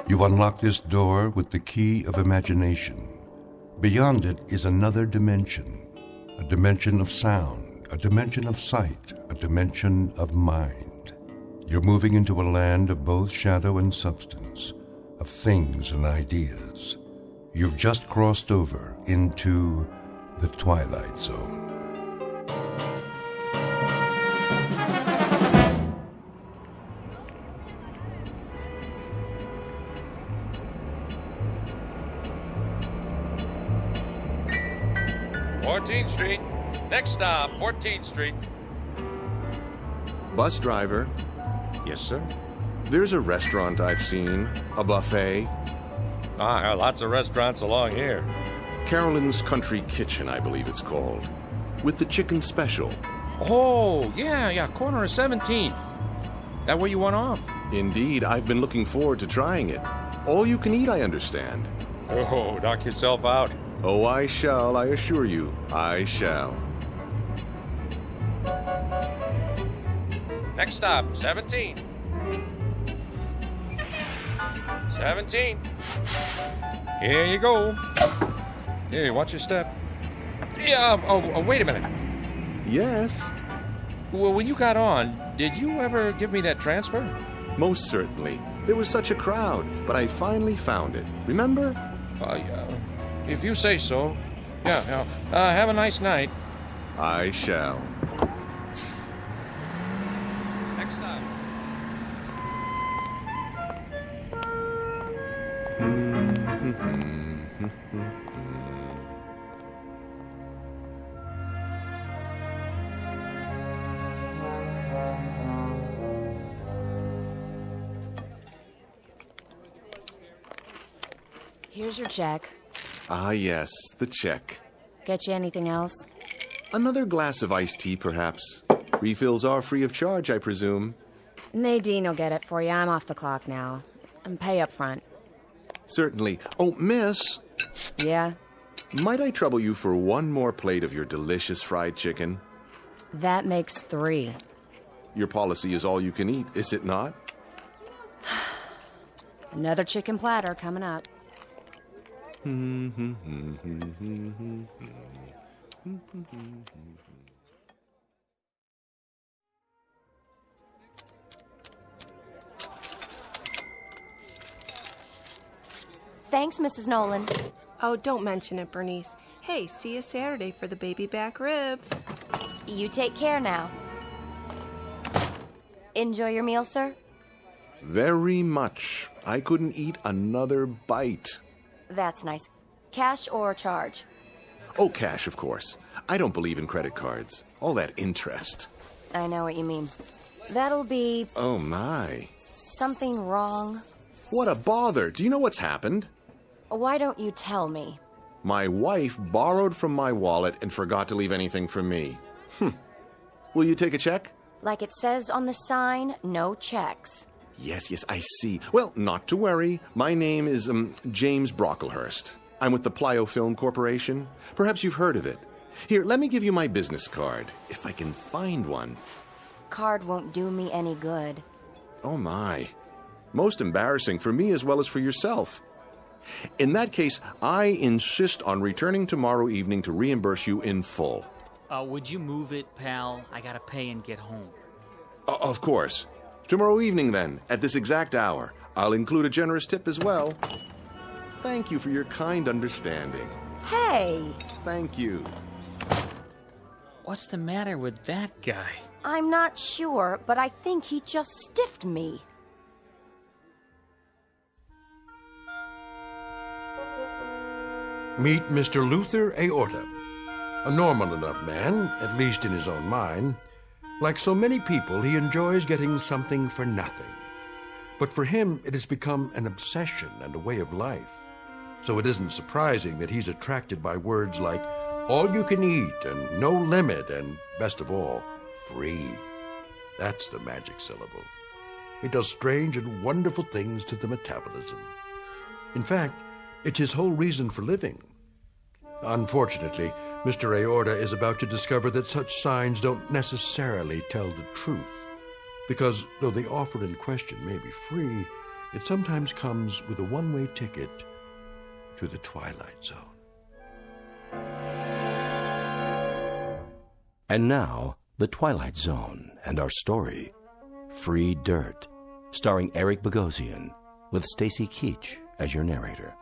You unlock this door with the key of imagination. Beyond it is another dimension, a dimension of sound, a dimension of sight, a dimension of mind. You're moving into a land of both shadow and substance, of things and ideas. You've just crossed over into the Twilight Zone. Street. Next stop, 14th Street. Bus driver. Yes, sir. There's a restaurant I've seen, a buffet. Lots of restaurants along here. Carolyn's Country Kitchen, I believe it's called, with the chicken special. Oh, yeah, corner of 17th. That where you want off? Indeed, I've been looking forward to trying it. All you can eat, I understand. Oh, knock yourself out. Oh, I shall, I assure you, I shall. Next stop, 17. 17. Here you go. Here, watch your step. Yeah, wait a minute. Yes? Well, when you got on, did you ever give me that transfer? Most certainly. There was such a crowd, but I finally found it. Remember? If you say so. Yeah. Have a nice night. I shall. Next stop. Here's your check. Ah, yes, the check. Get you anything else? Another glass of iced tea, perhaps. Refills are free of charge, I presume. Nadine will get it for you. I'm off the clock now. And pay up front. Certainly. Oh, miss. Yeah? Might I trouble you for one more plate of your delicious fried chicken? That makes 3. Your policy is all you can eat, is it not? Another chicken platter coming up. Thanks, Mrs. Nolan. Oh, don't mention it, Bernice. Hey, see you Saturday for the baby back ribs. You take care now. Enjoy your meal, sir? Very much. I couldn't eat another bite. That's nice. Cash or charge? Oh, cash, of course. I don't believe in credit cards. All that interest. I know what you mean. That'll be... Oh, my. Something wrong. What a bother. Do you know what's happened? Why don't you tell me? My wife borrowed from my wallet and forgot to leave anything for me. Will you take a check? Like it says on the sign, no checks. Yes, I see. Well, not to worry. My name is, James Brocklehurst. I'm with the Plyo Film Corporation. Perhaps you've heard of it. Here, let me give you my business card, if I can find one. Card won't do me any good. Oh, my. Most embarrassing for me as well as for yourself. In that case, I insist on returning tomorrow evening to reimburse you in full. Would you move it, pal? I gotta pay and get home. Of course. Tomorrow evening, then, at this exact hour. I'll include a generous tip as well. Thank you for your kind understanding. Hey! Thank you. What's the matter with that guy? I'm not sure, but I think he just stiffed me. Meet Mr. Luther Aorta, a normal enough man, at least in his own mind. Like so many people, he enjoys getting something for nothing. But for him, it has become an obsession and a way of life. So it isn't surprising that he's attracted by words like all you can eat and no limit and, best of all, free. That's the magic syllable. It does strange and wonderful things to the metabolism. In fact, it's his whole reason for living. Unfortunately, Mr. Aorta is about to discover that such signs don't necessarily tell the truth. Because though the offer in question may be free, it sometimes comes with a one-way ticket to the Twilight Zone. And now, The Twilight Zone and our story, Free Dirt, starring Eric Bogosian, with Stacy Keach as your narrator.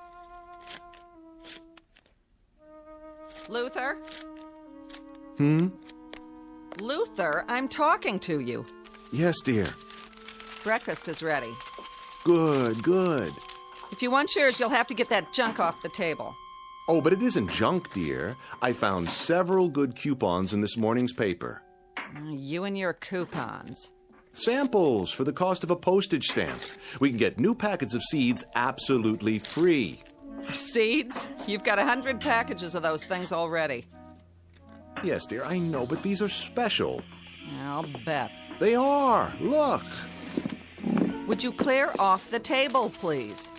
Luther? Luther, I'm talking to you. Yes, dear. Breakfast is ready. Good, good. If you want yours, you'll have to get that junk off the table. Oh, but it isn't junk, dear. I found several good coupons in this morning's paper. You and your coupons. Samples for the cost of a postage stamp. We can get new packets of seeds absolutely free. Seeds? You've got 100 packages of those things already. Yes, dear, I know, but these are special. I'll bet. They are. Look. Would you clear off the table, please?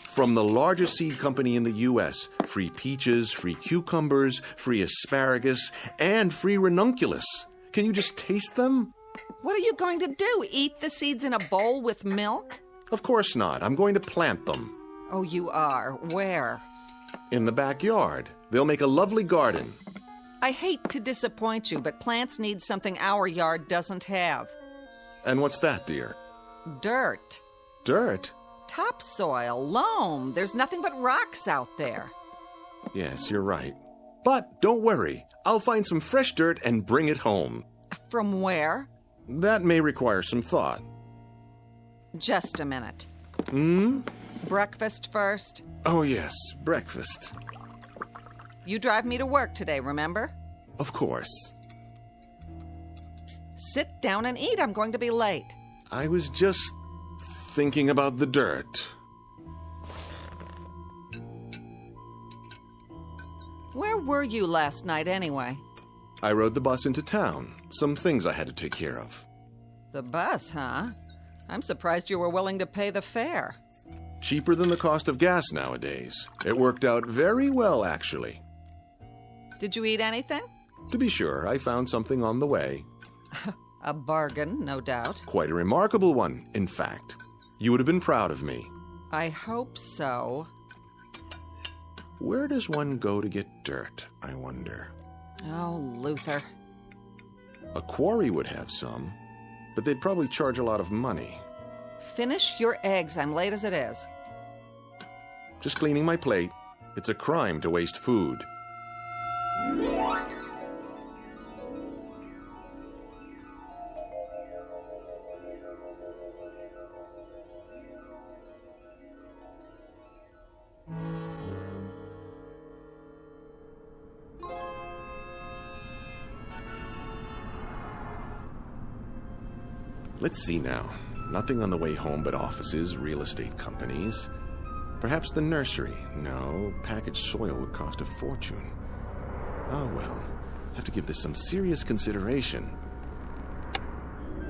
From the largest seed company in the U.S., free peaches, free cucumbers, free asparagus, and free ranunculus. Can you just taste them? What are you going to do? Eat the seeds in a bowl with milk? Of course not. I'm going to plant them. Oh, you are. Where? In the backyard. They'll make a lovely garden. I hate to disappoint you, but plants need something our yard doesn't have. And what's that, dear? Dirt. Dirt? Topsoil, loam. There's nothing but rocks out there. Yes, you're right. But don't worry. I'll find some fresh dirt and bring it home. From where? That may require some thought. Just a minute. Breakfast first? Oh, yes, breakfast. You drive me to work today, remember? Of course. Sit down and eat. I'm going to be late. I was just thinking about the dirt. Where were you last night, anyway? I rode the bus into town. Some things I had to take care of. The bus, huh? I'm surprised you were willing to pay the fare. Cheaper than the cost of gas nowadays. It worked out very well, actually. Did you eat anything? To be sure, I found something on the way. A bargain, no doubt. Quite a remarkable one, in fact. You would have been proud of me. I hope so. Where does one go to get dirt, I wonder? Oh, Luther. A quarry would have some, but they'd probably charge a lot of money. Finish your eggs. I'm late as it is. Just cleaning my plate. It's a crime to waste food. Let's see now. Nothing on the way home but offices, real estate companies. Perhaps the nursery. No, packaged soil would cost a fortune. Oh, well. Have to give this some serious consideration.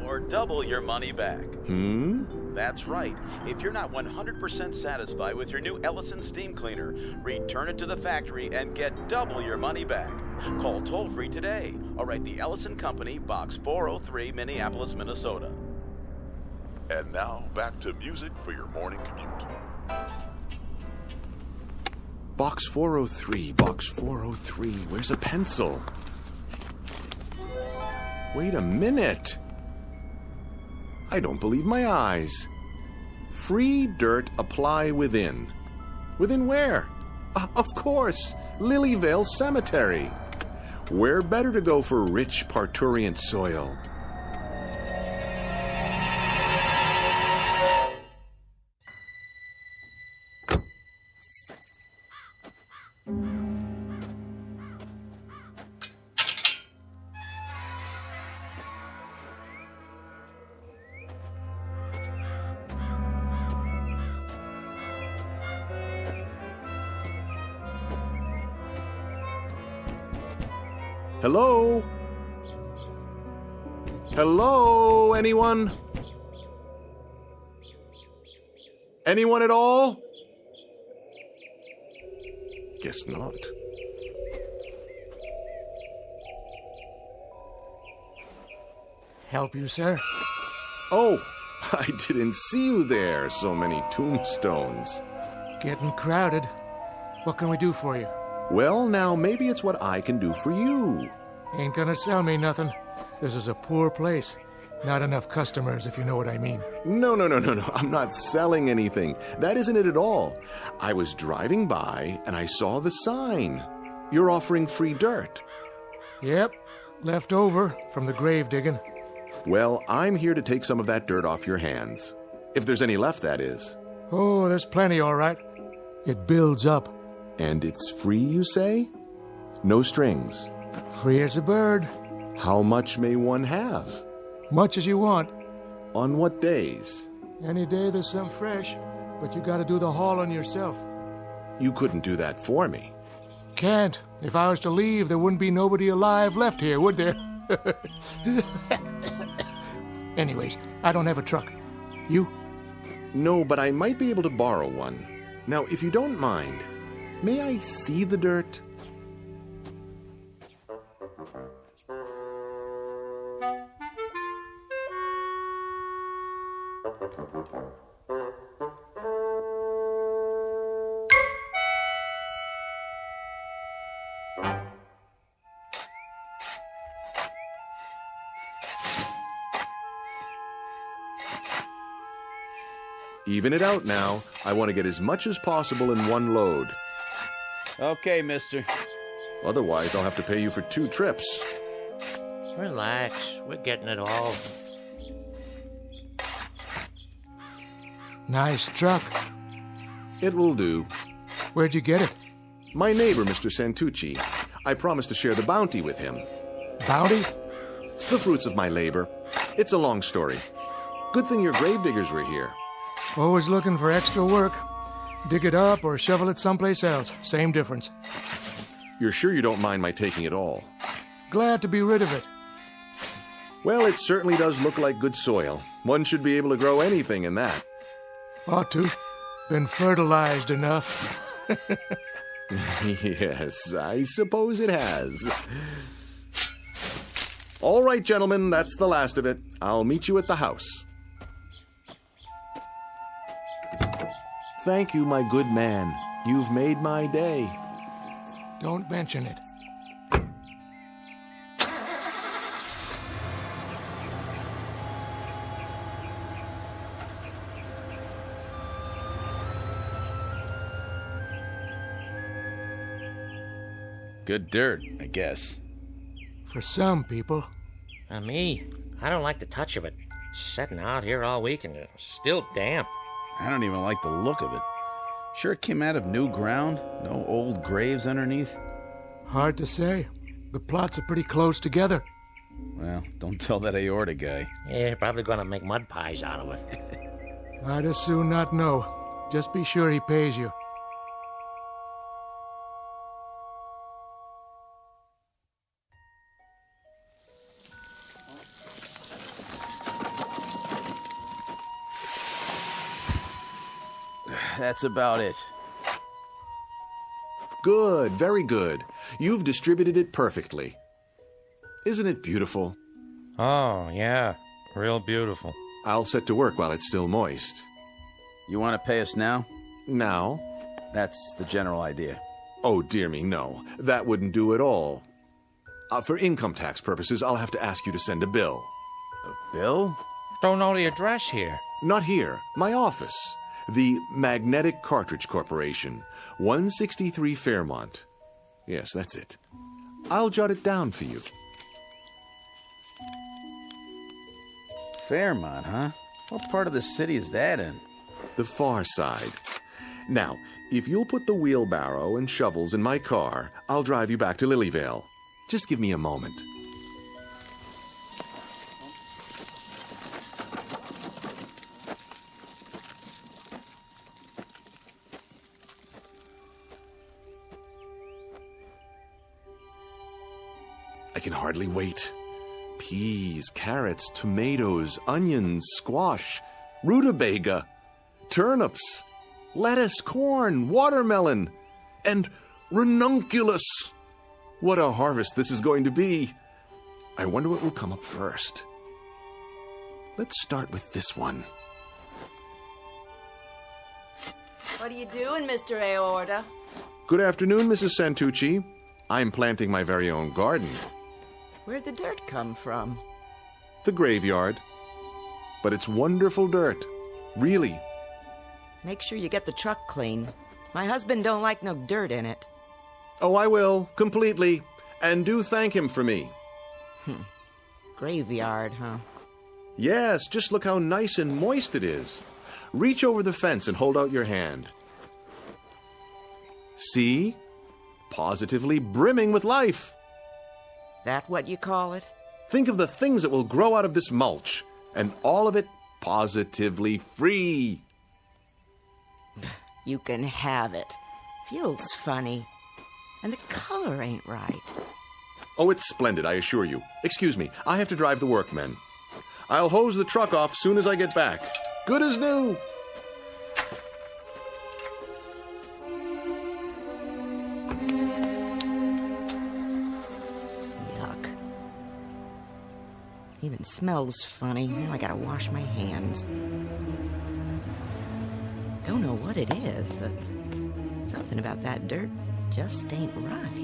Or double your money back. That's right. If you're not 100% satisfied with your new Ellison steam cleaner, return it to the factory and get double your money back. Call toll-free today or write the Ellison Company, Box 403, Minneapolis, Minnesota. And now, back to music for your morning commute. Box 403, Box 403. Where's a pencil? Wait a minute. I don't believe my eyes. Free dirt apply within. Within where? Of course, Lilyvale Cemetery. Where better to go for rich parturient soil? Hello? Hello, anyone? Anyone at all? Guess not. Help you, sir? Oh, I didn't see you there. So many tombstones. Getting crowded. What can we do for you? Well, now, maybe it's what I can do for you. Ain't gonna sell me nothing. This is a poor place. Not enough customers, if you know what I mean. No. I'm not selling anything. That isn't it at all. I was driving by, and I saw the sign. You're offering free dirt. Yep. Left over from the grave digging. Well, I'm here to take some of that dirt off your hands. If there's any left, that is. Oh, there's plenty, all right. It builds up. And it's free, you say? No strings. Free as a bird. How much may one have? Much as you want. On what days? Any day there's some fresh, but you gotta do the hauling yourself. You couldn't do that for me. Can't. If I was to leave, there wouldn't be nobody alive left here, would there? Anyways, I don't have a truck. You? No, but I might be able to borrow one. Now, if you don't mind, may I see the dirt? Even it out now. I want to get as much as possible in one load. Okay, mister. Otherwise, I'll have to pay you for 2 trips. Relax. We're getting it all. Nice truck. It will do. Where'd you get it? My neighbor, Mr. Santucci. I promised to share the bounty with him. Bounty? The fruits of my labor. It's a long story. Good thing your gravediggers were here. Always looking for extra work. Dig it up or shovel it someplace else. Same difference. You're sure you don't mind my taking it all? Glad to be rid of it. Well, it certainly does look like good soil. One should be able to grow anything in that. Ought to. Been fertilized enough. Yes, I suppose it has. All right, gentlemen, that's the last of it. I'll meet you at the house. Thank you, my good man. You've made my day. Don't mention it. Good dirt, I guess. For some people. Me, I don't like the touch of it. Sitting out here all week and it's still damp. I don't even like the look of it. Sure it came out of new ground? No old graves underneath? Hard to say. The plots are pretty close together. Well, don't tell that aorta guy. Yeah, probably gonna make mud pies out of it. I'd as soon not know. Just be sure he pays you. That's about it. Good, very good. You've distributed it perfectly. Isn't it beautiful? Oh, yeah. Real beautiful. I'll set to work while it's still moist. You want to pay us now? Now? That's the general idea. Oh, dear me, no. That wouldn't do at all. For income tax purposes, I'll have to ask you to send a bill. A bill? Don't know the address here. Not here. My office. The Magnetic Cartridge Corporation, 163 Fairmont. Yes, that's it. I'll jot it down for you. Fairmont, huh? What part of the city is that in? The far side. Now, if you'll put the wheelbarrow and shovels in my car, I'll drive you back to Lilyvale. Just give me a moment. I can hardly wait. Peas, carrots, tomatoes, onions, squash, rutabaga, turnips, lettuce, corn, watermelon, and ranunculus. What a harvest this is going to be. I wonder what will come up first. Let's start with this one. What are you doing, Mr. Aorta? Good afternoon, Mrs. Santucci. I'm planting my very own garden. Where'd the dirt come from? The graveyard. But it's wonderful dirt. Really. Make sure you get the truck clean. My husband don't like no dirt in it. Oh, I will, completely. And do thank him for me. Graveyard, huh? Yes, just look how nice and moist it is. Reach over the fence and hold out your hand. See? Positively brimming with life. That what you call it? Think of the things that will grow out of this mulch, and all of it positively free. You can have it. Feels funny. And the color ain't right. Oh, it's splendid, I assure you. Excuse me, I have to drive the workmen. I'll hose the truck off soon as I get back. Good as new. Yuck. Even smells funny. Now I gotta wash my hands. Don't know what it is, but something about that dirt just ain't right.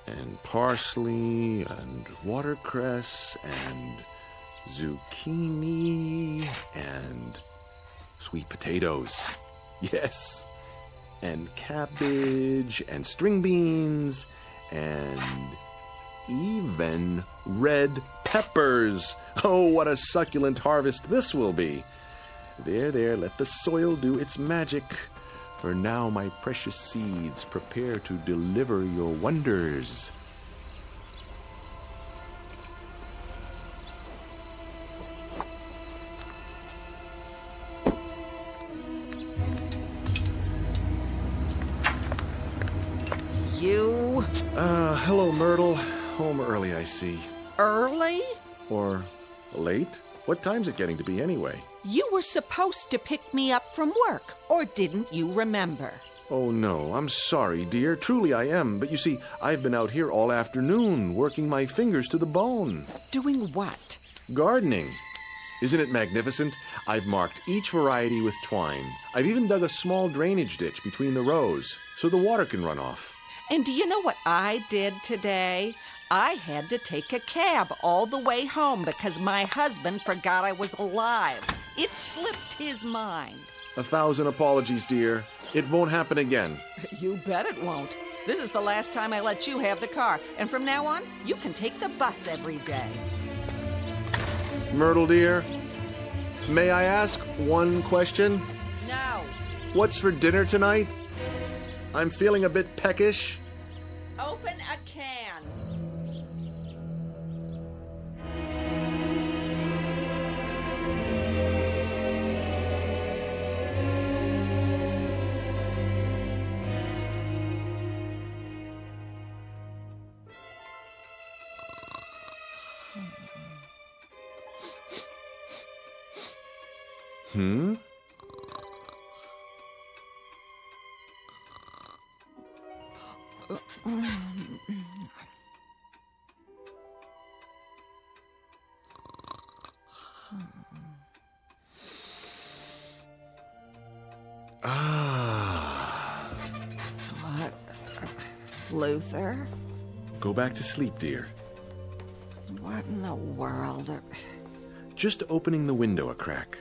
And parsley, and watercress, and zucchini, and sweet potatoes. Yes. And cabbage, and string beans, and even red peppers. Oh, what a succulent harvest this will be. There, let the soil do its magic. For now, my precious seeds, prepare to deliver your wonders. You? Hello, Myrtle. Home early, I see. Early? Or late? What time's it getting to be anyway? You were supposed to pick me up from work, or didn't you remember? Oh, no, I'm sorry, dear. Truly I am. But you see, I've been out here all afternoon, working my fingers to the bone. Doing what? Gardening. Isn't it magnificent? I've marked each variety with twine. I've even dug a small drainage ditch between the rows, so the water can run off. And do you know what I did today? I had to take a cab all the way home because my husband forgot I was alive. It slipped his mind. 1,000 apologies, dear. It won't happen again. You bet it won't. This is the last time I let you have the car, and from now on, you can take the bus every day. Myrtle, dear, may I ask one question? No. What's for dinner tonight? I'm feeling a bit peckish. Open a can. Hmm? What? Luther? Go back to sleep, dear. What in the world? Just opening the window a crack.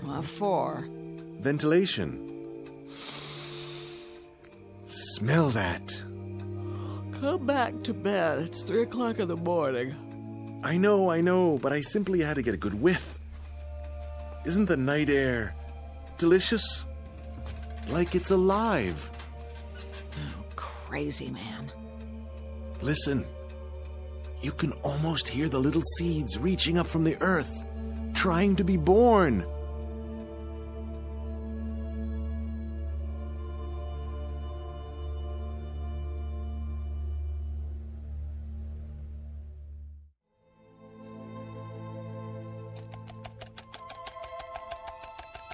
What for? Ventilation. Smell that. Come back to bed. It's 3 o'clock in the morning. I know, but I simply had to get a good whiff. Isn't the night air delicious? Like it's alive. Oh, crazy man. Listen. You can almost hear the little seeds reaching up from the earth, trying to be born.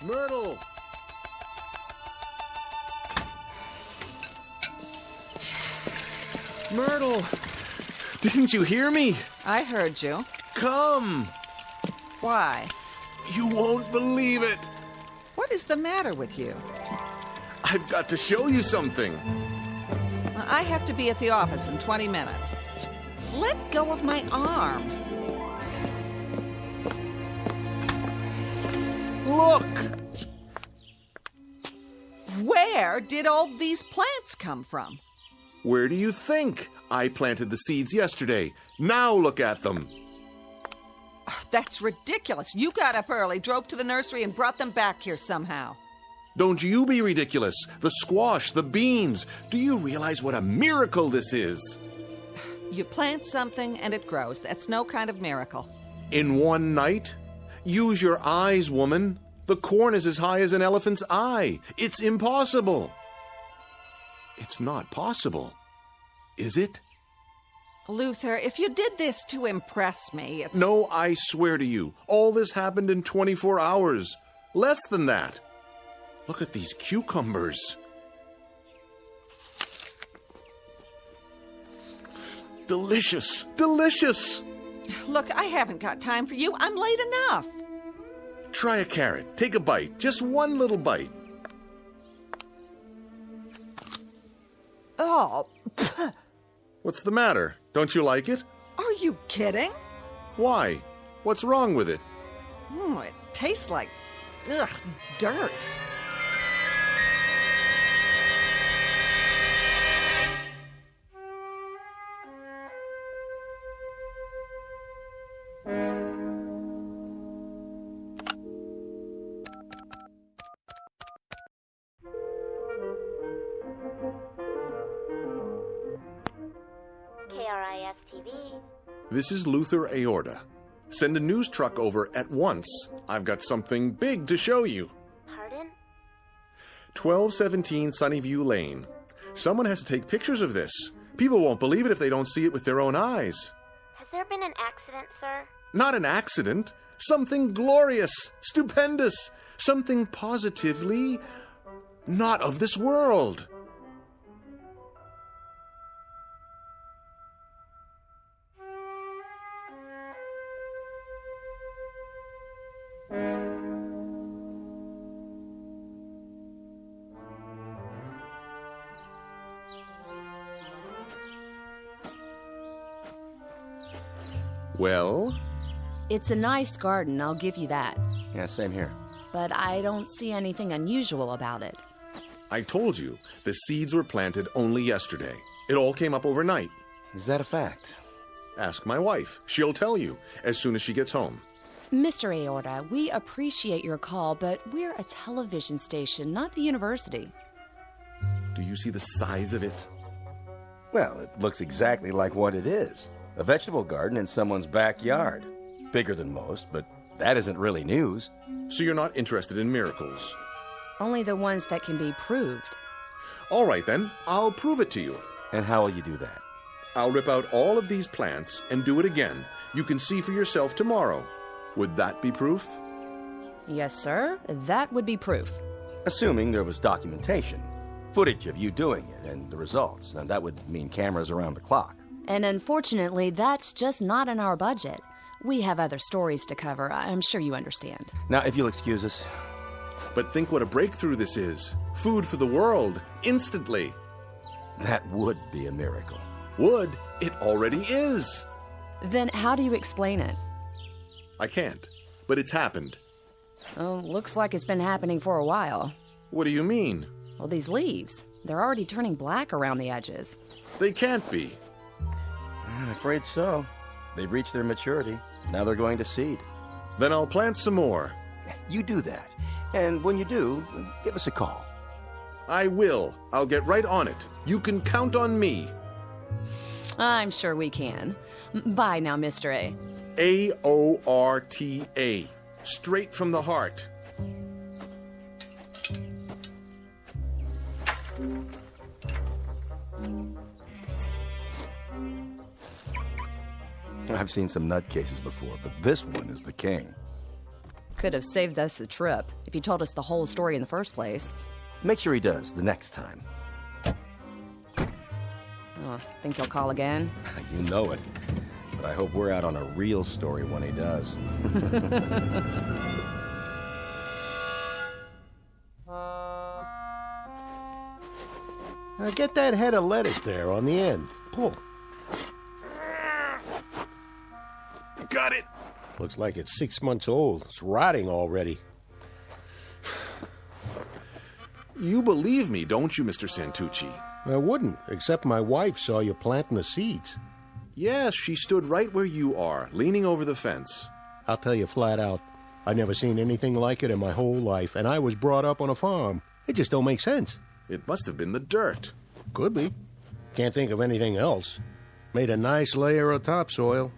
Myrtle! Myrtle! Didn't you hear me? I heard you. Come! Why? You won't believe it! What is the matter with you? I've got to show you something. I have to be at the office in 20 minutes. Let go of my arm. Look! Where did all these plants come from? Where do you think? I planted the seeds yesterday. Now look at them. That's ridiculous. You got up early, drove to the nursery, and brought them back here somehow. Don't you be ridiculous. The squash, the beans. Do you realize what a miracle this is? You plant something and it grows. That's no kind of miracle. In one night? Use your eyes, woman. The corn is as high as an elephant's eye. It's impossible. It's not possible. Is it? Luther, if you did this to impress me, it's... No, I swear to you, all this happened in 24 hours. Less than that. Look at these cucumbers. Delicious, delicious. Look, I haven't got time for you. I'm late enough. Try a carrot. Take a bite. Just one little bite. Oh. What's the matter? Don't you like it? Are you kidding? Why? What's wrong with it? It tastes like, dirt. KRIS-TV. This is Luther Aorta. Send a news truck over at once. I've got something big to show you. Pardon? 1217 Sunnyview Lane. Someone has to take pictures of this. People won't believe it if they don't see it with their own eyes. Has there been an accident, sir? Not an accident. Something glorious, stupendous, something positively not of this world. Well? It's a nice garden, I'll give you that. Yeah, same here. But I don't see anything unusual about it. I told you, the seeds were planted only yesterday. It all came up overnight. Is that a fact? Ask my wife. She'll tell you as soon as she gets home. Mr. Aorta, we appreciate your call, but we're a television station, not the university. Do you see the size of it? Well, it looks exactly like what it is. A vegetable garden in someone's backyard. Bigger than most, but that isn't really news. So you're not interested in miracles? Only the ones that can be proved. All right, then. I'll prove it to you. And how will you do that? I'll rip out all of these plants and do it again. You can see for yourself tomorrow. Would that be proof? Yes, sir. That would be proof. Assuming there was documentation. Footage of you doing it and the results. And that would mean cameras around the clock. And unfortunately, that's just not in our budget. We have other stories to cover. I'm sure you understand. Now, if you'll excuse us. But think what a breakthrough this is. Food for the world, instantly. That would be a miracle. Would? It already is. Then how do you explain it? I can't, but it's happened. Oh, looks like it's been happening for a while. What do you mean? Well, these leaves, they're already turning black around the edges. They can't be. I'm afraid so. They've reached their maturity. Now they're going to seed. Then I'll plant some more. You do that. And when you do, give us a call. I will. I'll get right on it. You can count on me. I'm sure we can. Bye now, Mr. A. A-O-R-T-A. Straight from the heart. I've seen some nutcases before, but this one is the king. Could have saved us a trip if he told us the whole story in the first place. Make sure he does the next time. Think he'll call again? You know it. But I hope we're out on a real story when he does. Now get that head of lettuce there on the end. Pull. Got it. Looks like it's 6 months old. It's rotting already. You believe me, don't you, Mr. Santucci? I wouldn't, except my wife saw you planting the seeds. Yes, she stood right where you are, leaning over the fence. I'll tell you flat out, I've never seen anything like it in my whole life, and I was brought up on a farm. It just don't make sense. It must have been the dirt. Could be. Can't think of anything else. Made a nice layer of topsoil.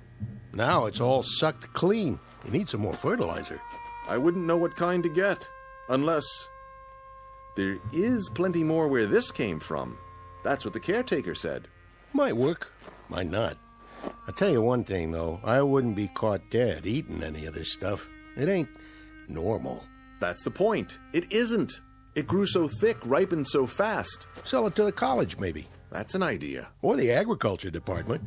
Now it's all sucked clean. You need some more fertilizer. I wouldn't know what kind to get, unless... There is plenty more where this came from. That's what the caretaker said. Might work, might not. I'll tell you one thing, though. I wouldn't be caught dead eating any of this stuff. It ain't normal. That's the point. It isn't. It grew so thick, ripened so fast. Sell it to the college, maybe. That's an idea. Or the agriculture department.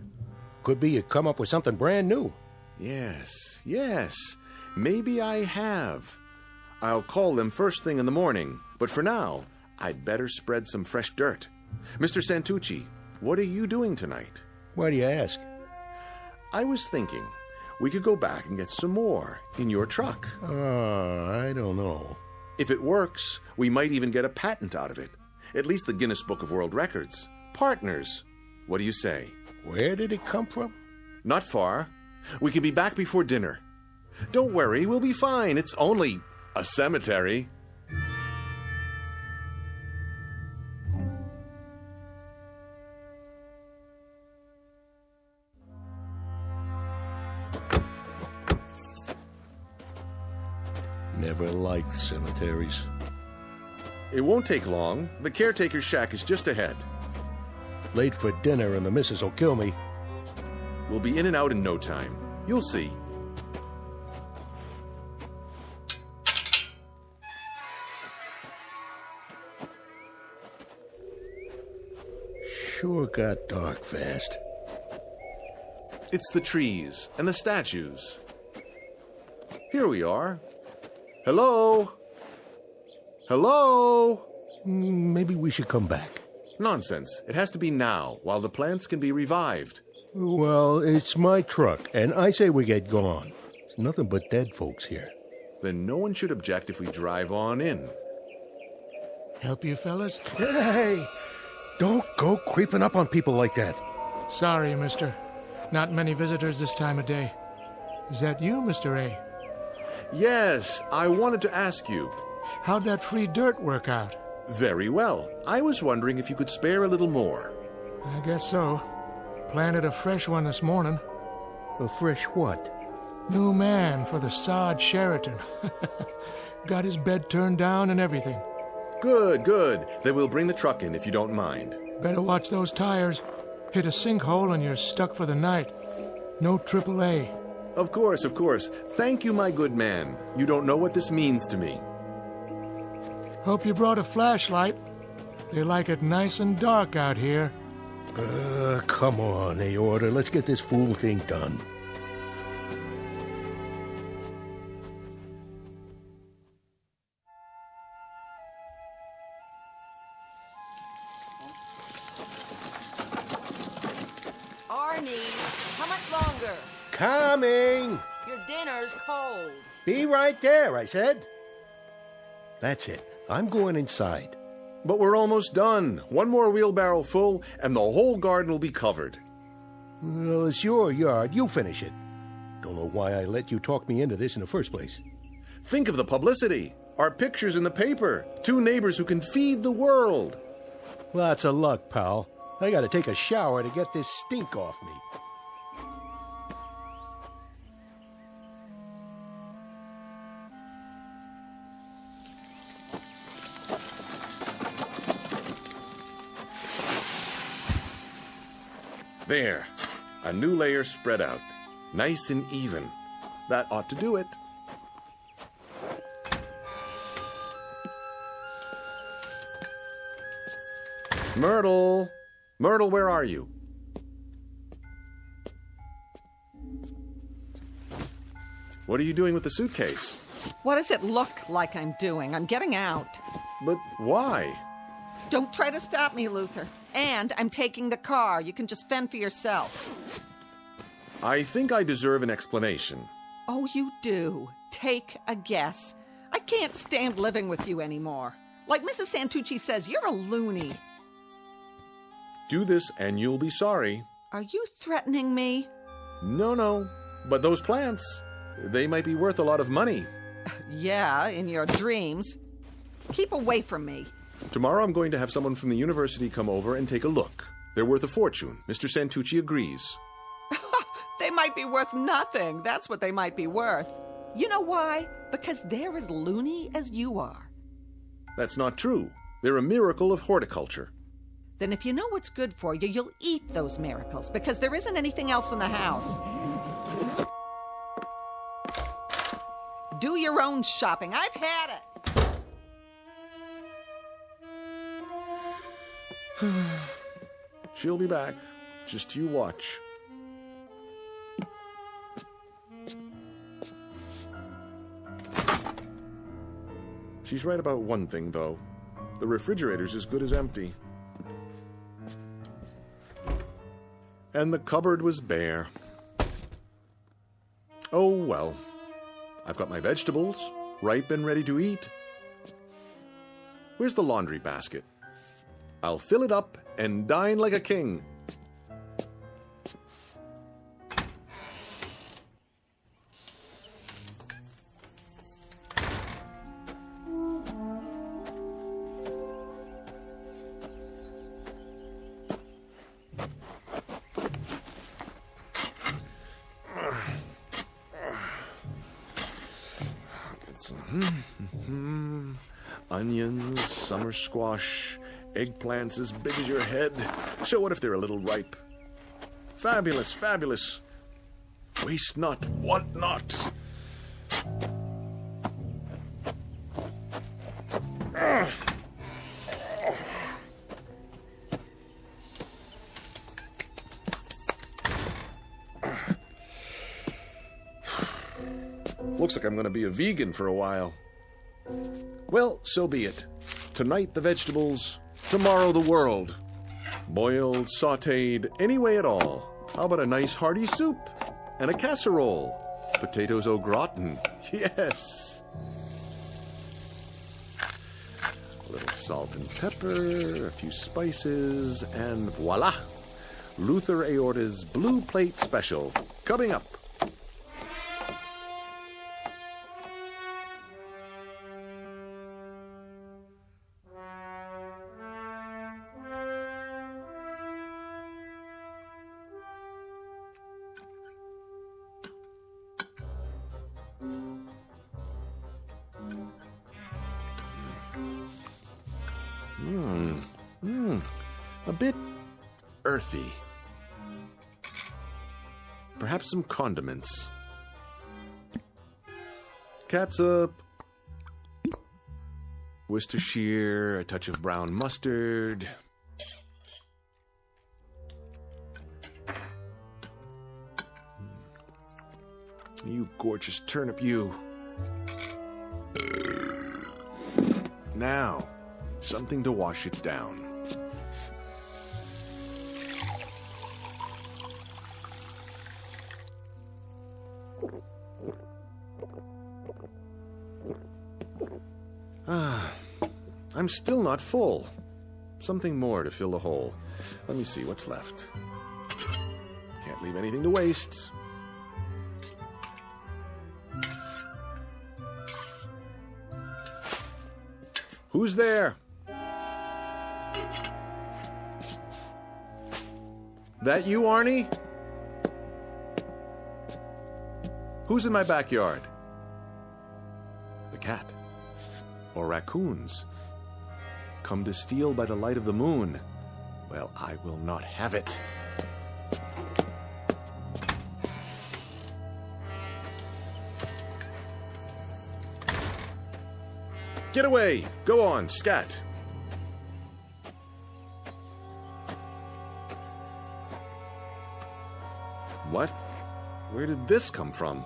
Could be you come up with something brand new. Yes. Maybe I have. I'll call them first thing in the morning. But for now, I'd better spread some fresh dirt. Mr. Santucci, what are you doing tonight? Why do you ask? I was thinking we could go back and get some more in your truck. I don't know. If it works, we might even get a patent out of it. At least the Guinness Book of World Records. Partners. What do you say? Where did it come from? Not far. We can be back before dinner. Don't worry, we'll be fine. It's only a cemetery. Never liked cemeteries. It won't take long. The caretaker's shack is just ahead. Late for dinner and the missus will kill me. We'll be in and out in no time. You'll see. Sure got dark fast. It's the trees and the statues. Here we are. Hello? Hello? Maybe we should come back. Nonsense. It has to be now, while the plants can be revived. Well, it's my truck, and I say we get gone. There's nothing but dead folks here. Then no one should object if we drive on in. Help you, fellas? Hey! Don't go creeping up on people like that. Sorry, mister. Not many visitors this time of day. Is that you, Mr. A? Yes, I wanted to ask you. How'd that free dirt work out? Very well. I was wondering if you could spare a little more. I guess so. Planted a fresh one this morning. A fresh what? New man for the sod Sheraton. Got his bed turned down and everything. Good. Then we'll bring the truck in if you don't mind. Better watch those tires. Hit a sinkhole and you're stuck for the night. No AAA. Of course. Thank you, my good man. You don't know what this means to me. Hope you brought a flashlight. They like it nice and dark out here. Come on, Aorta. Let's get this fool thing done. Arnie, how much longer? Coming! Your dinner's cold. Be right there, I said. That's it. I'm going inside. But we're almost done. One more wheelbarrow full, and the whole garden will be covered. Well, it's your yard. You finish it. Don't know why I let you talk me into this in the first place. Think of the publicity. Our pictures in the paper. 2 neighbors who can feed the world. Lots of luck, pal. I gotta take a shower to get this stink off me. There. A new layer spread out. Nice and even. That ought to do it. Myrtle! Myrtle, where are you? What are you doing with the suitcase? What does it look like I'm doing? I'm getting out. But why? Don't try to stop me, Luther. And I'm taking the car. You can just fend for yourself. I think I deserve an explanation. Oh, you do. Take a guess. I can't stand living with you anymore. Like Mrs. Santucci says, you're a loony. Do this and you'll be sorry. Are you threatening me? No. But those plants, they might be worth a lot of money. Yeah, in your dreams. Keep away from me. Tomorrow I'm going to have someone from the university come over and take a look. They're worth a fortune. Mr. Santucci agrees. They might be worth nothing. That's what they might be worth. You know why? Because they're as loony as you are. That's not true. They're a miracle of horticulture. Then if you know what's good for you, you'll eat those miracles, because there isn't anything else in the house. Do your own shopping. I've had it. She'll be back. Just you watch. She's right about one thing, though. The refrigerator's as good as empty. And the cupboard was bare. Oh, well. I've got my vegetables, ripe and ready to eat. Where's the laundry basket? I'll fill it up and dine like a king. Onions, summer squash, eggplants as big as your head. So what if they're a little ripe? Fabulous, fabulous. Waste not, want not. Looks like I'm going to be a vegan for a while. Well, so be it. Tonight the vegetables, tomorrow the world. Boiled, sautéed, any way at all. How about a nice hearty soup and a casserole? Potatoes au gratin, yes. A little salt and pepper, a few spices, and voila! Luther Aorta's Blue Plate Special, coming up. A bit earthy. Perhaps some condiments. Catsup, Worcestershire, a touch of brown mustard. You gorgeous turnip, you. Now, something to wash it down. I'm still not full. Something more to fill the hole. Let me see what's left. Can't leave anything to waste. Who's there? That you, Arnie? Who's in my backyard? The cat. Or raccoons. Come to steal by the light of the moon. Well, I will not have it. Get away! Go on, scat! What? Where did this come from?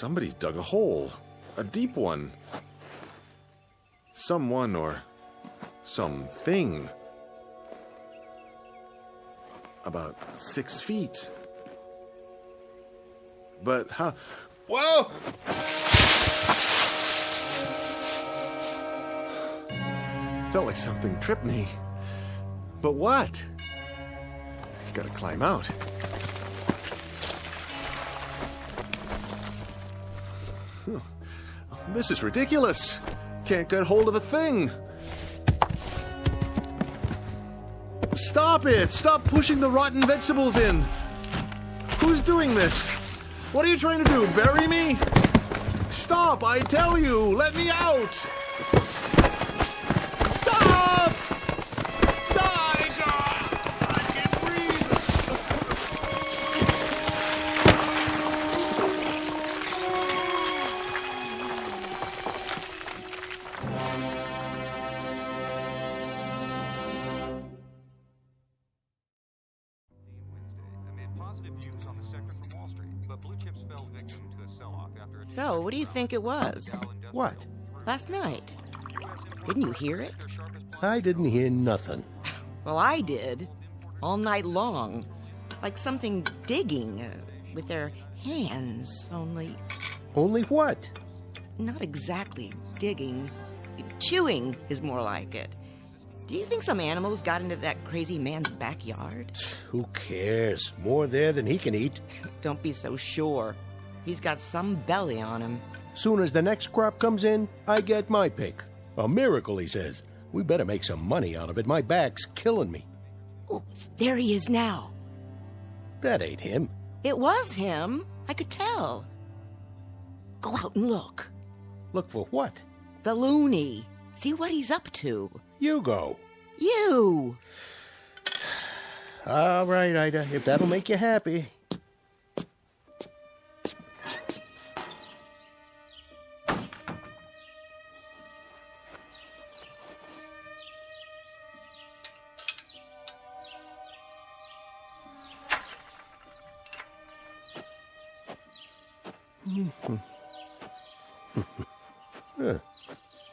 Somebody's dug a hole. A deep one. Someone or something. About 6 feet. But how? Whoa! Felt like something tripped me. But what? Gotta climb out. This is ridiculous. Can't get hold of a thing. Stop it! Stop pushing the rotten vegetables in. Who's doing this? What are you trying to do? Bury me? Stop! I tell you! Let me out! Stop! Stop! I can't breathe! So, what do you think it was? What? Last night. Didn't you hear it? I didn't hear nothing. Well, I did. All night long. Like something digging with their hands, only... Only what? Not exactly digging. Chewing is more like it. Do you think some animals got into that crazy man's backyard? Who cares? More there than he can eat. Don't be so sure. He's got some belly on him. Soon as the next crop comes in, I get my pick. A miracle, he says. We better make some money out of it. My back's killing me. Oh, there he is now. That ain't him. It was him. I could tell. Go out and look. Look for what? The loony. See what he's up to. You go. You. All right, Ida, if that'll make you happy.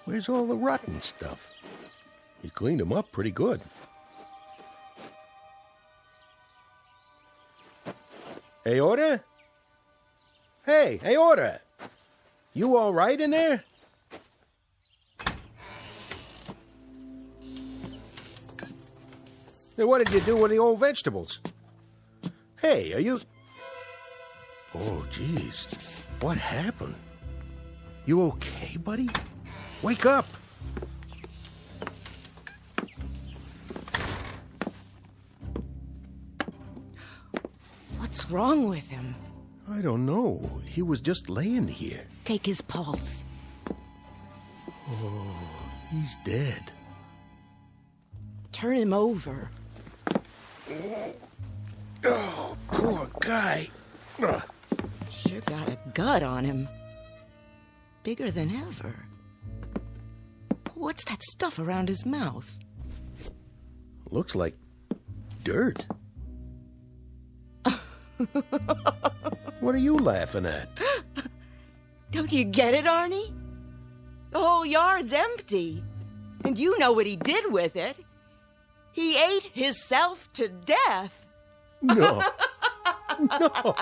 Where's all the rotten stuff? He cleaned them up pretty good. Aorta? Hey, Aorta! You all right in there? Hey, what did you do with the old vegetables? Hey, are you... Oh, jeez. What happened? You okay, buddy? Wake up! What's wrong with him? I don't know. He was just laying here. Take his pulse. Oh, he's dead. Turn him over. Oh, poor guy. Sure got a gut on him. Bigger than ever. What's that stuff around his mouth? Looks like dirt. What are you laughing at? Don't you get it, Arnie? The whole yard's empty. And you know what he did with it. He ate himself to death. No. No.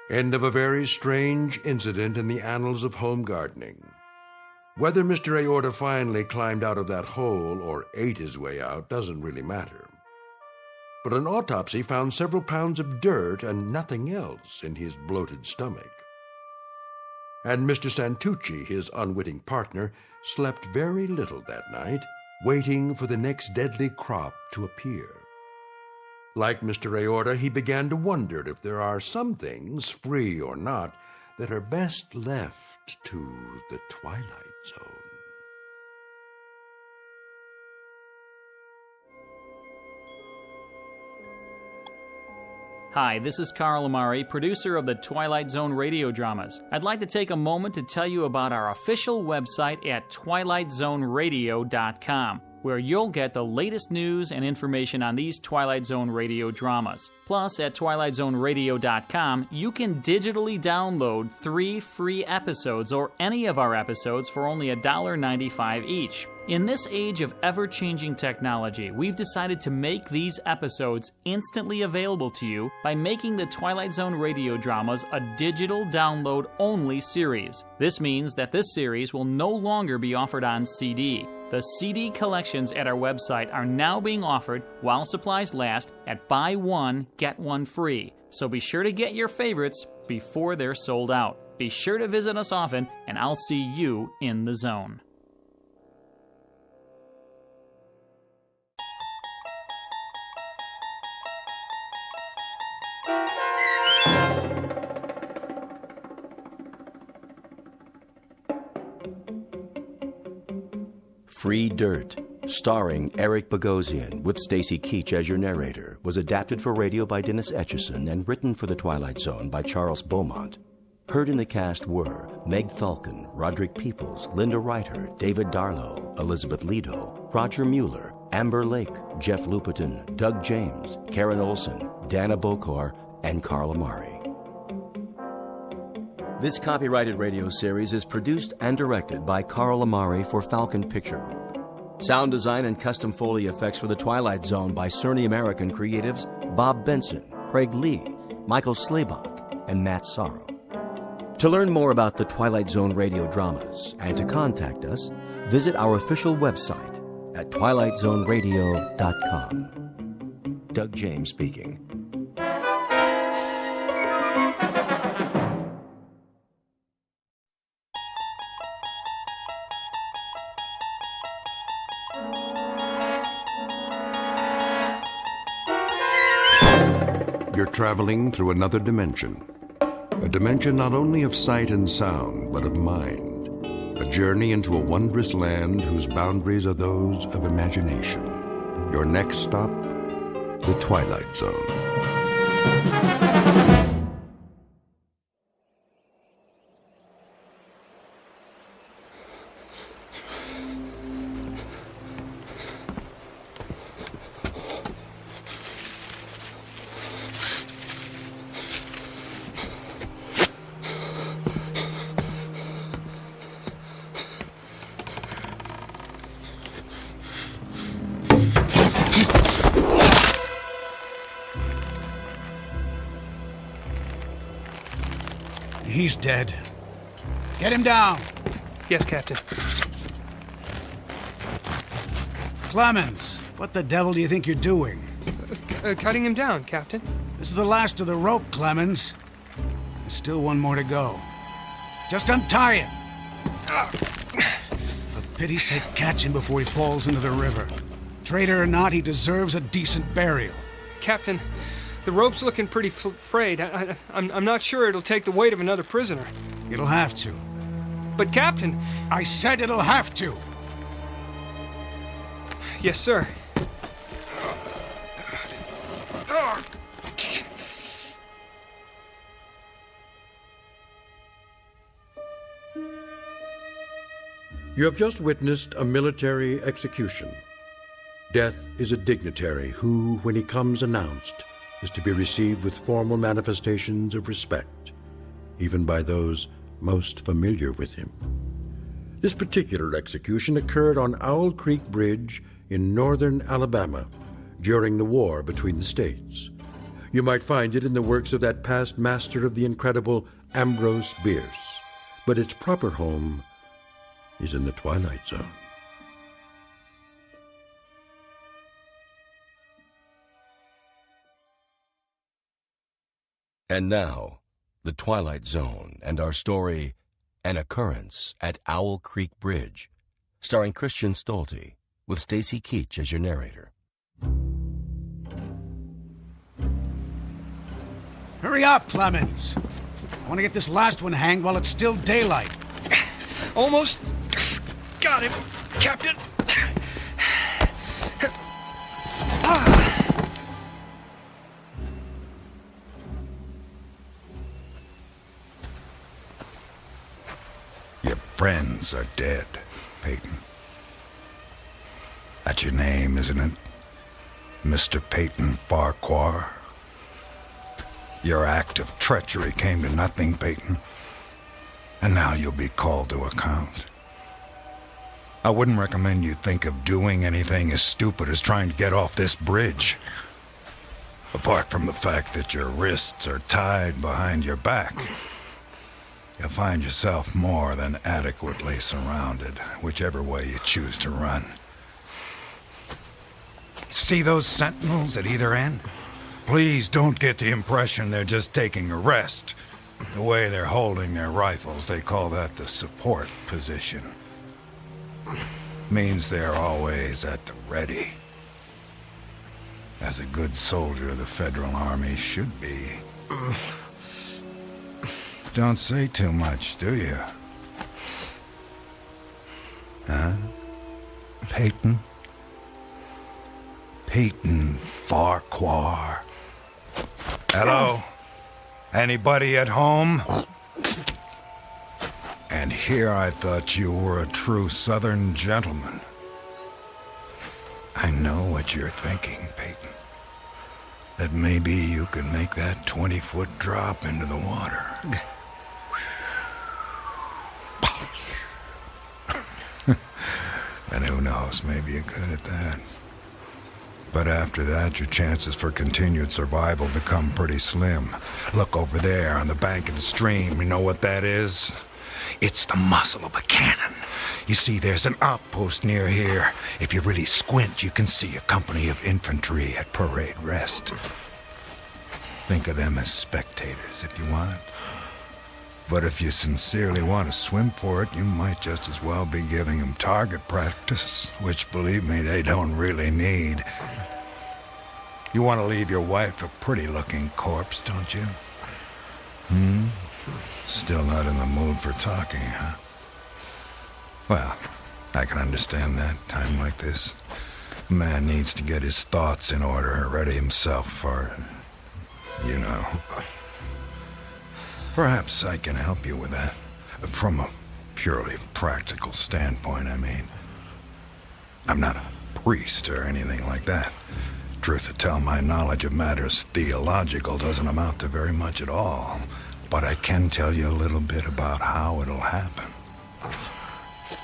End of a very strange incident in the annals of home gardening. Whether Mr. Aorta finally climbed out of that hole or ate his way out doesn't really matter. But an autopsy found several pounds of dirt and nothing else in his bloated stomach. And Mr. Santucci, his unwitting partner, slept very little that night, waiting for the next deadly crop to appear. Like Mr. Aorta, he began to wonder if there are some things, free or not, that are best left to the Twilight Zone. Hi, this is Carl Amari, producer of the Twilight Zone radio dramas. I'd like to take a moment to tell you about our official website at twilightzoneradio.com, where you'll get the latest news and information on these Twilight Zone radio dramas. Plus, at twilightzoneradio.com, you can digitally download 3 free episodes or any of our episodes for only $1.95 each. In this age of ever-changing technology, we've decided to make these episodes instantly available to you by making the Twilight Zone radio dramas a digital download-only series. This means that this series will no longer be offered on CD. The CD collections at our website are now being offered while supplies last at buy one, get one free. So be sure to get your favorites before they're sold out. Be sure to visit us often, and I'll see you in the zone. Free Dirt, starring Eric Bogosian with Stacy Keach as your narrator, was adapted for radio by Dennis Etchison and written for The Twilight Zone by Charles Beaumont. Heard in the cast were Meg Falcon, Roderick Peoples, Linda Reiter, David Darlow, Elizabeth Lido, Roger Mueller, Amber Lake, Jeff Lupetin, Doug James, Karen Olson, Dana Bokor, and Carl Amari. This copyrighted radio series is produced and directed by Carl Amari for Falcon Picture Group. Sound design and custom Foley effects for The Twilight Zone by Cerny American creatives Bob Benson, Craig Lee, Michael Slaybach, and Matt Sorrow. To learn more about the Twilight Zone radio dramas and to contact us, visit our official website at twilightzoneradio.com. Doug James speaking. You're traveling through another dimension. A dimension not only of sight and sound, but of mind. A journey into a wondrous land whose boundaries are those of imagination. Your next stop, the Twilight Zone. He's dead. Get him down. Yes, Captain. Clemens, what the devil do you think you're doing? Cutting him down, Captain. This is the last of the rope, Clemens. There's still one more to go. Just untie it. For pity's sake, catch him before he falls into the river. Traitor or not, he deserves a decent burial. Captain, the rope's looking pretty frayed. I'm not sure it'll take the weight of another prisoner. It'll have to. But, Captain... I said it'll have to. Yes, sir. You have just witnessed a military execution. Death is a dignitary who, when he comes announced, is to be received with formal manifestations of respect, even by those most familiar with him. This particular execution occurred on Owl Creek Bridge in northern Alabama during the war between the states. You might find it in the works of that past master of the incredible Ambrose Bierce, but its proper home is in the Twilight Zone. And now, The Twilight Zone and our story, An Occurrence at Owl Creek Bridge, starring Christian Stolte, with Stacy Keach as your narrator. Hurry up, Clemens. I want to get this last one hanged while it's still daylight. Almost got him, Captain. friends are dead, Peyton. That's your name, isn't it? Mr. Peyton Farquhar. Your act of treachery came to nothing, Peyton. And now you'll be called to account. I wouldn't recommend you think of doing anything as stupid as trying to get off this bridge. Apart from the fact that your wrists are tied behind your back, you'll find yourself more than adequately surrounded, whichever way you choose to run. See those sentinels at either end? Please don't get the impression they're just taking a rest. The way they're holding their rifles, they call that the support position. Means they're always at the ready. As a good soldier of the Federal Army should be. Don't say too much, do you? Huh? Peyton? Peyton Farquhar. Hello? Anybody at home? And here I thought you were a true Southern gentleman. I know what you're thinking, Peyton. That maybe you can make that 20-foot drop into the water. And who knows, maybe you're good at that. But after that, your chances for continued survival become pretty slim. Look over there on the bank of the stream. You know what that is? It's the muzzle of a cannon. You see, there's an outpost near here. If you really squint, you can see a company of infantry at parade rest. Think of them as spectators if you want. But if you sincerely want to swim for it, you might just as well be giving them target practice, which, believe me, they don't really need. You want to leave your wife a pretty-looking corpse, don't you? Still not in the mood for talking, huh? Well, I can understand that, time like this. A man needs to get his thoughts in order, ready himself for, you know. Perhaps I can help you with that. From a purely practical standpoint, I mean. I'm not a priest or anything like that. Truth to tell, my knowledge of matters theological doesn't amount to very much at all. But I can tell you a little bit about how it'll happen.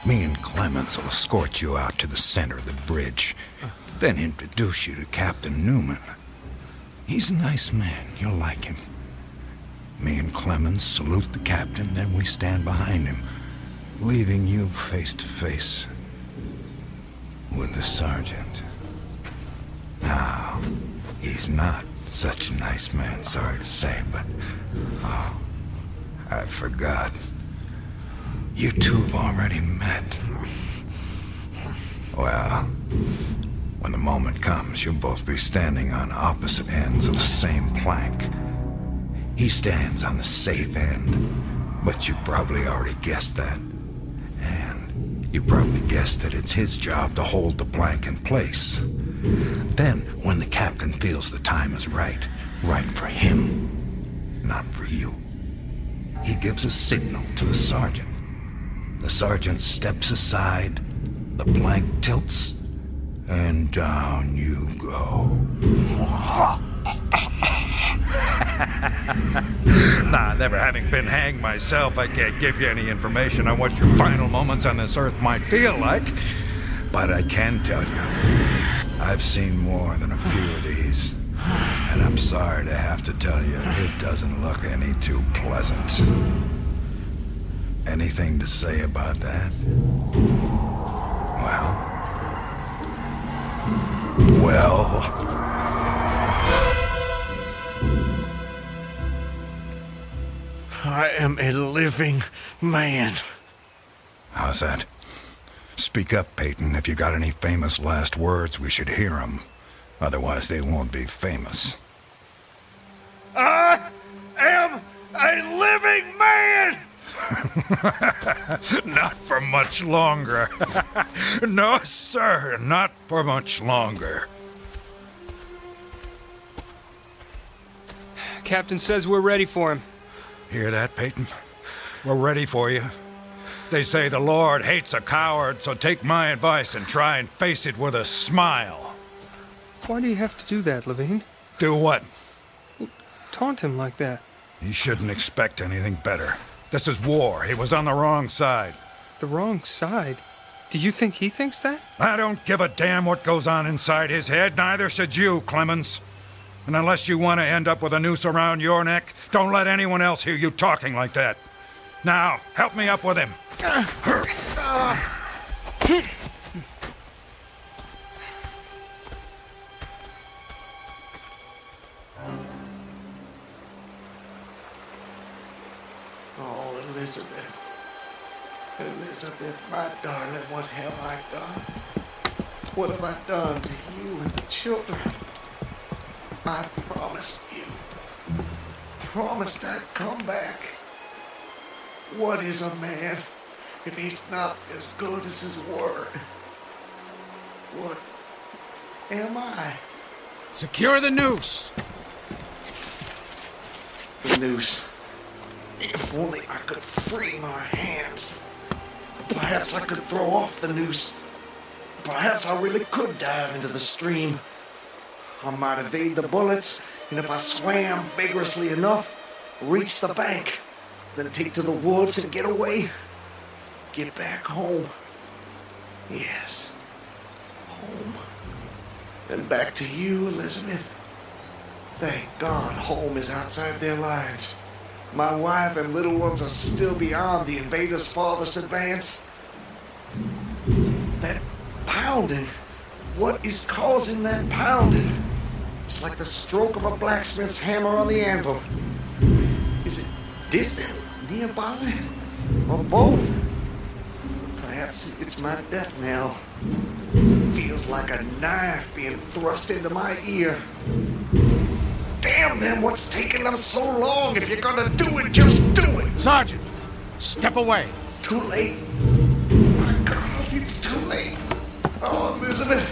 Me and Clemens will escort you out to the center of the bridge, then introduce you to Captain Newman. He's a nice man. You'll like him. Me and Clemens salute the captain, then we stand behind him, leaving you face to face with the sergeant. Now, he's not such a nice man, sorry to say, but... Oh, I forgot. You two have already met. Well, when the moment comes, you'll both be standing on opposite ends of the same plank. He stands on the safe end, but you've probably already guessed that. And you probably guessed that it's his job to hold the plank in place. Then, when the captain feels the time is right for him, not for you, he gives a signal to the sergeant. The sergeant steps aside, the plank tilts, and down you go. Nah, never having been hanged myself, I can't give you any information on what your final moments on this earth might feel like. But I can tell you, I've seen more than a few of these. And I'm sorry to have to tell you, it doesn't look any too pleasant. Anything to say about that? Well... I am a living man. How's that? Speak up, Peyton. If you got any famous last words, we should hear them. Otherwise, they won't be famous. I am a living man! Not for much longer. No, sir, not for much longer. Captain says we're ready for him. Hear that, Peyton? We're ready for you. They say the Lord hates a coward, so take my advice and try and face it with a smile. Why do you have to do that, Levine? Do what? Taunt him like that. He shouldn't expect anything better. This is war. He was on the wrong side. The wrong side? Do you think he thinks that? I don't give a damn what goes on inside his head. Neither should you, Clemens. And unless you want to end up with a noose around your neck, don't let anyone else hear you talking like that. Now, help me up with him. Oh, Elizabeth. Elizabeth, my darling, what have I done? What have I done to you and the children? I promised you. Promised I'd come back. What is a man if he's not as good as his word? What am I? Secure the noose. The noose. If only I could free my hands. Perhaps I could throw off the noose. Perhaps I really could dive into the stream. I might evade the bullets, and if I swam vigorously enough, reach the bank, then take to the woods and get away. Get back home. Yes, home. And back to you, Elizabeth. Thank God home is outside their lines. My wife and little ones are still beyond the invaders' farthest advance. That pounding. What is causing that pounding? It's like the stroke of a blacksmith's hammer on the anvil. Is it distant, nearby, or both? Perhaps it's my death knell. Feels like a knife being thrust into my ear. Damn them, what's taking them so long? If you're gonna do it, just do it! Sergeant, step away. Too late. My God, it's too late. Oh, Elizabeth.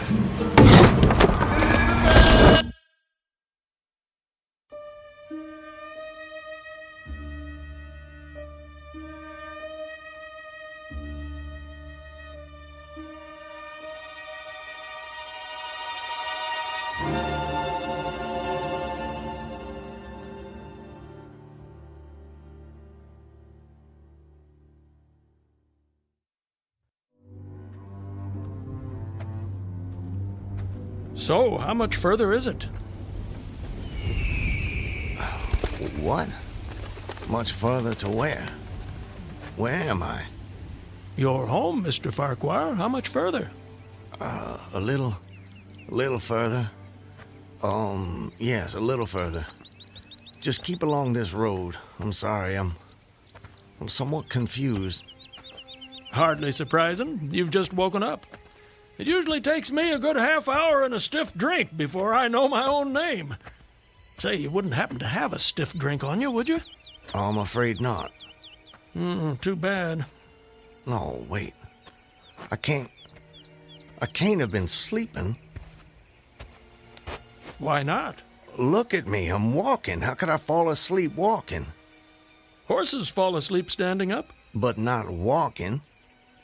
So, how much further is it? What? Much further to where? Where am I? You're home, Mr. Farquhar. How much further? A little further. Yes, a little further. Just keep along this road. I'm sorry, I'm somewhat confused. Hardly surprising. You've just woken up. It usually takes me a good half hour and a stiff drink before I know my own name. Say, you wouldn't happen to have a stiff drink on you, would you? I'm afraid not. Too bad. No, wait. I can't have been sleeping. Why not? Look at me, I'm walking. How could I fall asleep walking? Horses fall asleep standing up. But not walking.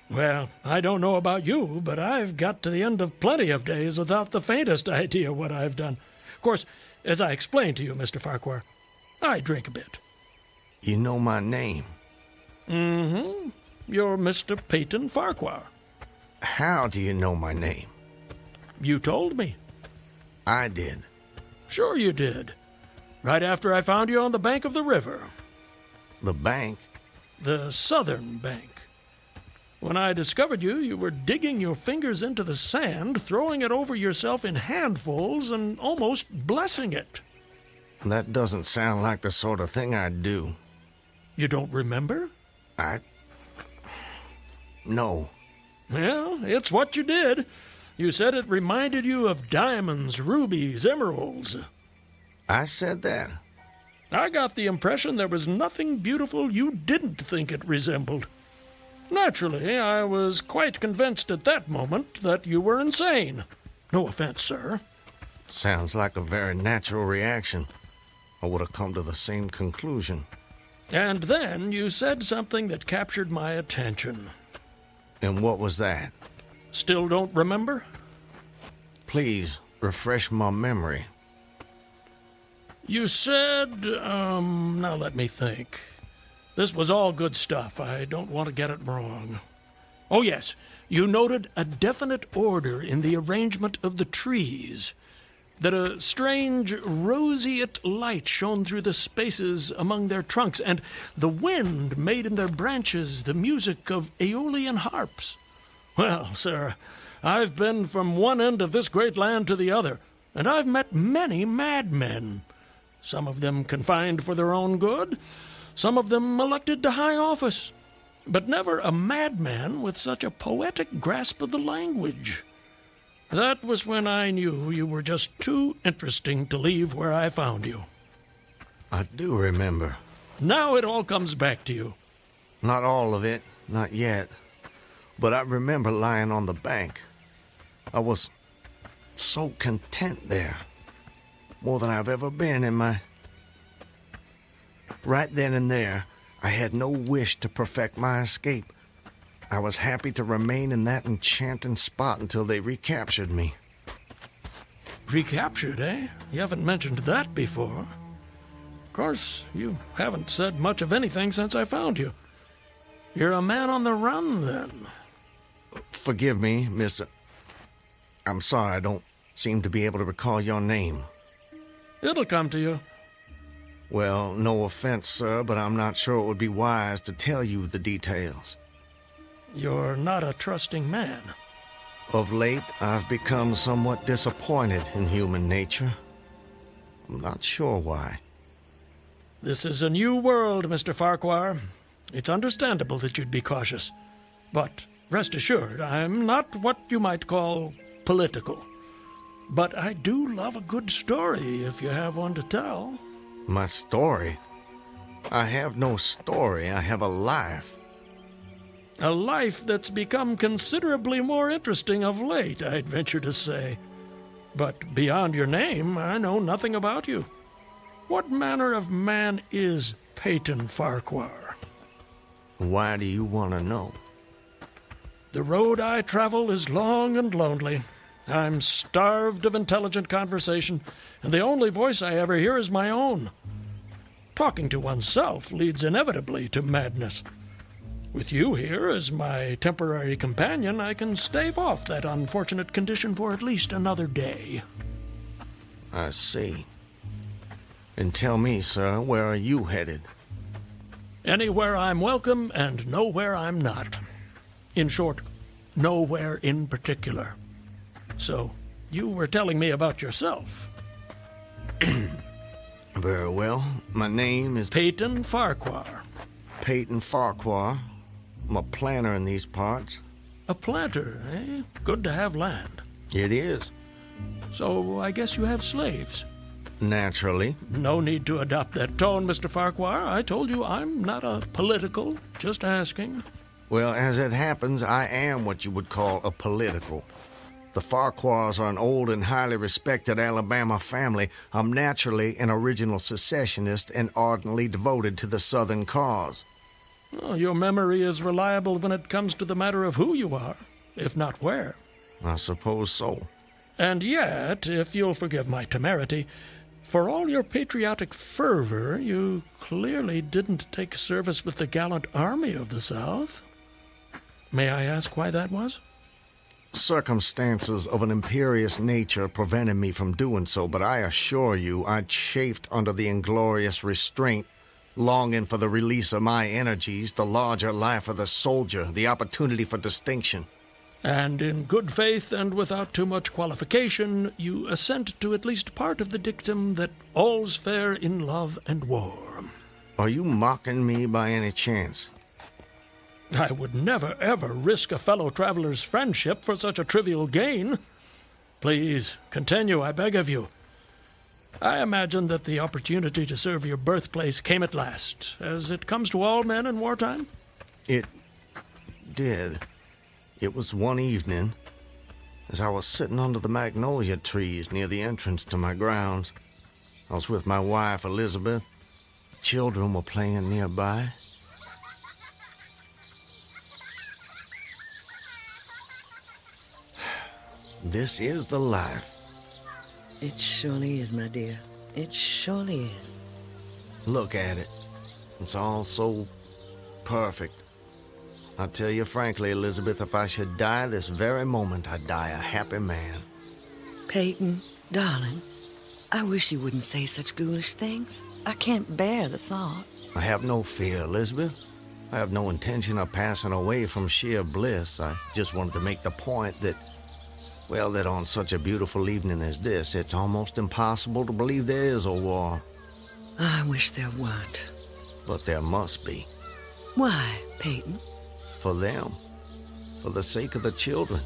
Well, I don't know about you, but I've got to the end of plenty of days without the faintest idea what I've done. Of course, as I explained to you, Mr. Farquhar, I drink a bit. You know my name? Mm-hmm. You're Mr. Peyton Farquhar. How do you know my name? You told me. I did. Sure you did. Right after I found you on the bank of the river. The bank? The southern bank. When I discovered you, you were digging your fingers into the sand, throwing it over yourself in handfuls, and almost blessing it. That doesn't sound like the sort of thing I'd do. You don't remember? No. Well, it's what you did. You said it reminded you of diamonds, rubies, emeralds. I said that? I got the impression there was nothing beautiful you didn't think it resembled. Naturally, I was quite convinced at that moment that you were insane. No offense, sir. Sounds like a very natural reaction. I would have come to the same conclusion. And then you said something that captured my attention. And what was that? Still don't remember? Please, refresh my memory. You said, now let me think. This was all good stuff. I don't want to get it wrong. Oh, yes. You noted a definite order in the arrangement of the trees, that a strange roseate light shone through the spaces among their trunks, and the wind made in their branches the music of aeolian harps. Well, sir, I've been from one end of this great land to the other, and I've met many madmen. Some of them confined for their own good, some of them elected to high office, but never a madman with such a poetic grasp of the language. That was when I knew you were just too interesting to leave where I found you. I do remember. Now it all comes back to you. Not all of it, not yet. But I remember lying on the bank. I was so content there. More than I've ever been in my... Right then and there, I had no wish to perfect my escape. I was happy to remain in that enchanting spot until they recaptured me. Recaptured, eh? You haven't mentioned that before. Of course, you haven't said much of anything since I found you. You're a man on the run, then. Forgive me, Miss... I'm sorry I don't seem to be able to recall your name. It'll come to you. Well, no offense, sir, but I'm not sure it would be wise to tell you the details. You're not a trusting man. Of late, I've become somewhat disappointed in human nature. I'm not sure why. This is a new world, Mr. Farquhar. It's understandable that you'd be cautious. But rest assured, I'm not what you might call political. But I do love a good story, if you have one to tell. My story? I have no story. I have a life. A life that's become considerably more interesting of late, I'd venture to say. But beyond your name, I know nothing about you. What manner of man is Peyton Farquhar? Why do you want to know? The road I travel is long and lonely. I'm starved of intelligent conversation, and the only voice I ever hear is my own. Talking to oneself leads inevitably to madness. With you here as my temporary companion, I can stave off that unfortunate condition for at least another day. I see. And tell me, sir, where are you headed? Anywhere I'm welcome and nowhere I'm not. In short, nowhere in particular. So, you were telling me about yourself. Very well. My name is... Peyton Farquhar. Peyton Farquhar. I'm a planter in these parts. A planter, eh? Good to have land. It is. So, I guess you have slaves. Naturally. No need to adopt that tone, Mr. Farquhar. I told you I'm not a political. Just asking. Well, as it happens, I am what you would call a political. The Farquhars are an old and highly respected Alabama family. I'm naturally an original secessionist and ardently devoted to the Southern cause. Oh, your memory is reliable when it comes to the matter of who you are, if not where. I suppose so. And yet, if you'll forgive my temerity, for all your patriotic fervor, you clearly didn't take service with the gallant army of the South. May I ask why that was? Circumstances of an imperious nature prevented me from doing so, but I assure you I chafed under the inglorious restraint, longing for the release of my energies, the larger life of the soldier, the opportunity for distinction. And in good faith and without too much qualification, you assent to at least part of the dictum that all's fair in love and war. Are you mocking me by any chance? I would never, ever risk a fellow traveler's friendship for such a trivial gain. Please, continue, I beg of you. I imagine that the opportunity to serve your birthplace came at last, as it comes to all men in wartime? It did. It was one evening, as I was sitting under the magnolia trees near the entrance to my grounds. I was with my wife, Elizabeth, children were playing nearby. This is the life. It surely is, my dear. It surely is. Look at it. It's all so perfect. I'll tell you frankly, Elizabeth, if I should die this very moment, I'd die a happy man. Peyton, darling, I wish you wouldn't say such ghoulish things. I can't bear the thought. I have no fear, Elizabeth. I have no intention of passing away from sheer bliss. I just wanted to make the point that, well, that on such a beautiful evening as this, it's almost impossible to believe there is a war. I wish there weren't. But there must be. Why, Peyton? For them. For the sake of the children.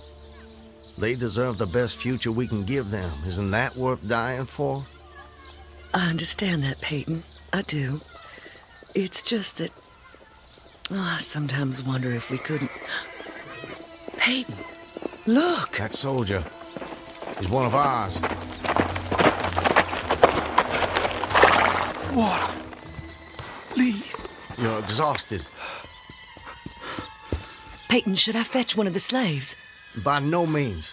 They deserve the best future we can give them. Isn't that worth dying for? I understand that, Peyton. I do. It's just that... I sometimes wonder if we couldn't... Peyton, look! That soldier. He's one of ours. Water. Please. You're exhausted. Peyton, should I fetch one of the slaves? By no means.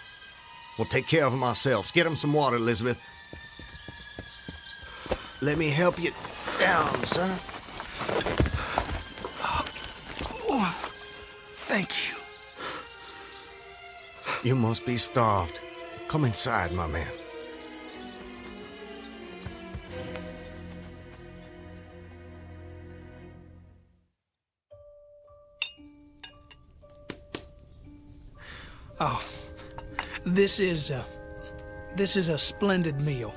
We'll take care of him ourselves. Get him some water, Elizabeth. Let me help you down, sir. Oh, thank you. You must be starved. Come inside, my man. Oh, this is a splendid meal.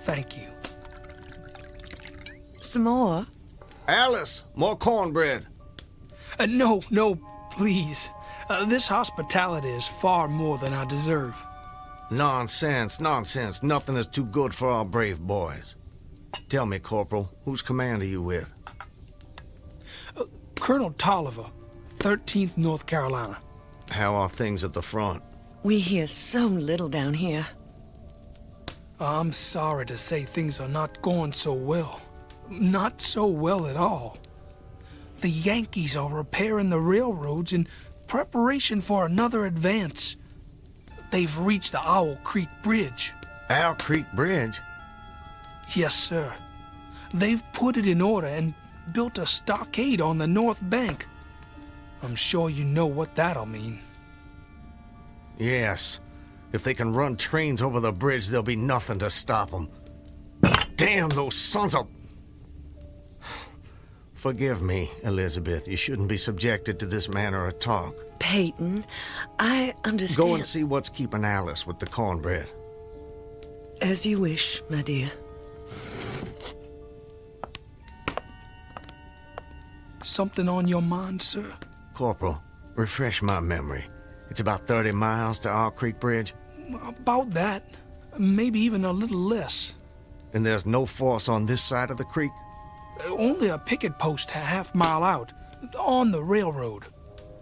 Thank you. Some more? Alice, more cornbread. No, please. This hospitality is far more than I deserve. Nonsense. Nothing is too good for our brave boys. Tell me, Corporal, whose command are you with? Colonel Tolliver, 13th North Carolina. How are things at the front? We hear so little down here. I'm sorry to say things are not going so well. Not so well at all. The Yankees are repairing the railroads in preparation for another advance. They've reached the Owl Creek Bridge. Owl Creek Bridge? Yes, sir. They've put it in order and built a stockade on the north bank. I'm sure you know what that'll mean. Yes. If they can run trains over the bridge, there'll be nothing to stop them. Damn those sons of... Forgive me, Elizabeth. You shouldn't be subjected to this manner of talk. Peyton, I understand... Go and see what's keeping Alice with the cornbread. As you wish, my dear. Something on your mind, sir? Corporal, refresh my memory. It's about 30 miles to Owl Creek Bridge? About that. Maybe even a little less. And there's no force on this side of the creek? Only a picket post a half-mile out, on the railroad,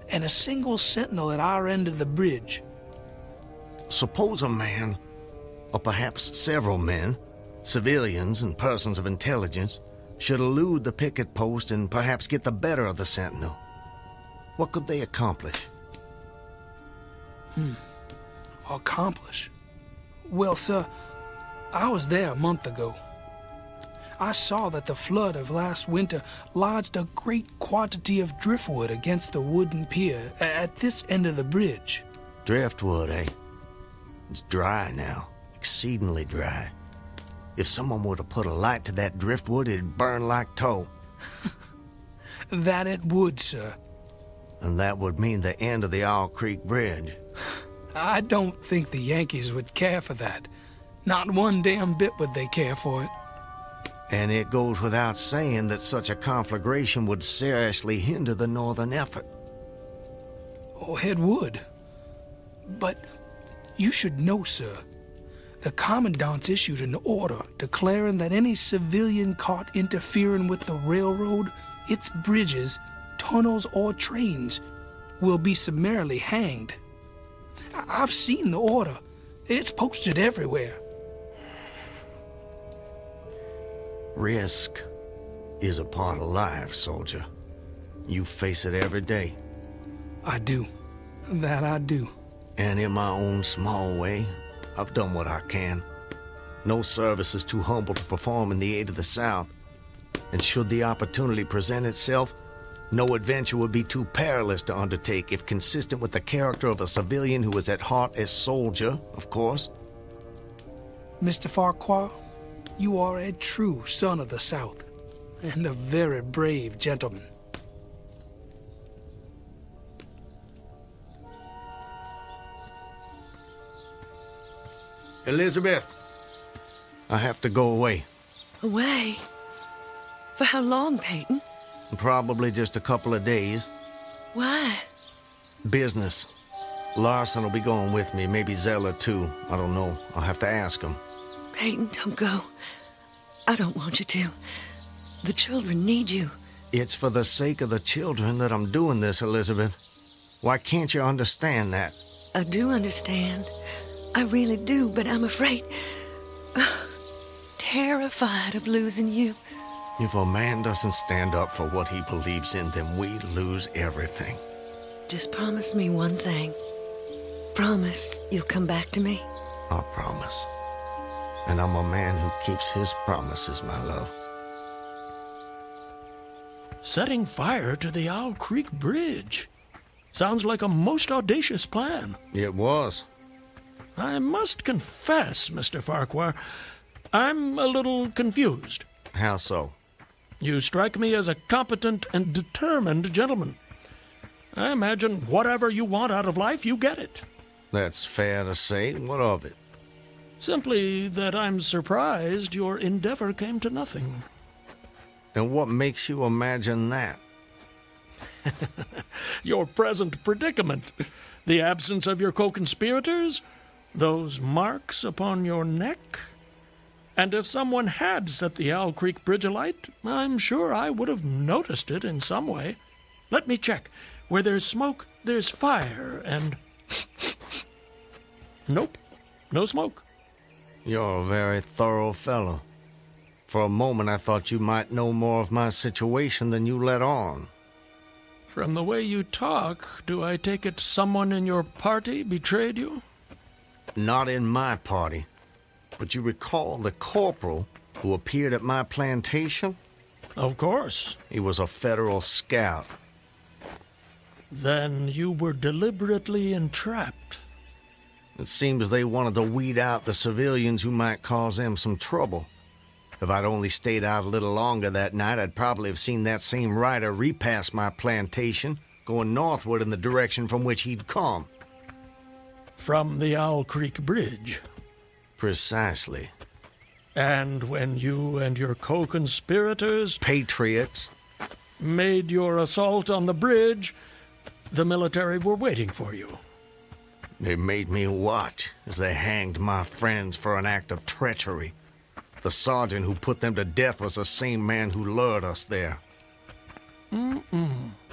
and a single sentinel at our end of the bridge. Suppose a man, or perhaps several men, civilians and persons of intelligence, should elude the picket post and perhaps get the better of the sentinel. What could they accomplish? Accomplish? Well, sir, I was there a month ago. I saw that the flood of last winter lodged a great quantity of driftwood against the wooden pier at this end of the bridge. Driftwood, eh? It's dry now, exceedingly dry. If someone were to put a light to that driftwood, it'd burn like tow. That it would, sir. And that would mean the end of the Owl Creek Bridge. I don't think the Yankees would care for that. Not one damn bit would they care for it. And it goes without saying that such a conflagration would seriously hinder the northern effort. Oh, it would. But you should know, sir, the commandant's issued an order declaring that any civilian caught interfering with the railroad, its bridges, tunnels, or trains will be summarily hanged. I've seen the order. It's posted everywhere. Risk. is a part of life, soldier. You face it every day. I do. That I do. And in my own small way, I've done what I can. No service is too humble to perform in the aid of the South. And should the opportunity present itself, no adventure would be too perilous to undertake if consistent with the character of a civilian who is at heart a soldier, of course. Mr. Farquhar, you are a true son of the South, and a very brave gentleman. Elizabeth, I have to go away. Away? For how long, Peyton? Probably just a couple of days. Why? Business. Larson will be going with me, maybe Zeller too. I don't know. I'll have to ask him. Peyton, don't go. I don't want you to. The children need you. It's for the sake of the children that I'm doing this, Elizabeth. Why can't you understand that? I do understand. I really do, but I'm afraid... terrified of losing you. If a man doesn't stand up for what he believes in, then we lose everything. Just promise me one thing. Promise you'll come back to me. I promise. And I'm a man who keeps his promises, my love. Setting fire to the Owl Creek Bridge. Sounds like a most audacious plan. It was. I must confess, Mr. Farquhar, I'm a little confused. How so? You strike me as a competent and determined gentleman. I imagine whatever you want out of life, you get it. That's fair to say. What of it? Simply that I'm surprised your endeavor came to nothing. And what makes you imagine that? Your present predicament. The absence of your co-conspirators, those marks upon your neck. And if someone had set the Owl Creek Bridge alight, I'm sure I would have noticed it in some way. Let me check. Where there's smoke, there's fire, and... Nope, no smoke. You're a very thorough fellow. For a moment, I thought you might know more of my situation than you let on. From the way you talk, do I take it someone in your party betrayed you? Not in my party. But you recall the corporal who appeared at my plantation? Of course. He was a federal scout. Then you were deliberately entrapped. It seems they wanted to weed out the civilians who might cause them some trouble. If I'd only stayed out a little longer that night, I'd probably have seen that same rider repass my plantation, going northward in the direction from which he'd come. From the Owl Creek Bridge. Precisely. And when you and your co-conspirators... Patriots. ...made your assault on the bridge, the military were waiting for you. They made me watch as they hanged my friends for an act of treachery. The sergeant who put them to death was the same man who lured us there.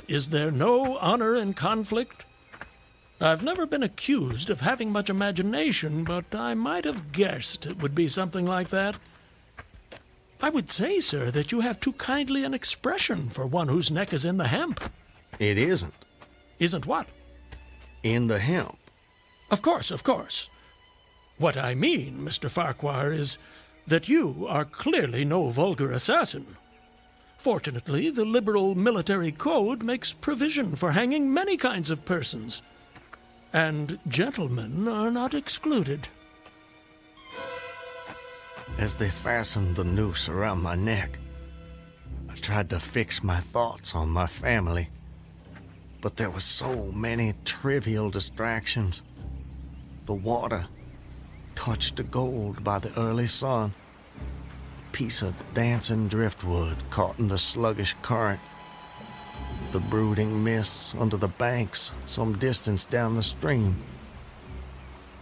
Is there no honor in conflict? I've never been accused of having much imagination, but I might have guessed it would be something like that. I would say, sir, that you have too kindly an expression for one whose neck is in the hemp. It isn't. Isn't what? In the hemp. Of course, of course. What I mean, Mr. Farquhar, is that you are clearly no vulgar assassin. Fortunately, the liberal military code makes provision for hanging many kinds of persons. And gentlemen are not excluded. As they fastened the noose around my neck, I tried to fix my thoughts on my family. But there were so many trivial distractions. The water, touched to gold by the early sun. A piece of dancing driftwood caught in the sluggish current. The brooding mists under the banks some distance down the stream.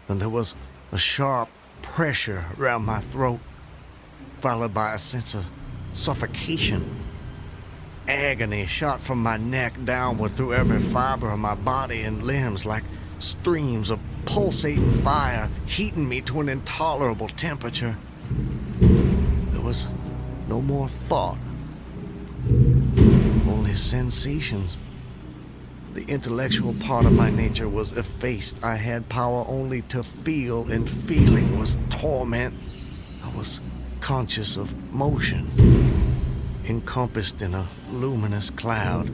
Then there was a sharp pressure around my throat, followed by a sense of suffocation. Agony shot from my neck downward through every fiber of my body and limbs like streams of pulsating fire, heating me to an intolerable temperature. There was no more thought, Only sensations. The intellectual part of my nature was effaced. I had power only to feel, and feeling was torment. I was conscious of motion, encompassed in a luminous cloud,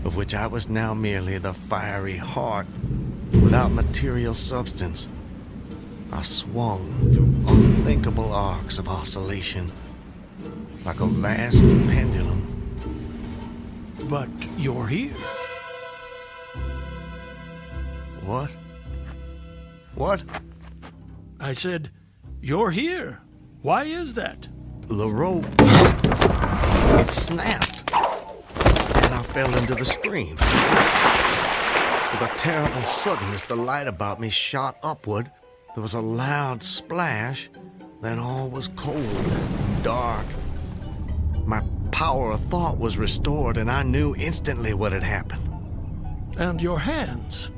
of which I was now merely the fiery heart, without material substance. I swung through unthinkable arcs of oscillation, like a vast pendulum. But you're here. What? What? I said, you're here. Why is that? The rope, it snapped, and I fell into the stream. With a terrible suddenness, the light about me shot upward. There was a loud splash, then all was cold and dark. My power of thought was restored, and I knew instantly what had happened. And your hands?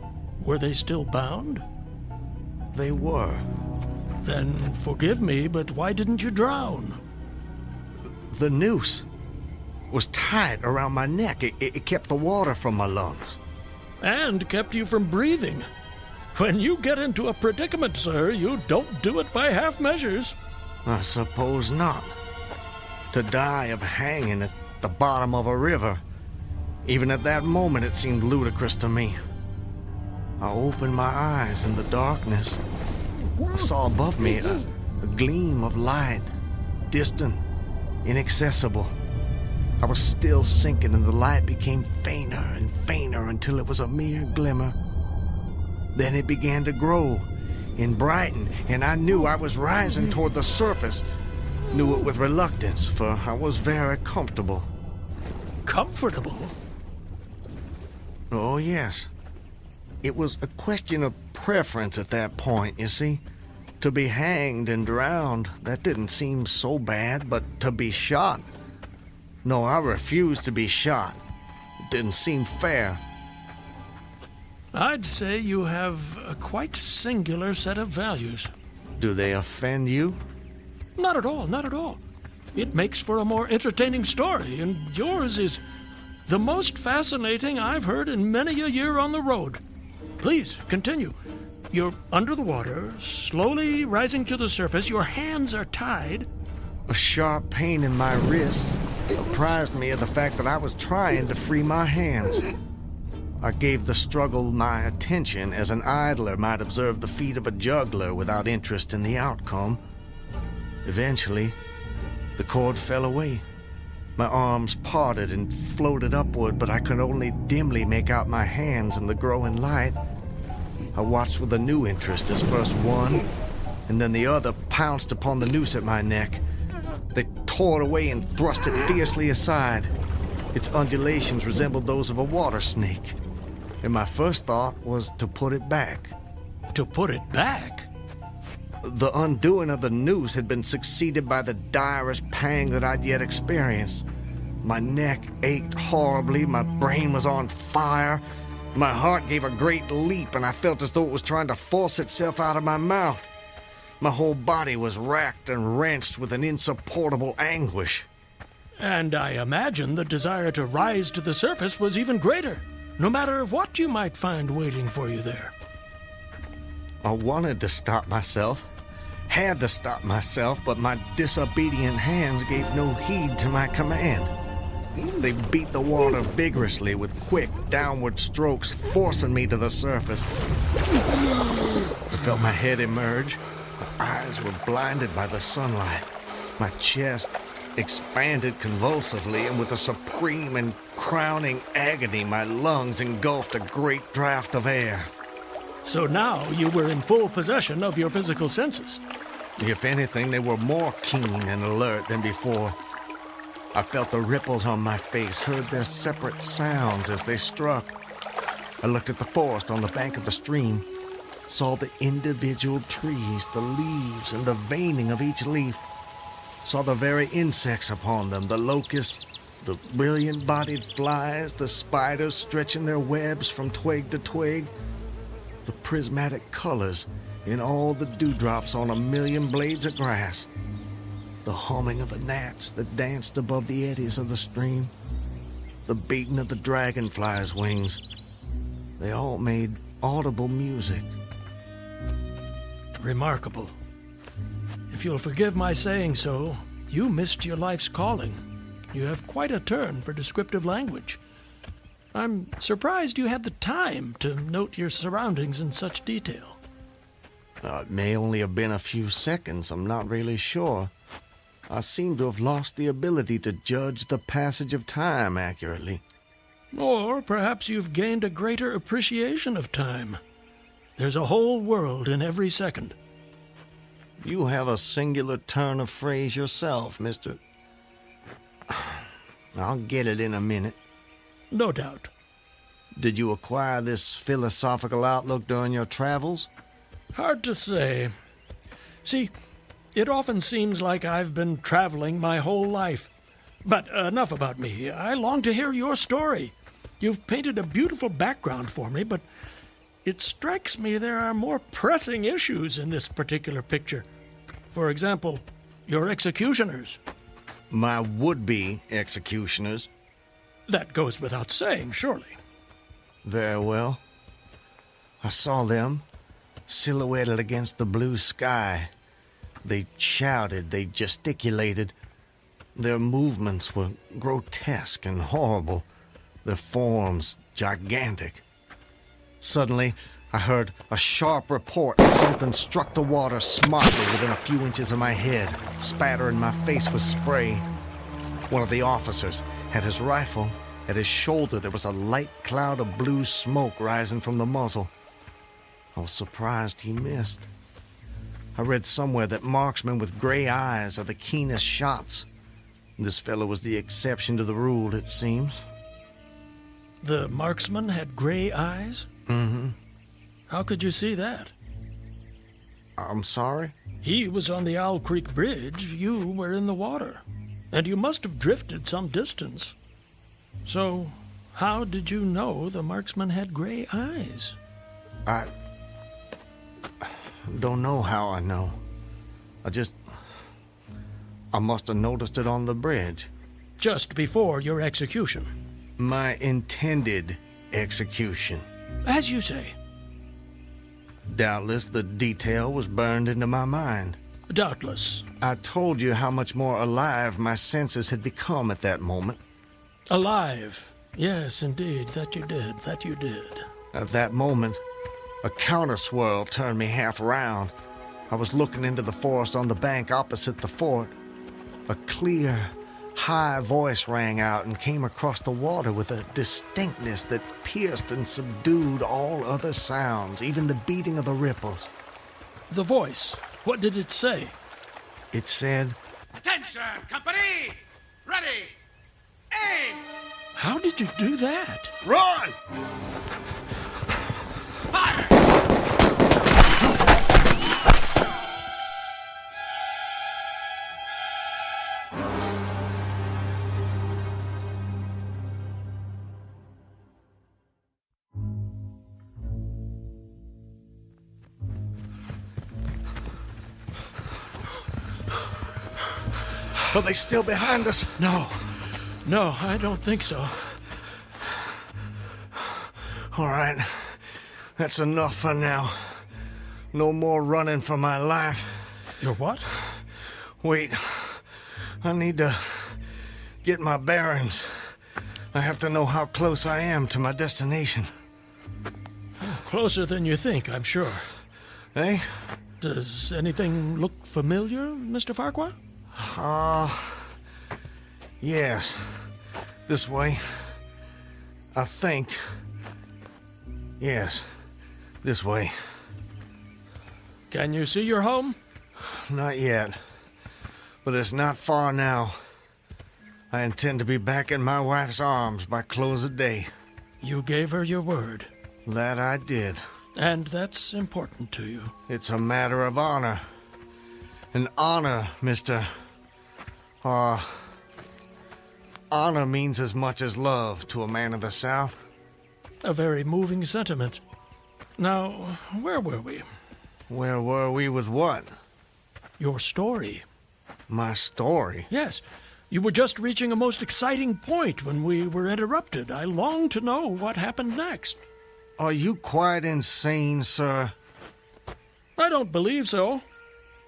Were they still bound? They were. Then forgive me, but why didn't you drown? The noose was tight around my neck. It kept the water from my lungs. And kept you from breathing. When you get into a predicament, sir, you don't do it by half measures. I suppose not. To die of hanging at the bottom of a river. Even at that moment, it seemed ludicrous to me. I opened my eyes in the darkness. I saw above me a gleam of light, distant, inaccessible. I was still sinking, and the light became fainter and fainter until it was a mere glimmer. Then it began to grow and brighten, and I knew I was rising toward the surface. Knew it with reluctance, for I was very comfortable. Comfortable? Oh, yes. It was a question of preference at that point, you see. To be hanged and drowned, that didn't seem so bad, but to be shot? No, I refused to be shot. It didn't seem fair. I'd say you have a quite singular set of values. Do they offend you? Not at all, not at all. It makes for a more entertaining story, and yours is the most fascinating I've heard in many a year on the road. Please, continue. You're under the water, slowly rising to the surface. Your hands are tied. A sharp pain in my wrists apprised me of the fact that I was trying to free my hands. I gave the struggle my attention as an idler might observe the feat of a juggler without interest in the outcome. Eventually, the cord fell away. My arms parted and floated upward, but I could only dimly make out my hands in the growing light. I watched with a new interest as first one and then the other pounced upon the noose at my neck. They tore it away and thrust it fiercely aside. Its undulations resembled those of a water snake, and my first thought was to put it back. To put it back? The undoing of the noose had been succeeded by the direst pang that I'd yet experienced. My neck ached horribly, my brain was on fire, my heart gave a great leap, and I felt as though it was trying to force itself out of my mouth. My whole body was racked and wrenched with an insupportable anguish. And I imagine the desire to rise to the surface was even greater, no matter what you might find waiting for you there. I wanted to stop myself, had to stop myself, but my disobedient hands gave no heed to my command. They beat the water vigorously with quick downward strokes, forcing me to the surface. I felt my head emerge. My eyes were blinded by the sunlight. My chest expanded convulsively, and with a supreme and crowning agony, my lungs engulfed a great draught of air. So now you were in full possession of your physical senses. If anything, they were more keen and alert than before. I felt the ripples on my face, heard their separate sounds as they struck. I looked at the forest on the bank of the stream, saw the individual trees, the leaves, and the veining of each leaf, saw the very insects upon them, the locusts, the brilliant-bodied flies, the spiders stretching their webs from twig to twig, the prismatic colors in all the dewdrops on a million blades of grass. the humming of the gnats that danced above the eddies of the stream, the beating of the dragonfly's wings. They all made audible music. Remarkable. If you'll forgive my saying so, you missed your life's calling. You have quite a turn for descriptive language. I'm surprised you had the time to note your surroundings in such detail. It may only have been a few seconds, I'm not really sure. I seem to have lost the ability to judge the passage of time accurately. Or perhaps you've gained a greater appreciation of time. There's a whole world in every second. You have a singular turn of phrase yourself, Mr. I'll get it in a minute. No doubt. Did you acquire this philosophical outlook during your travels? Hard to say. See, it often seems like I've been traveling my whole life. But enough about me. I long to hear your story. You've painted a beautiful background for me, but it strikes me there are more pressing issues in this particular picture. For example, your executioners. My would-be executioners? That goes without saying, surely. Very well. I saw them, silhouetted against the blue sky. They shouted, they gesticulated. Their movements were grotesque and horrible, their forms gigantic. Suddenly, I heard a sharp report and something struck the water smartly within a few inches of my head, spattering my face with spray. One of the officers had his rifle. At his shoulder, there was a light cloud of blue smoke rising from the muzzle. I was surprised he missed. I read somewhere that marksmen with gray eyes are the keenest shots. This fellow was the exception to the rule, it seems. The marksman had gray eyes? Mm-hmm. How could you see that? I'm sorry? He was on the Owl Creek Bridge. You were in the water. And you must have drifted some distance. So, how did you know the marksman had gray eyes? I don't know how I know. I must have noticed it on the bridge. Just before your execution? My intended execution. As you say. Doubtless the detail was burned into my mind. Doubtless. I told you how much more alive my senses had become at that moment. Alive. Yes, indeed. That you did. At that moment, a counter-swirl turned me half around. I was looking into the forest on the bank opposite the fort. A clear, high voice rang out and came across the water with a distinctness that pierced and subdued all other sounds, even the beating of the ripples. The voice, what did it say? It said, "Attention, company! Ready! Aim!" How did you do that? Run! Fire! Are they still behind us? No, I don't think so. All right, that's enough for now. No more running for my life. Your what? Wait, I need to get my bearings. I have to know how close I am to my destination. Closer than you think, I'm sure. Eh? Does anything look familiar, Mr. Farquhar? Yes. This way. I think. Yes, this way. Can you see your home? Not yet. But it's not far now. I intend to be back in my wife's arms by close of day. You gave her your word. That I did. And that's important to you. It's a matter of honor. An honor, Mr. Honor means as much as love to a man of the South. A very moving sentiment. Now, where were we? Where were we with what? Your story. My story? Yes. You were just reaching a most exciting point when we were interrupted. I long to know what happened next. Are you quite insane, sir? I don't believe so.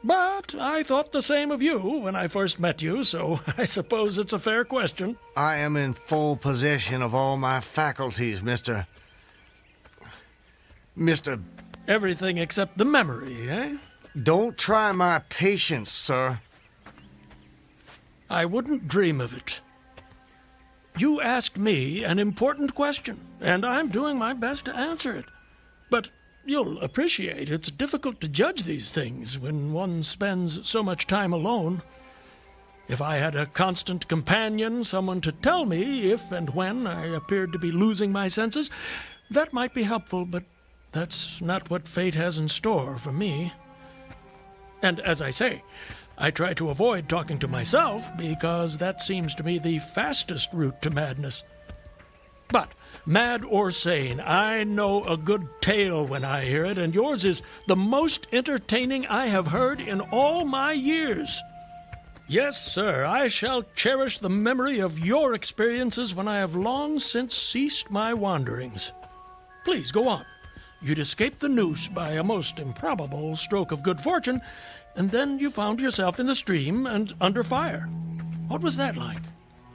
But I thought the same of you when I first met you, so I suppose it's a fair question. I am in full possession of all my faculties, Mr. Everything except the memory, eh? Don't try my patience, sir. I wouldn't dream of it. You asked me an important question, and I'm doing my best to answer it. But you'll appreciate it's difficult to judge these things when one spends so much time alone. If I had a constant companion, someone to tell me if and when I appeared to be losing my senses, that might be helpful, but that's not what fate has in store for me. And as I say, I try to avoid talking to myself because that seems to me the fastest route to madness. But, mad or sane, I know a good tale when I hear it, and yours is the most entertaining I have heard in all my years. Yes, sir, I shall cherish the memory of your experiences when I have long since ceased my wanderings. Please, go on. You'd escaped the noose by a most improbable stroke of good fortune, and then you found yourself in the stream and under fire. What was that like?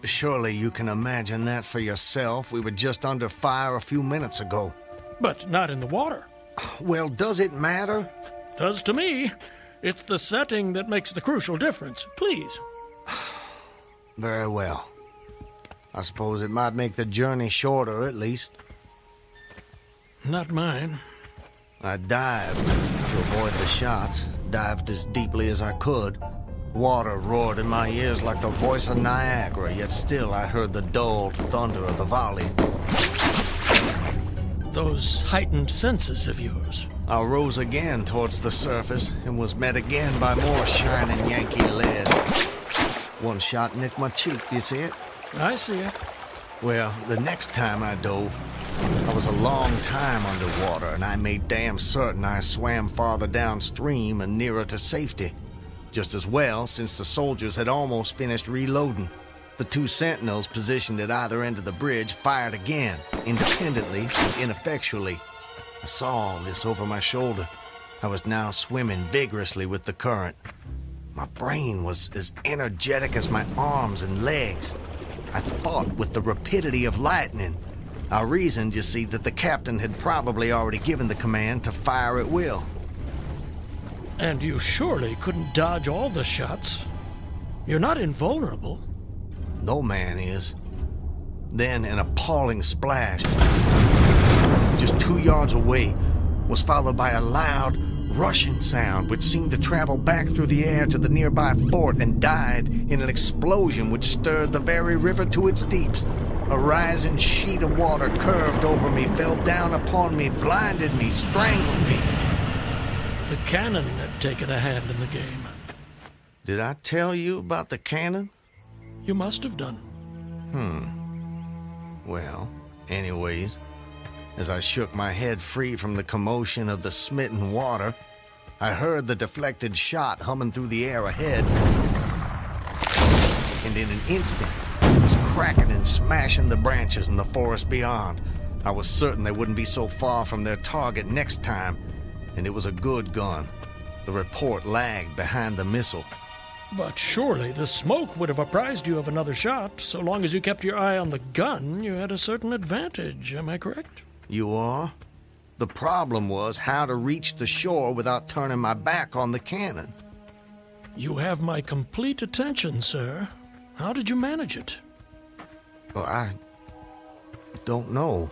Surely you can imagine that for yourself. We were just under fire a few minutes ago. But not in the water. Well, does it matter? Does to me. It's the setting that makes the crucial difference. Please. Very well. I suppose it might make the journey shorter, at least. Not mine. I dived to avoid the shots, dived as deeply as I could. Water roared in my ears like the voice of Niagara, yet still I heard the dulled thunder of the volley. Those heightened senses of yours. I rose again towards the surface and was met again by more shining Yankee lead. One shot nicked my cheek, do you see it? I see it. Well, the next time I dove, I was a long time underwater, and I made damn certain I swam farther downstream and nearer to safety. Just as well, since the soldiers had almost finished reloading. The two sentinels positioned at either end of the bridge fired again, independently and ineffectually. I saw all this over my shoulder. I was now swimming vigorously with the current. My brain was as energetic as my arms and legs. I thought with the rapidity of lightning. I reasoned, you see, that the captain had probably already given the command to fire at will. And you surely couldn't dodge all the shots. You're not invulnerable. No man is. Then an appalling splash, just 2 yards away, was followed by a loud, rushing sound which seemed to travel back through the air to the nearby fort and died in an explosion which stirred the very river to its deeps. A rising sheet of water curved over me, fell down upon me, blinded me, strangled me. The cannon had taken a hand in the game. Did I tell you about the cannon? You must have done. Well, anyways, as I shook my head free from the commotion of the smitten water, I heard the deflected shot humming through the air ahead. And in an instant, it was cracking and smashing the branches in the forest beyond. I was certain they wouldn't be so far from their target next time, and it was a good gun. The report lagged behind the missile. But surely the smoke would have apprised you of another shot. So long as you kept your eye on the gun, you had a certain advantage. Am I correct? You are? The problem was how to reach the shore without turning my back on the cannon. You have my complete attention, sir. How did you manage it? Well, I don't know.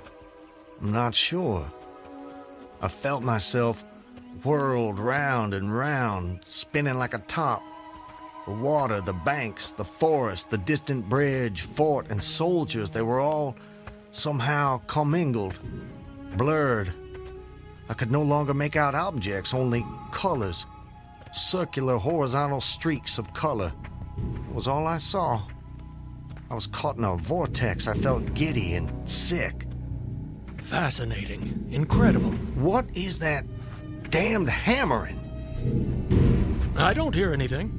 I'm not sure. I felt myself whirled round and round, spinning like a top. The water, the banks, the forest, the distant bridge, fort, and soldiers, they were all somehow commingled, blurred. I could no longer make out objects, only colors. Circular, horizontal streaks of color. It was all I saw. I was caught in a vortex. I felt giddy and sick. Fascinating. Incredible. What is that damned hammering? I don't hear anything.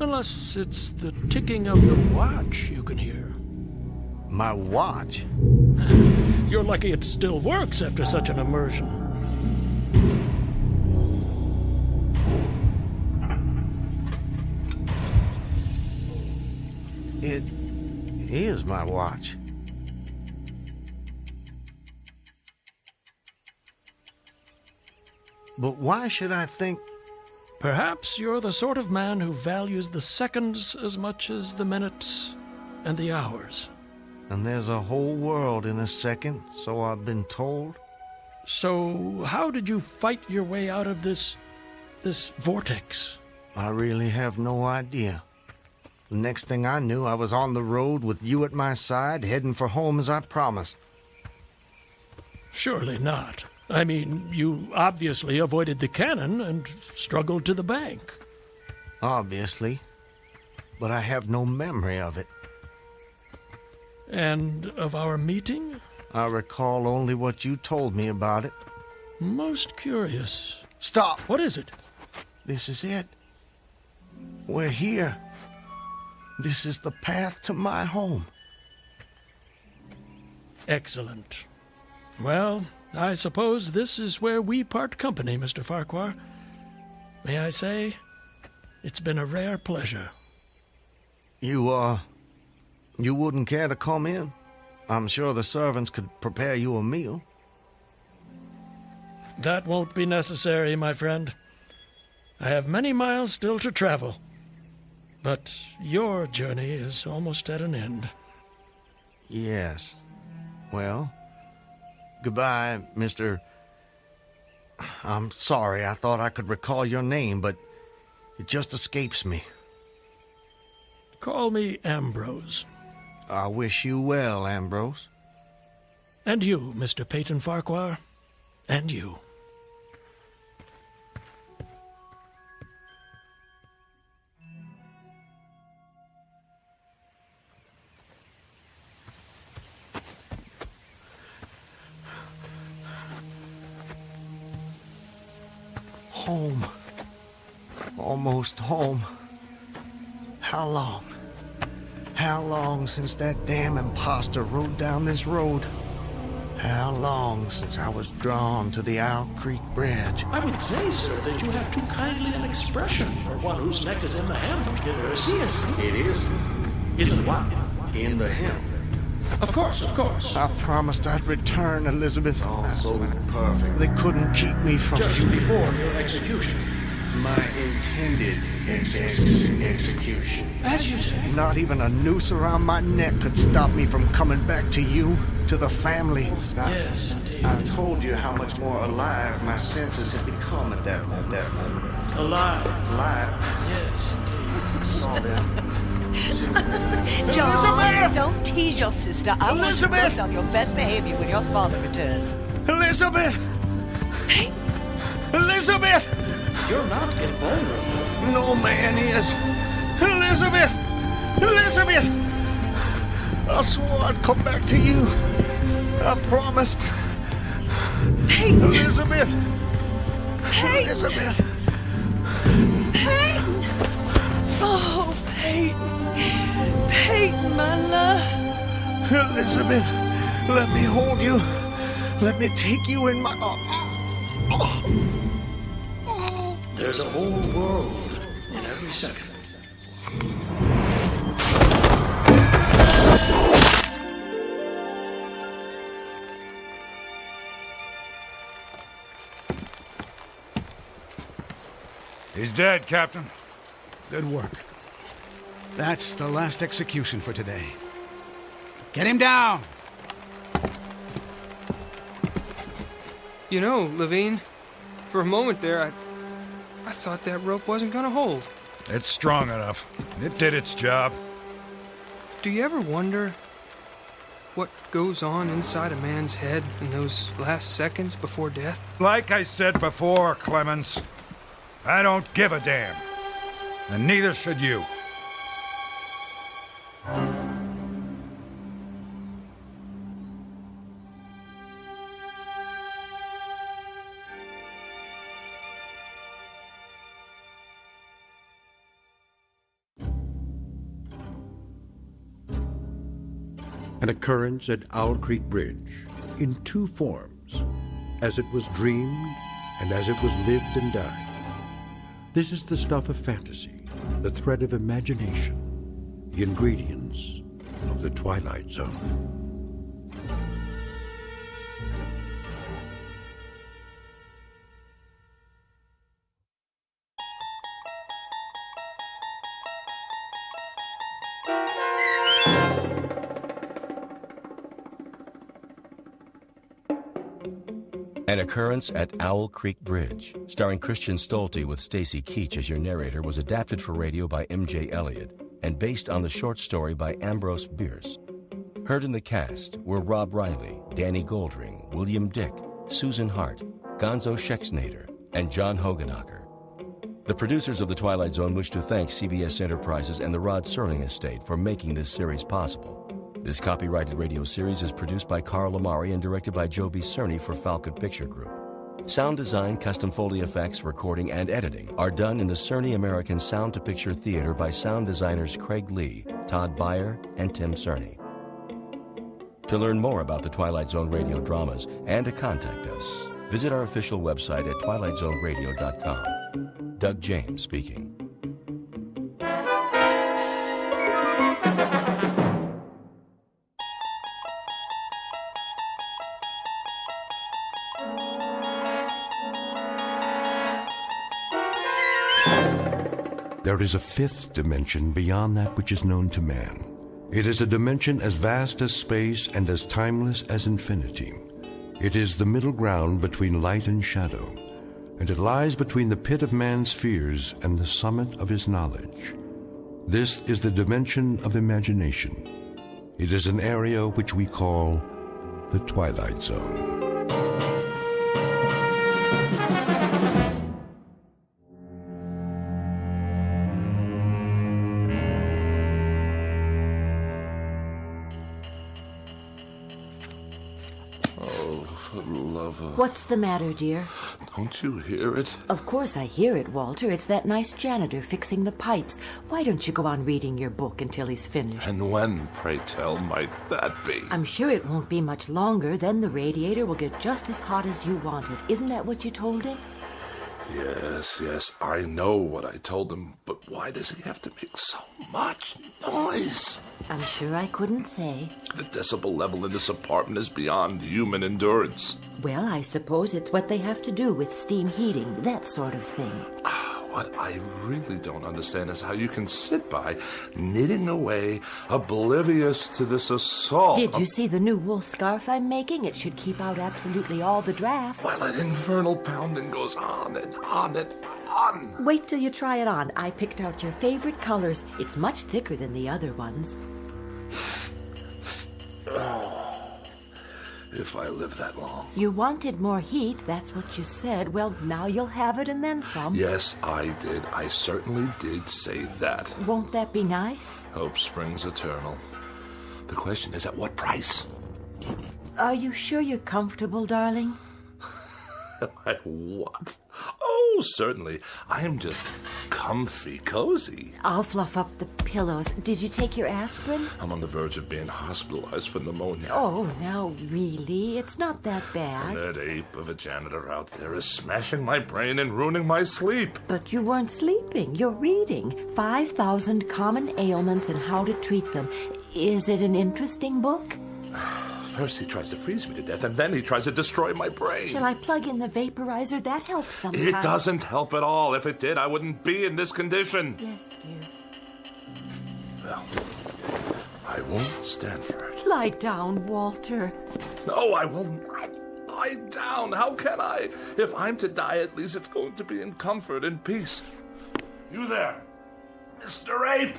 Unless it's the ticking of your watch you can hear. My watch? You're lucky it still works after such an immersion. It is my watch. But why should I think... Perhaps you're the sort of man who values the seconds as much as the minutes and the hours. And there's a whole world in a second, so I've been told. So how did you fight your way out of this vortex? I really have no idea. The next thing I knew, I was on the road with you at my side, heading for home as I promised. Surely not. I mean, you obviously avoided the cannon and struggled to the bank. Obviously. But I have no memory of it. And of our meeting? I recall only what you told me about it. Most curious. Stop! What is it? This is it. We're here. This is the path to my home. Excellent. Well, I suppose this is where we part company, Mr. Farquhar. May I say, it's been a rare pleasure. You wouldn't care to come in? I'm sure the servants could prepare you a meal. That won't be necessary, my friend. I have many miles still to travel. But your journey is almost at an end. Yes. Well, goodbye, Mr. I'm sorry, I thought I could recall your name, but it just escapes me. Call me Ambrose. I wish you well, Ambrose. And you, Mr. Peyton Farquhar. And you. Home. Almost home. How long? How long since that damn imposter rode down this road? How long since I was drawn to the Owl Creek Bridge? I would say, sir, that you have too kindly an expression for one whose neck is in the hem. Seriously. It is. Isn't what? In the hem. Of course, of course. I promised I'd return, Elizabeth. All so perfect. They couldn't keep me from Just you. before your execution. My intended execution. As you say. Not even a noose around my neck could stop me from coming back to you, to the family. Yes. I told you how much more alive my senses had become at that moment. Alive. Alive. Yes. I saw them. John, don't tease your sister. I want you Elizabeth! both on your best behavior when your father returns. Elizabeth! Elizabeth! You're not invulnerable. No man is. Elizabeth! Elizabeth! I swore I'd come back to you. I promised. Peyton! Elizabeth! Peyton! Elizabeth! Peyton! Oh, Peyton! Peyton, my love! Elizabeth, let me hold you. Let me take you in my... There's a whole world in every second. He's dead, Captain. Good work. That's the last execution for today. Get him down! You know, Levine, for a moment there, I thought that rope wasn't gonna hold. It's strong enough. It did its job. Do you ever wonder what goes on inside a man's head in those last seconds before death? Like I said before, Clemens, I don't give a damn. And neither should you. An occurrence at Owl Creek Bridge in two forms, as it was dreamed and as it was lived and died. This is the stuff of fantasy, the thread of imagination, the ingredients of the Twilight Zone. An Occurrence at Owl Creek Bridge, starring Christian Stolte with Stacy Keach as your narrator, was adapted for radio by M.J. Elliott and based on the short story by Ambrose Bierce. Heard in the cast were Rob Riley, Danny Goldring, William Dick, Susan Hart, Gonzo Schexnader, and John Hogenacker. The producers of The Twilight Zone wish to thank CBS Enterprises and the Rod Serling Estate for making this series possible. This copyrighted radio series is produced by Carl Amari and directed by Joe B. Cerny for Falcon Picture Group. Sound design, custom Foley effects, recording, and editing are done in the Cerny American Sound to Picture Theater by sound designers Craig Lee, Todd Beyer, and Tim Cerny. To learn more about the Twilight Zone radio dramas and to contact us, visit our official website at twilightzoneradio.com. Doug James speaking. There is a fifth dimension beyond that which is known to man. It is a dimension as vast as space and as timeless as infinity. It is the middle ground between light and shadow, and it lies between the pit of man's fears and the summit of his knowledge. This is the dimension of imagination. It is an area which we call the Twilight Zone. What's the matter, dear? Don't you hear it? Of course I hear it, Walter. It's that nice janitor fixing the pipes. Why don't you go on reading your book until he's finished? And when, pray tell, might that be? I'm sure it won't be much longer. Then the radiator will get just as hot as you want it. Isn't that what you told him? Yes, I know what I told him, but why does he have to make so much noise? I'm sure I couldn't say. The decibel level in this apartment is beyond human endurance. Well, I suppose it's what they have to do with steam heating, that sort of thing. What I really don't understand is how you can sit by, knitting away, oblivious to this assault. Did you see the new wool scarf I'm making? It should keep out absolutely all the drafts. While that infernal pounding goes on and on and on. Wait till you try it on. I picked out your favorite colors. It's much thicker than the other ones. If I live that long. You wanted more heat, that's what you said. Well, now you'll have it and then some. Yes, I did. I certainly did say that. Won't that be nice? Hope springs eternal. The question is, at what price? Are you sure you're comfortable, darling? Am I what? Oh, certainly. I am just comfy, cozy. I'll fluff up the pillows. Did you take your aspirin? I'm on the verge of being hospitalized for pneumonia. Oh, now, really? It's not that bad. And that ape of a janitor out there is smashing my brain and ruining my sleep. But you weren't sleeping. You're reading 5,000 Common Ailments and How to Treat Them. Is it an interesting book? First he tries to freeze me to death, and then he tries to destroy my brain. Shall I plug in the vaporizer? That helps sometimes. It doesn't help at all. If it did, I wouldn't be in this condition. Yes, dear. Well, I won't stand for it. Lie down, Walter. No, I will not lie down. How can I? If I'm to die, at least it's going to be in comfort and peace. You there, Mr. Ape!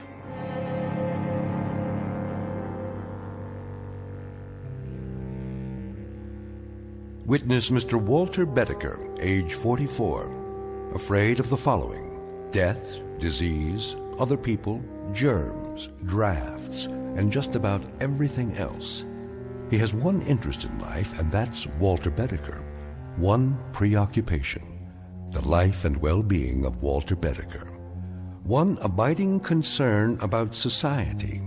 Witness Mr. Walter Bedecker, age 44, afraid of the following: death, disease, other people, germs, drafts, and just about everything else. He has one interest in life, and that's Walter Bedecker. One preoccupation: the life and well-being of Walter Bedecker. One abiding concern about society: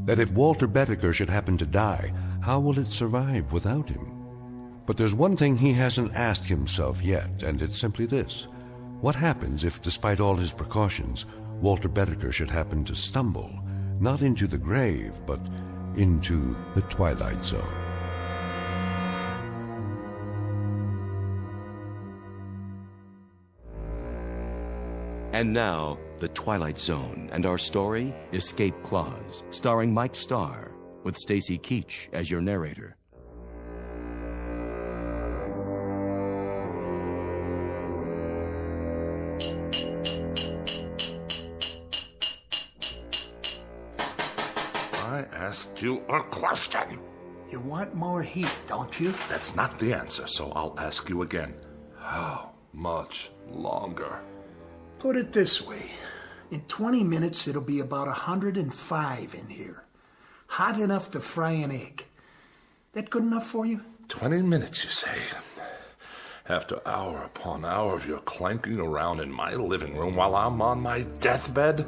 that if Walter Bedecker should happen to die, how will it survive without him? But there's one thing he hasn't asked himself yet, and it's simply this. What happens if, despite all his precautions, Walter Bedecker should happen to stumble, not into the grave, but into the Twilight Zone? And now, The Twilight Zone, and our story, Escape Clause, starring Mike Starr, with Stacy Keach as your narrator. I asked you a question. You want more heat, don't you? That's not the answer, so I'll ask you again. How much longer? Put it this way. In 20 minutes, it'll be about 105 in here. Hot enough to fry an egg. That good enough for you? 20 minutes, you say? After hour upon hour of your clanking around in my living room while I'm on my deathbed,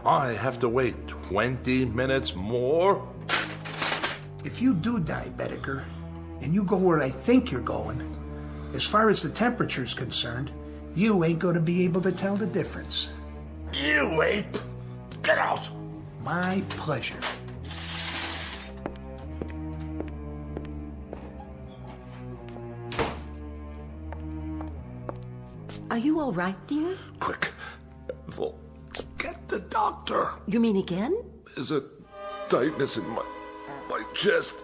I have to wait 20 minutes more? If you do die, Bedecker, and you go where I think you're going, as far as the temperature's concerned, you ain't going to be able to tell the difference. You ape! Get out! My pleasure. Are you all right, dear? Quick, Ethel, get the doctor. You mean again? There's a tightness in my chest.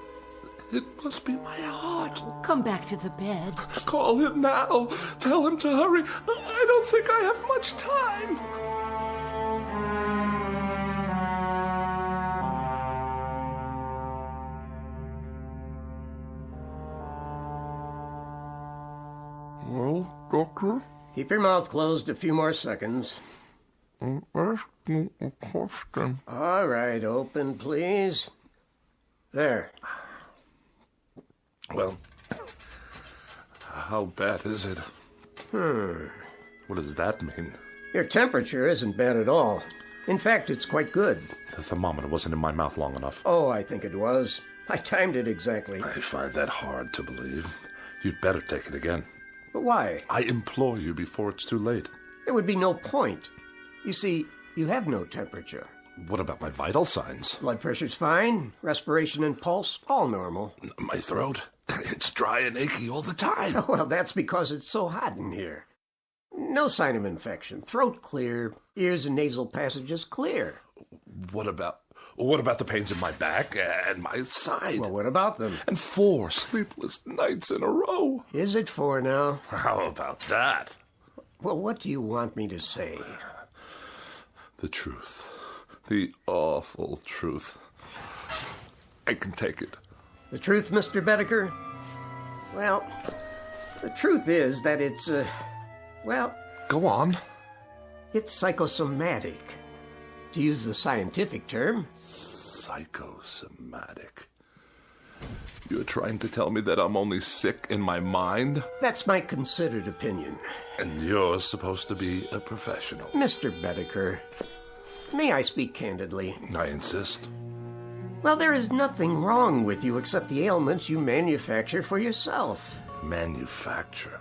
It must be my heart. Come back to the bed. Call him now. Tell him to hurry. I don't think I have much time. Well, doctor? Keep your mouth closed a few more seconds. I'm asking a question. All right, open, please. There. Well, how bad is it? What does that mean? Your temperature isn't bad at all. In fact, it's quite good. The thermometer wasn't in my mouth long enough. Oh, I think it was. I timed it exactly. I find that hard to believe. You'd better take it again. But why? I implore you before it's too late. There would be no point. You see, you have no temperature. What about my vital signs? Blood pressure's fine. Respiration and pulse, all normal. My throat? It's dry and achy all the time. Well, that's because it's so hot in here. No sign of infection. Throat clear. Ears and nasal passages clear. What about the pains in my back and my side? Well, what about them? And 4 sleepless nights in a row. Is it 4 now? How about that? Well, what do you want me to say? The truth. The awful truth. I can take it. The truth, Mr. Bedecker? Well, the truth is that it's, Go on. It's psychosomatic. To use the scientific term. Psychosomatic. You're trying to tell me that I'm only sick in my mind? That's my considered opinion. And you're supposed to be a professional. Mr. Bedecker, may I speak candidly? I insist. Well, there is nothing wrong with you except the ailments you manufacture for yourself. Manufacture?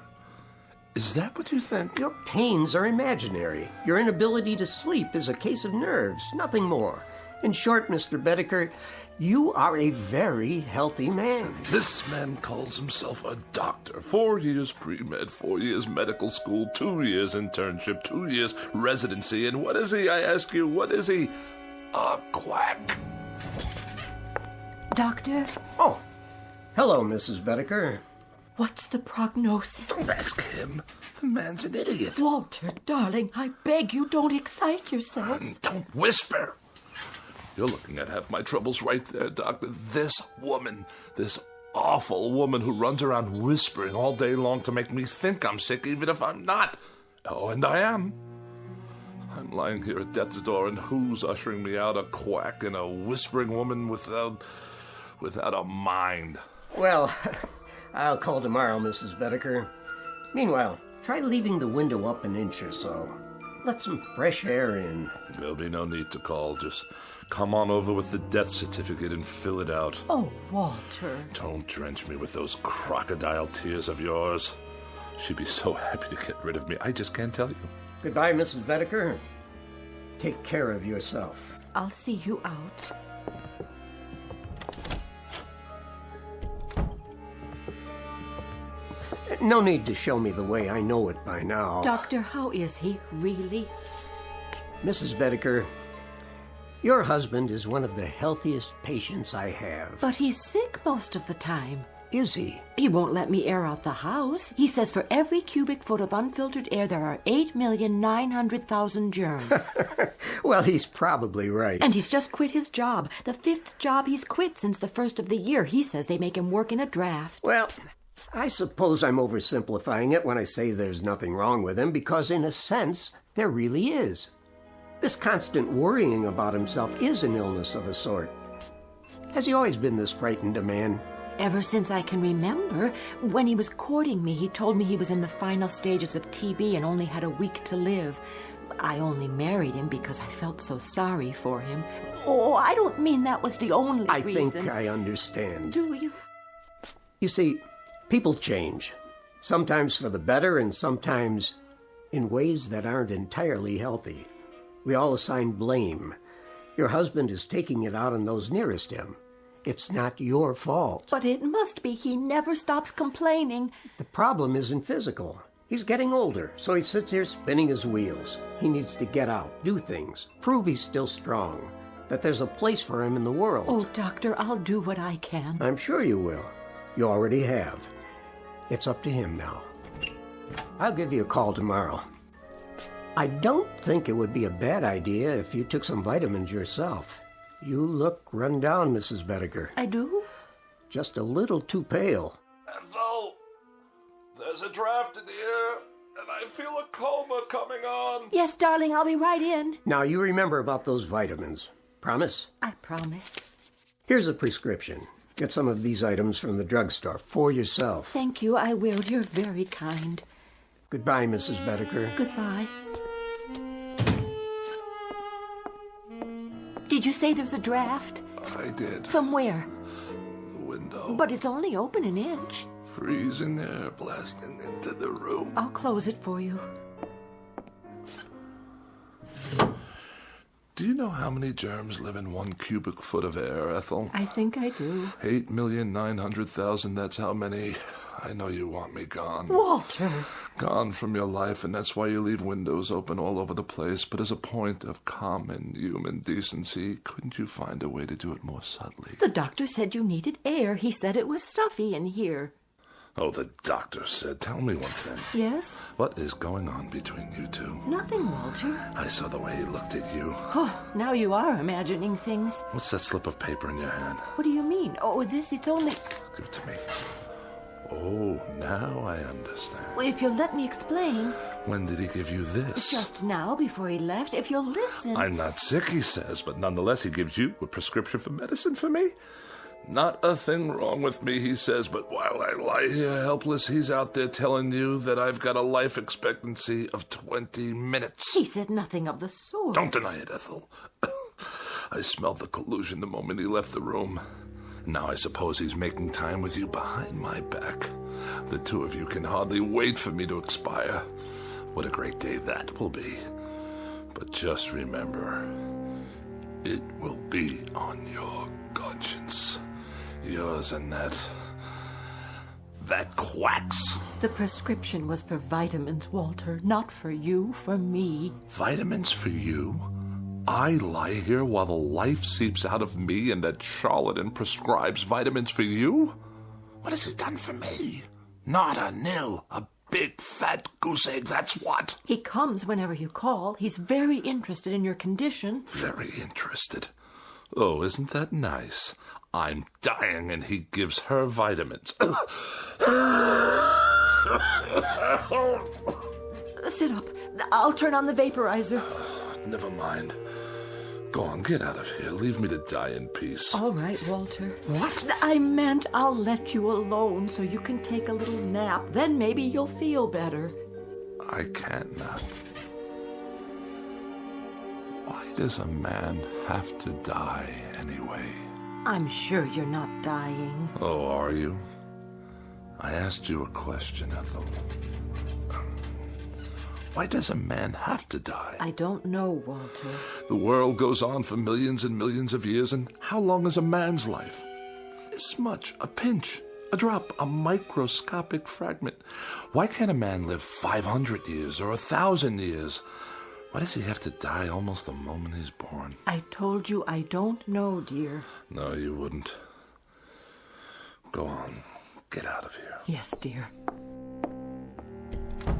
Is that what you think? Your pains are imaginary. Your inability to sleep is a case of nerves, nothing more. In short, Mr. Bedecker, you are a very healthy man. This man calls himself a doctor. 4 years pre-med, 4 years medical school, 2 years internship, 2 years residency. And what is he, I ask you, what is he? A quack. Doctor? Oh, hello, Mrs. Bedecker. What's the prognosis? Don't ask him. The man's an idiot. Walter, darling, I beg you, don't excite yourself. Don't whisper. You're looking at half my troubles right there, Doctor. This woman, this awful woman who runs around whispering all day long to make me think I'm sick, even if I'm not. Oh, and I am. I'm lying here at death's door, and who's ushering me out? A quack and a whispering woman without a mind. Well, I'll call tomorrow, Mrs. Bedecker. Meanwhile, try leaving the window up an inch or so. Let some fresh air in. There'll be no need to call. Just come on over with the death certificate and fill it out. Oh, Walter. Don't drench me with those crocodile tears of yours. She'd be so happy to get rid of me. I just can't tell you. Goodbye, Mrs. Bedecker. Take care of yourself. I'll see you out. No need to show me the way. I know it by now. Doctor, how is he, really? Mrs. Bedecker, your husband is one of the healthiest patients I have. But he's sick most of the time. Is he? He won't let me air out the house. He says for every cubic foot of unfiltered air, there are 8,900,000 germs. Well, he's probably right. And he's just quit his job. The 5th job he's quit since the first of the year. He says they make him work in a draft. Well, I suppose I'm oversimplifying it when I say there's nothing wrong with him, because in a sense, there really is. This constant worrying about himself is an illness of a sort. Has he always been this frightened a man? Ever since I can remember. When he was courting me, he told me he was in the final stages of TB and only had a week to live. I only married him because I felt so sorry for him. Oh, I don't mean that was the only reason. I think I understand. Do you? You see, people change. Sometimes for the better and sometimes in ways that aren't entirely healthy. We all assign blame. Your husband is taking it out on those nearest him. It's not your fault. But it must be. He never stops complaining. The problem isn't physical. He's getting older, so he sits here spinning his wheels. He needs to get out, do things, prove he's still strong, that there's a place for him in the world. Oh, Doctor, I'll do what I can. I'm sure you will. You already have. It's up to him now. I'll give you a call tomorrow. I don't think it would be a bad idea if you took some vitamins yourself. You look run down, Mrs. Bedecker. I do? Just a little too pale. Ethel, there's a draft in the air, and I feel a coma coming on. Yes, darling, I'll be right in. Now, you remember about those vitamins. Promise? I promise. Here's a prescription. Get some of these items from the drugstore for yourself. Thank you, I will. You're very kind. Goodbye, Mrs. Bedecker. Goodbye. Did you say there's a draft? I did. From where? The window. But it's only open an inch. Freezing air blasting into the room. I'll close it for you. Do you know how many germs live in 1 cubic foot of air, Ethel? I think I do. 8,900,000, that's how many. I know you want me gone. Walter! Gone from your life, and that's why you leave windows open all over the place. But as a point of common human decency, couldn't you find a way to do it more subtly? The doctor said you needed air. He said it was stuffy in here. Oh, the doctor said. Tell me one thing. Yes? What is going on between you two? Nothing, Walter. I saw the way he looked at you. Oh, now you are imagining things. What's that slip of paper in your hand? What do you mean? Oh, it's only... Give it to me. Oh, now I understand. Well, if you'll let me explain. When did he give you this? Just now, before he left. If you'll listen. I'm not sick, he says, but nonetheless he gives you a prescription for medicine for me? Not a thing wrong with me, he says, but while I lie here helpless, he's out there telling you that I've got a life expectancy of 20 minutes. He said nothing of the sort. Don't deny it, Ethel. I smelled the collusion the moment he left the room. Now I suppose he's making time with you behind my back. The two of you can hardly wait for me to expire. What a great day that will be. But just remember, it will be on your conscience. Yours and that quacks. The prescription was for vitamins, Walter, not for you, for me. Vitamins for you? I lie here while the life seeps out of me and that charlatan prescribes vitamins for you? What has he done for me? Not a nil. A big fat goose egg, that's what. He comes whenever you call. He's very interested in your condition. Very interested. Oh, isn't that nice? I'm dying and he gives her vitamins. Sit up. I'll turn on the vaporizer. Never mind. Go on, get out of here. Leave me to die in peace. All right, Walter. What? I meant I'll let you alone so you can take a little nap. Then maybe you'll feel better. I can't nap. Why does a man have to die anyway? I'm sure you're not dying. Oh, are you? I asked you a question, Ethel. Why does a man have to die? I don't know, Walter. The world goes on for millions and millions of years, and how long is a man's life? This much, a pinch, a drop, a microscopic fragment. Why can't a man live 500 years or 1,000 years? Why does he have to die almost the moment he's born? I told you I don't know, dear. No, you wouldn't. Go on. Get out of here. Yes, dear. I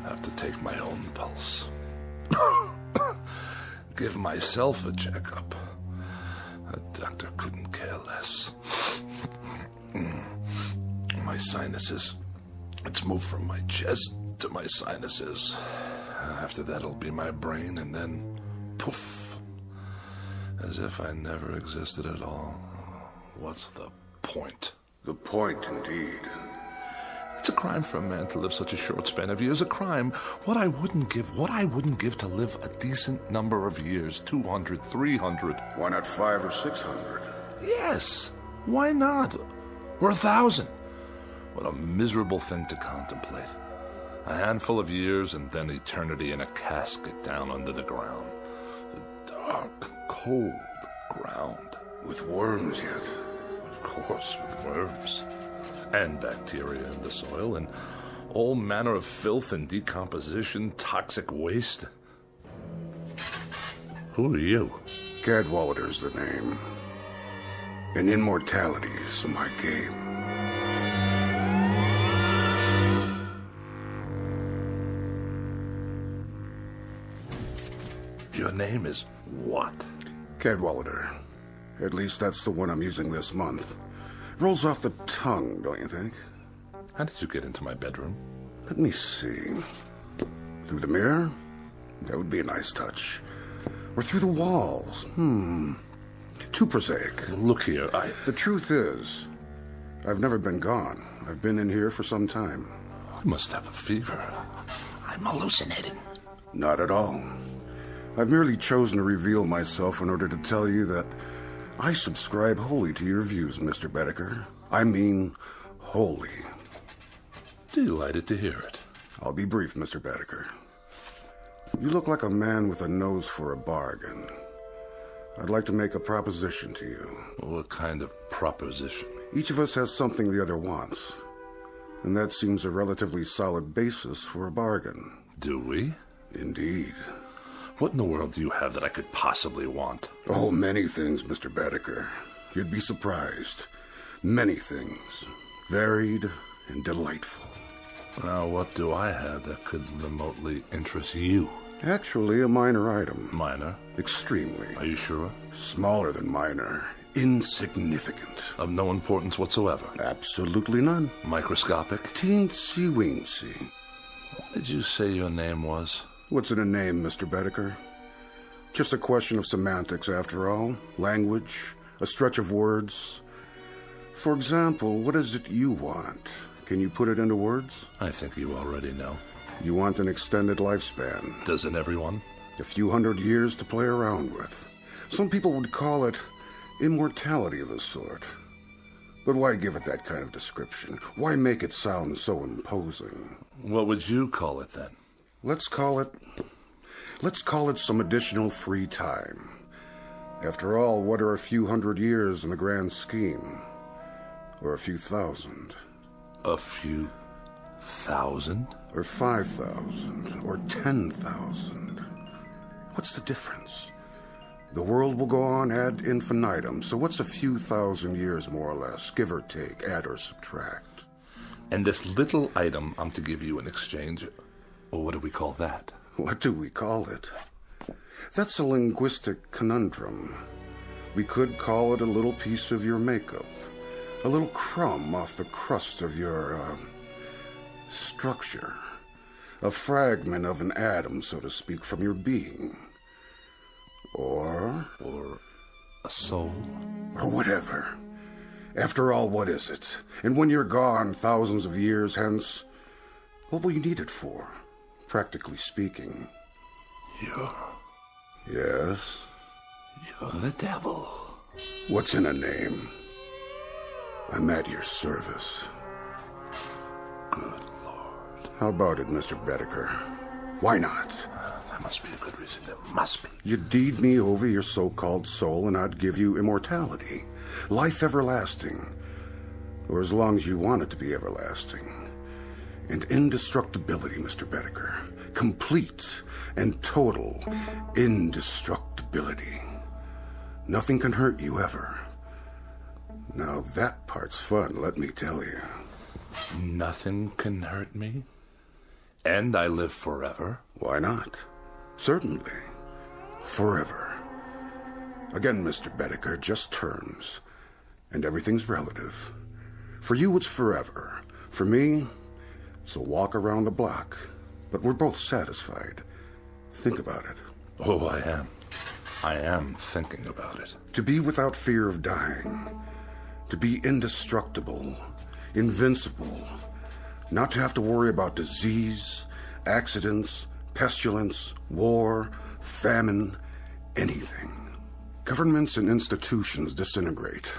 have to take my own pulse. Give myself a checkup. A doctor couldn't care less. My sinuses. It's moved from my chest to my sinuses. After that, it'll be my brain, and then poof. As if I never existed at all. What's the point? The point, indeed. It's a crime for a man to live such a short span of years. A crime. What I wouldn't give to live a decent number of years. 200, 300. Why not 500 or 600? Yes. Why not? Or 1,000. What a miserable thing to contemplate. A handful of years and then eternity in a casket down under the ground. The dark, cold ground. With worms yet? Of course, with worms. And bacteria in the soil, and all manner of filth and decomposition, toxic waste. Who are you? Cadwallader's the name. And immortality's my game. Your name is what? Cadwallader. At least that's the one I'm using this month. Rolls off the tongue, don't you think? How did you get into my bedroom? Let me see. Through the mirror? That would be a nice touch. Or through the walls? Too prosaic. Look here, The truth is, I've never been gone. I've been in here for some time. I must have a fever. I'm hallucinating. Not at all. I've merely chosen to reveal myself in order to tell you that I subscribe wholly to your views, Mr. Bedecker. I mean, wholly. Delighted to hear it. I'll be brief, Mr. Bedecker. You look like a man with a nose for a bargain. I'd like to make a proposition to you. What kind of proposition? Each of us has something the other wants. And that seems a relatively solid basis for a bargain. Do we? Indeed. What in the world do you have that I could possibly want? Oh, many things, Mr. Bedecker. You'd be surprised. Many things. Varied and delightful. Now, what do I have that could remotely interest you? Actually, a minor item. Minor? Extremely. Are you sure? Smaller than minor. Insignificant. Of no importance whatsoever? Absolutely none. Microscopic? Teensy-weensy. What did you say your name was? What's in a name, Mr. Bedecker? Just a question of semantics, after all. Language, a stretch of words. For example, what is it you want? Can you put it into words? I think you already know. You want an extended lifespan. Doesn't everyone? A few hundred years to play around with. Some people would call it immortality of a sort. But why give it that kind of description? Why make it sound so imposing? What would you call it then? Let's call it some additional free time. After all, what are a few hundred years in the grand scheme? Or a few thousand? A few thousand? Or 5,000? Or 10,000? What's the difference? The world will go on ad infinitum, so what's a few thousand years more or less, give or take, add or subtract? And this little item I'm to give you in exchange, or what do we call that? What do we call it? That's a linguistic conundrum. We could call it a little piece of your makeup, a little crumb off the crust of your, structure, a fragment of an atom, so to speak, from your being. Or a soul. Or whatever. After all, what is it? And when you're gone, thousands of years hence, what will you need it for, practically speaking? Yes? You're the devil. What's in a name? I'm at your service. Good Lord. How about it, Mr. Bedecker? Why not? That must be a good reason. There must be. You'd deed me over your so-called soul, and I'd give you immortality. Life everlasting. Or as long as you want it to be everlasting. And indestructibility, Mr. Bedecker. Complete and total indestructibility. Nothing can hurt you ever. Now that part's fun, let me tell you. Nothing can hurt me? And I live forever? Why not? Certainly. Forever. Again, Mr. Bedecker, just terms. And everything's relative. For you, it's forever. For me, it's a walk around the block. But we're both satisfied. Think about it. Oh, I am. I am thinking about it. To be without fear of dying. To be indestructible. Invincible. Not to have to worry about disease, accidents, pestilence, war, famine, anything. Governments and institutions disintegrate.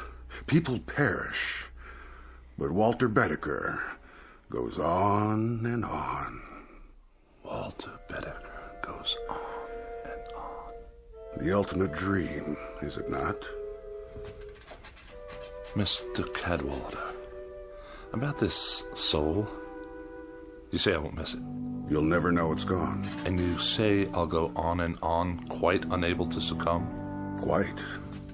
People perish. But Walter Bedecker goes on and on. Walter Bedecker goes on and on. The ultimate dream, is it not? Mr. Cadwallader, about this soul, you say I won't miss it. You'll never know it's gone. And you say I'll go on and on, quite unable to succumb? Quite.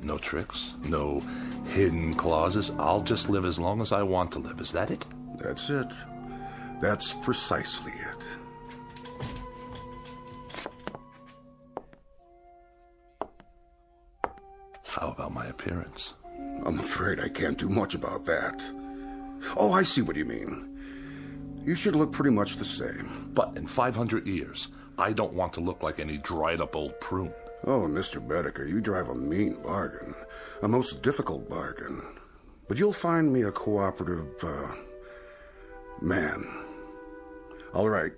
No tricks, no hidden clauses. I'll just live as long as I want to live. Is that it? That's it. That's precisely it. How about my appearance? I'm afraid I can't do much about that. Oh, I see what you mean. You should look pretty much the same. But in 500 years, I don't want to look like any dried-up old prune. Oh, Mr. Bedecker, you drive a mean bargain. A most difficult bargain. But you'll find me a cooperative, man. All right,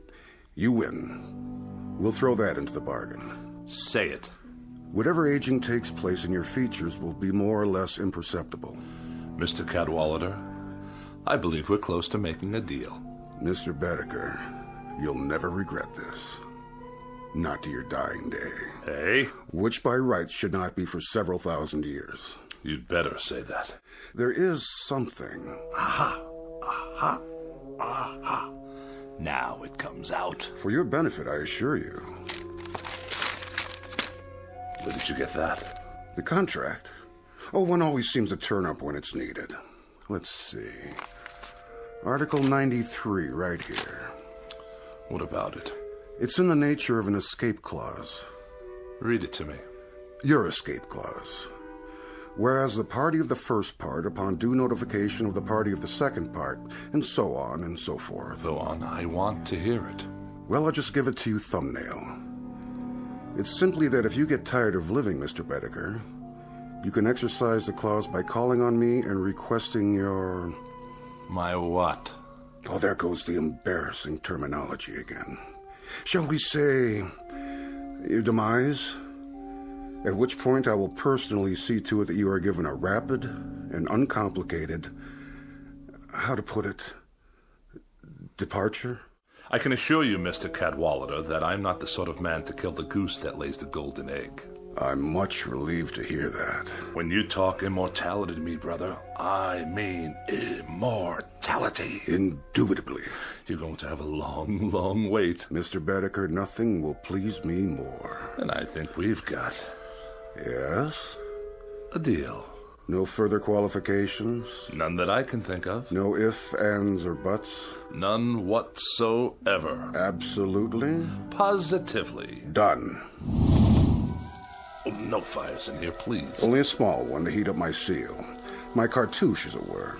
you win. We'll throw that into the bargain. Say it. Whatever aging takes place in your features will be more or less imperceptible. Mr. Cadwallader, I believe we're close to making a deal. Mr. Bedecker, you'll never regret this. Not to your dying day. Hey? Which by rights should not be for several thousand years. You'd better say that. There is something. Aha! Aha! Aha! Now it comes out. For your benefit, I assure you. Where did you get that? The contract. Oh, one always seems to turn up when it's needed. Let's see. Article 93, right here. What about it? It's in the nature of an escape clause. Read it to me. Your escape clause. Whereas the party of the first part, upon due notification of the party of the second part, and so on and so forth. Go on, I want to hear it. Well, I'll just give it to you thumbnail. It's simply that if you get tired of living, Mr. Bedecker, you can exercise the clause by calling on me and requesting your... My what? Oh, there goes the embarrassing terminology again. Shall we say, your demise? At which point I will personally see to it that you are given a rapid and uncomplicated, how to put it, departure? I can assure you, Mr. Cadwallader, that I'm not the sort of man to kill the goose that lays the golden egg. I'm much relieved to hear that. When you talk immortality to me, brother, I mean immortality. Indubitably. You're going to have a long, long wait. Mr. Bedecker, nothing will please me more. And I think we've got... Yes? A deal. No further qualifications? None that I can think of. No ifs, ands, or buts? None whatsoever. Absolutely? Positively. Done. Oh, no fires in here, please. Only a small one to heat up my seal. My cartouche, as it were.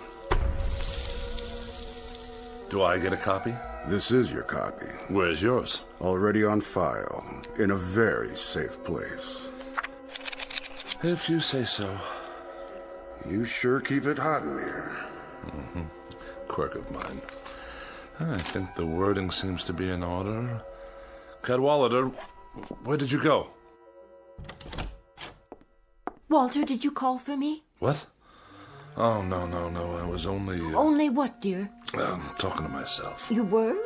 Do I get a copy? This is your copy. Where's yours? Already on file. In a very safe place. If you say so. You sure keep it hot in here. Mm-hmm. Quirk of mine. I think the wording seems to be in order. Cadwallader, Where did you go? Walter, did you call for me? What? Oh, no. I was only... Only what, dear? Talking to myself. You were?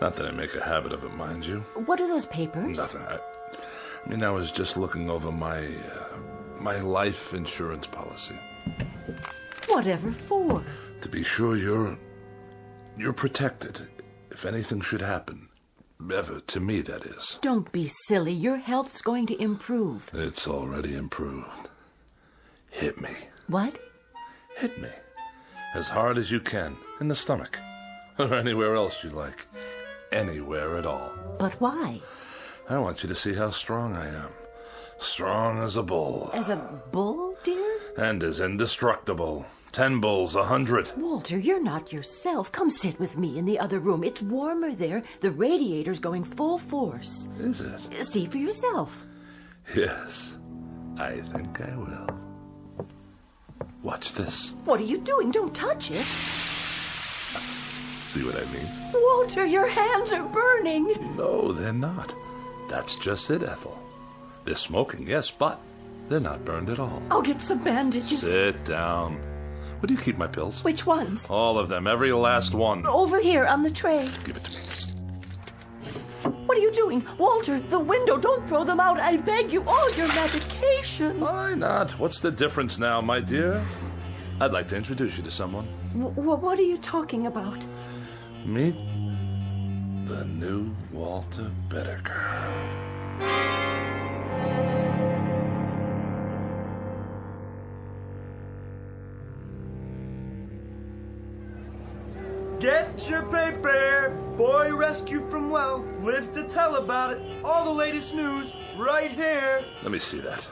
Not that I make a habit of it, mind you. What are those papers? Nothing. I was just looking over my life insurance policy. Whatever for? To be sure you're protected if anything should happen. Ever, to me, that is. Don't be silly. Your health's going to improve. It's already improved. Hit me. What? Hit me. As hard as you can. In the stomach. Or anywhere else you like. Anywhere at all. But why? I want you to see how strong I am. Strong as a bull. As a bull, dear? And as indestructible. 10 bulls, 100. Walter, you're not yourself. Come sit with me in the other room. It's warmer there. The radiator's going full force. Is it? See for yourself. Yes, I think I will. Watch this. What are you doing? Don't touch it. See what I mean? Walter, your hands are burning. No, they're not. That's just it, Ethel. They're smoking, yes, but they're not burned at all. I'll get some bandages. Sit down. Where do you keep my pills? Which ones? All of them, every last one. Over here on the tray. Give it to me. What are you doing? Walter, the window, don't throw them out. I beg you, all your medication. Why not? What's the difference now, my dear? I'd like to introduce you to someone. What are you talking about? Meet the new Walter Bedecker. Get your paper! Boy rescued from well, lives to tell about it. All the latest news, right here. Let me see that.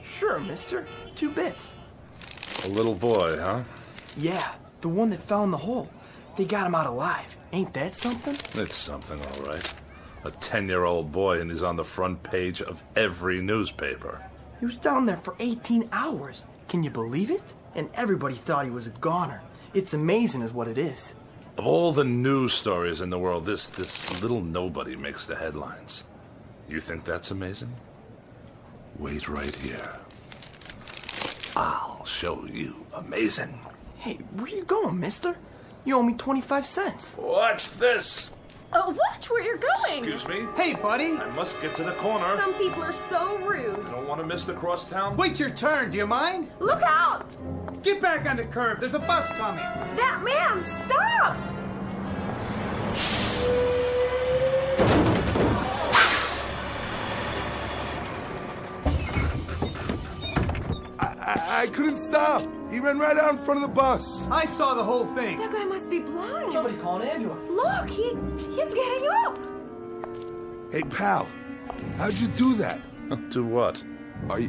Sure, mister. 2 bits. A little boy, huh? Yeah, the one that fell in the hole. They got him out alive. Ain't that something? It's something, all right. A 10-year-old boy, and he's on the front page of every newspaper. He was down there for 18 hours. Can you believe it? And everybody thought he was a goner. It's amazing is what it is. Of all the news stories in the world, this little nobody makes the headlines. You think that's amazing? Wait right here. I'll show you amazing. Hey, where you going, mister? You owe me 25 cents. Watch this. Watch where you're going. Excuse me? Hey, buddy. I must get to the corner. Some people are so rude. I don't want to miss the crosstown. Wait your turn, do you mind? Look out! Get back on the curb. There's a bus coming. That man, stop! I couldn't stop. He ran right out in front of the bus. I saw the whole thing. That guy must be blind. Somebody call an ambulance. Look, he's getting up. Hey, pal, how'd you do that? Do what? Are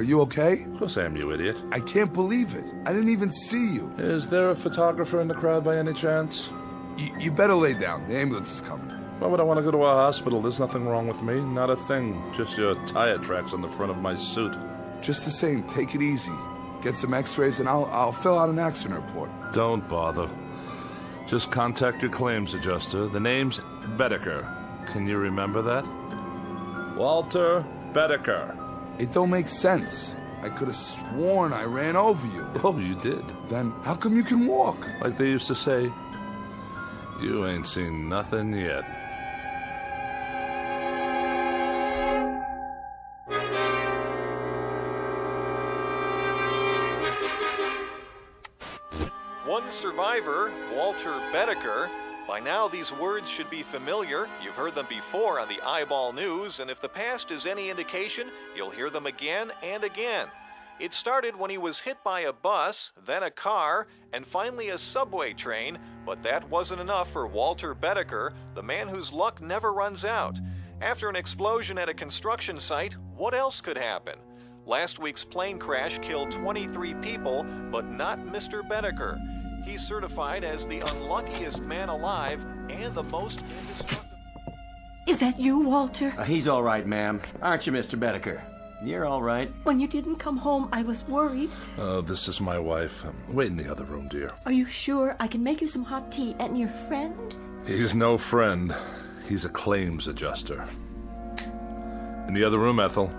you okay? Of course I am, you idiot. I can't believe it. I didn't even see you. Is there a photographer in the crowd by any chance? You better lay down. The ambulance is coming. Why would I want to go to a hospital? There's nothing wrong with me. Not a thing. Just your tire tracks on the front of my suit. Just the same, take it easy. Get some x-rays and I'll fill out an accident report. Don't bother. Just contact your claims adjuster. The name's Bedecker. Can you remember that? Walter Bedecker. It don't make sense. I could have sworn I ran over you. Oh, you did? Then how come you can walk? Like they used to say, you ain't seen nothing yet. One survivor, Walter Bedecker. By now, these words should be familiar. You've heard them before on the Eyeball News, and if the past is any indication, you'll hear them again and again. It started when he was hit by a bus, then a car, and finally a subway train, but that wasn't enough for Walter Bedecker, the man whose luck never runs out. After an explosion at a construction site, what else could happen? Last week's plane crash killed 23 people, but not Mr. Bedecker. He's certified as the unluckiest man alive and the most indestructible. Is that you, Walter? He's all right, ma'am. Aren't you, Mr. Bedecker? You're all right. When you didn't come home, I was worried. This is my wife. Wait in the other room, dear. Are you sure? I can make you some hot tea. And your friend? He's no friend. He's a claims adjuster. In the other room, Ethel.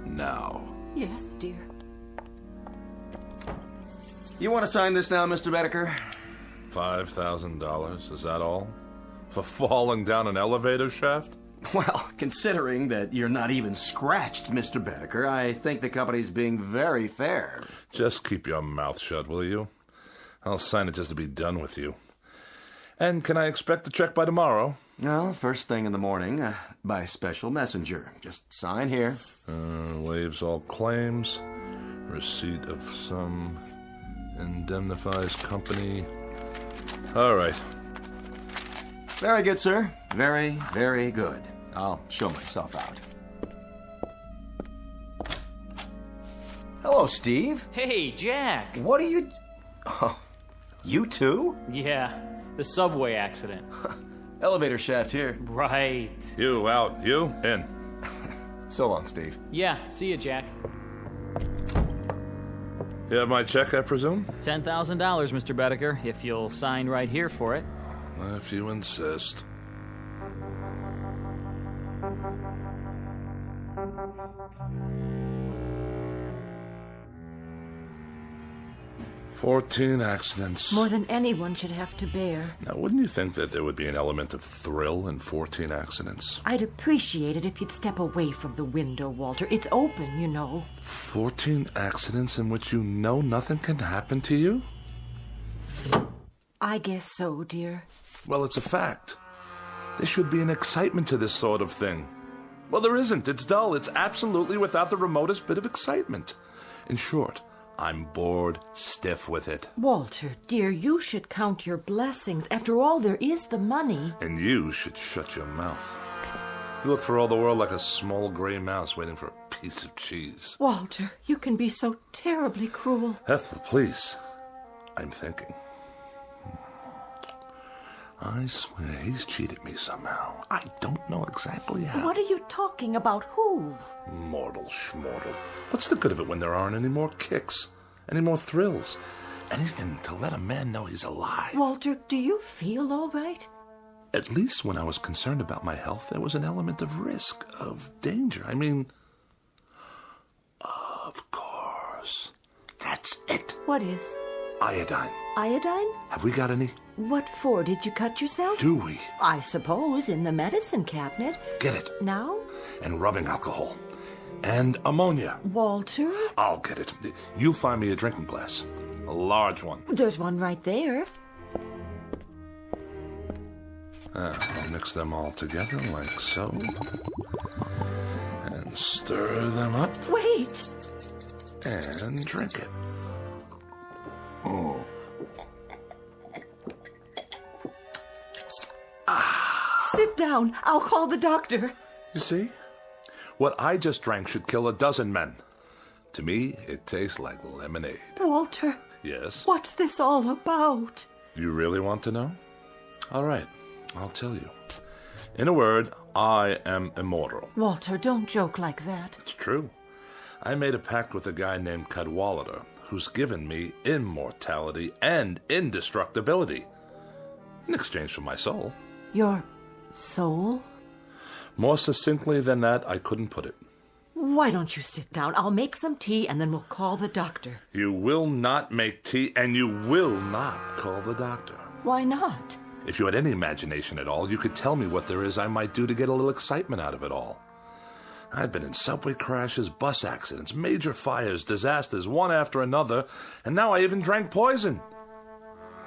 Now. Yes, dear. You want to sign this now, Mr. Bedecker? $5,000, is that all? For falling down an elevator shaft? Well, considering that you're not even scratched, Mr. Bedecker, I think the company's being very fair. Just keep your mouth shut, will you? I'll sign it just to be done with you. And can I expect the check by tomorrow? No, first thing in the morning, by special messenger. Just sign here. Waives all claims. Receipt of sum. Indemnifies company. All right. Very good, sir. Very, very good. I'll show myself out. Hello, Steve. Hey, Jack. What are you... Oh, you too? Yeah, the subway accident. Elevator shaft here. Right. You out. You in. So long, Steve. Yeah, see you, Jack. You have my check, I presume? $10,000, Mr. Bedecker, if you'll sign right here for it. If you insist. "14 accidents. More than anyone should have to bear. Now, wouldn't you think that there would be an element of thrill in 14 accidents? I'd appreciate it if you'd step away from the window, Walter. It's open, you know. 14 accidents in which you know nothing can happen to you? I guess so, dear. Well, it's a fact. There should be an excitement to this sort of thing. Well, there isn't. It's dull. It's absolutely without the remotest bit of excitement. In short, I'm bored stiff with it. Walter, dear, you should count your blessings. After all, there is the money. And you should shut your mouth. You look for all the world like a small gray mouse waiting for a piece of cheese. Walter, you can be so terribly cruel. Ethel, please. I'm thinking. I swear he's cheated me somehow. I don't know exactly how. What are you talking about? Who? Mortal schmortal. What's the good of it when there aren't any more kicks? Any more thrills? Anything to let a man know he's alive. Walter, do you feel all right? At least when I was concerned about my health, there was an element of risk, of danger. I mean, of course. That's it. What is? Iodine. Iodine? Have we got any? What for? Did you cut yourself? Do we? I suppose in the medicine cabinet. Get it. Now? And rubbing alcohol. And ammonia. Walter? I'll get it. You find me a drinking glass. A large one. There's one right there. I'll mix them all together like so. And stir them up. Wait! And drink it. Oh. Sit down. I'll call the doctor. You see? What I just drank should kill a dozen men. To me, it tastes like lemonade. Walter. Yes? What's this all about? You really want to know? All right, I'll tell you. In a word, I am immortal. Walter, don't joke like that. It's true. I made a pact with a guy named Cadwallader, who's given me immortality and indestructibility in exchange for my soul. Your soul? More succinctly than that, I couldn't put it. Why don't you sit down? I'll make some tea and then we'll call the doctor. You will not make tea and you will not call the doctor. Why not? If you had any imagination at all, you could tell me what there is I might do to get a little excitement out of it all. I've been in subway crashes, bus accidents, major fires, disasters, one after another, and now I even drank poison.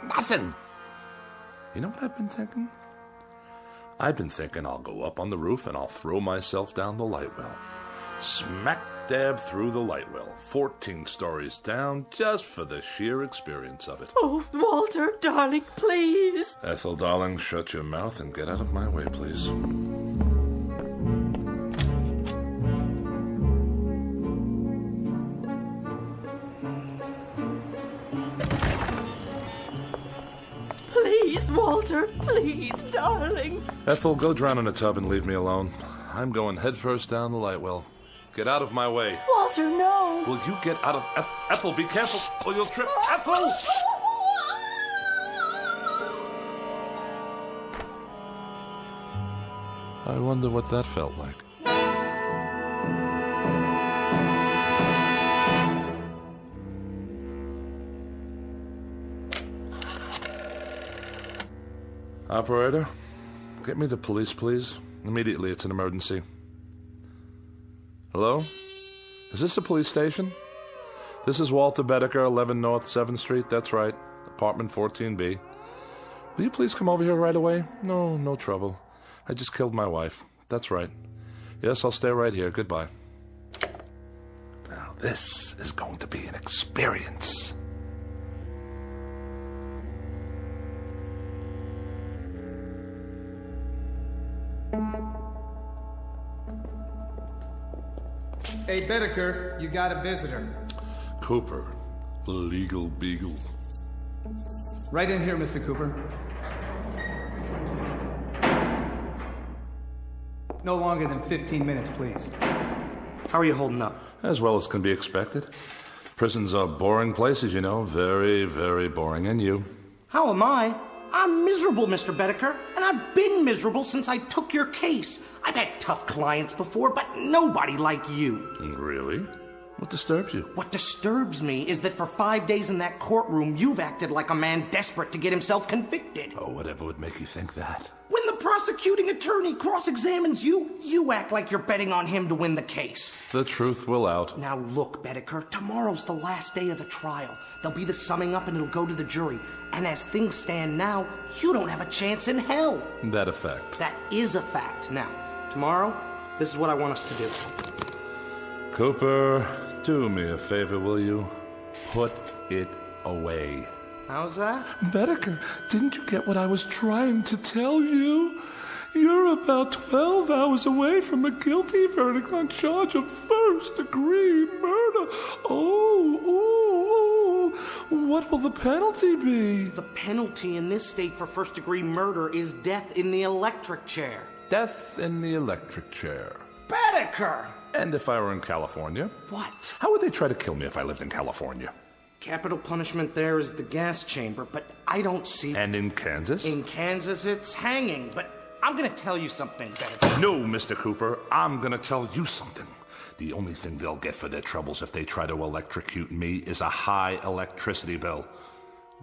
Nothing. You know what I've been thinking? I've been thinking I'll go up on the roof and I'll throw myself down the light well. Smack dab through the light well, 14 stories down, just for the sheer experience of it. Oh, Walter, darling, please. Ethel, darling, shut your mouth and get out of my way, please. Please, Walter, please, darling. Ethel, go drown in a tub and leave me alone. I'm going headfirst down the light well. Get out of my way. Walter, no. Will you get out of... Ethel, be careful or you'll trip. Ethel! I wonder what that felt like. Operator, get me the police, please. Immediately, it's an emergency. Hello? Is this a police station? This is Walter Bedecker, 11 North 7th Street. That's right. Apartment 14B. Will you please come over here right away? No trouble. I just killed my wife. That's right. Yes, I'll stay right here. Goodbye. Now, this is going to be an experience. Hey, Bedecker, you got a visitor. Cooper, the legal beagle. Right in here, Mr. Cooper. No longer than 15 minutes, please. How are you holding up? As well as can be expected. Prisons are boring places, you know. Very, very boring. And you? How am I? I'm miserable, Mr. Bedecker, and I've been miserable since I took your case. I've had tough clients before, but nobody like you. Really? What disturbs you? What disturbs me is that for 5 days in that courtroom, you've acted like a man desperate to get himself convicted. Oh, whatever would make you think that? When the prosecuting attorney cross-examines you, you act like you're betting on him to win the case. The truth will out. Now look, Bedecker, tomorrow's the last day of the trial. There'll be the summing up and it'll go to the jury. And as things stand now, you don't have a chance in hell. That a fact? That is a fact. Now, tomorrow, this is what I want us to do. Cooper, do me a favor, will you? Put it away. How's that? Bedecker, didn't you get what I was trying to tell you? You're about 12 hours away from a guilty verdict on charge of first-degree murder. Oh, what will the penalty be? The penalty in this state for first-degree murder is death in the electric chair. Death in the electric chair. Bedecker! And if I were in California? What? How would they try to kill me if I lived in California? Capital punishment there is the gas chamber, but I don't see... And in Kansas? In Kansas, it's hanging, but I'm gonna tell you something, Bedecker. No, Mr. Cooper, I'm gonna tell you something. The only thing they'll get for their troubles if they try to electrocute me is a high electricity bill.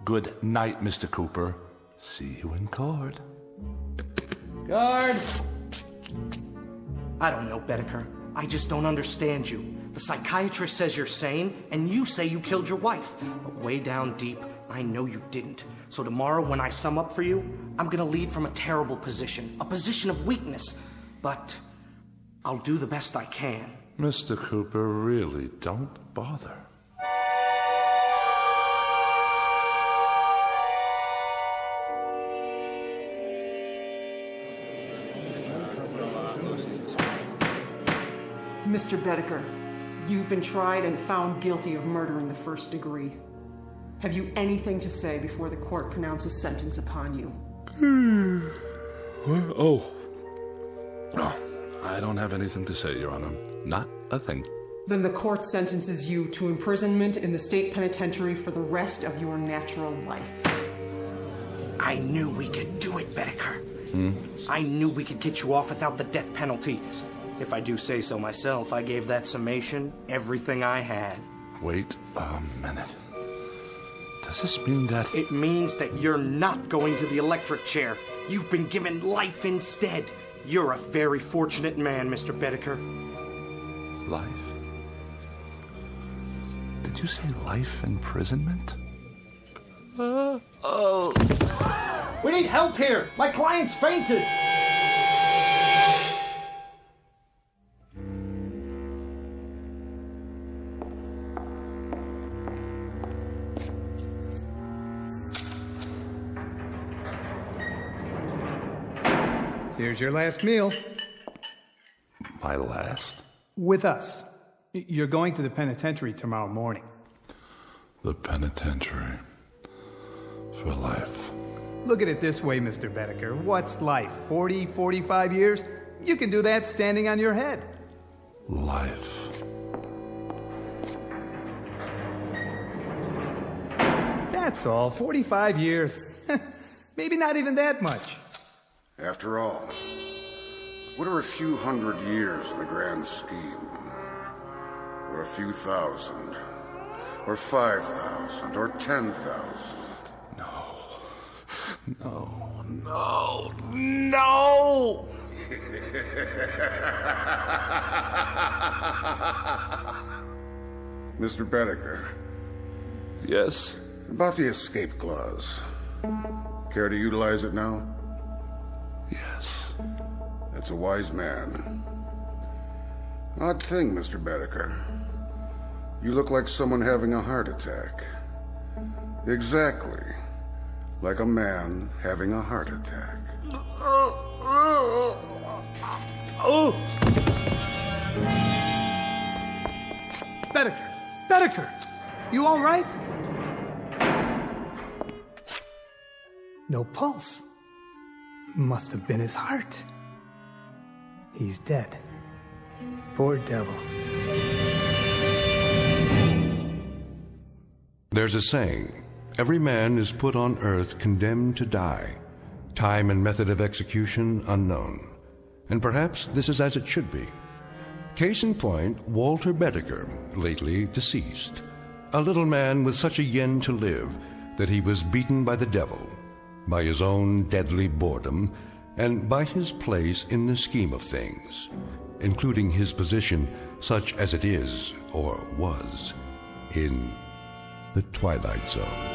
Good night, Mr. Cooper. See you in court. Guard! I don't know, Bedecker. I just don't understand you. The psychiatrist says you're sane, and you say you killed your wife. But way down deep, I know you didn't. So tomorrow, when I sum up for you, I'm gonna lead from a terrible position, a position of weakness. But I'll do the best I can. Mr. Cooper, really, don't bother. Mr. Bedecker, you've been tried and found guilty of murder in the first degree. Have you anything to say before the court pronounces sentence upon you? What? Oh, I don't have anything to say, Your Honor. Not a thing. Then the court sentences you to imprisonment in the state penitentiary for the rest of your natural life. I knew we could do it, Bedecker. Hmm? I knew we could get you off without the death penalty. If I do say so myself, I gave that summation everything I had. Wait a minute. Does this mean that... It means that you're not going to the electric chair. You've been given life instead. You're a very fortunate man, Mr. Bedecker. Life? Did you say life imprisonment? Oh. We need help here. My client's fainted. Here's your last meal. My last? With us. You're going to the penitentiary tomorrow morning. The penitentiary. For life. Look at it this way, Mr. Bedecker. What's life? 40, 45 years? You can do that standing on your head. Life. That's all. 45 years. Maybe not even that much. After all, what are a few hundred years in the grand scheme? Or a few thousand? Or 5,000? Or 10,000? No, No! No! Mr. Bedecker. Yes? About the escape clause. Care to utilize it now? Yes. That's a wise man. Odd thing, Mr. Bedecker. You look like someone having a heart attack. Exactly. Like a man having a heart attack. Bedecker! You all right? No pulse. Must have been his heart. He's dead. Poor devil. There's a saying, every man is put on earth condemned to die, time and method of execution unknown. And perhaps this is as it should be. Case in point, Walter Bedecker, lately deceased. A little man with such a yen to live that he was beaten by the devil, by his own deadly boredom, and by his place in the scheme of things, including his position, such as it is, or was, in the Twilight Zone.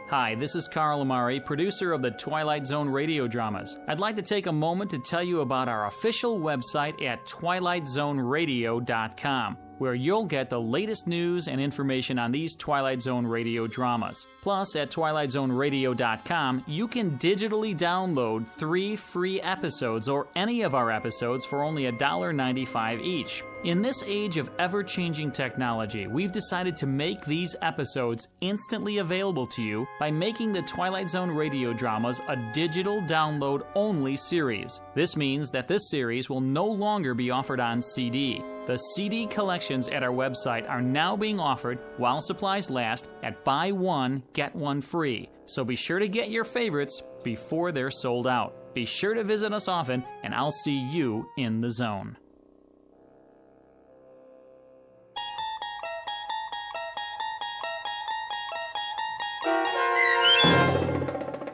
Hi, this is Carl Amari, producer of the Twilight Zone radio dramas. I'd like to take a moment to tell you about our official website at twilightzoneradio.com, where you'll get the latest news and information on these Twilight Zone radio dramas. Plus, at twilightzoneradio.com, you can digitally download 3 free episodes or any of our episodes for only $1.95 each. In this age of ever-changing technology, we've decided to make these episodes instantly available to you by making the Twilight Zone radio dramas a digital download-only series. This means that this series will no longer be offered on CD. The CD collections at our website are now being offered while supplies last at buy one, get one free. So be sure to get your favorites before they're sold out. Be sure to visit us often, and I'll see you in the zone.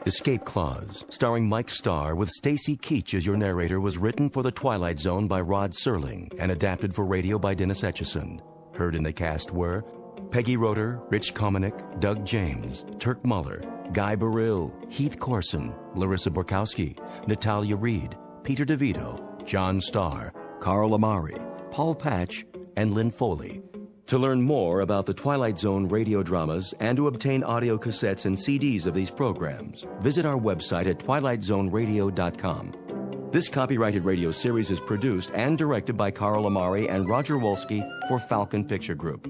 Escape Clause, starring Mike Starr with Stacy Keach as your narrator, was written for The Twilight Zone by Rod Serling and adapted for radio by Dennis Etchison. Heard in the cast were Peggy Roeder, Rich Kominick, Doug James, Turk Muller, Guy Burrill, Heath Corson, Larissa Borkowski, Natalia Reed, Peter DeVito, John Starr, Carl Amari, Paul Patch, and Lynn Foley. To learn more about the Twilight Zone radio dramas and to obtain audio cassettes and CDs of these programs, visit our website at twilightzoneradio.com. This copyrighted radio series is produced and directed by Carl Amari and Roger Wolski for Falcon Picture Group.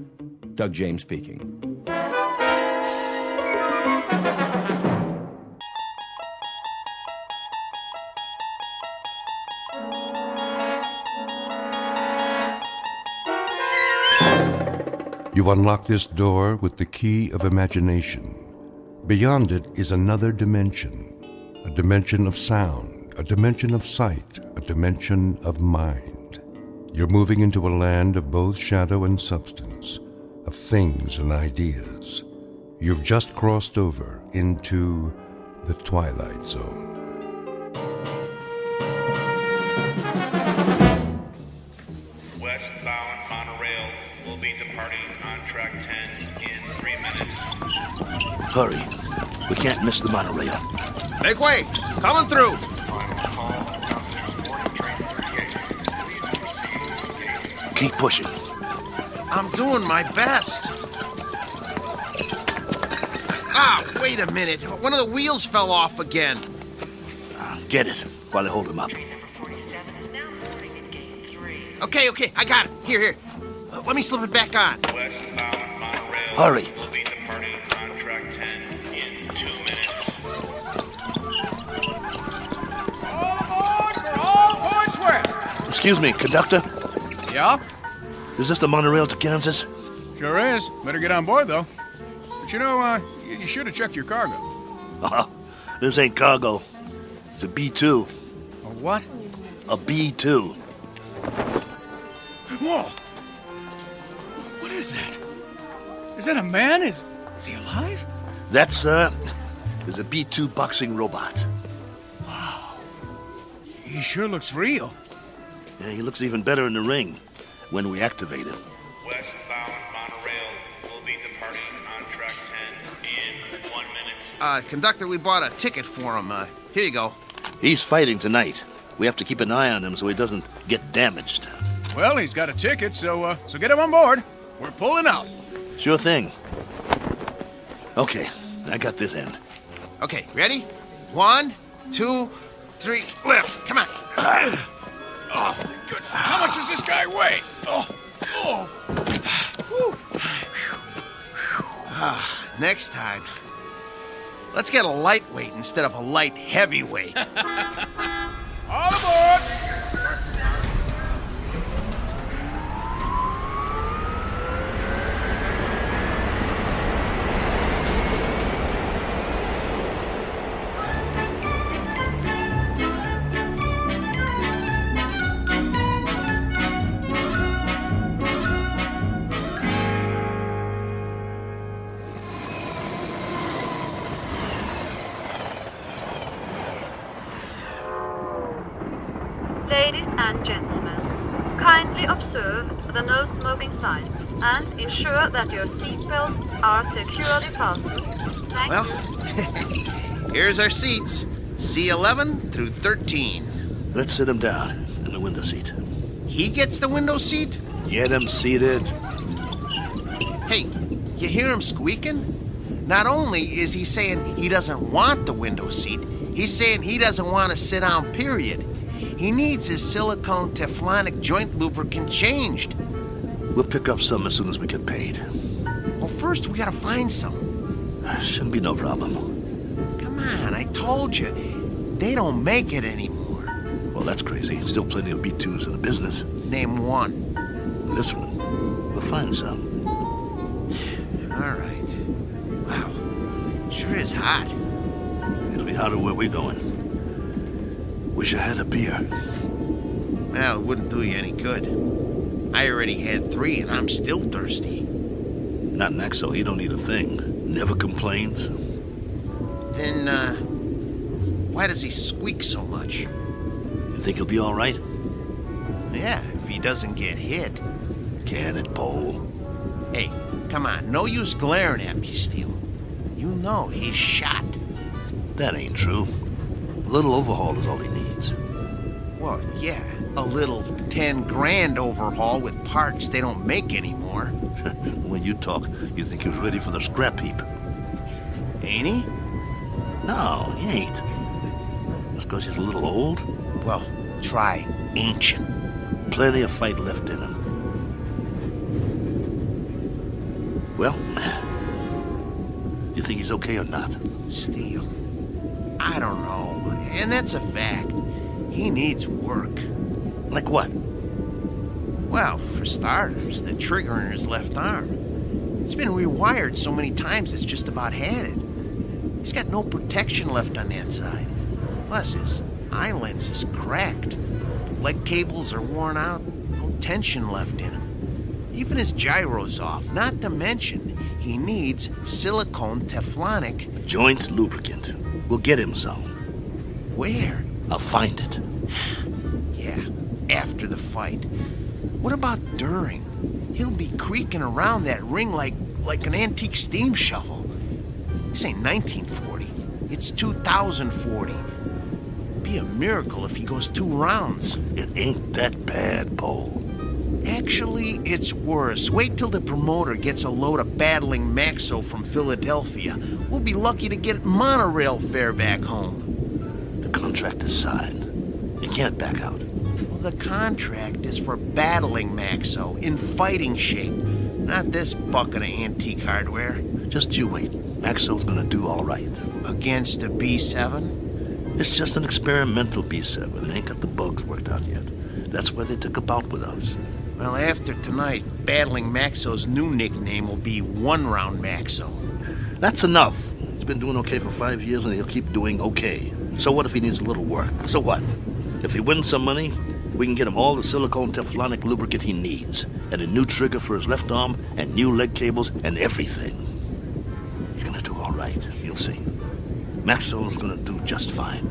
Doug James speaking. You unlock this door with the key of imagination. Beyond it is another dimension, a dimension of sound, a dimension of sight, a dimension of mind. You're moving into a land of both shadow and substance, of things and ideas. You've just crossed over into the Twilight Zone. Westbound monorail will be departing on track 10 in 3 minutes. Hurry. We can't miss the monorail. Make way! Coming through! Keep pushing. I'm doing my best. Ah, wait a minute. One of the wheels fell off again. Get it while I hold him up. Okay, I got it. Here. Let me slip it back on. Westbound monorail Hurry. will be departing on track 10 in 2 minutes. All aboard for all points west. Excuse me, conductor. Yeah? Is this the monorail to Kansas? Sure is. Better get on board, though. But you know, you should have checked your cargo. This ain't cargo. It's a B-2. A what? A B-2. Whoa! What is that? Is that a man? Is he alive? That, sir, is a B-2 boxing robot. Wow. He sure looks real. Yeah, he looks even better in the ring when we activate him. Westbound monorail will be departing on track 10 in 1 minute. Conductor, we bought a ticket for him. Here you go. He's fighting tonight. We have to keep an eye on him so he doesn't get damaged. Well, he's got a ticket, so get him on board. We're pulling out. Sure thing. Okay, I got this end. Okay, ready? 1, 2, 3, lift. Come on. Oh, my goodness. How much does this guy weigh? Next time, let's get a lightweight instead of a light heavyweight. All aboard! Ladies and gentlemen, kindly observe the no smoking sign and ensure that your seatbelts are securely fastened. Thank you. Here's our seats. C11 through 13. Let's sit him down in the window seat. He gets the window seat? Get him seated. Hey, you hear him squeaking? Not only is he saying he doesn't want the window seat, he's saying he doesn't want to sit down, period. He needs his silicone Teflonic joint lubricant changed. We'll pick up some as soon as we get paid. Well, first we gotta find some. Shouldn't be no problem. Come on, I told you. They don't make it anymore. Well, that's crazy. Still plenty of B-2s in the business. Name one. This one. We'll find some. All right. Wow. Sure is hot. It'll be hotter where we're going. Wish I had a beer. Well, it wouldn't do you any good. I already had 3 and I'm still thirsty. Not Maxo, he don't need a thing. Never complains. Then, why does he squeak so much? You think he'll be all right? Yeah, if he doesn't get hit. Can it, Pole? Hey, come on, no use glaring at me, Steele. You know he's shot. That ain't true. A little overhaul is all he needs. Well, yeah, a little 10 grand overhaul with parts they don't make anymore. When you talk, you think he was ready for the scrap heap. Ain't he? No, he ain't. Just because he's a little old? Well, try ancient. Plenty of fight left in him. Well, you think he's okay or not? Steele, I don't know. And that's a fact. He needs work. Like what? Well, for starters, the trigger in his left arm. It's been rewired so many times it's just about had it. He's got no protection left on that side. Plus, his eye lens is cracked. Leg cables are worn out, no tension left in him. Even his gyro's off, not to mention he needs silicone Teflonic joint lubricant. We'll get him some. Where? I'll find it. Yeah, after the fight. What about during? He'll be creaking around that ring like an antique steam shovel. This ain't 1940. It's 2040. Be a miracle if he goes 2 rounds. It ain't that bad, Paul. Actually, it's worse. Wait till the promoter gets a load of battling Maxo from Philadelphia. We'll be lucky to get monorail fare back home. The contract is signed. You can't back out. Well, the contract is for battling Maxo in fighting shape, not this bucket of antique hardware. Just you wait. Maxo's gonna do all right. Against a B7? It's just an experimental B7. It ain't got the bugs worked out yet. That's why they took a bout with us. Well, after tonight, battling Maxo's new nickname will be One Round Maxo. That's enough. He's been doing okay for 5 years, and he'll keep doing okay. So what if he needs a little work? So what? If he wins some money, We can get him all the silicone Teflonic lubricant he needs, and a new trigger for his left arm, and new leg cables, and everything. He's gonna do all right. You'll see. Maxwell's gonna do just fine.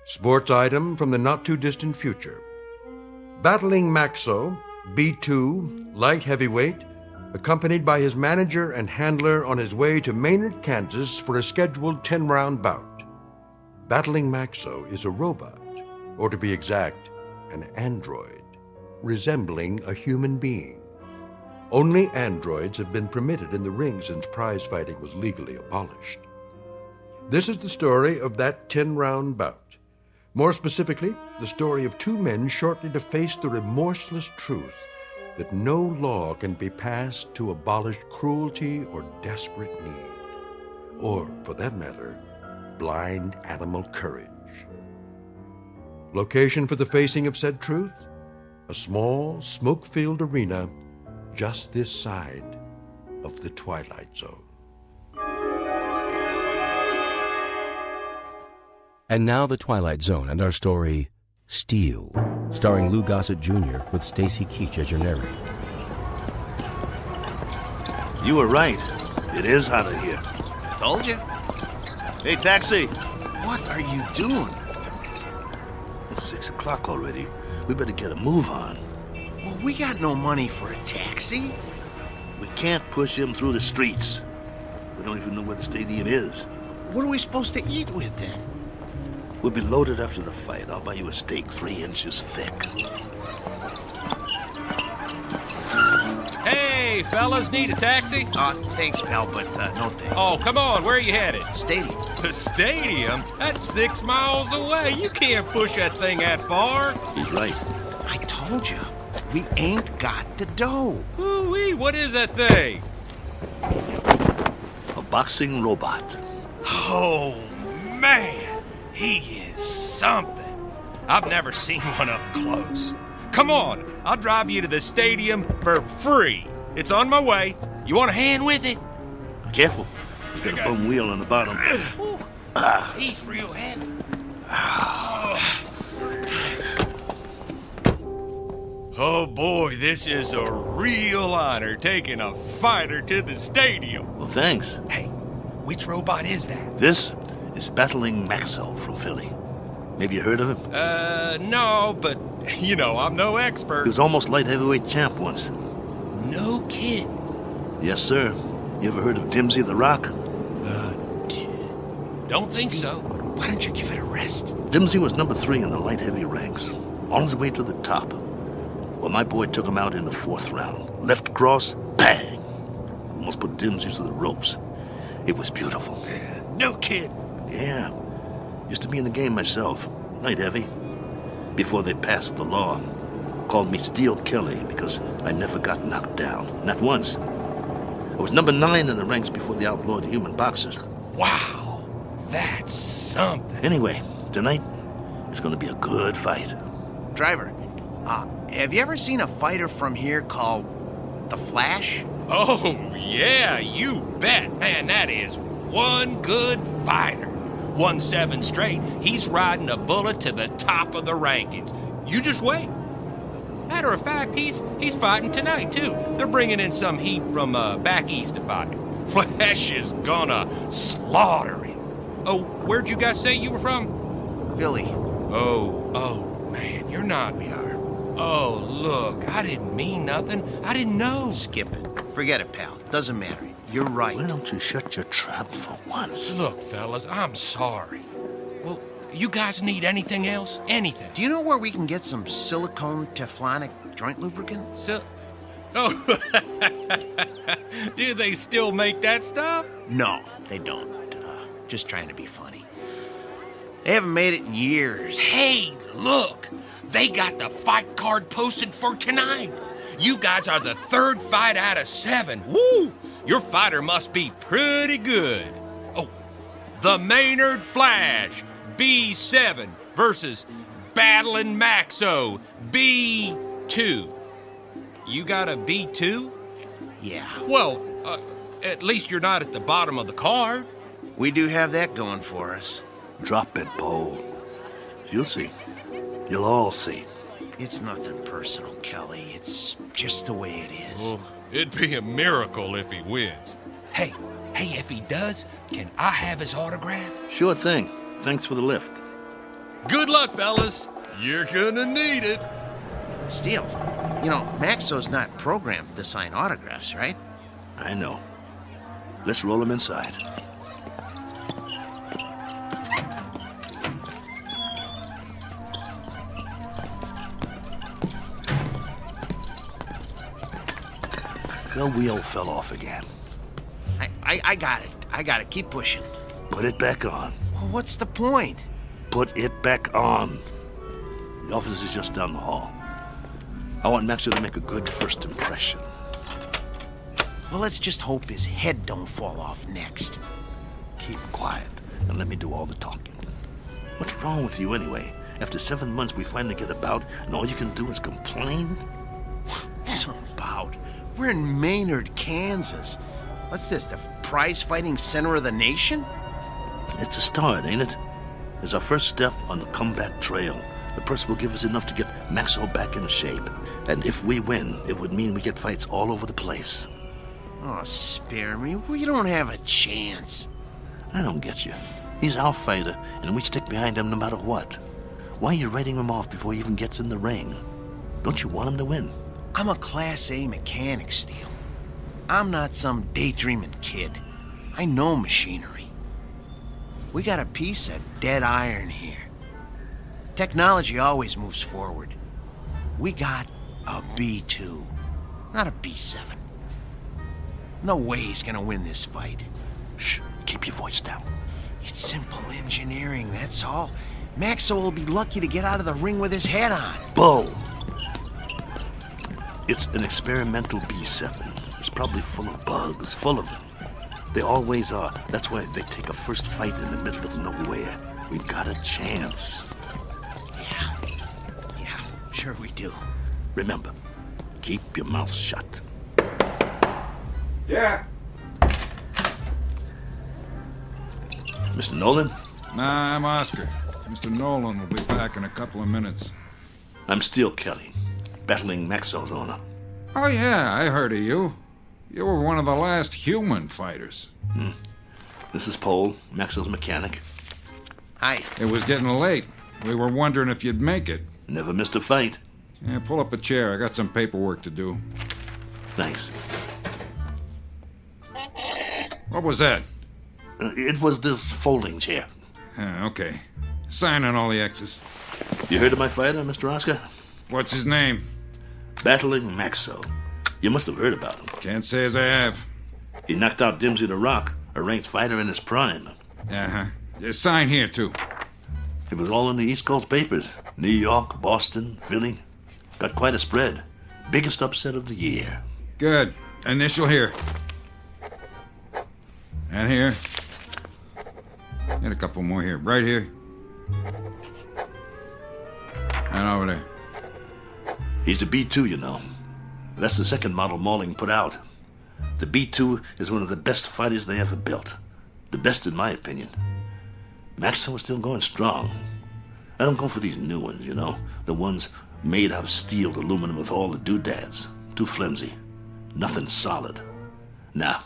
Sports item from the not-too-distant future. Battling Maxo, B2, light heavyweight, accompanied by his manager and handler on his way to Maynard, Kansas for a scheduled 10-round bout. Battling Maxo is a robot, or to be exact, an android, resembling a human being. Only androids have been permitted in the ring since prize fighting was legally abolished. This is the story of that 10-round bout. More specifically, the story of two men shortly to face the remorseless truth that no law can be passed to abolish cruelty or desperate need, or, for that matter, blind animal courage. Location for the facing of said truth? A small, smoke-filled arena just this side of the Twilight Zone. And now the Twilight Zone and our story, Steel, starring Lou Gossett Jr. with Stacy Keach as your narrator. You were right. It is hotter here. Told you. Hey, taxi! What are you doing? It's 6 o'clock already. We better get a move on. Well, we got no money for a taxi. We can't push him through the streets. We don't even know where the stadium is. What are we supposed to eat with then? We'll be loaded after the fight. I'll buy you a steak 3 inches thick. Hey, fellas, need a taxi? Thanks, pal, but no thanks. Oh, come on, where are you headed? Stadium. The stadium? That's 6 miles away. You can't push that thing that far. He's right. I told you, we ain't got the dough. Ooh-wee, what is that thing? A boxing robot. Oh, man. He is something. I've never seen one up close. Come on, I'll drive you to the stadium for free. It's on my way. You want a hand with it? Careful. He's got a bum wheel on the bottom. He's real heavy. Oh boy, this is a real honor taking a fighter to the stadium. Well, thanks. Hey, which robot is that? This is Battling Maxo from Philly. Maybe you heard of him? No, but, you know, I'm no expert. He was almost light heavyweight champ once. No kid. Yes, sir. You ever heard of Dimsy the Rock? Don't think so. Why don't you give it a rest? Dimsy was number 3 in the light heavy ranks, on his way to the top. Well, my boy took him out in the 4th round. Left cross, bang! Almost put Dimsy to the ropes. It was beautiful. No kid. Yeah. Used to be in the game myself. Light heavy. Before they passed the law. Called me Steel Kelly because I never got knocked down. Not once. I was number 9 in the ranks before they outlawed human boxers. Wow. That's something. Anyway, tonight is going to be a good fight. Driver, have you ever seen a fighter from here called The Flash? Oh, yeah, you bet. Man, that is one good fighter. 1-7 straight. He's riding a bullet to the top of the rankings. You just wait. Matter of fact, he's fighting tonight, too. They're bringing in some heat from back east to fight him. Flash is gonna slaughter him. Oh, where'd you guys say you were from? Philly. Oh, man, you're not. We are. Oh, look, I didn't mean nothing. I didn't know. Skip it. Forget it, pal. Doesn't matter. You're right. Why don't you shut your trap for once? Look, fellas, I'm sorry. Well, you guys need anything else? Anything? Do you know where we can get some silicone Teflonic joint lubricant? Oh, do they still make that stuff? No, they don't. Just trying to be funny. They haven't made it in years. Hey, look! They got the fight card posted for tonight. You guys are the 3rd fight out of 7. Woo! Your fighter must be pretty good. Oh, the Maynard Flash, B7 versus Battling Maxo, B2. You got a B2? Yeah. Well, at least you're not at the bottom of the card. We do have that going for us. Drop it, Paul. You'll see. You'll all see. It's nothing personal, Kelly. It's just the way it is. Well, it'd be a miracle if he wins. Hey, if he does, can I have his autograph? Sure thing. Thanks for the lift. Good luck, fellas. You're gonna need it. Steele, you know, Maxo's not programmed to sign autographs, right? I know. Let's roll him inside. The wheel fell off again. I got it. I got it. Keep pushing. Put it back on. Well, what's the point? Put it back on. The office is just down the hall. I want Maxo to make a good first impression. Well, let's just hope his head don't fall off next. Keep quiet and let me do all the talking. What's wrong with you anyway? After 7 months, we finally get about, and all you can do is complain? Some about. We're in Maynard, Kansas. What's this, the prize-fighting center of the nation? It's a start, ain't it? It's our first step on the comeback trail. The purse will give us enough to get Maxo back in shape. And if we win, it would mean we get fights all over the place. Oh, spare me. We don't have a chance. I don't get you. He's our fighter, and we stick behind him no matter what. Why are you writing him off before he even gets in the ring? Don't you want him to win? I'm a Class A mechanic, Steele. I'm not some daydreaming kid. I know machinery. We got a piece of dead iron here. Technology always moves forward. We got a B2, not a B7. No way he's gonna win this fight. Shh, keep your voice down. It's simple engineering, that's all. Maxo will be lucky to get out of the ring with his head on. Bull! It's an experimental B7. It's probably full of bugs, full of them. They always are. That's why they take a first fight in the middle of nowhere. We've got a chance. Yeah, sure we do. Remember, keep your mouth shut. Yeah. Mr. Nolan? Nah, I'm Oscar. Mr. Nolan will be back in a couple of minutes. I'm Steele Kelly, battling Maxo's owner. Oh, yeah, I heard of you. You were one of the last human fighters. This is Paul, Maxo's mechanic. Hi. It was getting late. We were wondering if you'd make it. Never missed a fight. Yeah, pull up a chair. I got some paperwork to do. Thanks. What was that? It was this folding chair. Okay. Sign on all the X's. You heard of my fighter, Mr. Oscar? What's his name? Battling Maxo. You must have heard about him. Can't say as I have. He knocked out Dimsy the Rock, a ranked fighter in his prime. Uh-huh. Sign here, too. It was all in the East Coast papers. New York, Boston, Philly. Got quite a spread. Biggest upset of the year. Good. Initial here. And here. And a couple more here. Right here. And over there. He's the B2, you know. That's the second model Malling put out. The B2 is one of the best fighters they ever built. The best in my opinion. Maxo is still going strong. I don't go for these new ones, you know. The ones made out of steel, aluminum with all the doodads. Too flimsy. Nothing solid. Nah,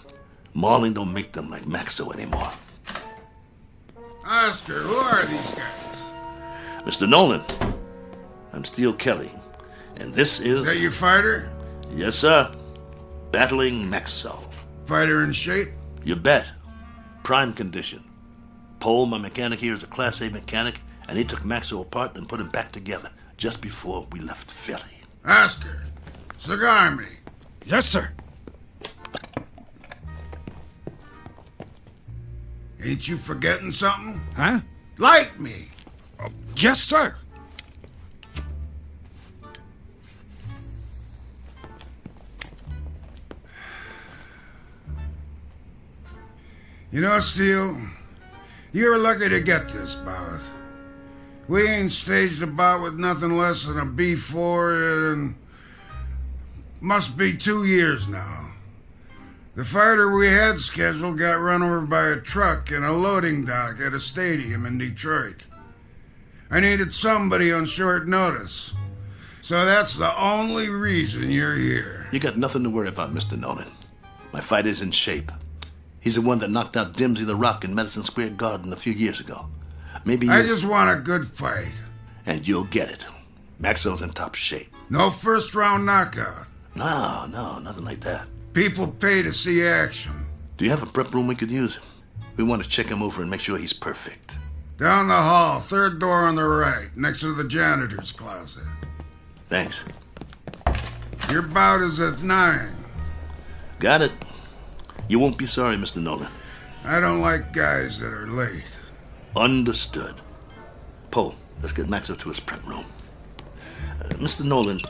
Malling don't make them like Maxo anymore. Oscar, who are these guys? Mr. Nolan, I'm Steele Kelly, and this is... Is that your fighter? Yes, sir. Battling Maxo. Fighter in shape? You bet. Prime condition. Paul, my mechanic here, is a Class A mechanic, and he took Maxo apart and put him back together just before we left Philly. Oscar, cigar me. Yes, sir. Ain't you forgetting something? Huh? Light me. Oh, yes, sir. You know, Steele, you're lucky to get this bout. We ain't staged about with nothing less than a B4 in... must be 2 years now. The fighter we had scheduled got run over by a truck in a loading dock at a stadium in Detroit. I needed somebody on short notice. So that's the only reason you're here. You got nothing to worry about, Mr. Nolan. My fighter's in shape. He's the one that knocked out Dimsey the Rock in Madison Square Garden a few years ago. Maybe you... I just want a good fight. And you'll get it. Maxwell's in top shape. No first-round knockout. No, nothing like that. People pay to see action. Do you have a prep room we could use? We want to check him over and make sure he's perfect. Down the hall, third door on the right, next to the janitor's closet. Thanks. Your bout is at 9. Got it. You won't be sorry, Mr. Nolan. I don't like guys that are late. Understood. Poe, let's get Maxwell to his prep room. Mr. Nolan,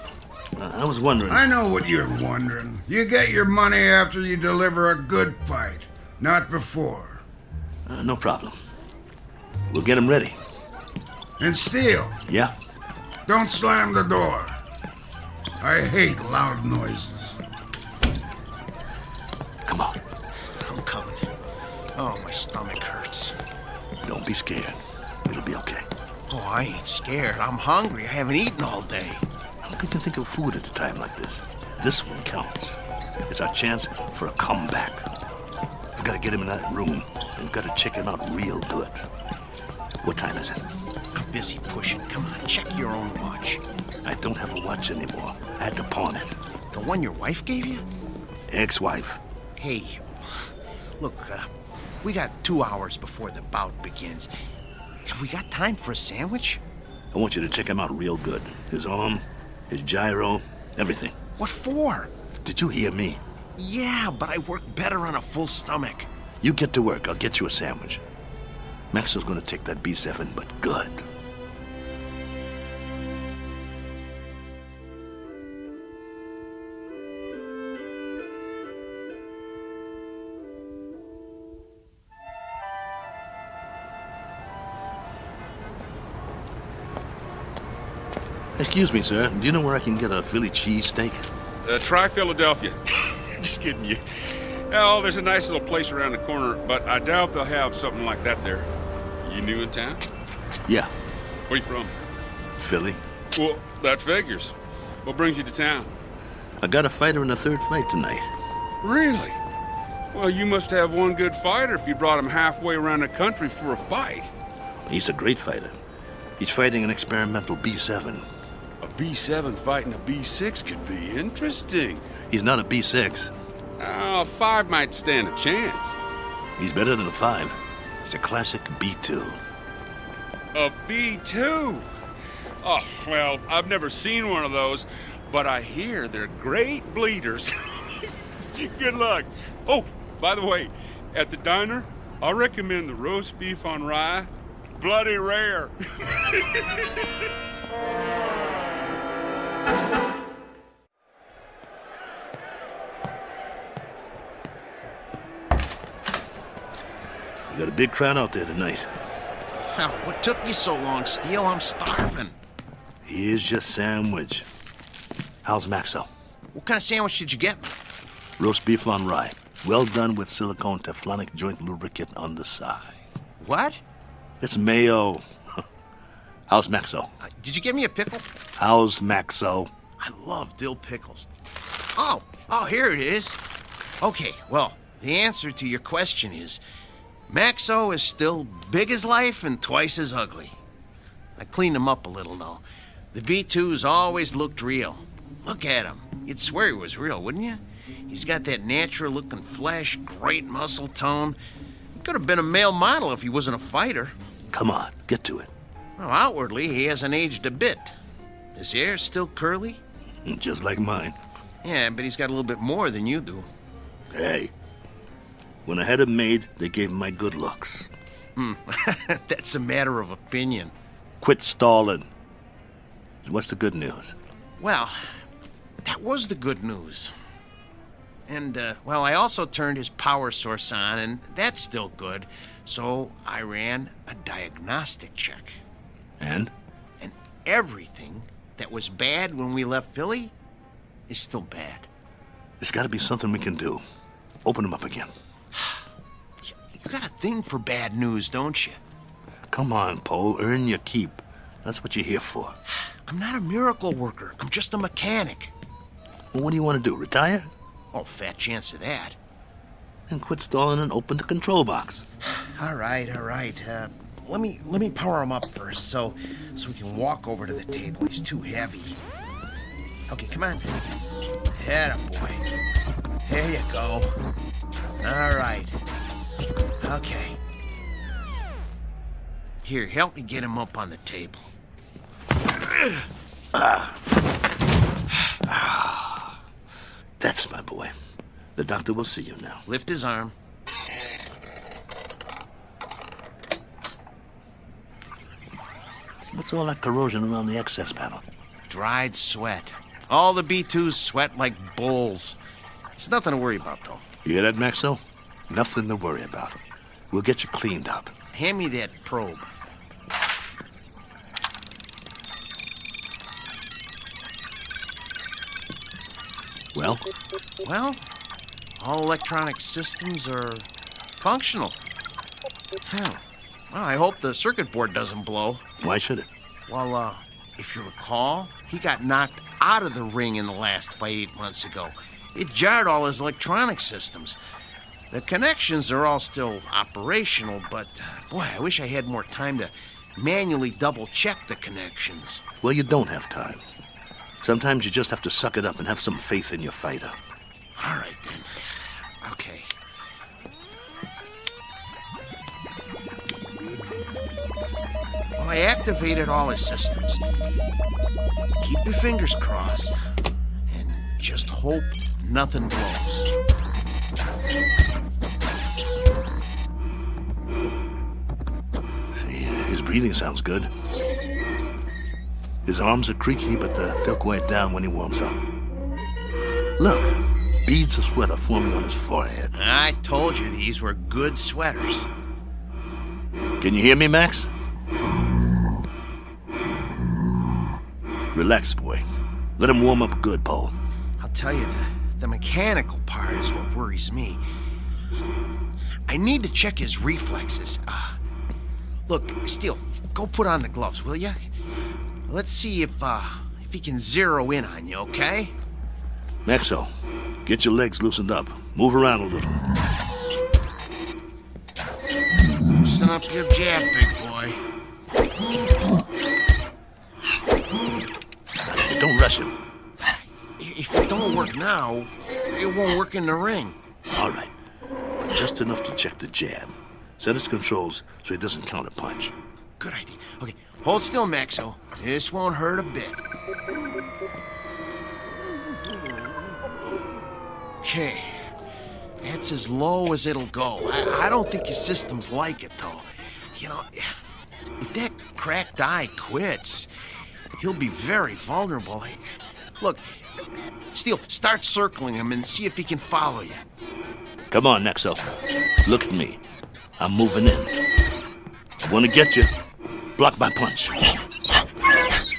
I was wondering... I know what you're wondering. You get your money after you deliver a good fight, not before. No problem. We'll get him ready. And Steele. Yeah? Don't slam the door. I hate loud noises. Come on. I'm coming. Oh, my stomach hurts. Don't be scared. It'll be okay. Oh, I ain't scared. I'm hungry. I haven't eaten all day. How could you think of food at a time like this? This one counts. It's our chance for a comeback. We've got to get him in that room, and we've got to check him out real good. What time is it? I'm busy pushing. Come on, check your own watch. I don't have a watch anymore. I had to pawn it. The one your wife gave you? Ex-wife. Hey, look, we got 2 hours before the bout begins. Have we got time for a sandwich? I want you to check him out real good. His arm, his gyro, everything. What for? Did you hear me? Yeah, but I work better on a full stomach. You get to work. I'll get you a sandwich. Maxwell's gonna take that B7, but good. Excuse me, sir. Do you know where I can get a Philly cheesesteak? Try Philadelphia. Just kidding you. Oh, there's a nice little place around the corner, but I doubt they'll have something like that there. You new in town? Yeah. Where you from? Philly. Well, that figures. What brings you to town? I got a fighter in the third fight tonight. Really? Well, you must have one good fighter if you brought him halfway around the country for a fight. He's a great fighter. He's fighting an experimental B7. A B7 fighting a B6 could be interesting. He's not a B6. A 5 might stand a chance. He's better than a 5. He's a classic B2. A B2? Oh, well, I've never seen one of those, but I hear they're great bleeders. Good luck. Oh, by the way, at the diner, I recommend the roast beef on rye. Bloody rare. We got a big crowd out there tonight. What took you so long, Steele? I'm starving. Here's your sandwich. How's Maxwell? What kind of sandwich did you get me? Roast beef on rye. Well done with silicone Teflonic joint lubricant on the side. What? It's mayo. How's Maxo? Did you give me a pickle? How's Maxo? I love dill pickles. Oh, here it is. Okay, well, the answer to your question is Maxo is still big as life and twice as ugly. I cleaned him up a little, though. The B2's always looked real. Look at him. You'd swear he was real, wouldn't you? He's got that natural-looking flesh, great muscle tone. Could have been a male model if he wasn't a fighter. Come on, get to it. Well, outwardly, he hasn't aged a bit. His hair's still curly? Just like mine. Yeah, but he's got a little bit more than you do. Hey, when I had him made, they gave him my good looks. That's a matter of opinion. Quit stalling. What's the good news? Well, that was the good news. And, I also turned his power source on, and that's still good. So I ran a diagnostic check. And? And everything that was bad when we left Philly is still bad. There's got to be something we can do. Open them up again. You got a thing for bad news, don't you? Come on, Paul. Earn your keep. That's what you're here for. I'm not a miracle worker. I'm just a mechanic. Well, what do you want to do, retire? Oh, fat chance of that. Then quit stalling and open the control box. All right. Let me power him up first so we can walk over to the table. He's too heavy. Okay, come on. Atta boy. There you go. All right. Okay. Here, help me get him up on the table. That's my boy. The doctor will see you now. Lift his arm. What's all that corrosion around the access panel? Dried sweat. All the B2s sweat like bulls. It's nothing to worry about, though. You hear that, Maxo? Nothing to worry about. We'll get you cleaned up. Hand me that probe. Well? Well, all electronic systems are functional. Well, I hope the circuit board doesn't blow. Why should it? Well, if you recall, he got knocked out of the ring in the last fight 8 months ago. It jarred all his electronic systems. The connections are all still operational, but, boy, I wish I had more time to manually double-check the connections. Well, you don't have time. Sometimes you just have to suck it up and have some faith in your fighter. All right, then. Okay. Well, I activated all his systems. Keep your fingers crossed and just hope nothing blows. See, his breathing sounds good. His arms are creaky, but they'll quiet down when he warms up. Look, beads of sweat are forming on his forehead. I told you these were good sweaters. Can you hear me, Max? Relax, boy. Let him warm up good, Paul. I'll tell you, the mechanical part is what worries me. I need to check his reflexes. Look, Steele, go put on the gloves, will you? Let's see if he can zero in on you, okay? Maxo, get your legs loosened up. Move around a little. Loosen up your jab, big boy. Don't rush him. If it don't work now, it won't work in the ring. All right. Just enough to check the jab. Set his controls so he doesn't counterpunch. Good idea. Okay, hold still, Maxo. This won't hurt a bit. Okay. That's as low as it'll go. I don't think his systems like it, though. You know, if that cracked eye quits, he'll be very vulnerable. Look, Steele, start circling him and see if he can follow you. Come on, Nexo. Look at me. I'm moving in. I want to get you. Block my punch.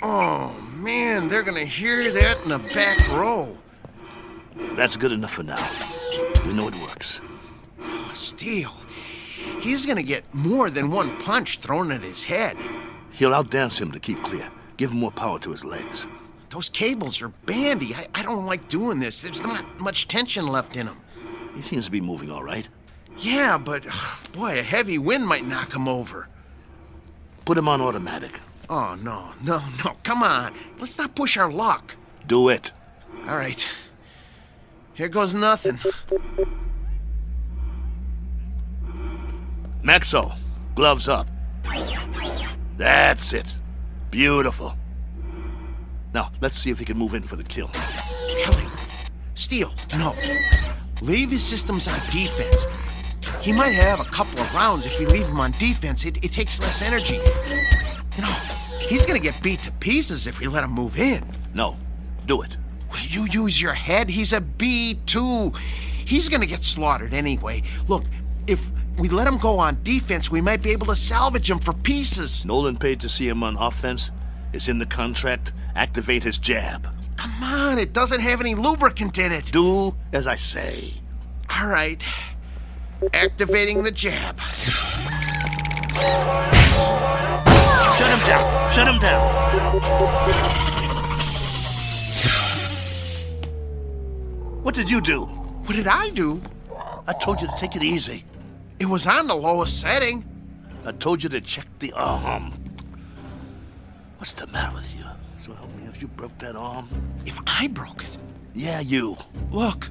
Oh, man, they're gonna hear that in the back row. That's good enough for now. We know it works. Oh, Steele, he's gonna get more than one punch thrown at his head. He'll outdance him to keep clear. Give him more power to his legs. Those cables are bandy. I don't like doing this. There's not much tension left in him. He seems to be moving all right. Yeah, but, boy, a heavy wind might knock him over. Put him on automatic. Oh, no. Come on. Let's not push our luck. Do it. All right. Here goes nothing. Maxo, gloves up. That's it. Beautiful. Now, let's see if he can move in for the kill. Kelly, Steele, no. Leave his systems on defense. He might have a couple of rounds if we leave him on defense. It takes less energy. You know, he's gonna get beat to pieces if we let him move in. No, do it. You use your head? He's a B2. He's gonna get slaughtered anyway. Look, if we let him go on defense, we might be able to salvage him for pieces. Nolan paid to see him on offense. It's in the contract. Activate his jab. Come on, it doesn't have any lubricant in it. Do as I say. All right. Activating the jab. Shut him down! Shut him down! What did you do? What did I do? I told you to take it easy. It was on the lowest setting. I told you to check the arm. What's the matter with you? So help me if you broke that arm. If I broke it? Yeah, you. Look,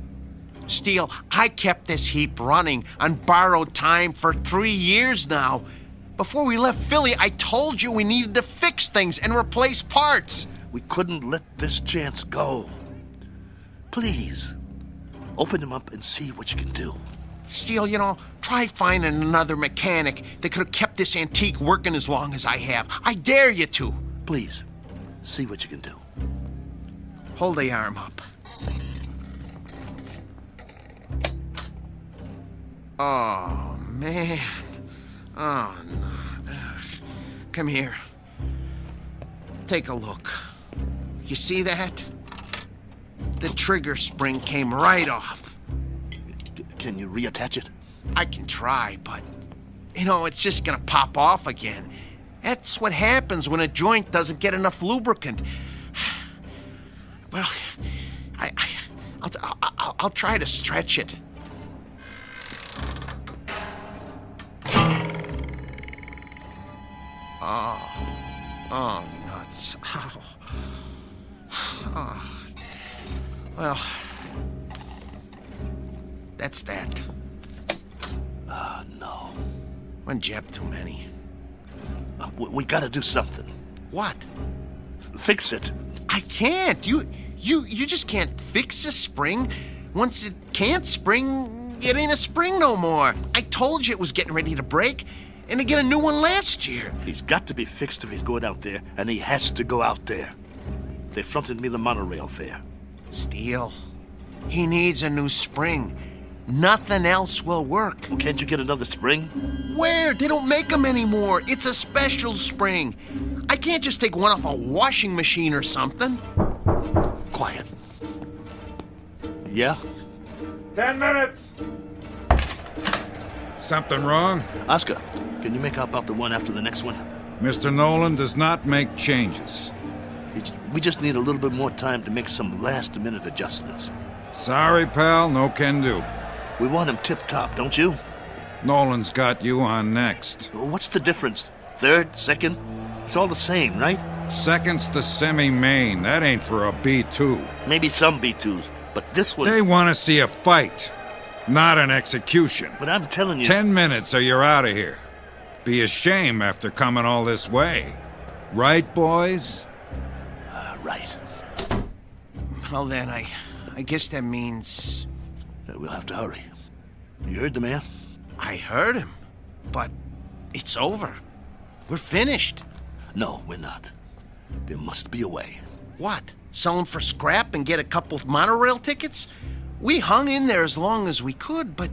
Steele, I kept this heap running on borrowed time for 3 years now. Before we left Philly, I told you we needed to fix things and replace parts. We couldn't let this chance go. Please, open them up and see what you can do. Steele, try finding another mechanic that could have kept this antique working as long as I have. I dare you to. Please, see what you can do. Hold the arm up. Oh, man. Oh, no. Come here. Take a look. You see that? The trigger spring came right off. Can you reattach it? I can try, but, it's just gonna pop off again. That's what happens when a joint doesn't get enough lubricant. Well, I'll try to stretch it. Oh, nuts. Oh. Well, that's that. No. One jab too many. We gotta do something. What? Fix it. I can't. You just can't fix a spring. Once it can't spring, it ain't a spring no more. I told you it was getting ready to break, and to get a new one last year. He's got to be fixed if he's going out there, and he has to go out there. They fronted me the monorail fare. Steele, he needs a new spring. Nothing else will work. Well, can't you get another spring? Where? They don't make them anymore. It's a special spring. I can't just take one off a washing machine or something. Quiet. Yeah? 10 minutes. Something wrong? Oscar, can you make up the one after the next one? Mr. Nolan does not make changes. We just need a little bit more time to make some last-minute adjustments. Sorry, pal, no can do. We want him tip-top, don't you? Nolan's got you on next. What's the difference? Third? Second? It's all the same, right? Second's the semi-main. That ain't for a B2. Maybe some B2s, but this one... They want to see a fight, not an execution. But I'm telling you... 10 minutes or you're out of here. Be a shame after coming all this way. Right, boys? Right. Well, then, I guess that means... We'll have to hurry. You heard the man? I heard him, but it's over. We're finished. No, we're not. There must be a way. What? Sell them for scrap and get a couple of monorail tickets? We hung in there as long as we could, but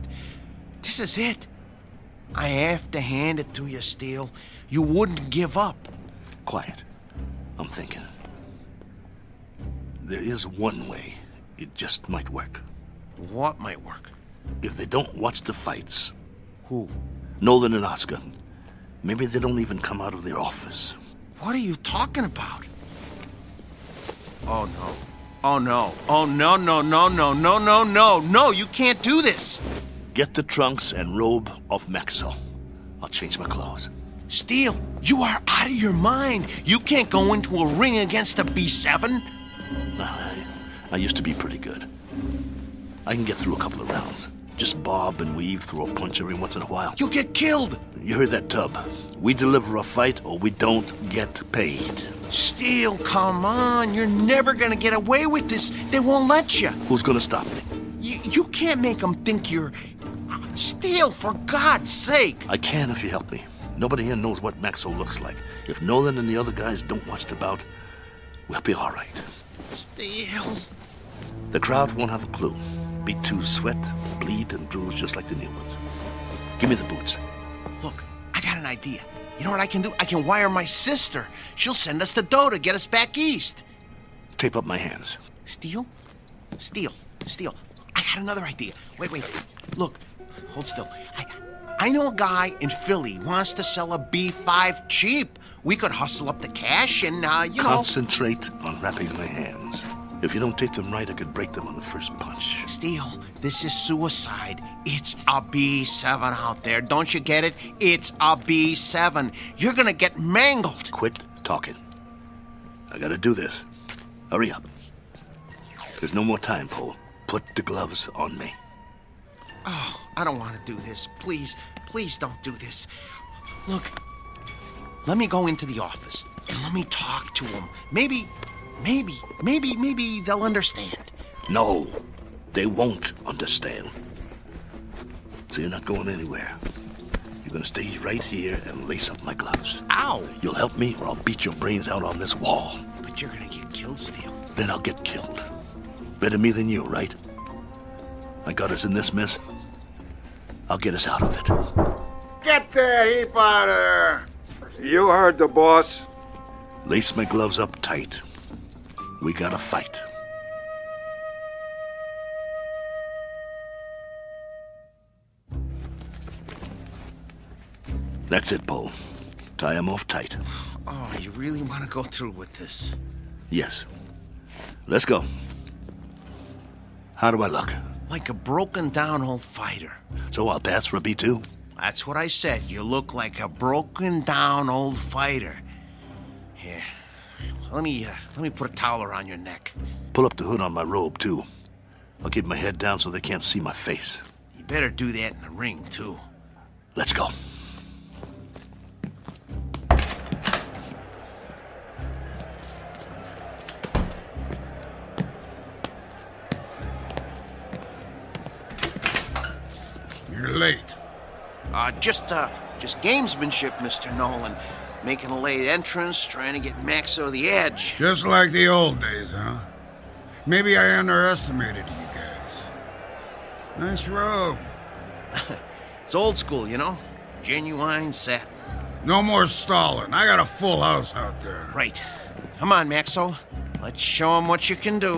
this is it. I have to hand it to you, Steele. You wouldn't give up. Quiet. I'm thinking. There is one way. It just might work. What might work? If they don't watch the fights. Who? Nolan and Oscar. Maybe they don't even come out of their office. What are you talking about? Oh, no. Oh, no. Oh, no, no, no, no, no, no, no. No, you can't do this. Get the trunks and robe off Maxwell. I'll change my clothes. Steele, you are out of your mind. You can't go into a ring against a B7. I used to be pretty good. I can get through a couple of rounds. Just bob and weave, throw a punch every once in a while. You'll get killed. You heard that, Tub. We deliver a fight or we don't get paid. Steele, come on. You're never gonna get away with this. They won't let you. Who's gonna stop me? You can't make them think you're... Steele, for God's sake. I can if you help me. Nobody here knows what Maxwell looks like. If Nolan and the other guys don't watch the bout, we'll be all right. Steele. The crowd won't have a clue. B2s sweat, bleed, and bruise just like the new ones. Give me the boots. Look, I got an idea. You know what I can do? I can wire my sister. She'll send us the dough to get us back east. Tape up my hands. Steal? Steal. I got another idea. Wait. Look, hold still. I know a guy in Philly who wants to sell a B5 cheap. We could hustle up the cash and, Concentrate on wrapping my hands. If you don't take them right, I could break them on the first punch. Steele, this is suicide. It's a B7 out there. Don't you get it? It's a B7. You're gonna get mangled. Quit talking. I gotta do this. Hurry up. There's no more time, Paul. Put the gloves on me. Oh, I don't want to do this. Please don't do this. Look, let me go into the office and let me talk to them. Maybe they'll understand. No, they won't understand. So you're not going anywhere. You're gonna stay right here and lace up my gloves. Ow! You'll help me or I'll beat your brains out on this wall. But you're gonna get killed, Steele. Then I'll get killed. Better me than you, right? I got us in this mess. I'll get us out of it. Get the heap out of there! You heard the boss. Lace my gloves up tight. We gotta fight. That's it, Paul. Tie him off tight. Oh, you really want to go through with this? Yes. Let's go. How do I look? Like a broken down old fighter. So I'll pass for a B2? That's what I said. You look like a broken down old fighter. Here. Let me put a towel around your neck. Pull up the hood on my robe, too. I'll keep my head down so they can't see my face. You better do that in the ring, too. Let's go. You're late. Just gamesmanship, Mr. Nolan. Making a late entrance, trying to get Max over the edge. Just like the old days, huh? Maybe I underestimated you guys. Nice robe. It's old school, you know? Genuine satin. No more stalling. I got a full house out there. Right. Come on, Maxo. Let's show him what you can do.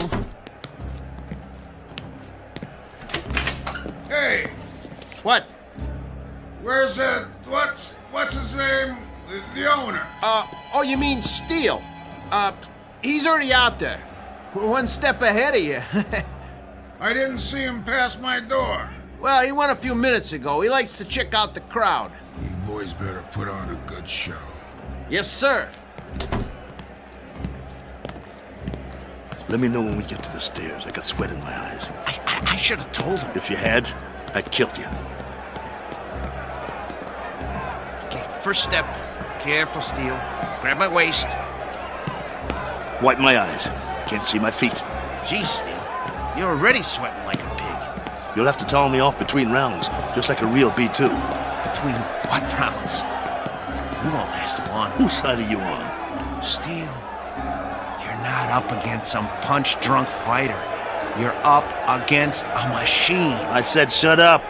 Hey! What? Where's that... What's his name? The owner. Oh, you mean Steele? He's already out there. We're one step ahead of you. I didn't see him pass my door. Well, he went a few minutes ago. He likes to check out the crowd. You boys better put on a good show. Yes, sir. Let me know when we get to the stairs. I got sweat in my eyes. I should have told him. If you had, I'd killed you. Okay, first step. Careful, Steele. Grab my waist. Wipe my eyes. Can't see my feet. Geez, Steele. You're already sweating like a pig. You'll have to towel me off between rounds, just like a real B2. Between what rounds? You won't last long. Whose side are you on? Steele, you're not up against some punch-drunk fighter. You're up against a machine. I said shut up.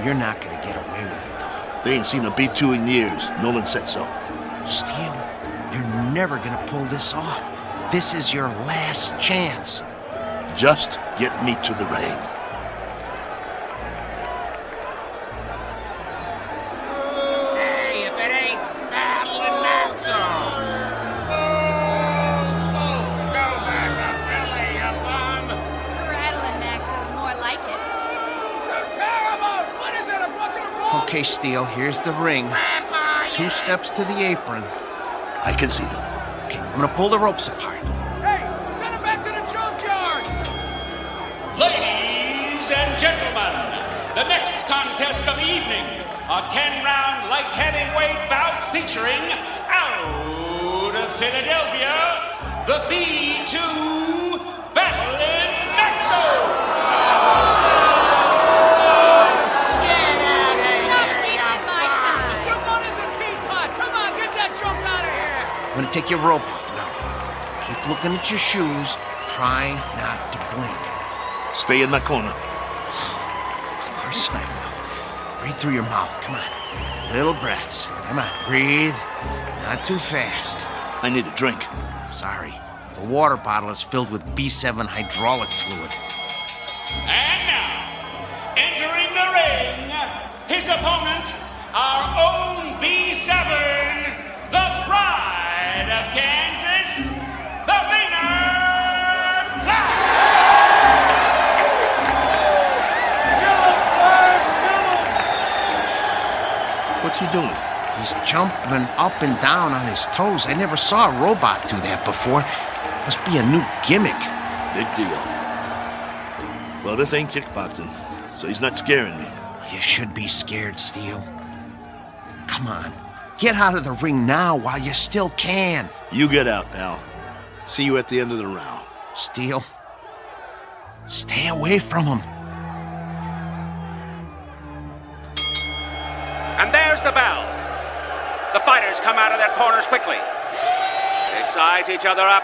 You're not gonna get away with it, though. They ain't seen a B2 in years. Nolan said so. Steele, you're never gonna pull this off. This is your last chance. Just get me to the ring. Hey, if it ain't battling Maxo! Go back to Philly, you bum! Rattling Maxo's more like it. You're terrible! What is it, a book and a roll? Okay, Steele, here's the ring. 2 steps to the apron. I can see them. Okay, I'm gonna pull the ropes apart. Hey, send him back to the junkyard! Ladies and gentlemen, the next contest of the evening, a 10-round light heavyweight bout featuring out of Philadelphia, the B2 Battling Maxo! I'm gonna take your rope off now. Keep looking at your shoes. Try not to blink. Stay in my corner. Of course I will. Breathe through your mouth. Come on. Little breaths. Come on. Breathe. Not too fast. I need a drink. Sorry. The water bottle is filled with B7 hydraulic fluid. And now, entering the ring, his opponent, our own B7, the pride of Kansas, the Maynard Flash! What's he doing? He's jumping up and down on his toes. I never saw a robot do that before. Must be a new gimmick. Big deal. Well, this ain't kickboxing, so he's not scaring me. You should be scared, Steele. Come on. Get out of the ring now while you still can. You get out, pal. See you at the end of the round. Steele, stay away from him. And there's the bell. The fighters come out of their corners quickly. They size each other up.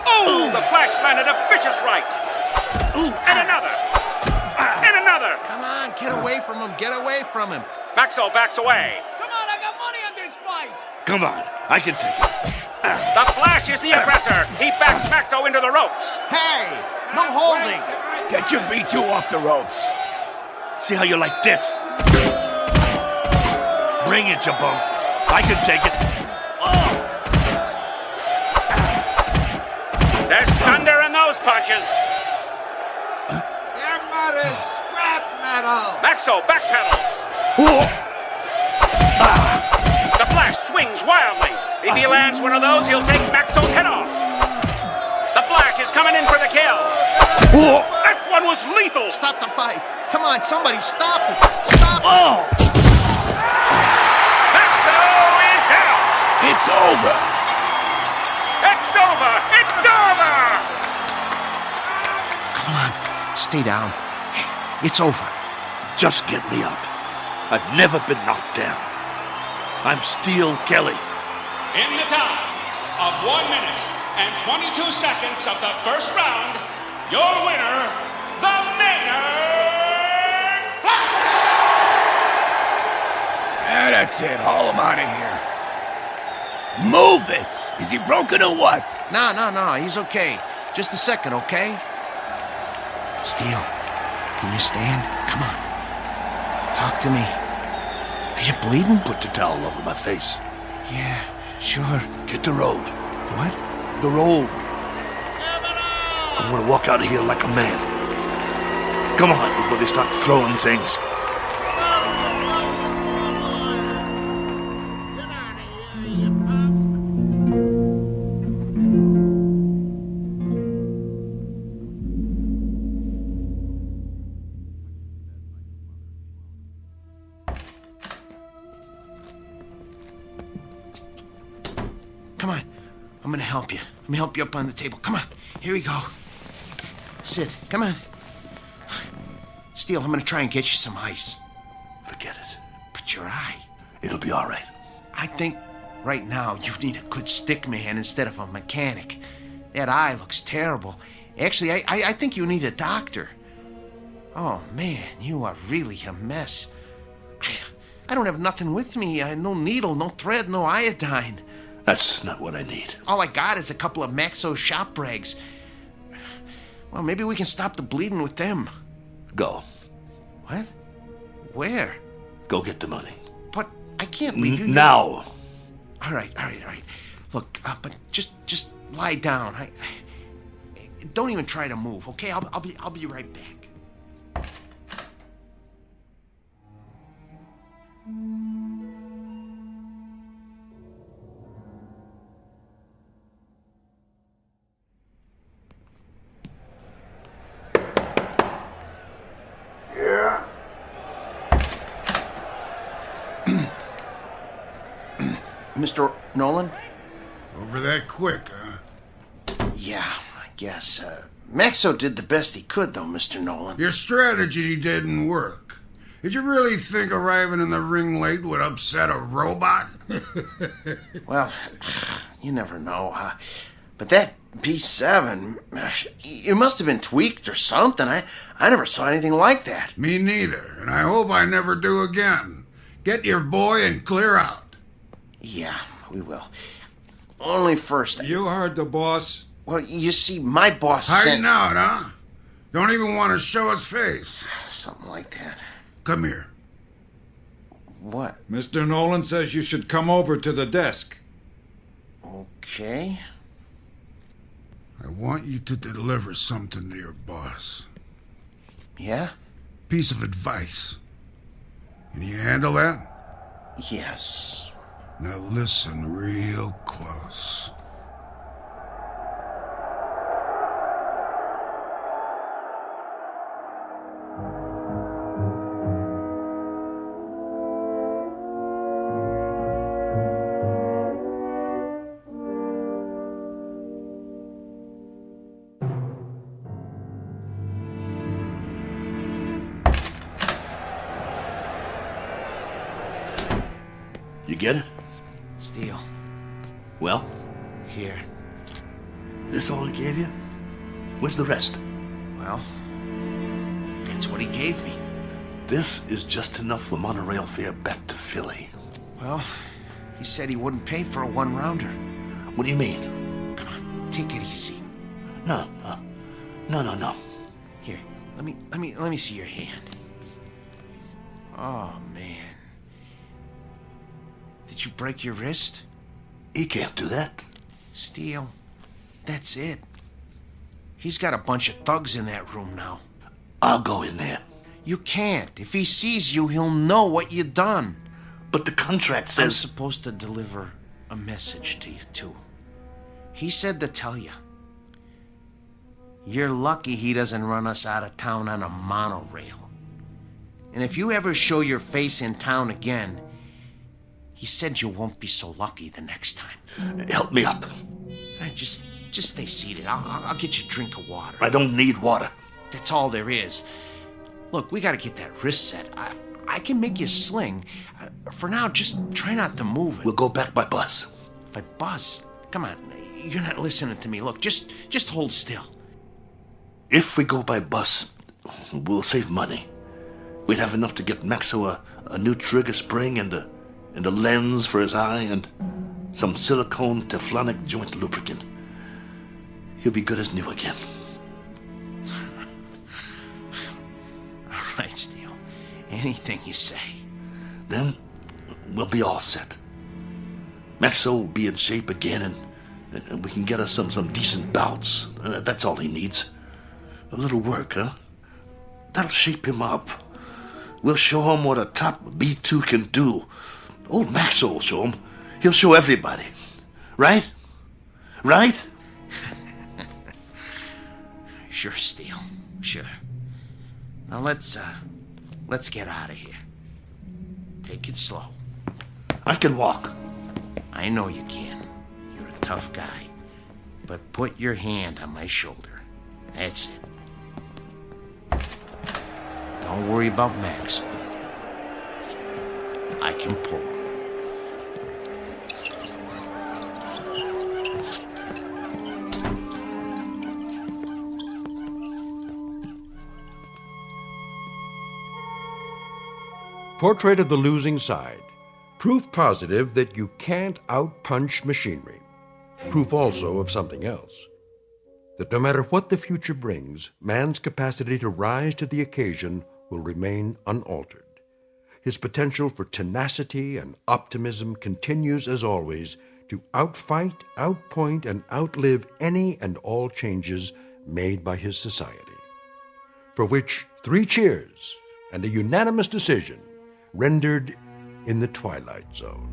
Oh, the Flash landed a vicious right. And another. And another. Come on, get away from him. Get away from him. Maxwell backs away. Come on, I got money on this fight. Come on, I can take it. The Flash is the aggressor. He backs Maxo into the ropes. Hey, no holding. Get your B2 off the ropes. See how you like this? Bring it, you bum. I can take it. There's thunder in those punches. Your mother's scrap metal. Maxo backpedals. The Flash swings wildly. If he lands one of those, he'll take Maxo's head off. The Flash is coming in for the kill. That one was lethal. Stop the fight. Come on, somebody stop it. Stop it. Maxo is down. It's over. It's over. It's over. Come on, stay down. It's over. Just get me up. I've never been knocked down. I'm Steele Kelly. In the time of 1 minute and 22 seconds of the first round, your winner, the Maynard Flash! That's it. Haul him out of here. Move it. Is he broken or what? No, he's okay. Just a second, okay? Steele, can you stand? Come on. Talk to me. Are you bleeding? Put the towel over my face. Yeah, sure. Get the robe. What? The robe. I'm gonna walk out of here like a man. Come on, before they start throwing things. Come on. I'm gonna help you. Let me help you up on the table. Come on. Here we go. Sit. Come on. Steele, I'm gonna try and get you some ice. Forget it. But your eye. It'll be all right. I think right now you need a good stick man instead of a mechanic. That eye looks terrible. Actually, I think you need a doctor. Oh, man, you are really a mess. I don't have nothing with me. No needle, no thread, no iodine. That's not what I need. All I got is a couple of Maxo shop rags. Well, maybe we can stop the bleeding with them. Go. What? Where? Go get the money. But I can't leave you now. All right. Look, but just lie down. I don't even try to move, okay? I'll be right back. Yeah? Mr. Nolan? Over that quick, huh? Yeah, I guess. Maxo did the best he could, though, Mr. Nolan. Your strategy didn't work. Did you really think arriving in the ring late would upset a robot? Well, you never know. But that B7, it must have been tweaked or something. I never saw anything like that. Me neither, and I hope I never do again. Get your boy and clear out. Yeah, we will. Only first... You heard the boss. Well, you see, my boss Hiding out, huh? Don't even want to show his face. Something like that. Come here. What? Mr. Nolan says you should come over to the desk. Okay. I want you to deliver something to your boss. Yeah? Piece of advice. Can you handle that? Yes. Now listen real close. You get it? Steele. Well? Here. This all he gave you? Where's the rest? Well, that's what he gave me. This is just enough for monorail fare back to Philly. Well, he said he wouldn't pay for a one-rounder. What do you mean? Come on, take it easy. No. Here, let me see your hand. Oh, man. Did you break your wrist? He can't do that. Steele, that's it. He's got a bunch of thugs in that room now. I'll go in there. You can't. If he sees you, he'll know what you done. But the contract says... I'm supposed to deliver a message to you, too. He said to tell you. You're lucky he doesn't run us out of town on a monorail. And if you ever show your face in town again, he said you won't be so lucky the next time. Help me up. Just stay seated. I'll get you a drink of water. I don't need water. That's all there is. Look, we gotta get that wrist set. I can make you a sling. For now, just try not to move it. We'll go back by bus. By bus? Come on, you're not listening to me. Look, just hold still. If we go by bus, we'll save money. We'd have enough to get Maxo a new trigger spring and a lens for his eye and some silicone Teflonic joint lubricant. He'll be good as new again. All right, Steele. Anything you say. Then we'll be all set. Maxo will be in shape again, and we can get us some decent bouts. That's all he needs. A little work, huh? That'll shape him up. We'll show him what a top B2 can do. Old Maxo will show him. He'll show everybody. Right? Right? Sure, Steele. Sure. Now let's get out of here. Take it slow. I can walk. I know you can. You're a tough guy. But put your hand on my shoulder. That's it. Don't worry about Max. I can pull. Portrait of the Losing Side. Proof positive that you can't outpunch machinery. Proof also of something else. That no matter what the future brings, man's capacity to rise to the occasion will remain unaltered. His potential for tenacity and optimism continues, as always, to outfight, outpoint, and outlive any and all changes made by his society. For which 3 cheers and a unanimous decision rendered in the Twilight Zone.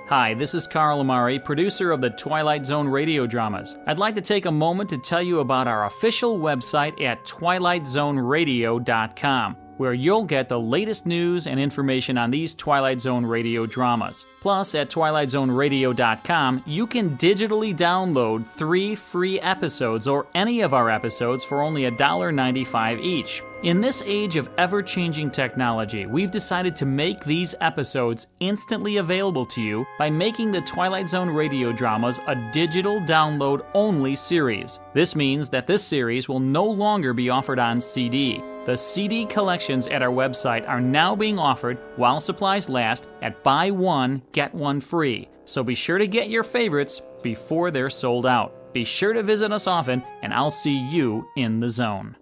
Hi, this is Carl Amari, producer of the Twilight Zone radio dramas. I'd like to take a moment to tell you about our official website at twilightzoneradio.com. where you'll get the latest news and information on these Twilight Zone Radio dramas. Plus, at twilightzoneradio.com, you can digitally download 3 free episodes or any of our episodes for only $1.95 each. In this age of ever-changing technology, we've decided to make these episodes instantly available to you by making the Twilight Zone Radio dramas a digital download-only series. This means that this series will no longer be offered on CD. The CD collections at our website are now being offered while supplies last at buy one, get one free. So be sure to get your favorites before they're sold out. Be sure to visit us often, and I'll see you in the zone.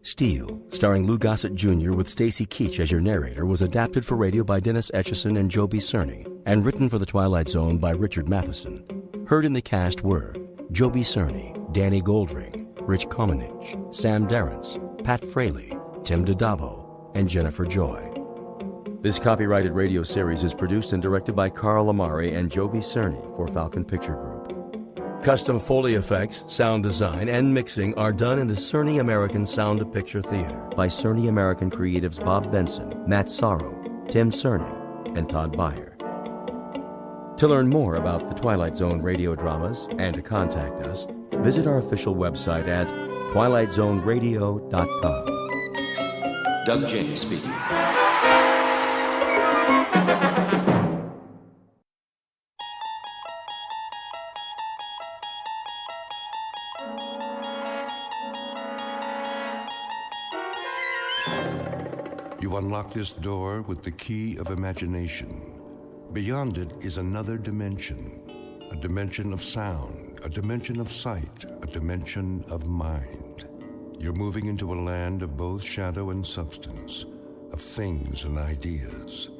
Steel, starring Lou Gossett Jr. with Stacy Keach as your narrator, was adapted for radio by Dennis Etchison and Joby Cerny, and written for The Twilight Zone by Richard Matheson. Heard in the cast were Joby Cerny, Danny Goldring, Rich Komenich, Sam Darrence, Pat Fraley, Tim DiDavo, and Jennifer Joy. This copyrighted radio series is produced and directed by Carl Amari and Joby Cerny for Falcon Picture Group. Custom Foley effects, sound design, and mixing are done in the Cerny American Sound of Picture Theater by Cerny American creatives Bob Benson, Matt Sorrow, Tim Cerny, and Todd Beyer. To learn more about the Twilight Zone radio dramas and to contact us, visit our official website at twilightzoneradio.com. Doug James speaking. You unlock this door with the key of imagination. Beyond it is another dimension, a dimension of sound, a dimension of sight, a dimension of mind. You're moving into a land of both shadow and substance, of things and ideas.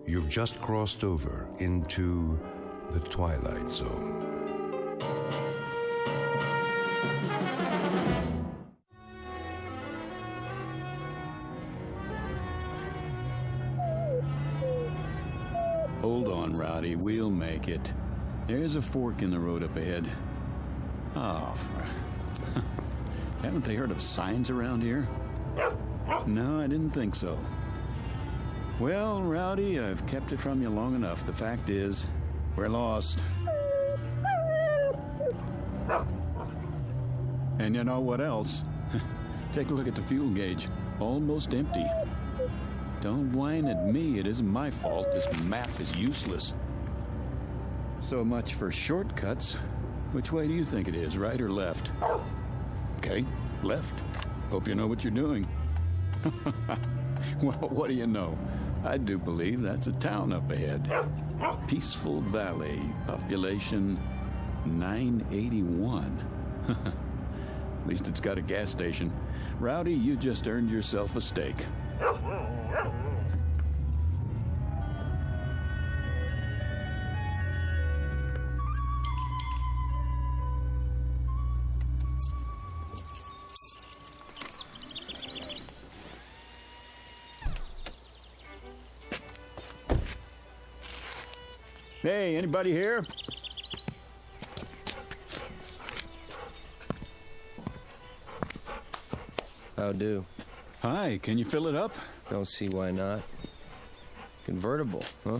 You've just crossed over into the Twilight Zone. Hold on, Rowdy. We'll make it. There's a fork in the road up ahead. Oh, haven't they heard of signs around here? No, I didn't think so. Well, Rowdy, I've kept it from you long enough. The fact is, we're lost. And you know what else? Take a look at the fuel gauge. Almost empty. Don't whine at me. It isn't my fault. This map is useless. So much for shortcuts. Which way do you think it is, right or left? Okay, left. Hope you know what you're doing. Well, what do you know? I do believe that's a town up ahead. Peaceful Valley, population 981. At least it's got a gas station. Rowdy, you just earned yourself a steak. Hey, anybody here? How do? Hi, can you fill it up? Don't see why not. Convertible, huh?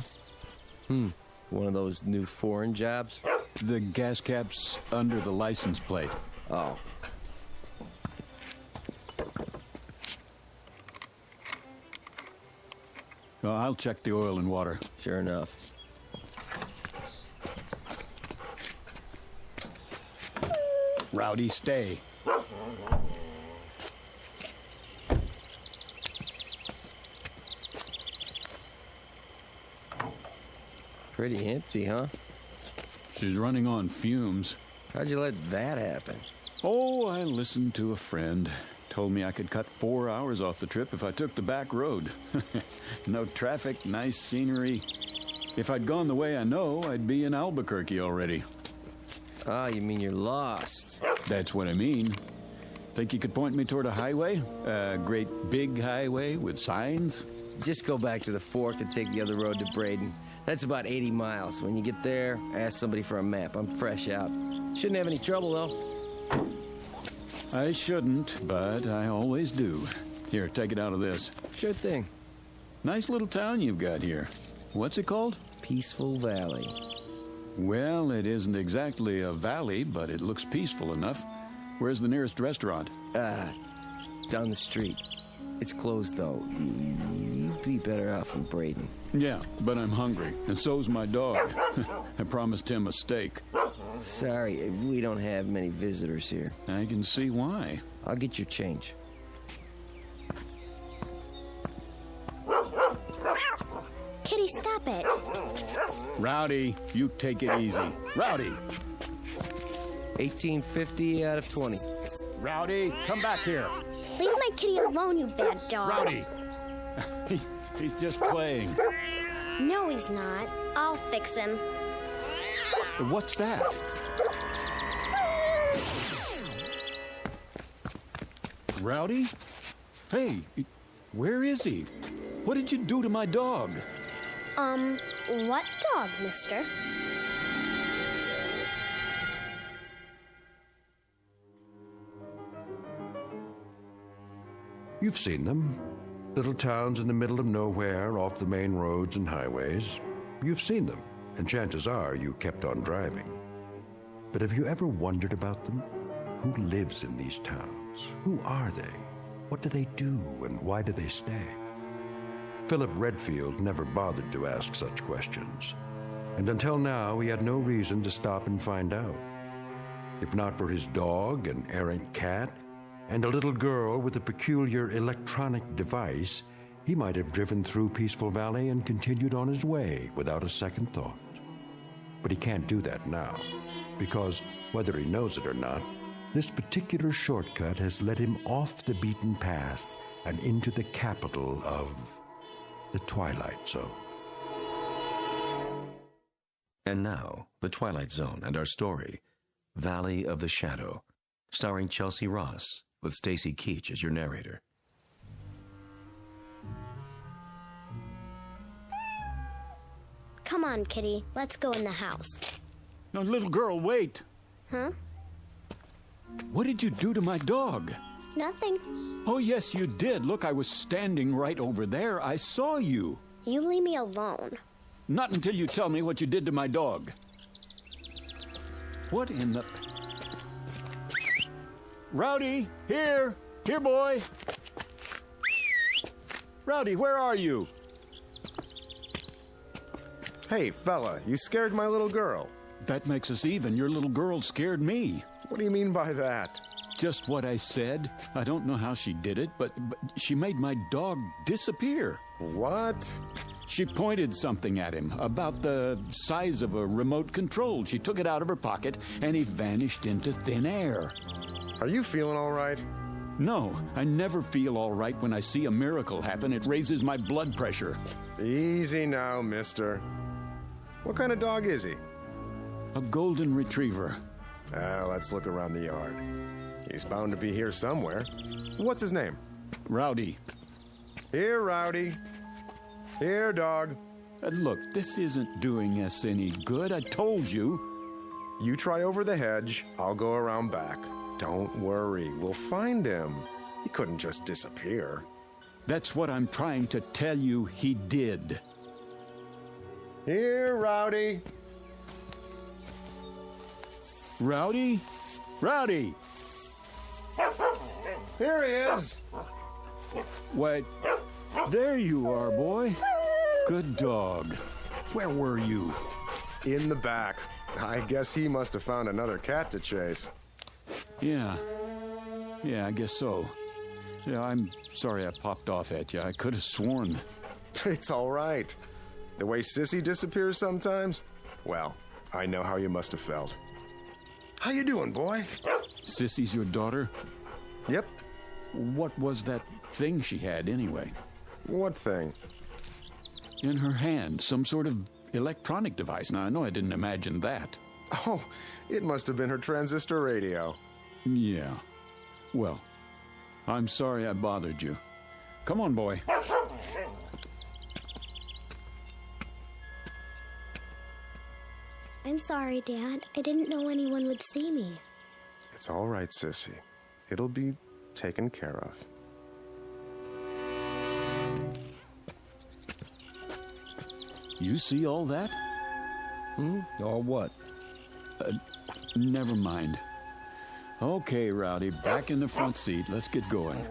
One of those new foreign jobs? The gas cap's under the license plate. Oh. Well, I'll check the oil and water. Sure enough. Rowdy, stay. Pretty empty, huh? She's running on fumes. How'd you let that happen? Oh, I listened to a friend. Told me I could cut 4 hours off the trip if I took the back road. No traffic, nice scenery. If I'd gone the way I know, I'd be in Albuquerque already. Ah, you mean you're lost? That's what I mean. Think you could point me toward a highway? A great big highway with signs? Just go back to the fork and take the other road to Braden. That's about 80 miles. When you get there, ask somebody for a map. I'm fresh out. Shouldn't have any trouble, though. I shouldn't, but I always do. Here, take it out of this. Sure thing. Nice little town you've got here. What's it called? Peaceful Valley. Well, it isn't exactly a valley, but it looks peaceful enough. Where's the nearest restaurant? Down the street. It's closed, though. You'd be better off in Braden. Yeah, but I'm hungry, and so's my dog. I promised him a steak. Sorry, we don't have many visitors here. I can see why. I'll get your change. Kitty, stop it. Rowdy, you take it easy. Rowdy! 1850 out of 20. Rowdy, come back here. Leave my kitty alone, you bad dog. Rowdy! He's just playing. No, he's not. I'll fix him. What's that? Rowdy? Hey, where is he? What did you do to my dog? What dog, mister? You've seen them. Little towns in the middle of nowhere, off the main roads and highways. You've seen them, and chances are you kept on driving. But have you ever wondered about them? Who lives in these towns? Who are they? What do they do, and why do they stay? Philip Redfield never bothered to ask such questions, and until now he had no reason to stop and find out. If not for his dog, an errant cat, and a little girl with a peculiar electronic device, he might have driven through Peaceful Valley and continued on his way without a second thought. But he can't do that now, because, whether he knows it or not, this particular shortcut has led him off the beaten path and into the capital of the Twilight Zone. And now, the Twilight Zone and our story, Valley of the Shadow, starring Chelsea Ross, with Stacy Keach as your narrator. Come on, Kitty. Let's go in the house. No, little girl, wait. Huh? What did you do to my dog? Nothing. Oh, yes, you did. Look, I was standing right over there. I saw you. You leave me alone. Not until you tell me what you did to my dog. What in the... Rowdy, here! Here, boy! Rowdy, where are you? Hey, fella, you scared my little girl. That makes us even. Your little girl scared me. What do you mean by that? Just what I said. I don't know how she did it, but she made my dog disappear. What? She pointed something at him, about the size of a remote control. She took it out of her pocket, and he vanished into thin air. Are you feeling all right? No, I never feel all right when I see a miracle happen. It raises my blood pressure. Easy now, mister. What kind of dog is he? A golden retriever. Let's look around the yard. He's bound to be here somewhere. What's his name? Rowdy. Here, Rowdy. Here, dog. Look, this isn't doing us any good. I told you. You try over the hedge. I'll go around back. Don't worry. We'll find him. He couldn't just disappear. That's what I'm trying to tell you he did. Here, Rowdy. Rowdy? Rowdy! Here he is. Wait, there you are, boy. Good dog. Where were you? In the back. I guess he must have found another cat to chase. Yeah, I guess so. Yeah, I'm sorry I popped off at you. I could have sworn. It's all right. The way Sissy disappears sometimes? Well, I know how you must have felt. How you doing, boy? Sissy's your daughter? Yep. What was that thing she had, anyway? What thing? In her hand, some sort of electronic device. Now, I know I didn't imagine that. Oh, it must have been her transistor radio. Yeah. Well, I'm sorry I bothered you. Come on, boy. I'm sorry, Dad. I didn't know anyone would see me. It's all right, Sissy. It'll be taken care of. You see all that? All what? Never mind. Okay, Rowdy, back in the front seat. Let's get going.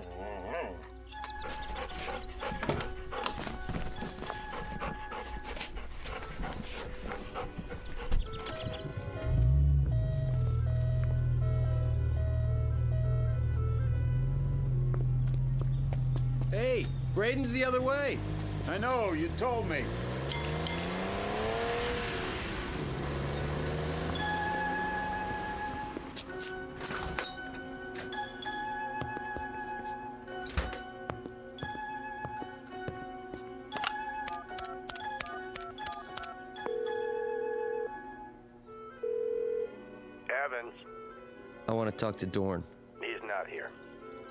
Hey, Braden's the other way. I know, you told me. Evans, I want to talk to Dorn. he's not here.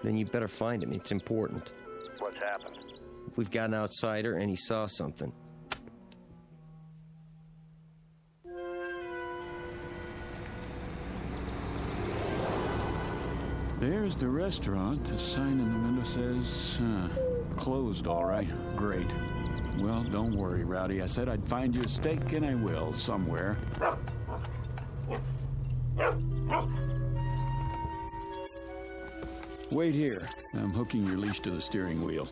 Then you better find him. It's important. What's happened? We've got an outsider, and he saw something. There's the restaurant. The sign in the window says, closed, all right. Great. Well, don't worry, Rowdy. I said I'd find you a steak, and I will, somewhere. Wait here. I'm hooking your leash to the steering wheel.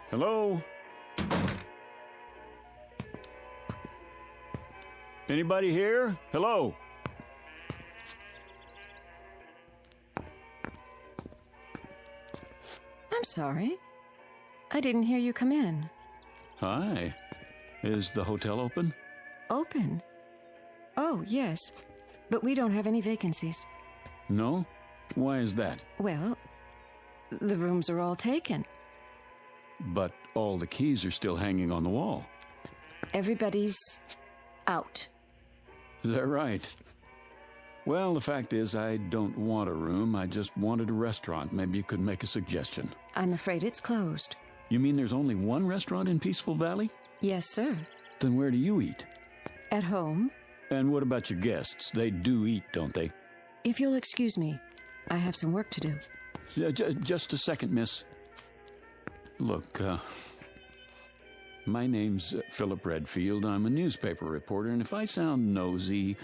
Hello? Anybody here? Hello? I'm sorry. I didn't hear you come in. Hi. Is the hotel open? Open? Oh, yes. But we don't have any vacancies. No? Why is that? Well, the rooms are all taken. But all the keys are still hanging on the wall. Everybody's out. Is that right? Well, the fact is, I don't want a room. I just wanted a restaurant. Maybe you could make a suggestion. I'm afraid it's closed. You mean there's only one restaurant in Peaceful Valley? Yes, sir. Then where do you eat? At home. And what about your guests? They do eat, don't they? If you'll excuse me, I have some work to do. Just a second, miss. Look, my name's Philip Redfield. I'm a newspaper reporter, and if I sound nosy,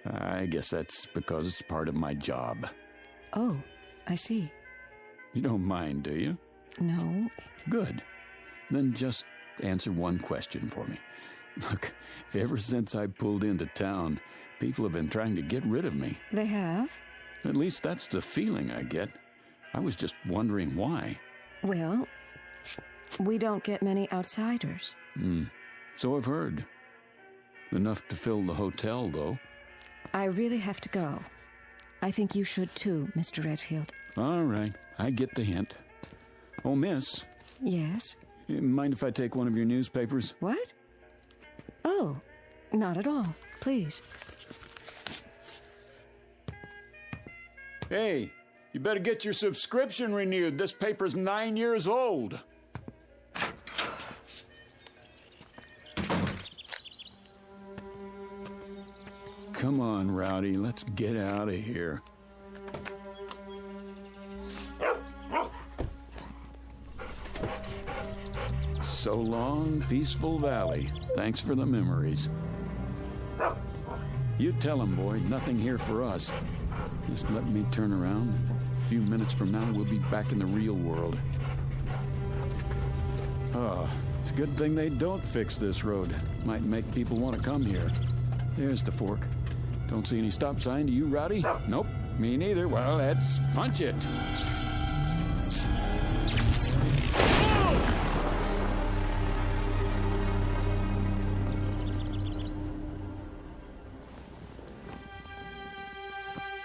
I guess that's because it's part of my job. Oh, I see. You don't mind, do you? No. Good. Then just answer one question for me. Look, ever since I pulled into town, people have been trying to get rid of me. They have? At least that's the feeling I get. I was just wondering why. Well, we don't get many outsiders. So I've heard. Enough to fill the hotel, though. I really have to go. I think you should too, Mr. Redfield. All right, I get the hint. Oh, miss. Yes? Mind if I take one of your newspapers? What? Oh, not at all. Please. Hey, you better get your subscription renewed. This paper's 9 years old. Come on, Rowdy, let's get out of here. So long, Peaceful Valley. Thanks for the memories. You tell him, boy, nothing here for us. Just let me turn around. A few minutes from now, we'll be back in the real world. Oh, it's a good thing they don't fix this road. Might make people want to come here. There's the fork. Don't see any stop sign. Do you, Rowdy? Nope, me neither. Well, let's punch it.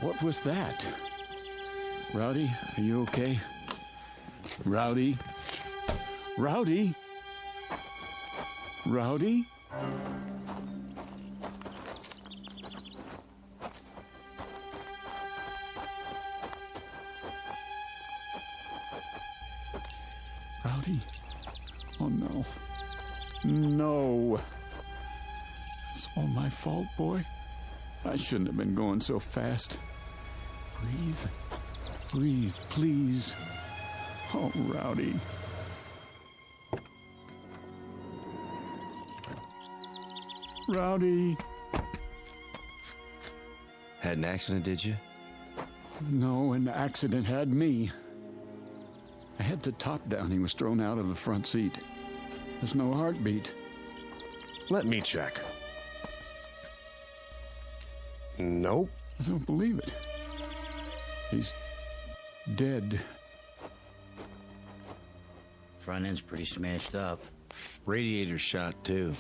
What was that? Rowdy, are you okay? Rowdy? Rowdy? Rowdy? Rowdy? Oh, no. No. It's all my fault, boy. I shouldn't have been going so fast. Breathe. Please, please. Oh, Rowdy. Rowdy. Had an accident, did you? No, an accident had me. I had the top down. He was thrown out of the front seat. There's no heartbeat. Let me check. Nope. I don't believe it. He's dead. Front end's pretty smashed up. Radiator shot, too.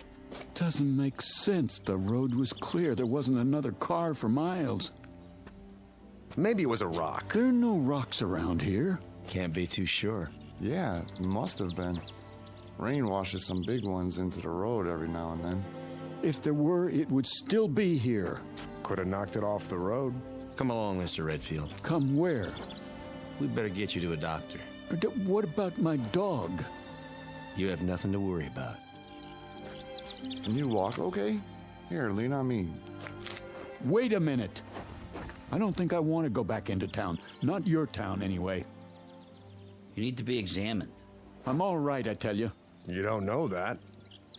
Doesn't make sense. The road was clear. There wasn't another car for miles. Maybe it was a rock. There are no rocks around here. Can't be too sure. Yeah, it must have been. Rain washes some big ones into the road every now and then. If there were, it would still be here. Could have knocked it off the road. Come along, Mr. Redfield. Come where? We'd better get you to a doctor. What about my dog? You have nothing to worry about. Can you walk okay? Here, lean on me. Wait a minute. I don't think I want to go back into town. Not your town, anyway. You need to be examined. I'm all right, I tell you. You don't know that.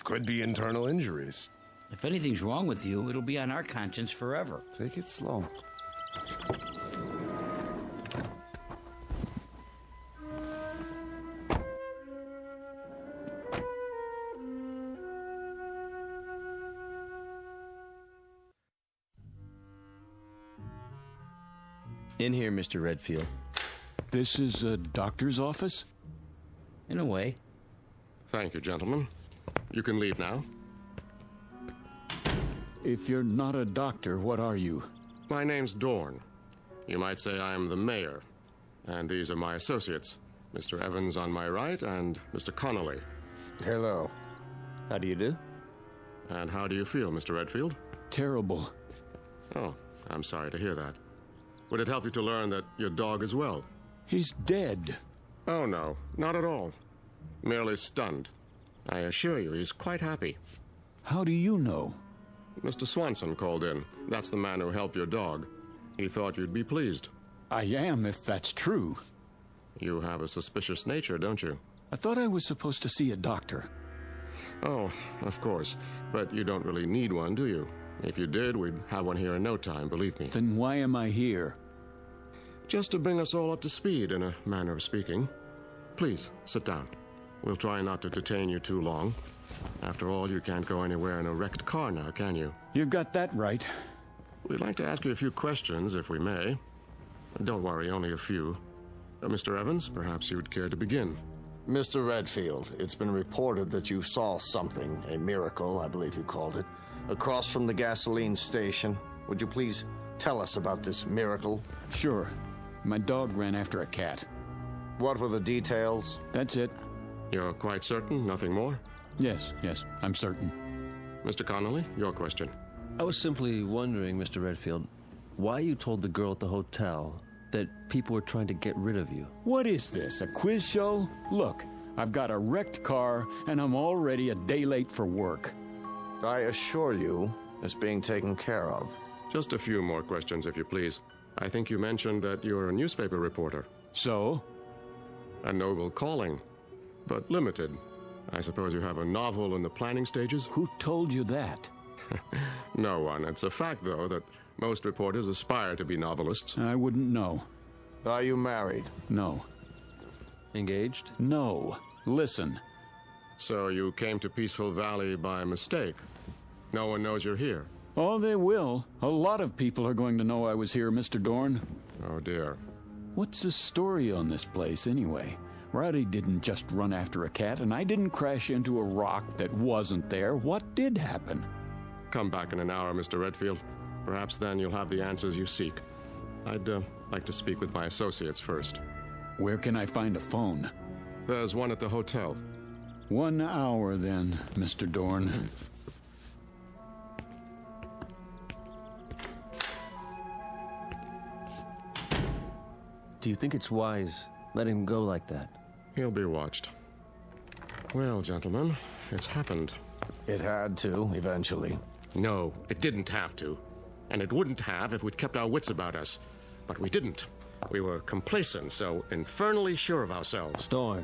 Could be internal injuries. If anything's wrong with you, it'll be on our conscience forever. Take it slow. In here, Mr. Redfield. This is a doctor's office? In a way. Thank you, gentlemen. You can leave now. If you're not a doctor, what are you? My name's Dorn. You might say I'm the mayor. And these are my associates, Mr. Evans on my right and Mr. Connolly. Hello. How do you do? And how do you feel, Mr. Redfield? Terrible. Oh, I'm sorry to hear that. Would it help you to learn that your dog is well? He's dead. Oh, no, not at all. Merely stunned. I assure you, he's quite happy. How do you know? Mr. Swanson called in. That's the man who helped your dog. He thought you'd be pleased. I am, if that's true. You have a suspicious nature, don't you? I thought I was supposed to see a doctor. Oh, of course. But you don't really need one, do you? If you did, we'd have one here in no time, believe me. Then why am I here? Just to bring us all up to speed, in a manner of speaking. Please, sit down. We'll try not to detain you too long. After all, you can't go anywhere in a wrecked car now, can you? You got that right. We'd like to ask you a few questions, if we may. Don't worry, only a few. Mr. Evans, perhaps you would care to begin. Mr. Redfield, it's been reported that you saw something, a miracle, I believe you called it, across from the gasoline station. Would you please tell us about this miracle? Sure. My dog ran after a cat. What were the details? That's it. You're quite certain? Nothing more? Yes, I'm certain. Mr. Connolly, your question. I was simply wondering, Mr. Redfield, why you told the girl at the hotel that people were trying to get rid of you. What is this, a quiz show? Look, I've got a wrecked car, and I'm already a day late for work. I assure you, it's being taken care of. Just a few more questions, if you please. I think you mentioned that you're a newspaper reporter. So? A noble calling, but limited. I suppose you have a novel in the planning stages? Who told you that? No one. It's a fact, though, that most reporters aspire to be novelists. I wouldn't know. Are you married? No. Engaged? No. Listen. So you came to Peaceful Valley by mistake? No one knows you're here? Oh, they will. A lot of people are going to know I was here, Mr. Dorn. Oh, dear. What's the story on this place, anyway? Rowdy didn't just run after a cat, and I didn't crash into a rock that wasn't there. What did happen? Come back in an hour, Mr. Redfield. Perhaps then you'll have the answers you seek. I'd like to speak with my associates first. Where can I find a phone? There's one at the hotel. 1 hour, then, Mr. Dorn. Do you think it's wise letting him go like that? He'll be watched. Well, gentlemen, it's happened. It had to, eventually. No, it didn't have to. And it wouldn't have if we'd kept our wits about us. But we didn't. We were complacent, so infernally sure of ourselves. Dorn.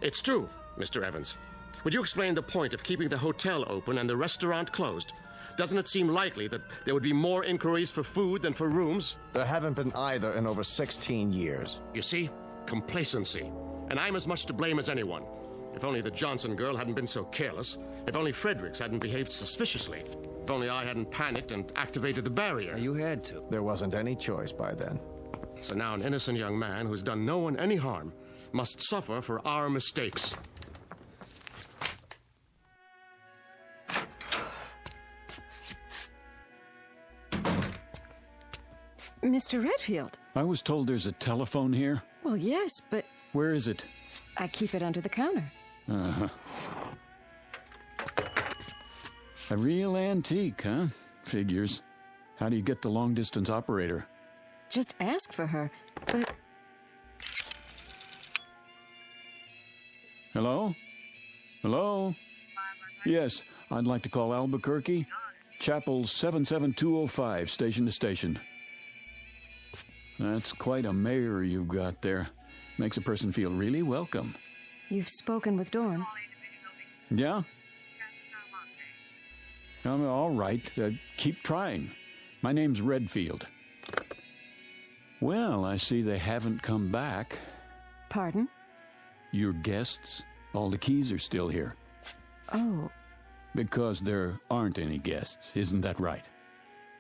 It's true, Mr. Evans. Would you explain the point of keeping the hotel open and the restaurant closed? Doesn't it seem likely that there would be more inquiries for food than for rooms? There haven't been either in over 16 years. You see? Complacency. And I'm as much to blame as anyone. If only the Johnson girl hadn't been so careless. If only Fredericks hadn't behaved suspiciously. If only I hadn't panicked and activated the barrier. You had to. There wasn't any choice by then. So now an innocent young man who's done no one any harm must suffer for our mistakes. Mr. Redfield. I was told there's a telephone here. Well, yes, but... Where is it? I keep it under the counter. Uh-huh. A real antique, huh? Figures. How do you get the long-distance operator? Just ask for her, but... Hello? Hello? Yes, I'd like to call Albuquerque. Chapel 77205, station to station. That's quite a mayor you've got there. Makes a person feel really welcome. You've spoken with Dorn. Yeah? All right. Keep trying. My name's Redfield. Well, I see they haven't come back. Pardon? Your guests? All the keys are still here. Oh. Because there aren't any guests, isn't that right?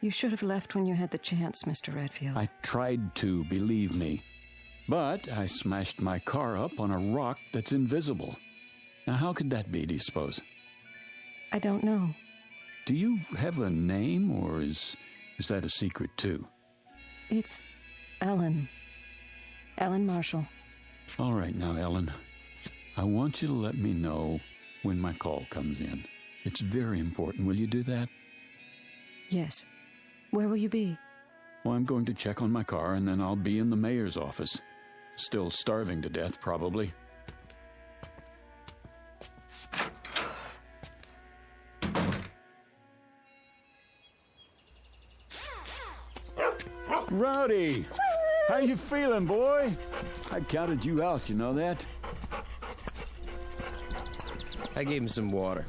You should have left when you had the chance, Mr. Redfield. I tried to, believe me. But I smashed my car up on a rock that's invisible. Now, how could that be, do you suppose? I don't know. Do you have a name, or is that a secret, too? It's Ellen. Ellen Marshall. All right now, Ellen. I want you to let me know when my call comes in. It's very important. Will you do that? Yes. Where will you be? Well, I'm going to check on my car, and then I'll be in the mayor's office. Still starving to death, probably. Rowdy! How you feeling, boy? I counted you out, you know that? I gave him some water.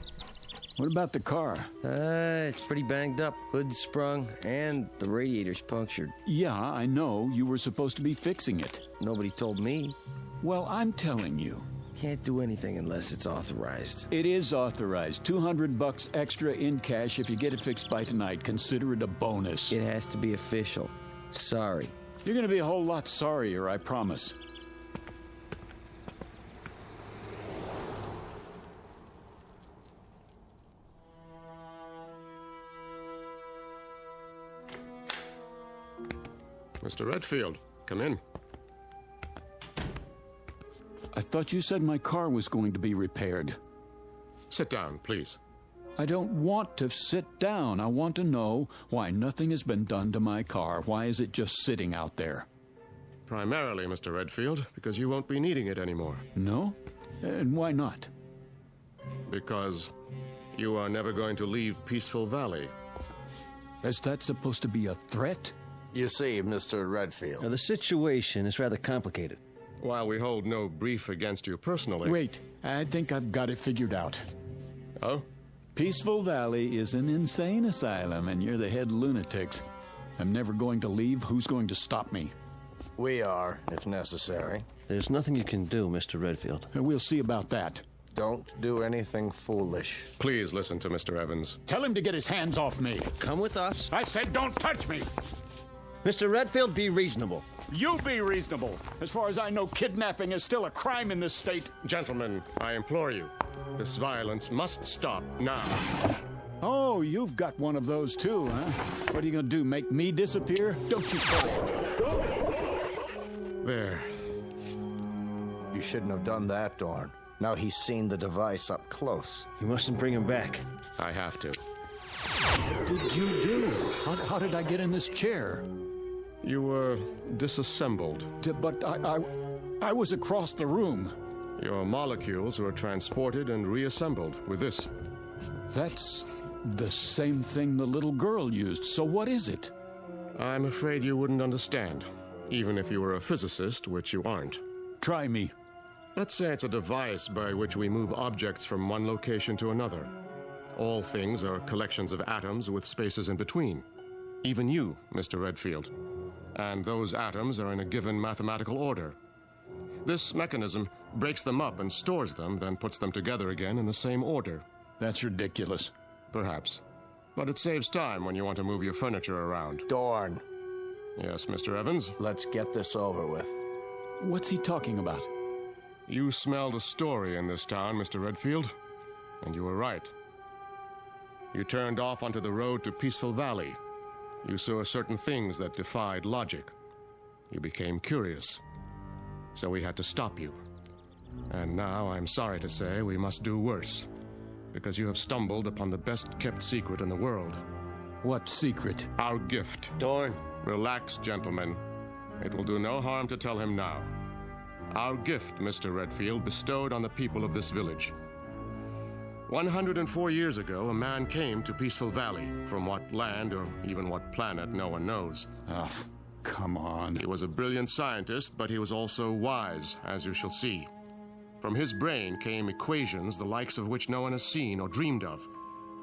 What about the car? It's pretty banged up. Hood's sprung, and the radiator's punctured. Yeah, I know. You were supposed to be fixing it. Nobody told me. Well, I'm telling you. Can't do anything unless it's authorized. It is authorized. $200 extra in cash if you get it fixed by tonight. Consider it a bonus. It has to be official. Sorry. You're going to be a whole lot sorrier, I promise. Mr. Redfield, come in. I thought you said my car was going to be repaired. Sit down, please. I don't want to sit down. I want to know why nothing has been done to my car. Why is it just sitting out there? Primarily, Mr. Redfield, because you won't be needing it anymore. No? And why not? Because you are never going to leave Peaceful Valley. Is that supposed to be a threat? You see, Mr. Redfield. Now, the situation is rather complicated. While we hold no brief against you personally... Wait, I think I've got it figured out. Oh? Peaceful Valley is an insane asylum, and you're the head lunatics. I'm never going to leave. Who's going to stop me? We are, if necessary. There's nothing you can do, Mr. Redfield. We'll see about that. Don't do anything foolish. Please listen to Mr. Evans. Tell him to get his hands off me. Come with us. I said don't touch me. Mr. Redfield, be reasonable. You be reasonable. As far as I know, kidnapping is still a crime in this state. Gentlemen, I implore you. This violence must stop now. Oh, you've got one of those too, huh? What are you going to do, make me disappear? Don't you try it. There. You shouldn't have done that, Dorn. Now he's seen the device up close. You mustn't bring him back. I have to. What did you do? How did I get in this chair? You were disassembled. But I was across the room. Your molecules were transported and reassembled with this. That's the same thing the little girl used, so what is it? I'm afraid you wouldn't understand, even if you were a physicist, which you aren't. Try me. Let's say it's a device by which we move objects from one location to another. All things are collections of atoms with spaces in between. Even you, Mr. Redfield. And those atoms are in a given mathematical order. This mechanism breaks them up and stores them, then puts them together again in the same order. That's ridiculous. Perhaps. But it saves time when you want to move your furniture around. Dorn. Yes, Mr. Evans? Let's get this over with. What's he talking about? You smelled a story in this town, Mr. Redfield. And you were right. You turned off onto the road to Peaceful Valley. You saw certain things that defied logic. You became curious. So we had to stop you. And now, I'm sorry to say, we must do worse. Because you have stumbled upon the best-kept secret in the world. What secret? Our gift. Dorn. Relax, gentlemen. It will do no harm to tell him now. Our gift, Mr. Redfield, bestowed on the people of this village. 104 years ago, a man came to Peaceful Valley. From what land or even what planet, no one knows. Oh, come on. He was a brilliant scientist, but he was also wise, as you shall see. From his brain came equations the likes of which no one has seen or dreamed of.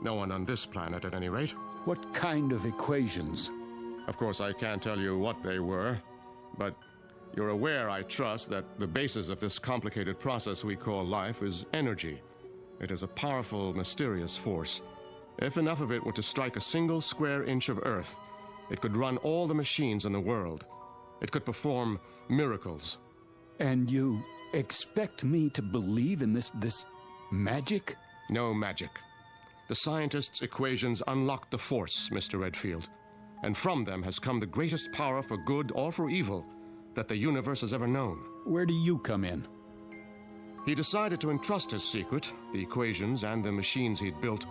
No one on this planet, at any rate. What kind of equations? Of course, I can't tell you what they were, but you're aware, I trust, that the basis of this complicated process we call life is energy. It is a powerful, mysterious force. If enough of it were to strike a single square inch of Earth, it could run all the machines in the world. It could perform miracles. And you expect me to believe in this magic? No magic. The scientists' equations unlocked the force, Mr. Redfield. And from them has come the greatest power for good or for evil that the universe has ever known. Where do you come in? He decided to entrust his secret, the equations and the machines he'd built,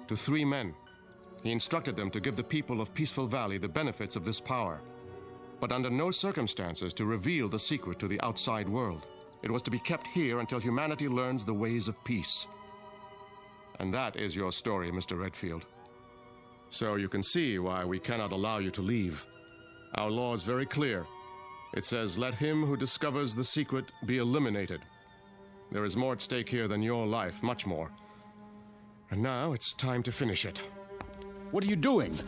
to 3 men. He instructed them to give the people of Peaceful Valley the benefits of this power, but under no circumstances to reveal the secret to the outside world. It was to be kept here until humanity learns the ways of peace. And that is your story, Mr. Redfield. So you can see why we cannot allow you to leave. Our law is very clear. It says, let him who discovers the secret be eliminated. There is more at stake here than your life, much more. And now it's time to finish it. What are you doing?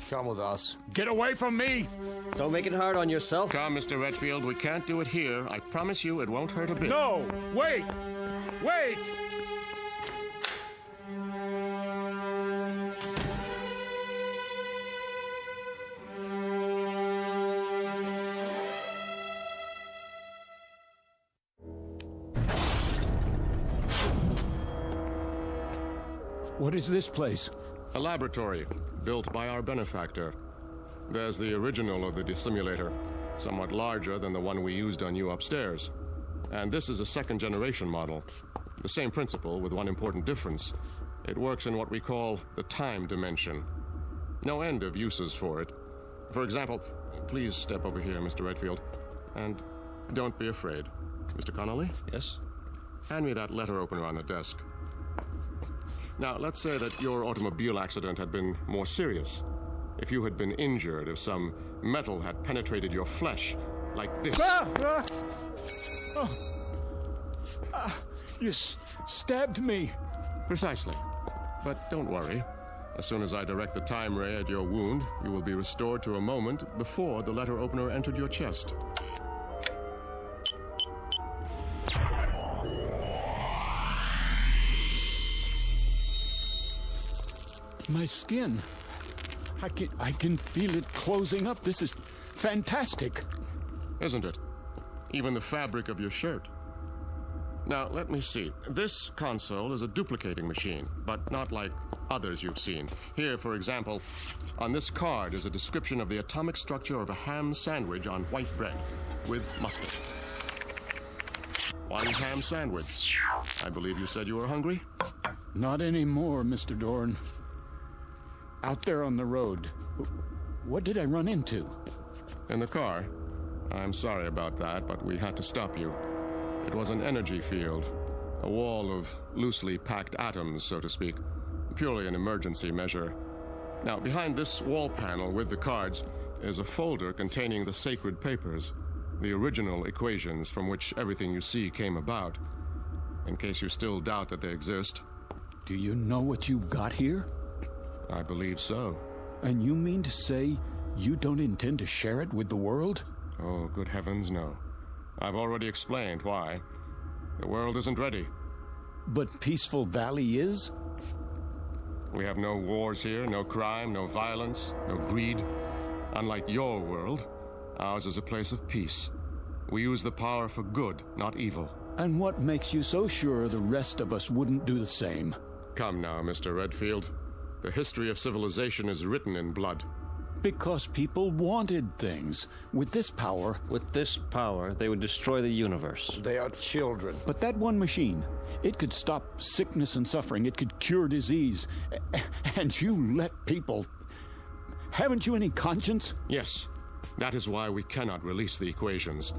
Come with us. Get away from me! Don't make it hard on yourself. Come, Mr. Redfield, we can't do it here. I promise you it won't hurt a bit. No! Wait! Wait! What is this place? A laboratory, built by our benefactor. There's the original of the dissimulator, somewhat larger than the one we used on you upstairs. And this is a second-generation model. The same principle, with one important difference. It works in what we call the time dimension. No end of uses for it. For example, please step over here, Mr. Redfield. And don't be afraid. Mr. Connolly? Yes? Hand me that letter opener on the desk. Now, let's say that your automobile accident had been more serious. If you had been injured, if some metal had penetrated your flesh, like this. You stabbed me. Precisely. But don't worry. As soon as I direct the time ray at your wound, you will be restored to a moment before the letter opener entered your chest. My skin. I can feel it closing up. This is fantastic. Isn't it? Even the fabric of your shirt. Now, let me see. This console is a duplicating machine, but not like others you've seen. Here, for example, on this card is a description of the atomic structure of a ham sandwich on white bread with mustard. One ham sandwich. I believe you said you were hungry? Not anymore, Mr. Dorn. Out there on the road, what did I run into? In the car? I'm sorry about that, but we had to stop you. It was an energy field, a wall of loosely packed atoms, so to speak. Purely an emergency measure. Now, behind this wall panel with the cards is a folder containing the sacred papers, the original equations from which everything you see came about, in case you still doubt that they exist. Do you know what you've got here? I believe so. And you mean to say you don't intend to share it with the world? Oh, good heavens, no. I've already explained why. The world isn't ready. But Peaceful Valley is? We have no wars here, no crime, no violence, no greed. Unlike your world, ours is a place of peace. We use the power for good, not evil. And what makes you so sure the rest of us wouldn't do the same? Come now, Mr. Redfield. The history of civilization is written in blood. Because people wanted things. With this power... With this power, they would destroy the universe. They are children. But that one machine, it could stop sickness and suffering. It could cure disease. And you let people... Haven't you any conscience? Yes. That is why we cannot release the equations.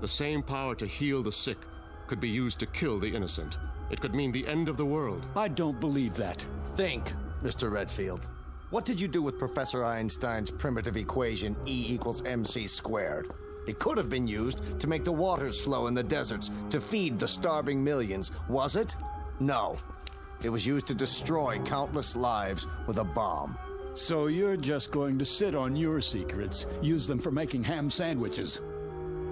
The same power to heal the sick could be used to kill the innocent. It could mean the end of the world. I don't believe that. Think, Mr. Redfield. What did you do with Professor Einstein's primitive equation E=mc²? It could have been used to make the waters flow in the deserts to feed the starving millions, was it? No. It was used to destroy countless lives with a bomb. So you're just going to sit on your secrets, use them for making ham sandwiches.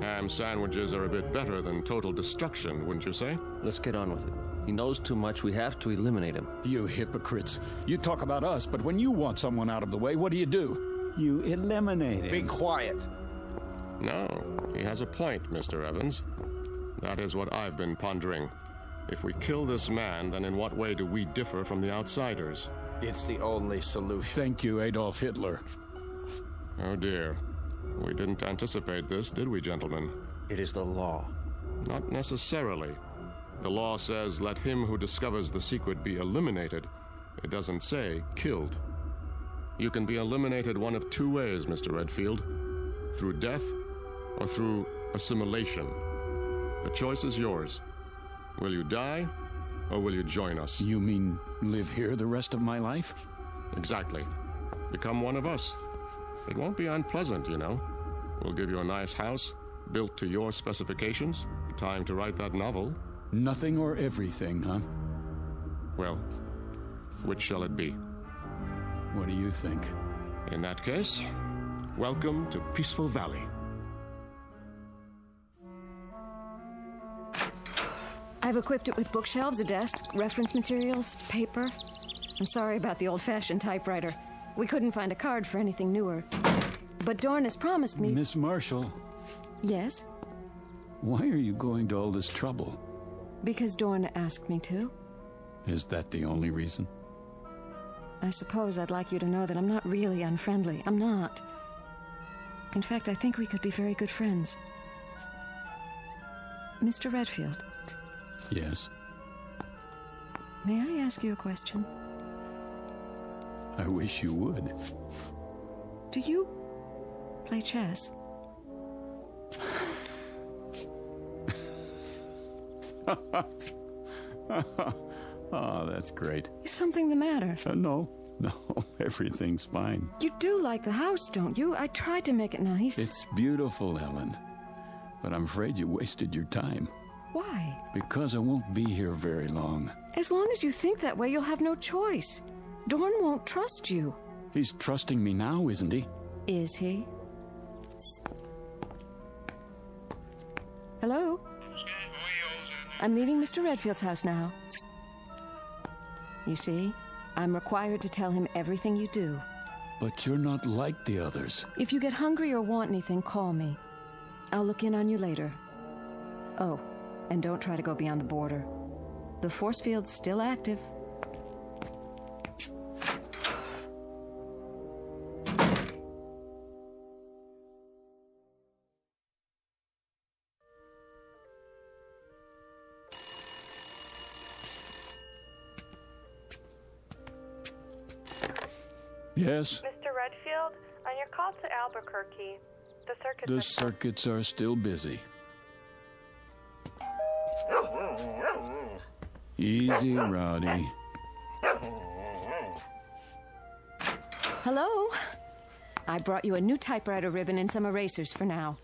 Ham sandwiches are a bit better than total destruction, wouldn't you say? Let's get on with it. He knows too much. We have to eliminate him. You hypocrites. You talk about us, but when you want someone out of the way, what do? You eliminate him. Be quiet. No, he has a point, Mr. Evans. That is what I've been pondering. If we kill this man, then in what way do we differ from the outsiders? It's the only solution. Thank you, Adolf Hitler. Oh dear. We didn't anticipate this, did we, gentlemen? It is the law. Not necessarily. The law says, let him who discovers the secret be eliminated. It doesn't say killed. You can be eliminated one of two ways, Mr. Redfield. Through death or through assimilation. The choice is yours. Will you die or will you join us? You mean live here the rest of my life? Exactly. Become one of us. It won't be unpleasant, you know. We'll give you a nice house, built to your specifications. Time to write that novel. Nothing or everything, huh? Well, which shall it be? What do you think? In that case, welcome to Peaceful Valley. I've equipped it with bookshelves, a desk, reference materials, paper. I'm sorry about the old-fashioned typewriter. We couldn't find a card for anything newer. But Dorn has promised me... Miss Marshall. Yes? Why are you going to all this trouble? Because Dorn asked me to. Is that the only reason? I suppose I'd like you to know that I'm not really unfriendly. I'm not. In fact, I think we could be very good friends. Mr. Redfield. Yes? May I ask you a question? I wish you would. Do you play chess? Oh, that's great. Is something the matter? No, everything's fine. You do like the house, don't you? I tried to make it nice. It's beautiful, Ellen. But I'm afraid you wasted your time. Why? Because I won't be here very long. As long as you think that way, you'll have no choice. Dorn won't trust you. He's trusting me now, isn't he? Is he? Hello? I'm leaving Mr. Redfield's house now. You see, I'm required to tell him everything you do. But you're not like the others. If you get hungry or want anything, call me. I'll look in on you later. Oh, and don't try to go beyond the border. The force field's still active. Yes? Mr. Redfield, on your call to Albuquerque, the circuits The circuits are still busy. Easy, Rowdy. Hello? I brought you a new typewriter ribbon and some erasers for now.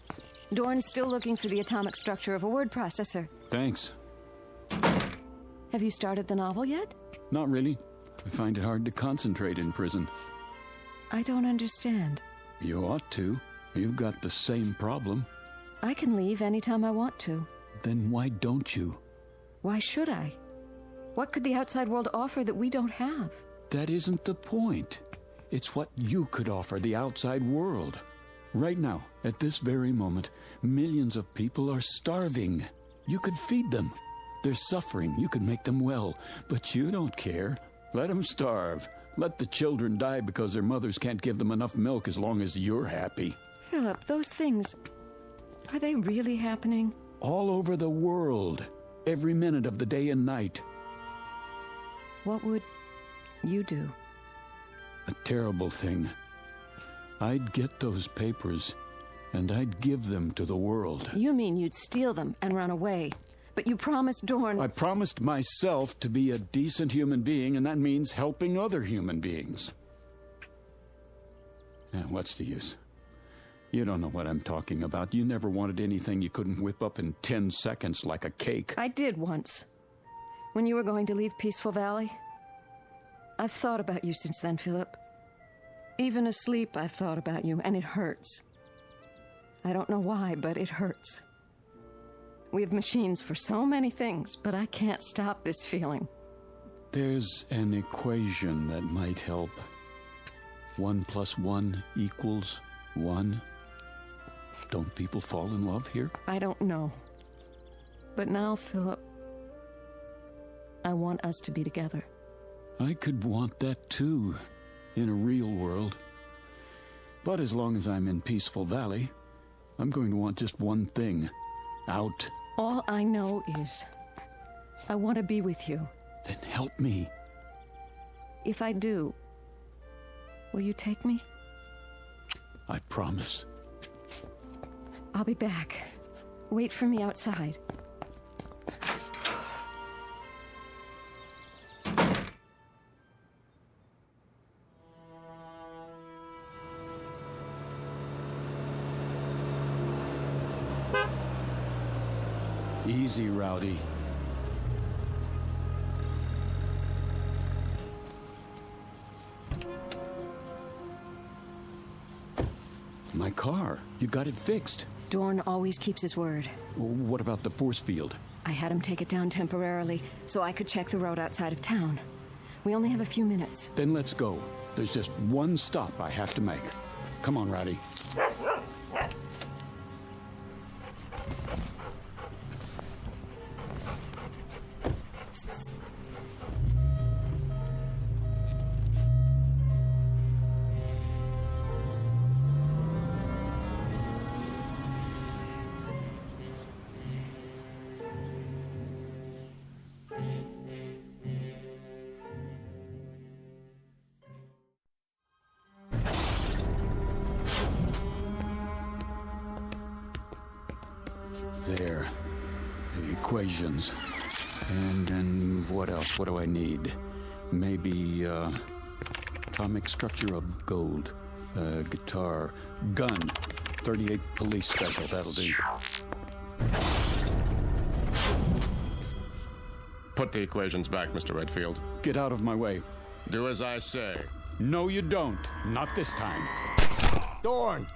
Dorn's still looking for the atomic structure of a word processor. Thanks. Have you started the novel yet? Not really. I find it hard to concentrate in prison. I don't understand. You ought to. You've got the same problem. I can leave anytime I want to. Then why don't you? Why should I? What could the outside world offer that we don't have? That isn't the point. It's what you could offer the outside world. Right now, at this very moment, millions of people are starving. You could feed them. They're suffering. You could make them well. But you don't care. Let them starve. Let the children die because their mothers can't give them enough milk as long as you're happy. Philip, those things, are they really happening? All over the world. Every minute of the day and night. What would you do? A terrible thing. I'd get those papers, and I'd give them to the world. You mean you'd steal them and run away? But you promised Dorn... I promised myself to be a decent human being, and that means helping other human beings. Now, what's the use? You don't know what I'm talking about. You never wanted anything you couldn't whip up in 10 seconds like a cake. I did once. When you were going to leave Peaceful Valley. I've thought about you since then, Philip. Even asleep, I've thought about you, and it hurts. I don't know why, but it hurts. We have machines for so many things, but I can't stop this feeling. There's an equation that might help. 1 + 1 = 1. Don't people fall in love here? I don't know. But now, Philip, I want us to be together. I could want that too, in a real world. But as long as I'm in Peaceful Valley, I'm going to want just one thing. Out. All I know is I want to be with you. Then help me. If I do, will you take me? I promise. I'll be back. Wait for me outside. Easy, Rowdy. My car. You got it fixed. Dorn always keeps his word. What about the force field? I had him take it down temporarily so I could check the road outside of town. We only have a few minutes. Then let's go. There's just one stop I have to make. Come on, Rowdy. There. The equations. And what else? What do I need? Maybe, atomic structure of gold. Guitar. Gun. 38 police special. That'll do. Put the equations back, Mr. Redfield. Get out of my way. Do as I say. No, you don't. Not this time. Dorn!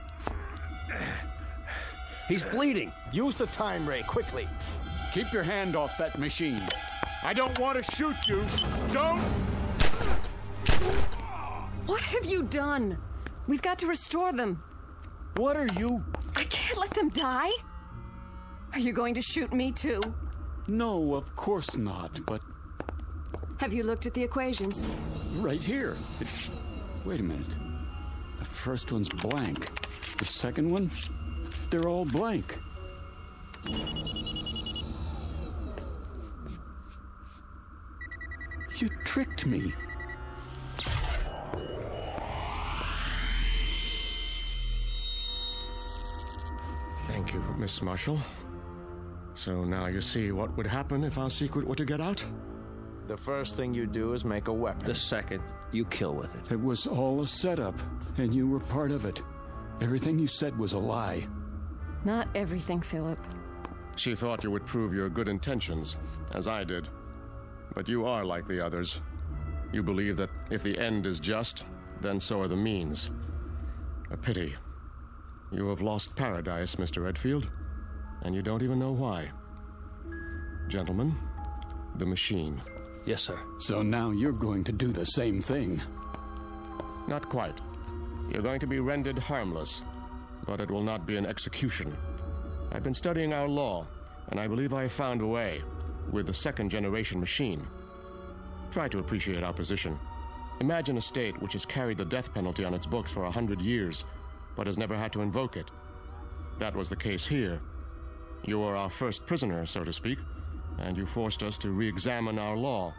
He's bleeding. Use the time ray, quickly. Keep your hand off that machine. I don't want to shoot you. Don't! What have you done? We've got to restore them. What are you? I can't let them die. Are you going to shoot me too? No, of course not, but... Have you looked at the equations? Right here. Wait a minute. The first one's blank. The second one? They're all blank. You tricked me. Miss Marshall. So now you see what would happen if our secret were to get out? The first thing you do is make a weapon. The second, you kill with it. It was all a setup, and you were part of it. Everything you said was a lie. Not everything, Philip. She thought you would prove your good intentions, as I did. But you are like the others. You believe that if the end is just, then so are the means. A pity. You have lost paradise, Mr. Redfield, and you don't even know why. Gentlemen, the machine. Yes, sir. So now you're going to do the same thing. Not quite. You're going to be rendered harmless, but it will not be an execution. I've been studying our law, and I believe I have found a way with the second-generation machine. Try to appreciate our position. Imagine a state which has carried the death penalty on its books for 100 years, but has never had to invoke it. That was the case here. You were our first prisoner, so to speak, and you forced us to re-examine our law.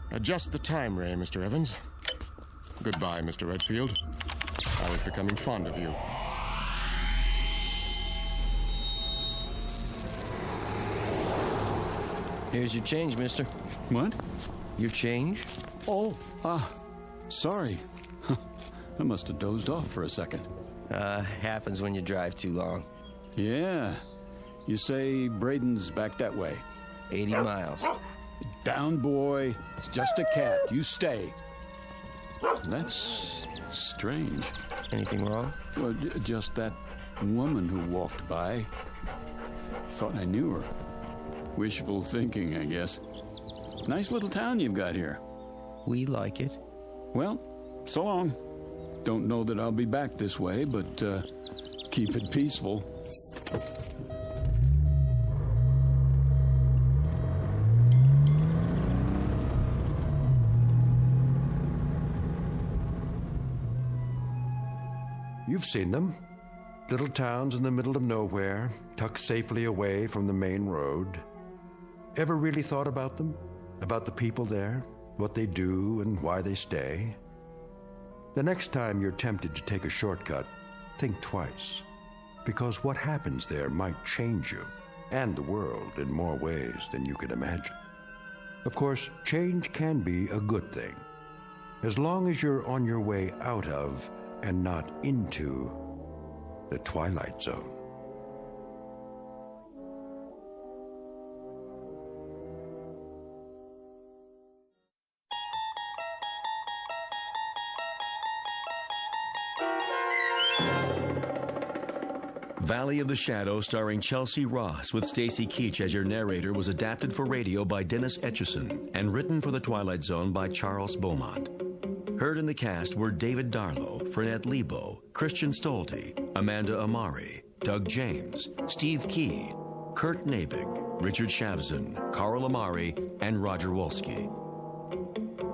Adjust the time ray, Mr. Evans. Goodbye, Mr. Redfield. I was becoming fond of you. Here's your change, mister. What? Your change? Oh, sorry. I must have dozed off for a second. Happens when you drive too long. Yeah. You say Braden's back that way. 80 miles. Down, boy. It's just a cat. You stay. That's strange. Anything wrong? Well, just that woman who walked by. Thought I knew her. Wishful thinking, I guess. Nice little town you've got here. We like it. Well, so long. Don't know that I'll be back this way, but keep it peaceful. You've seen them. Little towns in the middle of nowhere, tucked safely away from the main road. Ever really thought about them? About the people there? What they do and why they stay? The next time you're tempted to take a shortcut, think twice. Because what happens there might change you and the world in more ways than you can imagine. Of course, change can be a good thing, as long as you're on your way out of and not into the Twilight Zone. Valley of the Shadow, starring Chelsea Ross with Stacy Keach as your narrator, was adapted for radio by Dennis Etchison and written for The Twilight Zone by Charles Beaumont. Heard in the cast were David Darlow, Frenette Lebo, Christian Stolte, Amanda Amari, Doug James, Steve Key, Kurt Nabig, Richard Shavzin, Carl Amari, and Roger Wolski.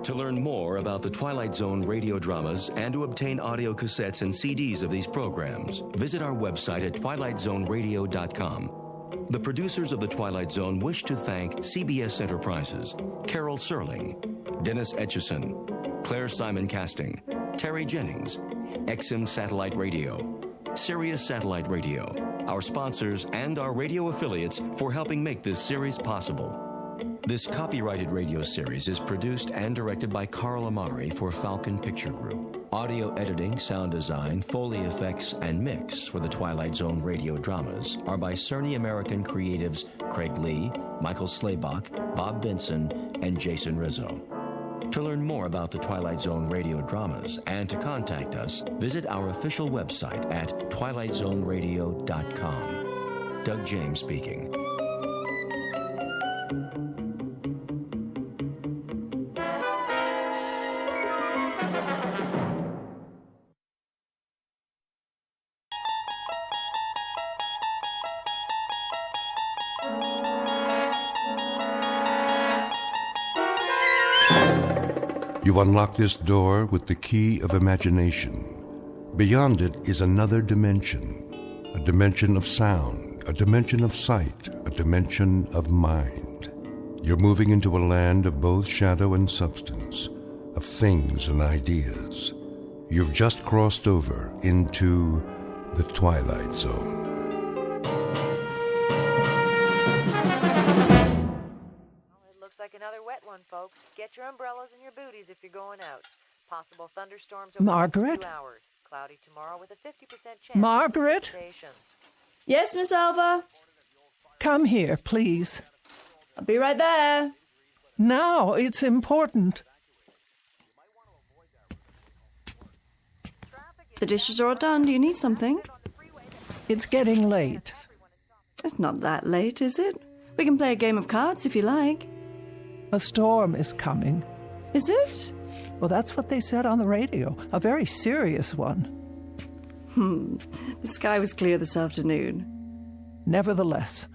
To learn more about the Twilight Zone radio dramas and to obtain audio cassettes and CDs of these programs, visit our website at twilightzoneradio.com. The producers of The Twilight Zone wish to thank CBS Enterprises, Carol Serling, Dennis Etchison, Claire Simon Casting, Terry Jennings, XM Satellite Radio, Sirius Satellite Radio, our sponsors and our radio affiliates for helping make this series possible. This copyrighted radio series is produced and directed by Carl Amari for Falcon Picture Group. Audio editing, sound design, Foley effects, and mix for the Twilight Zone radio dramas are by Cerny American creatives Craig Lee, Michael Slaybach, Bob Benson, and Jason Rizzo. To learn more about the Twilight Zone radio dramas and to contact us, visit our official website at twilightzoneradio.com. Doug James speaking. You unlock this door with the key of imagination. Beyond it is another dimension, a dimension of sound, a dimension of sight, a dimension of mind. You're moving into a land of both shadow and substance, of things and ideas. You've just crossed over into the Twilight Zone. Looks like another wet one, folks. Get your umbrellas and your booties if you're going out. Possible thunderstorms over the next 2 hours. Cloudy tomorrow with a 50% chance Margaret? of precipitation. Yes, Miss Alva? Come here, please. I'll be right there. Now, it's important. The dishes are all done. Do you need something? It's getting late. It's not that late, is it? We can play a game of cards if you like. A storm is coming. Is it? Well, that's what they said on the radio. A very serious one. The sky was clear this afternoon. Nevertheless,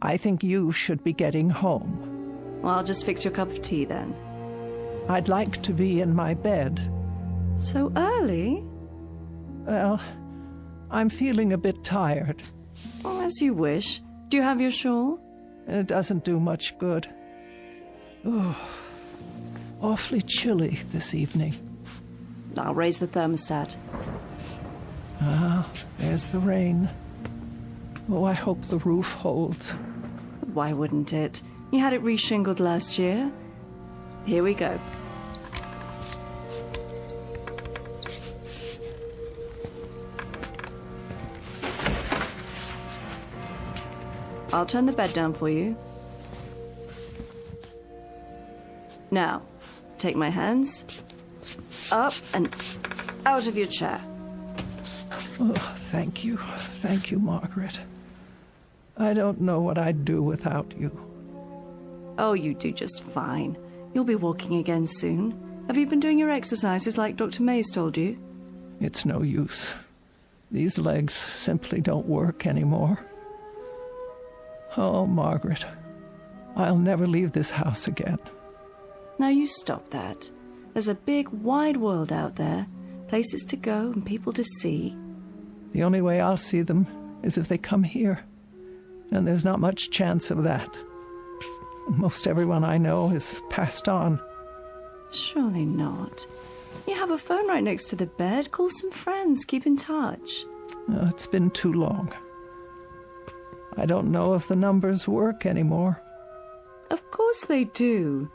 I think you should be getting home. Well, I'll just fix your cup of tea then. I'd like to be in my bed. So early? Well, I'm feeling a bit tired. Oh, as you wish. Do you have your shawl? It doesn't do much good. Oh, awfully chilly this evening. I'll raise the thermostat. Ah, there's the rain. Oh, I hope the roof holds. Why wouldn't it? You had it reshingled last year. Here we go. I'll turn the bed down for you. Now, take my hands up and out of your chair. Oh, thank you. Thank you, Margaret. I don't know what I'd do without you. Oh, you do just fine. You'll be walking again soon. Have you been doing your exercises like Dr. Mays told you? It's no use. These legs simply don't work anymore. Oh, Margaret, I'll never leave this house again. Now you stop that. There's a big, wide world out there. Places to go and people to see. The only way I'll see them is if they come here. And there's not much chance of that. Most everyone I know is passed on. Surely not. You have a phone right next to the bed. Call some friends. Keep in touch. It's been too long. I don't know if the numbers work anymore. Of course they do.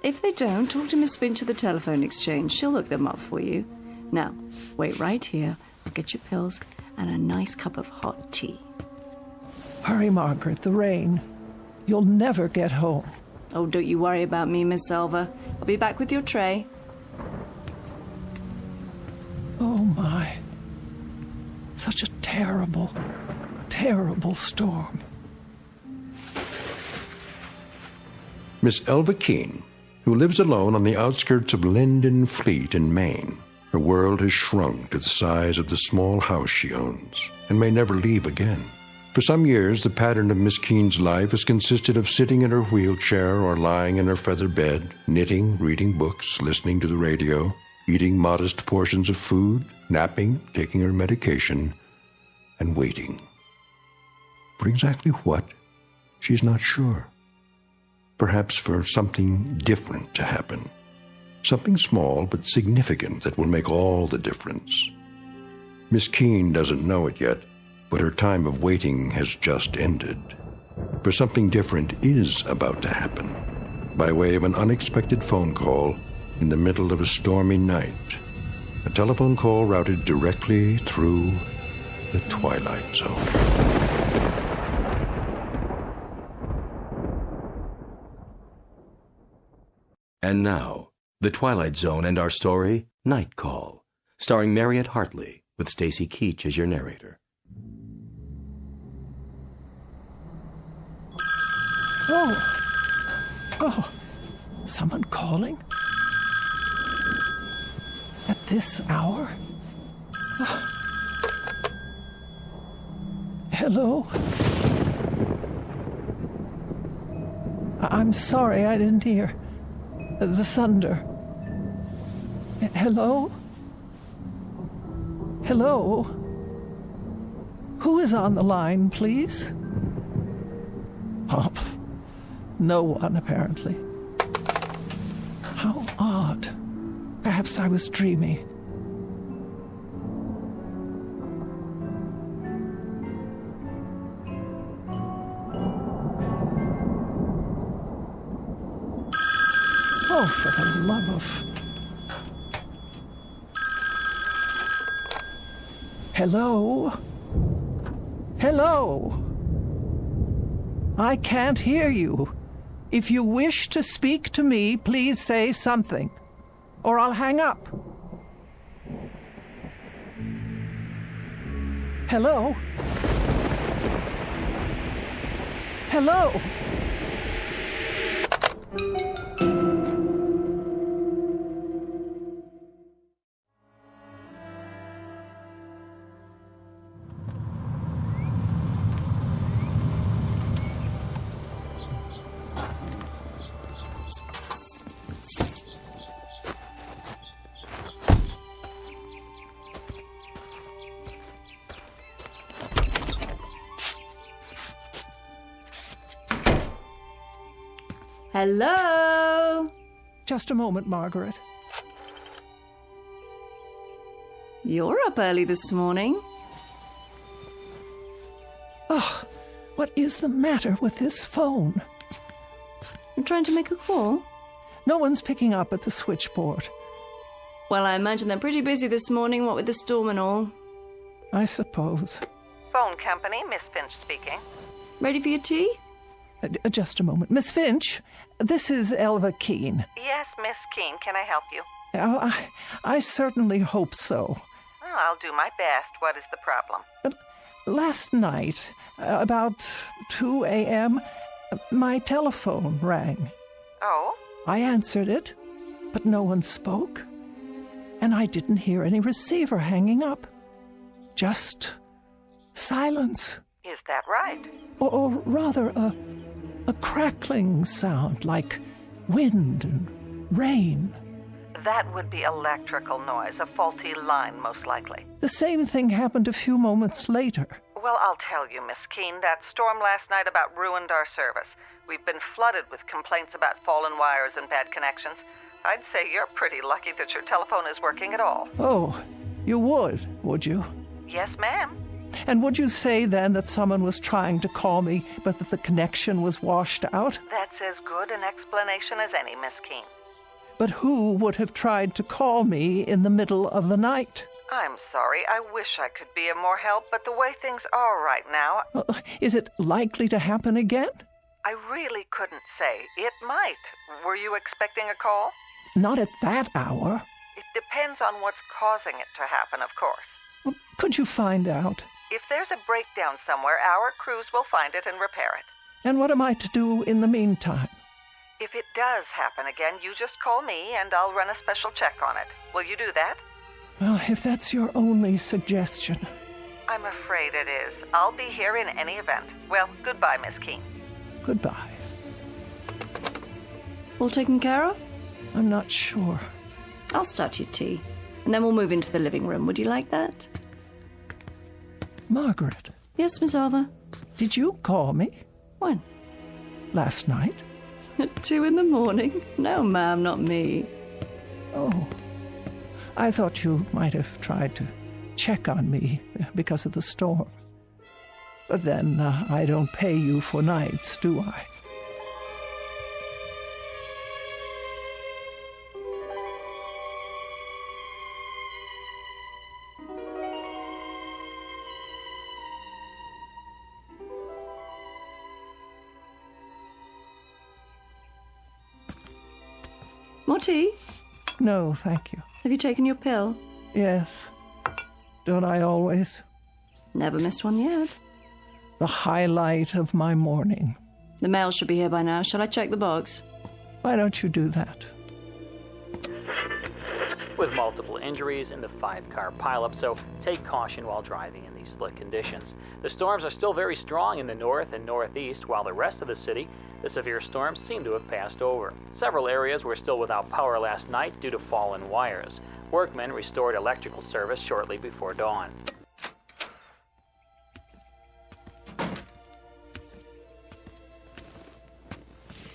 If they don't, talk to Miss Finch at the telephone exchange. She'll look them up for you. Now, wait right here. I'll get your pills and a nice cup of hot tea. Hurry, Margaret, the rain. You'll never get home. Oh, don't you worry about me, Miss Selva. I'll be back with your tray. Oh, my. Such a terrible, terrible storm. Miss Elva Keene, who lives alone on the outskirts of Linden Fleet in Maine. Her world has shrunk to the size of the small house she owns and may never leave again. For some years, the pattern of Miss Keene's life has consisted of sitting in her wheelchair or lying in her feather bed, knitting, reading books, listening to the radio, eating modest portions of food, napping, taking her medication, and waiting. For exactly what, she's not sure. Perhaps for something different to happen. Something small but significant that will make all the difference. Miss Keene doesn't know it yet, but her time of waiting has just ended. For something different is about to happen, by way of an unexpected phone call in the middle of a stormy night. A telephone call routed directly through the Twilight Zone. And now, The Twilight Zone and our story, Night Call, starring Mariette Hartley, with Stacy Keach as your narrator. Oh, someone calling? At this hour? Oh. Hello? I'm sorry, I didn't hear. The thunder. Hello? Hello? Who is on the line, please? Oh, no one, apparently. How odd. Perhaps I was dreaming. Oh, for the love of... Hello? Hello? I can't hear you. If you wish to speak to me, please say something, or I'll hang up. Hello? Hello? Hello? Just a moment, Margaret. You're up early this morning. Oh, what is the matter with this phone? I'm trying to make a call. No one's picking up at the switchboard. Well, I imagine they're pretty busy this morning, what with the storm and all. I suppose. Phone company, Miss Finch speaking. Ready for your tea? Just a moment. Miss Finch, this is Elva Keene. Yes, Miss Keene, can I help you? Oh, I certainly hope so. Oh, I'll do my best. What is the problem? Last night, about 2 a.m., my telephone rang. Oh? I answered it, but no one spoke. And I didn't hear any receiver hanging up. Just silence. Is that right? Or rather, a crackling sound like wind and rain. That would be electrical noise, a faulty line, most likely. The same thing happened a few moments later. Well, I'll tell you, Miss Keene, that storm last night about ruined our service. We've been flooded with complaints about fallen wires and bad connections. I'd say you're pretty lucky that your telephone is working at all. Oh, you would you? Yes, ma'am. And would you say then that someone was trying to call me, but that the connection was washed out? That's as good an explanation as any, Miss Keene. But who would have tried to call me in the middle of the night? I'm sorry. I wish I could be of more help, but the way things are right now... Is it likely to happen again? I really couldn't say. It might. Were you expecting a call? Not at that hour. It depends on what's causing it to happen, of course. Well, could you find out? If there's a breakdown somewhere, our crews will find it and repair it. And what am I to do in the meantime? If it does happen again, you just call me and I'll run a special check on it. Will you do that? Well, if that's your only suggestion. I'm afraid it is. I'll be here in any event. Well, goodbye, Miss Keene. Goodbye. All taken care of? I'm not sure. I'll start your tea, and then we'll move into the living room. Would you like that? Margaret. Yes, Miss Alva? Did you call me? When? Last night. At 2 a.m? No, ma'am, not me. Oh. I thought you might have tried to check on me because of the storm. But then I don't pay you for nights, do I? More tea? No, thank you. Have you taken your pill? Yes. Don't I always? Never missed one yet. The highlight of my morning. The mail should be here by now. Shall I check the box? Why don't you do that? With multiple injuries in the 5-car pileup, so take caution while driving in these slick conditions. The storms are still very strong in the north and northeast, while the rest of the city, the severe storms seem to have passed over. Several areas were still without power last night due to fallen wires. Workmen restored electrical service shortly before dawn.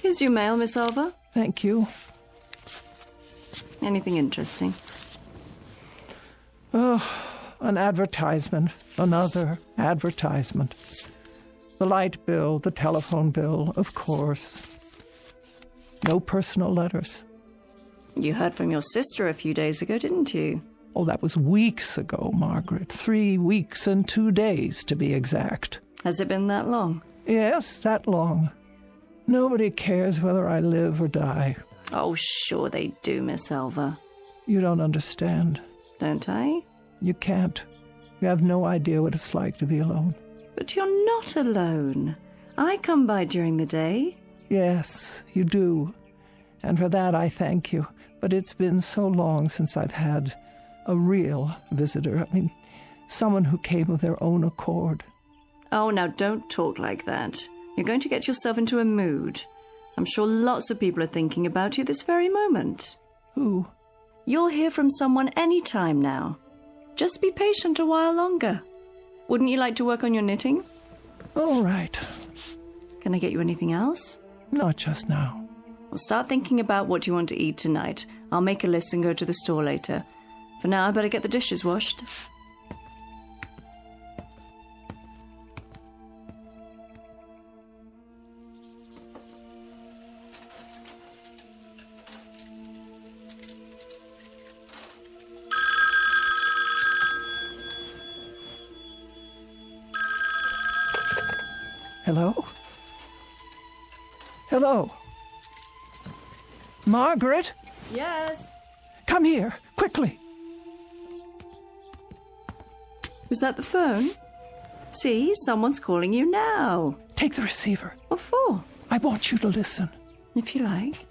Here's your mail, Miss Alva. Thank you. Anything interesting? Oh, an advertisement. Another advertisement. The light bill, the telephone bill, of course. No personal letters. You heard from your sister a few days ago, didn't you? Oh, that was weeks ago, Margaret. 3 weeks and 2 days, to be exact. Has it been that long? Yes, that long. Nobody cares whether I live or die. Oh, sure they do, Miss Elva. You don't understand. Don't I? You can't. You have no idea what it's like to be alone. But you're not alone. I come by during the day. Yes, you do. And for that I thank you. But it's been so long since I've had a real visitor. I mean, someone who came of their own accord. Oh, now don't talk like that. You're going to get yourself into a mood. I'm sure lots of people are thinking about you this very moment. Who? You'll hear from someone any time now. Just be patient a while longer. Wouldn't you like to work on your knitting? All right. Can I get you anything else? Not just now. Well, start thinking about what you want to eat tonight. I'll make a list and go to the store later. For now, I better get the dishes washed. Hello? Hello? Margaret? Yes? Come here, quickly. Was that the phone? See, someone's calling you now. Take the receiver. What for? I want you to listen. If you like.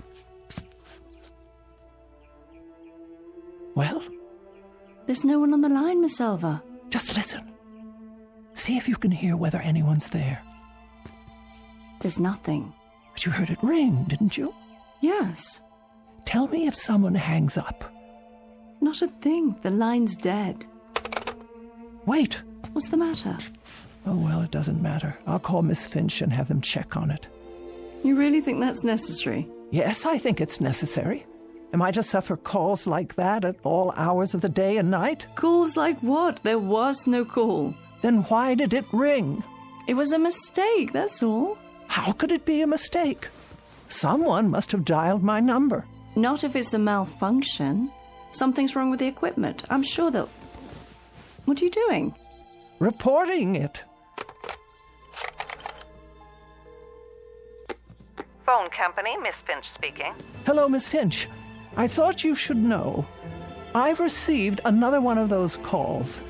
Well? There's no one on the line, Miss Elva. Just listen. See if you can hear whether anyone's there. There's nothing. But you heard it ring, didn't you? Yes. Tell me if someone hangs up. Not a thing. The line's dead. Wait. What's the matter? Oh, well, it doesn't matter. I'll call Miss Finch and have them check on it. You really think that's necessary? Yes, I think it's necessary. Am I to suffer calls like that at all hours of the day and night? Calls like what? There was no call. Then why did it ring? It was a mistake, that's all. How could it be a mistake? Someone must have dialed my number. Not if it's a malfunction. Something's wrong with the equipment. I'm sure they'll... What are you doing? Reporting it. Phone company, Miss Finch speaking. Hello, Miss Finch. I thought you should know. I've received another one of those calls.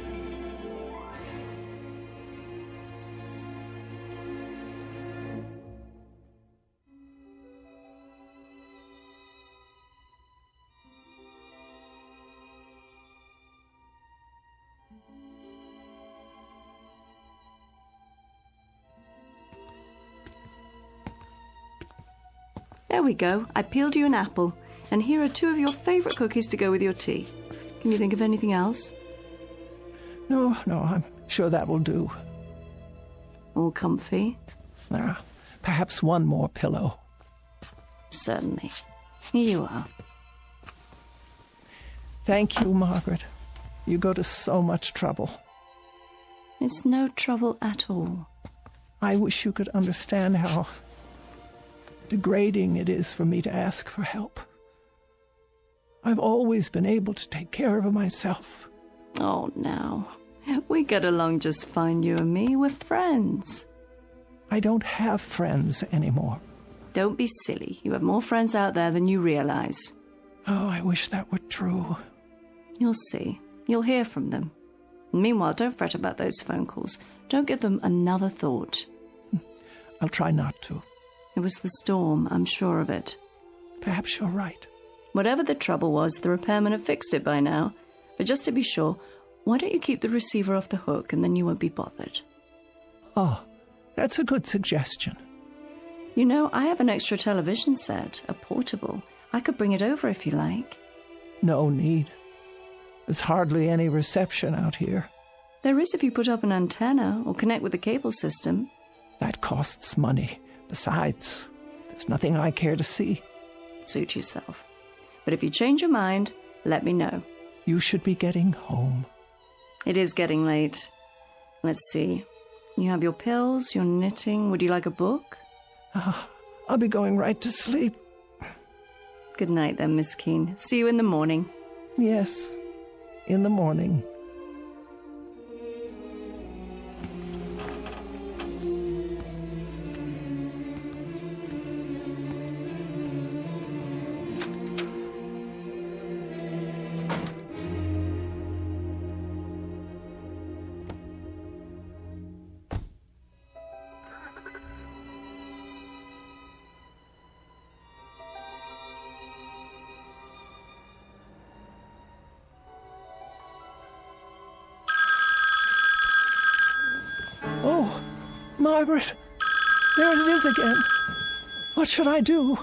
There we go. I peeled you an apple. And here are 2 of your favourite cookies to go with your tea. Can you think of anything else? No, I'm sure that will do. All comfy? Perhaps one more pillow. Certainly. Here you are. Thank you, Margaret. You go to so much trouble. It's no trouble at all. I wish you could understand how degrading it is for me to ask for help. I've always been able to take care of myself. Oh, now. We get along just fine, you and me. We're friends. I don't have friends anymore. Don't be silly. You have more friends out there than you realize. Oh, I wish that were true. You'll see. You'll hear from them. Meanwhile, don't fret about those phone calls. Don't give them another thought. I'll try not to. It was the storm, I'm sure of it. Perhaps you're right. Whatever the trouble was, the repairman had fixed it by now. But just to be sure, why don't you keep the receiver off the hook and then you won't be bothered? Oh, that's a good suggestion. You know, I have an extra television set, a portable. I could bring it over if you like. No need. There's hardly any reception out here. There is if you put up an antenna or connect with the cable system. That costs money. Besides, there's nothing I care to see. Suit yourself. But if you change your mind, let me know. You should be getting home. It is getting late. Let's see. You have your pills, your knitting. Would you like a book? I'll be going right to sleep. Good night then, Miss Keene. See you in the morning. Yes, in the morning. Oh, Margaret, there it is again. What should I do?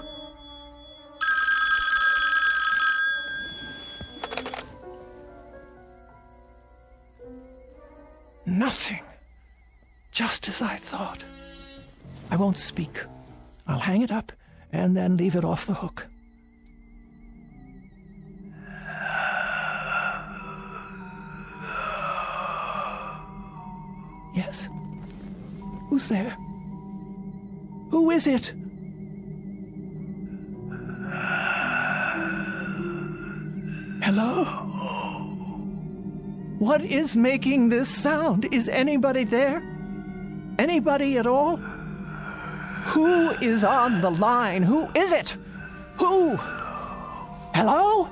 Nothing. Just as I thought. I won't speak. I'll hang it up and then leave it off the hook. Yes. Who's there? Who is it? Hello? What is making this sound? Is anybody there? Anybody at all? Who is on the line? Who is it? Who? Hello?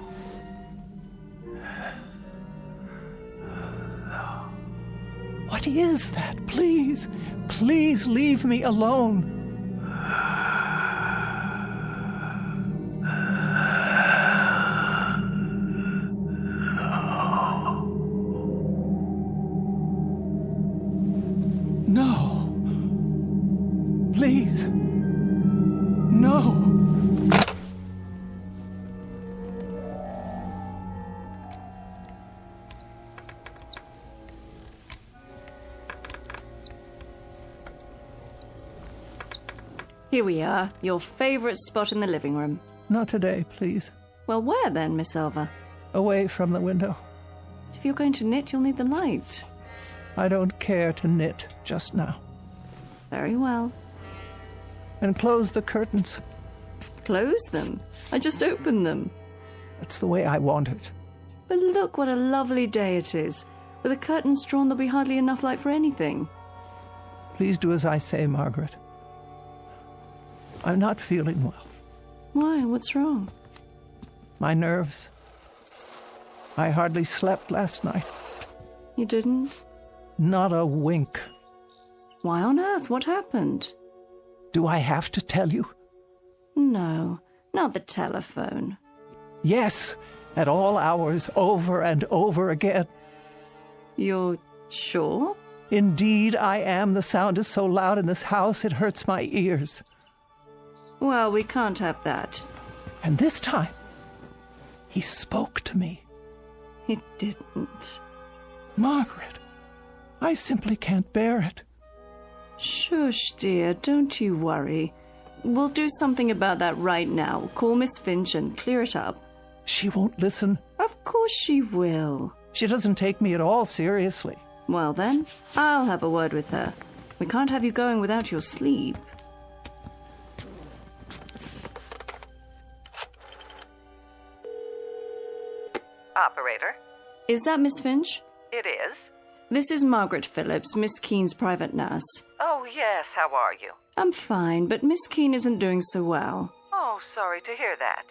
What is that? Please, please leave me alone. No. Please. No. Here we are, your favorite spot in the living room. Not today, please. Well, where then, Miss Elva? Away from the window. If you're going to knit, you'll need the light. I don't care to knit just now. Very well. And close the curtains. Close them? I just opened them. That's the way I want it. But look what a lovely day it is. With the curtains drawn, there'll be hardly enough light for anything. Please do as I say, Margaret. I'm not feeling well. Why? What's wrong? My nerves. I hardly slept last night. You didn't? Not a wink. Why on earth? What happened? Do I have to tell you? No, not the telephone. Yes, at all hours, over and over again. You're sure? Indeed, I am. The sound is so loud in this house, it hurts my ears. Well, we can't have that. And this time, he spoke to me. He didn't. Margaret, I simply can't bear it. Shush, dear, don't you worry. We'll do something about that right now. Call Miss Finch and clear it up. She won't listen. Of course she will. She doesn't take me at all seriously. Well then, I'll have a word with her. We can't have you going without your sleep. Operator. Is that Miss Finch? It is. This is Margaret Phillips, Miss Keene's private nurse. Oh, yes, how are you? I'm fine, but Miss Keene isn't doing so well. Oh, sorry to hear that.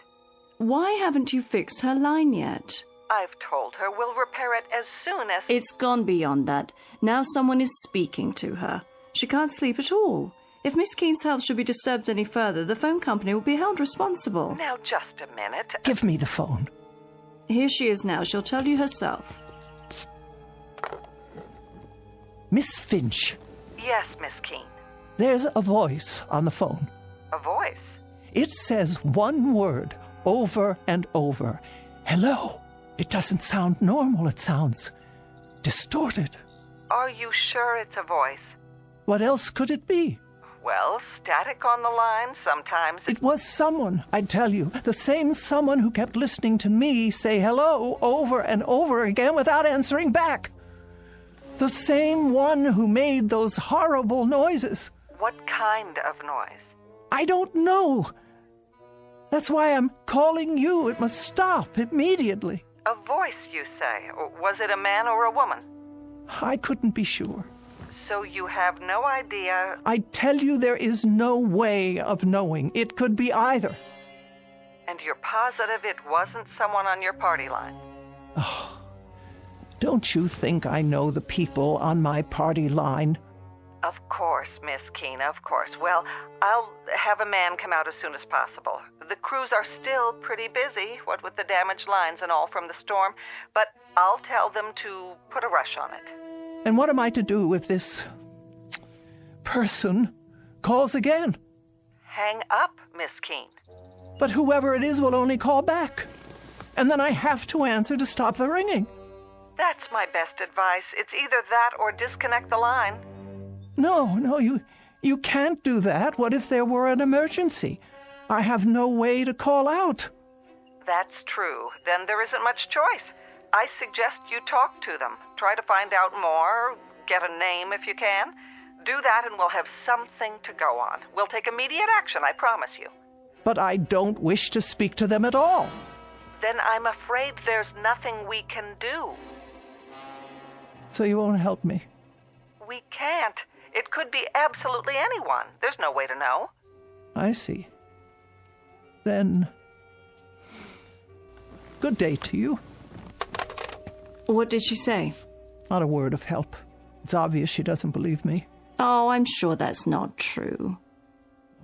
Why haven't you fixed her line yet? I've told her we'll repair it as soon as... It's gone beyond that. Now someone is speaking to her. She can't sleep at all. If Miss Keene's health should be disturbed any further, the phone company will be held responsible. Now, just a minute. Give me the phone. Here she is now. She'll tell you herself. Miss Finch. Yes, Miss Keene. There's a voice on the phone. A voice? It says one word over and over. Hello. It doesn't sound normal. It sounds distorted. Are you sure it's a voice? What else could it be? Well, static on the line sometimes. It was someone, I tell you. The same someone who kept listening to me say hello over and over again without answering back. The same one who made those horrible noises. What kind of noise? I don't know. That's why I'm calling you. It must stop immediately. A voice, you say? Was it a man or a woman? I couldn't be sure. So you have no idea? I tell you, there is no way of knowing. It could be either. And you're positive it wasn't someone on your party line? Oh, don't you think I know the people on my party line? Of course, Miss Keene, of course. Well, I'll have a man come out as soon as possible. The crews are still pretty busy, what with the damaged lines and all from the storm, but I'll tell them to put a rush on it. And what am I to do if this person calls again? Hang up, Miss Keene. But whoever it is will only call back. And then I have to answer to stop the ringing. That's my best advice. It's either that or disconnect the line. No, you can't do that. What if there were an emergency? I have no way to call out. That's true. Then there isn't much choice. I suggest you talk to them. Try to find out more. Get a name if you can. Do that and we'll have something to go on. We'll take immediate action, I promise you. But I don't wish to speak to them at all. Then I'm afraid there's nothing we can do. So you won't help me? We can't. It could be absolutely anyone. There's no way to know. I see. Then, good day to you. What did she say? Not a word of help. It's obvious she doesn't believe me. Oh, I'm sure that's not true.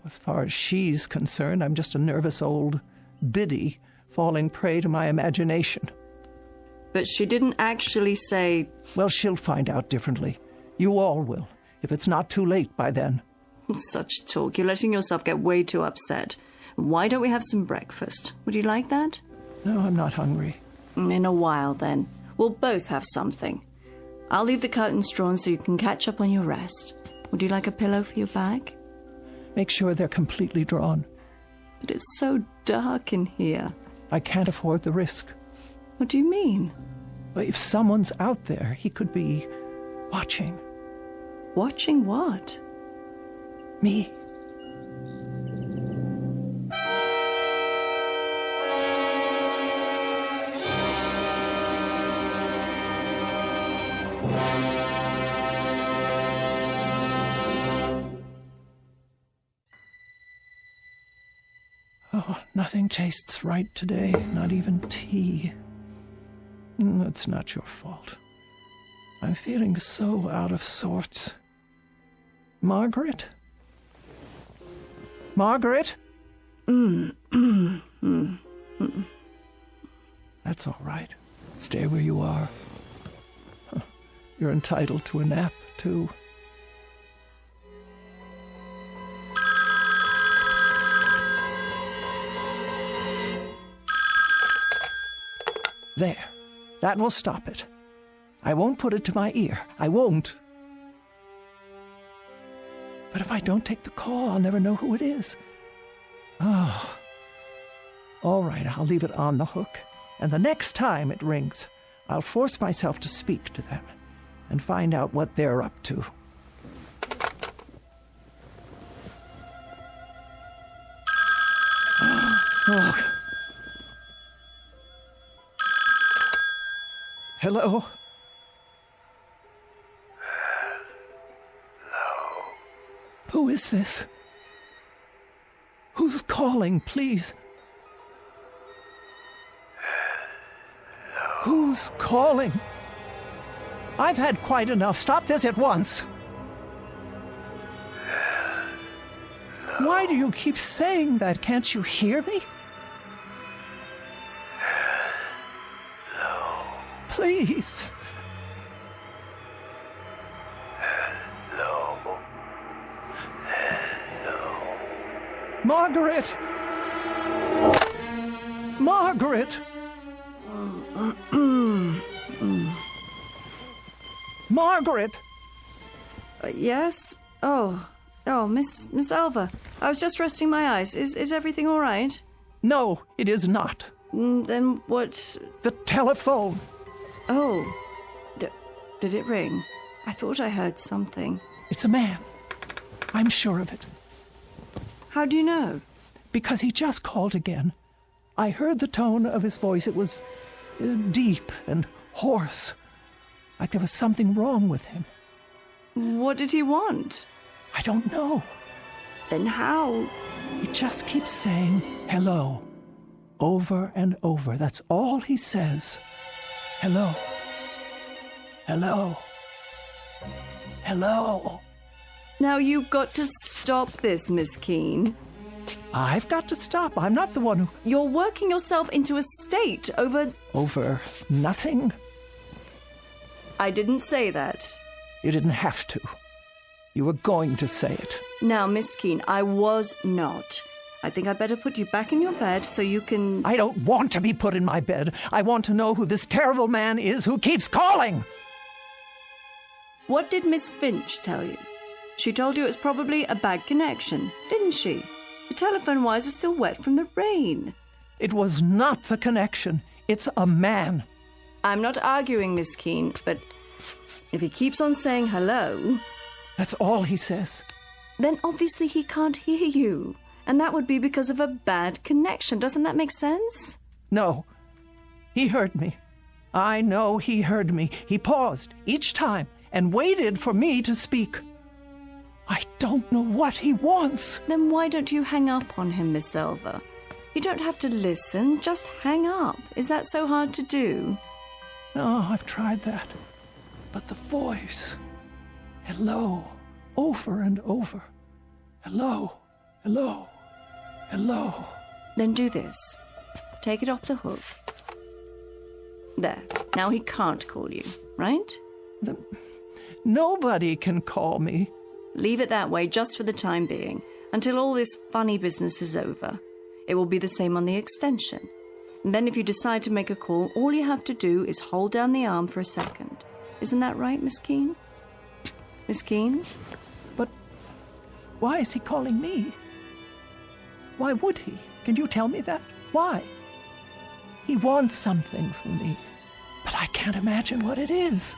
As far as she's concerned, I'm just a nervous old biddy falling prey to my imagination. But she didn't actually say... Well, she'll find out differently. You all will, if it's not too late by then. Such talk. You're letting yourself get way too upset. Why don't we have some breakfast? Would you like that? No, I'm not hungry. In a while, then. We'll both have something. I'll leave the curtains drawn so you can catch up on your rest. Would you like a pillow for your back? Make sure they're completely drawn. But it's so dark in here. I can't afford the risk. What do you mean? Well, if someone's out there, he could be watching. Watching what? Me. Oh, nothing tastes right today, not even tea. It's not your fault. I'm feeling so out of sorts. Margaret? Margaret? That's all right. Stay where you are. You're entitled to a nap, too. There. That will stop it. I won't put it to my ear. I won't. But if I don't take the call, I'll never know who it is. Oh. All right, I'll leave it on the hook. And the next time it rings, I'll force myself to speak to them and find out what they're up to. Oh. Hello? Hello? Who is this? Who's calling, please? Hello? Who's calling? I've had quite enough. Stop this at once. Hello? Why do you keep saying that? Can't you hear me? Please. Hello. Hello. Margaret! Margaret! Margaret! Yes? Oh, Miss Alva. I was just resting my eyes. Is everything all right? No, it is not. Then what? The telephone. Oh. Did it ring? I thought I heard something. It's a man. I'm sure of it. How do you know? Because he just called again. I heard the tone of his voice. It was deep and hoarse, like there was something wrong with him. What did he want? I don't know. Then how? He just keeps saying hello, over and over. That's all he says. Hello. Hello. Hello. Now you've got to stop this, Miss Keene. I've got to stop. I'm not the one who... You're working yourself into a state over... Over nothing? I didn't say that. You didn't have to. You were going to say it. Now, Miss Keene, I was not. I think I'd better put you back in your bed so you can... I don't want to be put in my bed. I want to know who this terrible man is who keeps calling. What did Miss Finch tell you? She told you it's probably a bad connection, didn't she? The telephone wires are still wet from the rain. It was not the connection. It's a man. I'm not arguing, Miss Keene, but if he keeps on saying hello... That's all he says. Then obviously he can't hear you. And that would be because of a bad connection. Doesn't that make sense? No. He heard me. I know he heard me. He paused each time and waited for me to speak. I don't know what he wants. Then why don't you hang up on him, Miss Silver? You don't have to listen, just hang up. Is that so hard to do? No, I've tried that. But the voice... Hello, over and over. Hello, hello, hello. Then do this. Take it off the hook. There. Now he can't call you, right? Nobody can call me. Leave it that way just for the time being, until all this funny business is over. It will be the same on the extension. And then if you decide to make a call, all you have to do is hold down the arm for a second. Isn't that right, Miss Keene? Miss Keene? But why is he calling me? Why would he? Can you tell me that? Why? He wants something from me, but I can't imagine what it is.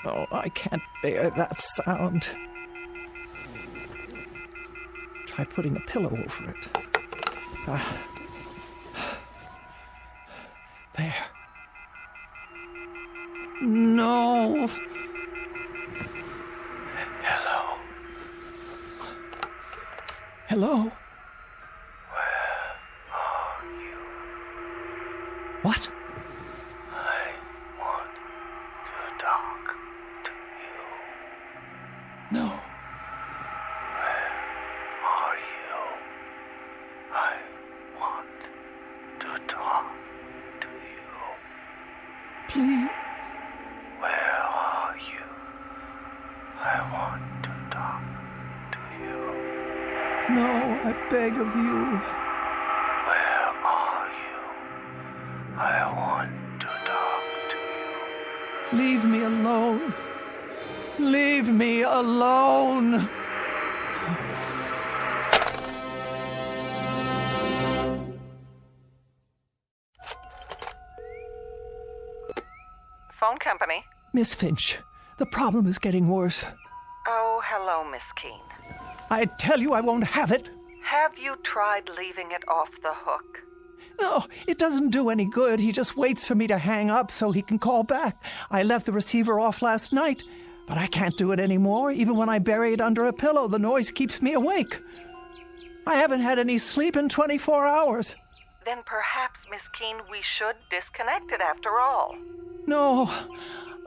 Oh, I can't bear that sound. Try putting a pillow over it. There. No. Hello. Hello? Where are you? What? I want to talk to you. No. Where are you? I want to talk to you. Please. Where are you? I want to talk to you. No, I beg of you. Where are you? I want to talk to you. Leave me alone. Leave me alone. Phone company. Miss Finch, the problem is getting worse. Oh, hello, Miss Keene. I tell you I won't have it. Have you tried leaving it off the hook? No, it doesn't do any good. He just waits for me to hang up so he can call back. I left the receiver off last night, but I can't do it anymore. Even when I bury it under a pillow, the noise keeps me awake. I haven't had any sleep in 24 hours. Then perhaps, Miss Keene, we should disconnect it after all. No,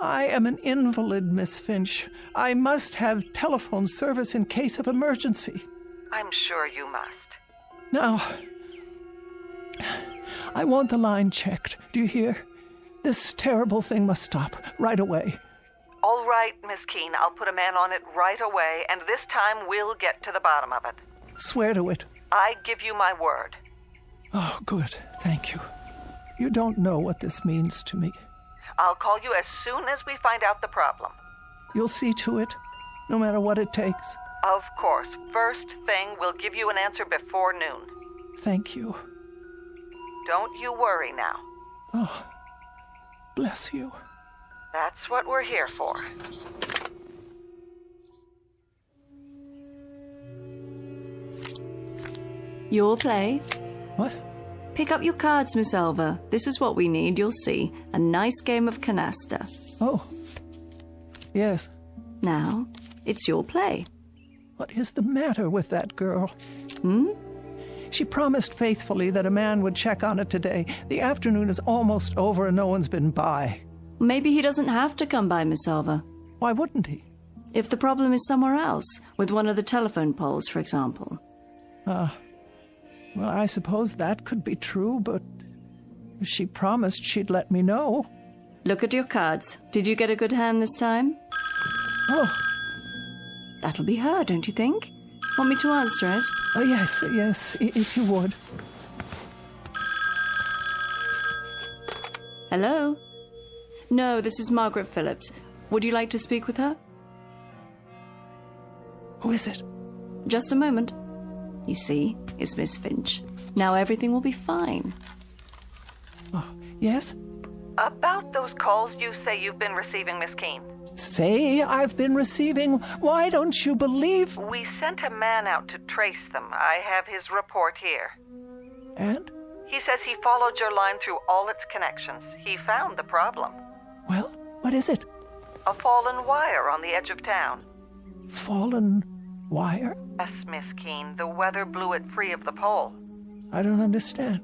I am an invalid, Miss Finch. I must have telephone service in case of emergency. I'm sure you must. Now, I want the line checked. Do you hear? This terrible thing must stop right away. All right, Miss Keene, I'll put a man on it right away, and this time we'll get to the bottom of it. Swear to it. I give you my word. Oh, good. Thank you. You don't know what this means to me. I'll call you as soon as we find out the problem. You'll see to it, no matter what it takes. Of course. First thing, we'll give you an answer before noon. Thank you. Don't you worry now. Oh, bless you. That's what we're here for. Your play. What? Pick up your cards, Miss Elva. This is what we need, you'll see. A nice game of canasta. Oh. Yes. Now, it's your play. What is the matter with that girl? Hmm? She promised faithfully that a man would check on it today. The afternoon is almost over and no one's been by. Maybe he doesn't have to come by, Miss Elva. Why wouldn't he? If the problem is somewhere else, with one of the telephone poles, for example. Well, I suppose that could be true, but if she promised she'd let me know. Look at your cards. Did you get a good hand this time? Oh. That'll be her, don't you think? Want me to answer it? Oh, yes, if you would. Hello? No, this is Margaret Phillips. Would you like to speak with her? Who is it? Just a moment. You see, it's Miss Finch. Now everything will be fine. Oh, yes? About those calls you say you've been receiving, Miss Keene. Say I've been receiving? Why don't you believe? We sent a man out to trace them. I have his report here. And? He says he followed your line through all its connections. He found the problem. Well, what is it? A fallen wire on the edge of town. Fallen wire? Yes, Miss Keene. The weather blew it free of the pole. I don't understand.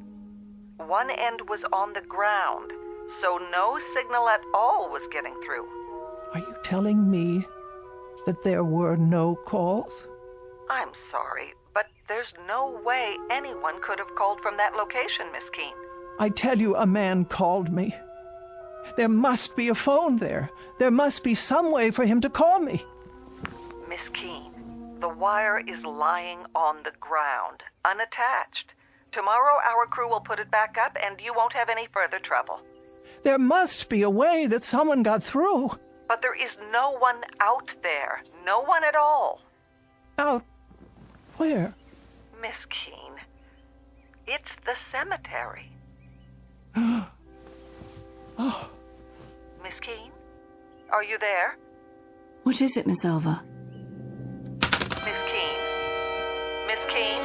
One end was on the ground, so no signal at all was getting through. Are you telling me that there were no calls? I'm sorry, but there's no way anyone could have called from that location, Miss Keene. I tell you, a man called me. There must be a phone there. There must be some way for him to call me. Miss Keene, the wire is lying on the ground, unattached. Tomorrow our crew will put it back up and you won't have any further trouble. There must be a way that someone got through. But there is no one out there. No one at all. Out where? Miss Keene, it's the cemetery. Oh. Miss Keene, are you there? What is it, Miss Elva? Miss Keene? Miss Keene?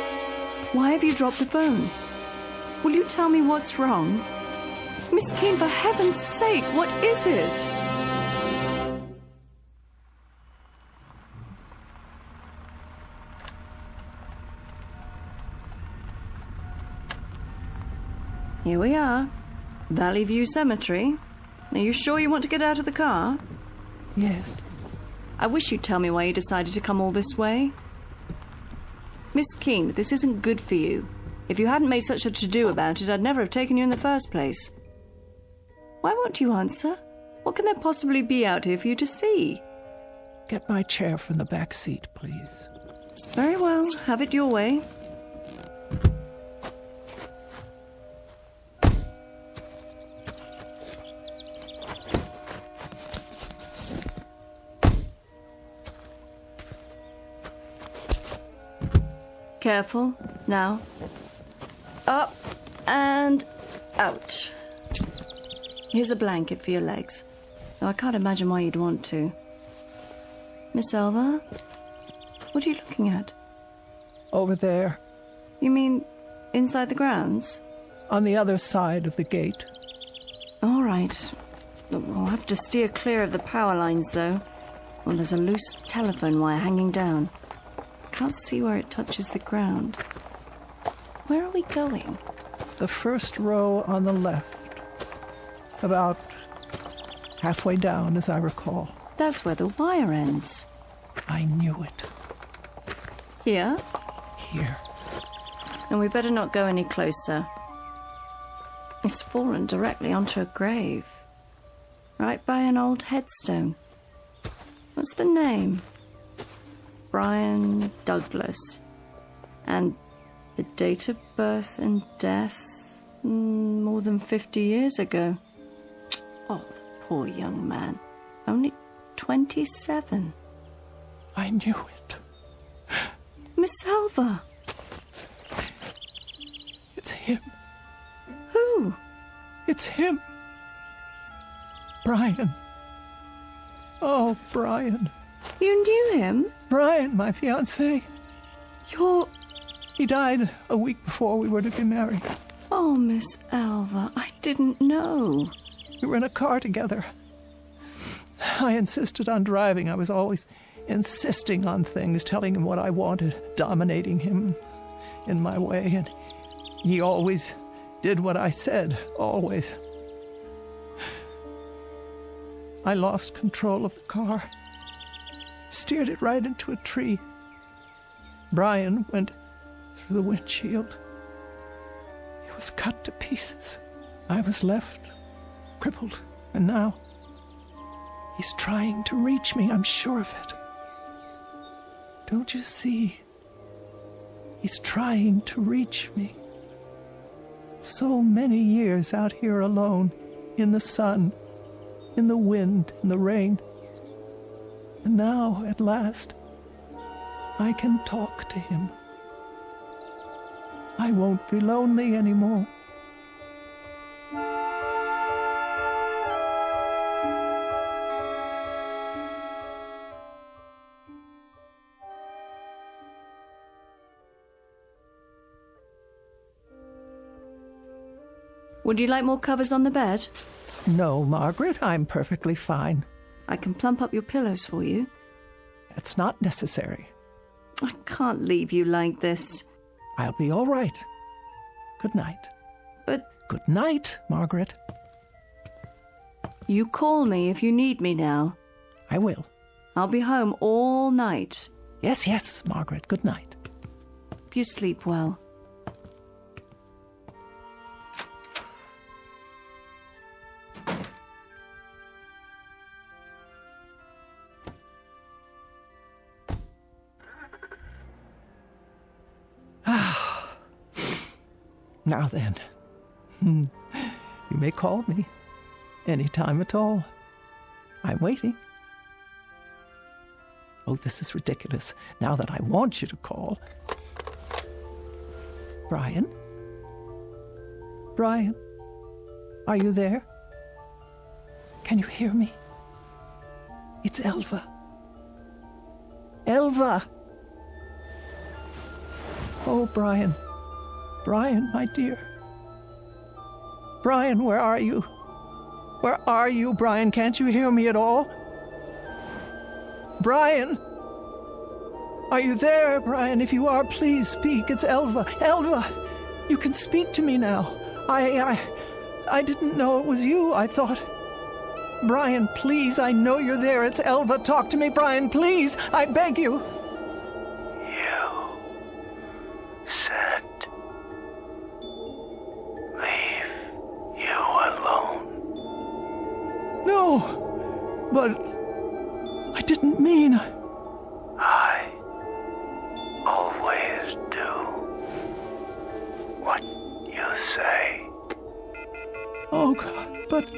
Why have you dropped the phone? Will you tell me what's wrong? Miss Keene, for heaven's sake, what is it? Here we are. Valley View Cemetery. Are you sure you want to get out of the car? Yes. I wish you'd tell me why you decided to come all this way. Miss Keene, this isn't good for you. If you hadn't made such a to-do about it, I'd never have taken you in the first place. Why won't you answer? What can there possibly be out here for you to see? Get my chair from the back seat, please. Very well. Have it your way. Careful. Now. Up and out. Here's a blanket for your legs. Though I can't imagine why you'd want to. Miss Elva? What are you looking at? Over there. You mean inside the grounds? On the other side of the gate. All right. We'll have to steer clear of the power lines, though. Well, there's a loose telephone wire hanging down. Can't see where it touches the ground. Where are we going? The first row on the left. About halfway down, as I recall. That's where the wire ends. I knew it. Here? Here. And we better not go any closer. It's fallen directly onto a grave. Right by an old headstone. What's the name? Brian Douglas. And the date of birth and death, more than 50 years ago. Oh, the poor young man. Only 27. I knew it. Miss Elva. It's him. It's him. Brian. Oh, Brian. You knew him? Brian, my fiancé. He died a week before we were to be married. Oh, Miss Alva, I didn't know. We were in a car together. I insisted on driving. I was always insisting on things, telling him what I wanted, dominating him in my way, and he always did what I said, always. I lost control of the car, steered it right into a tree. Brian went through the windshield. He was cut to pieces. I was left crippled, and now he's trying to reach me, I'm sure of it. Don't you see? He's trying to reach me. So many years out here alone, in the sun, in the wind, in the rain. And now, at last, I can talk to him. I won't be lonely anymore. Would you like more covers on the bed? No, Margaret, I'm perfectly fine. I can plump up your pillows for you. That's not necessary. I can't leave you like this. I'll be all right. Good night. But... Good night, Margaret. You call me if you need me now. I will. I'll be home all night. Yes, yes, Margaret. Good night. You sleep well. Now then, you may call me any time at all. I'm waiting. Oh, this is ridiculous. Now that I want you to call. Brian? Brian? Are you there? Can you hear me? It's Elva. Elva! Oh, Brian. Brian, my dear. Brian, where are you? Where are you, Brian? Can't you hear me at all? Brian! Are you there, Brian? If you are, please speak. It's Elva. Elva! You can speak to me now. I didn't know it was you. I thought... Brian, please, I know you're there. It's Elva. Talk to me, Brian, please. I beg you. You said... leave you alone. No, but I didn't mean... I always do what you say. Oh, God, but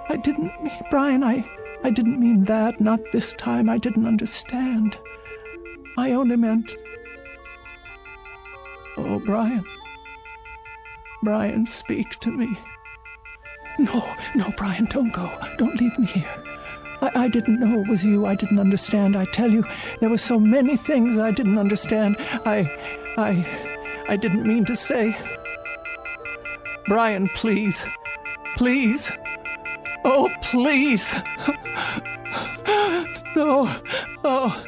I didn't mean... Brian, I didn't mean that. Not this time. I didn't understand. I only meant... Oh, Brian. Brian, speak to me. No, Brian, don't go. Don't leave me here. I didn't know it was you. I didn't understand. I tell you, there were so many things I didn't understand. I didn't mean to say. Brian, please. Please. Oh, please. No. Oh.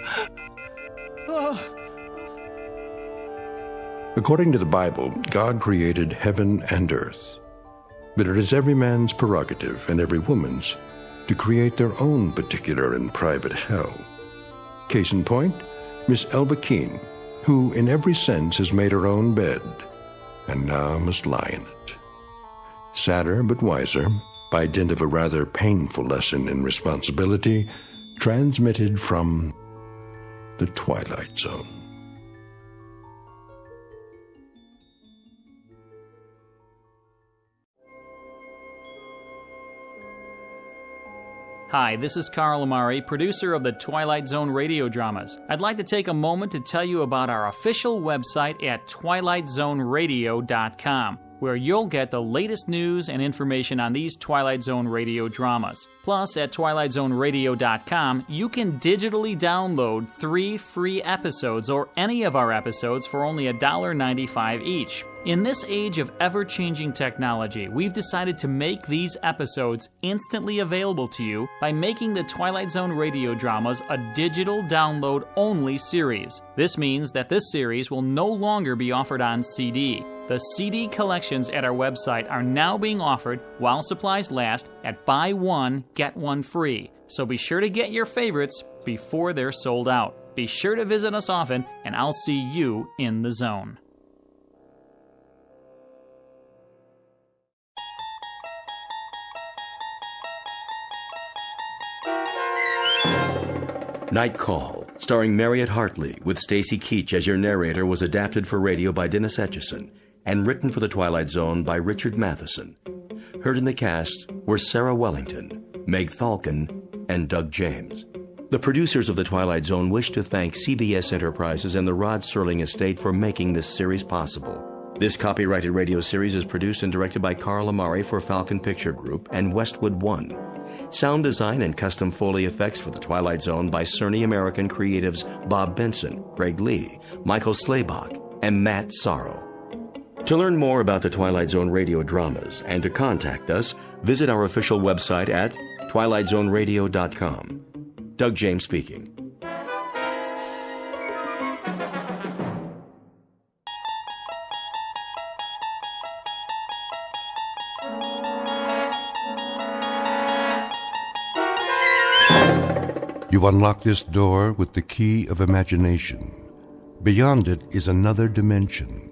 According to the Bible, God created heaven and earth. But it is every man's prerogative and every woman's to create their own particular and private hell. Case in point, Miss Elva Keene, who in every sense has made her own bed, and now must lie in it. Sadder but wiser, by dint of a rather painful lesson in responsibility, transmitted from the Twilight Zone. Hi, this is Carl Amari, producer of the Twilight Zone Radio dramas. I'd like to take a moment to tell you about our official website at twilightzoneradio.com. where you'll get the latest news and information on these Twilight Zone Radio dramas. Plus, at twilightzoneradio.com, you can digitally download 3 free episodes or any of our episodes for only $1.95 each. In this age of ever-changing technology, we've decided to make these episodes instantly available to you by making the Twilight Zone radio dramas a digital download-only series. This means that this series will no longer be offered on CD. The CD collections at our website are now being offered while supplies last at buy one, get one free. So be sure to get your favorites before they're sold out. Be sure to visit us often, and I'll see you in the zone. Night Call, starring Mariette Hartley with Stacy Keach as your narrator, was adapted for radio by Dennis Etchison and written for The Twilight Zone by Richard Matheson. Heard in the cast were Sarah Wellington, Meg Thalken, and Doug James. The producers of The Twilight Zone wish to thank CBS Enterprises and the Rod Serling Estate for making this series possible. This copyrighted radio series is produced and directed by Carl Amari for Falcon Picture Group and Westwood One. Sound design and custom Foley effects for The Twilight Zone by Cerny American creatives Bob Benson, Greg Lee, Michael Slaybach, and Matt Sorrow. To learn more about the Twilight Zone radio dramas and to contact us, visit our official website at twilightzoneradio.com. Doug James speaking. You unlock this door with the key of imagination. Beyond it is another dimension,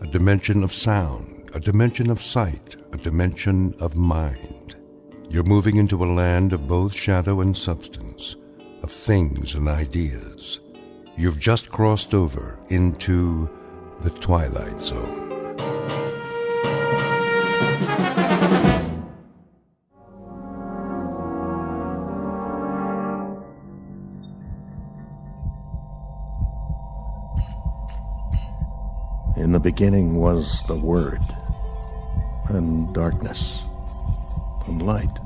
a dimension of sound, a dimension of sight, a dimension of mind. You're moving into a land of both shadow and substance, of things and ideas. You've just crossed over into the Twilight Zone. In the beginning was the Word, and darkness, and light.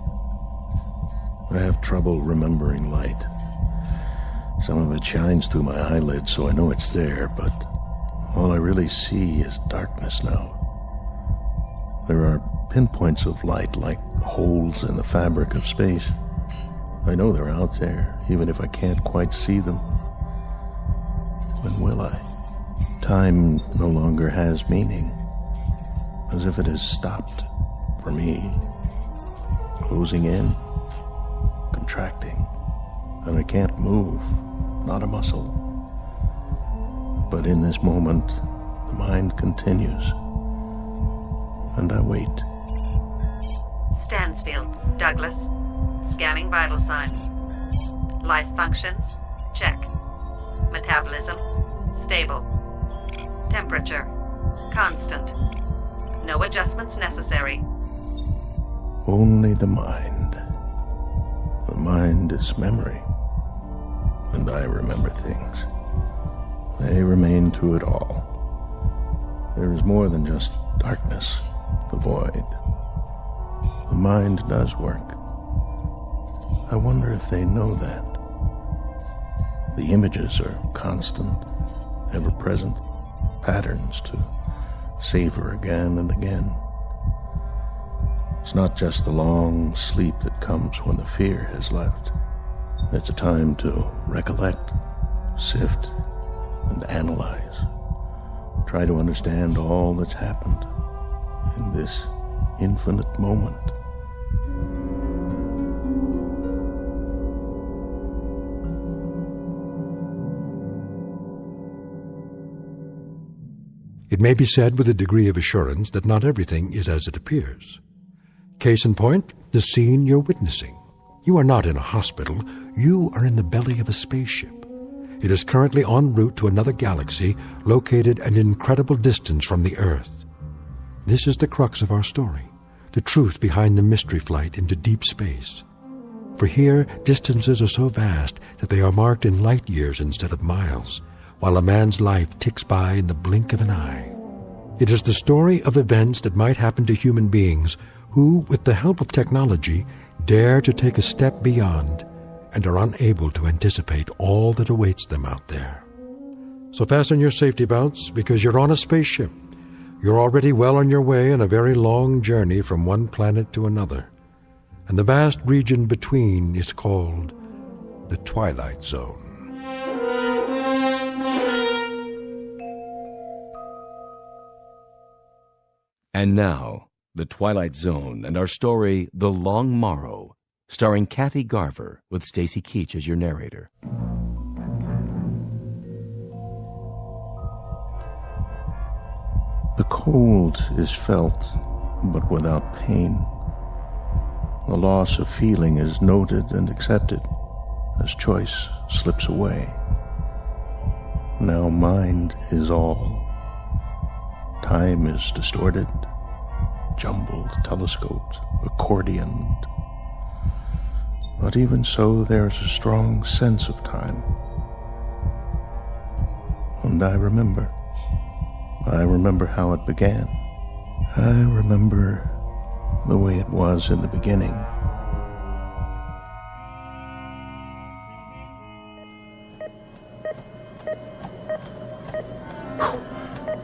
I have trouble remembering light. Some of it shines through my eyelids, so I know it's there, but all I really see is darkness now. There are pinpoints of light like holes in the fabric of space. I know they're out there, even if I can't quite see them. When will I? Time no longer has meaning, as if it has stopped for me, closing in, contracting, and I can't move, not a muscle. But in this moment, the mind continues, and I wait. Stansfield, Douglas. Scanning vital signs. Life functions, check. Metabolism, stable. Temperature, constant. No adjustments necessary. Only the mind. The mind is memory, and I remember things. They remain through it all. There is more than just darkness, the void. The mind does work. I wonder if they know that. The images are constant, ever-present, patterns to savor again and again. It's not just the long sleep that comes when the fear has left. It's a time to recollect, sift, and analyze. Try to understand all that's happened in this infinite moment. It may be said with a degree of assurance that not everything is as it appears. Case in point, the scene you're witnessing. You are not in a hospital. You are in the belly of a spaceship. It is currently en route to another galaxy located an incredible distance from the Earth. This is the crux of our story, the truth behind the mystery flight into deep space. For here, distances are so vast that they are marked in light years instead of miles, while a man's life ticks by in the blink of an eye. It is the story of events that might happen to human beings who, with the help of technology, dare to take a step beyond and are unable to anticipate all that awaits them out there. So fasten your safety belts, because you're on a spaceship. You're already well on your way on a very long journey from one planet to another. And the vast region between is called the Twilight Zone. And now, The Twilight Zone and our story, The Long Morrow, starring Kathy Garver with Stacy Keach as your narrator. The cold is felt, but without pain. The loss of feeling is noted and accepted as choice slips away. Now mind is all. Time is distorted, jumbled, telescoped, accordioned. But even so, there's a strong sense of time. And I remember how it began. I remember the way it was in the beginning.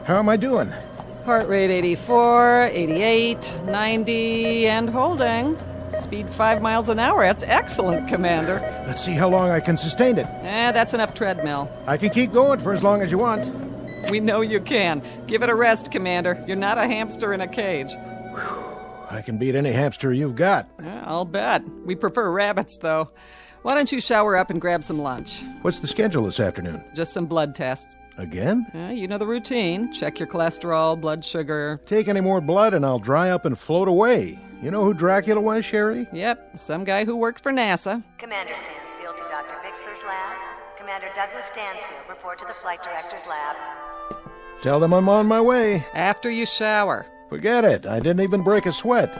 How am I doing? Heart rate 84, 88, 90, and holding. Speed 5 miles an hour. That's excellent, Commander. Let's see how long I can sustain it. That's enough treadmill. I can keep going for as long as you want. We know you can. Give it a rest, Commander. You're not a hamster in a cage. I can beat any hamster you've got. I'll bet. We prefer rabbits, though. Why don't you shower up and grab some lunch? What's the schedule this afternoon? Just some blood tests. Again? You know the routine. Check your cholesterol, blood sugar. Take any more blood and I'll dry up and float away. You know who Dracula was, Sherry? Yep, some guy who worked for NASA. Commander Stansfield to Dr. Bixler's lab. Commander Douglas Stansfield, report to the flight director's lab. Tell them I'm on my way. After you shower. Forget it. I didn't even break a sweat.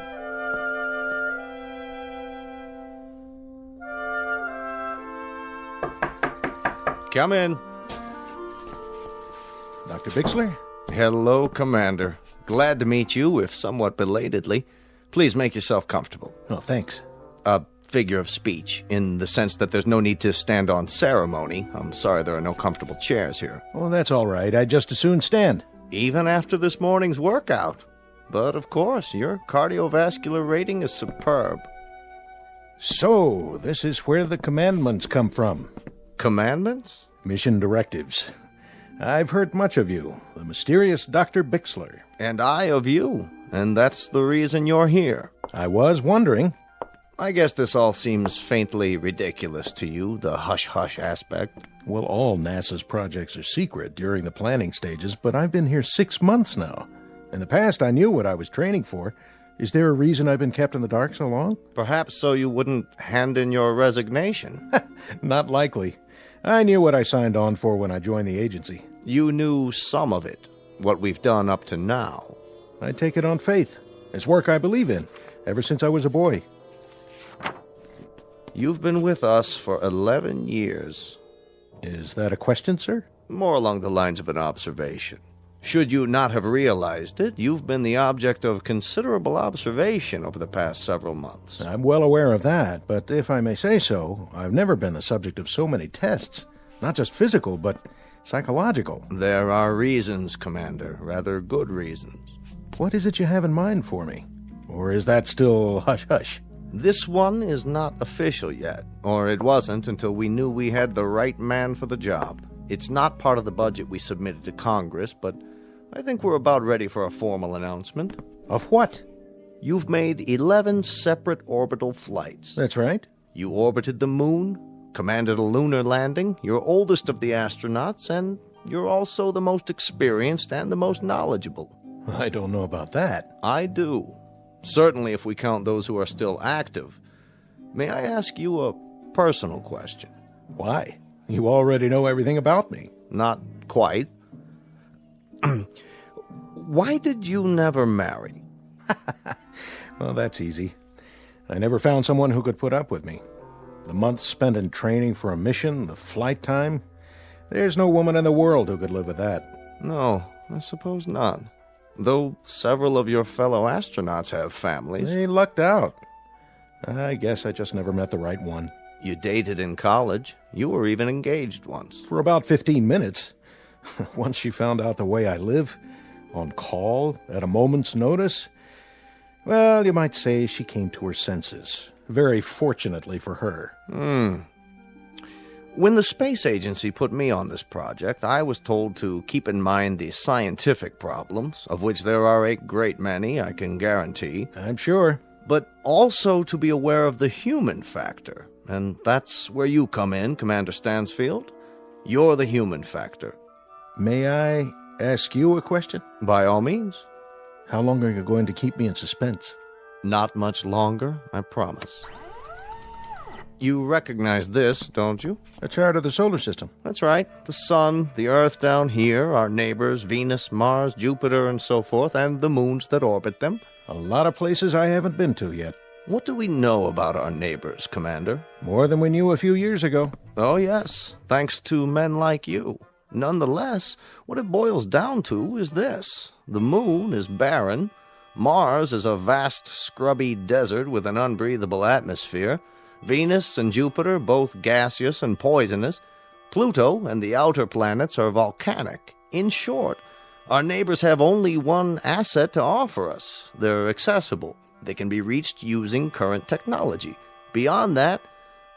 Come in. Dr. Bixler? Hello, Commander. Glad to meet you, if somewhat belatedly. Please make yourself comfortable. Oh, thanks. A figure of speech, in the sense that there's no need to stand on ceremony. I'm sorry there are no comfortable chairs here. Oh, that's all right. I'd just as soon stand. Even after this morning's workout. But, of course, your cardiovascular rating is superb. So, this is where the commandments come from. Commandments? Mission directives. I've heard much of you, the mysterious Dr. Bixler. And I of you, and that's the reason you're here. I was wondering. I guess this all seems faintly ridiculous to you, the hush-hush aspect. Well, all NASA's projects are secret during the planning stages, but I've been here 6 months now. In the past, I knew what I was training for. Is there a reason I've been kept in the dark so long? Perhaps so you wouldn't hand in your resignation. Not likely. I knew what I signed on for when I joined the agency. You knew some of it, what we've done up to now. I take it on faith. It's work I believe in, ever since I was a boy. You've been with us for 11 years. Is that a question, sir? More along the lines of an observation. Should you not have realized it, you've been the object of considerable observation over the past several months. I'm well aware of that, but if I may say so, I've never been the subject of so many tests. Not just physical, but psychological. There are reasons, Commander, rather good reasons. What is it you have in mind for me? Or is that still hush-hush? This one is not official yet, or it wasn't until we knew we had the right man for the job. It's not part of the budget we submitted to Congress, but I think we're about ready for a formal announcement. Of what? You've made 11 separate orbital flights. That's right. You orbited the moon, commanded a lunar landing, you're oldest of the astronauts, and you're also the most experienced and the most knowledgeable. I don't know about that. I do. Certainly if we count those who are still active. May I ask you a personal question? Why? You already know everything about me. Not quite. Why did you never marry? Well, that's easy. I never found someone who could put up with me. The months spent in training for a mission, the flight time, there's no woman in the world who could live with that. No, I suppose not. though several of your fellow astronauts have families. They lucked out. I guess I just never met the right one. You dated in college. You were even engaged once. For about 15 minutes. Once she found out the way I live, on call, at a moment's notice, well, you might say she came to her senses. Very fortunately for her. When the space agency put me on this project, I was told to keep in mind the scientific problems, of which there are a great many, I can guarantee. I'm sure. But also to be aware of the human factor. And that's where you come in, Commander Stansfield. You're the human factor. May I ask you a question? By all means. How long are you going to keep me in suspense? Not much longer, I promise. You recognize this, don't you? A chart of the solar system. That's right. The sun, the Earth down here, our neighbors, Venus, Mars, Jupiter, and so forth, and the moons that orbit them. A lot of places I haven't been to yet. What do we know about our neighbors, Commander? More than we knew a few years ago. Oh, yes. Thanks to men like you. Nonetheless, what it boils down to is this. The moon is barren. Mars is a vast, scrubby desert with an unbreathable atmosphere. Venus and Jupiter, both gaseous and poisonous. Pluto and the outer planets are volcanic. In short, our neighbors have only one asset to offer us. They're accessible. They can be reached using current technology. Beyond that,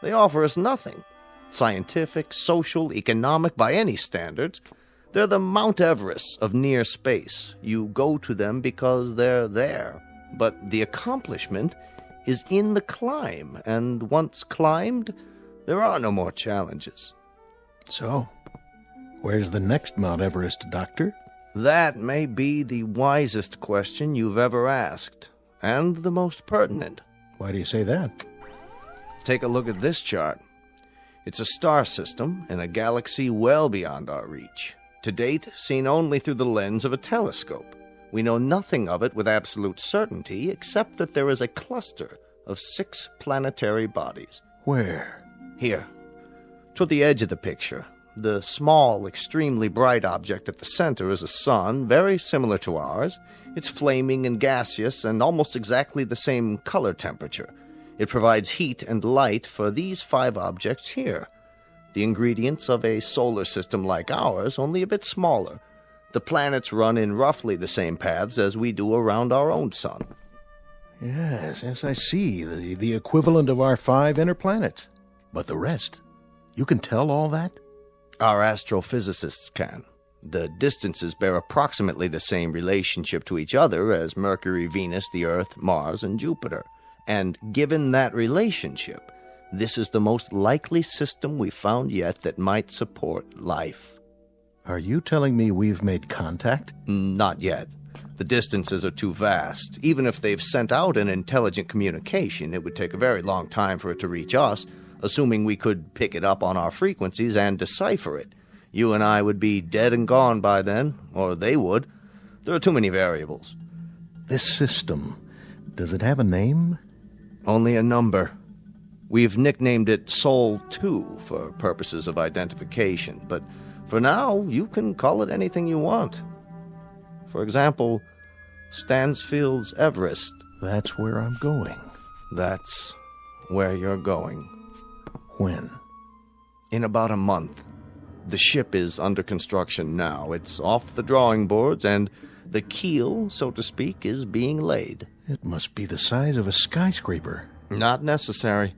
they offer us nothing. Scientific, social, economic, by any standards. They're the Mount Everest of near space. You go to them because they're there. But the accomplishment is in the climb, and once climbed, there are no more challenges. So, where's the next Mount Everest, Doctor? That may be the wisest question you've ever asked, and the most pertinent. Why do you say that? Take a look at this chart. It's a star system in a galaxy well beyond our reach. To date, seen only through the lens of a telescope. We know nothing of it with absolute certainty, except that there is a cluster of 6 planetary bodies. Where? Here, toward the edge of the picture. The small, extremely bright object at the center is a sun, very similar to ours. It's flaming and gaseous and almost exactly the same color temperature. It provides heat and light for these 5 objects here. The ingredients of a solar system like ours, only a bit smaller. The planets run in roughly the same paths as we do around our own sun. Yes, I see. The equivalent of our 5 inner planets. But the rest, you can tell all that? Our astrophysicists can. The distances bear approximately the same relationship to each other as Mercury, Venus, the Earth, Mars, and Jupiter. And given that relationship, this is the most likely system we've found yet that might support life. Are you telling me we've made contact? Not yet. The distances are too vast. Even if they've sent out an intelligent communication, it would take a very long time for it to reach us, assuming we could pick it up on our frequencies and decipher it. You and I would be dead and gone by then, or they would. There are too many variables. This system, does it have a name? Only a number. We've nicknamed it Sol 2 for purposes of identification, but for now, you can call it anything you want. For example, Stansfield's Everest. That's where I'm going. That's where you're going. When? In about a month. The ship is under construction now. It's off the drawing boards, and the keel, so to speak, is being laid. It must be the size of a skyscraper. Not necessary.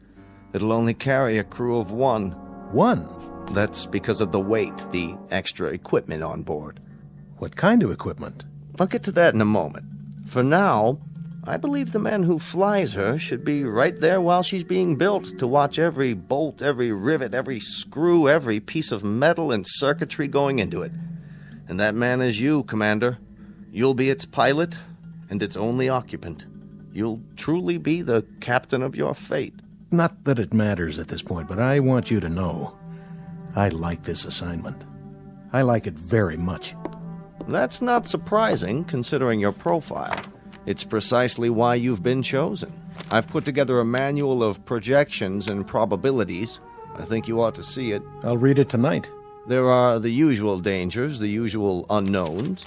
It'll only carry a crew of 1. 1? That's because of the weight, the extra equipment on board. What kind of equipment? I'll get to that in a moment. For now, I believe the man who flies her should be right there while she's being built to watch every bolt, every rivet, every screw, every piece of metal and circuitry going into it. And that man is you, Commander. You'll be its pilot and its only occupant. You'll truly be the captain of your fate. Not that it matters at this point, but I want you to know I like this assignment. I like it very much. That's not surprising, considering your profile. It's precisely why you've been chosen. I've put together a manual of projections and probabilities. I think you ought to see it. I'll read it tonight. There are the usual dangers, the usual unknowns.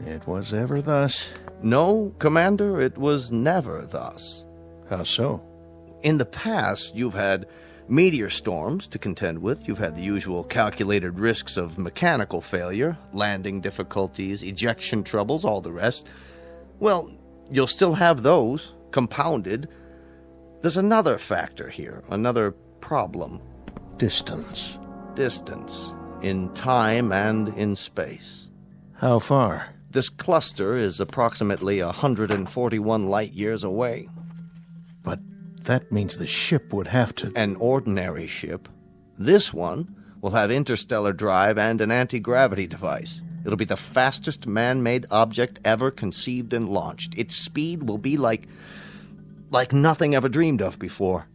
It was ever thus. No, Commander, it was never thus. How so? In the past, you've had meteor storms to contend with. You've had the usual calculated risks of mechanical failure, landing difficulties, ejection troubles, all the rest. Well, you'll still have those, compounded. There's another factor here, another problem. Distance. Distance, in time and in space. How far? This cluster is approximately 141 light-years away. But that means the ship would have to... An ordinary ship. This one will have interstellar drive and an anti-gravity device. It'll be the fastest man-made object ever conceived and launched. Its speed will be like nothing ever dreamed of before.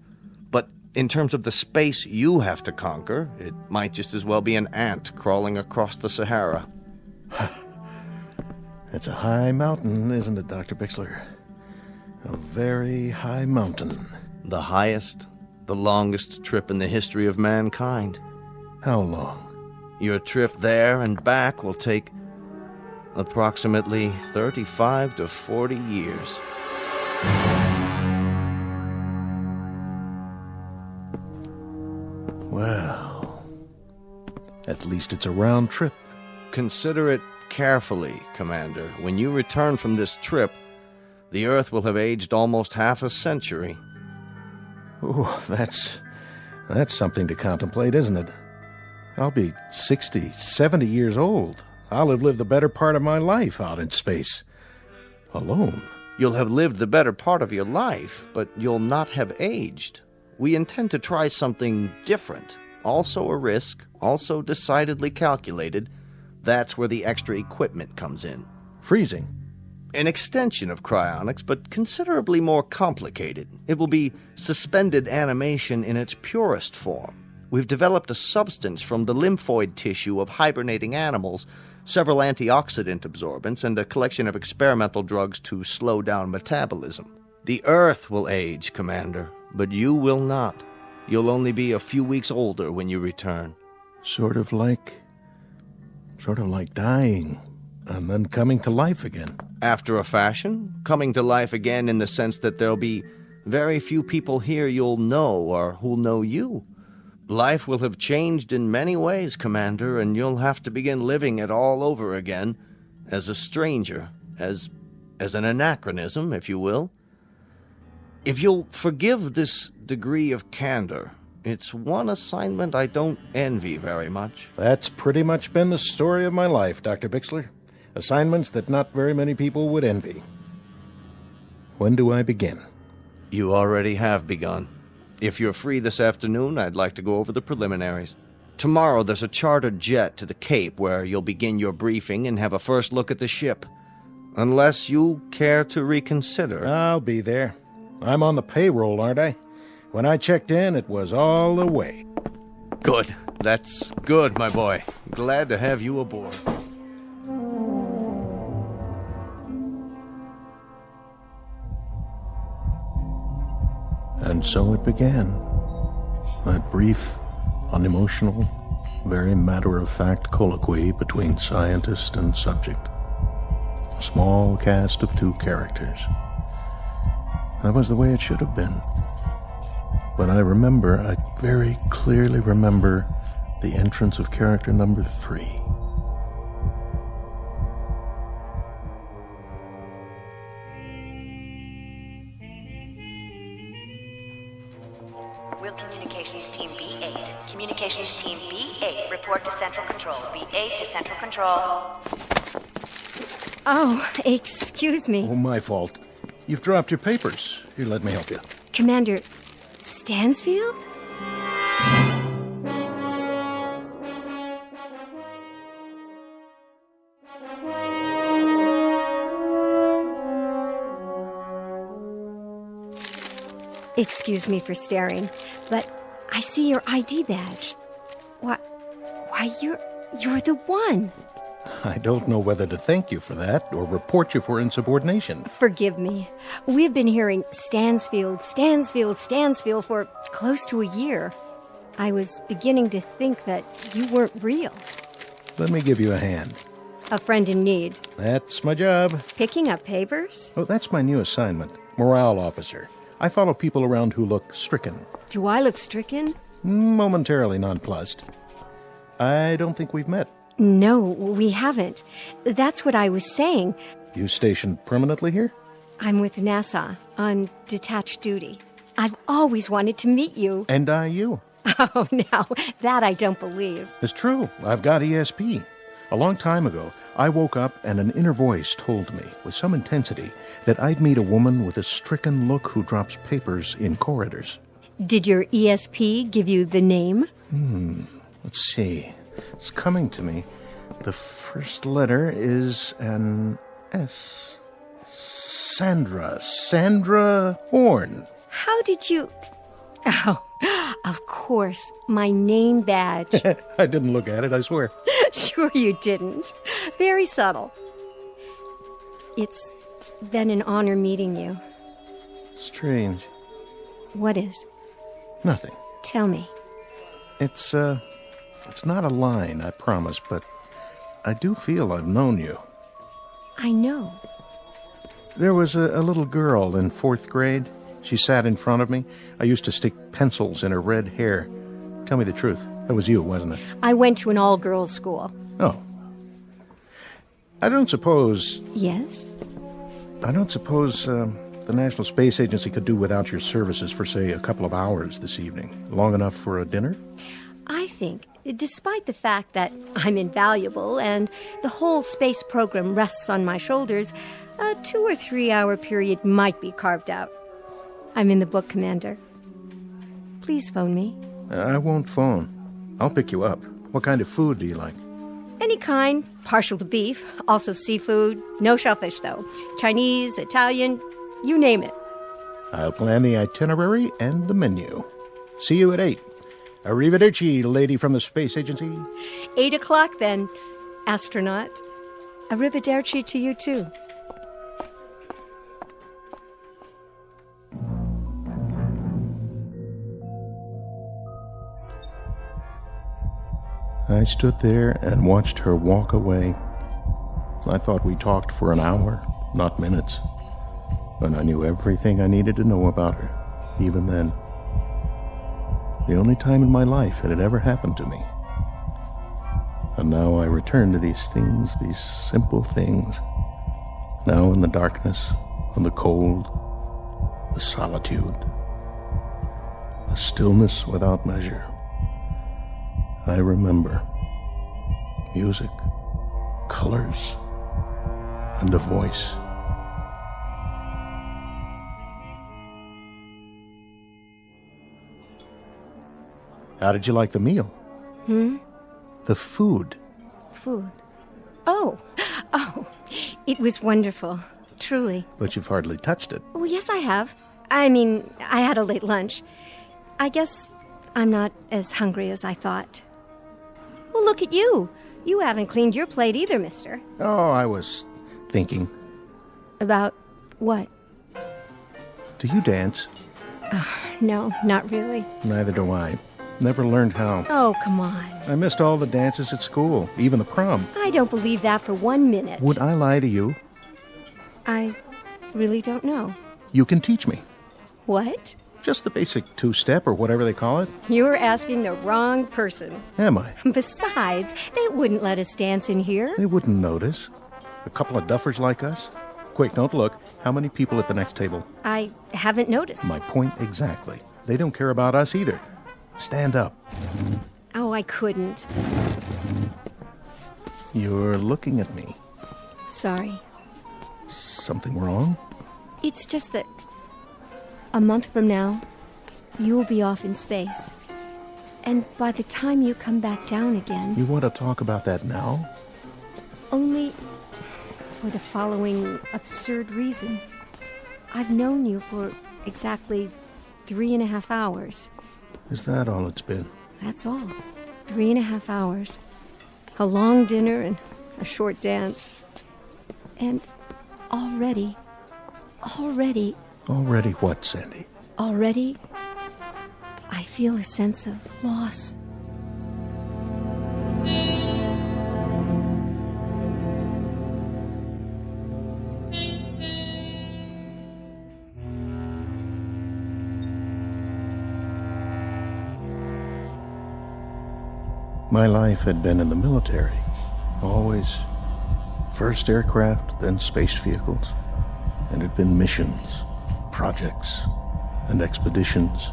But in terms of the space you have to conquer, it might just as well be an ant crawling across the Sahara. It's a high mountain, isn't it, Dr. Bixler? A very high mountain. The highest, the longest trip in the history of mankind. How long? Your trip there and back will take approximately 35 to 40 years. Well, at least it's a round trip. Consider it carefully, Commander. When you return from this trip, the Earth will have aged almost half a century. Oh, that's something to contemplate, isn't it? I'll be 60, 70 years old. I'll have lived the better part of my life out in space. Alone. You'll have lived the better part of your life, but you'll not have aged. We intend to try something different. Also a risk, also decidedly calculated. That's where the extra equipment comes in. Freezing? An extension of cryonics, but considerably more complicated. It will be suspended animation in its purest form. We've developed a substance from the lymphoid tissue of hibernating animals, several antioxidant absorbents, and a collection of experimental drugs to slow down metabolism. The Earth will age, Commander, but you will not. You'll only be a few weeks older when you return. Sort of like dying, and then coming to life again. After a fashion, coming to life again in the sense that there'll be very few people here you'll know or who'll know you. Life will have changed in many ways, Commander, and you'll have to begin living it all over again, as a stranger, as an anachronism, if you will. If you'll forgive this degree of candor, it's one assignment I don't envy very much. That's pretty much been the story of my life, Dr. Bixler. Assignments that not very many people would envy. When do I begin? You already have begun. If you're free this afternoon, I'd like to go over the preliminaries. Tomorrow there's a chartered jet to the Cape where you'll begin your briefing and have a first look at the ship. Unless you care to reconsider. I'll be there. I'm on the payroll, aren't I? When I checked in, it was all the way. Good. That's good, my boy. Glad to have you aboard. And so it began. That brief, unemotional, very matter-of-fact colloquy between scientist and subject. A small cast of 2 characters. That was the way it should have been. But I very clearly remember the entrance of character number 3. Will Communications Team B8. Communications Team B8, report to Central Control. B8 to Central Control. Oh, excuse me. Oh, my fault. You've dropped your papers. Here, let me help you. Commander Stansfield? Excuse me for staring, but I see your ID badge. Why, you're the one. I don't know whether to thank you for that or report you for insubordination. Forgive me. We've been hearing Stansfield for close to a year. I was beginning to think that you weren't real. Let me give you a hand. A friend in need. That's my job. Picking up papers? Oh, that's my new assignment. Morale officer. I follow people around who look stricken. Do I look stricken? Momentarily nonplussed. I don't think we've met. No, we haven't. That's what I was saying. You stationed permanently here? I'm with NASA on detached duty. I've always wanted to meet you. And I you. Oh, now, that I don't believe. It's true. I've got ESP. A long time ago, I woke up and an inner voice told me, with some intensity, that I'd meet a woman with a stricken look who drops papers in corridors. Did your ESP give you the name? Let's see. It's coming to me. The first letter is an S. Sandra. Sandra Horn. How did you... Oh, of course, my name badge. I didn't look at it, I swear. Sure you didn't. Very subtle. It's been an honor meeting you. Strange. What is? Nothing. Tell me. It's not a line, I promise, but I do feel I've known you. I know. There was a little girl in 4th grade. She sat in front of me. I used to stick pencils in her red hair. Tell me the truth. That was you, wasn't it? I went to an all-girls school. Oh. I don't suppose... Yes? I don't suppose the National Space Agency could do without your services for, say, a couple of hours this evening. Long enough for a dinner? I think, despite the fact that I'm invaluable and the whole space program rests on my shoulders, a 2 or 3 hour period might be carved out. I'm in the book, Commander. Please phone me. I won't phone. I'll pick you up. What kind of food do you like? Any kind. Partial to beef. Also seafood. No shellfish, though. Chinese, Italian, you name it. I'll plan the itinerary and the menu. See you at 8. Arrivederci, lady from the Space Agency. 8 o'clock, then, astronaut. Arrivederci to you, too. I stood there and watched her walk away. I thought we talked for an hour, not minutes. And I knew everything I needed to know about her, even then. The only time in my life it had ever happened to me. And now I return to these things, these simple things. Now in the darkness, and the cold, the solitude, the stillness without measure. I remember music, colors, and a voice. How did you like the meal? The food. Food. Oh, it was wonderful, truly. But you've hardly touched it. Oh, yes, I have. I mean, I had a late lunch. I guess I'm not as hungry as I thought. Well, look at you. You haven't cleaned your plate either, mister. Oh, I was thinking. About what? Do you dance? No, not really. Neither do I. Never learned how. Oh, come on. I missed all the dances at school, even the prom. I don't believe that for 1 minute. Would I lie to you? I really don't know. You can teach me. What? Just the basic 2-step or whatever they call it. You're asking the wrong person. Am I? Besides, they wouldn't let us dance in here. They wouldn't notice. A couple of duffers like us. Quick, don't look. How many people at the next table? I haven't noticed. My point exactly. They don't care about us either. Stand up. Oh, I couldn't. You're looking at me. Sorry. Something wrong? It's just that a month from now, you'll be off in space. And by the time you come back down again... You want to talk about that now? Only for the following absurd reason. I've known you for exactly 3.5 hours. Is that all it's been? That's all. 3.5 hours. A long dinner and a short dance. And already... Already what, Sandy? Already, I feel a sense of loss. My life had been in the military, always first aircraft, then space vehicles, and had been missions, projects, and expeditions.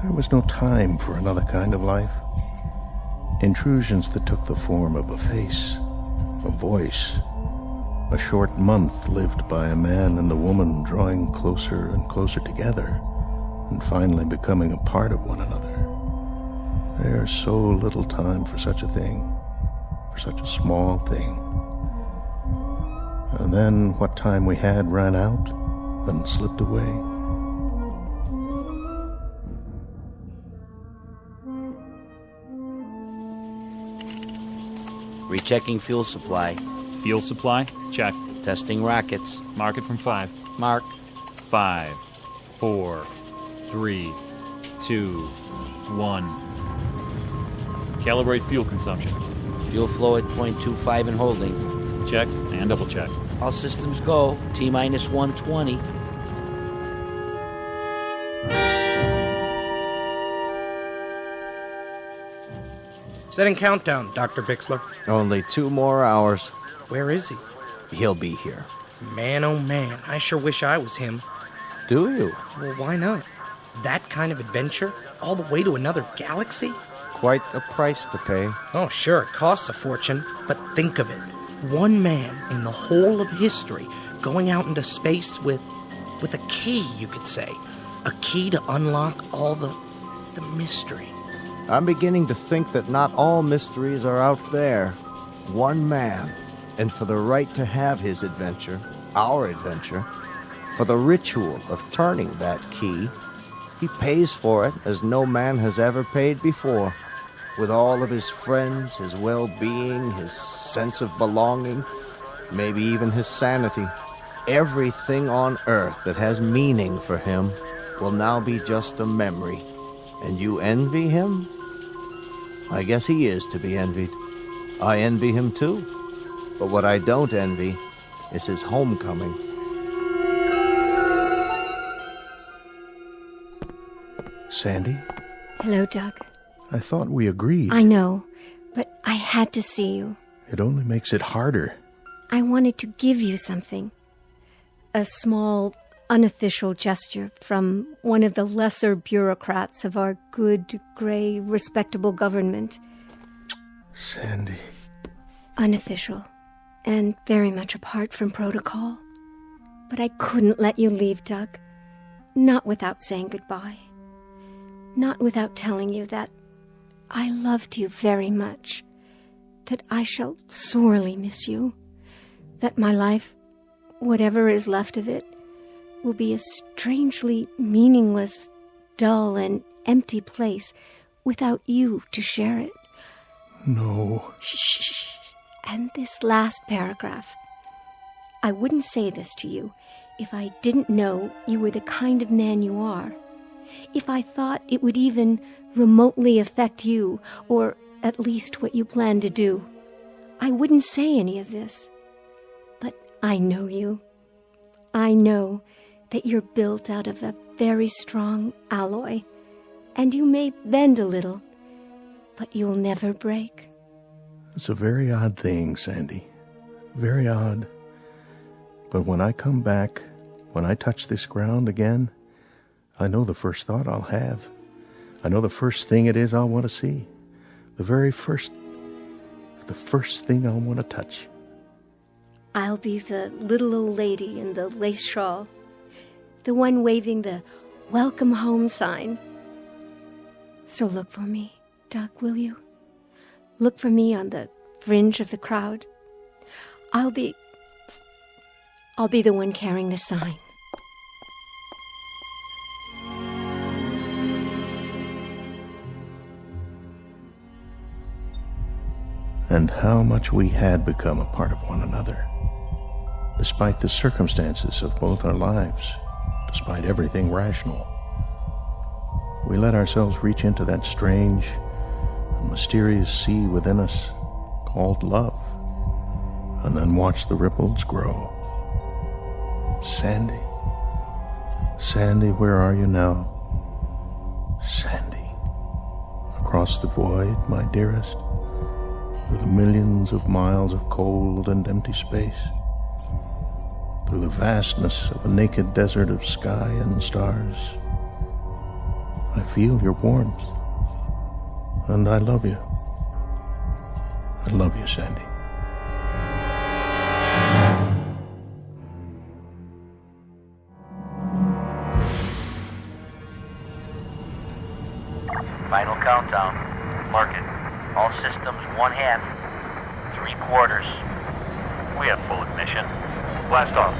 There was no time for another kind of life. Intrusions that took the form of a face, a voice, a short month lived by a man and a woman drawing closer and closer together and finally becoming a part of one another. There's so little time for such a thing, for such a small thing. And then what time we had ran out and slipped away. Rechecking fuel supply. Fuel supply? Check. Testing rockets. Mark it from 5. Mark. 5, 4, 3, 2, 1. Calibrate fuel consumption. Fuel flow at 0.25 and holding. Check and double check. All systems go. T-minus 120. Setting countdown, Dr. Bixler. Only 2 more hours. Where is he? He'll be here. Man, oh man, I sure wish I was him. Do you? Well, why not? That kind of adventure? All the way to another galaxy? Quite a price to pay. Oh, sure, it costs a fortune. But think of it. One man in the whole of history going out into space with a key, you could say. A key to unlock all the mysteries. I'm beginning to think that not all mysteries are out there. One man, and for the right to have his adventure, our adventure, for the ritual of turning that key, he pays for it as no man has ever paid before, with all of his friends, his well-being, his sense of belonging, maybe even his sanity. Everything on earth that has meaning for him will now be just a memory. And you envy him? I guess he is to be envied. I envy him too. But what I don't envy is his homecoming. Sandy? Hello, Doug. I thought we agreed. I know, but I had to see you. It only makes it harder. I wanted to give you something. A small, unofficial gesture from one of the lesser bureaucrats of our good, gray, respectable government. Sandy. Unofficial, and very much apart from protocol. But I couldn't let you leave, Doug. Not without saying goodbye. Not without telling you that I loved you very much. That I shall sorely miss you. That my life, whatever is left of it, will be a strangely meaningless, dull, and empty place without you to share it. No. Shh. And this last paragraph. I wouldn't say this to you if I didn't know you were the kind of man you are. If I thought it would even remotely affect you, or at least what you plan to do. I wouldn't say any of this. But I know you. I know that you're built out of a very strong alloy, and you may bend a little, but you'll never break. It's a very odd thing, Sandy. Very odd. But when I come back, when I touch this ground again, I know the first thought I'll have. I know the first thing it is I'll want to see. The first thing I'll want to touch. I'll be the little old lady in the lace shawl, the one waving the welcome home sign. So look for me, Doug, will you? Look for me on the fringe of the crowd. I'll be the one carrying the sign. And how much we had become a part of one another. Despite the circumstances of both our lives, despite everything rational. We let ourselves reach into that strange and mysterious sea within us called love, and then watch the ripples grow. Sandy. Sandy, where are you now? Sandy. across the void, my dearest, through the millions of miles of cold and empty space, through the vastness of a naked desert of sky and stars. I feel your warmth, and I love you. I love you, Sandy. Final countdown. Mark it. All systems 1/2, 3/4. We have full ignition. Blast off.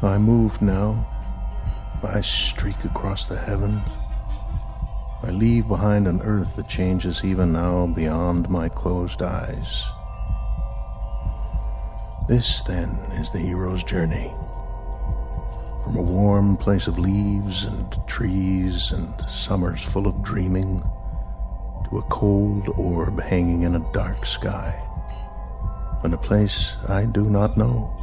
I move now. I streak across the heavens. I leave behind an earth that changes even now beyond my closed eyes. This, then, is the hero's journey. From a warm place of leaves and trees and summers full of dreaming to a cold orb hanging in a dark sky, and a place I do not know.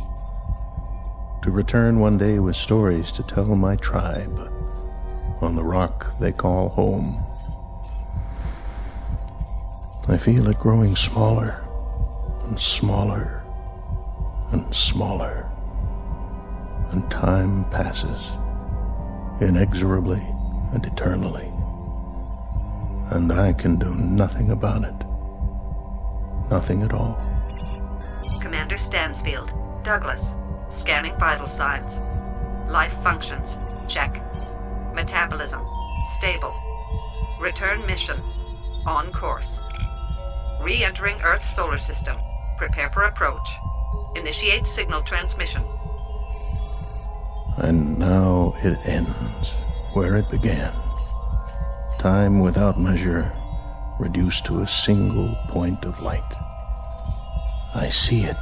To return one day with stories to tell my tribe on the rock they call home. I feel it growing smaller and smaller and smaller, and time passes inexorably and eternally, and I can do nothing about it. Nothing at all. Commander Stansfield. Douglas. Scanning vital signs. Life functions. Check. Metabolism. Stable. Return mission. On course. Re-entering Earth's solar system. Prepare for approach. Initiate signal transmission. And now it ends where it began. Time without measure, reduced to a single point of light. I see it.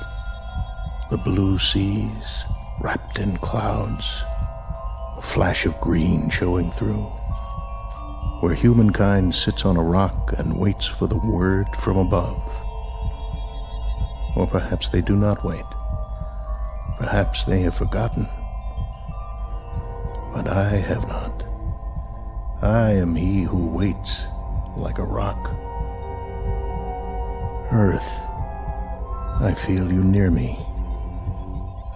The blue seas, wrapped in clouds, a flash of green showing through, where humankind sits on a rock and waits for the word from above. Or perhaps they do not wait. Perhaps they have forgotten. But I have not. I am he who waits like a rock. Earth, I feel you near me.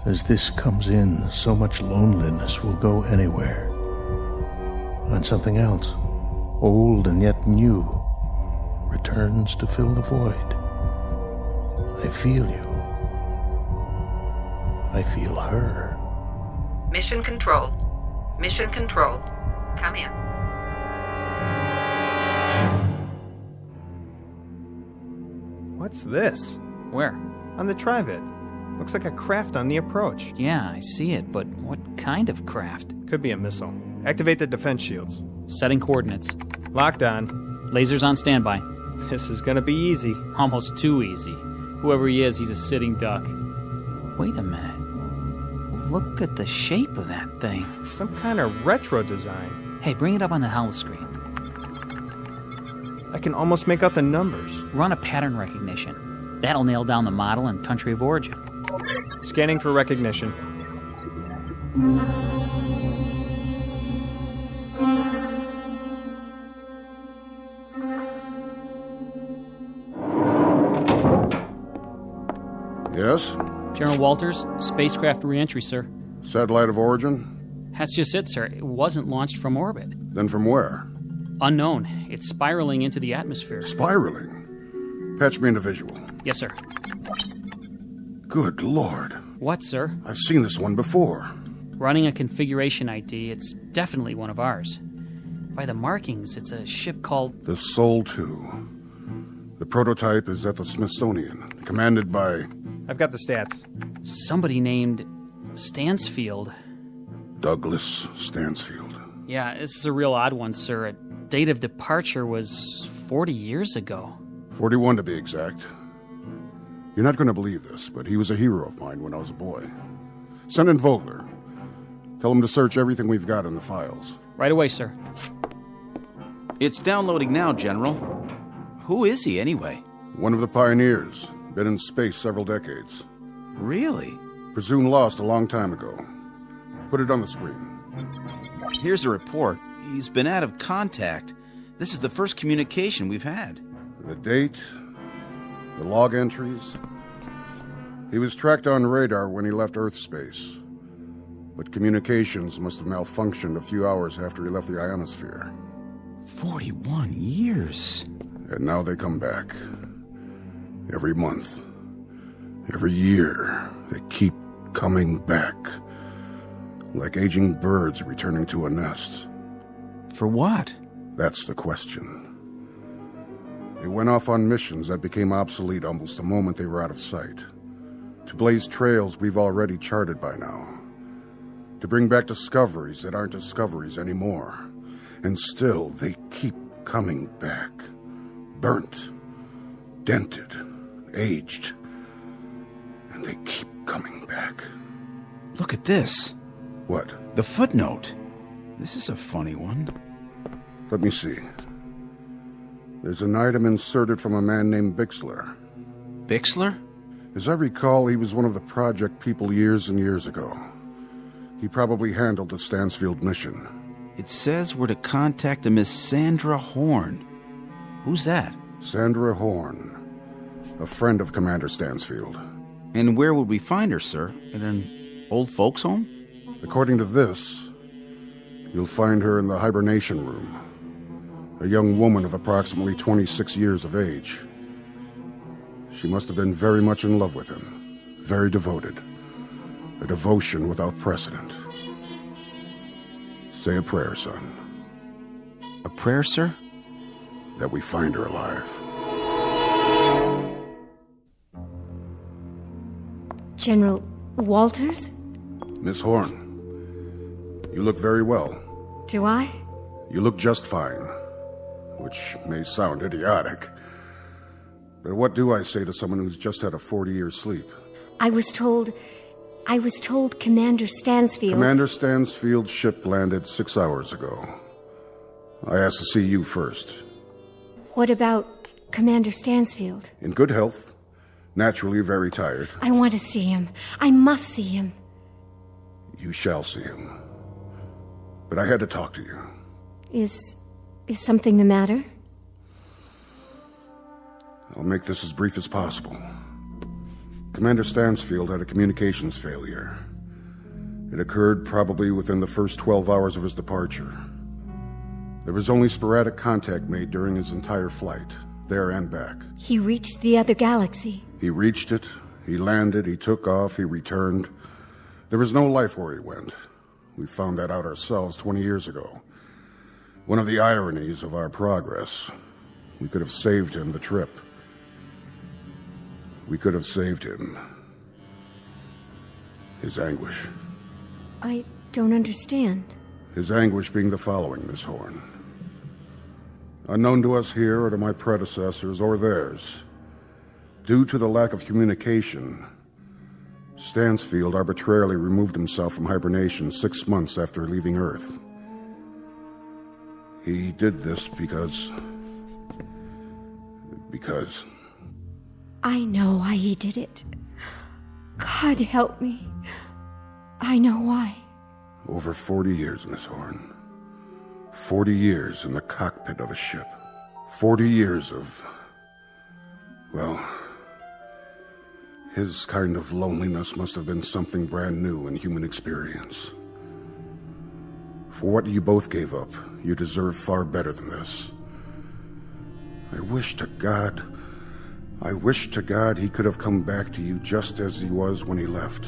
As this comes in, so much loneliness will go anywhere. And something else, old and yet new, returns to fill the void. I feel you. I feel her. Mission control. Mission control. Come in. What's this? Where? On the Trivit. Looks like a craft on the approach. Yeah, I see it, but what kind of craft? Could be a missile. Activate the defense shields. Setting coordinates. Locked on. Lasers on standby. This is gonna be easy. Almost too easy. Whoever he is, he's a sitting duck. Wait a minute. Look at the shape of that thing. Some kind of retro design. Hey, bring it up on the holoscreen. I can almost make out the numbers. Run a pattern recognition. That'll nail down the model and country of origin. Scanning for recognition. Yes? General Walters, spacecraft re-entry, sir. Satellite of origin? That's just it, sir. It wasn't launched from orbit. Then from where? Unknown. It's spiraling into the atmosphere. Spiraling? Patch me into visual. Yes, sir. Good Lord. What, sir? I've seen this one before. Running a configuration ID, it's definitely one of ours. By the markings, it's a ship called... The Sol 2. The prototype is at the Smithsonian, commanded by... I've got the stats. Somebody named Stansfield. Douglas Stansfield. Yeah, this is a real odd one, sir. Date of departure was 40 years ago. 41 to be exact. You're not going to believe this, but he was a hero of mine when I was a boy. Send in Vogler. Tell him to search everything we've got in the files. Right away, sir. It's downloading now, General. Who is he, anyway? One of the pioneers. Been in space several decades. Really? Presumed lost a long time ago. Put it on the screen. Here's a report. He's been out of contact. This is the first communication we've had. The date, the log entries. He was tracked on radar when he left Earth space. But communications must have malfunctioned a few hours after he left the ionosphere. 41 years. And now they come back. Every month. Every year. They keep coming back. Like aging birds returning to a nest. For what? That's the question. They went off on missions that became obsolete almost the moment they were out of sight. To blaze trails we've already charted by now. To bring back discoveries that aren't discoveries anymore. And still, they keep coming back. Burnt. Dented. Aged. And they keep coming back. Look at this. What? The footnote. This is a funny one. Let me see. There's an item inserted from a man named Bixler. Bixler? As I recall, he was one of the project people years and years ago. He probably handled the Stansfield mission. It says we're to contact a Miss Sandra Horn. Who's that? Sandra Horn. A friend of Commander Stansfield. And where would we find her, sir? In an old folks' home? According to this, you'll find her in the hibernation room. A young woman of approximately 26 years of age. She must have been very much in love with him. Very devoted. A devotion without precedent. Say a prayer, son. A prayer, sir? That we find her alive. General Walters? Miss Horn, you look very well. Do I? You look just fine. Which may sound idiotic. But what do I say to someone who's just had a 40-year sleep? I was told Commander Stansfield... Commander Stansfield's ship landed 6 hours ago. I asked to see you first. What about Commander Stansfield? In good health. Naturally very tired. I want to see him. I must see him. You shall see him. But I had to talk to you. Is something the matter? I'll make this as brief as possible. Commander Stansfield had a communications failure. It occurred probably within the first 12 hours of his departure. There was only sporadic contact made during his entire flight, there and back. He reached the other galaxy. He reached it, he landed, he took off, he returned. There was no life where he went. We found that out ourselves 20 years ago. One of the ironies of our progress. We could have saved him the trip. We could have saved him. His anguish. I don't understand. His anguish being the following, Miss Horn. Unknown to us here or to my predecessors or theirs, due to the lack of communication, Stansfield arbitrarily removed himself from hibernation 6 months after leaving Earth. He did this because... I know why he did it. God help me. I know why. Over 40 years, Miss Horn. 40 years in the cockpit of a ship. 40 years of... well... his kind of loneliness must have been something brand new in human experience. For what you both gave up, you deserve far better than this. I wish to God he could have come back to you just as he was when he left.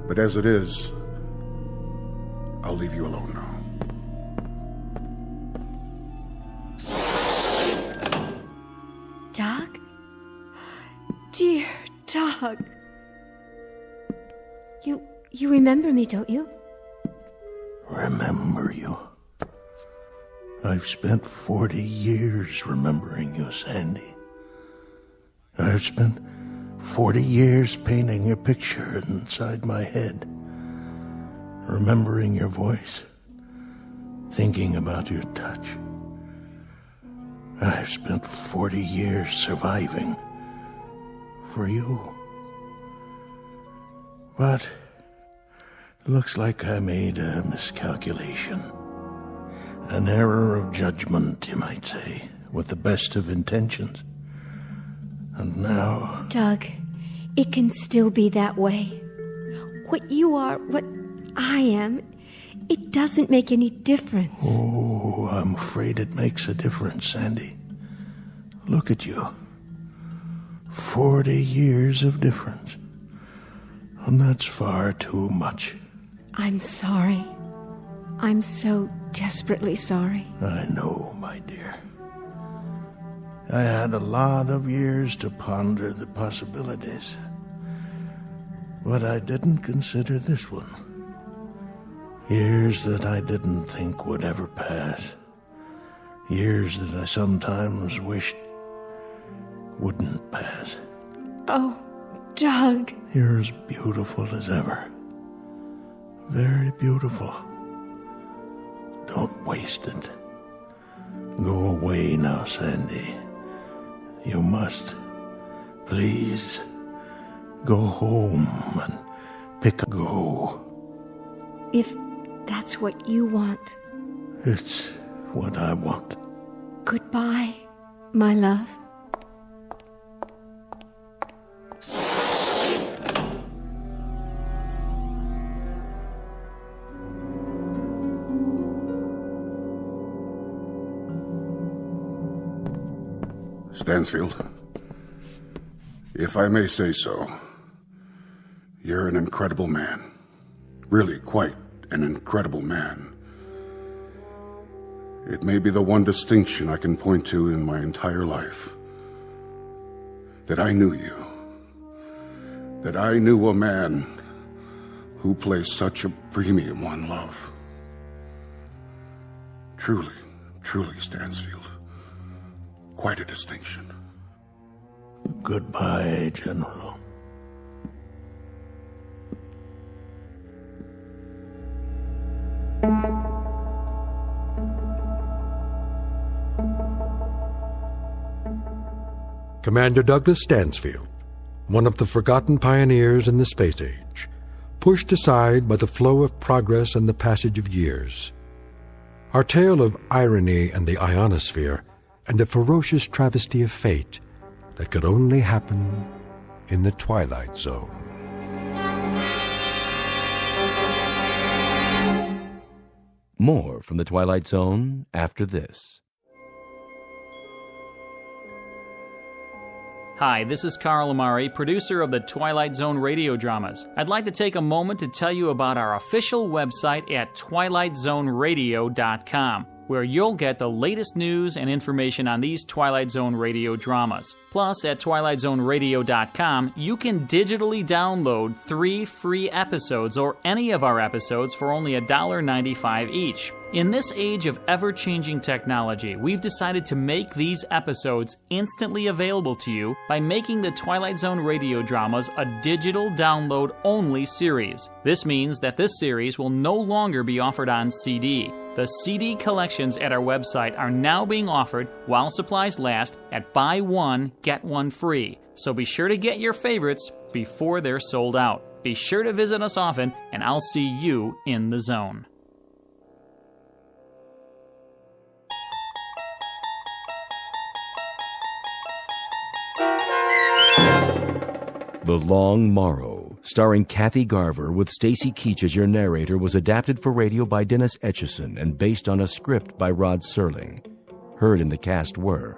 But as it is, I'll leave you alone now. Doug? Dear Doug. You remember me, don't you? Remember you? I've spent 40 years remembering you, Sandy. I've spent 40 years painting your picture inside my head, remembering your voice, thinking about your touch. I've spent 40 years surviving for you. But looks like I made a miscalculation. An error of judgment, you might say, with the best of intentions. And now... Doug, it can still be that way. What you are, what I am, it doesn't make any difference. Oh, I'm afraid it makes a difference, Sandy. Look at you. 40 years of difference. And that's far too much. I'm sorry. I'm so desperately sorry. I know, my dear. I had a lot of years to ponder the possibilities. But I didn't consider this one. Years that I didn't think would ever pass. Years that I sometimes wished wouldn't pass. Oh, Doug. You're as beautiful as ever. Very beautiful. Don't waste it. Go away now, Sandy. You must. Please. Go home and pick a go. If that's what you want. It's what I want. Goodbye, my love. Stansfield, if I may say so, you're an incredible man. Really quite an incredible man. It may be the one distinction I can point to in my entire life. That I knew you. That I knew a man who placed such a premium on love. Truly, truly, Stansfield. Quite a distinction. Goodbye, General. Commander Douglas Stansfield, one of the forgotten pioneers in the space age, pushed aside by the flow of progress and the passage of years. Our tale of irony and the ionosphere and the ferocious travesty of fate that could only happen in the Twilight Zone. More from the Twilight Zone after this. Hi, this is Carl Amari, producer of the Twilight Zone radio dramas. I'd like to take a moment to tell you about our official website at twilightzoneradio.com, where you'll get the latest news and information on these Twilight Zone radio dramas. Plus, at twilightzoneradio.com, you can digitally download 3 free episodes or any of our episodes for only $1.95 each. In this age of ever-changing technology, we've decided to make these episodes instantly available to you by making the Twilight Zone radio dramas a digital download-only series. This means that this series will no longer be offered on CD. The CD collections at our website are now being offered while supplies last at buy one, get one free. So be sure to get your favorites before they're sold out. Be sure to visit us often, and I'll see you in the zone. The Long Morrow, starring Kathy Garver with Stacy Keach as your narrator, was adapted for radio by Dennis Etchison and based on a script by Rod Serling. Heard in the cast were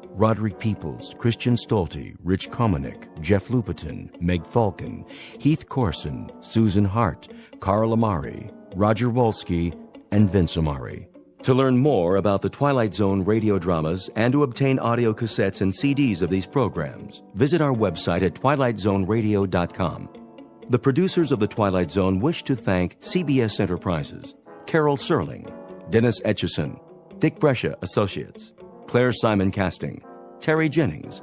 Roderick Peoples, Christian Stolte, Rich Komanek, Jeff Lupetin, Meg Falcon, Heath Corson, Susan Hart, Carl Amari, Roger Wolski, and Vince Amari. To learn more about the Twilight Zone radio dramas and to obtain audio cassettes and CDs of these programs, visit our website at twilightzoneradio.com. The producers of The Twilight Zone wish to thank CBS Enterprises, Carol Serling, Dennis Etchison, Dick Brescia Associates, Claire Simon Casting, Terry Jennings,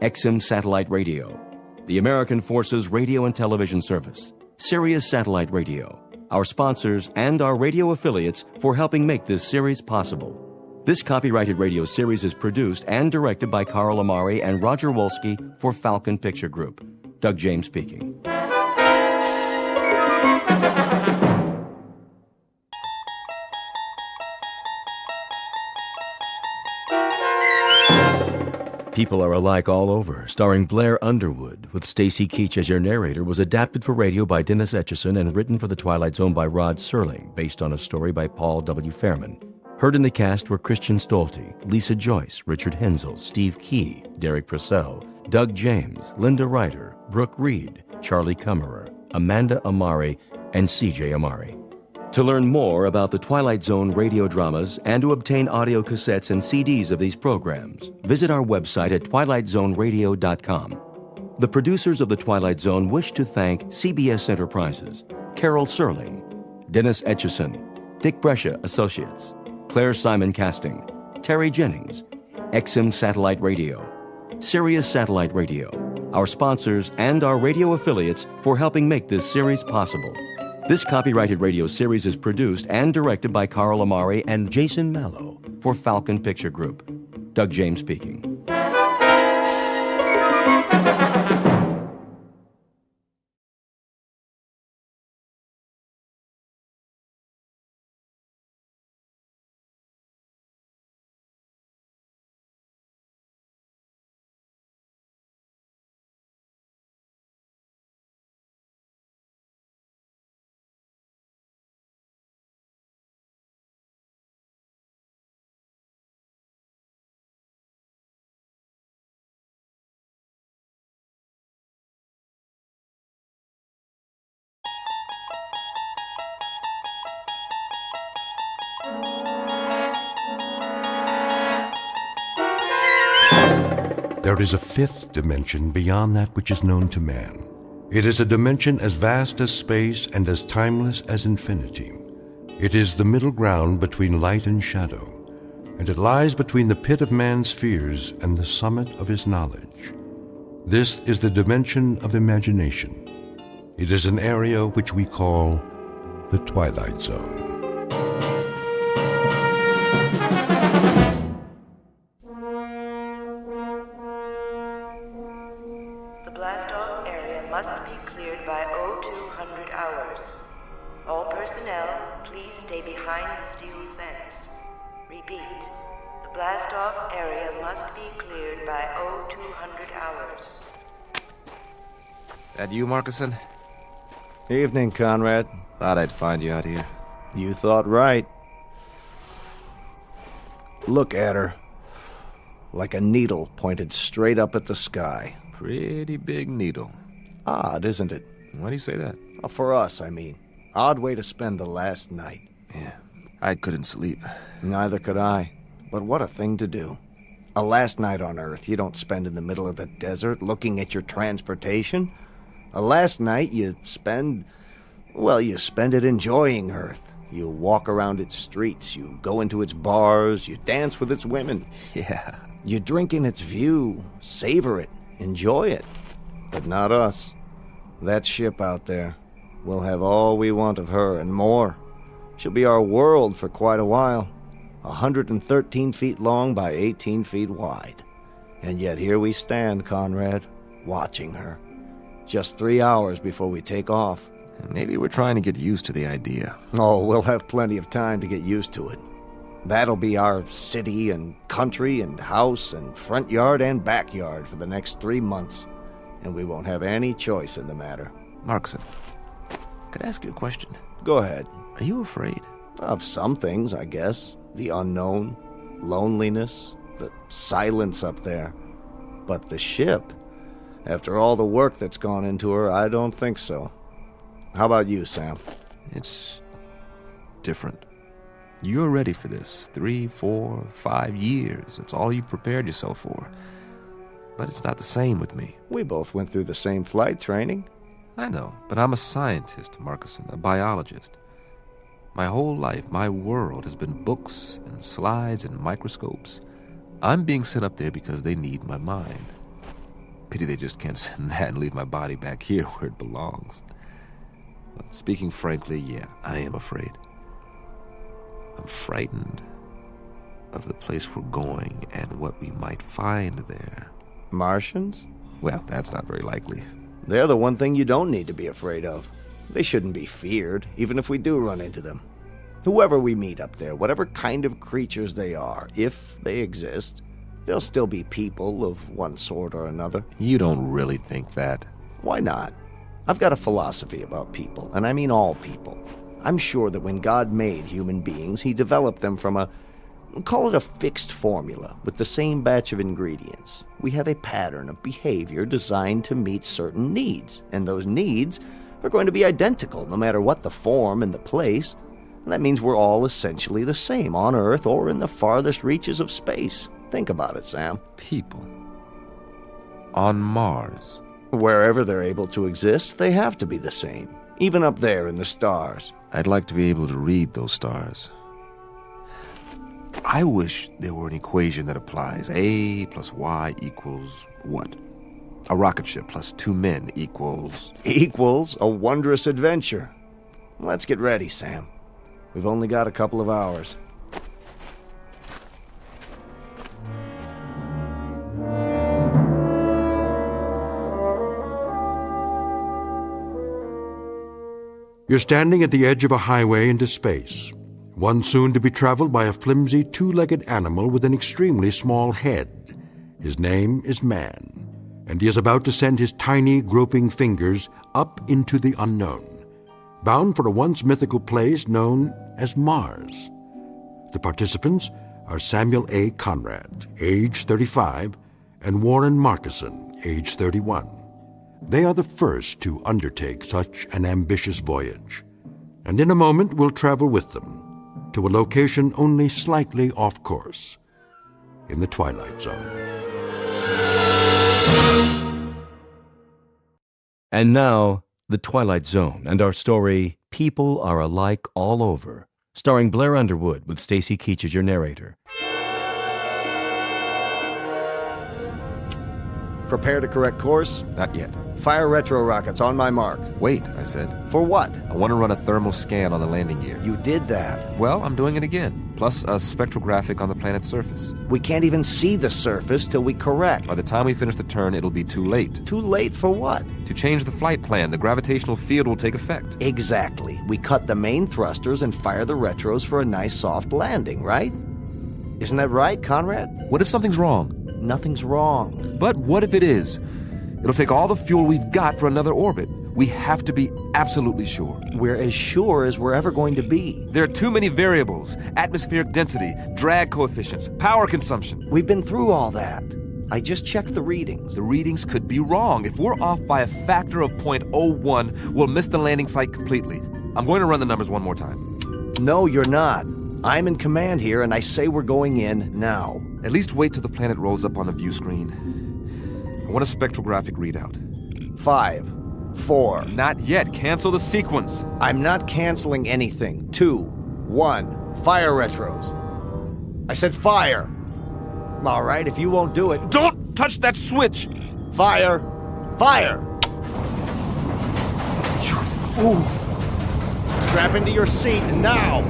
XM Satellite Radio, the American Forces Radio and Television Service, Sirius Satellite Radio, our sponsors, and our radio affiliates for helping make this series possible. This copyrighted radio series is produced and directed by Carl Amari and Roger Wolski for Falcon Picture Group. Doug James speaking. People Are Alike All Over, starring Blair Underwood, with Stacy Keach as your narrator, was adapted for radio by Dennis Etchison and written for The Twilight Zone by Rod Serling, based on a story by Paul W. Fairman. Heard in the cast were Christian Stolte, Lisa Joyce, Richard Hensel, Steve Key, Derek Purcell, Doug James, Linda Ryder, Brooke Reed, Charlie Kummerer, Amanda Amari, and C.J. Amari. To learn more about the Twilight Zone radio dramas and to obtain audio cassettes and CDs of these programs, visit our website at twilightzoneradio.com. The producers of The Twilight Zone wish to thank CBS Enterprises, Carol Serling, Dennis Etchison, Dick Brescia Associates, Claire Simon Casting, Terry Jennings, XM Satellite Radio, Sirius Satellite Radio, our sponsors, and our radio affiliates for helping make this series possible. This copyrighted radio series is produced and directed by Carl Amari and Jason Mallow for Falcon Picture Group. Doug James speaking. There is a fifth dimension beyond that which is known to man. It is a dimension as vast as space and as timeless as infinity. It is the middle ground between light and shadow, and it lies between the pit of man's fears and the summit of his knowledge. This is the dimension of imagination. It is an area which we call the Twilight Zone. Blast-off area must be cleared by 0200 hours. All personnel, please stay behind the steel fence. Repeat, the blast-off area must be cleared by 0200 hours. That you, Markison? Evening, Conrad. Thought I'd find you out here. You thought right. Look at her. Like a needle pointed straight up at the sky. Pretty big needle. Odd, isn't it? Why do you say that? For us, I mean. Odd way to spend the last night. Yeah, I couldn't sleep. Neither could I. But what a thing to do. A last night on Earth you don't spend in the middle of the desert looking at your transportation. A last night you spend it enjoying Earth. You walk around its streets, you go into its bars, you dance with its women. Yeah. You drink in its view, savor it, enjoy it. But not us. That ship out there. We'll have all we want of her and more. She'll be our world for quite a while. 113 feet long by 18 feet wide. And yet here we stand, Conrad, watching her. Just 3 hours before we take off. Maybe we're trying to get used to the idea. Oh, we'll have plenty of time to get used to it. That'll be our city and country and house and front yard and backyard for the next 3 months. And we won't have any choice in the matter. Markson, could I ask you a question? Go ahead. Are you afraid? Of some things, I guess. The unknown, loneliness, the silence up there. But the ship, after all the work that's gone into her, I don't think so. How about you, Sam? It's different. You're ready for this. 3, 4, 5 years. It's all you've prepared yourself for. But it's not the same with me. We both went through the same flight training. I know, but I'm a scientist, Markison, a biologist. My whole life, my world has been books and slides and microscopes. I'm being sent up there because they need my mind. Pity they just can't send that and leave my body back here where it belongs. But speaking frankly, yeah, I am afraid. I'm frightened of the place we're going and what we might find there. Martians? Well, that's not very likely. They're the one thing you don't need to be afraid of. They shouldn't be feared, even if we do run into them. Whoever we meet up there, whatever kind of creatures they are, if they exist, they'll still be people of one sort or another. You don't really think that. Why not? I've got a philosophy about people, and I mean all people. I'm sure that when God made human beings, he developed them from call it a fixed formula, with the same batch of ingredients. We have a pattern of behavior designed to meet certain needs, and those needs are going to be identical no matter what the form and the place. And that means we're all essentially the same on Earth or in the farthest reaches of space. Think about it, Sam. People. On Mars. Wherever they're able to exist, they have to be the same. Even up there in the stars. I'd like to be able to read those stars. I wish there were an equation that applies. A plus Y equals what? A rocket ship plus 2 men equals... Equals a wondrous adventure. Let's get ready, Sam. We've only got a couple of hours. You're standing at the edge of a highway into space, one soon to be traveled by a flimsy two-legged animal with an extremely small head. His name is Man, and he is about to send his tiny, groping fingers up into the unknown, bound for a once mythical place known as Mars. The participants are Samuel A. Conrad, age 35, and Warren Markison, age 31. They are the first to undertake such an ambitious voyage, and in a moment we'll travel with them to a location only slightly off course, in the Twilight Zone. And now, The Twilight Zone and our story, People Are Alike All Over, starring Blair Underwood with Stacy Keach as your narrator. Prepare to correct course? Not yet. Fire retro rockets on my mark. Wait, I said. For what? I want to run a thermal scan on the landing gear. You did that. Well, I'm doing it again, plus a spectrographic on the planet's surface. We can't even see the surface till we correct. By the time we finish the turn, it'll be too late. Too late for what? To change the flight plan, the gravitational field will take effect. Exactly. We cut the main thrusters and fire the retros for a nice soft landing, right? Isn't that right, Conrad? What if something's wrong? Nothing's wrong. But what if it is? It'll take all the fuel we've got for another orbit. We have to be absolutely sure. We're as sure as we're ever going to be. There are too many variables. Atmospheric density, drag coefficients, power consumption. We've been through all that. I just checked the readings. The readings could be wrong. If we're off by a factor of 0.01, we'll miss the landing site completely. I'm going to run the numbers one more time. No, you're not. I'm in command here, and I say we're going in now. At least wait till the planet rolls up on the view screen. I want a spectrographic readout. 5, 4. Not yet. Cancel the sequence. I'm not canceling anything. 2, 1. Fire retros. I said fire. All right, if you won't do it... Don't touch that switch! Fire! Fire! You fool! Strap into your seat now!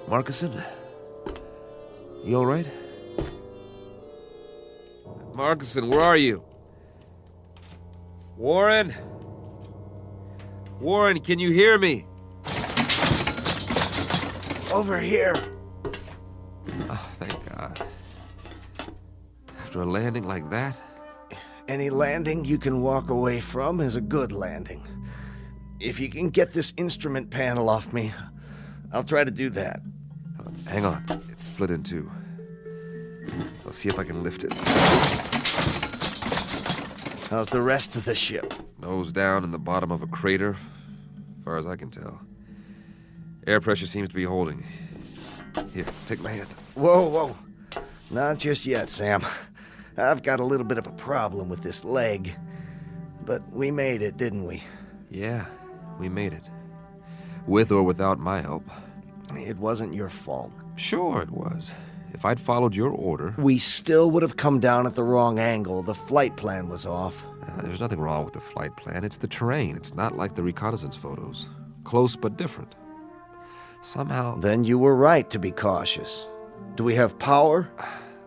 Markison? You all right? Markison, where are you? Warren? Warren, can you hear me? Over here. Oh, thank God. After a landing like that? Any landing you can walk away from is a good landing. If you can get this instrument panel off me, I'll try to do that. Hang on. It's split in two. I'll see if I can lift it. How's the rest of the ship? Nose down in the bottom of a crater, as far as I can tell. Air pressure seems to be holding. Here, take my hand. Whoa, whoa. Not just yet, Sam. I've got a little bit of a problem with this leg. But we made it, didn't we? Yeah, we made it. With or without my help. It wasn't your fault. Sure it was. If I'd followed your order... We still would have come down at the wrong angle. The flight plan was off. There's nothing wrong with the flight plan. It's the terrain. It's not like the reconnaissance photos. Close but different. Somehow... Then you were right to be cautious. Do we have power?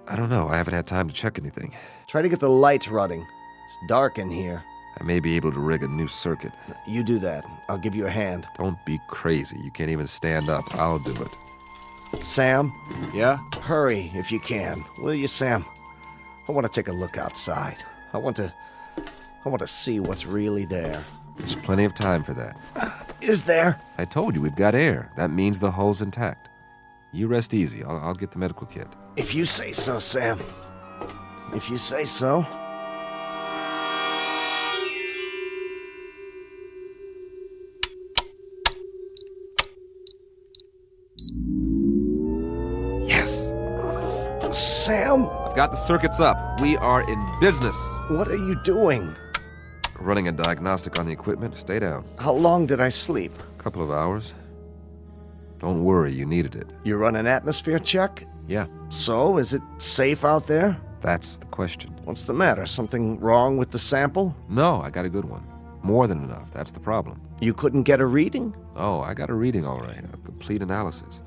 I don't know. I haven't had time to check anything. Try to get the lights running. It's dark in here. I may be able to rig a new circuit. You do that. I'll give you a hand. Don't be crazy. You can't even stand up. I'll do it. Sam? Yeah? Hurry, if you can. Will you, Sam? I want to take a look outside. I want to see what's really there. There's plenty of time for that. Is there? I told you, we've got air. That means the hull's intact. You rest easy. I'll get the medical kit. If you say so, Sam. If you say so. Yes! Sam? I've got the circuits up. We are in business. What are you doing? Running a diagnostic on the equipment. Stay down. How long did I sleep? A couple of hours. Don't worry, you needed it. You run an atmosphere check? Yeah. So, is it safe out there? That's the question. What's the matter? Something wrong with the sample? No, I got a good one. More than enough. That's the problem. You couldn't get a reading? Oh, I got a reading all right. A complete analysis.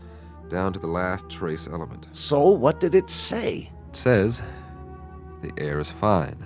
Down to the last trace element. So, what did it say? It says the air is fine.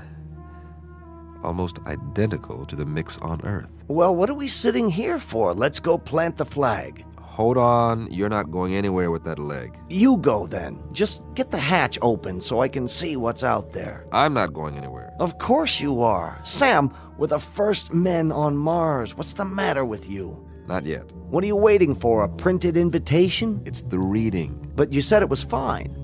Almost identical to the mix on Earth. Well, what are we sitting here for? Let's go plant the flag. Hold on. You're not going anywhere with that leg. You go then. Just get the hatch open so I can see what's out there. I'm not going anywhere. Of course you are. Sam, we're the first men on Mars. What's the matter with you? Not yet. What are you waiting for? A printed invitation? It's the reading. But you said it was fine.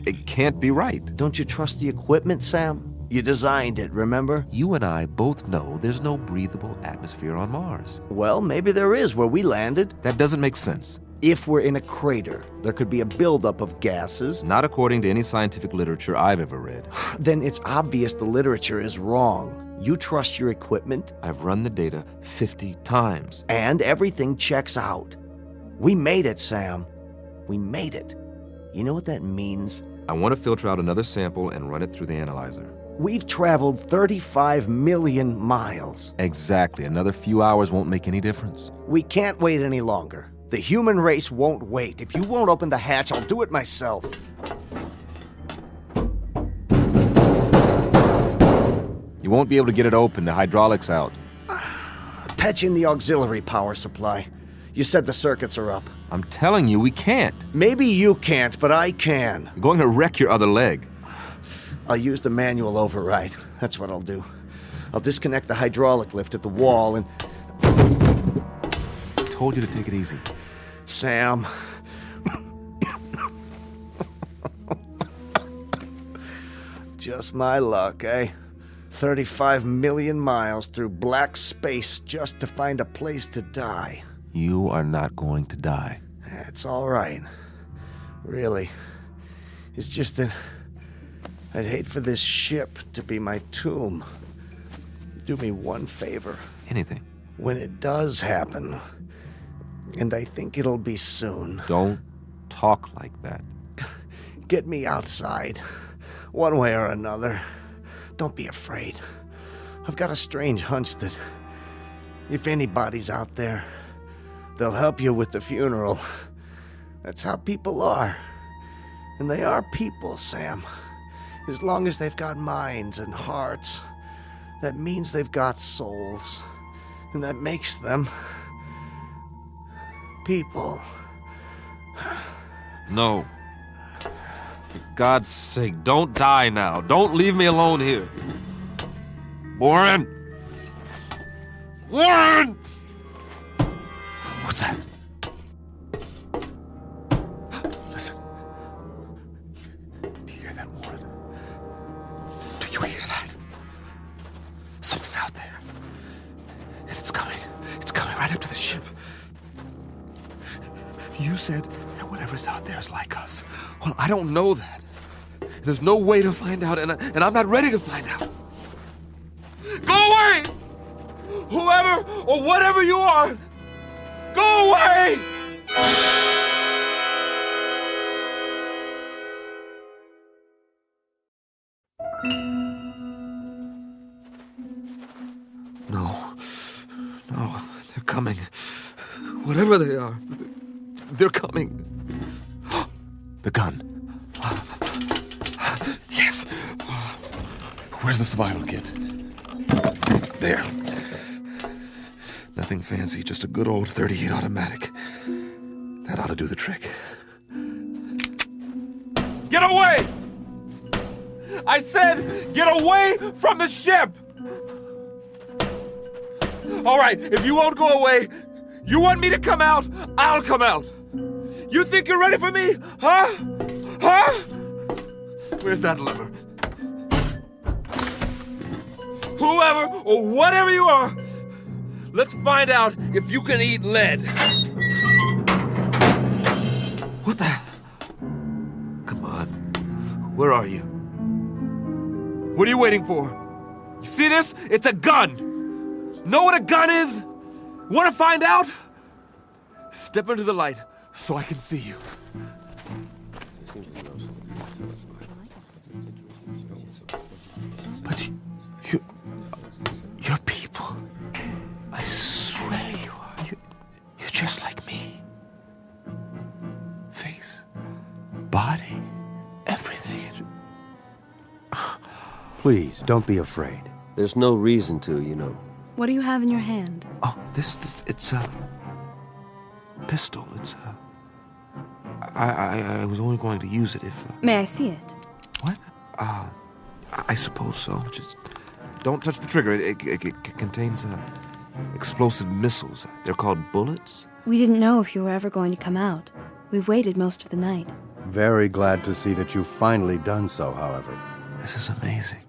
It can't be right. Don't you trust the equipment, Sam? You designed it, remember? You and I both know there's no breathable atmosphere on Mars. Well, maybe there is where we landed. That doesn't make sense. If we're in a crater, there could be a buildup of gases. Not according to any scientific literature I've ever read. Then it's obvious the literature is wrong. You trust your equipment? I've run the data 50 times. And everything checks out. We made it, Sam. We made it. You know what that means? I want to filter out another sample and run it through the analyzer. We've traveled 35 million miles. Exactly. Another few hours won't make any difference. We can't wait any longer. The human race won't wait. If you won't open the hatch, I'll do it myself. You won't be able to get it open. The hydraulics out. Patch in the auxiliary power supply. You said the circuits are up. I'm telling you, we can't. Maybe you can't, but I can. You're going to wreck your other leg. I'll use the manual override. That's what I'll do. I'll disconnect the hydraulic lift at the wall and... I told you to take it easy. Sam. Just my luck, eh? 35 million miles through black space just to find a place to die. You are not going to die. It's all right. Really. It's just that I'd hate for this ship to be my tomb. Do me one favor. Anything. When it does happen, and I think it'll be soon. Don't talk like that. Get me outside, one way or another. Don't be afraid. I've got a strange hunch that if anybody's out there, they'll help you with the funeral. That's how people are. And they are people, Sam. As long as they've got minds and hearts, that means they've got souls. And that makes them people. No. For God's sake, don't die now. Don't leave me alone here. Warren! Warren! What's that? Listen. Do you hear that, Warren? Do you hear that? Something's out there. And it's coming. It's coming right up to the ship. You said that whatever's out there is like us. Well, I don't know that. There's no way to find out, and I'm not ready to find out. Go away! Whoever or whatever you are, go away! Whatever they are, they're coming. The gun. Yes. Where's the survival kit? There. Nothing fancy, just a good old .38 automatic. That ought to do the trick. Get away! I said, get away from the ship! All right, if you won't go away, you want me to come out, I'll come out. You think you're ready for me? Huh? Huh? Where's that lever? Whoever or whatever you are, let's find out if you can eat lead. What the? Come on. Where are you? What are you waiting for? You see this? It's a gun. Know what a gun is? Want to find out? Step into the light so I can see you. But you're people. I swear you are. You're just like me. Face, body, everything. Please, don't be afraid. There's no reason to, you know. What do you have in your hand? Oh, this it's a pistol. It's a... I was only going to use it if... May I see it? What? I suppose so. Just don't touch the trigger. It contains explosive missiles. They're called bullets. We didn't know if you were ever going to come out. We've waited most of the night. Very glad to see that you've finally done so, however. This is amazing.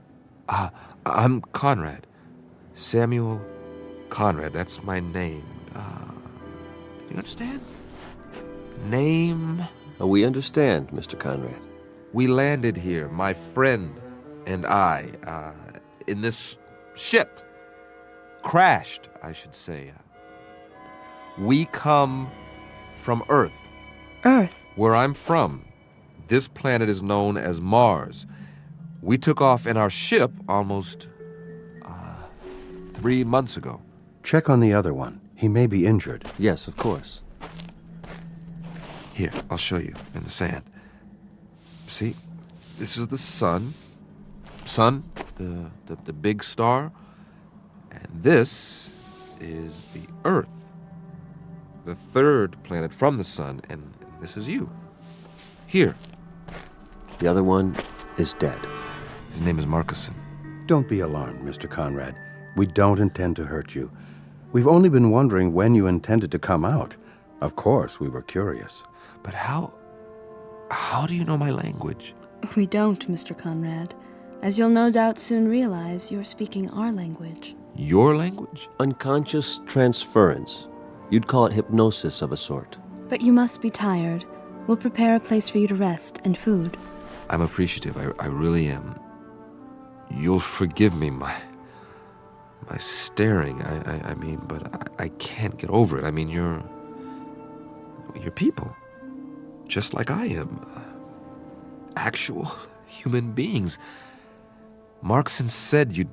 I'm Conrad. Samuel Conrad. That's my name. Do you understand? Name? We understand, Mr. Conrad. We landed here, my friend and I, in this ship. Crashed, I should say. We come from Earth. Earth? Where I'm from. This planet is known as Mars. We took off in our ship almost 3 months ago. Check on the other one. He may be injured. Yes, of course. Here, I'll show you in the sand. See, this is the sun. Sun, the big star. And this is the Earth, the third planet from the sun, and this is you. Here. The other one is dead. His name is Marcuson. Don't be alarmed, Mr. Conrad. We don't intend to hurt you. We've only been wondering when you intended to come out. Of course, we were curious. But how do you know my language? We don't, Mr. Conrad. As you'll no doubt soon realize, you're speaking our language. Your language? Unconscious transference. You'd call it hypnosis of a sort. But you must be tired. We'll prepare a place for you to rest and food. I'm appreciative. I really am. You'll forgive me my staring. I mean, but I can't get over it. I mean, you're people. Just like I am. Actual human beings. Marcuson said you'd...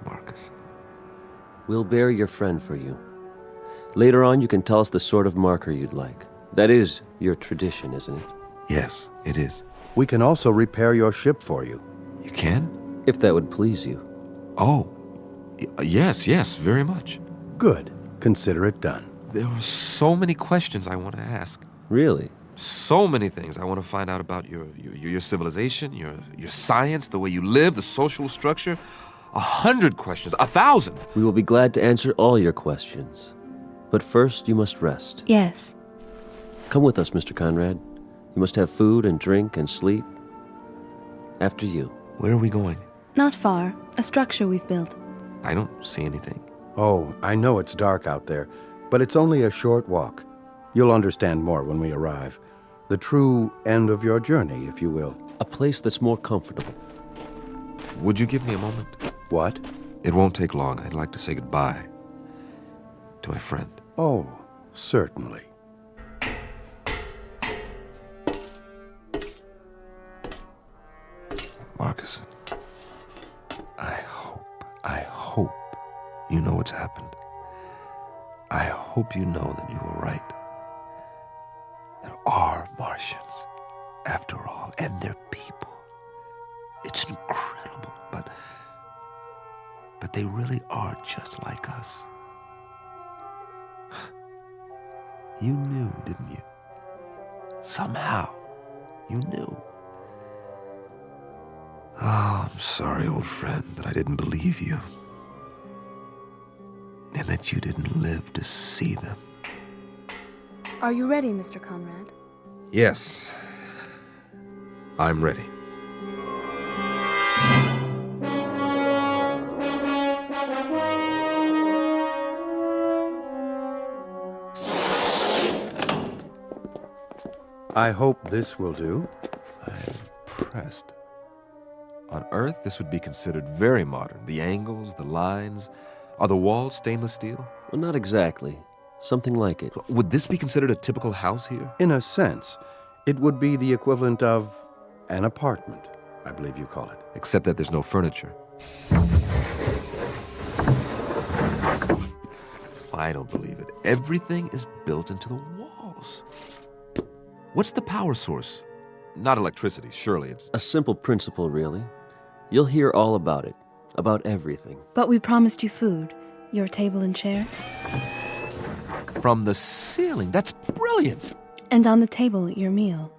Marcus. We'll bear your friend for you. Later on, you can tell us the sort of marker you'd like. That is your tradition, isn't it? Yes, it is. We can also repair your ship for you. You can? If that would please you. Oh, yes, very much. Good. Consider it done. There are so many questions I want to ask. Really? So many things I want to find out about your civilization, your science, the way you live, the social structure. 100 questions, 1,000. We will be glad to answer all your questions. But first, you must rest. Yes. Come with us, Mr. Conrad. You must have food and drink and sleep. After you. Where are we going? Not far. A structure we've built. I don't see anything. Oh, I know it's dark out there, but it's only a short walk. You'll understand more when we arrive. The true end of your journey, if you will. A place that's more comfortable. Would you give me a moment? What? It won't take long. I'd like to say goodbye to my friend. Oh, certainly. Marcuson, I You know what's happened. I hope you know that you were right. There are Martians, after all, and they're people. It's incredible, but they really are just like us. You knew, didn't you? Somehow, you knew. Oh, I'm sorry, old friend, that I didn't believe you. And that you didn't live to see them. Are you ready, Mr. Conrad? Yes, I'm ready. I hope this will do. I'm impressed. On Earth, this would be considered very modern. The angles, the lines. Are the walls stainless steel? Well, not exactly. Something like it. Would this be considered a typical house here? In a sense, it would be the equivalent of an apartment, I believe you call it. Except that there's no furniture. I don't believe it. Everything is built into the walls. What's the power source? Not electricity, surely it's... A simple principle, really. You'll hear all about it. About everything. But we promised you food. Your table and chair. From the ceiling. That's brilliant. And on the table, your meal.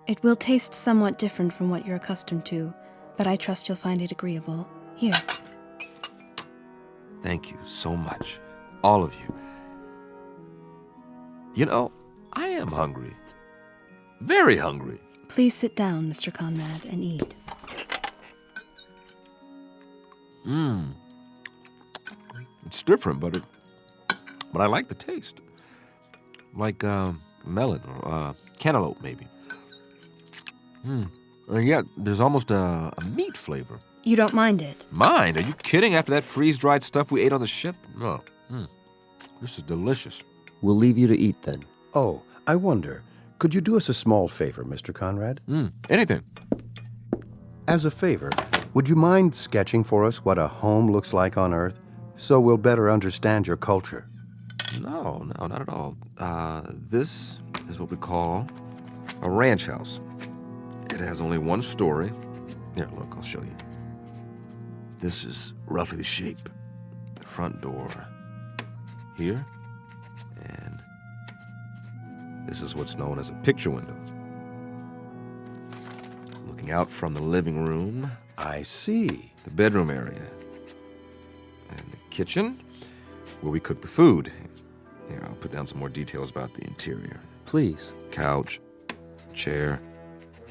It will taste somewhat different from what you're accustomed to, but I trust you'll find it agreeable. Here. Thank you so much. All of you. You know, I am hungry. Very hungry. Please sit down, Mr. Conrad, and eat. It's different, but I like the taste. Like melon or cantaloupe, maybe. And yet, there's almost a meat flavor. You don't mind it? Mind? Are you kidding? After that freeze-dried stuff we ate on the ship? No. This is delicious. We'll leave you to eat then. Oh, I wonder, could you do us a small favor, Mr. Conrad? Anything. As a favor, would you mind sketching for us what a home looks like on Earth, so we'll better understand your culture? No, not at all. This is what we call a ranch house. It has only one story. Here, look, I'll show you. This is roughly the shape. The front door here, and this is what's known as a picture window. Looking out from the living room. I see. The bedroom area. And the kitchen, where we cook the food. Here, I'll put down some more details about the interior. Please. Couch, chair,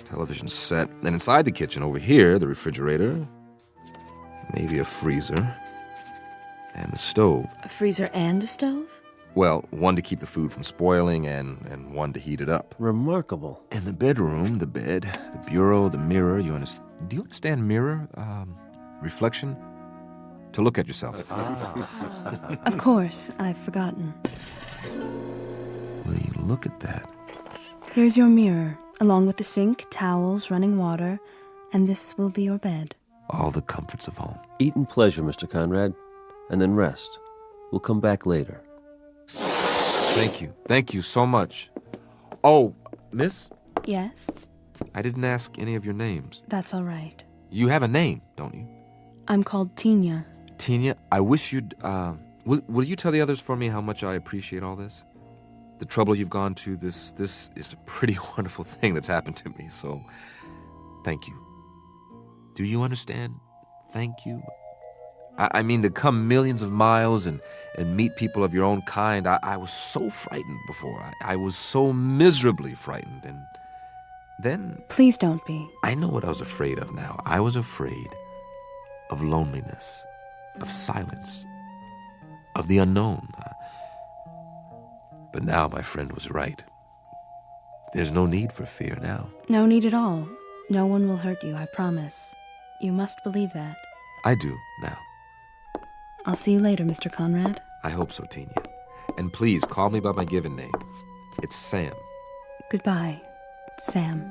television set. And inside the kitchen, over here, the refrigerator, maybe a freezer, and the stove. A freezer and a stove? Well, one to keep the food from spoiling and one to heat it up. Remarkable. In the bedroom, the bed, the bureau, the mirror, do you understand mirror? Reflection? To look at yourself. Of course, I've forgotten. Will you look at that? Here's your mirror, along with the sink, towels, running water, and this will be your bed. All the comforts of home. Eat in pleasure, Mr. Conrad, and then rest. We'll come back later. Thank you. Thank you so much. Oh, miss? Yes? I didn't ask any of your names. That's all right. You have a name, don't you? I'm called Tina. Tina, I wish you'd, will you tell the others for me how much I appreciate all this? The trouble you've gone to, this is a pretty wonderful thing that's happened to me, so thank you. Do you understand? Thank you. I mean, to come millions of miles and meet people of your own kind, I was so frightened before. I was so miserably frightened, and then... Please don't be. I know what I was afraid of now. I was afraid of loneliness, of silence, of the unknown. But now my friend was right. There's no need for fear now. No need at all. No one will hurt you, I promise. You must believe that. I do now. I'll see you later, Mr. Conrad. I hope so, Tina. And please, call me by my given name. It's Sam. Goodbye, Sam.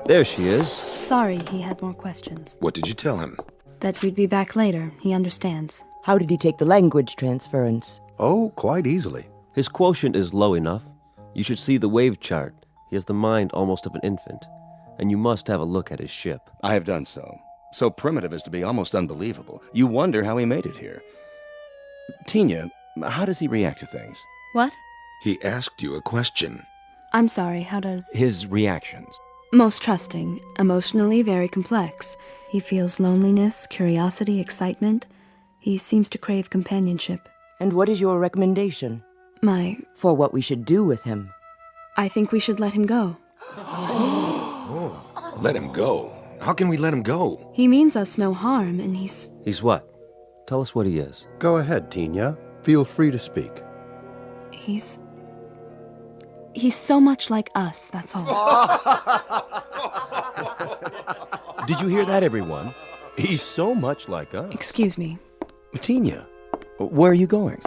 There she is. sorry he had more questions. What did you tell him? That we'd be back later. He understands. How did he take the language transference? Oh, quite easily. His quotient is low enough. You should see the wave chart. He has the mind almost of an infant. And you must have a look at his ship. I have done so. So primitive as to be almost unbelievable. You wonder how he made it here. Tina, how does he react to things? What? He asked you a question. I'm sorry, how does... His reactions. Most trusting, emotionally very complex. He feels loneliness, curiosity, excitement. He seems to crave companionship. And what is your recommendation? For what we should do with him. I think we should let him go. Let him go? How can we let him go? He means us no harm, and he's... He's what? Tell us what he is. Go ahead, Tina. Feel free to speak. He's so much like us, that's all. Did you hear that, everyone? He's so much like us. Excuse me. Tina, where are you going?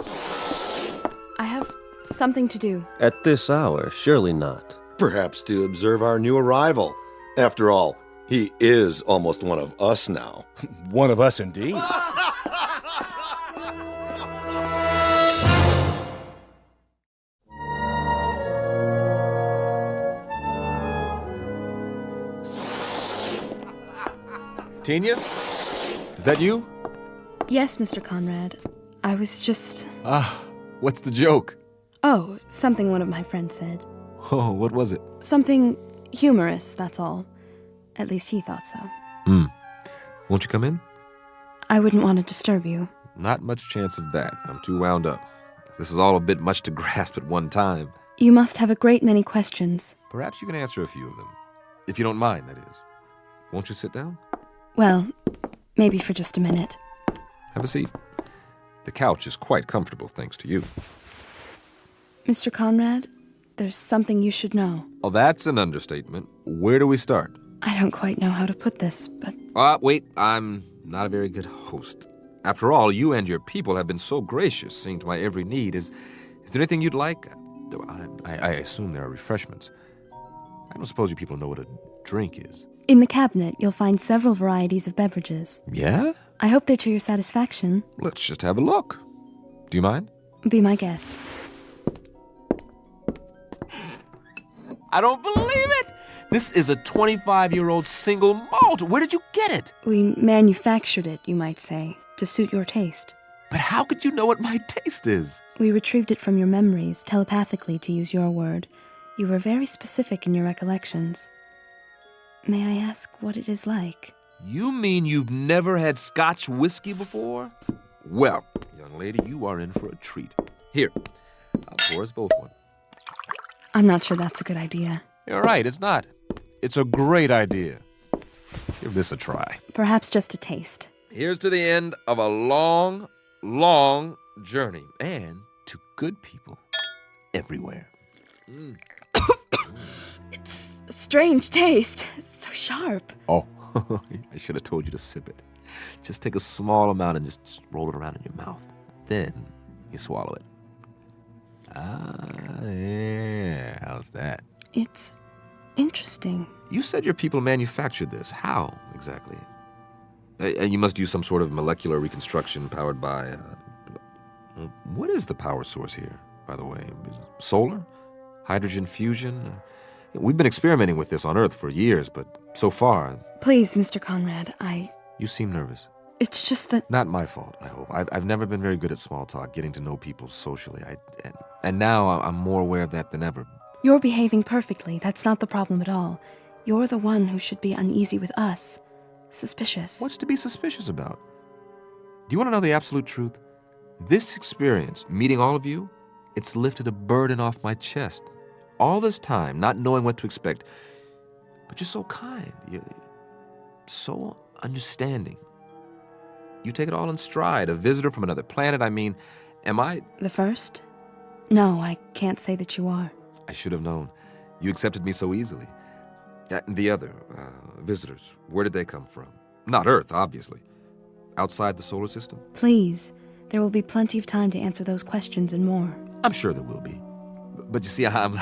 I have something to do. At this hour, surely not. Perhaps to observe our new arrival. After all, he is almost one of us now. One of us indeed. Tina? Is that you? Yes, Mr. Conrad. I was just... What's the joke? Oh, something one of my friends said. Oh, what was it? Something humorous, that's all. At least he thought so. Won't you come in? I wouldn't want to disturb you. Not much chance of that. I'm too wound up. This is all a bit much to grasp at one time. You must have a great many questions. Perhaps you can answer a few of them. If you don't mind, that is. Won't you sit down? Well, maybe for just a minute. Have a seat. The couch is quite comfortable, thanks to you. Mr. Conrad, there's something you should know. Oh, that's an understatement. Where do we start? I don't quite know how to put this, but... Wait, I'm not a very good host. After all, you and your people have been so gracious, seeing to my every need. Is there anything you'd like? I assume there are refreshments. I don't suppose you people know what a drink is. In the cabinet, you'll find several varieties of beverages. Yeah? I hope they're to your satisfaction. Let's just have a look. Do you mind? Be my guest. I don't believe it! This is a 25-year-old single malt. Where did you get it? We manufactured it, you might say, to suit your taste. But how could you know what my taste is? We retrieved it from your memories, telepathically, to use your word. You were very specific in your recollections. May I ask what it is like? You mean you've never had Scotch whiskey before? Well, young lady, you are in for a treat. Here, I'll pour us both one. I'm not sure that's a good idea. You're right, it's not. It's a great idea. Give this a try. Perhaps just a taste. Here's to the end of a long, long journey. And to good people everywhere. It's a strange taste. It's so sharp. Oh, I should have told you to sip it. Just take a small amount and just roll it around in your mouth. Then you swallow it. Yeah. How's that? It's interesting. You said your people manufactured this. How, exactly? And you must use some sort of molecular reconstruction powered by... what is the power source here, by the way? Solar? Hydrogen fusion? We've been experimenting with this on Earth for years, but so far... Please, Mr. Conrad, You seem nervous. It's just that... Not my fault, I hope. I've never been very good at small talk, getting to know people socially. And now I'm more aware of that than ever. You're behaving perfectly. That's not the problem at all. You're the one who should be uneasy with us. Suspicious. What's to be suspicious about? Do you want to know the absolute truth? This experience, meeting all of you, it's lifted a burden off my chest. All this time, not knowing what to expect. But you're so kind. You're so understanding. You take it all in stride. A visitor from another planet, I mean, am I... The first? No, I can't say that you are. I should have known. You accepted me so easily. The other visitors, where did they come from? Not Earth, obviously. Outside the solar system? Please. There will be plenty of time to answer those questions and more. I'm sure there will be. But you see, I'm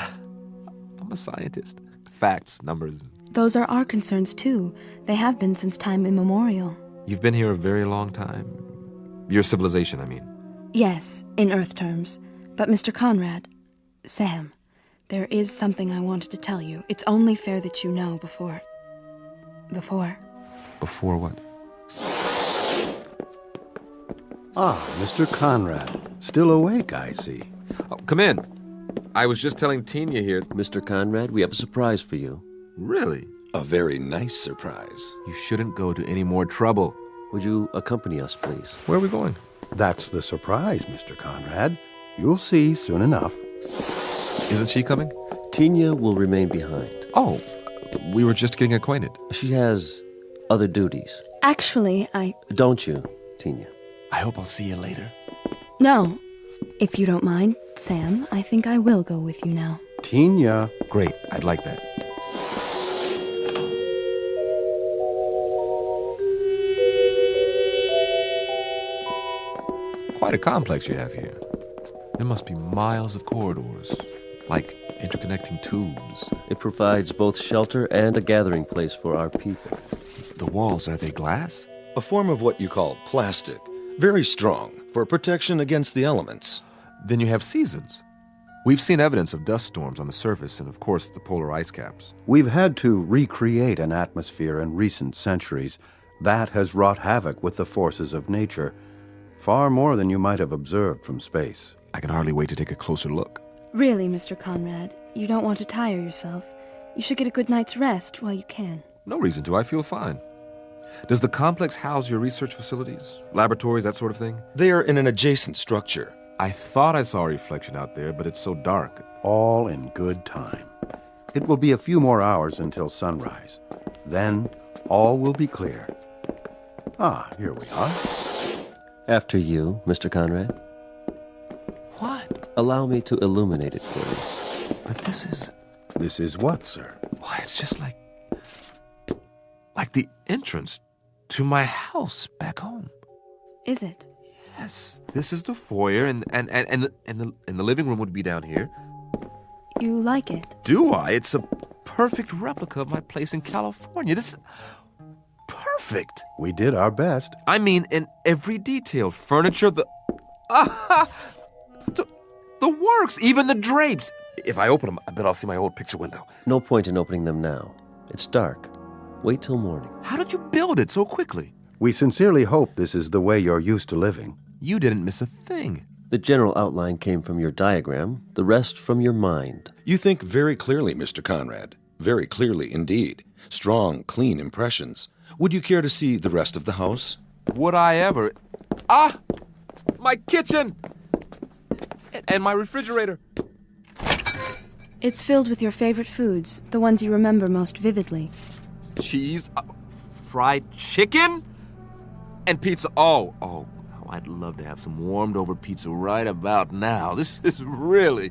a scientist. facts, numbers. Those are our concerns, too. They have been since time immemorial. You've been here a very long time. Your civilization, I mean. Yes, in Earth terms. But Mr. Conrad, Sam, there is something I wanted to tell you. It's only fair that you know before... Before what? Ah, Mr. Conrad. Still awake, I see. Oh, come in. I was just telling Tina here... Mr. Conrad, we have a surprise for you. Really? A very nice surprise. You shouldn't go to any more trouble. Would you accompany us, please? Where are we going? That's the surprise, Mr. Conrad. You'll see soon enough. Isn't she coming? Tina will remain behind. Oh, we were just getting acquainted. She has other duties. Actually, Don't you, Tina? I hope I'll see you later. No. If you don't mind, Sam, I think I will go with you now. Tina. Great, I'd like that. Quite a complex you have here. There must be miles of corridors, like interconnecting tubes. It provides both shelter and a gathering place for our people. The walls, are they glass? A form of what you call plastic. Very strong, for protection against the elements. Then you have seasons. We've seen evidence of dust storms on the surface and, of course, the polar ice caps. We've had to recreate an atmosphere in recent centuries. That has wrought havoc with the forces of nature. Far more than you might have observed from space. I can hardly wait to take a closer look. Really, Mr. Conrad, you don't want to tire yourself. You should get a good night's rest while you can. No reason to. I feel fine. Does the complex house your research facilities, laboratories, that sort of thing? They are in an adjacent structure. I thought I saw a reflection out there, but it's so dark. All in good time. It will be a few more hours until sunrise. Then, all will be clear. Ah, here we are. After you, Mr. Conrad. What? Allow me to illuminate it for you. But this is... This is what, sir? Why, it's just like the entrance to my house back home. Is it? Yes, this is the foyer, and the living room would be down here. You like it? Do I? It's a perfect replica of my place in California. This is perfect. We did our best. I mean, in every detail. Furniture, the works, even the drapes. If I open them, I bet I'll see my old picture window. No point in opening them now. It's dark. Wait till morning. How did you build it so quickly? We sincerely hope this is the way you're used to living. You didn't miss a thing. The general outline came from your diagram, the rest from your mind. You think very clearly, Mr. Conrad. Very clearly indeed. Strong, clean impressions. Would you care to see the rest of the house? Would I ever? Ah! My kitchen! And my refrigerator. It's filled with your favorite foods, the ones you remember most vividly. Cheese, fried chicken, and pizza. Oh, I'd love to have some warmed over pizza right about now. This is really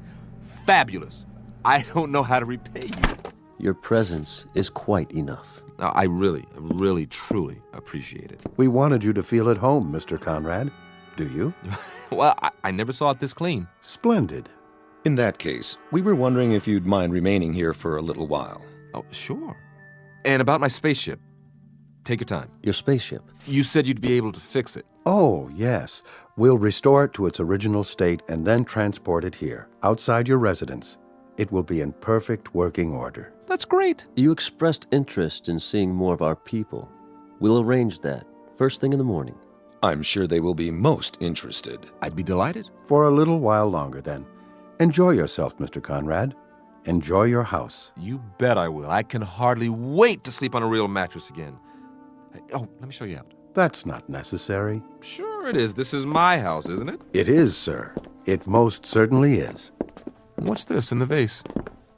fabulous. I don't know how to repay you. Your presence is quite enough. I really, truly appreciate it. We wanted you to feel at home, Mr. Conrad. Do you? Well, I never saw it this clean. Splendid. In that case, we were wondering if you'd mind remaining here for a little while. Oh, sure. And about my spaceship. Take your time. Your spaceship? You said you'd be able to fix it. Oh, yes. We'll restore it to its original state and then transport it here, outside your residence. It will be in perfect working order. That's great. You expressed interest in seeing more of our people. We'll arrange that, first thing in the morning. I'm sure they will be most interested. I'd be delighted. For a little while longer, then. Enjoy yourself, Mr. Conrad. Enjoy your house. You bet I will. I can hardly wait to sleep on a real mattress again. Oh, let me show you out. That's not necessary. Sure it is. This is my house, isn't it? It is, sir. It most certainly is. What's this in the vase?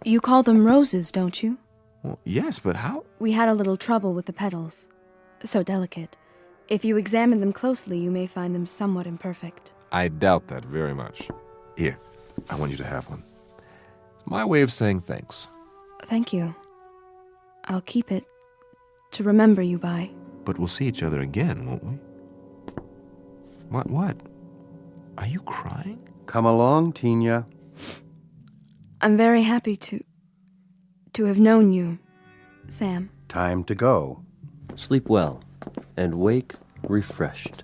You call them roses, don't you? Well, yes, but how? We had a little trouble with the petals. So delicate. If you examine them closely, you may find them somewhat imperfect. I doubt that very much. Here, I want you to have one. It's my way of saying thanks. Thank you. I'll keep it to remember you by. But we'll see each other again, won't we? What? Are you crying? Come along, Tina. I'm very happy to to have known you, Sam. Time to go. Sleep well, and wake refreshed.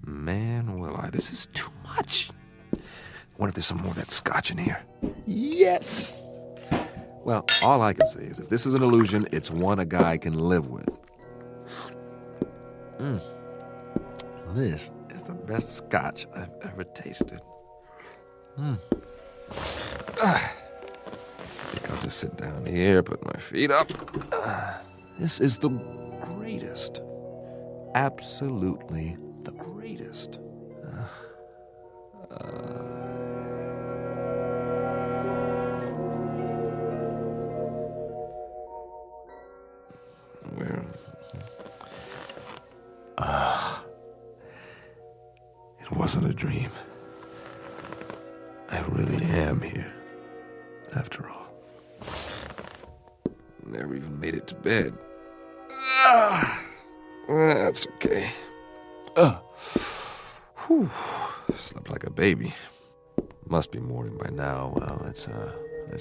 Man, will I. This is too much. I wonder if there's some more of that scotch in here. Yes! Well, all I can say is if this is an illusion, it's one a guy can live with. This is the best scotch I've ever tasted. I think I'll just sit down here, put my feet up. This is the greatest. Absolutely the greatest. Where? It wasn't a dream. I really am here, after all. Never even made it to bed. That's okay. Slept like a baby. Must be morning by now. Well, let's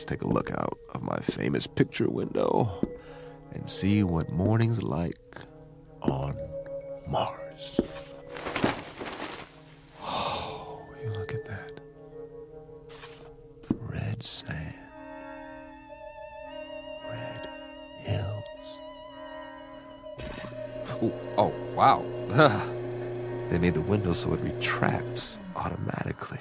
take a look out of my famous picture window and see what morning's like on Mars. Oh, you look at that. Red sand. Red hills. Oh, wow. They made the window so it retracts automatically.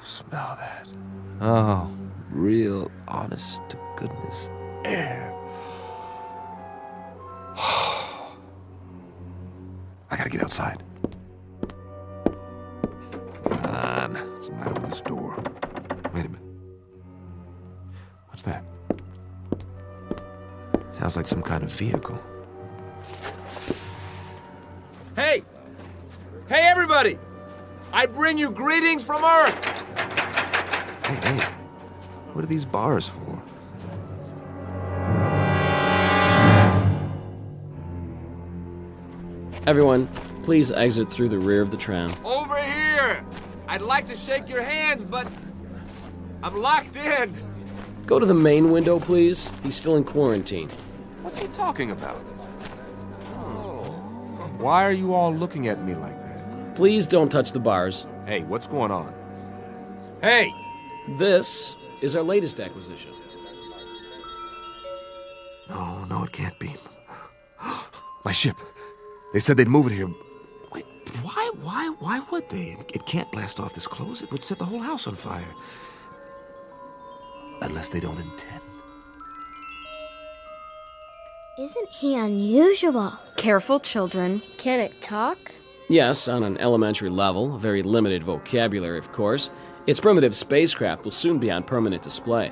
Smell that. Oh, real honest to goodness air. I gotta get outside. Come on. What's the matter with this door? Wait a minute. What's that? Sounds like some kind of vehicle. Hey! Hey, everybody! I bring you greetings from Earth! Hey, what are these bars for? Everyone, please exit through the rear of the tram. Over here! I'd like to shake your hands, but I'm locked in. Go to the main window, please. He's still in quarantine. What's he talking about? Why are you all looking at me like that? Please don't touch the bars. Hey, what's going on? Hey! This is our latest acquisition. No, it can't be. My ship. They said they'd move it here. Wait, why would they? It can't blast off this close. It would set the whole house on fire. Unless they don't intend. Isn't he unusual? Careful, children. Can it talk? Yes, on an elementary level, a very limited vocabulary, of course. Its primitive spacecraft will soon be on permanent display.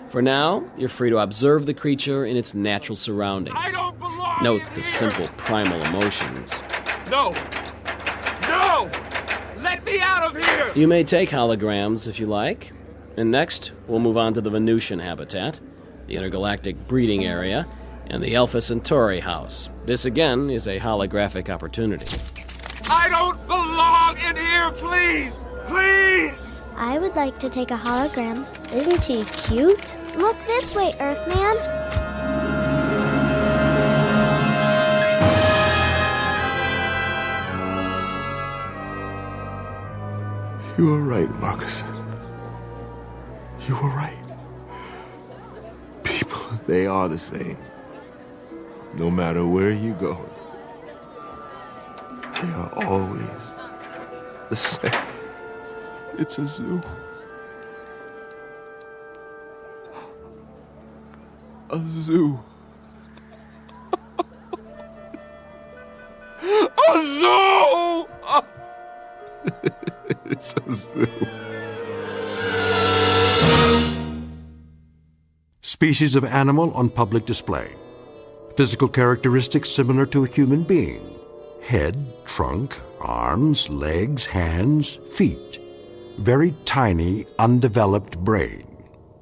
For now, you're free to observe the creature in its natural surroundings. I don't belong Note in the here. simple primal emotions. No! Let me out of here! You may take holograms if you like. And next, we'll move on to the Venusian habitat, the intergalactic breeding area, and the Alpha Centauri house. This, again, is a holographic opportunity. I don't belong in here, please! Please! I would like to take a hologram. Isn't he cute? Look this way, Earthman. You were right, Marcus. You were right. People, they are the same. No matter where you go, they are always the same. It's a zoo. A zoo. A zoo! It's a zoo. Species of animal on public display. Physical characteristics similar to a human being. Head, trunk, arms, legs, hands, feet. Very tiny, undeveloped brain.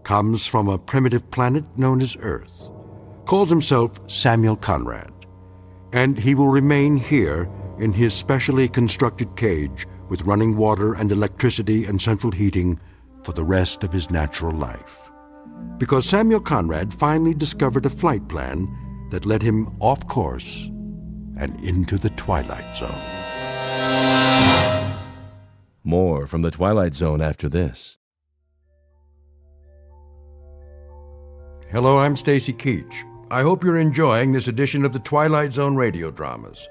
Comes from a primitive planet known as Earth. Calls himself Samuel Conrad. And he will remain here in his specially constructed cage with running water and electricity and central heating for the rest of his natural life. Because Samuel Conrad finally discovered a flight plan that led him off course and into the Twilight Zone. More from the Twilight Zone after this. Hello, I'm Stacy Keach. I hope you're enjoying this edition of the Twilight Zone radio dramas.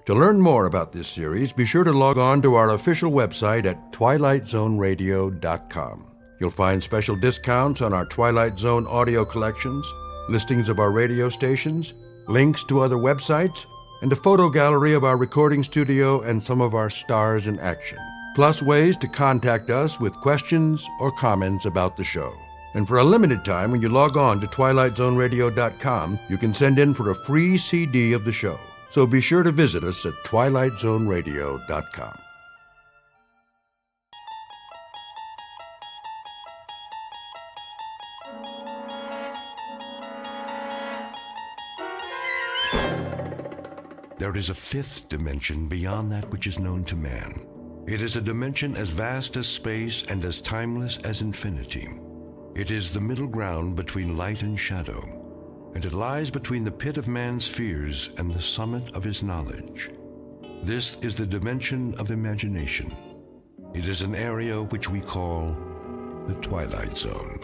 To learn more about this series, be sure to log on to our official website at twilightzoneradio.com. You'll find special discounts on our Twilight Zone audio collections, listings of our radio stations, links to other websites, and a photo gallery of our recording studio and some of our stars in action. Plus ways to contact us with questions or comments about the show. And for a limited time, when you log on to twilightzoneradio.com, you can send in for a free CD of the show. So be sure to visit us at twilightzoneradio.com. There is a fifth dimension beyond that which is known to man. It is a dimension as vast as space and as timeless as infinity. It is the middle ground between light and shadow, and it lies between the pit of man's fears and the summit of his knowledge. This is the dimension of imagination. It is an area which we call the Twilight Zone.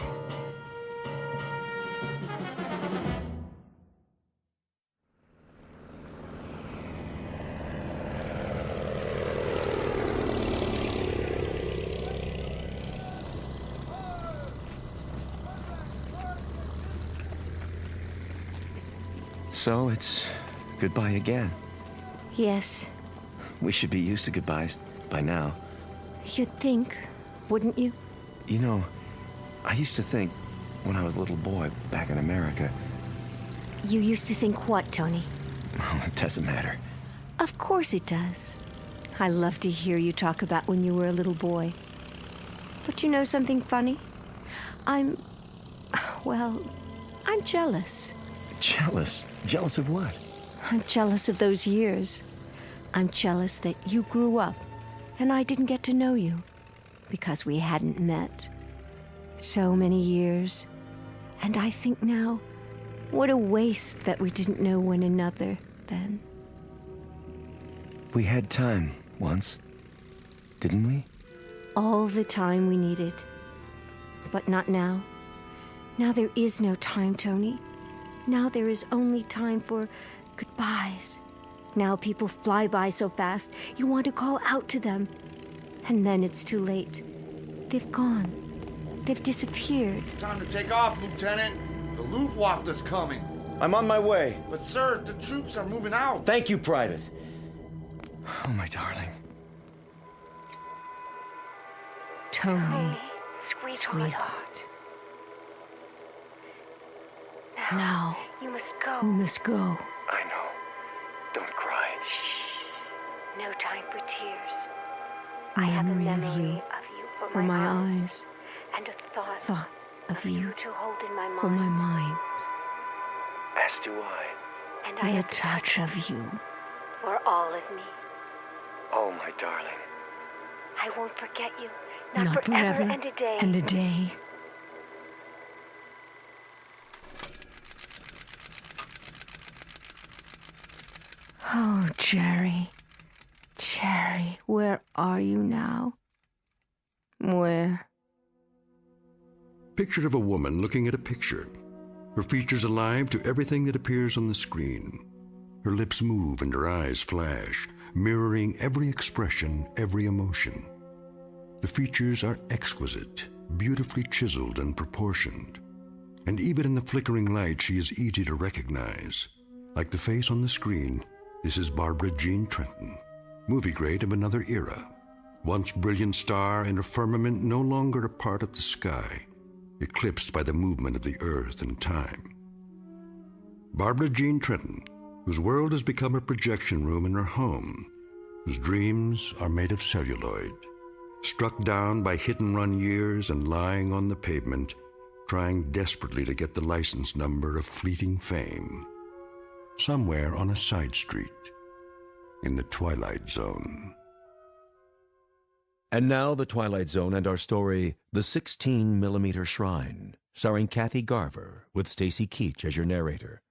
So it's goodbye again. Yes. We should be used to goodbyes by now. You'd think, wouldn't you? You know, I used to think when I was a little boy back in America. You used to think what, Tony? Oh, it doesn't matter. Of course it does. I love to hear you talk about when you were a little boy. But you know something funny? I'm jealous. Jealous? Jealous of what? I'm jealous of those years. I'm jealous that you grew up and I didn't get to know you because we hadn't met. So many years. And I think now, what a waste that we didn't know one another then. We had time once, didn't we? All the time we needed. But not now. Now there is no time, Tony. Now there is only time for goodbyes. Now people fly by so fast, you want to call out to them. And then it's too late. They've gone. They've disappeared. It's time to take off, Lieutenant. The Luftwaffe is coming. I'm on my way. But, sir, the troops are moving out. Thank you, Private. Oh, my darling. Tony, sweetheart. Now, you must go. You must go. I know. Don't cry. Shh. No time for tears. Memory I have a of memory you for my eyes. And a Thought of you to hold in my mind. for my mind. As do I. And And a touch of you. For all of me. Oh, my darling. I won't forget you. Not forever and a day. and a day. Oh, Jerry. Jerry, where are you now? Where? Picture of a woman looking at a picture. Her features alive to everything that appears on the screen. Her lips move and her eyes flash, mirroring every expression, every emotion. The features are exquisite, beautifully chiseled and proportioned. And even in the flickering light, she is easy to recognize. Like the face on the screen, this is Barbara Jean Trenton, movie great of another era. Once brilliant star in a firmament no longer a part of the sky, eclipsed by the movement of the earth and time. Barbara Jean Trenton, whose world has become a projection room in her home, whose dreams are made of celluloid, struck down by hit-and-run years and lying on the pavement, trying desperately to get the license number of fleeting fame. Somewhere on a side street. in the Twilight Zone. And now the Twilight Zone and our story, The 16mm Shrine, starring Kathy Garver with Stacy Keach as your narrator.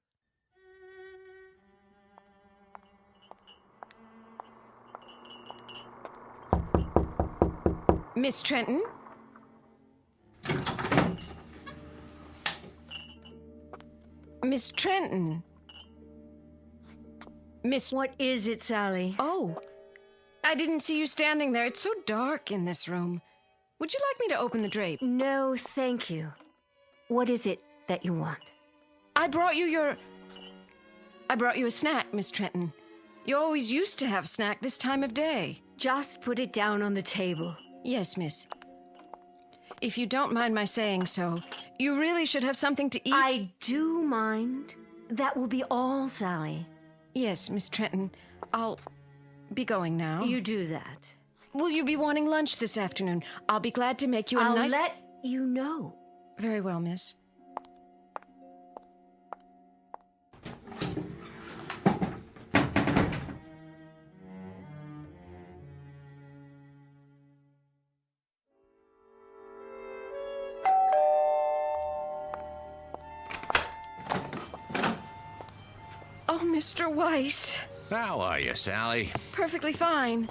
Miss Trenton? Miss Trenton? Miss... What is it, Sally? Oh, I didn't see you standing there. It's so dark in this room. Would you like me to open the drape? No, thank you. What is it that you want? I brought you a snack, Miss Trenton. You always used to have snack this time of day. Just put it down on the table. Yes, miss. If you don't mind my saying so, you really should have something to eat. I do mind. That will be all, Sally. Yes, Miss Trenton. I'll be going now. You do that. Will you be wanting lunch this afternoon? I'll be glad to make you a I'll nice... let you know. Very well, miss. Oh, Mr. Weiss. How are you, Sally? Perfectly fine.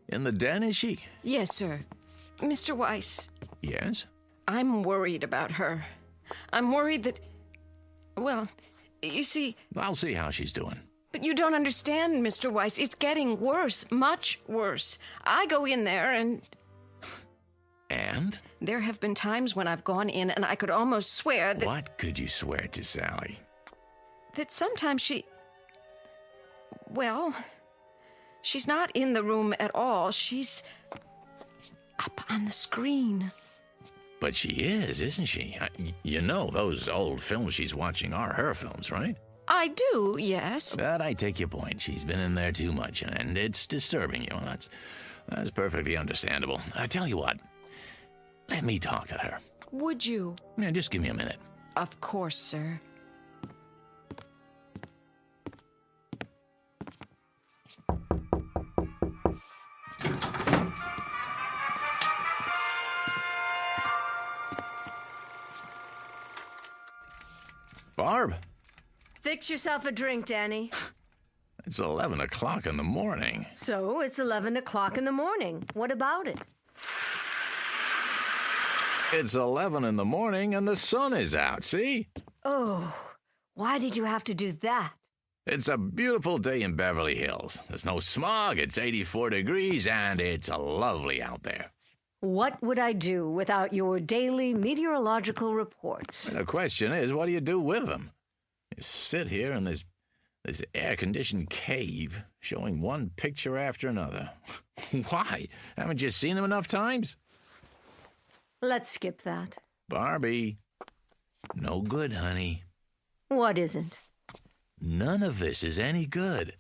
In the den, is she? Yes, sir. Mr. Weiss. Yes? I'm worried about her. I'm worried that... Well, you see... I'll see how she's doing. But you don't understand, Mr. Weiss. It's getting worse. Much worse. I go in there and... And? There have been times when I've gone in and I could almost swear that... What could you swear to, Sally? That sometimes she... Well, she's not in the room at all. She's up on the screen. But she is, isn't she? You know those old films she's watching are her films, right? I do, yes. But I take your point. She's been in there too much, and it's disturbing you, and that's perfectly understandable. I tell you what, let me talk to her. Would you? Yeah, just give me a minute. Of course, sir. Barb? Fix yourself a drink, Danny. It's 11 o'clock in the morning. So, it's 11 o'clock in the morning. What about it? It's 11 in the morning and the sun is out, see? Oh, why did you have to do that? It's a beautiful day in Beverly Hills. There's no smog, it's 84 degrees, and it's lovely out there. What would I do without your daily meteorological reports? The question is, what do you do with them? You sit here in this air-conditioned cave, showing one picture after another. Why? Haven't you seen them enough times? Let's skip that. Barbie, no good, honey. What isn't? None of this is any good.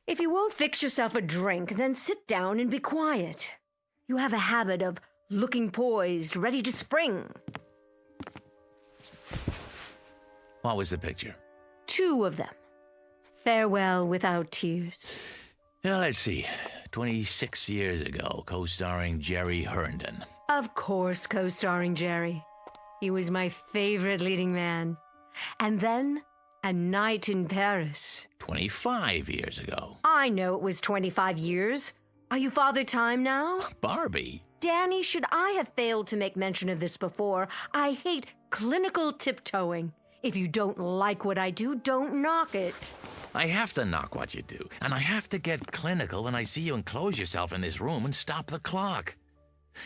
If you won't fix yourself a drink, then sit down and be quiet. You have a habit of looking poised, ready to spring. What was the picture? 2 of them. Farewell without tears. Now, let's see. 26 years ago, co-starring Jerry Herndon. Of course, co-starring Jerry. He was my favorite leading man. And then, A Night in Paris. 25 years ago. I know it was 25 years. Are you Father Time now? Barbie. Danny, should I have failed to make mention of this before? I hate clinical tiptoeing. If you don't like what I do, don't knock it. I have to knock what you do, and I have to get clinical when I see you enclose yourself in this room and stop the clock.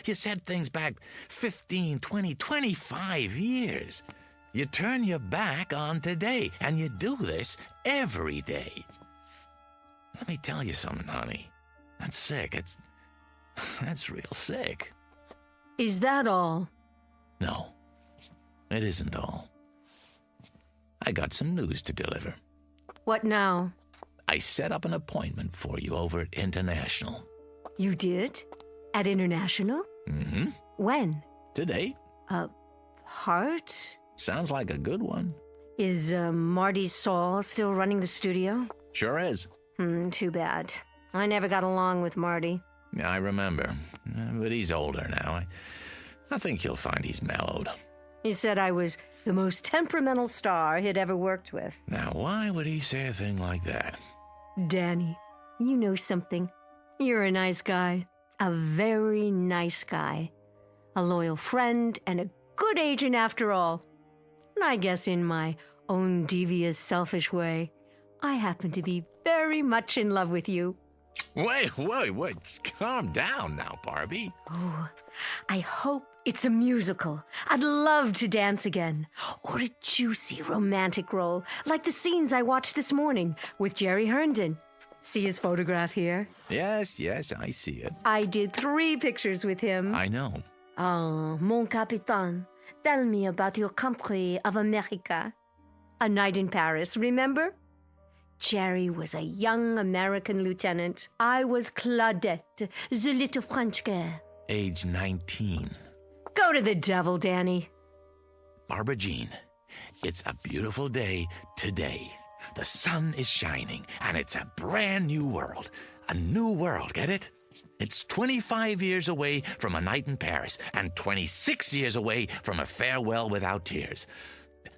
You said things back 15, 20, 25 years. You turn your back on today, and you do this every day. Let me tell you something, honey. That's sick. That's real sick. Is that all? No, it isn't all. I got some news to deliver. What now? I set up an appointment for you over at International. You did? At International? Mm-hmm. When? Today. Part? Sounds like a good one. Is Marty Saul still running the studio? Sure is. Too bad. I never got along with Marty. I remember. But he's older now. I think you'll find he's mellowed. He said I was the most temperamental star he'd ever worked with. Now, why would he say a thing like that? Danny, you know something. You're a nice guy. A very nice guy. A loyal friend and a good agent after all. And I guess in my own devious, selfish way, I happen to be very much in love with you. Wait. Calm down now, Barbie. Oh, I hope it's a musical. I'd love to dance again. Or a juicy romantic role, like the scenes I watched this morning with Jerry Herndon. See his photograph here? Yes, I see it. I did 3 pictures with him. I know. Oh, mon capitaine, tell me about your country of America. A Night in Paris, remember? Jerry was a young American lieutenant. I was Claudette, the little French girl. Age 19. Go to the devil, Danny. Barbara Jean, it's a beautiful day today. The sun is shining, and it's a brand new world. A new world, get it? It's 25 years away from A Night in Paris, and 26 years away from A Farewell Without Tears.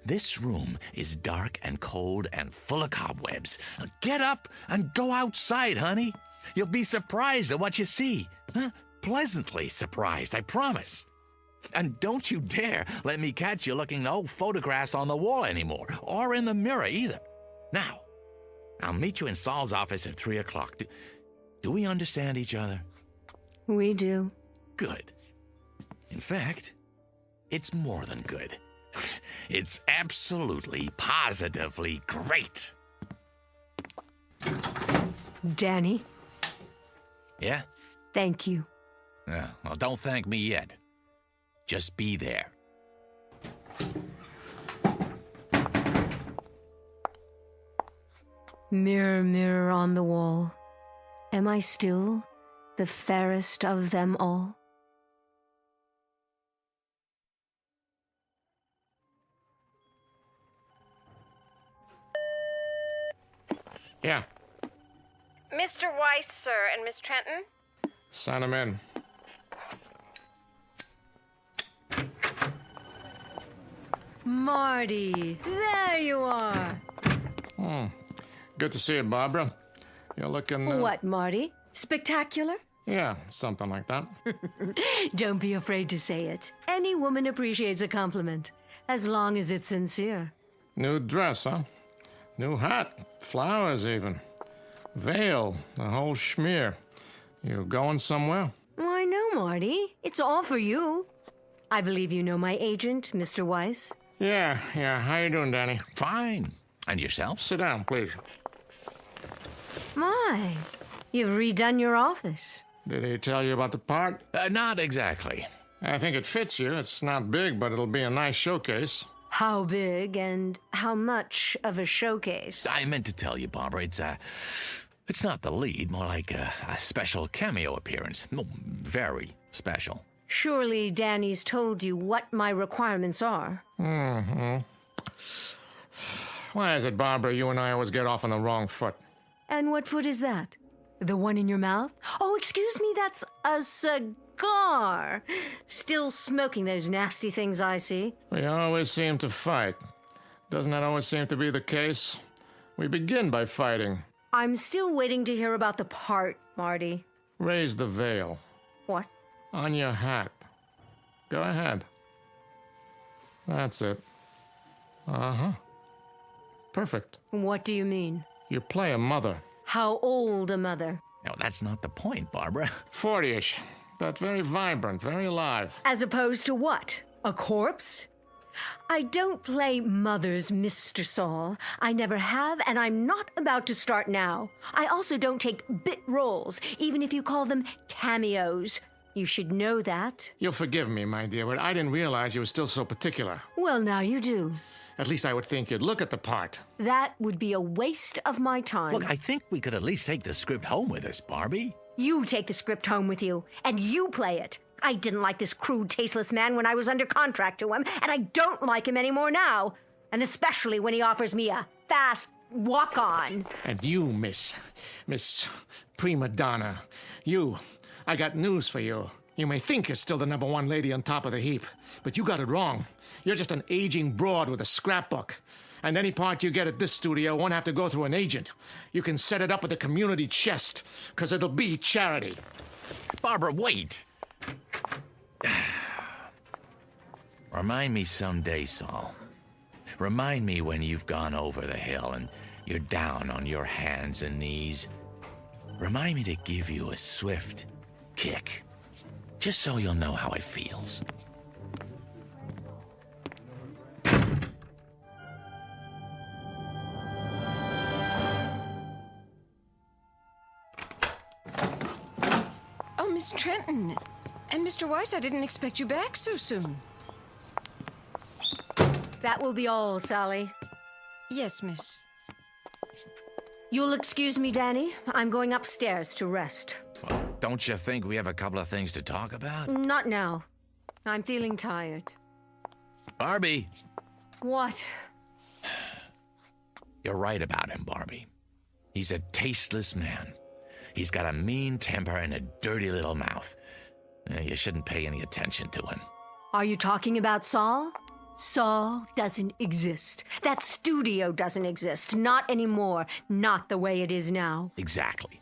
This room is dark and cold and full of cobwebs. Get up and go outside, honey. You'll be surprised at what you see. Huh? Pleasantly surprised, I promise. And don't you dare let me catch you looking at old photographs on the wall anymore, or in the mirror either. Now, I'll meet you in Saul's office at 3 o'clock. Do we understand each other? We do. Good. In fact, it's more than good. It's absolutely, positively great. Danny? Yeah? Thank you. Well, don't thank me yet. Just be there. Mirror, mirror on the wall, am I still the fairest of them all? Yeah. Mr. Weiss, sir, and Miss Trenton? Sign him in. Marty, there you are. Good to see you, Barbara. You're looking... What, Marty? Spectacular? Yeah, something like that. Don't be afraid to say it. Any woman appreciates a compliment, as long as it's sincere. New dress, huh? New hat, flowers even. Veil, the whole schmear. You going somewhere? Why, no, Marty. It's all for you. I believe you know my agent, Mr. Weiss. Yeah. How you doing, Danny? Fine. And yourself? Sit down, please. My, you've redone your office. Did he tell you about the part? Not exactly. I think it fits you. It's not big, but it'll be a nice showcase. How big and how much of a showcase? I meant to tell you, Barbara, it's not the lead, more like a special cameo appearance. Very special. Surely Danny's told you what my requirements are. Mm-hmm. Why is it, Barbara, you and I always get off on the wrong foot? And what foot is that? The one in your mouth? Oh, excuse me, that's a cigar. Still smoking those nasty things I see. We always seem to fight. Doesn't that always seem to be the case? We begin by fighting. I'm still waiting to hear about the part, Marty. Raise the veil. What? On your hat. Go ahead. That's it. Uh-huh. Perfect. What do you mean? You play a mother. How old a mother? No, that's not the point, Barbara. 40-ish. But very vibrant, very alive. As opposed to what? A corpse? I don't play mothers, Mr. Saul. I never have, and I'm not about to start now. I also don't take bit roles, even if you call them cameos. You should know that. You'll forgive me, my dear, but I didn't realize you were still so particular. Well, now you do. At least I would think you'd look at the part. That would be a waste of my time. Look, I think we could at least take the script home with us, Barbie. You take the script home with you, and you play it. I didn't like this crude, tasteless man when I was under contract to him, and I don't like him anymore now. And especially when he offers me a fast walk on. And you, Miss Prima Donna, I got news for you. You may think you're still the number one lady on top of the heap, but you got it wrong. You're just an aging broad with a scrapbook. And any part you get at this studio won't have to go through an agent. You can set it up with a community chest, because it'll be charity. Barbara, wait! Remind me someday, Saul. Remind me when you've gone over the hill and you're down on your hands and knees. Remind me to give you a swift kick, just so you'll know how it feels. Oh, Miss Trenton. And Mr. Weiss, I didn't expect you back so soon. That will be all, Sally. Yes, miss. You'll excuse me, Danny. I'm going upstairs to rest. Well, don't you think we have a couple of things to talk about? Not now. I'm feeling tired. Barbie! What? You're right about him, Barbie. He's a tasteless man. He's got a mean temper and a dirty little mouth. You shouldn't pay any attention to him. Are you talking about Saul? Saul doesn't exist. That studio doesn't exist. Not anymore. Not the way it is now. Exactly.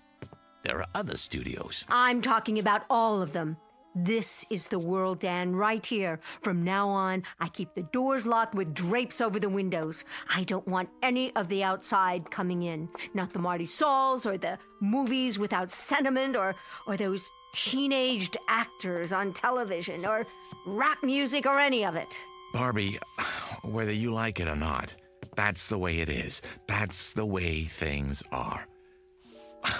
There are other studios. I'm talking about all of them. This is the world, Dan, right here. From now on, I keep the doors locked with drapes over the windows. I don't want any of the outside coming in. Not the Marty Sauls or the movies without sentiment or those teenaged actors on television or rap music or any of it. Barbie, whether you like it or not, that's the way it is. That's the way things are.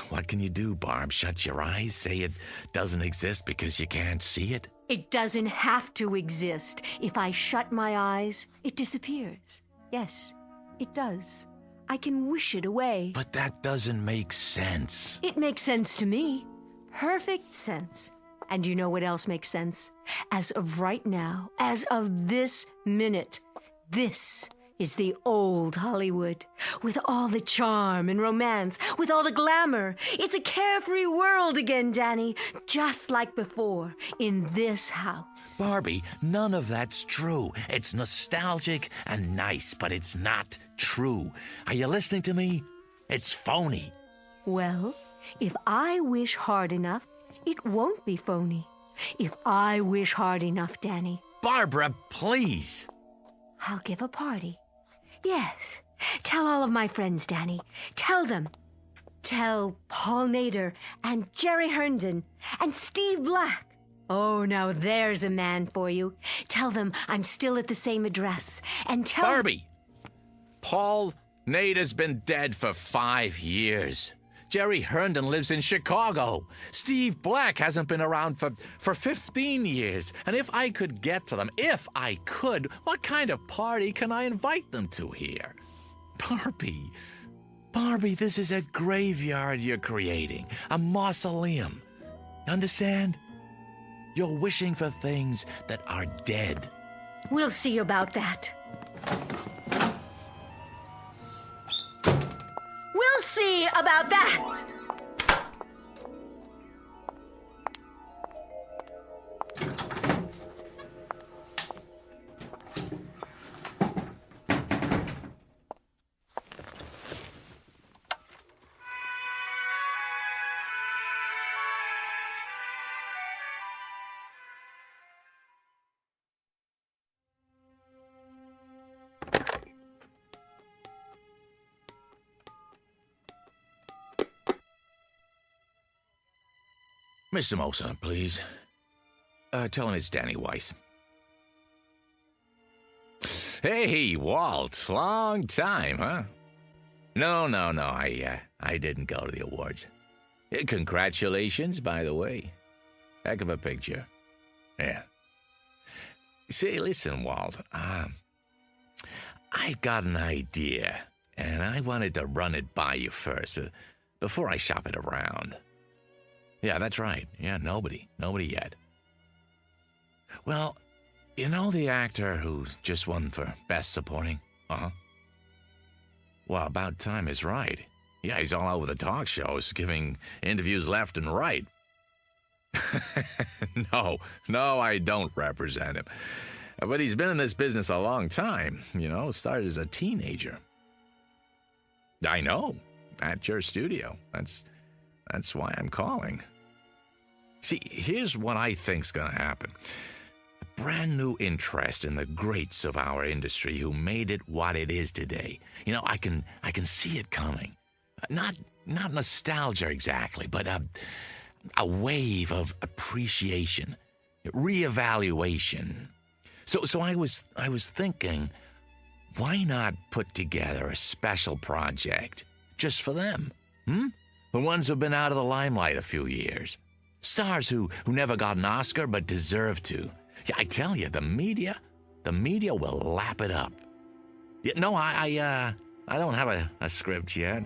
What can you do, Barb? Shut your eyes? Say it doesn't exist because you can't see it? It doesn't have to exist. If I shut my eyes, it disappears. Yes, it does. I can wish it away. But that doesn't make sense. It makes sense to me. Perfect sense. And you know what else makes sense? As of right now, as of this minute, this is the old Hollywood, with all the charm and romance, with all the glamour. It's a carefree world again, Danny, just like before, in this house. Barbie, none of that's true. It's nostalgic and nice, but it's not true. Are you listening to me? It's phony. Well, if I wish hard enough, it won't be phony. If I wish hard enough, Danny. Barbara, please. I'll give a party. Yes. Tell all of my friends, Danny. Tell them. Tell Paul Nader and Jerry Herndon and Steve Black. Oh, now there's a man for you. Tell them I'm still at the same address. And tell... Barbie! Paul Nader's been dead for 5 years. Jerry Herndon lives in Chicago. Steve Black hasn't been around for 15 years. And if I could get to them, if I could, what kind of party can I invite them to here? Barbie, this is a graveyard you're creating, a mausoleum. Understand? You're wishing for things that are dead. We'll see about that. We'll see about that. Mr. Mosa, please. Tell him it's Danny Weiss. Hey, Walt. Long time, huh? No. I didn't go to the awards. Congratulations, by the way. Heck of a picture. Yeah. Say, listen, Walt. I got an idea, and I wanted to run it by you first, before I shop it around. Yeah, that's right. Yeah, nobody yet. Well, you know the actor who just won for Best Supporting? Uh-huh. Well, about time is right. Yeah, he's all over the talk shows, giving interviews left and right. No, I don't represent him. But he's been in this business a long time, started as a teenager. I know, at your studio. That's why I'm calling. See, here's what I think's gonna happen. A brand new interest in the greats of our industry who made it what it is today. I can see it coming. Not nostalgia exactly, but a wave of appreciation, reevaluation. So I was thinking, why not put together a special project just for them? The ones who've been out of the limelight a few years. Stars who never got an Oscar but deserve to. Yeah, I tell you, the media will lap it up. Yeah, no, I don't have a script yet.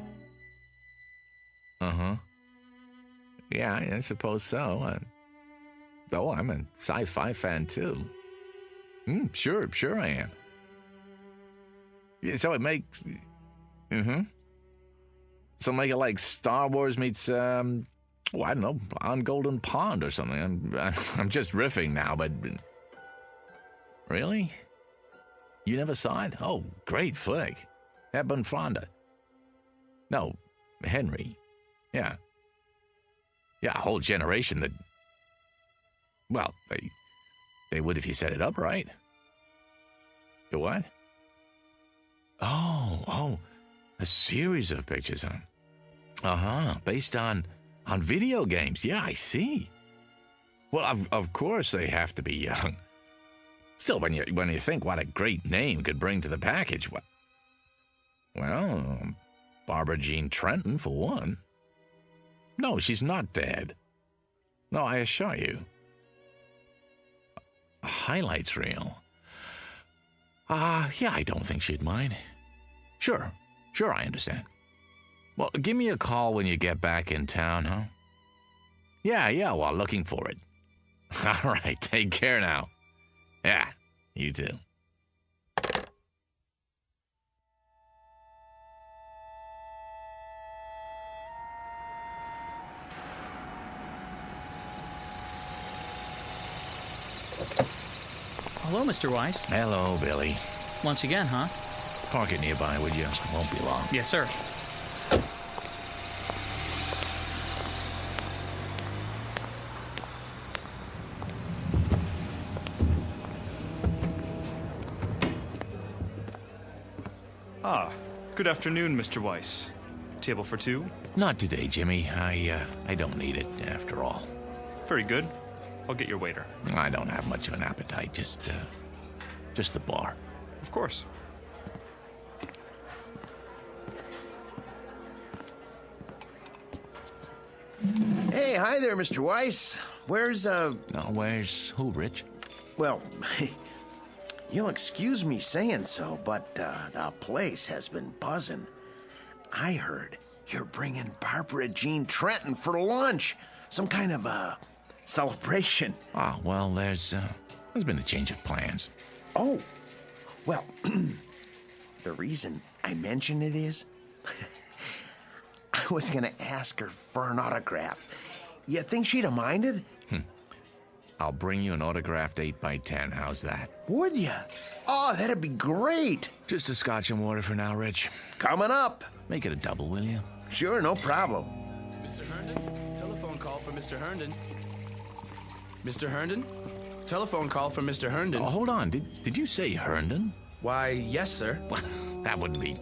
Yeah, I suppose so. I'm a sci-fi fan too. Sure I am. Yeah, so it makes. So make it like Star Wars meets I don't know, On Golden Pond or something. I'm just riffing now, but really? You never saw it? Oh, great flick. Hepburn Fonda. No, Henry. Yeah. Yeah, a whole generation that. Well, they would if you set it up right. The what? Oh, a series of pictures, huh? Based on video games. Yeah, I see. Well, of course they have to be young. Still, when you think what a great name could bring to the package, well, Barbara Jean Trenton for one. No, she's not dead. No, I assure you. A highlights reel. Yeah, I don't think she'd mind. Sure, I understand. Well, give me a call when you get back in town, huh? Yeah, well, looking for it. All right, take care now. Yeah, you too. Hello, Mr. Weiss. Hello, Billy. Once again, huh? Park it nearby, would you? Won't be long. Yes, sir. Good afternoon, Mr. Weiss. Table for two? Not today, Jimmy. I don't need it, after all. Very good. I'll get your waiter. I don't have much of an appetite, just the bar. Of course. Hey, hi there, Mr. Weiss. Where's who, Rich? Well, you'll excuse me saying so, but the place has been buzzing. I heard you're bringing Barbara Jean Trenton for lunch. Some kind of celebration. Oh, well, there's been a change of plans. Oh, well, the reason I mention it is I was going to ask her for an autograph. You think she'd have minded? I'll bring you an autographed 8x10. How's that? Would ya? Oh, that'd be great. Just a scotch and water for now, Rich. Coming up. Make it a double, will you? Sure, no problem. Mr. Herndon, telephone call for Mr. Herndon. Mr. Herndon? Telephone call from Mr. Herndon. Oh, hold on. Did you say Herndon? Why, yes, sir. Well, that wouldn't be...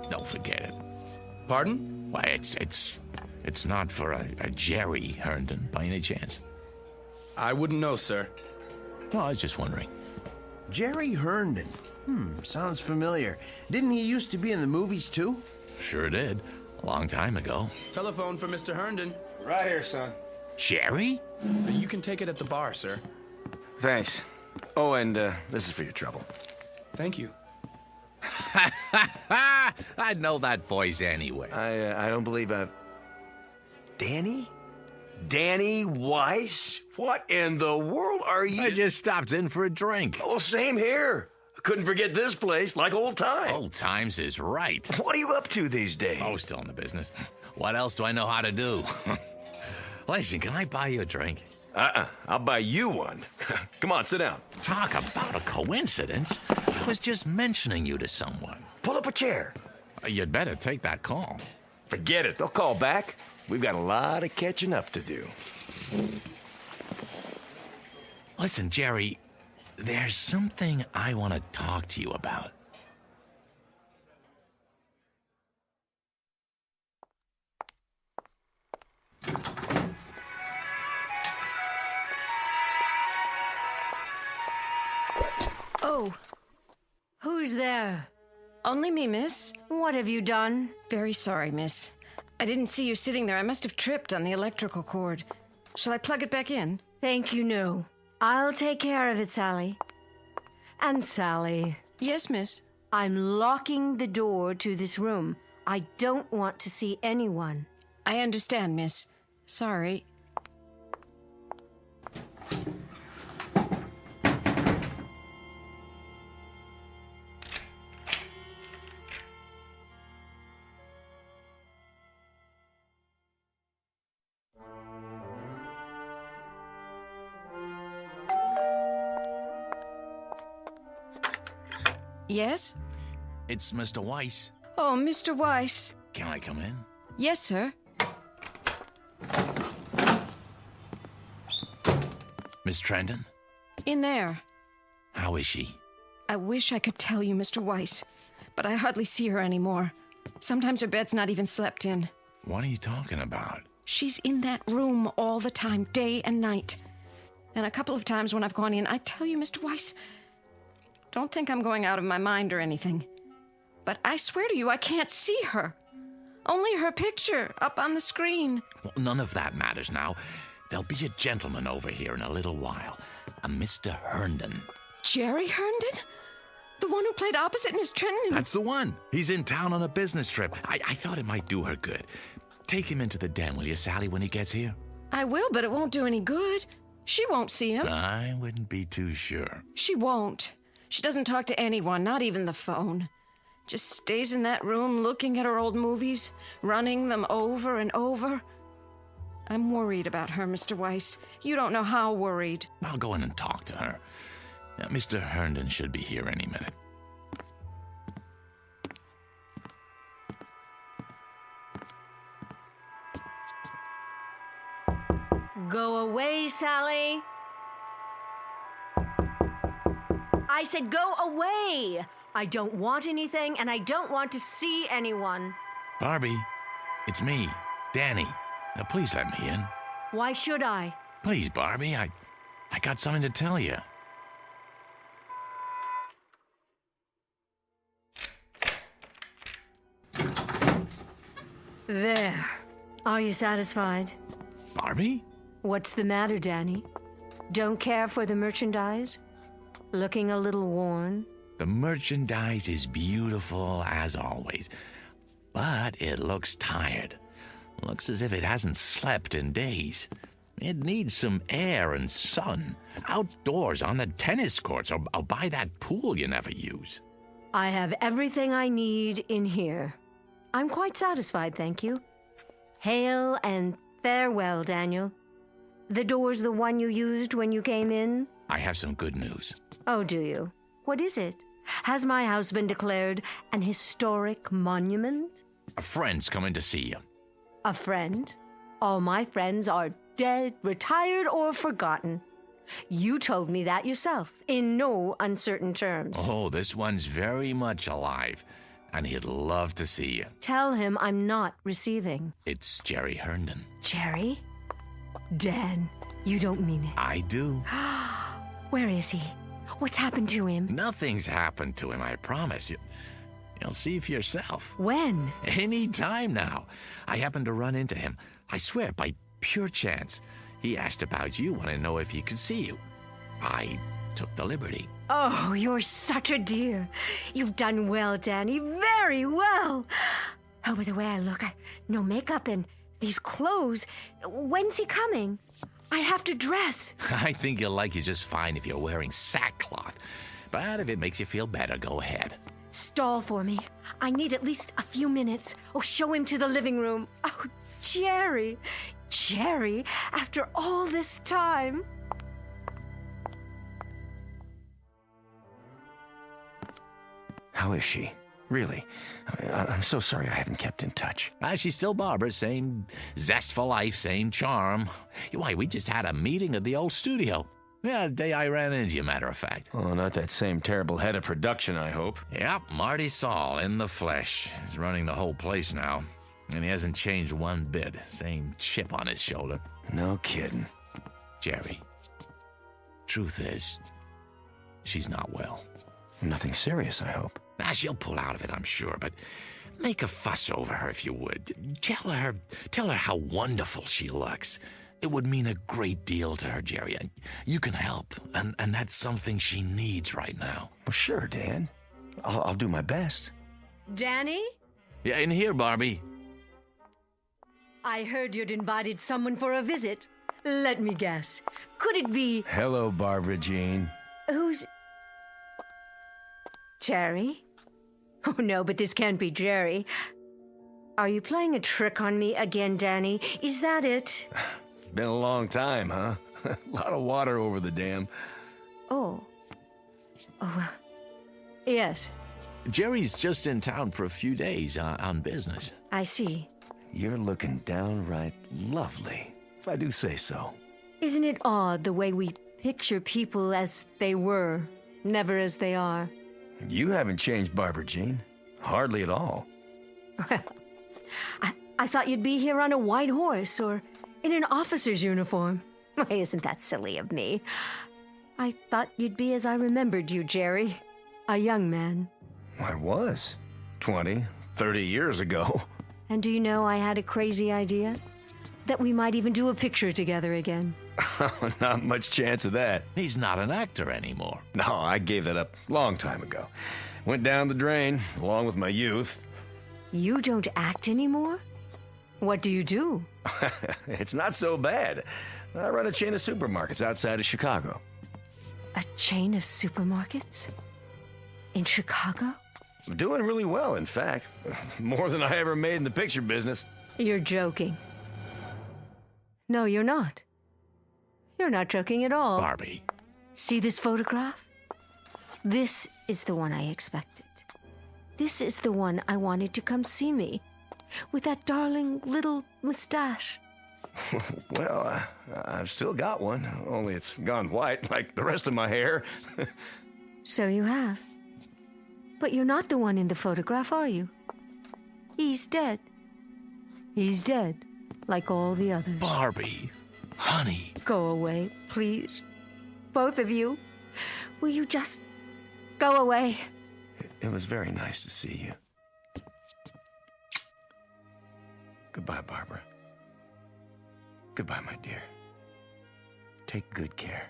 Don't forget it. Pardon? Why, it's not for a Jerry Herndon, by any chance. I wouldn't know, sir. No, I was just wondering. Jerry Herndon. Sounds familiar. Didn't he used to be in the movies, too? Sure did. A long time ago. Telephone for Mr. Herndon. Right here, son. Jerry? You can take it at the bar, sir. Thanks. Oh, and this is for your trouble. Thank you. I'd know that voice anyway. I don't believe I've... Danny? Danny Weiss? What in the world are you... I just stopped in for a drink. Oh, same here. Couldn't forget this place, like old times. Old times is right. What are you up to these days? Oh, still in the business. What else do I know how to do? Listen, can I buy you a drink? I'll buy you one. Come on, sit down. Talk about a coincidence. I was just mentioning you to someone. Pull up a chair. You'd better take that call. Forget it. They'll call back. We've got a lot of catching up to do. Listen, Jerry, there's something I want to talk to you about. Oh. Who's there? Only me, miss. What have you done? Very sorry, miss. I didn't see you sitting there. I must have tripped on the electrical cord. Shall I plug it back in? Thank you, no. I'll take care of it, Sally. And Sally. Yes, miss. I'm locking the door to this room. I don't want to see anyone. I understand, miss. Sorry. Yes? It's Mr. Weiss. Oh, Mr. Weiss. Can I come in? Yes, sir. Miss Trenton? In there. How is she? I wish I could tell you, Mr. Weiss, but I hardly see her anymore. Sometimes her bed's not even slept in. What are you talking about? She's in that room all the time, day and night. And a couple of times when I've gone in, I tell you, Mr. Weiss, don't think I'm going out of my mind or anything. But I swear to you, I can't see her. Only her picture up on the screen. Well, none of that matters now. There'll be a gentleman over here in a little while. A Mr. Herndon. Jerry Herndon? The one who played opposite Miss Trenton? That's the one. He's in town on a business trip. I thought it might do her good. Take him into the den, will you, Sally, when he gets here? I will, but it won't do any good. She won't see him. I wouldn't be too sure. She won't. She doesn't talk to anyone, not even the phone. Just stays in that room looking at her old movies, running them over and over. I'm worried about her, Mr. Weiss. You don't know how worried. I'll go in and talk to her. Now, Mr. Herndon should be here any minute. Go away, Sally. I said go away. I don't want anything, and I don't want to see anyone. Barbie, it's me, Danny. Now, please let me in. Why should I? Please, Barbie, I got something to tell you. There. Are you satisfied? Barbie? What's the matter, Danny? Don't care for the merchandise? Looking a little worn? The merchandise is beautiful as always, but it looks tired. Looks as if it hasn't slept in days. It needs some air and sun. Outdoors on the tennis courts or by that pool you never use. I have everything I need in here. I'm quite satisfied, thank you. Hail and farewell, Daniel. The door's the one you used when you came in? I have some good news. Oh, do you? What is it? Has my house been declared an historic monument? A friend's coming to see you. A friend? All my friends are dead, retired, or forgotten. You told me that yourself, in no uncertain terms. Oh, this one's very much alive, and he'd love to see you. Tell him I'm not receiving. It's Jerry Herndon. Jerry? Dan, you don't mean it. I do. Where is he? What's happened to him? Nothing's happened to him, I promise you. You'll see for yourself. When? Any time now. I happened to run into him. I swear, by pure chance. He asked about you, wanted to know if he could see you. I took the liberty. Oh, you're such a dear. You've done well, Danny. Very well. Oh, by the way I look, no makeup and these clothes. When's he coming? I have to dress. I think he'll like you just fine if you're wearing sackcloth. But if it makes you feel better, go ahead. Stall for me. I need at least a few minutes. Oh, show him to the living room. Oh, Jerry. Jerry, after all this time. How is she? Really? I'm so sorry I haven't kept in touch. She's still Barbara, same zest for life, same charm. Why, we just had a meeting at the old studio. Yeah, the day I ran into you, matter of fact. Oh, not that same terrible head of production, I hope. Yep, Marty Saul in the flesh. He's running the whole place now. And he hasn't changed one bit. Same chip on his shoulder. No kidding. Jerry, truth is, she's not well. Nothing serious, I hope. She'll pull out of it, I'm sure, but make a fuss over her if you would. Tell her how wonderful she looks. It would mean a great deal to her, Jerry. And you can help, and that's something she needs right now. Well, sure, Dan. I'll do my best. Danny? Yeah, in here, Barbie. I heard you'd invited someone for a visit. Let me guess. Could it be... Hello, Barbara Jean. Who's... Jerry? Oh, no, but this can't be Jerry. Are you playing a trick on me again, Danny? Is that it? Been a long time, huh? A lot of water over the dam. Oh, well, yes. Jerry's just in town for a few days on business. I see. You're looking downright lovely, if I do say so. Isn't it odd the way we picture people as they were, never as they are? You haven't changed, Barbara Jean. Hardly at all. Well, I thought you'd be here on a white horse or in an officer's uniform. Why, isn't that silly of me? I thought you'd be as I remembered you, Jerry. A young man. I was. 20, 30 years ago. And do you know I had a crazy idea? That we might even do a picture together again. Not much chance of that. He's not an actor anymore. No, I gave that up a long time ago. Went down the drain, along with my youth. You don't act anymore? What do you do? It's not so bad. I run a chain of supermarkets outside of Chicago. A chain of supermarkets? In Chicago? I'm doing really well, in fact. More than I ever made in the picture business. You're joking. No, you're not. You're not joking at all. Barbie. See this photograph? This is the one I expected. This is the one I wanted to come see me. With that darling little mustache. Well, I've still got one, only it's gone white like the rest of my hair. So you have. But you're not the one in the photograph, are you? He's dead. He's dead, like all the others. Barbie, honey. Go away, please. Both of you. Will you just go away? It was very nice to see you. Goodbye, Barbara. Goodbye, my dear. Take good care.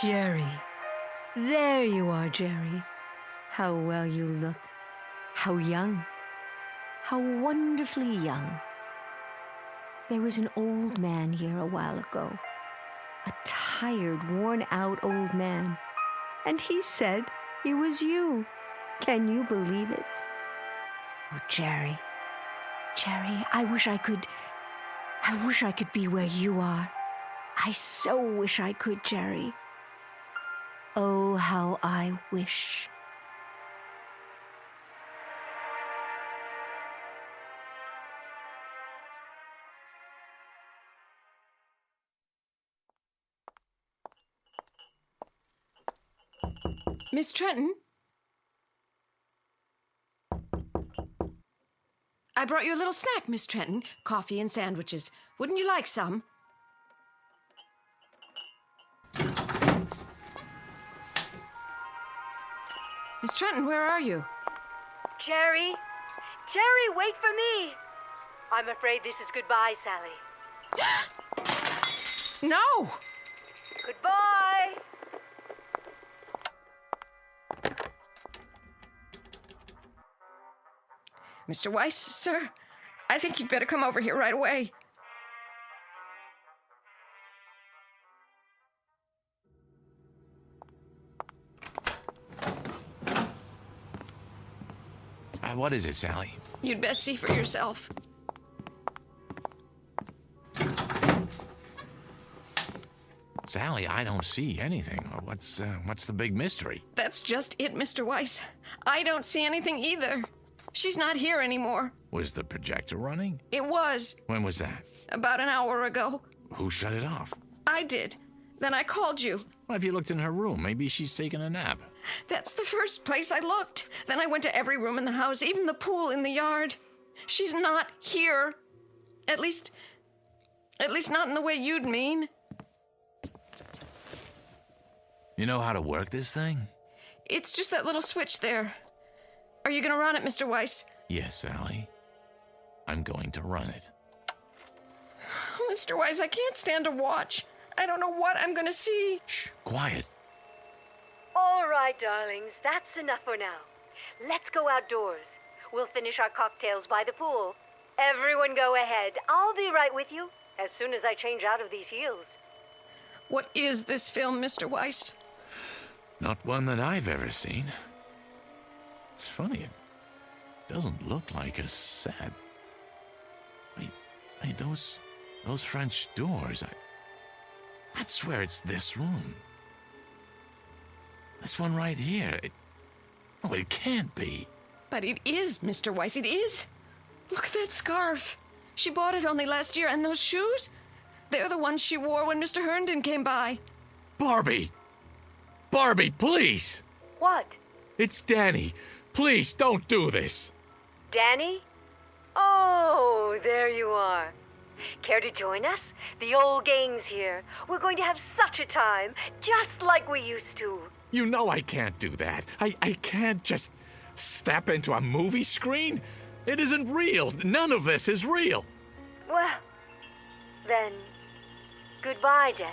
Jerry. There you are, Jerry. How well you look. How young. How wonderfully young. There was an old man here a while ago. A tired, worn-out old man. And he said he was you. Can you believe it? Oh, Jerry. Jerry, I wish I could be where you are. I so wish I could, Jerry. Oh, how I wish. Miss Trenton? I brought you a little snack, Miss Trenton. Coffee and sandwiches. Wouldn't you like some? Miss Trenton, where are you? Jerry? Jerry, wait for me! I'm afraid this is goodbye, Sally. No! Goodbye! Mr. Weiss, sir, I think you'd better come over here right away. What is it, Sally? You'd best see for yourself. Sally, I don't see anything. What's the big mystery? That's just it, Mr. Weiss. I don't see anything either. She's not here anymore. Was the projector running? It was. When was that? About an hour ago. Who shut it off? I did. Then I called you. Well, if you looked in her room, maybe she's taking a nap. That's the first place I looked. Then I went to every room in the house, even the pool in the yard. She's not here. At least not in the way you'd mean. You know how to work this thing? It's just that little switch there. Are you going to run it, Mr. Weiss? Yes, Sally. I'm going to run it. Mr. Weiss, I can't stand to watch. I don't know what I'm going to see. Shh, quiet. All right, darlings, that's enough for now. Let's go outdoors. We'll finish our cocktails by the pool. Everyone go ahead. I'll be right with you as soon as I change out of these heels. What is this film, Mr. Weiss? Not one that I've ever seen. It's funny, it doesn't look like a set. Wait, those French doors, I'd swear it's this room. This one right here. It can't be. But it is, Mr. Weiss, it is. Look at that scarf. She bought it only last year, and those shoes? They're the ones she wore when Mr. Herndon came by. Barbie! Barbie, please! What? It's Danny. Please, don't do this. Danny? Oh, there you are. Care to join us? The old gang's here. We're going to have such a time, just like we used to. You know I can't do that. I can't just step into a movie screen. It isn't real. None of this is real. Well, then, goodbye, Danny.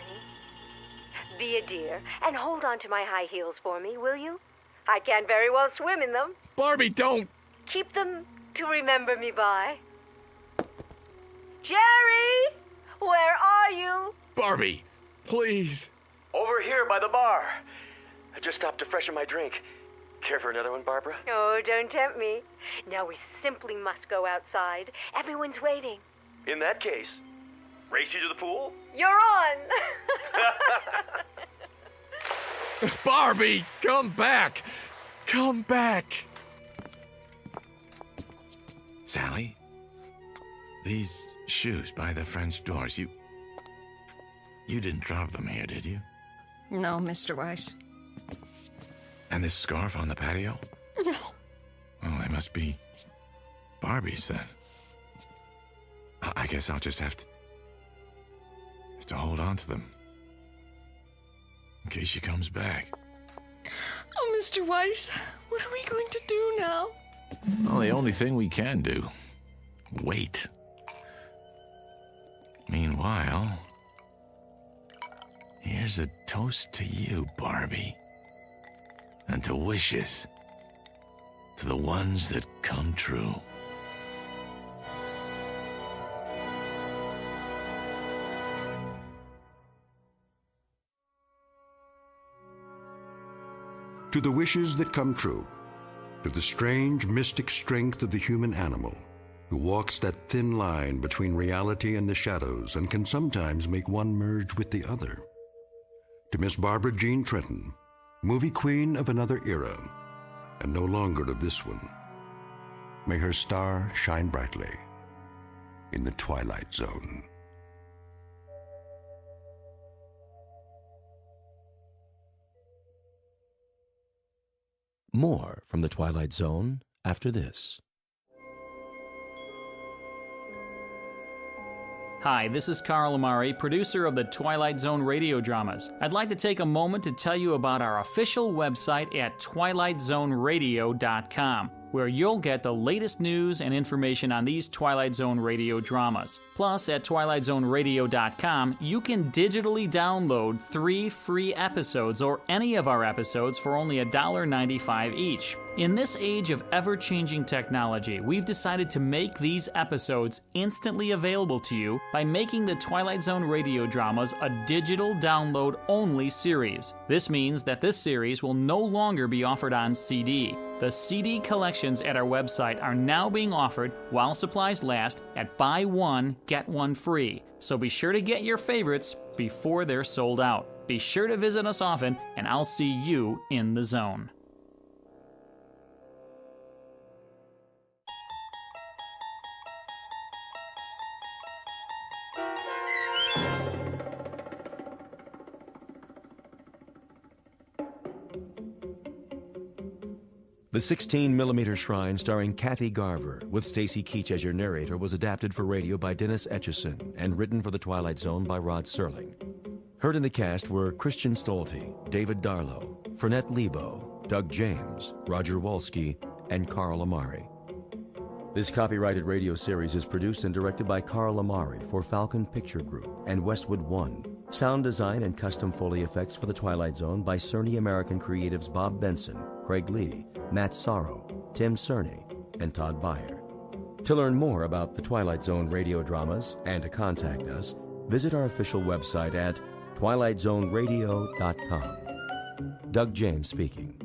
Be a dear and hold on to my high heels for me, will you? I can't very well swim in them. Barbie, don't! Keep them to remember me by. Jerry! Where are you? Barbie, please. Over here by the bar. I just stopped to freshen my drink. Care for another one, Barbara? Oh, don't tempt me. Now we simply must go outside. Everyone's waiting. In that case, race you to the pool? You're on! Barbie, come back! Come back! Sally, these shoes by the French doors, you didn't drop them here, did you? No, Mr. Weiss. And this scarf on the patio? No. Well, they must be Barbie's then. I guess I'll just have to hold on to them. In case she comes back. Oh, Mr. Weiss, what are we going to do now? Well, the only thing we can do. Wait. Meanwhile, here's a toast to you, Barbie. And to wishes. To the ones that come true. To the wishes that come true, to the strange mystic strength of the human animal, who walks that thin line between reality and the shadows and can sometimes make one merge with the other. To Miss Barbara Jean Trenton, movie queen of another era, and no longer of this one. May her star shine brightly in the Twilight Zone. More from the Twilight Zone after this. Hi, this is Carl Amari, producer of the Twilight Zone radio dramas. I'd like to take a moment to tell you about our official website at twilightzoneradio.com. where you'll get the latest news and information on these Twilight Zone radio dramas. Plus, at twilightzoneradio.com, you can digitally download 3 free episodes or any of our episodes for only $1.95 each. In this age of ever-changing technology, we've decided to make these episodes instantly available to you by making the Twilight Zone radio dramas a digital download-only series. This means that this series will no longer be offered on CD. The CD collections at our website are now being offered, while supplies last, at buy one, get one free. So be sure to get your favorites before they're sold out. Be sure to visit us often, and I'll see you in the zone. The 16mm Shrine starring Kathy Garver with Stacy Keach as your narrator was adapted for radio by Dennis Etchison and written for The Twilight Zone by Rod Serling. Heard in the cast were Christian Stolte, David Darlow, Fernette Lebo, Doug James, Roger Wolski, and Carl Amari. This copyrighted radio series is produced and directed by Carl Amari for Falcon Picture Group and Westwood One. Sound design and custom Foley effects for The Twilight Zone by Cerny American creatives Bob Benson, Craig Lee, Matt Sorrow, Tim Cerny, and Todd Beyer. To learn more about the Twilight Zone radio dramas and to contact us, visit our official website at twilightzoneradio.com. Doug James speaking.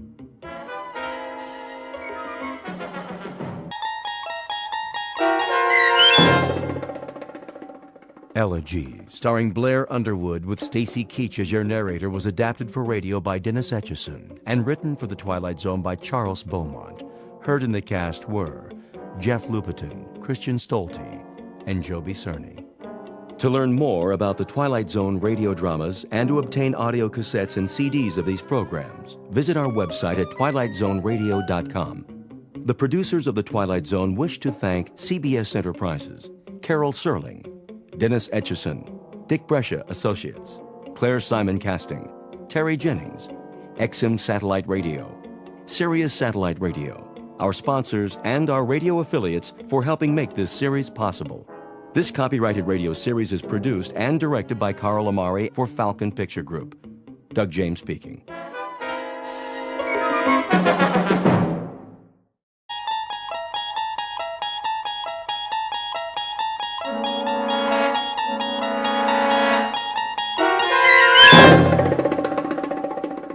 Elegy, starring Blair Underwood with Stacy Keach as your narrator, was adapted for radio by Dennis Etchison and written for The Twilight Zone by Charles Beaumont. Heard in the cast were Jeff Lupetin, Christian Stolte, and Joby Cerny. To learn more about the Twilight Zone radio dramas and to obtain audio cassettes and CDs of these programs, visit our website at twilightzoneradio.com. The producers of The Twilight Zone wish to thank CBS Enterprises, Carol Serling, Dennis Etchison, Dick Brescia Associates, Claire Simon Casting, Terry Jennings, XM Satellite Radio, Sirius Satellite Radio, our sponsors, and our radio affiliates for helping make this series possible. This copyrighted radio series is produced and directed by Carl Amari for Falcon Picture Group. Doug James speaking.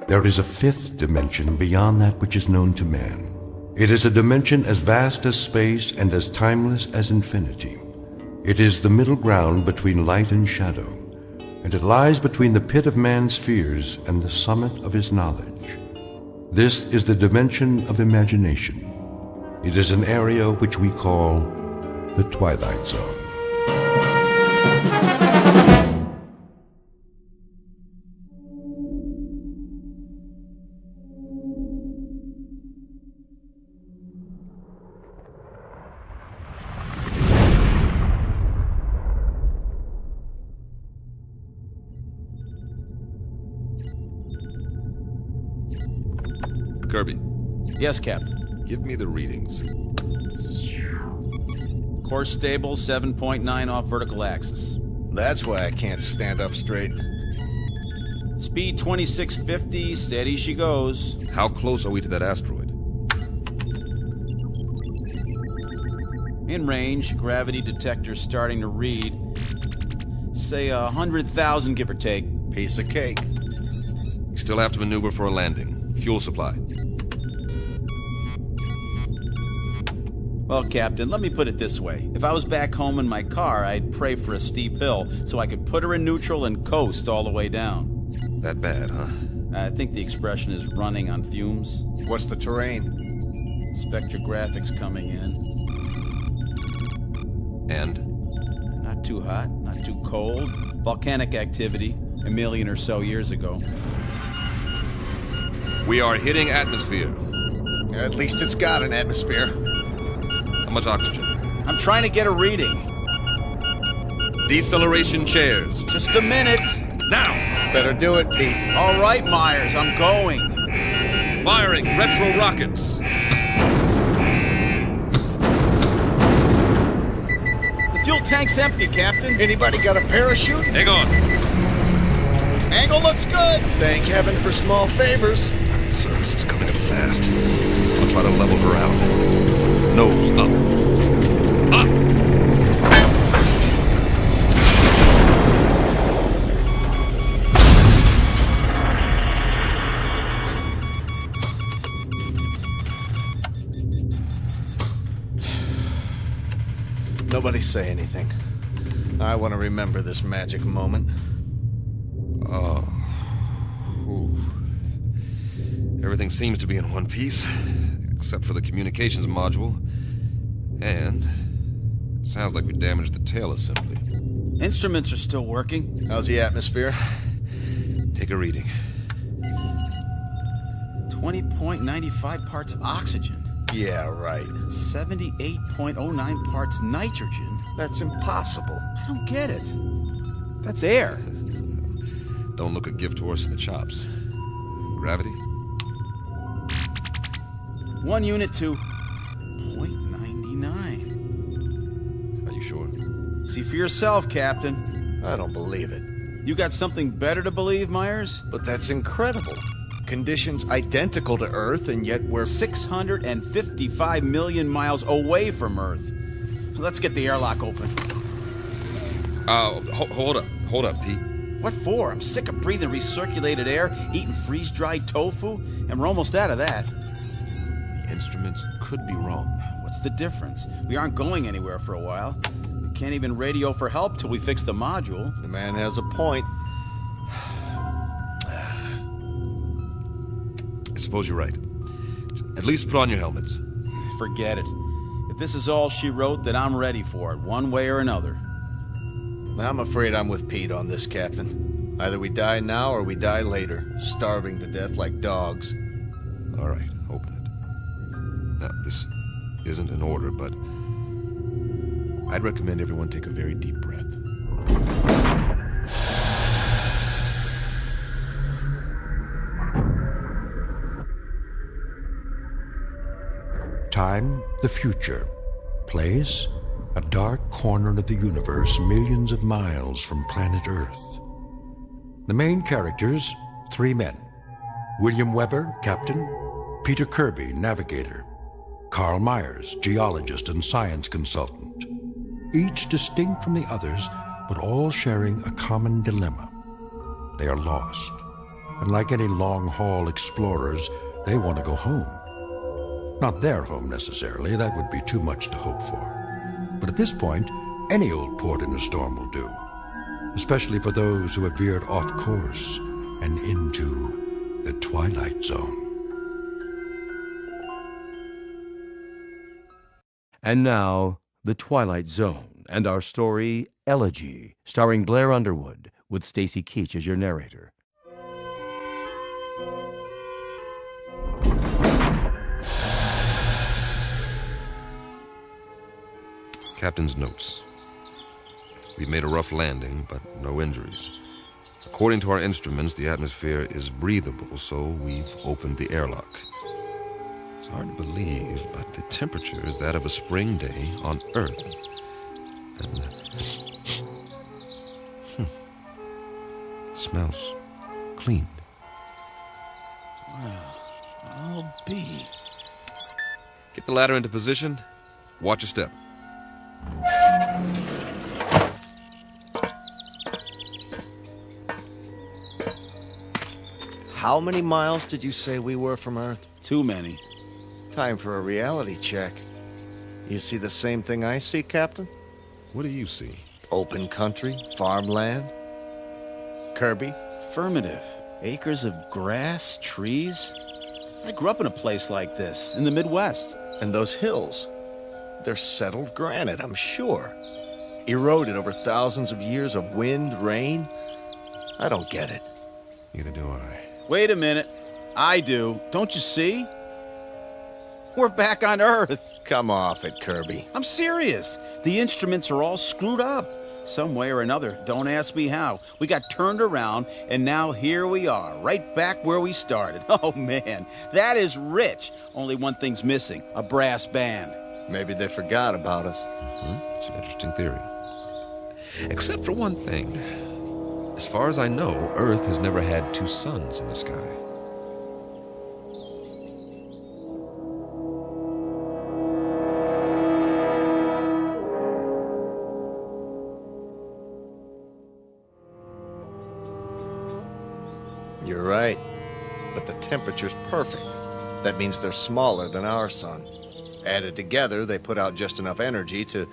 There is a fifth dimension beyond that which is known to man. It is a dimension as vast as space and as timeless as infinity. It is the middle ground between light and shadow, and it lies between the pit of man's fears and the summit of his knowledge. This is the dimension of imagination. It is an area which we call the Twilight Zone. Kirby. Yes, Captain. Give me the readings. Course stable, 7.9 off vertical axis. That's why I can't stand up straight. Speed 2650, steady she goes. How close are we to that asteroid? In range, gravity detector starting to read. Say 100,000, give or take. Piece of cake. We still have to maneuver for a landing. Fuel supply. Well, Captain, let me put it this way. If I was back home in my car, I'd pray for a steep hill so I could put her in neutral and coast all the way down. That bad, huh? I think the expression is running on fumes. What's the terrain? Spectrographics coming in. And? Not too hot, not too cold. Volcanic activity, 1 million or so years ago. We are hitting atmosphere. At least it's got an atmosphere. How much oxygen? I'm trying to get a reading. Deceleration chairs. Just a minute. Now! Better do it, Pete. All right, Myers, I'm going. Firing retro rockets. tank's empty, Captain. Anybody got a parachute? Hang on. Angle looks good. Thank heaven for small favors. The surface is coming up fast. I'll try to level her out. Nose up. Up! Nobody say anything. I want to remember this magic moment. Oh. Ooh. Everything seems to be in one piece, except for the communications module. And it sounds like we damaged the tail assembly. Instruments are still working. How's the atmosphere? Take a reading. 20.95 parts oxygen. Yeah, right. 78.09 parts nitrogen. That's impossible. I don't get it. That's air. Don't look a gift horse in the chops. Gravity? 1 unit to 0.99. Are you sure? See for yourself, Captain. I don't believe it. You got something better to believe, Myers? But that's incredible. Conditions identical to Earth, and yet we're 655 million miles away from Earth. Let's get the airlock open. Hold up, Pete. What for? I'm sick of breathing recirculated air, eating freeze-dried tofu, and we're almost out of that. The instruments could be wrong. What's the difference? We aren't going anywhere for a while. We can't even radio for help till we fix the module. The man has a point. I suppose you're right. At least put on your helmets. Forget it. If this is all she wrote, then I'm ready for it, one way or another. I'm afraid I'm with Pete on this, Captain. Either we die now or we die later, starving to death like dogs. All right, open it. Now, this isn't an order, but I'd recommend everyone take a very deep breath. Time, the future. Place, a dark corner of the universe millions of miles from planet Earth. The main characters, 3 men. William Weber, captain. Peter Kirby, navigator. Carl Myers, geologist and science consultant. Each distinct from the others, but all sharing a common dilemma. They are lost. And like any long-haul explorers, they want to go home. Not their home necessarily, that would be too much to hope for. But at this point, any old port in a storm will do, especially for those who have veered off course and into the Twilight Zone. And now, The Twilight Zone, and our story, Elegy, starring Blair Underwood, with Stacy Keach as your narrator. Captain's notes. We made a rough landing, but no injuries. According to our instruments, the atmosphere is breathable, so we've opened the airlock. It's hard to believe, but the temperature is that of a spring day on Earth. And it smells clean. Well, I'll be. Get the ladder into position. Watch your step. How many miles did you say we were from Earth? Too many. Time for a reality check. You see the same thing I see, Captain? What do you see? Open country, farmland. Kirby? Affirmative. Acres of grass, trees. I grew up in a place like this, in the Midwest. And those hills? They're settled granite, I'm sure. Eroded over thousands of years of wind, rain. I don't get it. Neither do I. Wait a minute. I do. Don't you see? We're back on Earth. Come off it, Kirby. I'm serious. The instruments are all screwed up. Some way or another. Don't ask me how. We got turned around, and now here we are, right back where we started. Oh, man. That is rich. Only one thing's missing. A brass band. Maybe they forgot about us. It's an interesting theory. Except for one thing. As far as I know, Earth has never had two suns in the sky. You're right. But the temperature's perfect. That means they're smaller than our sun. Added together, they put out just enough energy to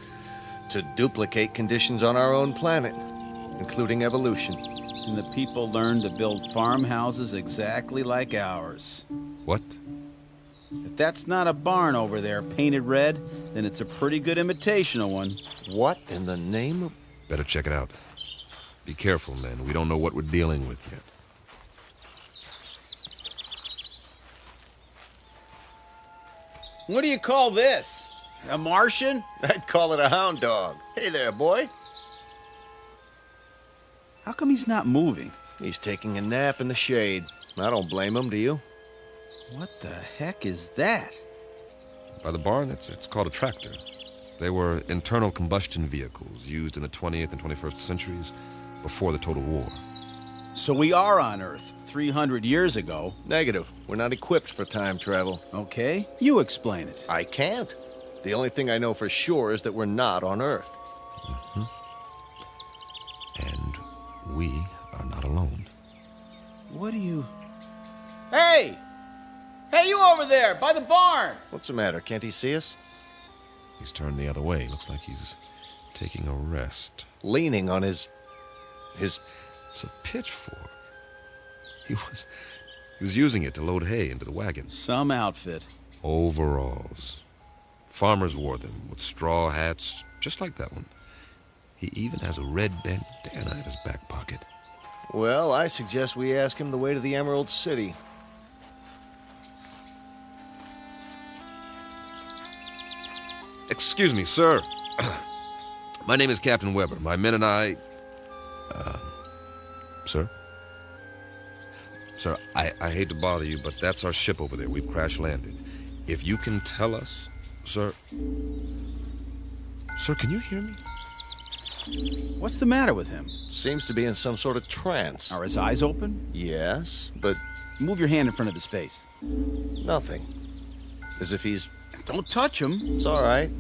duplicate conditions on our own planet, including evolution. And the people learned to build farmhouses exactly like ours. What? If that's not a barn over there painted red, then it's a pretty good imitation of one. What in the name of... Better check it out. Be careful, men. We don't know what we're dealing with yet. What do you call this? A Martian? I'd call it a hound dog. Hey there, boy. How come he's not moving? He's taking a nap in the shade. I don't blame him, do you? What the heck is that? By the barn, it's called a tractor. They were internal combustion vehicles used in the 20th and 21st centuries before the Total War. So we are on Earth 300 years ago. Negative. We're not equipped for time travel. Okay, you explain it. I can't. The only thing I know for sure is that we're not on Earth. Mm-hmm. And we are not alone. What do you... Hey! Hey, you over there, by the barn! What's the matter? Can't he see us? He's turned the other way. Looks like he's taking a rest. Leaning on his... It's a pitchfork. He was using it to load hay into the wagon. Some outfit. Overalls. Farmers wore them with straw hats, just like that one. He even has a red bandana in his back pocket. Well, I suggest we ask him the way to the Emerald City. Excuse me, sir. My name is Captain Weber. My men and I... Sir? Sir, I hate to bother you, but that's our ship over there. We've crash-landed. If you can tell us, sir... Sir, can you hear me? What's the matter with him? Seems to be in some sort of trance. Are his eyes open? Yes, but... Move your hand in front of his face. Nothing. As if he's... Don't touch him. It's all right.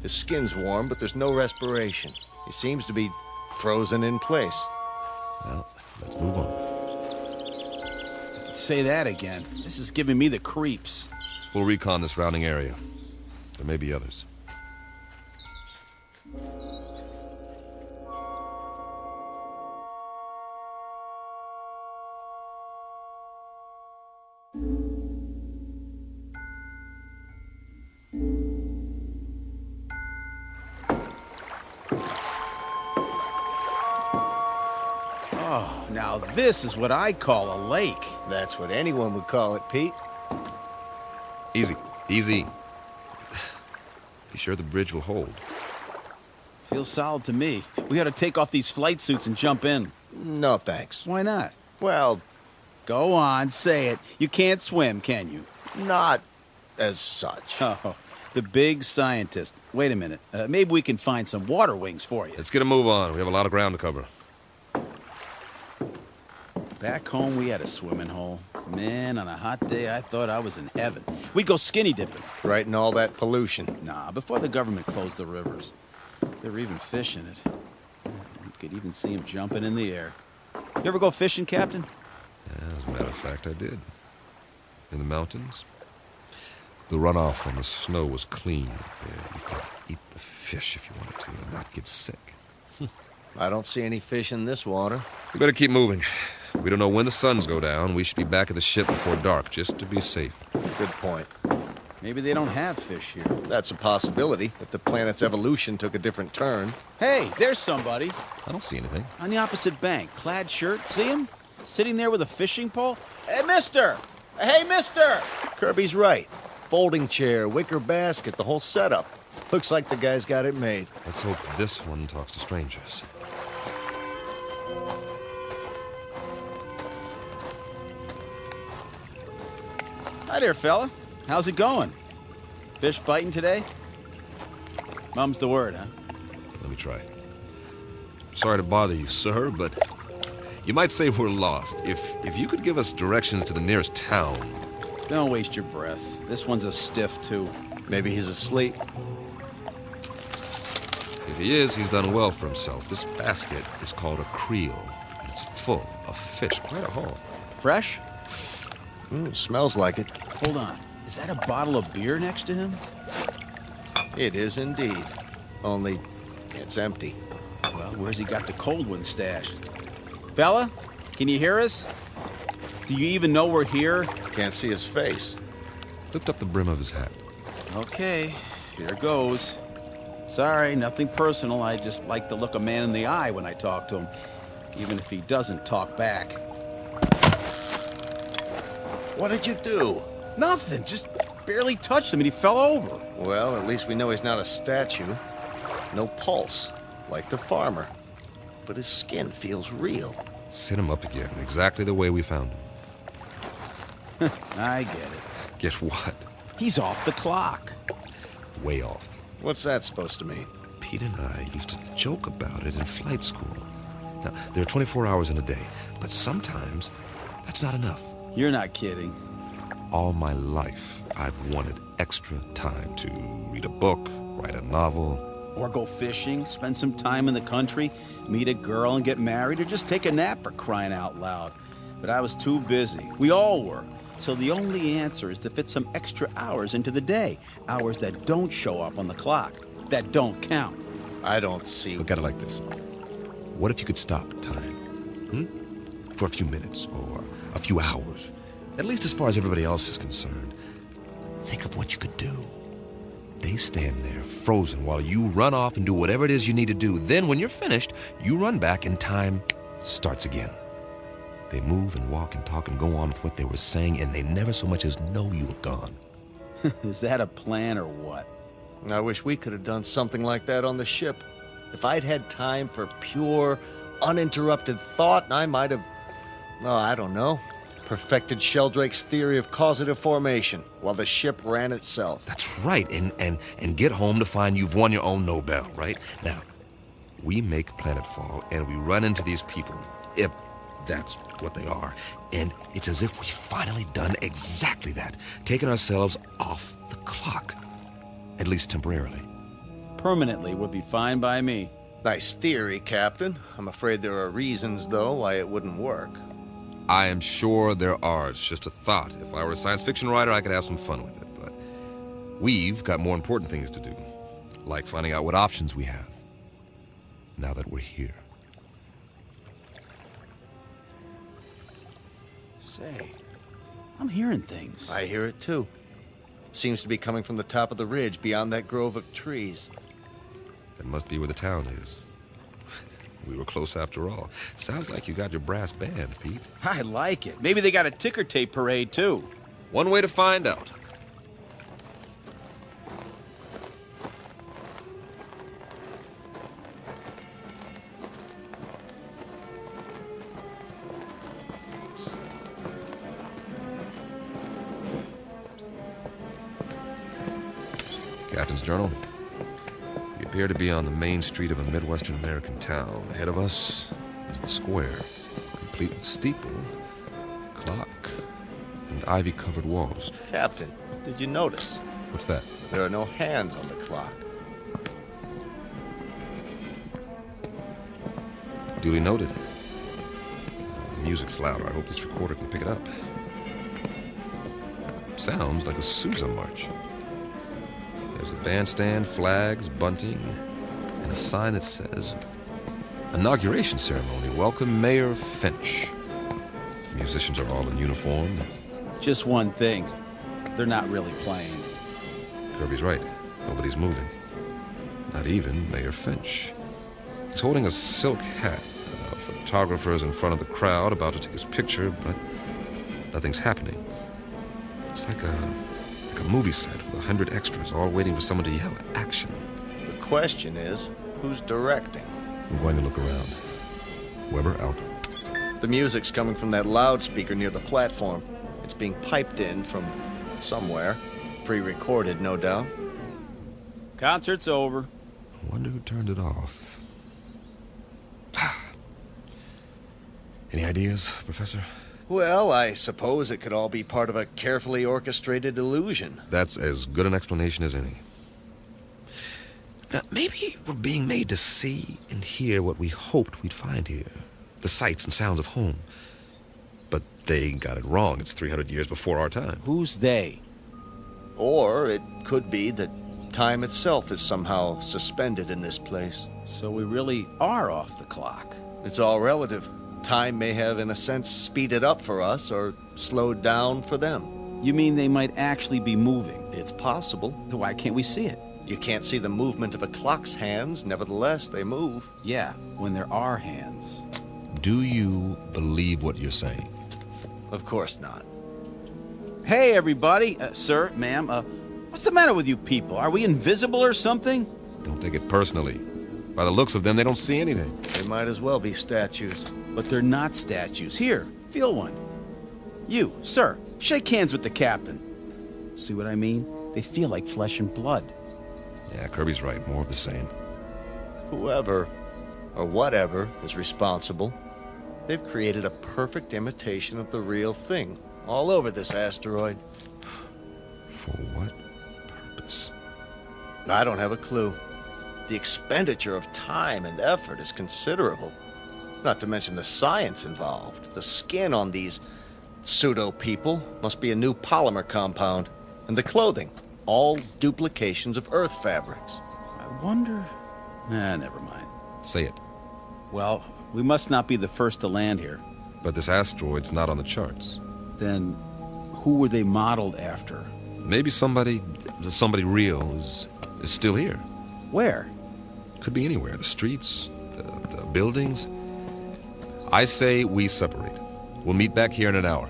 His skin's warm, but there's no respiration. He seems to be frozen in place. Well, let's move on. Say that again. This is giving me the creeps. We'll recon the surrounding area. There may be others. Oh, now this is what I call a lake. That's what anyone would call it, Pete. Easy, easy. Be sure the bridge will hold. Feels solid to me. We ought to take off these flight suits and jump in. No, thanks. Why not? Well... Go on, say it. You can't swim, can you? Not as such. Oh, the big scientist. Wait a minute. Maybe we can find some water wings for you. Let's get a move on. We have a lot of ground to cover. Back home, we had a swimming hole. Man, on a hot day, I thought I was in heaven. We'd go skinny dipping. Right in all that pollution. Nah, before the government closed the rivers. There were even fish in it. You could even see them jumping in the air. You ever go fishing, Captain? Yeah, as a matter of fact, I did. In the mountains. The runoff from the snow was clean. You could eat the fish if you wanted to and not get sick. I don't see any fish in this water. We better keep moving. We don't know when the suns go down. We should be back at the ship before dark, just to be safe. Good point. Maybe they don't have fish here. That's a possibility, if the planet's evolution took a different turn. Hey, there's somebody. I don't see anything. On the opposite bank, plaid shirt. See him? Sitting there with a fishing pole? Hey, mister! Hey, mister! Kirby's right. Folding chair, wicker basket, the whole setup. Looks like the guy's got it made. Let's hope this one talks to strangers. Hi there, fella. How's it going? Fish biting today? Mum's the word, huh? Let me try. Sorry to bother you, sir, but you might say we're lost. If you could give us directions to the nearest town. Don't waste your breath. This one's a stiff, too. Maybe he's asleep. If he is, he's done well for himself. This basket is called a creel. It's full of fish, quite a haul. Fresh? Smells like it. Hold on. Is that a bottle of beer next to him? It is indeed. Only it's empty. Well, where's he got the cold one stashed? Fella, can you hear us? Do you even know we're here? Can't see his face. Lift up the brim of his hat. Okay, here goes. Sorry, nothing personal. I just like to look a man in the eye when I talk to him, even if he doesn't talk back. What did you do? Nothing, just barely touched him and he fell over. Well, at least we know he's not a statue. No pulse, like the farmer. But his skin feels real. Sit him up again, exactly the way we found him. I get it. Get what? He's off the clock. Way off. What's that supposed to mean? Pete and I used to joke about it in flight school. Now, there are 24 hours in a day, but sometimes that's not enough. You're not kidding. All my life, I've wanted extra time to read a book, write a novel. Or go fishing, spend some time in the country, meet a girl and get married, or just take a nap, for crying out loud. But I was too busy. We all were. So the only answer is to fit some extra hours into the day. Hours that don't show up on the clock. That don't count. I don't see... Look at it like this. What if you could stop time? For a few minutes or a few hours? At least as far as everybody else is concerned. Think of what you could do. They stand there, frozen, while you run off and do whatever it is you need to do. Then, when you're finished, you run back and time starts again. They move and walk and talk and go on with what they were saying, and they never so much as know you were gone. Is that a plan or what? I wish we could have done something like that on the ship. If I'd had time for pure, uninterrupted thought, I might have, I don't know, perfected Sheldrake's theory of causative formation while the ship ran itself. That's right, and get home to find you've won your own Nobel, right? Now, we make planetfall, and we run into these people, if that's what they are, and it's as if we've finally done exactly that, taken ourselves off the clock, at least temporarily. Permanently would be fine by me. Nice theory, Captain. I'm afraid there are reasons, though, why it wouldn't work. I am sure there are. It's just a thought. If I were a science fiction writer, I could have some fun with it. But we've got more important things to do, like finding out what options we have, now that we're here. Say, I'm hearing things. I hear it, too. Seems to be coming from the top of the ridge beyond that grove of trees. That must be where the town is. We were close after all. Sounds like you got your brass band, Pete. I like it. Maybe they got a ticker tape parade, too. One way to find out. Captain's Journal. We appear to be on the main street of a Midwestern American town. Ahead of us is the square, complete with steeple, clock, and ivy-covered walls. Captain, did you notice? What's that? There are no hands on the clock. Duly noted. The music's louder. I hope this recorder can pick it up. Sounds like a Sousa march. There's a bandstand, flags, bunting, and a sign that says, Inauguration Ceremony. Welcome, Mayor Finch. The musicians are all in uniform. Just one thing. They're not really playing. Kirby's right. Nobody's moving. Not even Mayor Finch. He's holding a silk hat. A photographer's in front of the crowd about to take his picture, but nothing's happening. It's like a movie set with 100 extras all waiting for someone to yell action. The question is, who's directing? I'm going to look around. Weber, out. The music's coming from that loudspeaker near the platform. It's being piped in from somewhere. Pre-recorded, no doubt. Concert's over. I wonder who turned it off. Any ideas, Professor? Well, I suppose it could all be part of a carefully orchestrated illusion. That's as good an explanation as any. Now, maybe we're being made to see and hear what we hoped we'd find here. The sights and sounds of home. But they got it wrong. It's 300 years before our time. Who's they? Or it could be that time itself is somehow suspended in this place. So we really are off the clock. It's all relative. Time may have, in a sense, speeded up for us or slowed down for them. You mean they might actually be moving? It's possible. Why can't we see it? You can't see the movement of a clock's hands. Nevertheless, they move. Yeah, when there are hands. Do you believe what you're saying? Of course not. Hey, everybody. Sir, ma'am, what's the matter with you people? Are we invisible or something? Don't take it personally. By the looks of them, they don't see anything. They might as well be statues. But they're not statues. Here, feel one. You, sir, shake hands with the captain. See what I mean? They feel like flesh and blood. Yeah, Kirby's right. More of the same. Whoever, or whatever, is responsible, they've created a perfect imitation of the real thing all over this asteroid. For what purpose? I don't have a clue. The expenditure of time and effort is considerable. Not to mention the science involved. The skin on these pseudo-people must be a new polymer compound. And the clothing, all duplications of Earth fabrics. I wonder... never mind. Say it. Well, we must not be the first to land here. But this asteroid's not on the charts. Then who were they modeled after? Maybe somebody real is still here. Where? Could be anywhere. The streets, the buildings. I say we separate. We'll meet back here in an hour.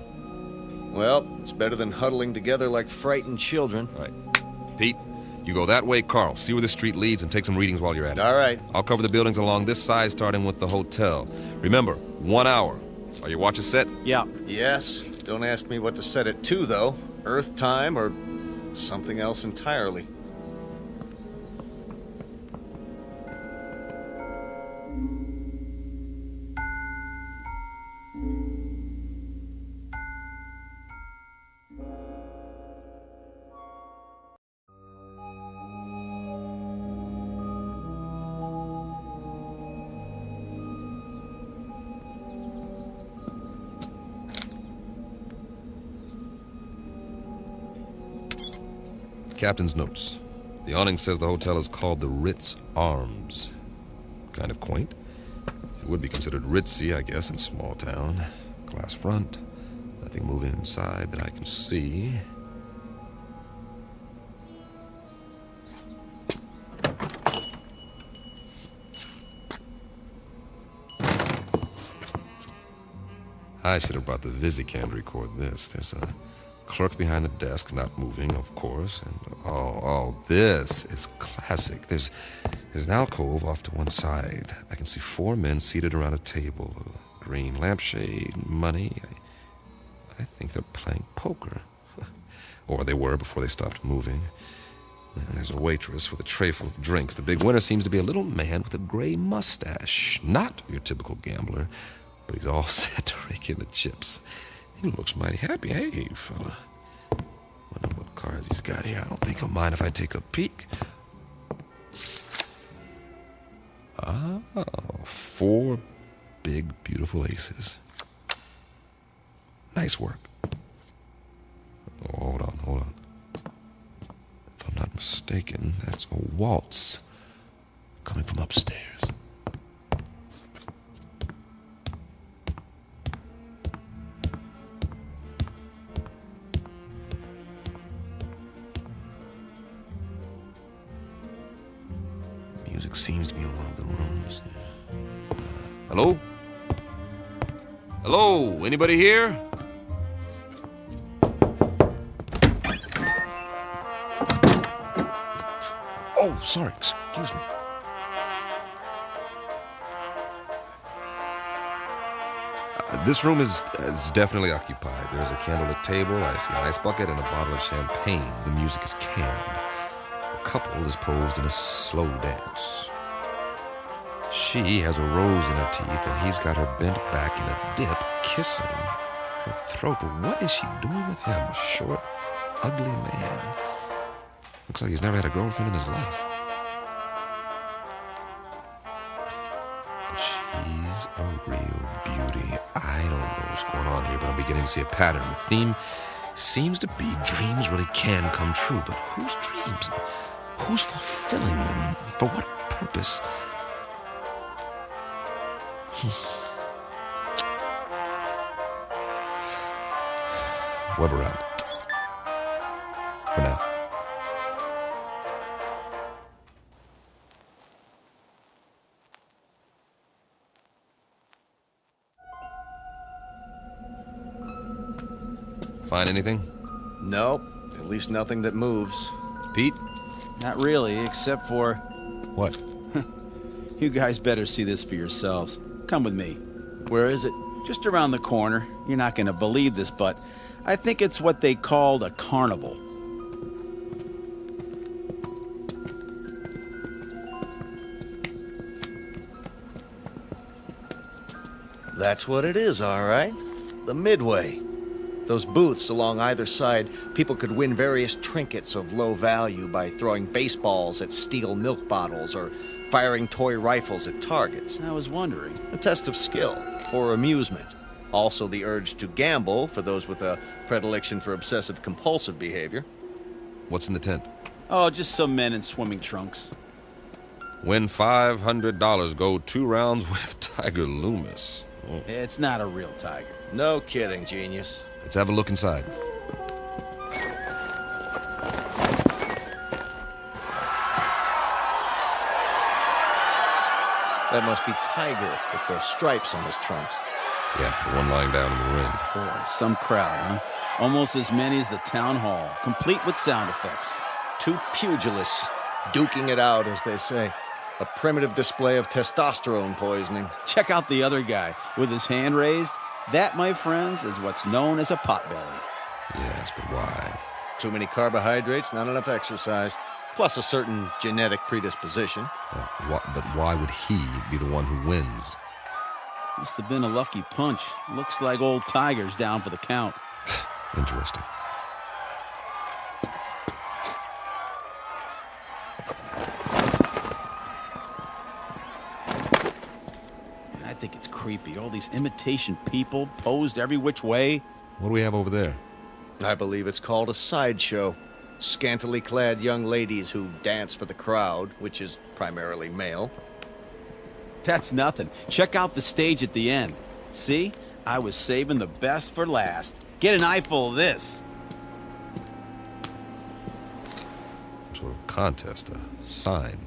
Well, it's better than huddling together like frightened children. All right. Pete, you go that way, Carl. See where the street leads and take some readings while you're at it. All right. I'll cover the buildings along this side, starting with the hotel. Remember, 1 hour. Are your watches set? Yeah. Yes. Don't ask me what to set it to, though. Earth time or something else entirely. Captain's notes. The awning says the hotel is called the Ritz Arms. Kind of quaint. It would be considered ritzy, I guess, in a small town. Glass front. Nothing moving inside that I can see. I should have brought the Visicam to record this. There's a clerk behind the desk, not moving, of course. And this is classic. There's an alcove off to one side. I can see 4 men seated around a table. A green lampshade, money. I think they're playing poker. Or they were before they stopped moving. And there's a waitress with a tray full of drinks. The big winner seems to be a little man with a gray mustache. Not your typical gambler, but he's all set to rake in the chips. He looks mighty happy. Hey, fella. Wonder what cards he's got here. I don't think he'll mind if I take a peek. 4 big, beautiful aces. Nice work. Oh, hold on. If I'm not mistaken, that's a waltz coming from upstairs. Music seems to be in one of the rooms. Hello? Hello? Anybody here? Oh, sorry. Excuse me. This room is definitely occupied. There's a candlelit table, I see an ice bucket, and a bottle of champagne. The music is canned. The couple is posed in a slow dance. She has a rose in her teeth, and he's got her bent back in a dip, kissing her throat. But what is she doing with him? A short, ugly man. Looks like he's never had a girlfriend in his life. But she's a real beauty. I don't know what's going on here, but I'm beginning to see a pattern. The theme seems to be dreams really can come true. But whose dreams? Who's fulfilling them? For what purpose? Weber out. For now. Find anything? Nope. At least nothing that moves. Pete? Not really, except for... What? You guys better see this for yourselves. Come with me. Where is it? Just around the corner. You're not going to believe this, but I think it's what they called a carnival. That's what it is, all right. The Midway. Those booths along either side, people could win various trinkets of low value by throwing baseballs at steel milk bottles or firing toy rifles at targets. I was wondering. A test of skill for amusement. Also the urge to gamble for those with a predilection for obsessive-compulsive behavior. What's in the tent? Oh, just some men in swimming trunks. Win $500, go 2 rounds with Tiger Loomis. Oh. It's not a real tiger. No kidding, genius. Let's have a look inside. That must be Tiger with the stripes on his trunks. Yeah, the one lying down in the ring. Boy, some crowd, huh? Almost as many as the town hall, complete with sound effects. 2 pugilists, duking it out, as they say. A primitive display of testosterone poisoning. Check out the other guy with his hand raised. That, my friends, is what's known as a potbelly. Yes, but why? Too many carbohydrates, not enough exercise, plus a certain genetic predisposition. But why would he be the one who wins? Must have been a lucky punch. Looks like old Tiger's down for the count. Interesting. I think it's creepy. All these imitation people posed every which way. What do we have over there? I believe it's called a sideshow. Scantily clad young ladies who dance for the crowd, which is primarily male. That's nothing. Check out the stage at the end. See? I was saving the best for last. Get an eyeful of this. Some sort of contest, a sign.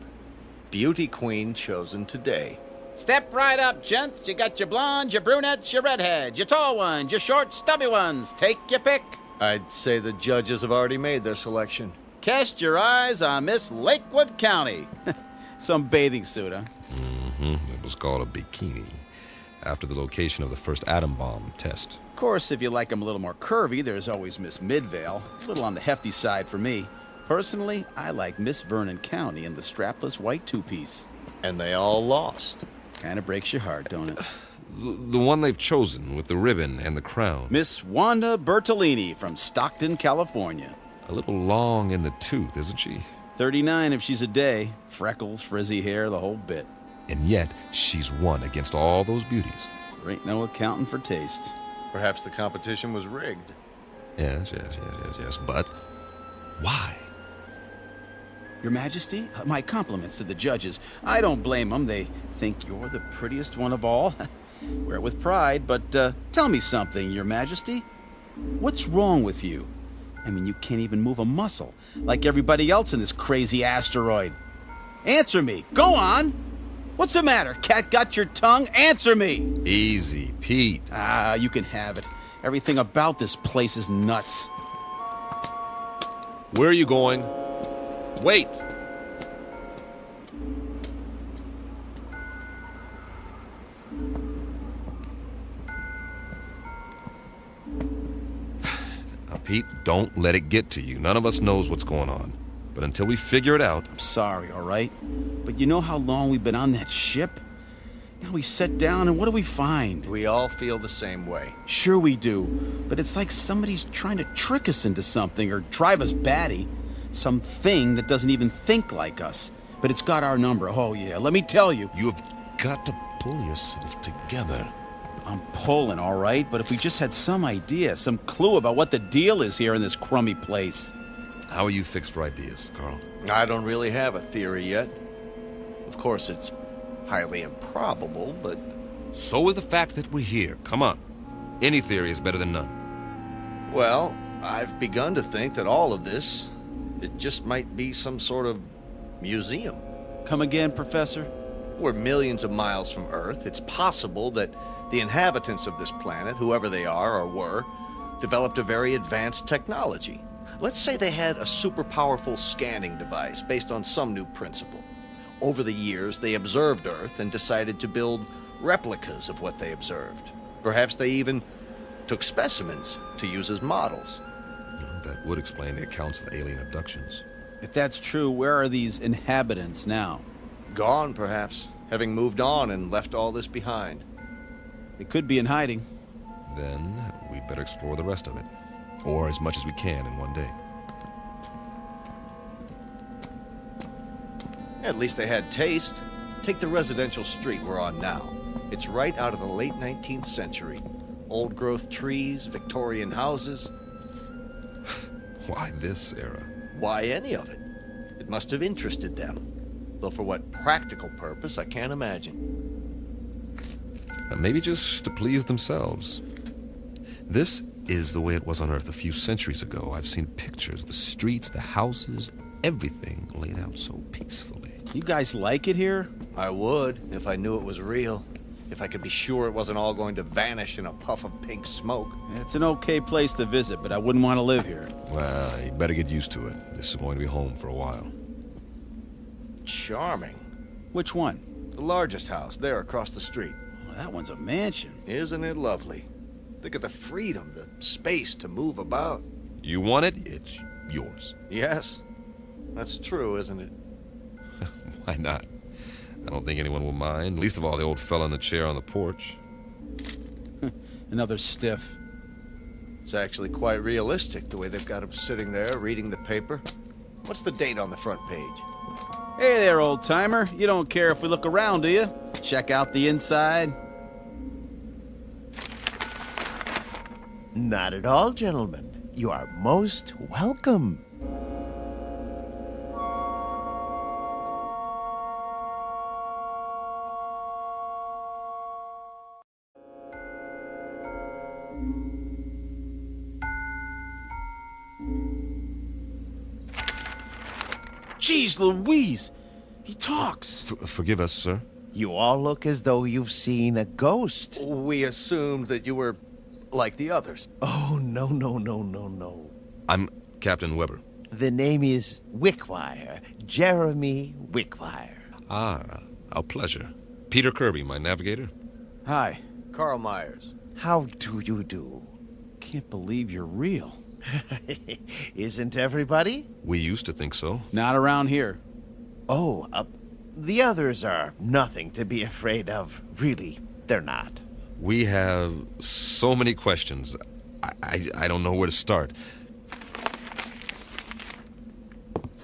Beauty queen chosen today. Step right up, gents. You got your blondes, your brunettes, your redheads, your tall ones, your short, stubby ones. Take your pick. I'd say the judges have already made their selection. Cast your eyes on Miss Lakewood County. Some bathing suit, huh? Mm-hmm. It was called a bikini, after the location of the first atom bomb test. Of course, if you like them a little more curvy, there's always Miss Midvale. A little on the hefty side for me. Personally, I like Miss Vernon County in the strapless white two-piece. And they all lost. Kind of breaks your heart, don't it? The one they've chosen with the ribbon and the crown. Miss Wanda Bertolini from Stockton, California. A little long in the tooth, isn't she? 39 if she's a day. Freckles, frizzy hair, the whole bit. And yet, she's won against all those beauties. There ain't no accounting for taste. Perhaps the competition was rigged. Yes. But why? Your Majesty, my compliments to the judges. I don't blame them. They think you're the prettiest one of all. Wear it with pride, but tell me something, Your Majesty. What's wrong with you? I mean, you can't even move a muscle, like everybody else in this crazy asteroid. Answer me. Go on. What's the matter? Cat got your tongue? Answer me. Easy, Pete. Ah, you can have it. Everything about this place is nuts. Where are you going? Wait! Now, Pete, don't let it get to you. None of us knows what's going on. But until we figure it out... I'm sorry, all right? But you know how long we've been on that ship? Now we sit down, and what do we find? We all feel the same way. Sure we do, but it's like somebody's trying to trick us into something or drive us batty. Something that doesn't even think like us. But it's got our number. Oh, yeah, let me tell you. You've got to pull yourself together. I'm pulling, all right, but if we just had some idea, some clue about what the deal is here in this crummy place. How are you fixed for ideas, Carl? I don't really have a theory yet. Of course, it's highly improbable, but... So is the fact that we're here. Come on. Any theory is better than none. Well, I've begun to think that all of this, it just might be some sort of museum. Come again, Professor? We're millions of miles from Earth. It's possible that the inhabitants of this planet, whoever they are or were, developed a very advanced technology. Let's say they had a super powerful scanning device based on some new principle. Over the years, they observed Earth and decided to build replicas of what they observed. Perhaps they even took specimens to use as models. That would explain the accounts of alien abductions. If that's true, where are these inhabitants now? Gone, perhaps, having moved on and left all this behind. They could be in hiding. Then we'd better explore the rest of it. Or as much as we can in one day. At least they had taste. Take the residential street we're on now. It's right out of the late 19th century. Old-growth trees, Victorian houses. Why this era? Why any of it? It must have interested them. Though for what practical purpose, I can't imagine. Maybe just to please themselves. This is the way it was on Earth a few centuries ago. I've seen pictures, the streets, the houses, everything laid out so peacefully. You guys like it here? I would, if I knew it was real. If I could be sure it wasn't all going to vanish in a puff of pink smoke. It's an okay place to visit, but I wouldn't want to live here. Well, you better get used to it. This is going to be home for a while. Charming. Which one? The largest house, there across the street. Well, that one's a mansion. Isn't it lovely? Think of the freedom, the space to move about. You want it, it's yours. Yes, that's true, isn't it? Why not? I don't think anyone will mind, least of all the old fella in the chair on the porch. Another stiff. It's actually quite realistic, the way they've got him sitting there reading the paper. What's the date on the front page? Hey there, old-timer. You don't care if we look around, do you? Check out the inside. Not at all, gentlemen. You are most welcome. Jeez Louise! He talks! Forgive us, sir. You all look as though you've seen a ghost. We assumed that you were like the others. Oh, no. I'm Captain Weber. The name is Wickwire. Jeremy Wickwire. Ah, our pleasure. Peter Kirby, my navigator. Hi. Carl Myers. How do you do? Can't believe you're real. Isn't everybody? We used to think so. Not around here. Oh, the others are nothing to be afraid of. Really, they're not. We have so many questions. I don't know where to start.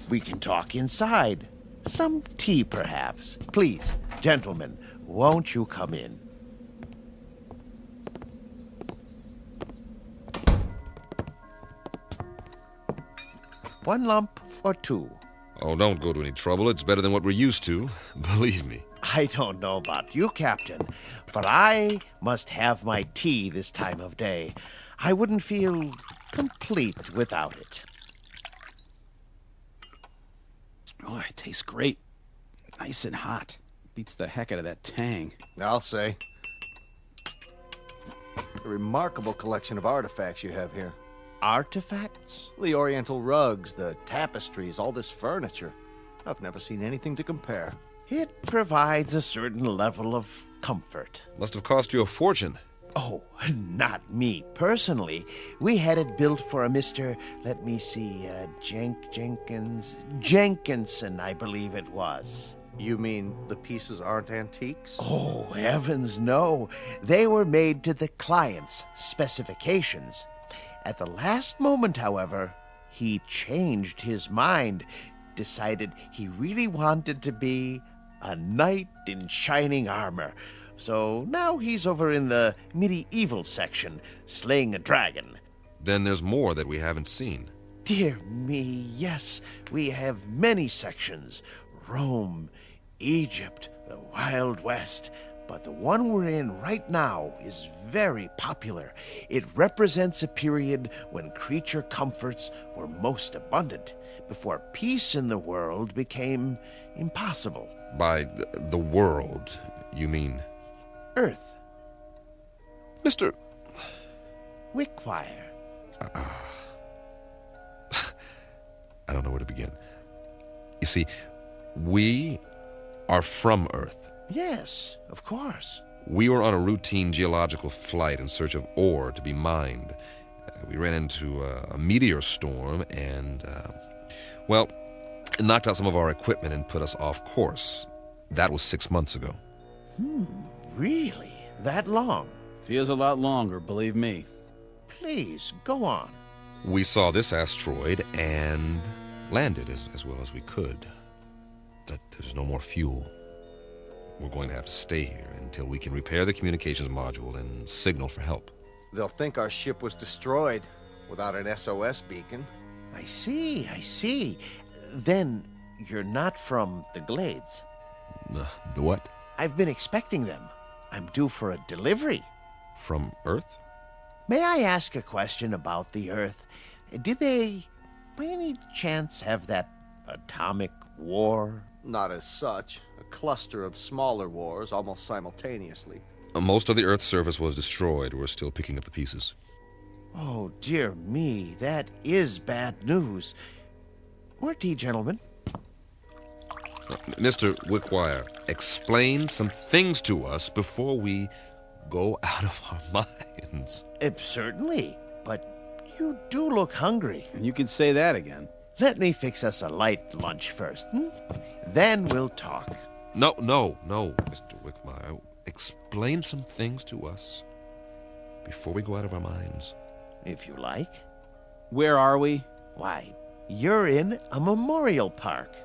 We can talk inside. Some tea, perhaps. Please, gentlemen, won't you come in? One lump or two? Oh, don't go to any trouble. It's better than what we're used to. Believe me. I don't know about you, Captain, but I must have my tea this time of day. I wouldn't feel complete without it. Oh, it tastes great. Nice and hot. Beats the heck out of that tang. I'll say. A remarkable collection of artifacts you have here. Artifacts? The oriental rugs, the tapestries, all this furniture. I've never seen anything to compare. It provides a certain level of comfort. Must have cost you a fortune. Oh, not me personally. We had it built for a Mr. Jenkinson, I believe it was. You mean the pieces aren't antiques? Oh, heavens, no. They were made to the client's specifications. At the last moment, however, he changed his mind, decided he really wanted to be a knight in shining armor. So now he's over in the medieval section, slaying a dragon. Then there's more that we haven't seen. Dear me, yes, we have many sections. Rome, Egypt, the Wild West. But the one we're in right now is very popular. It represents a period when creature comforts were most abundant, before peace in the world became impossible. By the world, you mean? Earth. Mr. Wickwire. I don't know where to begin. You see, we are from Earth. Yes, of course. We were on a routine geological flight in search of ore to be mined. We ran into a meteor storm and, well, it knocked out some of our equipment and put us off course. That was 6 months ago. Really? That long? Feels a lot longer, believe me. Please, go on. We saw this asteroid and landed as well as we could. That there's no more fuel. We're going to have to stay here until we can repair the communications module and signal for help. They'll think our ship was destroyed without an SOS beacon. I see. Then you're not from the Glades. The what? I've been expecting them. I'm due for a delivery. From Earth? May I ask a question about the Earth? Did they, by any chance, have that atomic war? Not as such. A cluster of smaller wars almost simultaneously. Most of the Earth's surface was destroyed. We're still picking up the pieces. Oh, dear me, that is bad news. More tea, gentlemen. Mr. Wickwire, explain some things to us before we go out of our minds. Certainly, but you do look hungry. And you can say that again. Let me fix us a light lunch first, Then we'll talk. No, Mr. Wickwire. Explain some things to us before we go out of our minds. If you like. Where are we? Why, you're in a memorial park.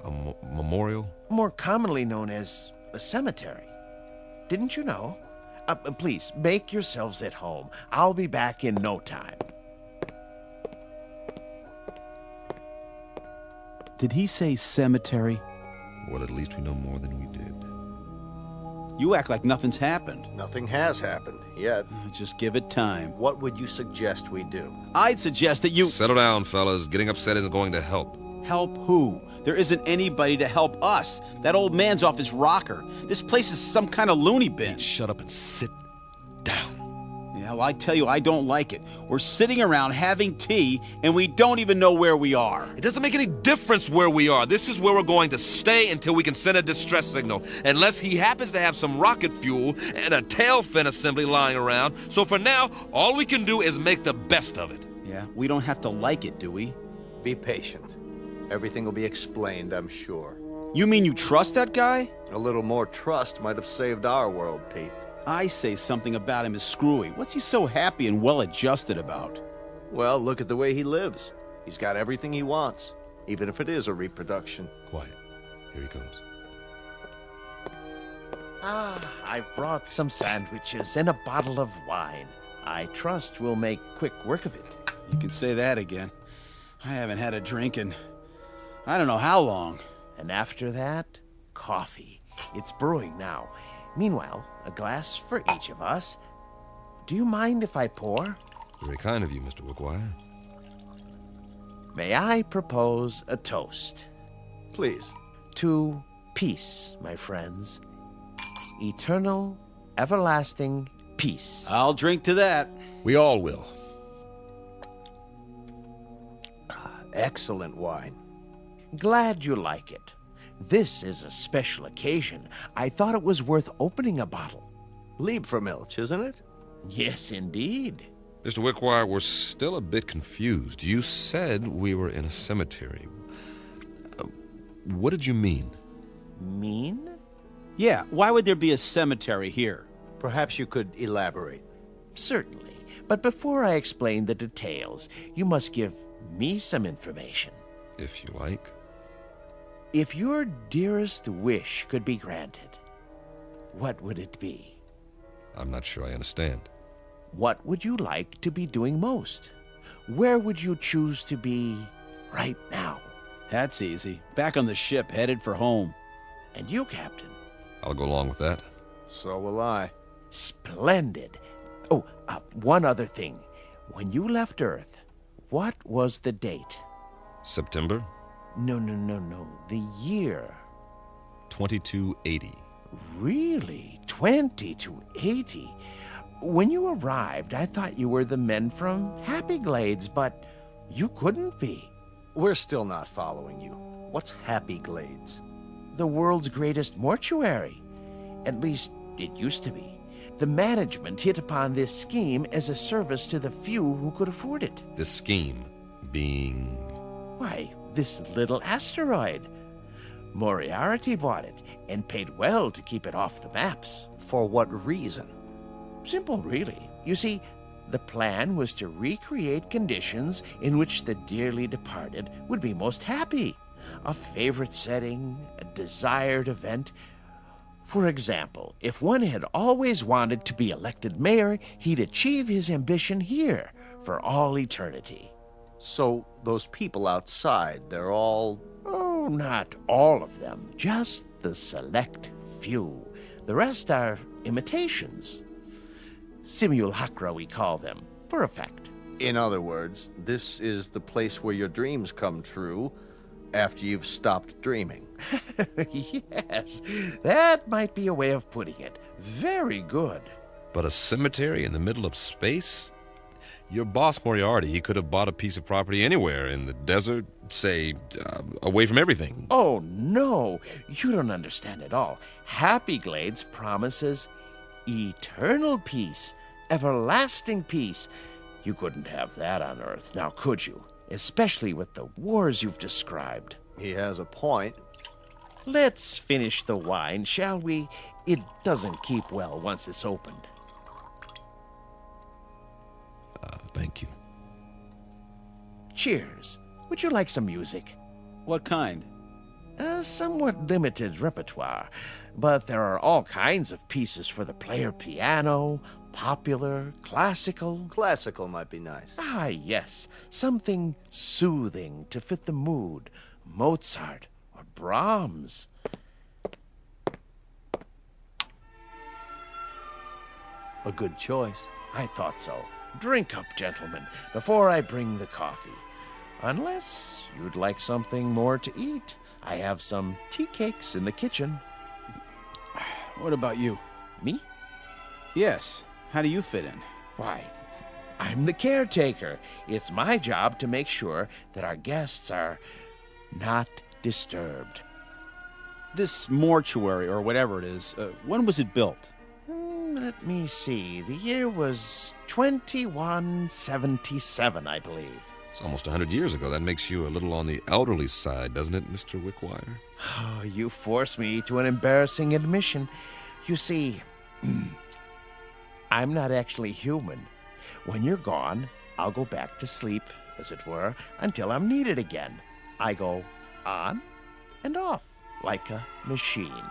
A memorial? More commonly known as a cemetery. Didn't you know? Please, make yourselves at home. I'll be back in no time. Did he say cemetery? Well, at least we know more than we did. You act like nothing's happened. Nothing has happened yet. Just give it time. What would you suggest we do? I'd suggest that you... Settle down, fellas. Getting upset isn't going to help. Help who? There isn't anybody to help us. That old man's off his rocker. This place is some kind of loony bin. Shut up and sit down. Yeah, well, I tell you, I don't like it. We're sitting around having tea, and we don't even know where we are. It doesn't make any difference where we are. This is where we're going to stay until we can send a distress signal. Unless he happens to have some rocket fuel and a tail fin assembly lying around. So for now, all we can do is make the best of it. Yeah, we don't have to like it, do we? Be patient. Everything will be explained, I'm sure. You mean you trust that guy? A little more trust might have saved our world, Pete. I say something about him is screwy. What's he so happy and well-adjusted about? Well, look at the way he lives. He's got everything he wants, even if it is a reproduction. Quiet. Here he comes. I've brought some sandwiches and a bottle of wine. I trust we'll make quick work of it. You can say that again. I haven't had a drink in I don't know how long. And after that, coffee. It's brewing now. Meanwhile, a glass for each of us. Do you mind if I pour? Very kind of you, Mr. Wickwire. May I propose a toast? Please. To peace, my friends. Eternal, everlasting peace. I'll drink to that. We all will. Excellent wine. Glad you like it. This is a special occasion. I thought it was worth opening a bottle. Liebfraumilch, isn't it? Yes, indeed. Mr. Wickwire, we're still a bit confused. You said we were in a cemetery. What did you mean? Mean? Yeah, why would there be a cemetery here? Perhaps you could elaborate. Certainly. But before I explain the details, you must give me some information. If you like. If your dearest wish could be granted, what would it be? I'm not sure I understand. What would you like to be doing most? Where would you choose to be right now? That's easy. Back on the ship, headed for home. And you, Captain? I'll go along with that. So will I. Splendid. Oh, one other thing. When you left Earth, what was the date? September? No. The year. 2280. Really? 2280? When you arrived, I thought you were the men from Happy Glades, but you couldn't be. We're still not following you. What's Happy Glades? The world's greatest mortuary. At least, it used to be. The management hit upon this scheme as a service to the few who could afford it. This scheme being... Why, this little asteroid. Moriarty bought it and paid well to keep it off the maps. For what reason? Simple, really. You see, the plan was to recreate conditions in which the dearly departed would be most happy. A favorite setting, a desired event. For example, if one had always wanted to be elected mayor, he'd achieve his ambition here for all eternity. So those people outside, they're all... Oh, not all of them. Just the select few. The rest are imitations. Simulacra, we call them, for effect. In other words, this is the place where your dreams come true after you've stopped dreaming. Yes, that might be a way of putting it. Very good. But a cemetery in the middle of space? Your boss, Moriarty, he could have bought a piece of property anywhere in the desert, say, away from everything. Oh, no. You don't understand at all. Happy Glades promises eternal peace, everlasting peace. You couldn't have that on Earth, now could you? Especially with the wars you've described. He has a point. Let's finish the wine, shall we? It doesn't keep well once it's opened. Thank you. Cheers. Would you like some music? What kind? A somewhat limited repertoire, but there are all kinds of pieces for the player piano, popular, classical. Classical might be nice. Ah, yes. Something soothing to fit the mood. Mozart or Brahms. A good choice. I thought so. Drink up, gentlemen, before I bring the coffee. Unless you'd like something more to eat. I have some tea cakes in the kitchen. What about you? Me? Yes. How do you fit in? Why, I'm the caretaker. It's my job to make sure that our guests are not disturbed. This mortuary, or whatever it is, when was it built? Let me see. The year was 2177, I believe. It's almost 100 years ago. That makes you a little on the elderly side, doesn't it, Mr. Wickwire? Oh, you force me to an embarrassing admission. You see, I'm not actually human. When you're gone, I'll go back to sleep, as it were, until I'm needed again. I go on and off, like a machine.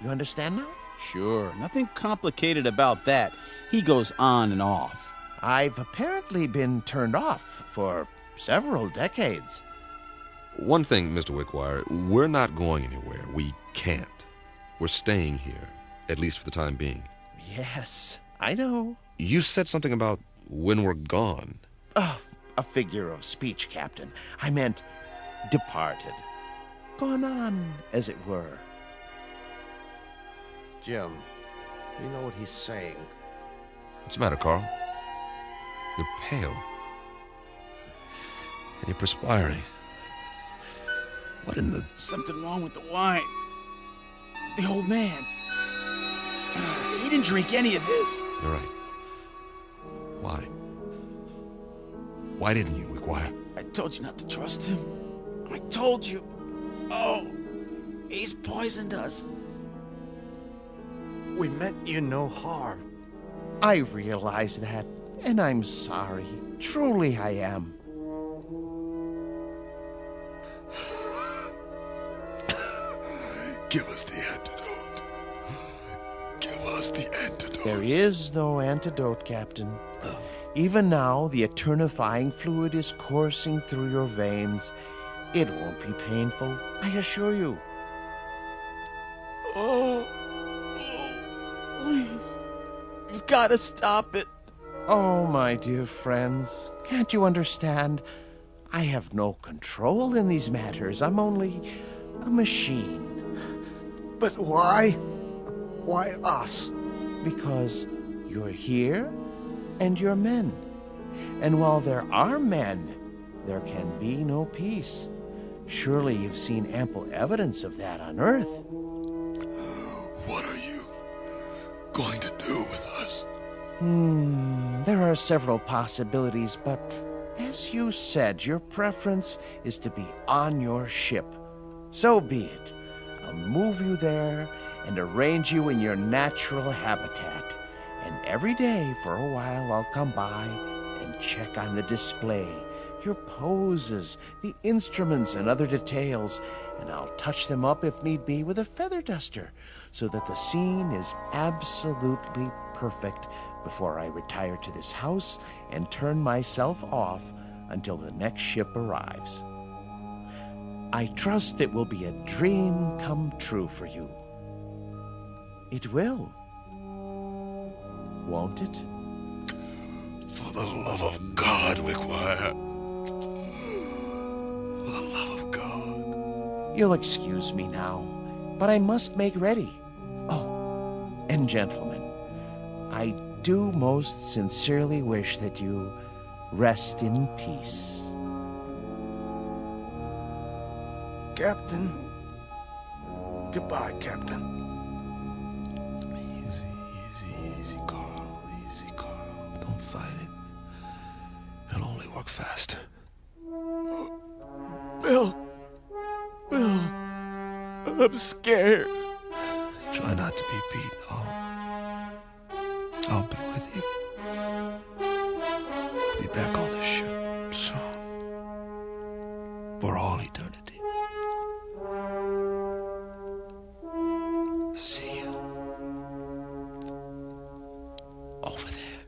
You understand now? Sure. Nothing complicated about that. He goes on and off. I've apparently been turned off for several decades. One thing, Mr. Wickwire, we're not going anywhere. We can't. We're staying here, at least for the time being. Yes, I know. You said something about when we're gone. Oh, a figure of speech, Captain. I meant departed. Gone on, as it were. Jim, you know what he's saying. What's the matter, Carl? You're pale. And you're perspiring. What in the... Something wrong with the wine. The old man. He didn't drink any of his. You're right. Why? Why didn't you, Wickwire? I told you not to trust him. I told you. Oh. He's poisoned us. We meant you no harm. I realize that, and I'm sorry. Truly I am. Give us the antidote. Give us the antidote. There is no antidote, Captain. Even now, the eternifying fluid is coursing through your veins. It won't be painful, I assure you. Oh, please. You've got to stop it. Oh, my dear friends, can't you understand? I have no control in these matters. I'm only a machine. But why? Why us? Because you're here and you're men. And while there are men, there can be no peace. Surely you've seen ample evidence of that on Earth. What are you going to do with us? There are several possibilities, but as you said, your preference is to be on your ship. So be it. I'll move you there and arrange you in your natural habitat. And every day for a while I'll come by and check on the display, your poses, the instruments and other details, and I'll touch them up if need be with a feather duster so that the scene is absolutely perfect before I retire to this house and turn myself off until the next ship arrives. I trust it will be a dream come true for you. It will. Won't it? For the love of God, Wickwire. For the love of God. You'll excuse me now, but I must make ready. Oh, and gentlemen, I do most sincerely wish that you rest in peace. Captain. Goodbye, Captain. Easy, Carl. Easy, Carl. Don't fight it. It'll only work faster. Bill. I'm scared. Try not to be beat. I'll be with you. Be back on the ship soon. For all eternity. See you over there.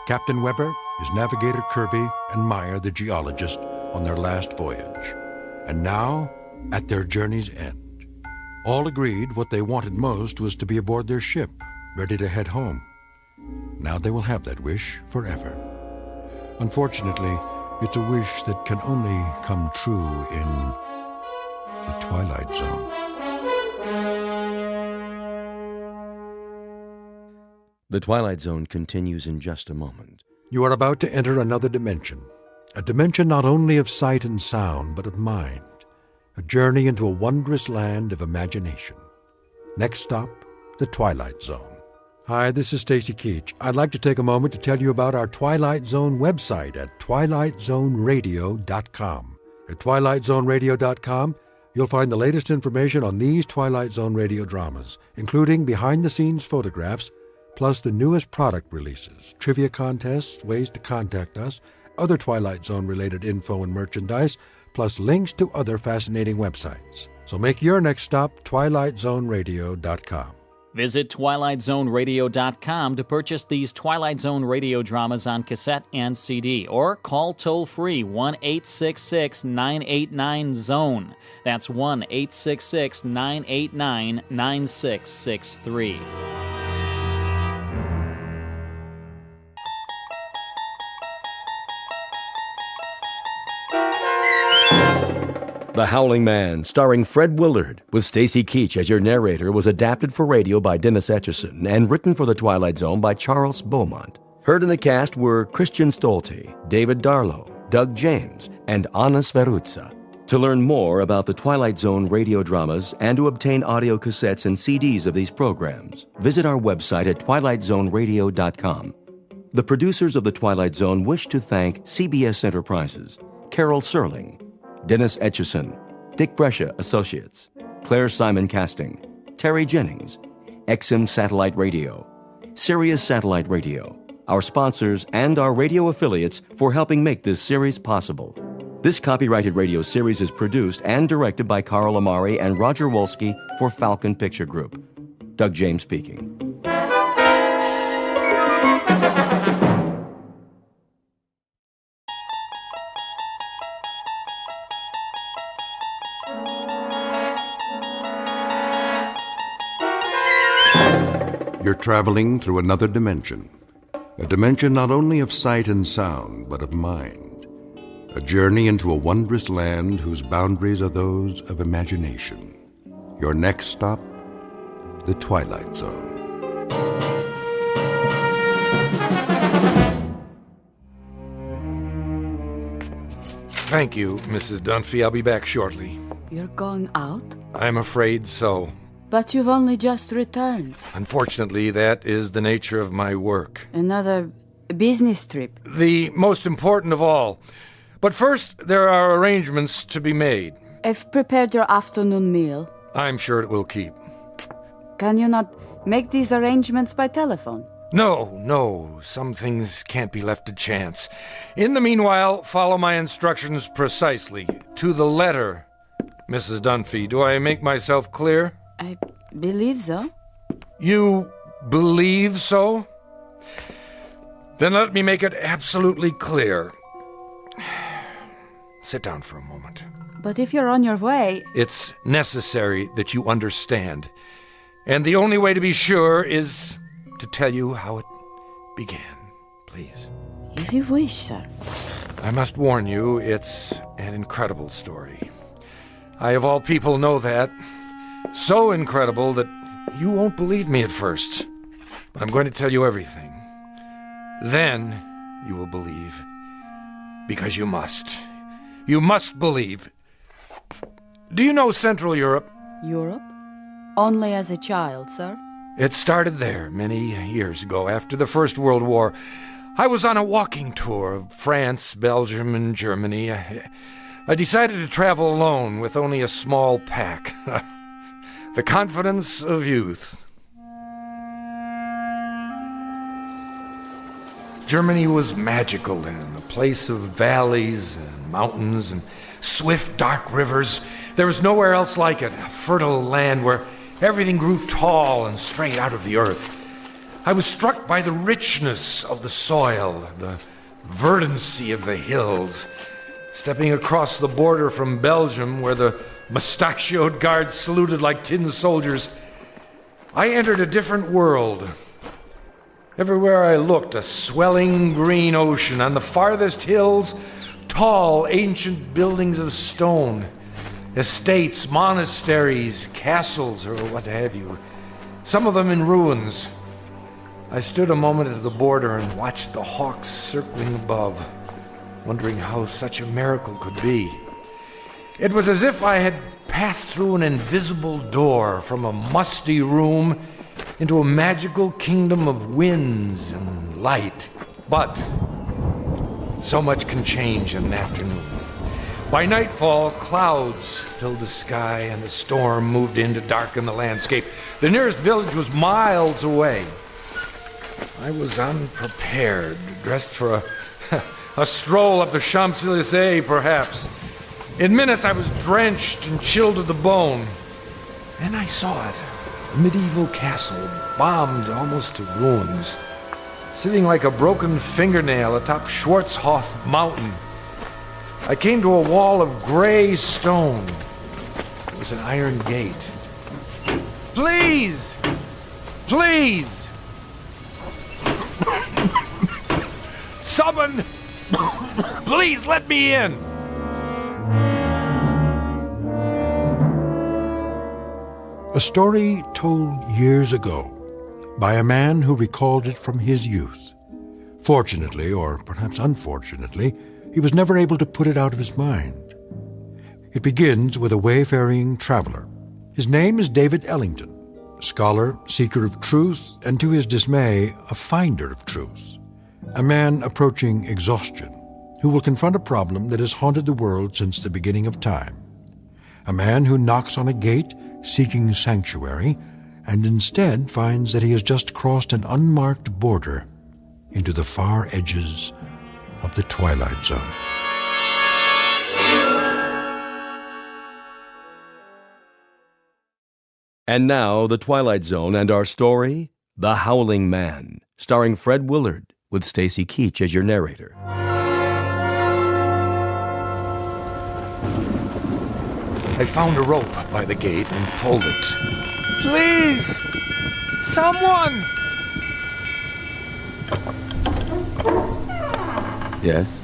Captain Weber, his navigator Kirby, and Meyer, the geologist, on their last voyage. And now, at their journey's end. All agreed what they wanted most was to be aboard their ship, ready to head home. Now they will have that wish forever. Unfortunately, it's a wish that can only come true in the Twilight Zone. The Twilight Zone continues in just a moment. You are about to enter another dimension. A dimension not only of sight and sound, but of mind. A journey into a wondrous land of imagination. Next stop, the Twilight Zone. Hi, this is Stacy Keach. I'd like to take a moment to tell you about our Twilight Zone website at twilightzoneradio.com. At twilightzoneradio.com, you'll find the latest information on these Twilight Zone radio dramas, including behind-the-scenes photographs, plus the newest product releases, trivia contests, ways to contact us, other Twilight Zone-related info and merchandise, plus links to other fascinating websites. So make your next stop twilightzoneradio.com. Visit twilightzoneradio.com to purchase these Twilight Zone radio dramas on cassette and CD, or call toll-free 1-866-989-ZONE. That's 1-866-989-9663. The Howling Man, starring Fred Willard, with Stacy Keach as your narrator, was adapted for radio by Dennis Etchison and written for The Twilight Zone by Charles Beaumont. Heard in the cast were Christian Stolte, David Darlow, Doug James, and Anna Sveruzza. To learn more about the Twilight Zone radio dramas and to obtain audio cassettes and CDs of these programs, visit our website at twilightzoneradio.com. The producers of The Twilight Zone wish to thank CBS Enterprises, Carol Serling, Dennis Etchison, Dick Brescia Associates, Claire Simon Casting, Terry Jennings, XM Satellite Radio, Sirius Satellite Radio, our sponsors, and our radio affiliates for helping make this series possible. This copyrighted radio series is produced and directed by Carl Amari and Roger Wolski for Falcon Picture Group. Doug James speaking. You're traveling through another dimension. A dimension not only of sight and sound, but of mind. A journey into a wondrous land whose boundaries are those of imagination. Your next stop, the Twilight Zone. Thank you, Mrs. Dunphy. I'll be back shortly. You're going out? I'm afraid so. But you've only just returned. Unfortunately, that is the nature of my work. Another business trip? The most important of all. But first, there are arrangements to be made. I've prepared your afternoon meal. I'm sure it will keep. Can you not make these arrangements by telephone? No. Some things can't be left to chance. In the meanwhile, follow my instructions precisely, to the letter, Mrs. Dunphy. Do I make myself clear? I believe so. You believe so? Then let me make it absolutely clear. Sit down for a moment. But if you're on your way... It's necessary that you understand. And the only way to be sure is to tell you how it began. Please. If you wish, sir. I must warn you, it's an incredible story. I, of all people, know that. So incredible that you won't believe me at first. But I'm going to tell you everything. Then you will believe. Because you must. You must believe. Do you know Central Europe? Europe? Only as a child, sir. It started there many years ago, after the First World War. I was on a walking tour of France, Belgium, and Germany. I decided to travel alone with only a small pack. The confidence of youth. Germany was magical then, a place of valleys and mountains and swift, dark rivers. There was nowhere else like it, a fertile land where everything grew tall and straight out of the earth. I was struck by the richness of the soil, the verdancy of the hills. Stepping across the border from Belgium, where the mustachioed guards saluted like tin soldiers, I entered a different world. Everywhere I looked, a swelling green ocean. On the farthest hills, tall, ancient buildings of stone. Estates, monasteries, castles, or what have you. Some of them in ruins. I stood a moment at the border and watched the hawks circling above, wondering how such a miracle could be. It was as if I had passed through an invisible door from a musty room into a magical kingdom of winds and light. But so much can change in an afternoon. By nightfall, clouds filled the sky and the storm moved in to darken the landscape. The nearest village was miles away. I was unprepared, dressed for a stroll up the Champs-Élysées, perhaps. In minutes, I was drenched and chilled to the bone. Then I saw it. A medieval castle, bombed almost to ruins, sitting like a broken fingernail atop Schwarzhof Mountain. I came to a wall of gray stone. It was an iron gate. Please! Please! Someone! Please let me in! A story told years ago by a man who recalled it from his youth. Fortunately, or perhaps unfortunately, he was never able to put it out of his mind. It begins with a wayfaring traveler. His name is David Ellington, scholar, seeker of truth, and to his dismay, a finder of truth. A man approaching exhaustion, who will confront a problem that has haunted the world since the beginning of time. A man who knocks on a gate seeking sanctuary, and instead finds that he has just crossed an unmarked border into the far edges of the Twilight Zone. And now, The Twilight Zone and our story, The Howling Man, starring Fred Willard, with Stacy Keach as your narrator. I found a rope by the gate and pulled it. Please! Someone! Yes?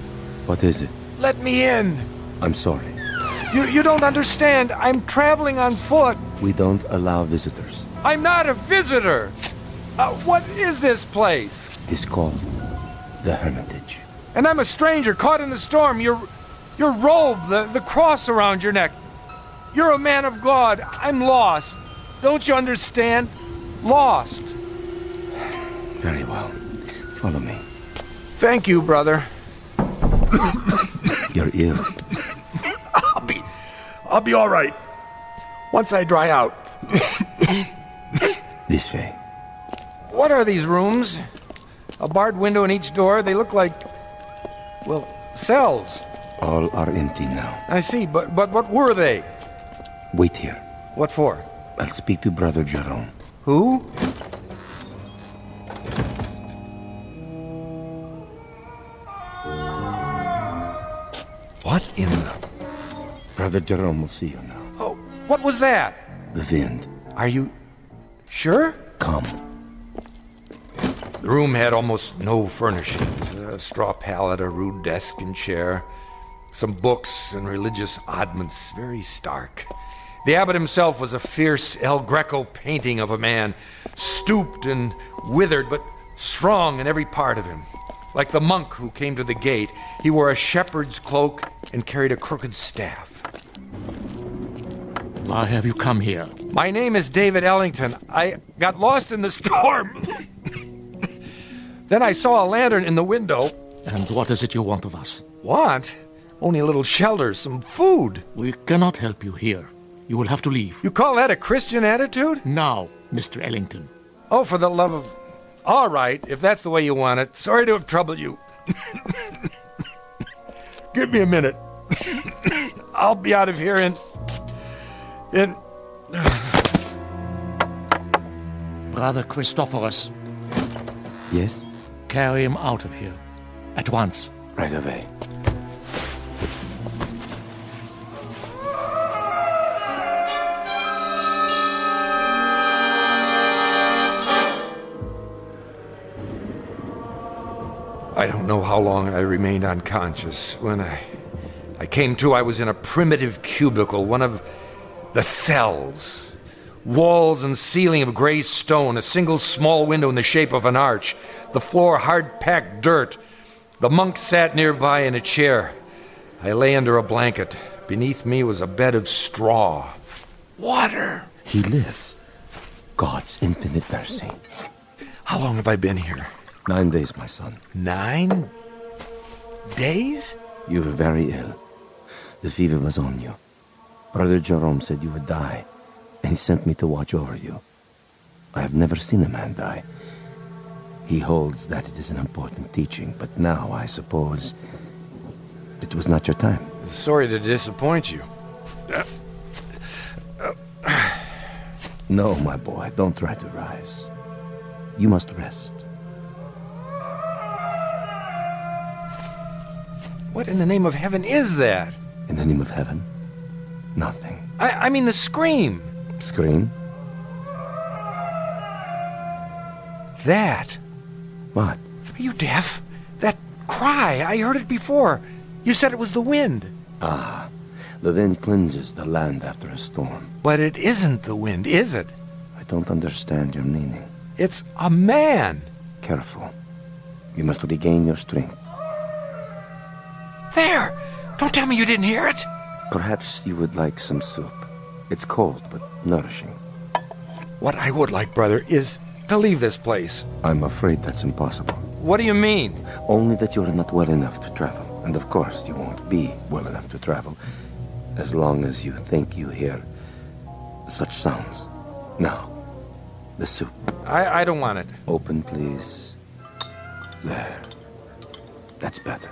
What is it? Let me in! I'm sorry. You don't understand. I'm traveling on foot. We don't allow visitors. I'm not a visitor! What is this place? It's called the Hermitage. And I'm a stranger caught in the storm. Your robe, the cross around your neck. You're a man of God. I'm lost. Don't you understand? Lost. Very well. Follow me. Thank you, brother. You're ill. I'll be all right. Once I dry out. This way. What are these rooms? A barred window in each door. They look like, well, cells. All are empty now. I see, but what were they? Wait here. What for? I'll speak to Brother Jerome. Who? What in the... Brother Jerome will see you now. Oh, what was that? The wind. Are you sure? Come. The room had almost no furnishings. A straw pallet, a rude desk and chair, some books and religious oddments, very stark. The abbot himself was a fierce El Greco painting of a man, stooped and withered, but strong in every part of him. Like the monk who came to the gate, he wore a shepherd's cloak and carried a crooked staff. Why have you come here? My name is David Ellington. I got lost in the storm. Then I saw a lantern in the window. And what is it you want of us? Want? Only a little shelter, some food. We cannot help you here. You will have to leave. You call that a Christian attitude? Now, Mr. Ellington. Oh, for the love of... All right, if that's the way you want it. Sorry to have troubled you. Give me a minute. I'll be out of here in... Brother Christophorus. Yes? Carry him out of here. At once. Right away. I don't know how long I remained unconscious. When I came to, I was in a primitive cubicle, one of the cells. Walls and ceiling of gray stone, a single small window in the shape of an arch, the floor hard-packed dirt. The monk sat nearby in a chair. I lay under a blanket. Beneath me was a bed of straw. Water! He lives. God's infinite mercy. How long have I been here? 9 days, my son. 9 days? You were very ill. The fever was on you. Brother Jerome said you would die, and he sent me to watch over you. I have never seen a man die. He holds that it is an important teaching, but now I suppose it was not your time. Sorry to disappoint you. No, my boy, don't try to rise. You must rest. What in the name of heaven is that? In the name of heaven? Nothing. I mean the scream. Scream? That. What? Are you deaf? That cry, I heard it before. You said it was the wind. Ah, the wind cleanses the land after a storm. But it isn't the wind, is it? I don't understand your meaning. It's a man. Careful. You must regain your strength. There! Don't tell me you didn't hear it. Perhaps you would like some soup. It's cold, but nourishing. What I would like, brother, is to leave this place. I'm afraid that's impossible. What do you mean? Only that you're not well enough to travel. And of course, you won't be well enough to travel as long as you think you hear such sounds. Now, the soup. I don't want it. Open, please. There. That's better.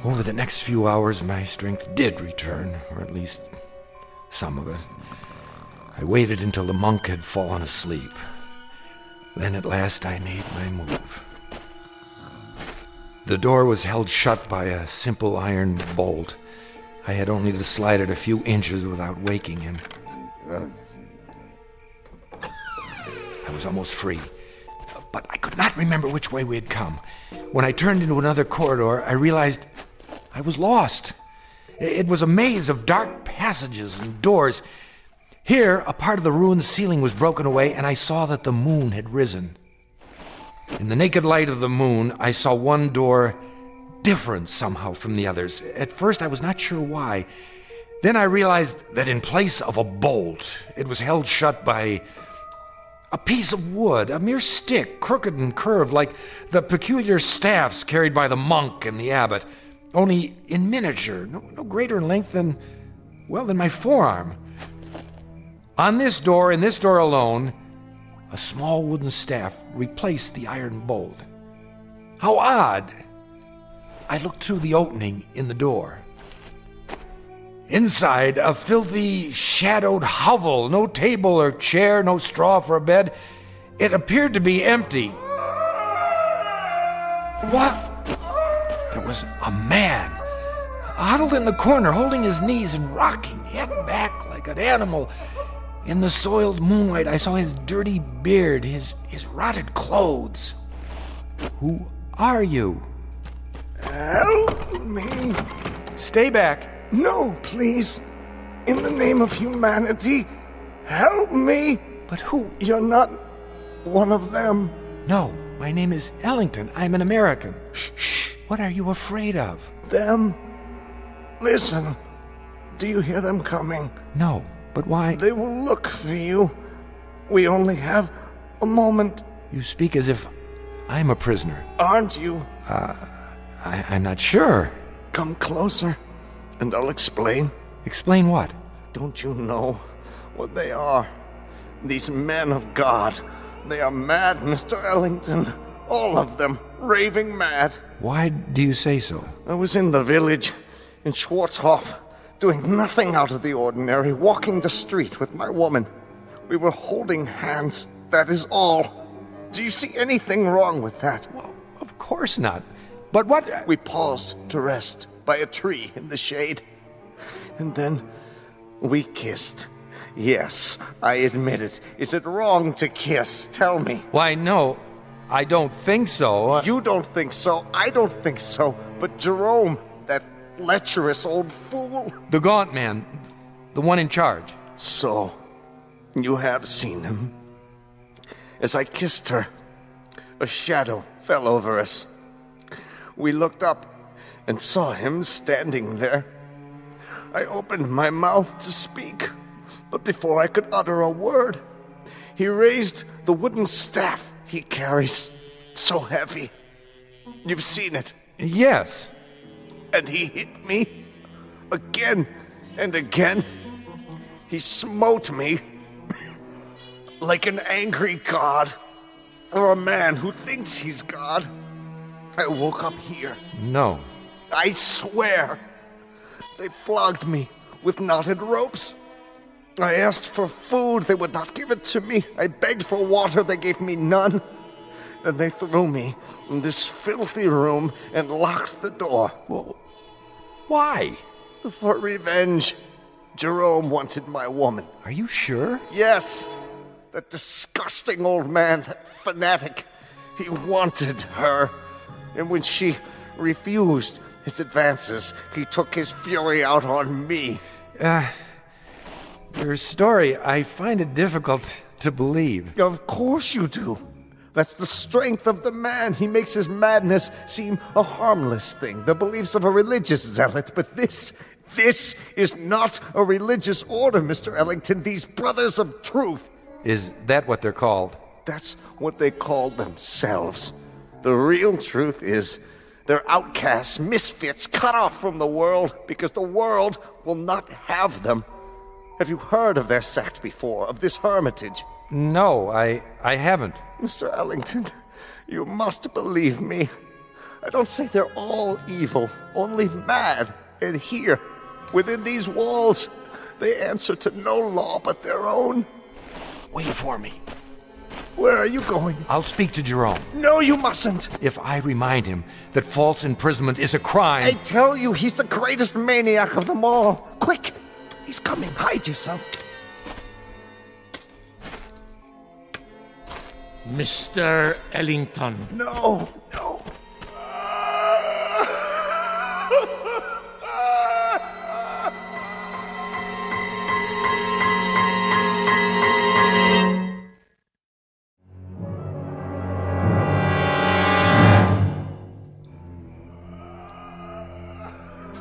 Over the next few hours, my strength did return, or at least some of it. I waited until the monk had fallen asleep. Then at last I made my move. The door was held shut by a simple iron bolt. I had only to slide it a few inches without waking him. I was almost free, but I could not remember which way we had come. When I turned into another corridor, I realized I was lost. It was a maze of dark passages and doors. Here, a part of the ruined ceiling was broken away, and I saw that the moon had risen. In the naked light of the moon, I saw one door different somehow from the others. At first, I was not sure why. Then I realized that in place of a bolt, it was held shut by a piece of wood, a mere stick, crooked and curved, like the peculiar staffs carried by the monk and the abbot, only in miniature, no greater in length than my forearm. On this door, in this door alone, a small wooden staff replaced the iron bolt. How odd! I looked through the opening in the door. Inside, a filthy, shadowed hovel. No table or chair, no straw for a bed. It appeared to be empty. What? There was a man, huddled in the corner, holding his knees and rocking, head back like an animal. In the soiled moonlight, I saw his dirty beard, his rotted clothes. Who are you? Help me. Stay back. No, please. In the name of humanity, help me. But who? You're not one of them. No, my name is Ellington. I'm an American. Shh. What are you afraid of? Them. Listen. Do you hear them coming? No, but why? They will look for you. We only have a moment. You speak as if I'm a prisoner. Aren't you? I'm not sure. Come closer, and I'll explain. Explain what? Don't you know what they are? These men of God. They are mad, Mr. Ellington. All of them. Raving mad. Why do you say so? I was in the village, in Schwarzhof, doing nothing out of the ordinary, walking the street with my woman. We were holding hands. That is all. Do you see anything wrong with that? Well, of course not. But what? We paused to rest by a tree in the shade. And then we kissed. Yes, I admit it. Is it wrong to kiss? Tell me. Why, no. I don't think so. You don't think so. I don't think so. But Jerome, that lecherous old fool. The gaunt man. The one in charge. So, you have seen him. As I kissed her, a shadow fell over us. We looked up and saw him standing there. I opened my mouth to speak, but before I could utter a word, he raised the wooden staff he carries, so heavy. You've seen it. Yes. And he hit me again and again. He smote me like an angry god, or a man who thinks he's God. I woke up here. No. I swear. They flogged me with knotted ropes. I asked for food. They would not give it to me. I begged for water. They gave me none. Then they threw me in this filthy room and locked the door. Well, why? For revenge. Jerome wanted my woman. Are you sure? Yes. That disgusting old man, that fanatic. He wanted her. And when she refused his advances, he took his fury out on me. Your story, I find it difficult to believe. Of course you do. That's the strength of the man. He makes his madness seem a harmless thing, the beliefs of a religious zealot. But this is not a religious order, Mr. Ellington. These brothers of truth. Is that what they're called? That's what they call themselves. The real truth is they're outcasts, misfits, cut off from the world because the world will not have them. Have you heard of their sect before, of this hermitage? No, I haven't. Mr. Ellington, you must believe me. I don't say they're all evil, only mad. And here, within these walls, they answer to no law but their own. Wait for me. Where are you going? I'll speak to Jerome. No, you mustn't. If I remind him that false imprisonment is a crime... I tell you, he's the greatest maniac of them all. Quick! He's coming. Hide yourself. Mr. Ellington. No.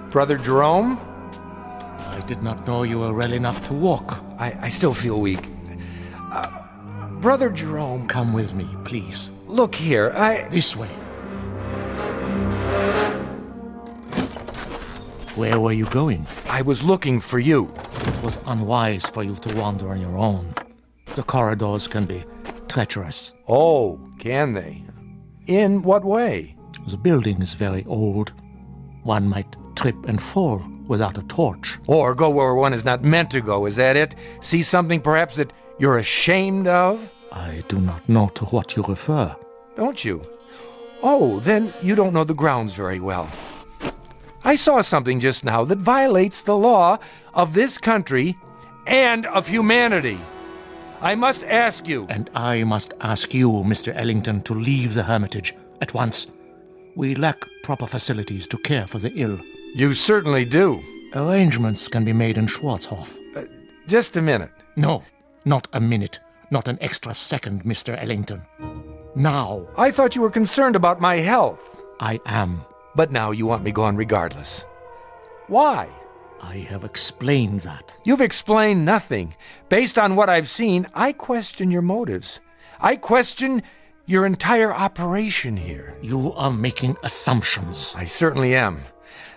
Brother Jerome? I did not know you were well enough to walk. I still feel weak. Brother Jerome... Come with me, please. Look here, This way. Where were you going? I was looking for you. It was unwise for you to wander on your own. The corridors can be treacherous. Oh, can they? In what way? The building is very old. One might trip and fall without a torch. Or go where one is not meant to go, is that it? See something perhaps that you're ashamed of? I do not know to what you refer. Don't you? Oh, then you don't know the grounds very well. I saw something just now that violates the law of this country and of humanity. I must ask you. And I must ask you, Mr. Ellington, to leave the hermitage at once. We lack proper facilities to care for the ill. You certainly do. Arrangements can be made in Schwarzhof. Just a minute. No, not a minute. Not an extra second, Mr. Ellington. Now. I thought you were concerned about my health. I am. But now you want me gone regardless. Why? I have explained that. You've explained nothing. Based on what I've seen, I question your motives. I question your entire operation here. You are making assumptions. I certainly am.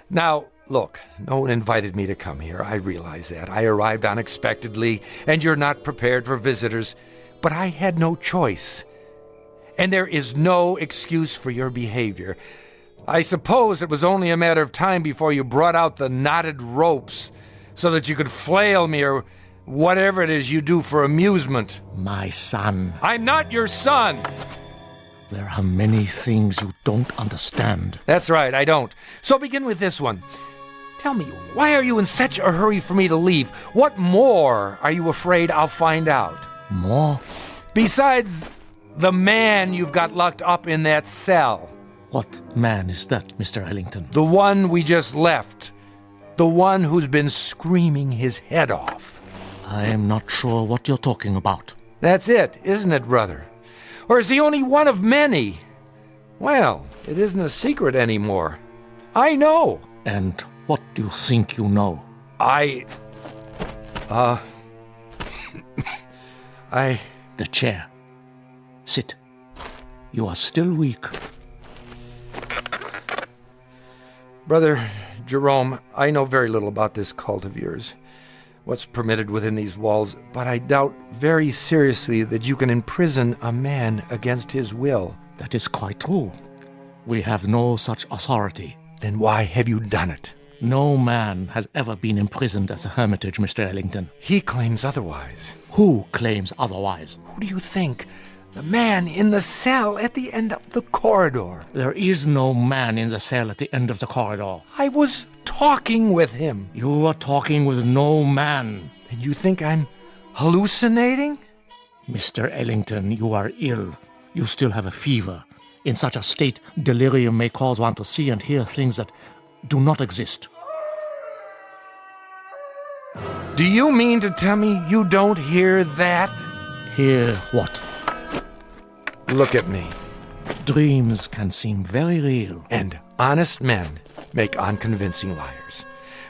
Now, look, no one invited me to come here. I realize that. I arrived unexpectedly, and you're not prepared for visitors. But I had no choice. And there is no excuse for your behavior. I suppose it was only a matter of time before you brought out the knotted ropes so that you could flail me or whatever it is you do for amusement. My son. I'm not your son! There are many things you don't understand. That's right, I don't. So begin with this one. Tell me, why are you in such a hurry for me to leave? What more are you afraid I'll find out? More? Besides the man you've got locked up in that cell. What man is that, Mr. Ellington? The one we just left. The one who's been screaming his head off. I am not sure what you're talking about. That's it, isn't it, brother? Or is he only one of many? Well, it isn't a secret anymore. I know. And what do you think you know? The chair. Sit. You are still weak. Brother Jerome, I know very little about this cult of yours, what's permitted within these walls, but I doubt very seriously that you can imprison a man against his will. That is quite true. We have no such authority. Then why have you done it? No man has ever been imprisoned at the Hermitage, Mr. Ellington. He claims otherwise. Who claims otherwise? Who do you think? The man in the cell at the end of the corridor. There is no man in the cell at the end of the corridor. I was talking with him. You were talking with no man. And you think I'm hallucinating? Mr. Ellington, you are ill. You still have a fever. In such a state, delirium may cause one to see and hear things that do not exist. Do you mean to tell me you don't hear that? Hear what? Look at me. Dreams can seem very real. And honest men make unconvincing liars.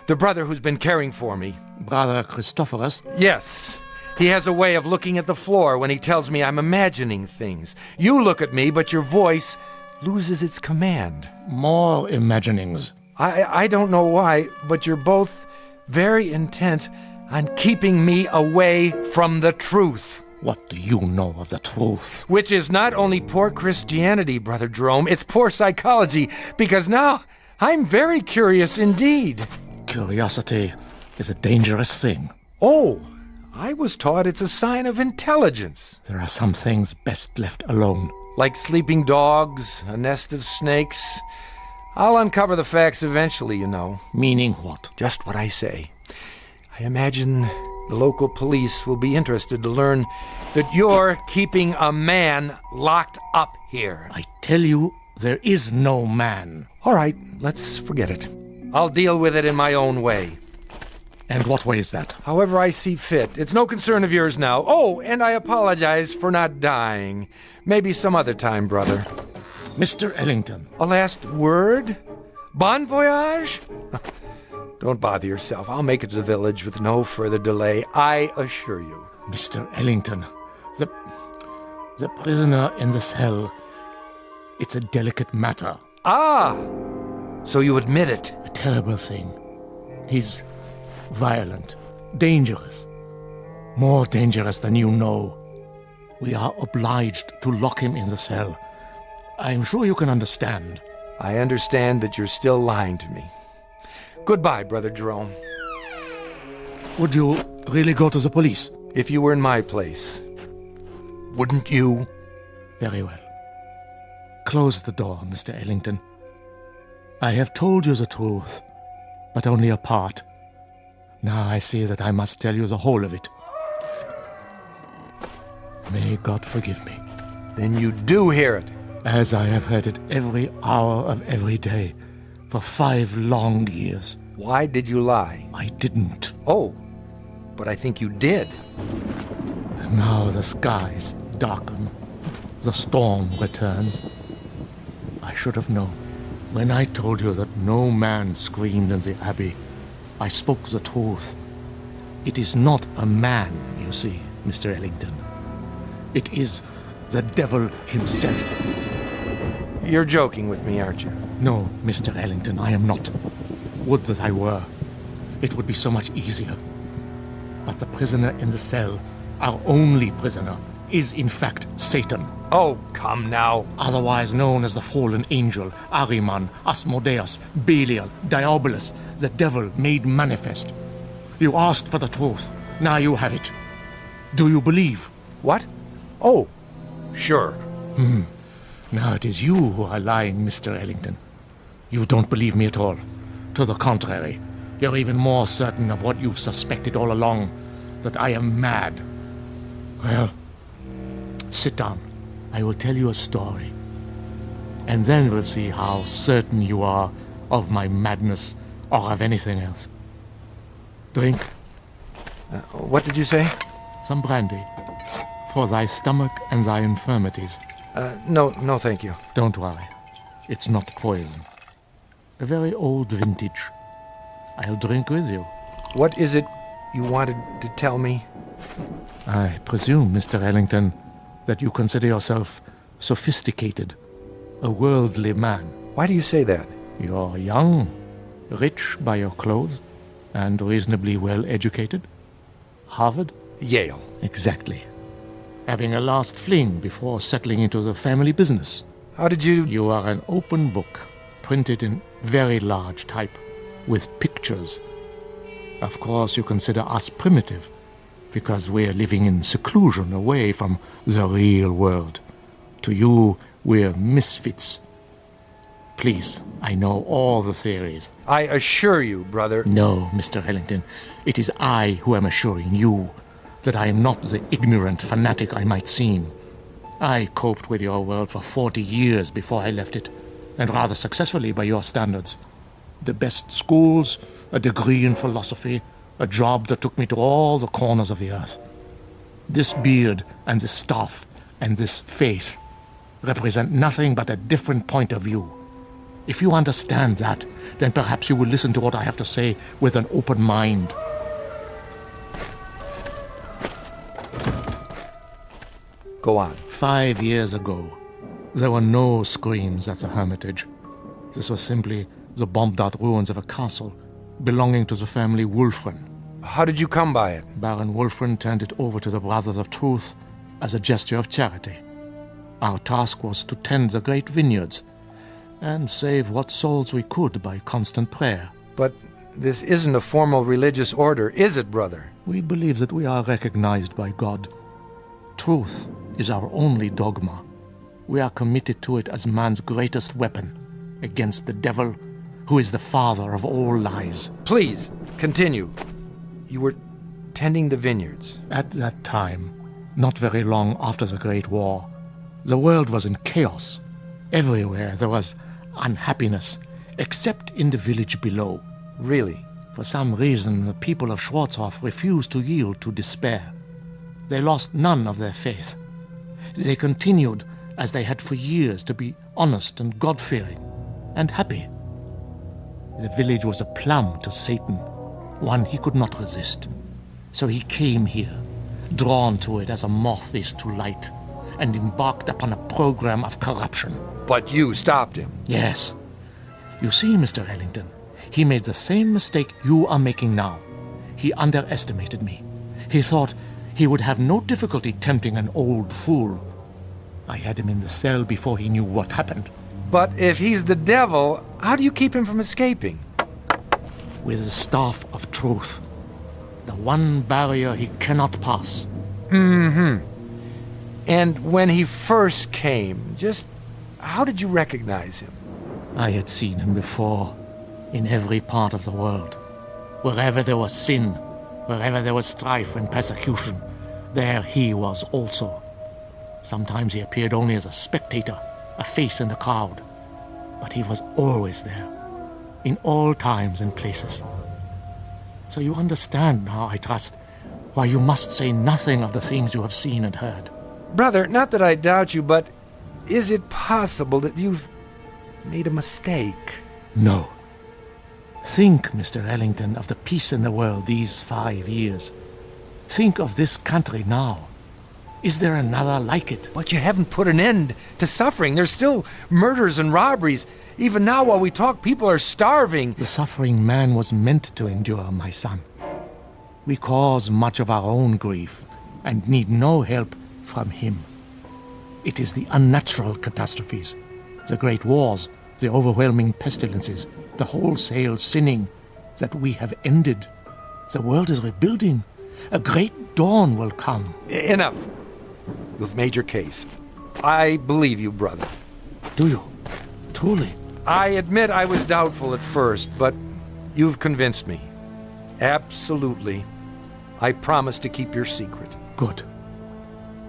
The brother who's been caring for me. Brother Christophorus? Yes. He has a way of looking at the floor when he tells me I'm imagining things. You look at me, but your voice loses its command. More imaginings. I don't know why, but you're both very intent on keeping me away from the truth. What do you know of the truth? Which is not only poor Christianity, Brother Jerome, it's poor psychology, because now I'm very curious indeed. Curiosity is a dangerous thing. Oh, I was taught it's a sign of intelligence. There are some things best left alone. Like sleeping dogs, a nest of snakes. I'll uncover the facts eventually, you know. Meaning what? Just what I say. I imagine the local police will be interested to learn that you're keeping a man locked up here. I tell you, there is no man. All right, let's forget it. I'll deal with it in my own way. And what way is that? However I see fit. It's no concern of yours now. Oh, and I apologize for not dying. Maybe some other time, brother. Mr. Ellington. A last word? Bon voyage? Don't bother yourself. I'll make it to the village with no further delay, I assure you. Mr. Ellington, the prisoner in the cell, it's a delicate matter. Ah! So you admit it? A terrible thing. He's violent, dangerous. More dangerous than you know. We are obliged to lock him in the cell. I'm sure you can understand. I understand that you're still lying to me. Goodbye, Brother Jerome. Would you really go to the police? If you were in my place, wouldn't you? Very well. Close the door, Mr. Ellington. I have told you the truth, but only a part. Now I see that I must tell you the whole of it. May God forgive me. Then you do hear it. As I have heard it every hour of every day for 5 long years. Why did you lie? I didn't. Oh, but I think you did. And now the skies darken. The storm returns. I should have known. When I told you that no man screamed in the abbey, I spoke the truth. It is not a man, you see, Mr. Ellington. It is the devil himself. You're joking with me, aren't you? No, Mr. Ellington, I am not. Would that I were. It would be so much easier. But the prisoner in the cell, our only prisoner, is in fact Satan. Oh, come now. Otherwise known as the fallen angel, Ahriman, Asmodeus, Belial, Diabolus, the devil made manifest. You asked for the truth. Now you have it. Do you believe? What? Oh, sure. Now it is you who are lying, Mr. Ellington. You don't believe me at all. To the contrary, you're even more certain of what you've suspected all along, that I am mad. Well, sit down. I will tell you a story. And then we'll see how certain you are of my madness or of anything else. Drink. What did you say? Some brandy. For thy stomach and thy infirmities. No, thank you. Don't worry. It's not poison. A very old vintage. I'll drink with you. What is it you wanted to tell me? I presume, Mr. Ellington, that you consider yourself sophisticated, a worldly man. Why do you say that? You're young, rich by your clothes, and reasonably well educated. Harvard? Yale. Exactly. Having a last fling before settling into the family business. How did you... You are an open book, printed in very large type, with pictures. Of course, you consider us primitive, because we're living in seclusion away from the real world. To you, we're misfits. Please, I know all the theories. I assure you, brother... No, Mr. Ellington, it is I who am assuring you that I am not the ignorant fanatic I might seem. I coped with your world for 40 years before I left it, and rather successfully by your standards. The best schools, a degree in philosophy, a job that took me to all the corners of the earth. This beard and this staff and this face represent nothing but a different point of view. If you understand that, then perhaps you will listen to what I have to say with an open mind. Go on. 5 years ago, there were no screams at the Hermitage. This was simply the bombed-out ruins of a castle belonging to the family Wulfren. How did you come by it? Baron Wulfren turned it over to the Brothers of Truth as a gesture of charity. Our task was to tend the great vineyards and save what souls we could by constant prayer. But this isn't a formal religious order, is it, brother? We believe that we are recognized by God. Truth is our only dogma. We are committed to it as man's greatest weapon against the devil, who is the father of all lies. Please, continue. You were tending the vineyards. At that time, not very long after the Great War, the world was in chaos. Everywhere there was unhappiness, except in the village below. Really? For some reason, the people of Schwarzhof refused to yield to despair. They lost none of their faith. They continued, as they had for years, to be honest and God-fearing and happy. The village was a plum to Satan, one he could not resist. So he came here, drawn to it as a moth is to light, and embarked upon a program of corruption. But you stopped him. Yes. You see, Mr. Ellington, he made the same mistake you are making now. He underestimated me. He thought he would have no difficulty tempting an old fool. I had him in the cell before he knew what happened. But if he's the devil, how do you keep him from escaping? With the staff of truth. The one barrier he cannot pass. Mm-hmm. And when he first came, just how did you recognize him? I had seen him before, in every part of the world. Wherever there was sin, wherever there was strife and persecution, there he was also. Sometimes he appeared only as a spectator, a face in the crowd. But he was always there, in all times and places. So you understand now, I trust, why you must say nothing of the things you have seen and heard. Brother, not that I doubt you, but is it possible that you've made a mistake? No. Think, Mr. Ellington, of the peace in the world these 5 years. Think of this country now. Is there another like it? But you haven't put an end to suffering. There's still murders and robberies. Even now, while we talk, people are starving. The suffering man was meant to endure, my son. We cause much of our own grief and need no help from him. It is the unnatural catastrophes, the great wars, the overwhelming pestilences, the wholesale sinning that we have ended. The world is rebuilding. A great dawn will come. Enough. You've made your case. I believe you, brother. Do you? Truly? I admit I was doubtful at first, but you've convinced me. Absolutely. I promise to keep your secret. Good.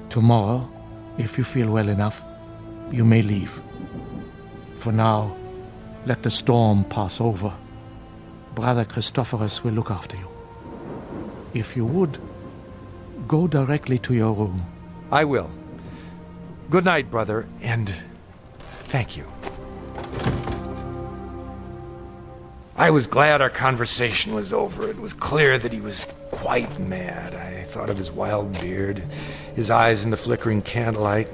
Tomorrow, if you feel well enough, you may leave. For now, let the storm pass over. Brother Christophorus will look after you. If you would, go directly to your room. I will. Good night, brother, and thank you. I was glad our conversation was over. It was clear that he was quite mad. I thought of his wild beard, his eyes in the flickering candlelight,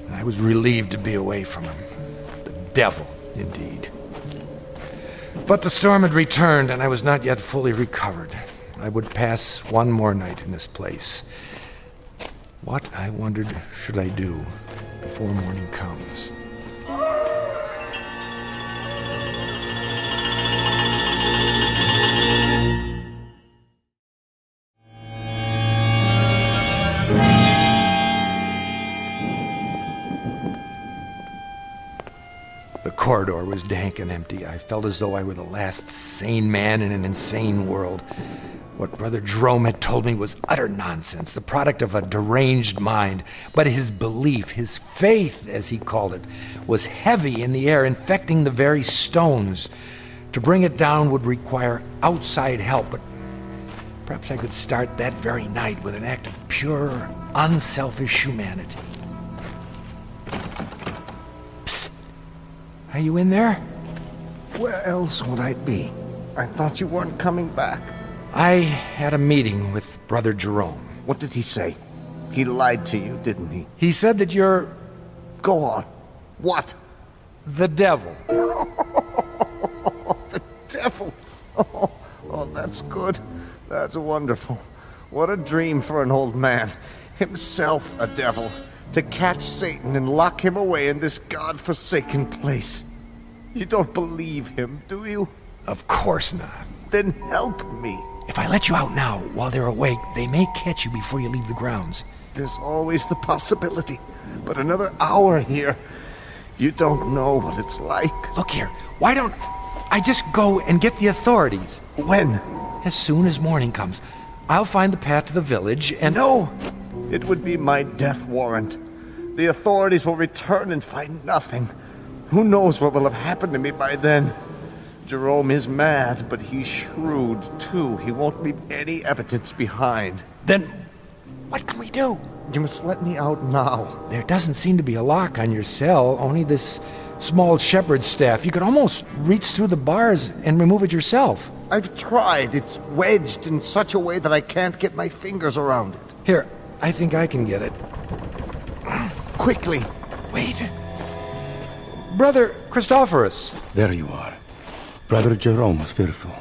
and I was relieved to be away from him. The devil, indeed. But the storm had returned, and I was not yet fully recovered. I would pass one more night in this place. What, I wondered, should I do before morning comes? The corridor was dank and empty. I felt as though I were the last sane man in an insane world. What Brother Jerome had told me was utter nonsense, the product of a deranged mind. But his belief, his faith, as he called it, was heavy in the air, infecting the very stones. To bring it down would require outside help, but Perhaps I could start that very night with an act of pure, unselfish humanity. Psst! Are you in there? Where else would I be? I thought you weren't coming back. I had a meeting with Brother Jerome. What did he say? He lied to you, didn't he? He said that you're... Go on. What? The devil. The devil. Oh, that's good. That's wonderful. What a dream for an old man. Himself a devil. To catch Satan and lock him away in this God-forsaken place. You don't believe him, do you? Of course not. Then help me. If I let you out now, while they're awake, they may catch you before you leave the grounds. There's always the possibility. But another hour here, you don't know what it's like. Look here, why don't I just go and get the authorities? When? As soon as morning comes. I'll find the path to the village and... No! It would be my death warrant. The authorities will return and find nothing. Who knows what will have happened to me by then? Jerome is mad, but he's shrewd, too. He won't leave any evidence behind. Then, what can we do? You must let me out now. There doesn't seem to be a lock on your cell, only this small shepherd's staff. You could almost reach through the bars and remove it yourself. I've tried. It's wedged in such a way that I can't get my fingers around it. Here, I think I can get it. Quickly. Wait. Brother Christophorus. There you are. Brother Jerome was fearful.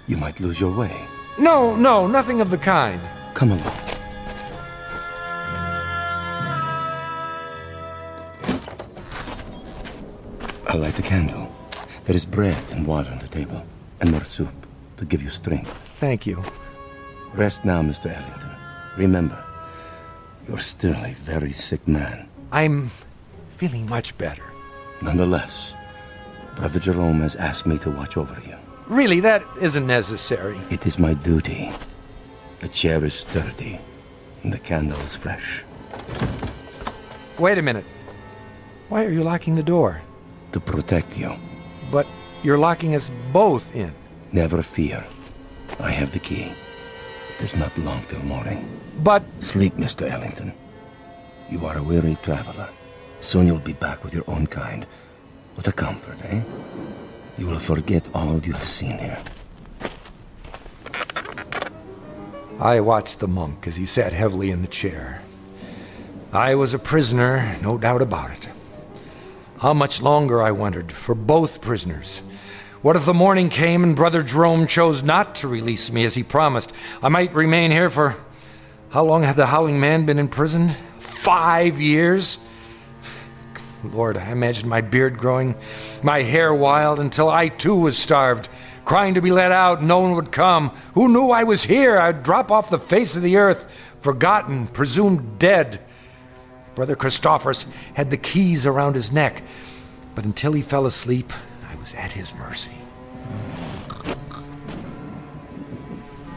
You might lose your way. No, nothing of the kind. Come along. I'll light the candle. There is bread and water on the table, and more soup to give you strength. Thank you. Rest now, Mr. Ellington. Remember, you're still a very sick man. I'm feeling much better. Nonetheless, Brother Jerome has asked me to watch over you. Really, that isn't necessary. It is my duty. The chair is sturdy, and the candle is fresh. Wait a minute. Why are you locking the door? To protect you. But you're locking us both in. Never fear. I have the key. It is not long till morning. But... Sleep, Mr. Ellington. You are a weary traveler. Soon you'll be back with your own kind. What a comfort, eh? You will forget all you have seen here. I watched the monk as he sat heavily in the chair. I was a prisoner, no doubt about it. How much longer, I wondered, for both prisoners? What if the morning came and Brother Jerome chose not to release me as he promised? I might remain here for... How long had the Howling Man been in prison? 5 years? Lord, I imagined my beard growing, my hair wild, until I too was starved, crying to be let out, and no one would come. Who knew I was here? I'd drop off the face of the earth, forgotten, presumed dead. Brother Christophorus had the keys around his neck, but until he fell asleep, I was at his mercy.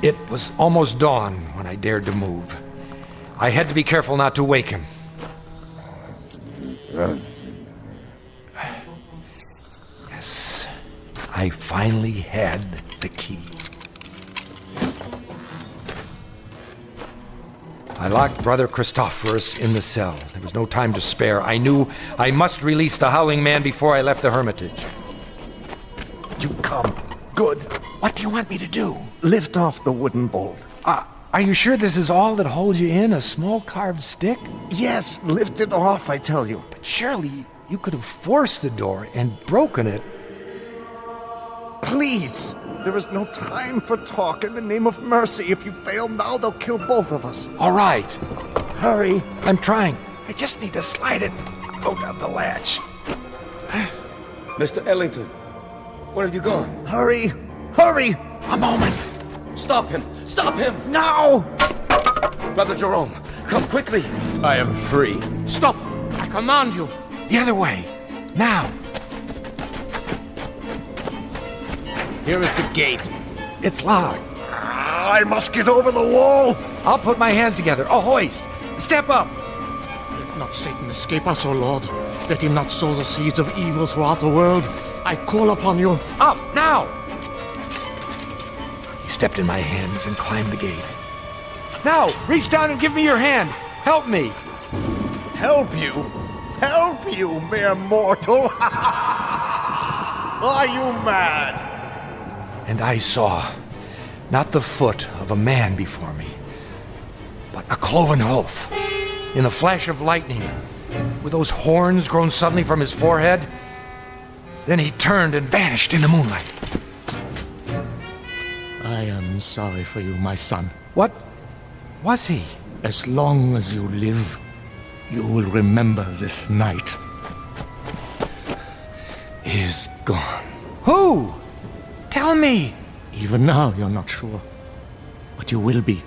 It was almost dawn when I dared to move. I had to be careful not to wake him. Yes, I finally had the key. I locked Brother Christophorus in the cell. There was no time to spare. I knew I must release the Howling Man before I left the hermitage. You come. Good. What do you want me to do? Lift off the wooden bolt. Are you sure this is all that holds you in? A small carved stick? Yes, lift it off, I tell you. But surely you could have forced the door and broken it. Please! There is no time for talk. In the name of mercy, if you fail now, they'll kill both of us. All right. Hurry. I'm trying. I just need to slide it out of the latch. Mr. Ellington, where have you gone? Hurry! Hurry! A moment. Stop him! Stop him! Now! Brother Jerome, come quickly. I am free. Stop! I command you. The other way. Now. Here is the gate. It's locked. I must get over the wall. I'll put my hands together. A hoist. Step up. Let not Satan escape us, O Lord. Let him not sow the seeds of evil throughout the world. I call upon you. Up, now. He stepped in my hands and climbed the gate. Now, reach down and give me your hand. Help me. Help you? Help you, mere mortal? Are you mad? And I saw not the foot of a man before me, but a cloven hoof. In a flash of lightning, with those horns grown suddenly from his forehead, then he turned and vanished in the moonlight. I am sorry for you, my son. What was he? As long as you live, you will remember this night. He is gone. Who? Tell me. Even now, you're not sure. But you will be.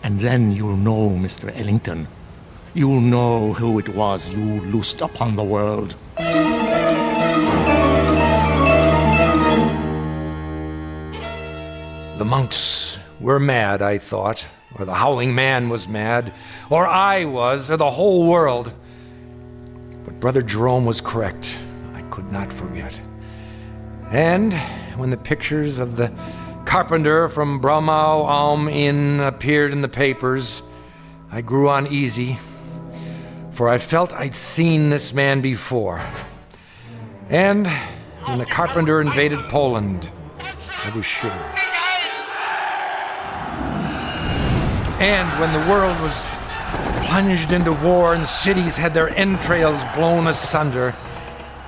And then you'll know, Mr. Ellington. You'll know who it was you loosed upon the world. The monks were mad, I thought, or the howling man was mad, or I was, or the whole world. But Brother Jerome was correct. I could not forget. And when the pictures of the carpenter from Bromau Alm Inn appeared in the papers, I grew uneasy, for I felt I'd seen this man before. And when the carpenter invaded Poland, I was sure. And when the world was plunged into war and cities had their entrails blown asunder,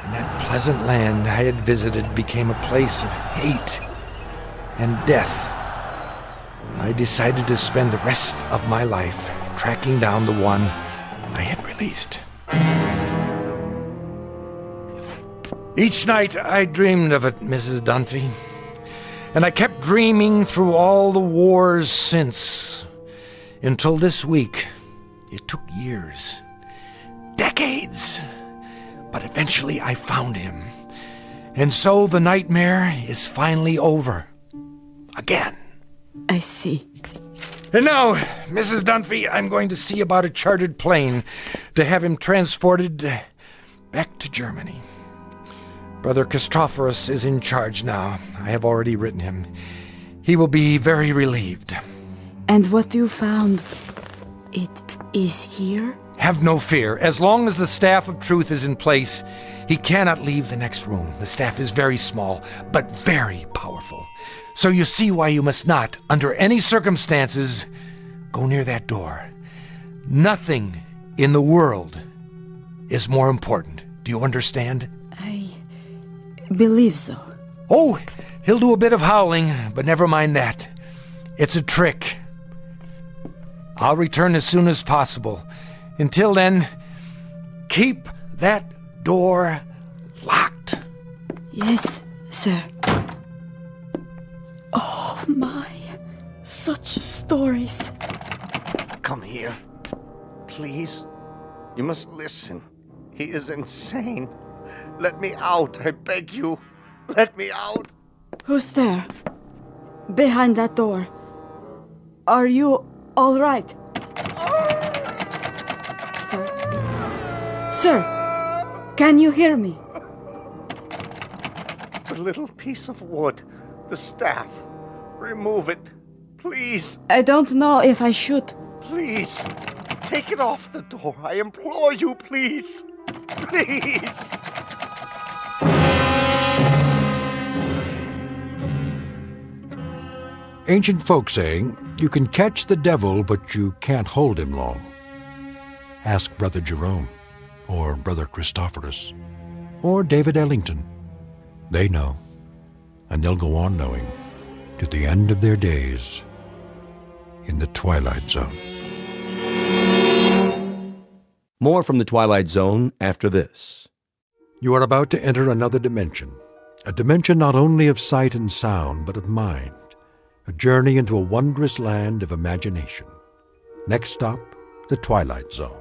and that pleasant land I had visited became a place of hate and death, I decided to spend the rest of my life tracking down the one I had released. Each night I dreamed of it, Mrs. Dunphy, and I kept dreaming through all the wars since, until this week. It took years, decades, but eventually I found him. And so the nightmare is finally over. Again. I see. And now, Mrs. Dunphy, I'm going to see about a chartered plane to have him transported back to Germany. Brother Christophorus is in charge now. I have already written him. He will be very relieved. And what you found, it is here? Have no fear. As long as the staff of truth is in place, he cannot leave the next room. The staff is very small, but very powerful. So you see why you must not, under any circumstances, go near that door. Nothing in the world is more important. Do you understand? I believe so. Oh, he'll do a bit of howling, but never mind that. It's a trick. I'll return as soon as possible. Until then, keep that door locked. Yes, sir. Oh, my. Such stories. Come here. Please. You must listen. He is insane. Let me out, I beg you. Let me out. Who's there? Behind that door. Are you all right? Sir, can you hear me? The little piece of wood, the staff. Remove it, please. I don't know if I should. Please, take it off the door. I implore you, please. Please. Ancient folk saying, you can catch the devil, but you can't hold him long. Ask Brother Jerome, or Brother Christophorus, or David Ellington. They know, and they'll go on knowing to the end of their days in the Twilight Zone. More from the Twilight Zone after this. You are about to enter another dimension, a dimension not only of sight and sound, but of mind, a journey into a wondrous land of imagination. Next stop, the Twilight Zone.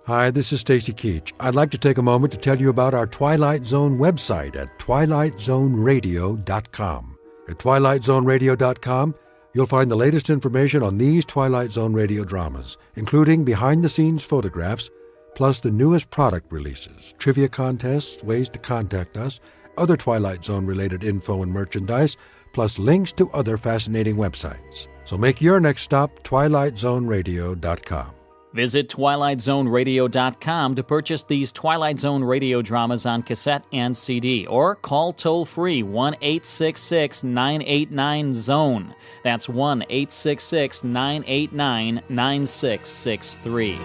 Hi, this is Stacy Keach. I'd like to take a moment to tell you about our Twilight Zone website at twilightzoneradio.com. At twilightzoneradio.com, you'll find the latest information on these Twilight Zone radio dramas, including behind-the-scenes photographs, plus the newest product releases, trivia contests, ways to contact us, other Twilight Zone-related info and merchandise, plus links to other fascinating websites. So make your next stop twilightzoneradio.com. Visit twilightzoneradio.com to purchase these Twilight Zone radio dramas on cassette and CD, or call toll-free 1-866-989-ZONE. That's 1-866-989-9663.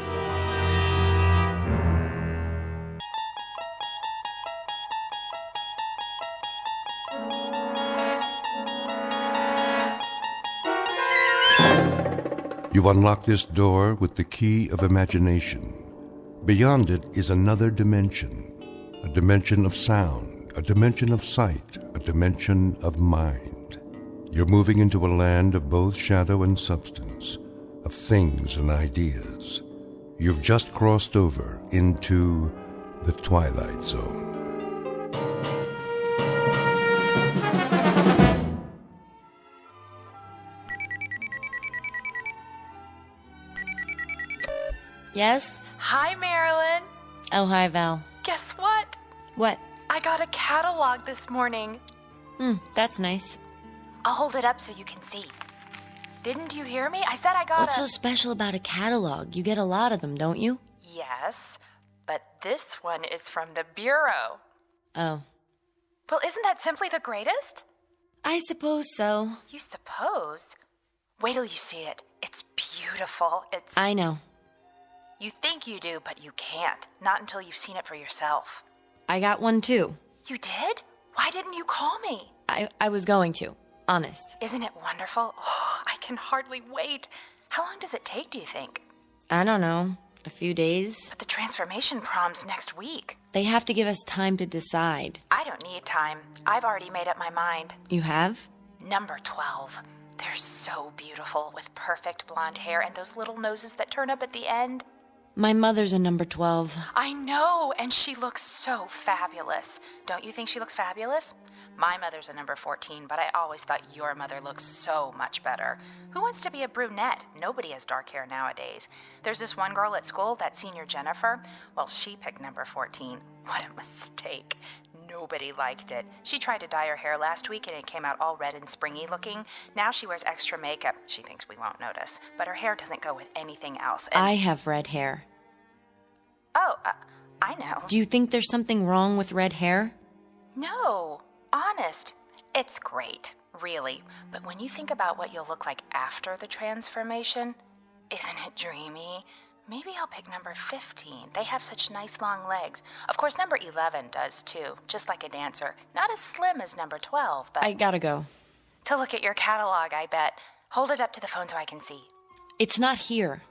You unlock this door with the key of imagination. Beyond it is another dimension, a dimension of sound, a dimension of sight, a dimension of mind. You're moving into a land of both shadow and substance, of things and ideas. You've just crossed over into the Twilight Zone. Yes? Hi, Marilyn. Oh, hi, Val. Guess what? What? I got a catalog this morning. That's nice. I'll hold it up so you can see. Didn't you hear me? I said I got What's so special about a catalog? You get a lot of them, don't you? Yes, but this one is from the Bureau. Oh. Well, isn't that simply the greatest? I suppose so. You suppose? Wait till you see it. It's beautiful. I know. You think you do, but you can't. Not until you've seen it for yourself. I got one, too. You did? Why didn't you call me? I was going to. Honest. Isn't it wonderful? Oh, I can hardly wait. How long does it take, do you think? I don't know. A few days. But the transformation prom's next week. They have to give us time to decide. I don't need time. I've already made up my mind. You have? Number 12. They're so beautiful, with perfect blonde hair and those little noses that turn up at the end. My mother's a number 12. I know, and she looks so fabulous. Don't you think she looks fabulous? My mother's a number 14, but I always thought your mother looks so much better. Who wants to be a brunette? Nobody has dark hair nowadays. There's this one girl at school, that senior Jennifer. Well, she picked number 14. What a mistake. Nobody liked it. She tried to dye her hair last week and it came out all red and springy looking. Now she wears extra makeup. She thinks we won't notice. But her hair doesn't go with anything else. And... I have red hair. Oh, I know. Do you think there's something wrong with red hair? No, honest. It's great, really. But when you think about what you'll look like after the transformation, isn't it dreamy? Maybe I'll pick number 15. They have such nice long legs. Of course, number 11 does too, just like a dancer. Not as slim as number 12, but... I gotta go. To look at your catalog, I bet. Hold it up to the phone so I can see. It's not here.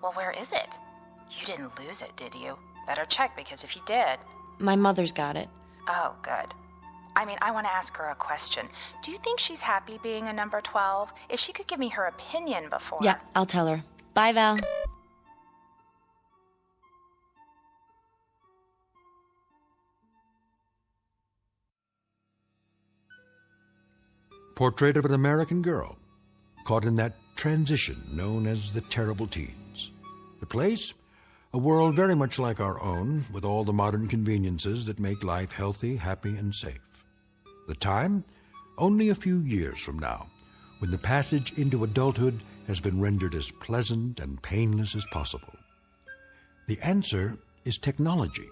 Well, where is it? You didn't lose it, did you? Better check, because if you did... My mother's got it. Oh, good. I mean, I want to ask her a question. Do you think she's happy being a number 12? If she could give me her opinion before... Yeah, I'll tell her. Bye, Val. Portrait of an American girl caught in that transition known as the terrible teens. The place? A world very much like our own, with all the modern conveniences that make life healthy, happy, and safe. The time? Only a few years from now, when the passage into adulthood has been rendered as pleasant and painless as possible. The answer is technology,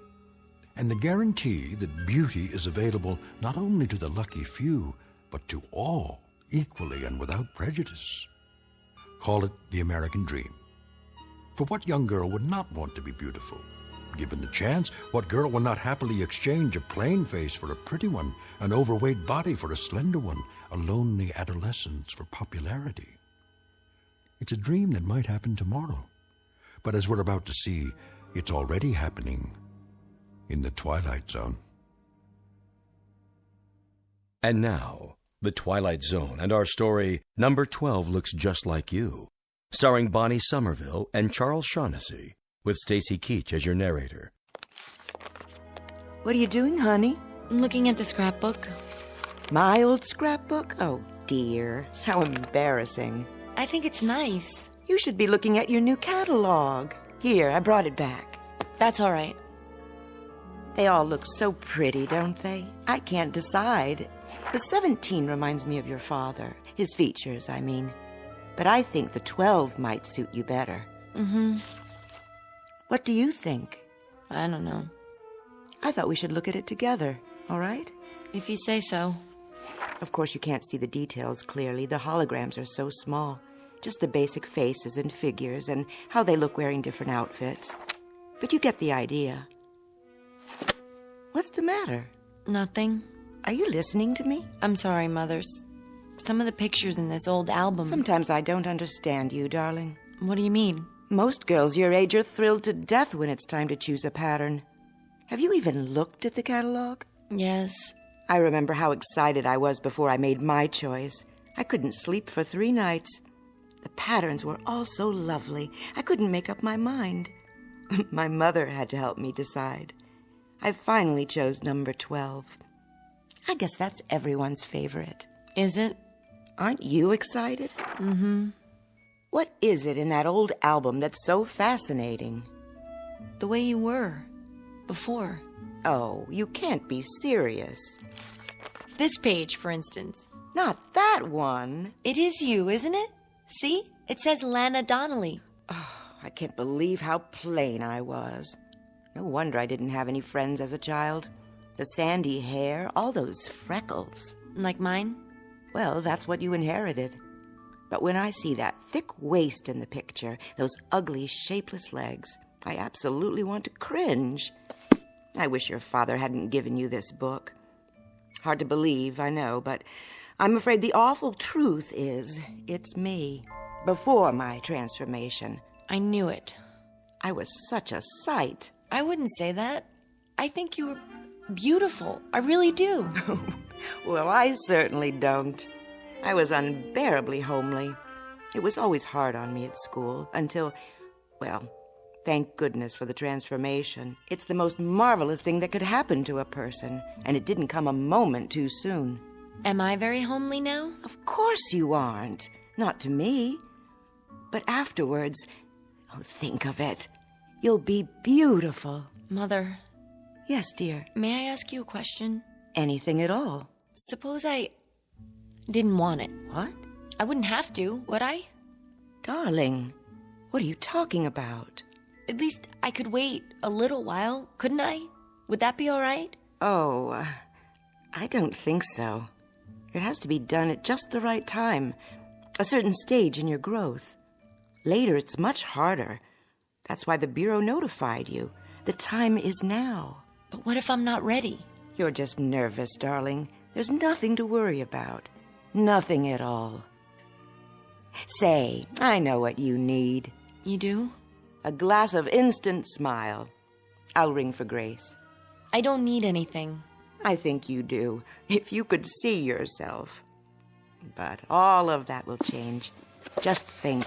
and the guarantee that beauty is available not only to the lucky few, but to all, equally and without prejudice. Call it the American dream. For what young girl would not want to be beautiful? Given the chance, what girl will not happily exchange a plain face for a pretty one, an overweight body for a slender one, a lonely adolescence for popularity? It's a dream that might happen tomorrow. But as we're about to see, it's already happening in the Twilight Zone. And now, The Twilight Zone and our story, Number 12 Looks Just Like You, starring Bonnie Somerville and Charles Shaughnessy, with Stacy Keach as your narrator. What are you doing, honey? I'm looking at the scrapbook. My old scrapbook? Oh, dear. How embarrassing. I think it's nice. You should be looking at your new catalog. Here, I brought it back. That's all right. They all look so pretty, don't they? I can't decide. The 17 reminds me of your father. His features, I mean. But I think the 12 might suit you better. Mm-hmm. What do you think? I don't know. I thought we should look at it together, all right? If you say so. Of course, you can't see the details clearly. The holograms are so small. Just the basic faces and figures and how they look wearing different outfits. But you get the idea. What's the matter? Nothing. Are you listening to me? I'm sorry, Mothers. Some of the pictures in this old album... Sometimes I don't understand you, darling. What do you mean? Most girls your age are thrilled to death when it's time to choose a pattern. Have you even looked at the catalog? Yes. I remember how excited I was before I made my choice. I couldn't sleep for 3 nights. The patterns were all so lovely. I couldn't make up my mind. My mother had to help me decide. I finally chose number 12. I guess that's everyone's favorite. Is it? Aren't you excited? Mm-hmm. What is it in that old album that's so fascinating? The way you were. Before. Oh, you can't be serious. This page, for instance. Not that one. It is you, isn't it? See? It says Lana Donnelly. Oh, I can't believe how plain I was. No wonder I didn't have any friends as a child. The sandy hair, all those freckles. Like mine? Well, that's what you inherited. But when I see that thick waist in the picture, those ugly, shapeless legs, I absolutely want to cringe. I wish your father hadn't given you this book. Hard to believe, I know, but I'm afraid the awful truth is it's me, before my transformation. I knew it. I was such a sight. I wouldn't say that. I think you were beautiful. I really do. Well, I certainly don't. I was unbearably homely. It was always hard on me at school until, well, thank goodness for the transformation. It's the most marvelous thing that could happen to a person, and it didn't come a moment too soon. Am I very homely now? Of course you aren't. Not to me. But afterwards, oh, think of it. You'll be beautiful. Mother. Yes, dear. May I ask you a question? Anything at all. Suppose I didn't want it. What? I wouldn't have to, would I? Darling, what are you talking about? At least I could wait a little while, couldn't I? Would that be all right? Oh, I don't think so. It has to be done at just the right time, a certain stage in your growth. Later, it's much harder. That's why the Bureau notified you. The time is now. But what if I'm not ready? You're just nervous, darling. There's nothing to worry about. Nothing at all. Say, I know what you need. You do? A glass of instant smile. I'll ring for Grace. I don't need anything. I think you do, if you could see yourself. But all of that will change. Just think.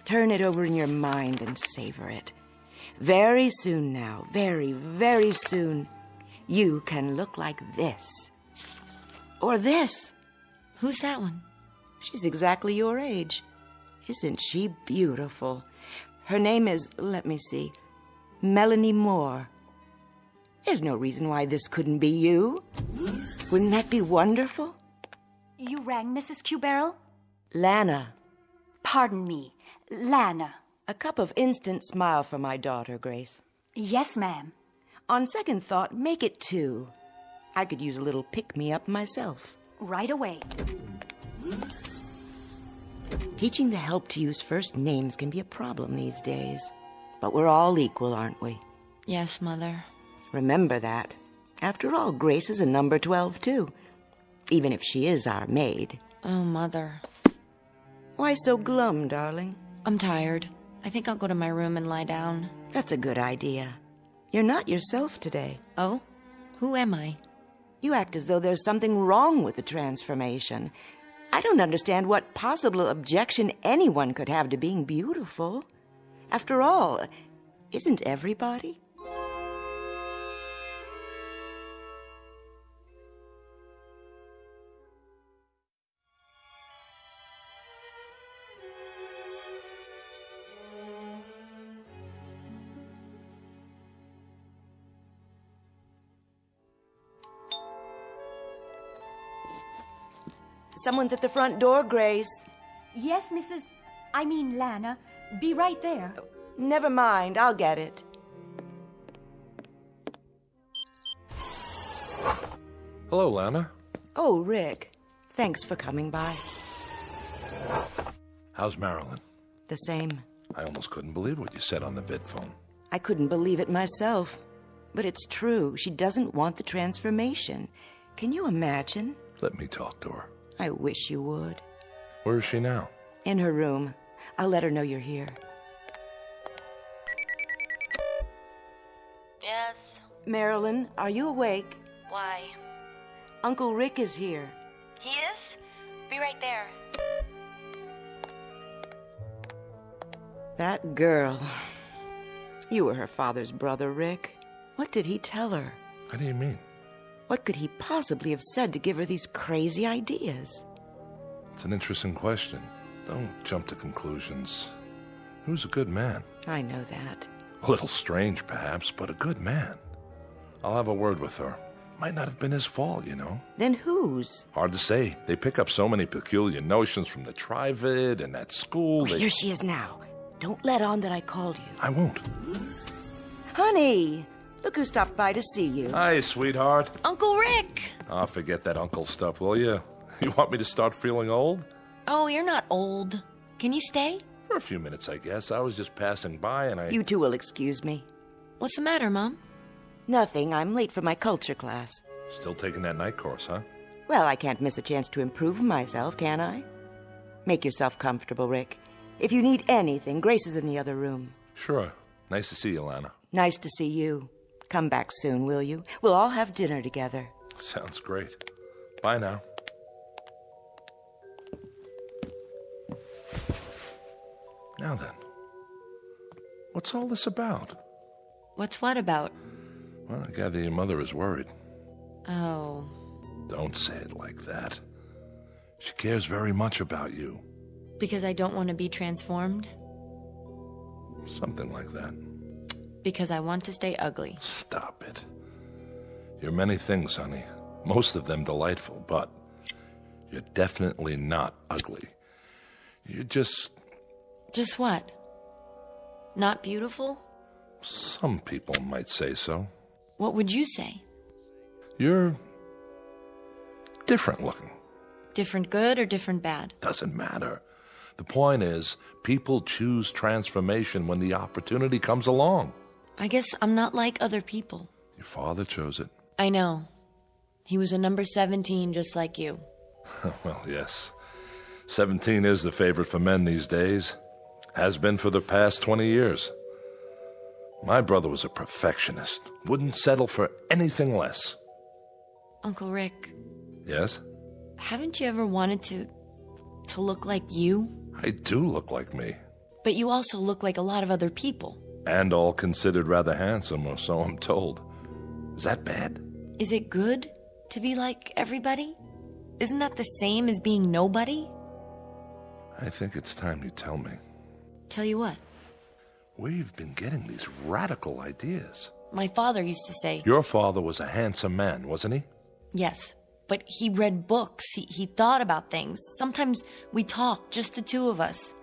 Turn it over in your mind and savor it. Very soon now, very, very soon, you can look like this. Or this. Who's that one? She's exactly your age. Isn't she beautiful? Her name is, let me see, Melanie Moore. There's no reason why this couldn't be you. Wouldn't that be wonderful? You rang, Mrs. Q-Barrel? Lana. Pardon me, Lana. A cup of instant smile for my daughter, Grace. Yes, ma'am. On second thought, make it 2. I could use a little pick-me-up myself. Right away. Teaching the help to use first names can be a problem these days. But we're all equal, aren't we? Yes, Mother. Remember that. After all, Grace is a number 12, too. Even if she is our maid. Oh, Mother. Why so glum, darling? I'm tired. I think I'll go to my room and lie down. That's a good idea. You're not yourself today. Oh? Who am I? You act as though there's something wrong with the transformation. I don't understand what possible objection anyone could have to being beautiful. After all, isn't everybody? Someone's at the front door, Grace. Yes, Lana. Be right there. Never mind, I'll get it. Hello, Lana. Oh, Rick. Thanks for coming by. How's Marilyn? The same. I almost couldn't believe what you said on the vidphone. I couldn't believe it myself. But it's true. She doesn't want the transformation. Can you imagine? Let me talk to her. I wish you would. Where is she now? In her room. I'll let her know you're here. Yes? Marilyn, are you awake? Why? Uncle Rick is here. He is? Be right there. That girl. You were her father's brother, Rick. What did he tell her? What do you mean? What could he possibly have said to give her these crazy ideas? It's an interesting question. Don't jump to conclusions. He was a good man. I know that. A little strange, perhaps, but a good man. I'll have a word with her. Might not have been his fault, you know. Then whose? Hard to say. They pick up so many peculiar notions from the trivid and at school. Oh, here she is now. Don't let on that I called you. I won't. Honey, look who stopped by to see you. Hi, sweetheart. Uncle Rick! Oh, forget that uncle stuff, will you? You want me to start feeling old? Oh, you're not old. Can you stay? For a few minutes, I guess. I was just passing by and I... You two will excuse me. What's the matter, Mom? Nothing. I'm late for my culture class. Still taking that night course, huh? Well, I can't miss a chance to improve myself, can I? Make yourself comfortable, Rick. If you need anything, Grace is in the other room. Sure. Nice to see you, Lana. Nice to see you. Come back soon, will you? We'll all have dinner together. Sounds great. Bye now. Now then, what's all this about? What's what about? Well, I gather your mother is worried. Oh. Don't say it like that. She cares very much about you. Because I don't want to be transformed? Something like that. Because I want to stay ugly. Stop it. You're many things, honey. Most of them delightful, but you're definitely not ugly. You're just... Just what? Not beautiful? Some people might say so. What would you say? You're different looking. Different good or different bad? Doesn't matter. The point is, people choose transformation when the opportunity comes along. I guess I'm not like other people. Your father chose it. I know. He was a number 17 just like you. Well, yes. 17 is the favorite for men these days. Has been for the past 20 years. My brother was a perfectionist. Wouldn't settle for anything less. Uncle Rick. Yes? Haven't you ever wanted to look like you? I do look like me. But you also look like a lot of other people. And all considered rather handsome, or so I'm told. Is that bad? Is it good to be like everybody? Isn't that the same as being nobody? I think it's time you tell me. Tell you what? We've been getting these radical ideas. My father used to say... Your father was a handsome man, wasn't he? Yes, but he read books. He thought about things. Sometimes we talk, just the two of us.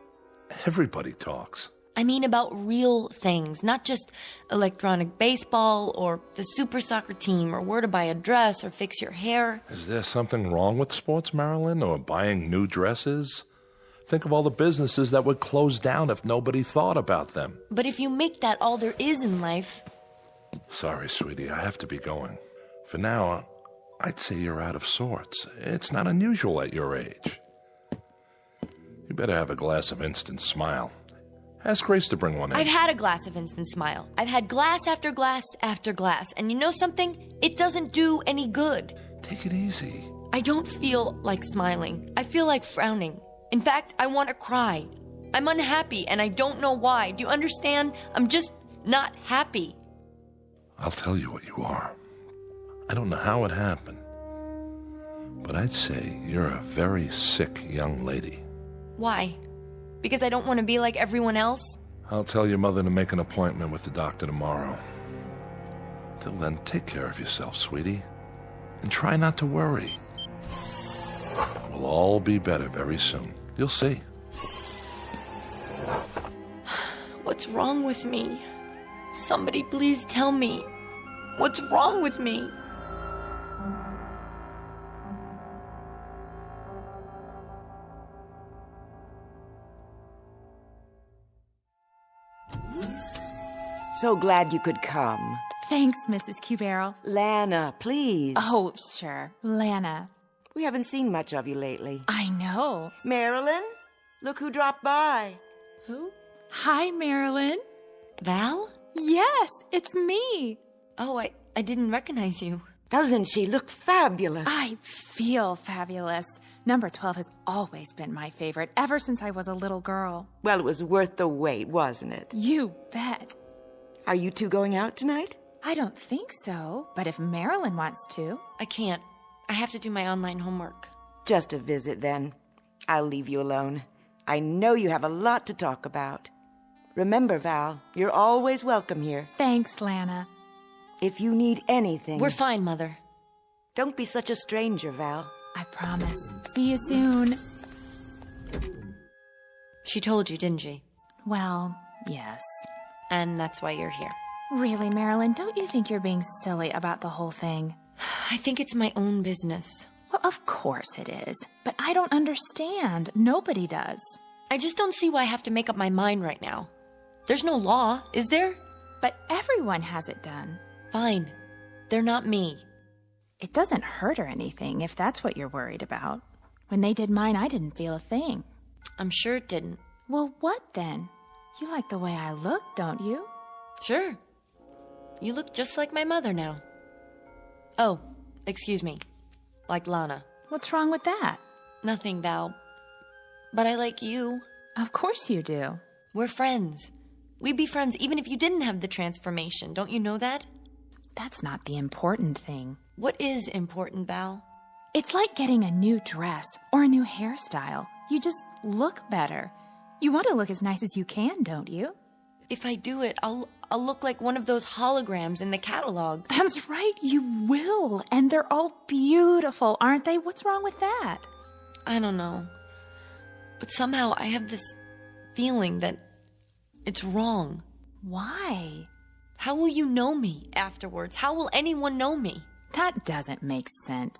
Everybody talks. I mean about real things, not just electronic baseball or the super soccer team or where to buy a dress or fix your hair. Is there something wrong with sports, Marilyn, or buying new dresses? Think of all the businesses that would close down if nobody thought about them. But if you make that all there is in life... Sorry, sweetie, I have to be going. For now, I'd say you're out of sorts. It's not unusual at your age. You better have a glass of instant smile. Ask Grace to bring one in. I've had a glass of instant smile. I've had glass after glass after glass. And you know something? It doesn't do any good. Take it easy. I don't feel like smiling. I feel like frowning. In fact, I want to cry. I'm unhappy, and I don't know why. Do you understand? I'm just not happy. I'll tell you what you are. I don't know how it happened, but I'd say you're a very sick young lady. Why? Because I don't want to be like everyone else? I'll tell your mother to make an appointment with the doctor tomorrow. Till then, take care of yourself, sweetie, and try not to worry. will all be better very soon. You'll see. What's wrong with me? Somebody please tell me. What's wrong with me? So glad you could come. Thanks, Mrs. Q-Barrel. Lana, please. Oh, sure. Lana. We haven't seen much of you lately. I know. Marilyn, look who dropped by. Who? Hi, Marilyn. Val? Yes, it's me. Oh, I didn't recognize you. Doesn't she look fabulous? I feel fabulous. Number 12 has always been my favorite, ever since I was a little girl. Well, it was worth the wait, wasn't it? You bet. Are you two going out tonight? I don't think so, but if Marilyn wants to. I can't. I have to do my online homework. Just a visit, then. I'll leave you alone. I know you have a lot to talk about. Remember, Val, you're always welcome here. Thanks, Lana. If you need anything... We're fine, Mother. Don't be such a stranger, Val. I promise. See you soon. She told you, didn't she? Well, yes. And that's why you're here. Really, Marilyn, don't you think you're being silly about the whole thing? I think it's my own business. Well, of course it is. But I don't understand. Nobody does. I just don't see why I have to make up my mind right now. There's no law, is there? But everyone has it done. Fine. They're not me. It doesn't hurt or anything, if that's what you're worried about. When they did mine, I didn't feel a thing. I'm sure it didn't. Well, what then? You like the way I look, don't you? Sure. You look just like my mother now. Oh, excuse me. Like Lana. What's wrong with that? Nothing, Val. But I like you. Of course you do. We're friends. We'd be friends even if you didn't have the transformation. Don't you know that? That's not the important thing. What is important, Val? It's like getting a new dress or a new hairstyle. You just look better. You want to look as nice as you can, don't you? If I do it, I'll look like one of those holograms in the catalog. That's right, you will. And they're all beautiful, aren't they? What's wrong with that? I don't know. But somehow I have this feeling that it's wrong. Why? How will you know me afterwards? How will anyone know me? That doesn't make sense.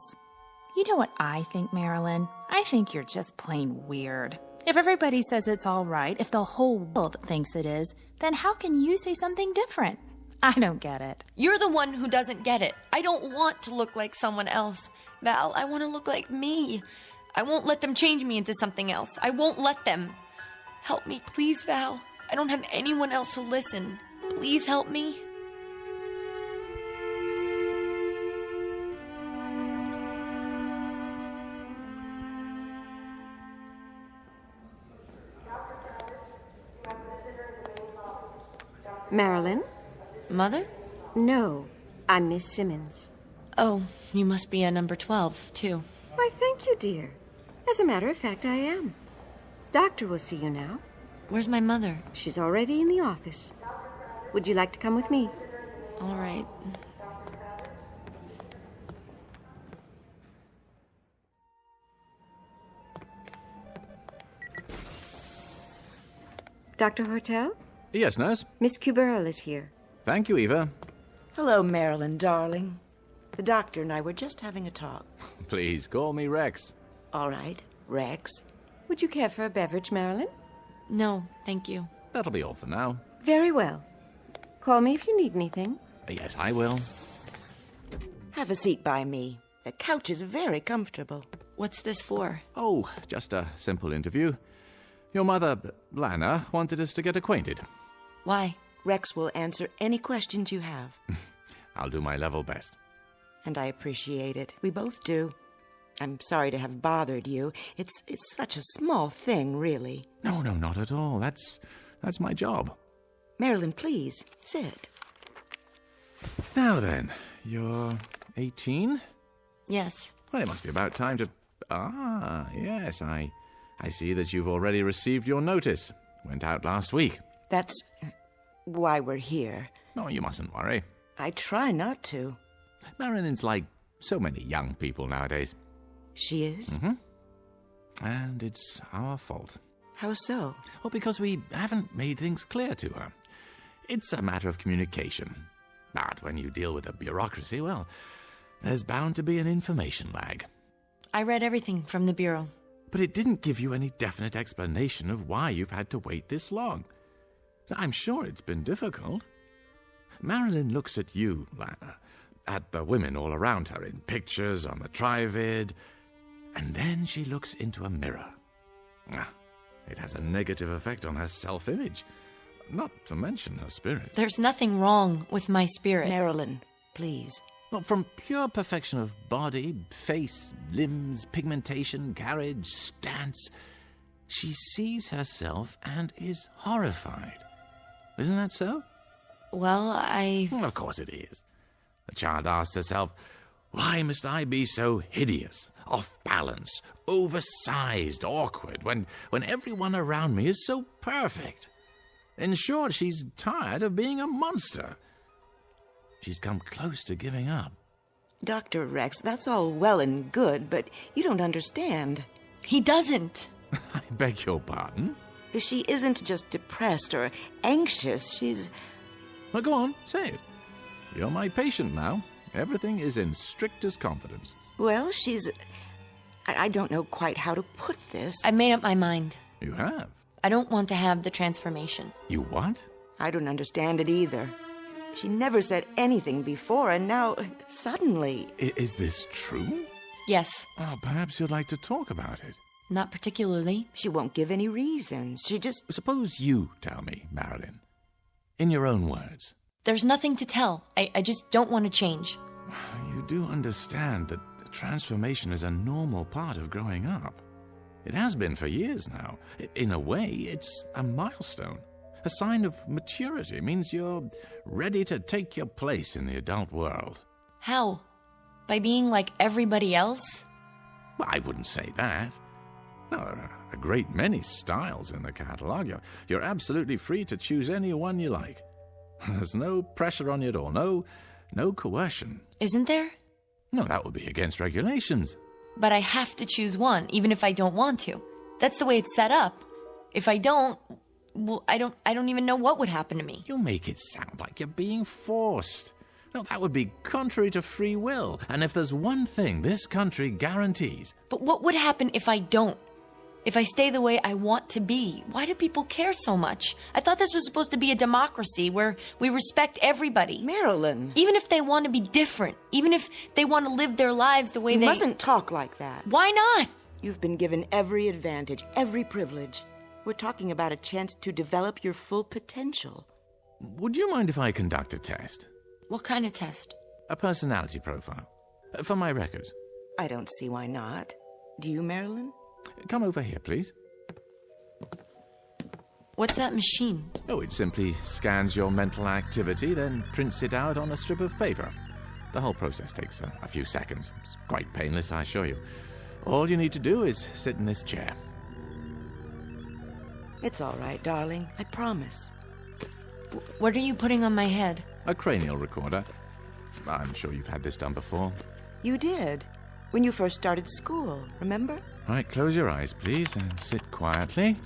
You know what I think, Marilyn? I think you're just plain weird. If everybody says it's all right, if the whole world thinks it is, then how can you say something different? I don't get it. You're the one who doesn't get it. I don't want to look like someone else. Val, I want to look like me. I won't let them change me into something else. I won't let them. Help me, please, Val. I don't have anyone else who'll listen. Please help me. Marilyn? Mother? No, I'm Miss Simmons. Oh, you must be a number 12, too. Why, thank you, dear. As a matter of fact, I am. Doctor will see you now. Where's my mother? She's already in the office. Would you like to come with me? All right. Dr. Hortel? Yes, nurse? Miss Q-Barrel is here. Thank you, Eva. Hello, Marilyn, darling. The doctor and I were just having a talk. Please, call me Rex. All right, Rex. Would you care for a beverage, Marilyn? No, thank you. That'll be all for now. Very well. Call me if you need anything. Yes, I will. Have a seat by me. The couch is very comfortable. What's this for? Oh, just a simple interview. Your mother, Lana, wanted us to get acquainted. Why? Rex will answer any questions you have. I'll do my level best. And I appreciate it. We both do. I'm sorry to have bothered you. It's such a small thing, really. No, not at all. That's my job. Marilyn, please, sit. Now then, you're 18? Yes. Well, it must be about time to... Ah, yes, I see that you've already received your notice. Went out last week. That's why we're here. No, you mustn't worry. I try not to. Marilyn's like so many young people nowadays. She is? Mm-hmm. And it's our fault. How so? Well, because we haven't made things clear to her. It's a matter of communication. But when you deal with a bureaucracy, well, there's bound to be an information lag. I read everything from the Bureau. But it didn't give you any definite explanation of why you've had to wait this long. I'm sure it's been difficult. Marilyn looks at you, Lana, at the women all around her in pictures on the trivid, and then she looks into a mirror. It has a negative effect on her self-image, not to mention her spirit. There's nothing wrong with my spirit. Marilyn, please. Well, from pure perfection of body, face, limbs, pigmentation, carriage, stance, she sees herself and is horrified. Isn't that so? Well, Well, of course it is. The child asks herself, why must I be so hideous, off balance, oversized, awkward, when everyone around me is so perfect? In short, she's tired of being a monster. She's come close to giving up. Dr. Rex, that's all well and good, but you don't understand. He doesn't. I beg your pardon? She isn't just depressed or anxious, she's... Well, go on, say it. You're my patient now. Everything is in strictest confidence. Well, she's... I don't know quite how to put this. I made up my mind. You have? I don't want to have the transformation. You what? I don't understand it either. She never said anything before, and now, suddenly... Is this true? Yes. Oh, perhaps you'd like to talk about it. Not particularly. She won't give any reasons. She just... Suppose you tell me, Marilyn. In your own words. There's nothing to tell. I just don't want to change. You do understand that transformation is a normal part of growing up. It has been for years now. In a way, it's a milestone. A sign of maturity. It means you're ready to take your place in the adult world. How? By being like everybody else? Well, I wouldn't say that. No, there are a great many styles in the catalogue. You're absolutely free to choose any one you like. There's no pressure on you at all. No coercion. Isn't there? No, that would be against regulations. But I have to choose one, even if I don't want to. That's the way it's set up. If I don't, well, I don't even know what would happen to me. You make it sound like you're being forced. No, that would be contrary to free will. And if there's one thing this country guarantees... But what would happen if I don't? If I stay the way I want to be? Why do people care so much? I thought this was supposed to be a democracy where we respect everybody. Marilyn. Even if they want to be different. Even if they want to live their lives the way they... You mustn't talk like that. Why not? You've been given every advantage, every privilege. We're talking about a chance to develop your full potential. Would you mind if I conduct a test? What kind of test? A personality profile. For my records. I don't see why not. Do you, Marilyn? Come over here, please. What's that machine? Oh, it simply scans your mental activity, then prints it out on a strip of paper. The whole process takes a few seconds. It's quite painless, I assure you. All you need to do is sit in this chair. It's all right, darling. I promise. What are you putting on my head? A cranial recorder. I'm sure you've had this done before. You did. When you first started school, remember? All right, close your eyes, please, and sit quietly.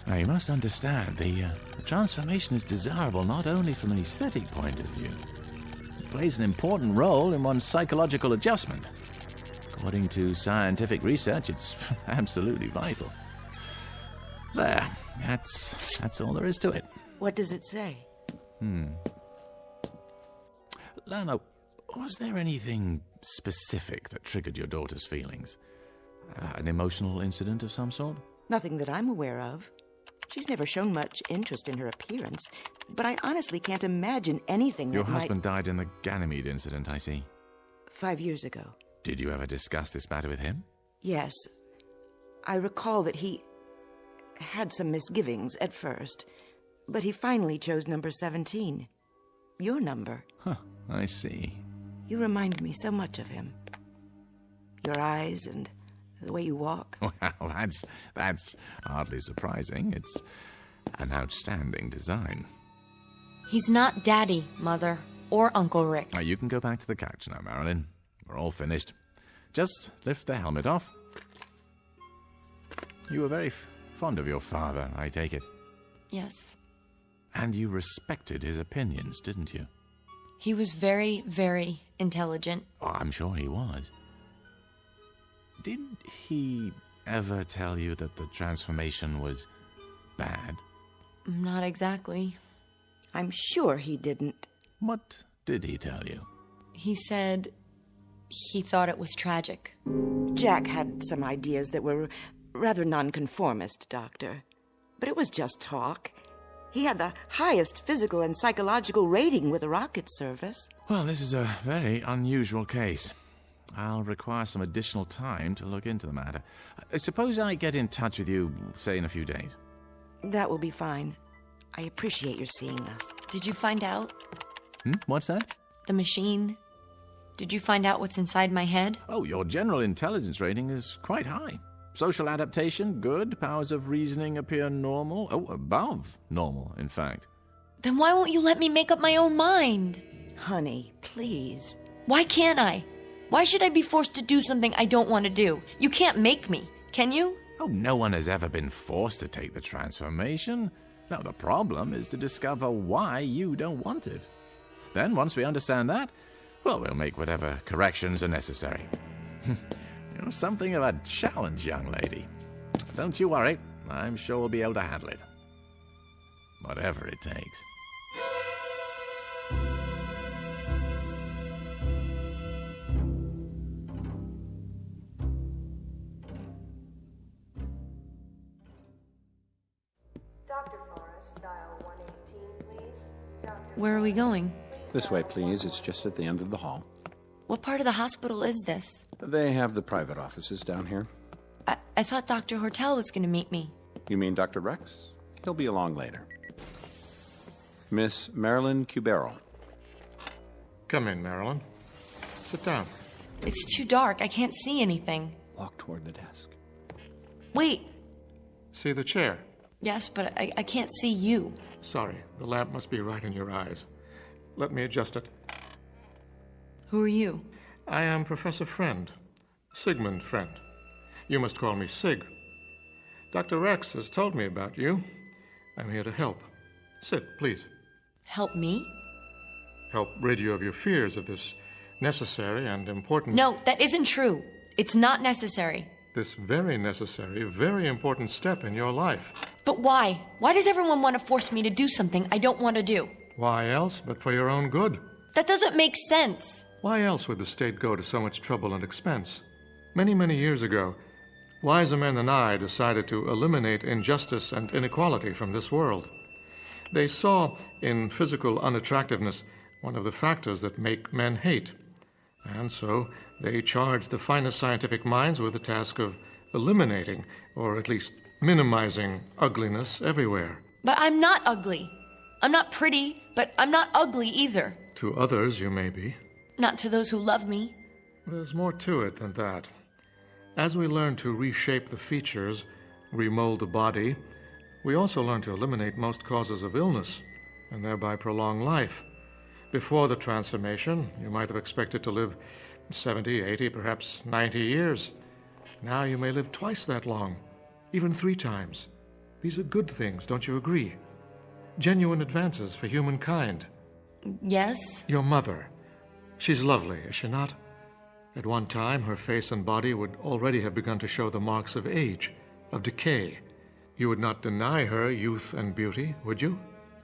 Now, you must understand, the transformation is desirable not only from an aesthetic point of view. It plays an important role in one's psychological adjustment. According to scientific research, it's absolutely vital. There. That's all there is to it. What does it say? Lana, was there anything specific that triggered your daughter's feelings? An emotional incident of some sort? Nothing that I'm aware of. She's never shown much interest in her appearance, but I honestly can't imagine anything Your that husband died in the Ganymede incident, I see. 5 years ago. Did you ever discuss this matter with him? Yes. I recall that he had some misgivings at first, but he finally chose number 17. Your number. Huh, I see. You remind me so much of him. Your eyes and the way you walk. Well, that's hardly surprising. It's an outstanding design. He's not Daddy, Mother, or Uncle Rick. Now, you can go back to the couch now, Marilyn. We're all finished. just lift the helmet off. You were very fond of your father, I take it. Yes. And you respected his opinions, didn't you? He was very, very intelligent. Oh, I'm sure he was. Did he ever tell you that the transformation was bad? Not exactly. I'm sure he didn't. What did he tell you? He said he thought it was tragic. Jack had some ideas that were rather nonconformist, Doctor. But it was just talk. He had the highest physical and psychological rating with the rocket service. Well, this is a very unusual case. I'll require some additional time to look into the matter. Suppose I get in touch with you, say, in a few days. That will be fine. I appreciate your seeing us. Did you find out? What's that? The machine. Did you find out what's inside my head? Oh, your general intelligence rating is quite high. Social adaptation, good. Powers of reasoning appear normal. Oh, above normal, in fact. Then why won't you let me make up my own mind? Honey, please. Why can't I? Why should I be forced to do something I don't want to do? You can't make me, can you? Oh, no one has ever been forced to take the transformation. Now, the problem is to discover why you don't want it. Then, once we understand that, well, we'll make whatever corrections are necessary. You're something of a challenge, young lady. Don't you worry. I'm sure we'll be able to handle it. Whatever it takes. Dr. Forrest, dial 118, please. Where are we going? This way, please. It's just at the end of the hall. What part of the hospital is this? They have the private offices down here. I thought Dr. Hortel was going to meet me. You mean Dr. Rex? He'll be along later. Miss Marilyn Cubero. Come in, Marilyn. Sit down. It's too dark. I can't see anything. Walk toward the desk. Wait. See the chair? Yes, but I can't see you. Sorry, the lamp must be right in your eyes. Let me adjust it. Who are you? I am Professor Friend, Sigmund Friend. You must call me Sig. Dr. Rex has told me about you. I'm here to help. Sit, please. Help me? Help rid you of your fears of this necessary and important... No, that isn't true. It's not necessary. This very necessary, very important step in your life. But why? Why does everyone want to force me to do something I don't want to do? Why else but for your own good? That doesn't make sense. Why else would the state go to so much trouble and expense? Many, many years ago, wiser men than I decided to eliminate injustice and inequality from this world. They saw in physical unattractiveness one of the factors that make men hate. And so they charged the finest scientific minds with the task of eliminating, or at least minimizing, ugliness everywhere. But I'm not ugly. I'm not pretty, but I'm not ugly either. To others, you may be. Not to those who love me. There's more to it than that. As we learn to reshape the features, remold the body, we also learn to eliminate most causes of illness, and thereby prolong life. Before the transformation, you might have expected to live 70, 80, perhaps 90 years. Now you may live twice that long, even 3 times. These are good things, don't you agree? Genuine advances for humankind. Yes? Your mother. She's lovely, is she not? At one time, her face and body would already have begun to show the marks of age, of decay. You would not deny her youth and beauty, would you?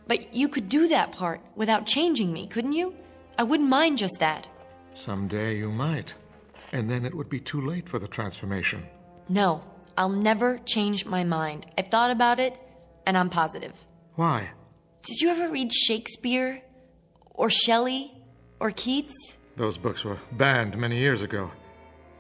But you could do that part without changing me, couldn't you? I wouldn't mind just that. Someday you might. And then it would be too late for the transformation. No, I'll never change my mind. I've thought about it, and I'm positive. Why? Did you ever read Shakespeare? Or Shelley? Or Keats? Those books were banned many years ago.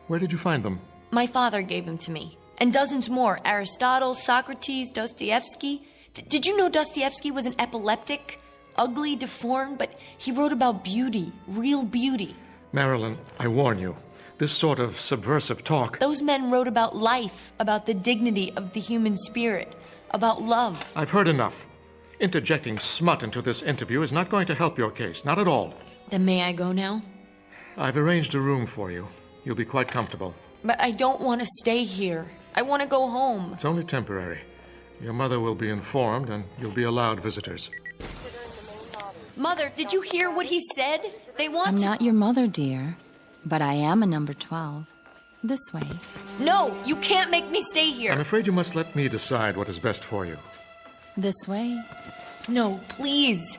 Where did you find them? My father gave them to me. And dozens more. Aristotle, Socrates, Dostoevsky. Did you know Dostoevsky was an epileptic? Ugly, deformed, but he wrote about beauty. Real beauty. Marilyn, I warn you. This sort of subversive talk... Those men wrote about life, about the dignity of the human spirit, about love. I've heard enough. Interjecting smut into this interview is not going to help your case, not at all. Then may I go now? I've arranged a room for you. You'll be quite comfortable. But I don't want to stay here. I want to go home. It's only temporary. Your mother will be informed, and you'll be allowed visitors. Mother, did you hear what he said? They want I'm to... not your mother, dear, but I am a number 12. This way. No, you can't make me stay here. I'm afraid you must let me decide what is best for you. This way. No, please.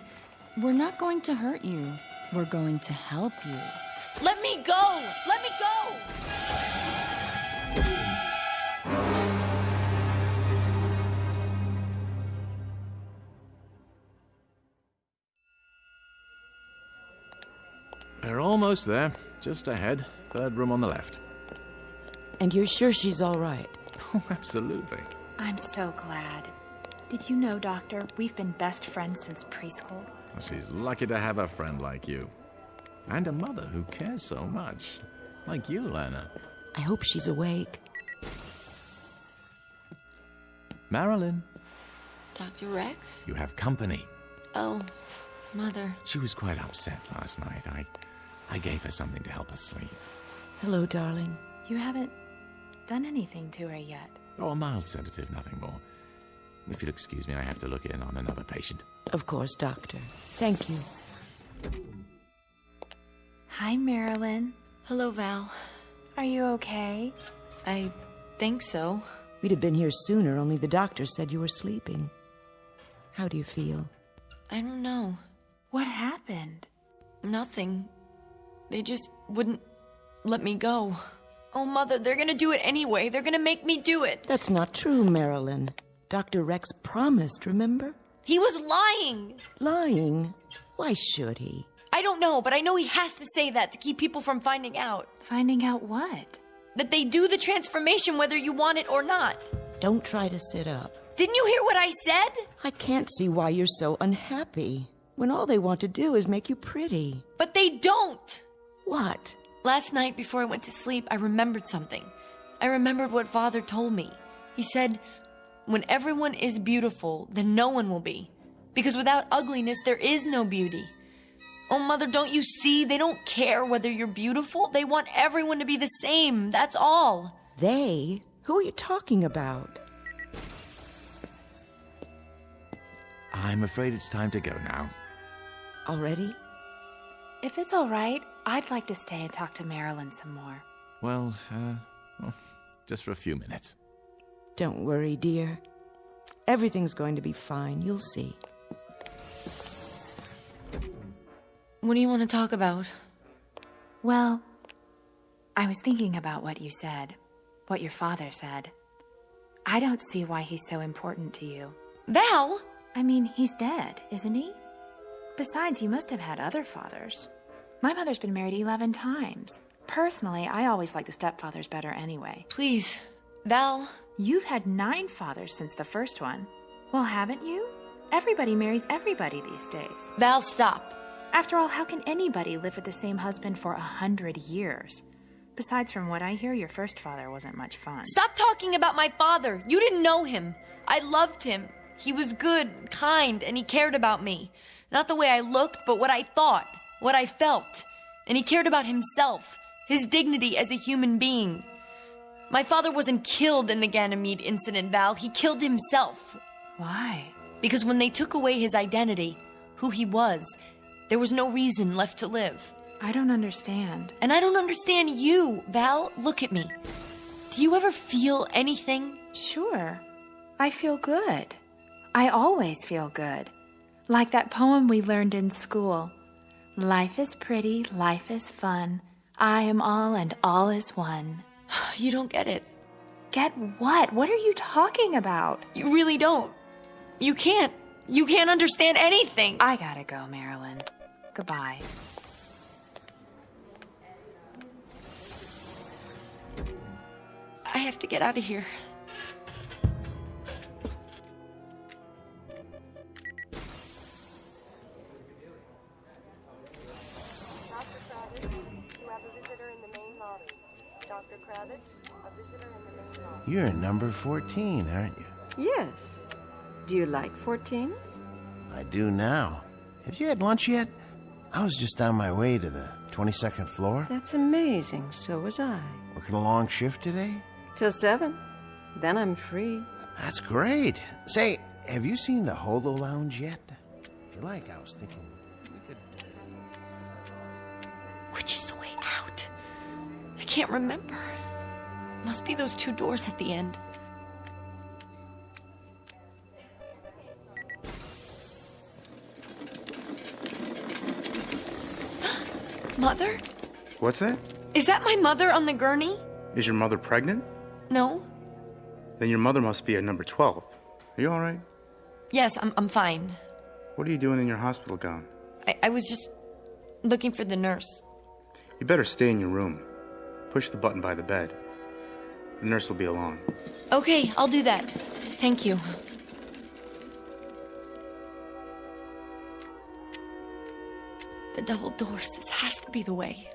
We're not going to hurt you. We're going to help you. Let me go! Let me go! We're almost there. Just ahead. Third room on the left. And you're sure she's all right? Oh, absolutely. I'm so glad. Did you know, Doctor, we've been best friends since preschool? Well, she's lucky to have a friend like you. And a mother who cares so much. Like you, Lana. I hope she's awake. Marilyn. Dr. Rex? You have company. Oh, Mother. She was quite upset last night. I gave her something to help her sleep. Hello, darling. You haven't done anything to her yet. Oh, a mild sedative, nothing more. If you'll excuse me, I have to look in on another patient. Of course, Doctor. Thank you. Hi, Marilyn. Hello, Val. Are you okay? I think so. We'd have been here sooner, only the doctor said you were sleeping. How do you feel? I don't know. What happened? Nothing. They just wouldn't let me go. Oh, Mother, they're gonna do it anyway. They're gonna make me do it. That's not true, Marilyn. Dr. Rex promised, remember? He was lying. Lying? Why should he? I don't know, but I know he has to say that to keep people from finding out. Finding out what? That they do the transformation whether you want it or not. Don't try to sit up. Didn't you hear what I said? I can't see why you're so unhappy, when all they want to do is make you pretty. But they don't. What? Last night before I went to sleep, I remembered something. I remembered what Father told me. He said, when everyone is beautiful, then no one will be. Because without ugliness, there is no beauty. Oh, Mother, don't you see? They don't care whether you're beautiful. They want everyone to be the same. That's all. They? Who are you talking about? I'm afraid it's time to go now. Already? If it's all right, I'd like to stay and talk to Marilyn some more. Well, just for a few minutes. Don't worry, dear. Everything's going to be fine. You'll see. What do you want to talk about? Well, I was thinking about what you said, what your father said. I don't see why he's so important to you. Val! I mean, he's dead, isn't he? Besides, you must have had other fathers. My mother's been married 11 times. Personally, I always like the stepfathers better anyway. Please, Val. You've had 9 fathers since the first one. Well, haven't you? Everybody marries everybody these days. Val, stop. After all, how can anybody live with the same husband for 100 years? Besides, from what I hear, your first father wasn't much fun. Stop talking about my father. You didn't know him. I loved him. He was good, kind, and he cared about me. Not the way I looked, but what I thought, what I felt. And he cared about himself, his dignity as a human being. My father wasn't killed in the Ganymede incident, Val. He killed himself. Why? Because when they took away his identity, who he was, there was no reason left to live. I don't understand. And I don't understand you, Val. Look at me. Do you ever feel anything? Sure. I feel good. I always feel good. Like that poem we learned in school. Life is pretty, life is fun. I am all and all is one. You don't get it. Get what? What are you talking about? You really don't. You can't. You can't understand anything. I gotta go, Marilyn. Goodbye. I have to get out of here. You're number 14, aren't you? Yes. Do you like 14s? I do now. Have you had lunch yet? I was just on my way to the 22nd floor? That's amazing. So was I. Working a long shift today? Till 7. Then I'm free. That's great. Say, have you seen the Holo Lounge yet? If you like, I was thinking we could... Which is the way out? I can't remember. Must be those 2 doors at the end. Mother? What's that? Is that my mother on the gurney? Is your mother pregnant? No. Then your mother must be at number 12. Are you all right? Yes, I'm fine. What are you doing in your hospital gown? I was just looking for the nurse. You better stay in your room. Push the button by the bed. The nurse will be along. Okay, I'll do that. Thank you. The double doors. This has to be the way.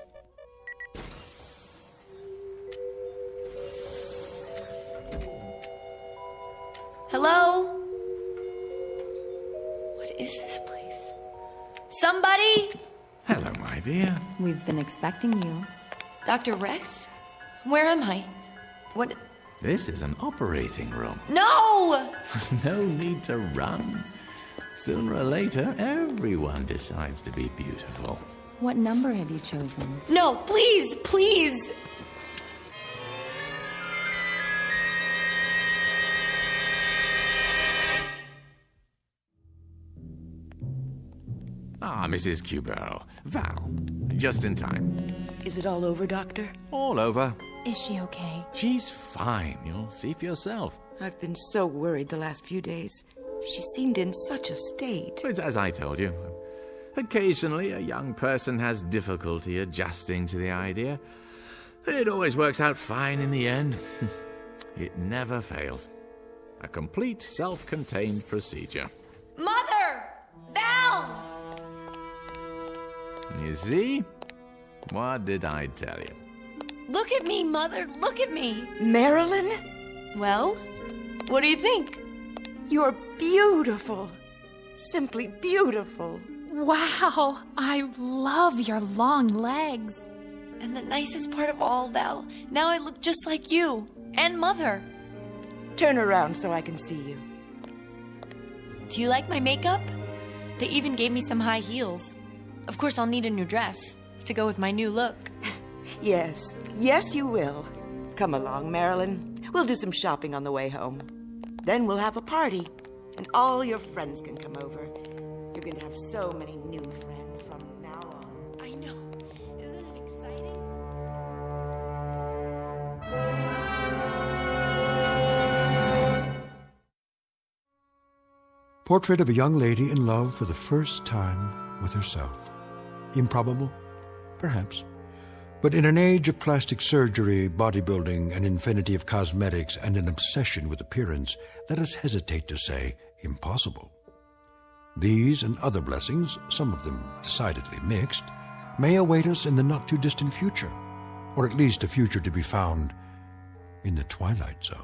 Hello? What is this place? Somebody? Hello, my dear. We've been expecting you. Dr. Rex? Where am I? What? This is an operating room. No! No need to run. Sooner or later, everyone decides to be beautiful. What number have you chosen? No, please, please! Ah, Mrs. Cubero. Val. Just in time. Is it all over, Doctor? All over. Is she okay? She's fine. You'll see for yourself. I've been so worried the last few days. She seemed in such a state. It's as I told you. Occasionally, a young person has difficulty adjusting to the idea. It always works out fine in the end. It never fails. A complete self-contained procedure. Mother! Val! You see? What did I tell you? Look at me, Mother. Look at me. Marilyn? Well, what do you think? You're beautiful. Simply beautiful. Wow, I love your long legs. And the nicest part of all, Val, now I look just like you and Mother. Turn around so I can see you. Do you like my makeup? They even gave me some high heels. Of course, I'll need a new dress to go with my new look. Yes, yes you will. Come along, Marilyn. We'll do some shopping on the way home. Then we'll have a party, and all your friends can come over. You're going to have so many new friends from now on. I know. Isn't it exciting? Portrait of a young lady in love for the first time with herself. Improbable? Perhaps. But in an age of plastic surgery, bodybuilding, an infinity of cosmetics, and an obsession with appearance, let us hesitate to say impossible. These and other blessings, some of them decidedly mixed, may await us in the not-too-distant future, or at least a future to be found in the Twilight Zone.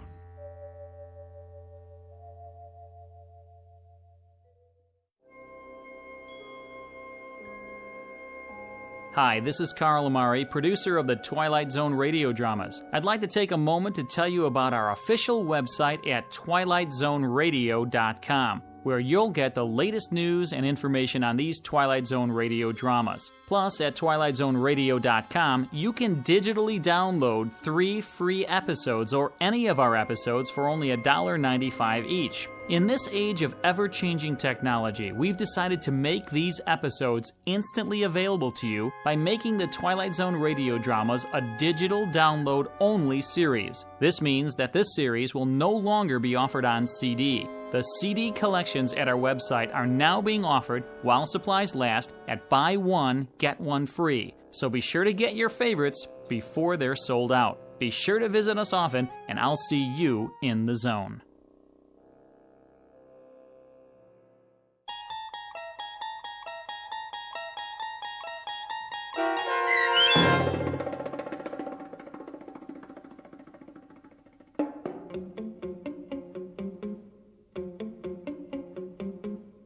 Hi, this is Carl Amari, producer of the Twilight Zone radio dramas. I'd like to take a moment to tell you about our official website at twilightzoneradio.com, where you'll get the latest news and information on these Twilight Zone radio dramas. Plus, at twilightzoneradio.com, you can digitally download 3 free episodes or any of our episodes for only $1.95 each. In this age of ever-changing technology, we've decided to make these episodes instantly available to you by making the Twilight Zone radio dramas a digital download-only series. This means that this series will no longer be offered on CD. The CD collections at our website are now being offered, while supplies last, at buy one, get one free. So be sure to get your favorites before they're sold out. Be sure to visit us often, and I'll see you in the zone.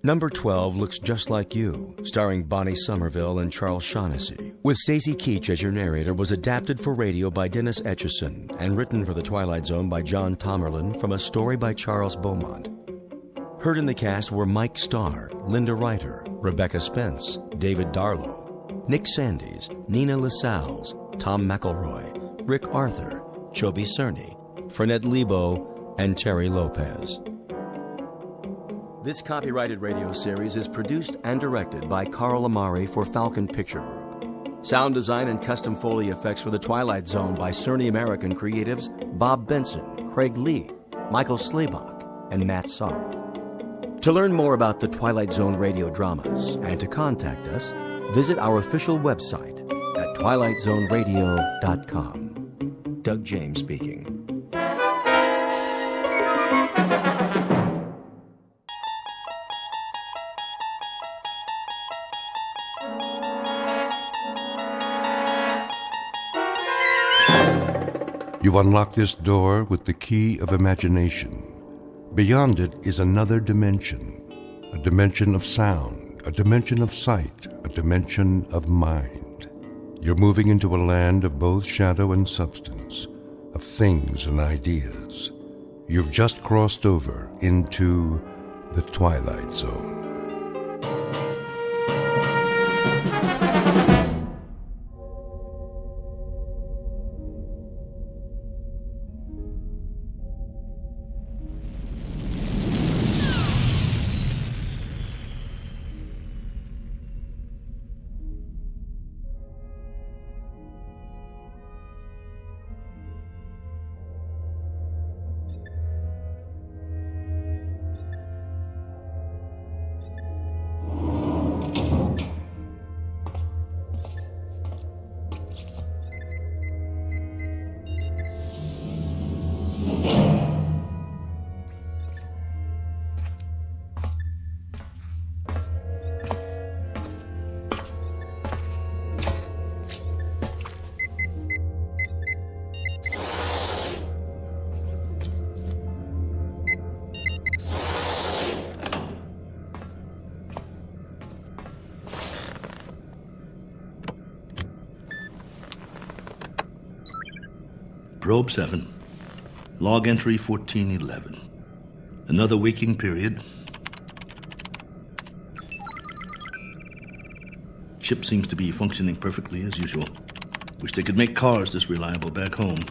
Number 12 looks just like you, starring Bonnie Somerville and Charles Shaughnessy, with Stacy Keach as your narrator, was adapted for radio by Dennis Etchison and written for The Twilight Zone by John Tomerlin from a story by Charles Beaumont. Heard in the cast were Mike Starr, Linda Reiter, Rebecca Spence, David Darlow, Nick Sandys, Nina Lascelles, Tom McElroy, Rick Arthur, Chobi Cerny, Fernette Lebo, and Terry Lopez. This copyrighted radio series is produced and directed by Carl Amari for Falcon Picture Group. Sound design and custom Foley effects for The Twilight Zone by Cerny American creatives Bob Benson, Craig Lee, Michael Slaybach, and Matt Sorrow. To learn more about the Twilight Zone radio dramas and to contact us, visit our official website at twilightzoneradio.com. Doug James speaking. You unlock this door with the key of imagination. Beyond it is another dimension, a dimension of sound, a dimension of sight, a dimension of mind. You're moving into a land of both shadow and substance, of things and ideas. You've just crossed over into the Twilight Zone. Probe 7. Log entry 1411. Another waking period. Ship seems to be functioning perfectly as usual. Wish they could make cars this reliable back home.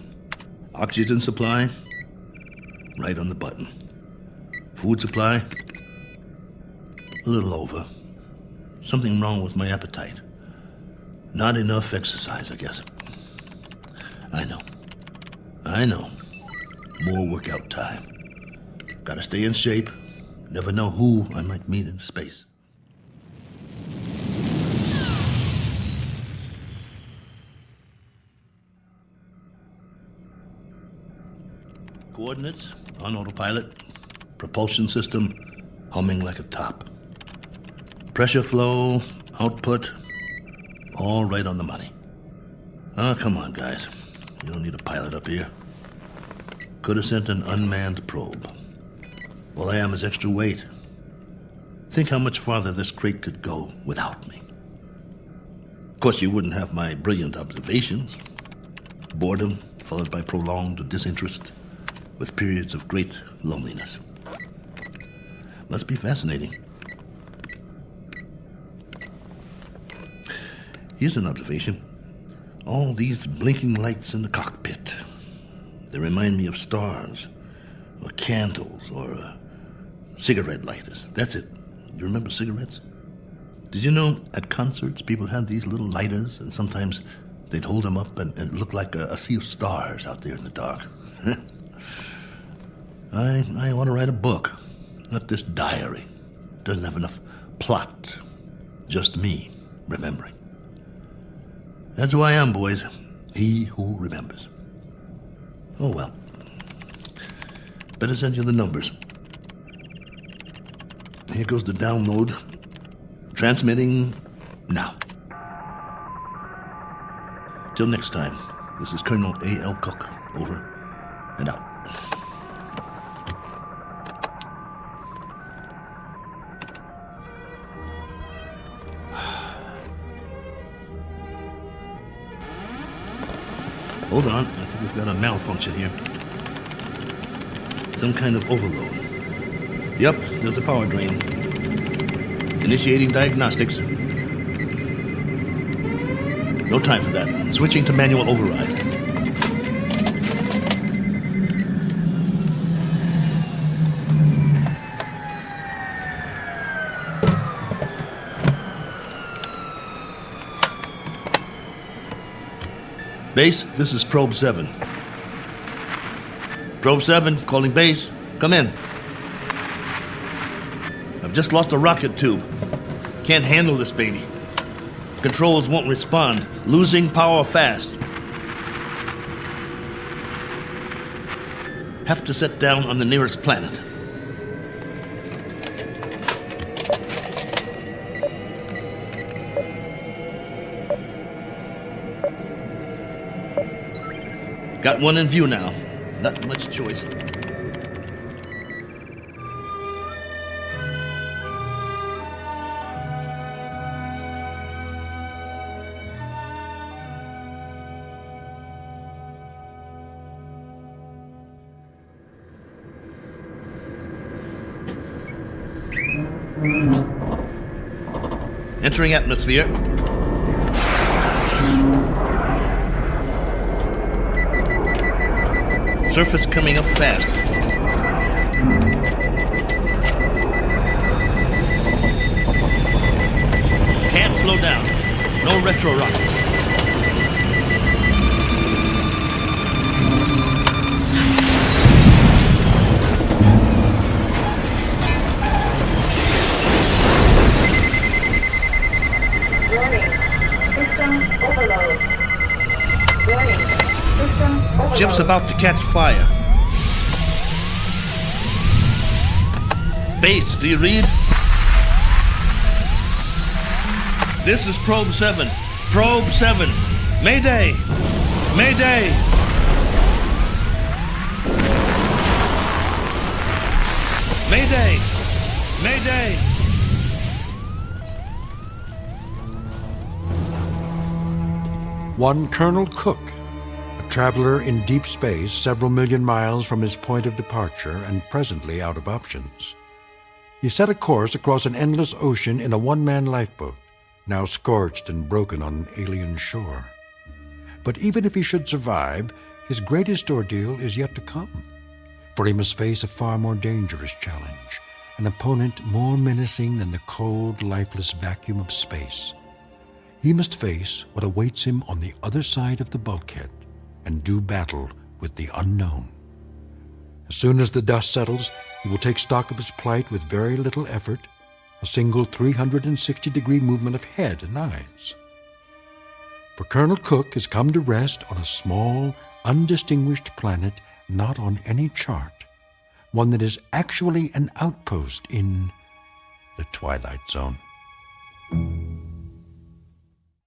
Oxygen supply, right on the button. Food supply, a little over. Something wrong with my appetite. Not enough exercise, I guess. I know. More workout time. Gotta stay in shape. Never know who I might meet in space. Coordinates on autopilot. Propulsion system humming like a top. Pressure flow, output, all right on the money. Oh, come on, guys. You don't need a pilot up here. Could have sent an unmanned probe. All I am is extra weight. Think how much farther this crate could go without me. Of course, you wouldn't have my brilliant observations. Boredom followed by prolonged disinterest, with periods of great loneliness. Must be fascinating. Here's an observation. All these blinking lights in the cockpit. They remind me of stars, or candles, or cigarette lighters. That's it. You remember cigarettes? Did you know at concerts people had these little lighters, and sometimes they'd hold them up and it looked like a sea of stars out there in the dark? I want to write a book, not this diary. Doesn't have enough plot. Just me remembering. That's who I am, boys. He who remembers. Oh, well. Better send you the numbers. Here goes the download. Transmitting now. Till next time, this is Colonel A.L. Cook. Over and out. Hold on, I think we've got a malfunction here. Some kind of overload. Yep, there's the power drain. Initiating diagnostics. No time for that. Switching to manual override. Base, this is Probe 7. Probe 7, calling base. Come in. I've just lost a rocket tube. Can't handle this baby. Controls won't respond. Losing power fast. Have to set down on the nearest planet. Got one in view now. Not much choice. Entering atmosphere. Surface coming up fast. Can't slow down. No retro rockets. Ship's about to catch fire. Base, do you read? This is Probe 7. Probe 7. Mayday! Mayday! Mayday! Mayday! One Colonel Cook, a traveler in deep space several million miles from his point of departure and presently out of options. He set a course across an endless ocean in a one-man lifeboat, now scorched and broken on an alien shore. But even if he should survive, his greatest ordeal is yet to come, for he must face a far more dangerous challenge, an opponent more menacing than the cold, lifeless vacuum of space. He must face what awaits him on the other side of the bulkhead and do battle with the unknown. As soon as the dust settles, he will take stock of his plight with very little effort, a single 360-degree movement of head and eyes. For Colonel Cook has come to rest on a small, undistinguished planet not on any chart, one that is actually an outpost in the Twilight Zone.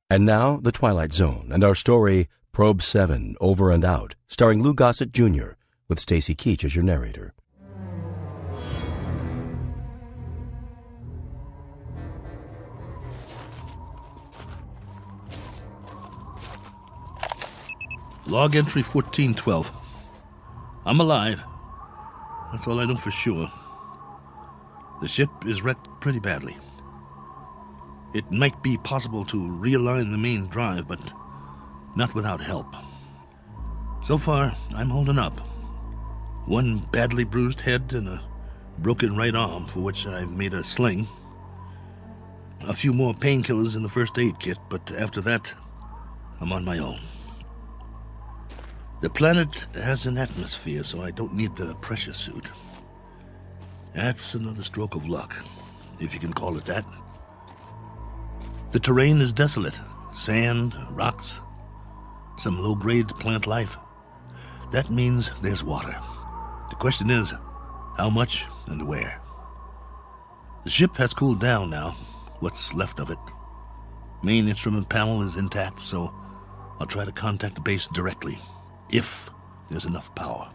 And now, The Twilight Zone, and our story, Probe 7, Over and Out, starring Lou Gossett Jr., with Stacy Keach as your narrator. Log entry 1412. I'm alive. That's all I know for sure. The ship is wrecked pretty badly. It might be possible to realign the main drive, but not without help. So far, I'm holding up. One badly bruised head and a broken right arm for which I've made a sling. A few more painkillers in the first aid kit, but after that, I'm on my own. The planet has an atmosphere, so I don't need the pressure suit. That's another stroke of luck, if you can call it that. The terrain is desolate. Sand, rocks, some low-grade plant life. That means there's water. The question is, how much and where? The ship has cooled down now, what's left of it. Main instrument panel is intact, so I'll try to contact the base directly, if there's enough power.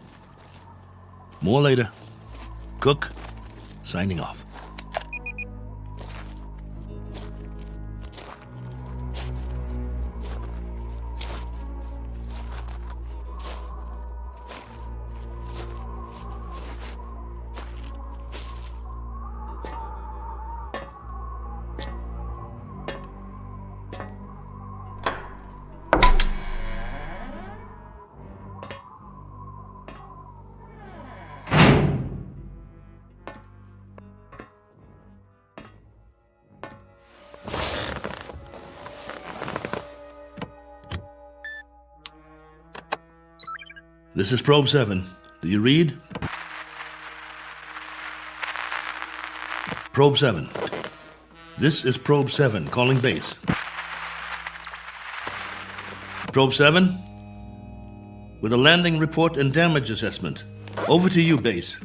More later. Cook, signing off. This is Probe 7. Do you read? Probe 7. This is Probe 7, calling base. Probe 7, with a landing report and damage assessment. Over to you, base.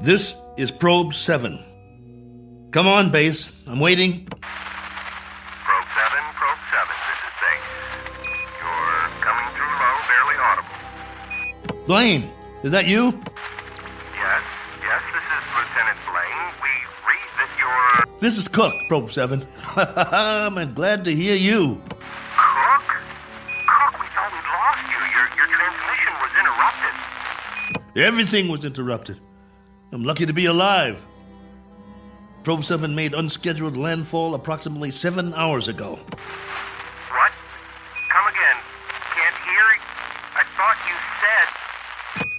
This is Probe 7. Come on, base. I'm waiting. Probe 7, this is base. You're coming through low, barely audible. Blaine, is that you? Yes, this is Lieutenant Blaine. We read that you're... This is Cook, Probe 7. I'm glad to hear you. Cook? Cook, we thought we'd lost you. Your transmission was interrupted. Everything was interrupted. I'm lucky to be alive. Probe 7 made unscheduled landfall approximately 7 hours ago. What? Come again. Can't hear. I thought you said...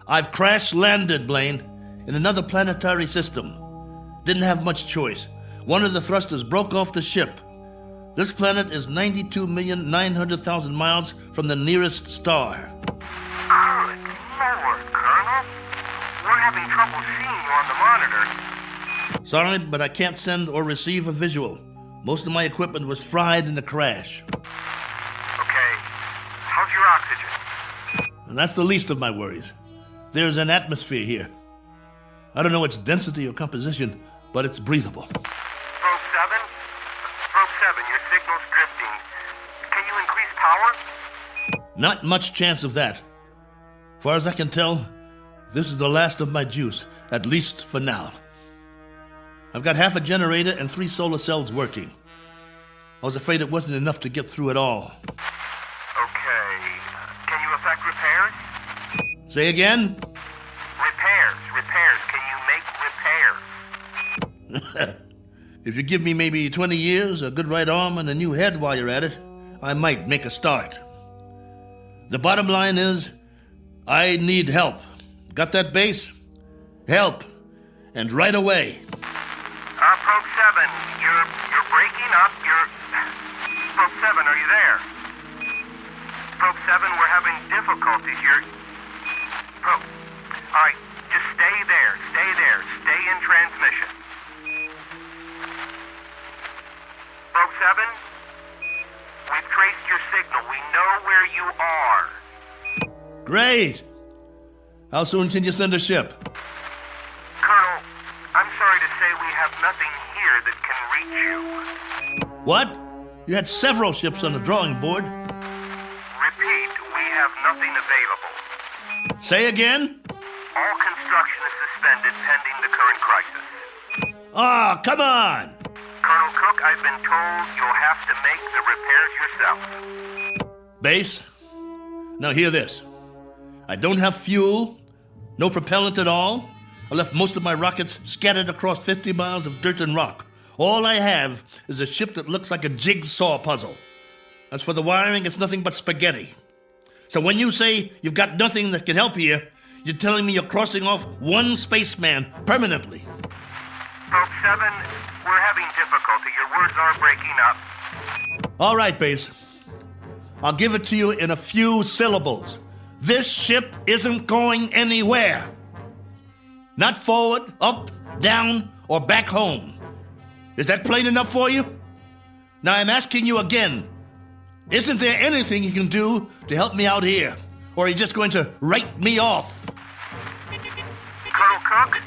I've crash-landed, Blaine, in another planetary system. Didn't have much choice. One of the thrusters broke off the ship. This planet is 92,900,000 miles from the nearest star. Good Lord, Colonel. We're having trouble seeing you on the monitor. Sorry, but I can't send or receive a visual. Most of my equipment was fried in the crash. Okay. How's your oxygen? And that's the least of my worries. There's an atmosphere here. I don't know its density or composition, but it's breathable. Probe 7, your signal's drifting. Can you increase power? Not much chance of that. Far as I can tell, this is the last of my juice, at least for now. I've got half a generator and 3 solar cells working. I was afraid it wasn't enough to get through it all. Okay. Can you effect repairs? Say again? Repairs. Can you make repairs? If you give me maybe 20 years, a good right arm, and a new head while you're at it, I might make a start. The bottom line is, I need help. Got that, base? Help. And right away. Probe 7, you're breaking up. Probe 7, are you there? Probe 7, we're having difficulties. Probe. All right, just stay there. Stay in transmission. Probe 7, we've traced your signal. We know where you are. Great. How soon can you send a ship? Colonel, I'm sorry to say we have nothing here that can reach you. What? You had several ships on the drawing board. Repeat, we have nothing available. Say again? All construction is suspended pending the current crisis. Ah, come on! Colonel Cook, I've been told you'll have to make the repairs yourself. Base, now hear this. I don't have fuel, no propellant at all. I left most of my rockets scattered across 50 miles of dirt and rock. All I have is a ship that looks like a jigsaw puzzle. As for the wiring, it's nothing but spaghetti. So when you say you've got nothing that can help here, you're telling me you're crossing off one spaceman permanently. Probe 7, we're having difficulty. Your words are breaking up. All right, Base. I'll give it to you in a few syllables. This ship isn't going anywhere. Not forward, up, down, or back home. Is that plain enough for you? Now I'm asking you again. Isn't there anything you can do to help me out here? Or are you just going to write me off? Colonel Cook?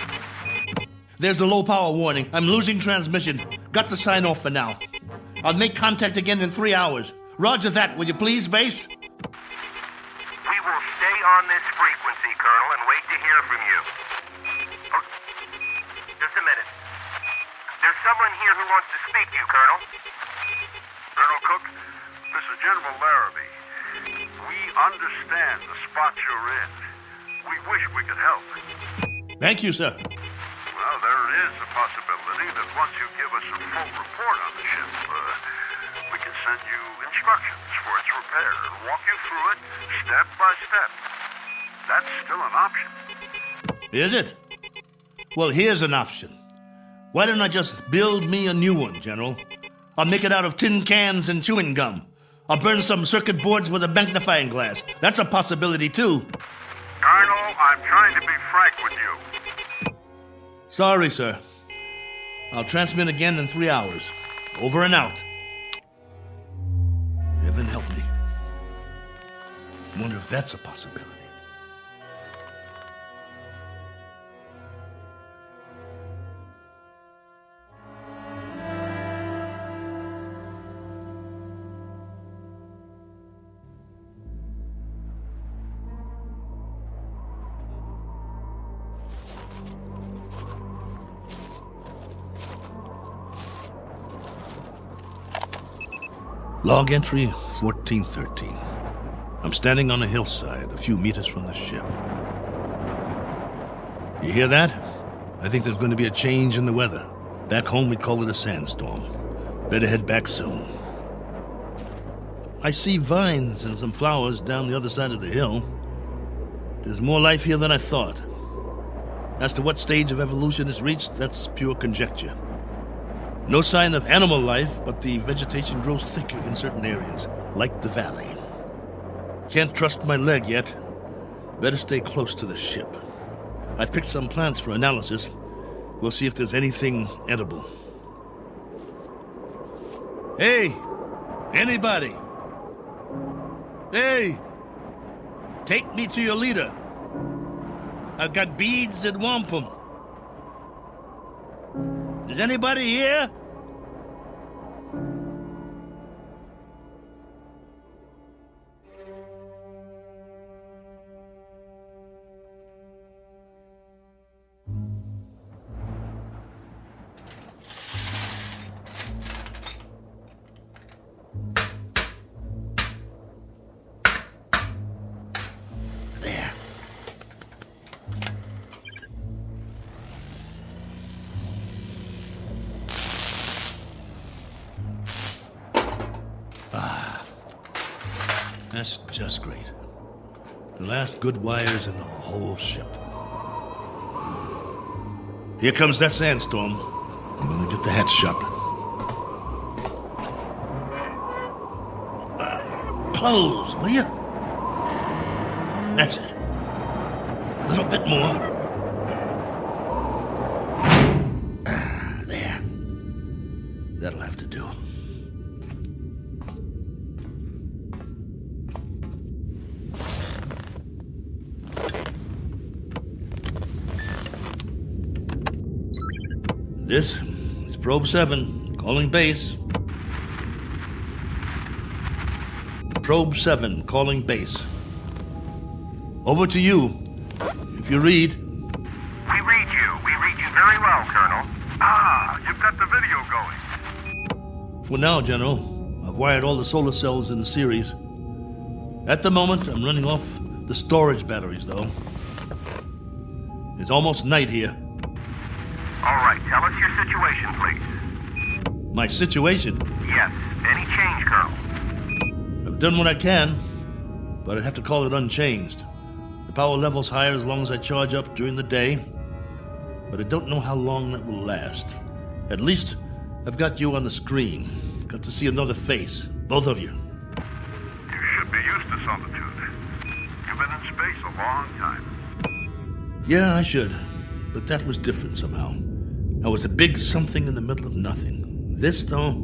There's the low power warning. I'm losing transmission. Got to sign off for now. I'll make contact again in 3 hours. Roger that, will you please, Base? We will stay on this frequency, Colonel, and wait to hear from you. Oh, just a minute. There's someone here who wants to speak to you, Colonel. Colonel Cook, this is General Larrabee. We understand the spot you're in. We wish we could help. Thank you, sir. Well, there is a possibility that once you give us a full report on the ship, we can send you instructions for its repair and walk you through it step by step. That's still an option. Is it? Well, here's an option. Why don't I just build me a new one, General? I'll make it out of tin cans and chewing gum. I'll burn some circuit boards with a magnifying glass. That's a possibility, too. Colonel, I'm trying to be frank with you. Sorry, sir. I'll transmit again in 3 hours. Over and out. Heaven help me. I wonder if that's a possibility. Log entry 1413. I'm standing on a hillside a few meters from the ship. You hear that? I think there's going to be a change in the weather. Back home we'd call it a sandstorm. Better head back soon. I see vines and some flowers down the other side of the hill. There's more life here than I thought. As to what stage of evolution it's reached, that's pure conjecture. No sign of animal life, but the vegetation grows thicker in certain areas, like the valley. Can't trust my leg yet. Better stay close to the ship. I've picked some plants for analysis. We'll see if there's anything edible. Hey! Anybody! Hey! Take me to your leader. I've got beads and wampum. Is anybody here? That's just great. The last good wires in the whole ship. Here comes that sandstorm. I'm gonna get the hatch shut. Close, will you? That's it. A little bit more. There. That'll have to do. This is Probe 7, calling base. Probe 7, calling base. Over to you. If you read. We read you very well, Colonel. You've got the video going. For now, General, I've wired all the solar cells in series. At the moment, I'm running off the storage batteries, though. It's almost night here. All right, tell us your situation, please. My situation? Yes. Any change, Colonel? I've done what I can, but I'd have to call it unchanged. The power level's higher as long as I charge up during the day, but I don't know how long that will last. At least, I've got you on the screen. Got to see another face, both of you. You should be used to solitude. You've been in space a long time. Yeah, I should, but that was different somehow. I was a big something in the middle of nothing. This, though,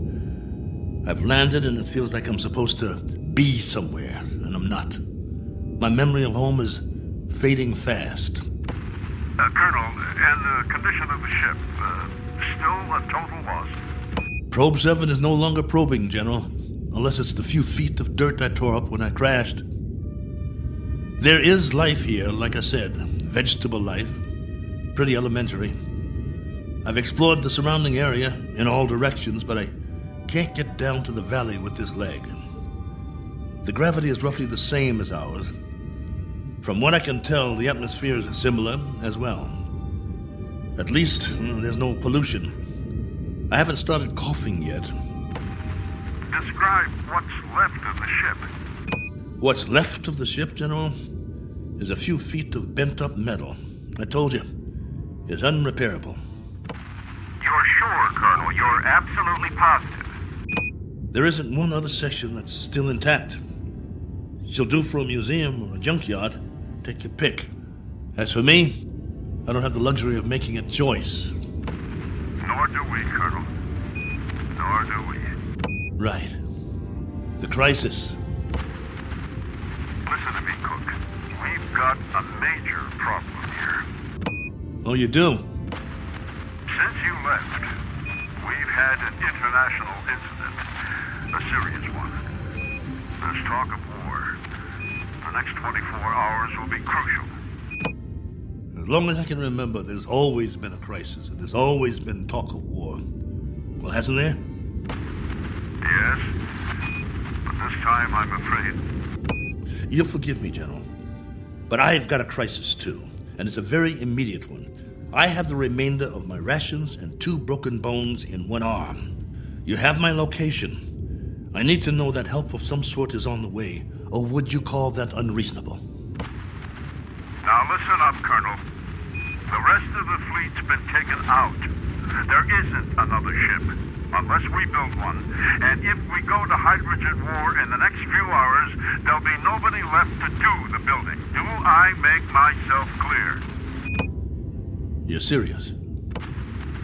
I've landed and it feels like I'm supposed to be somewhere, and I'm not. My memory of home is fading fast. Colonel, and the condition of the ship, still a total loss? Probe 7 is no longer probing, General, unless it's the few feet of dirt I tore up when I crashed. There is life here, like I said, vegetable life, pretty elementary. I've explored the surrounding area in all directions, but I can't get down to the valley with this leg. The gravity is roughly the same as ours. From what I can tell, the atmosphere is similar as well. At least, there's no pollution. I haven't started coughing yet. Describe what's left of the ship. What's left of the ship, General, is a few feet of bent-up metal. I told you, it's unrepairable. You're sure, Colonel? You're absolutely positive? There isn't one other section that's still intact. She'll do for a museum or a junkyard. Take your pick. As for me, I don't have the luxury of making a choice. Nor do we, Colonel. Nor do we. Right. The crisis. Listen to me, Cook. We've got a major problem here. Oh, you do? Since you left, we've had an international incident. A serious one. There's talk of war. The next 24 hours will be crucial. As long as I can remember, there's always been a crisis, and there's always been talk of war. Well, hasn't there? Yes. But this time, I'm afraid... You'll forgive me, General. But I've got a crisis, too. And it's a very immediate one. I have the remainder of my rations and 2 broken bones in one arm. You have my location. I need to know that help of some sort is on the way, or would you call that unreasonable? Now listen up, Colonel. The rest of the fleet's been taken out. There isn't another ship, unless we build one. And if we go to hydrogen war in the next few hours, there'll be nobody left to do the building. Do I make myself clear? You're serious?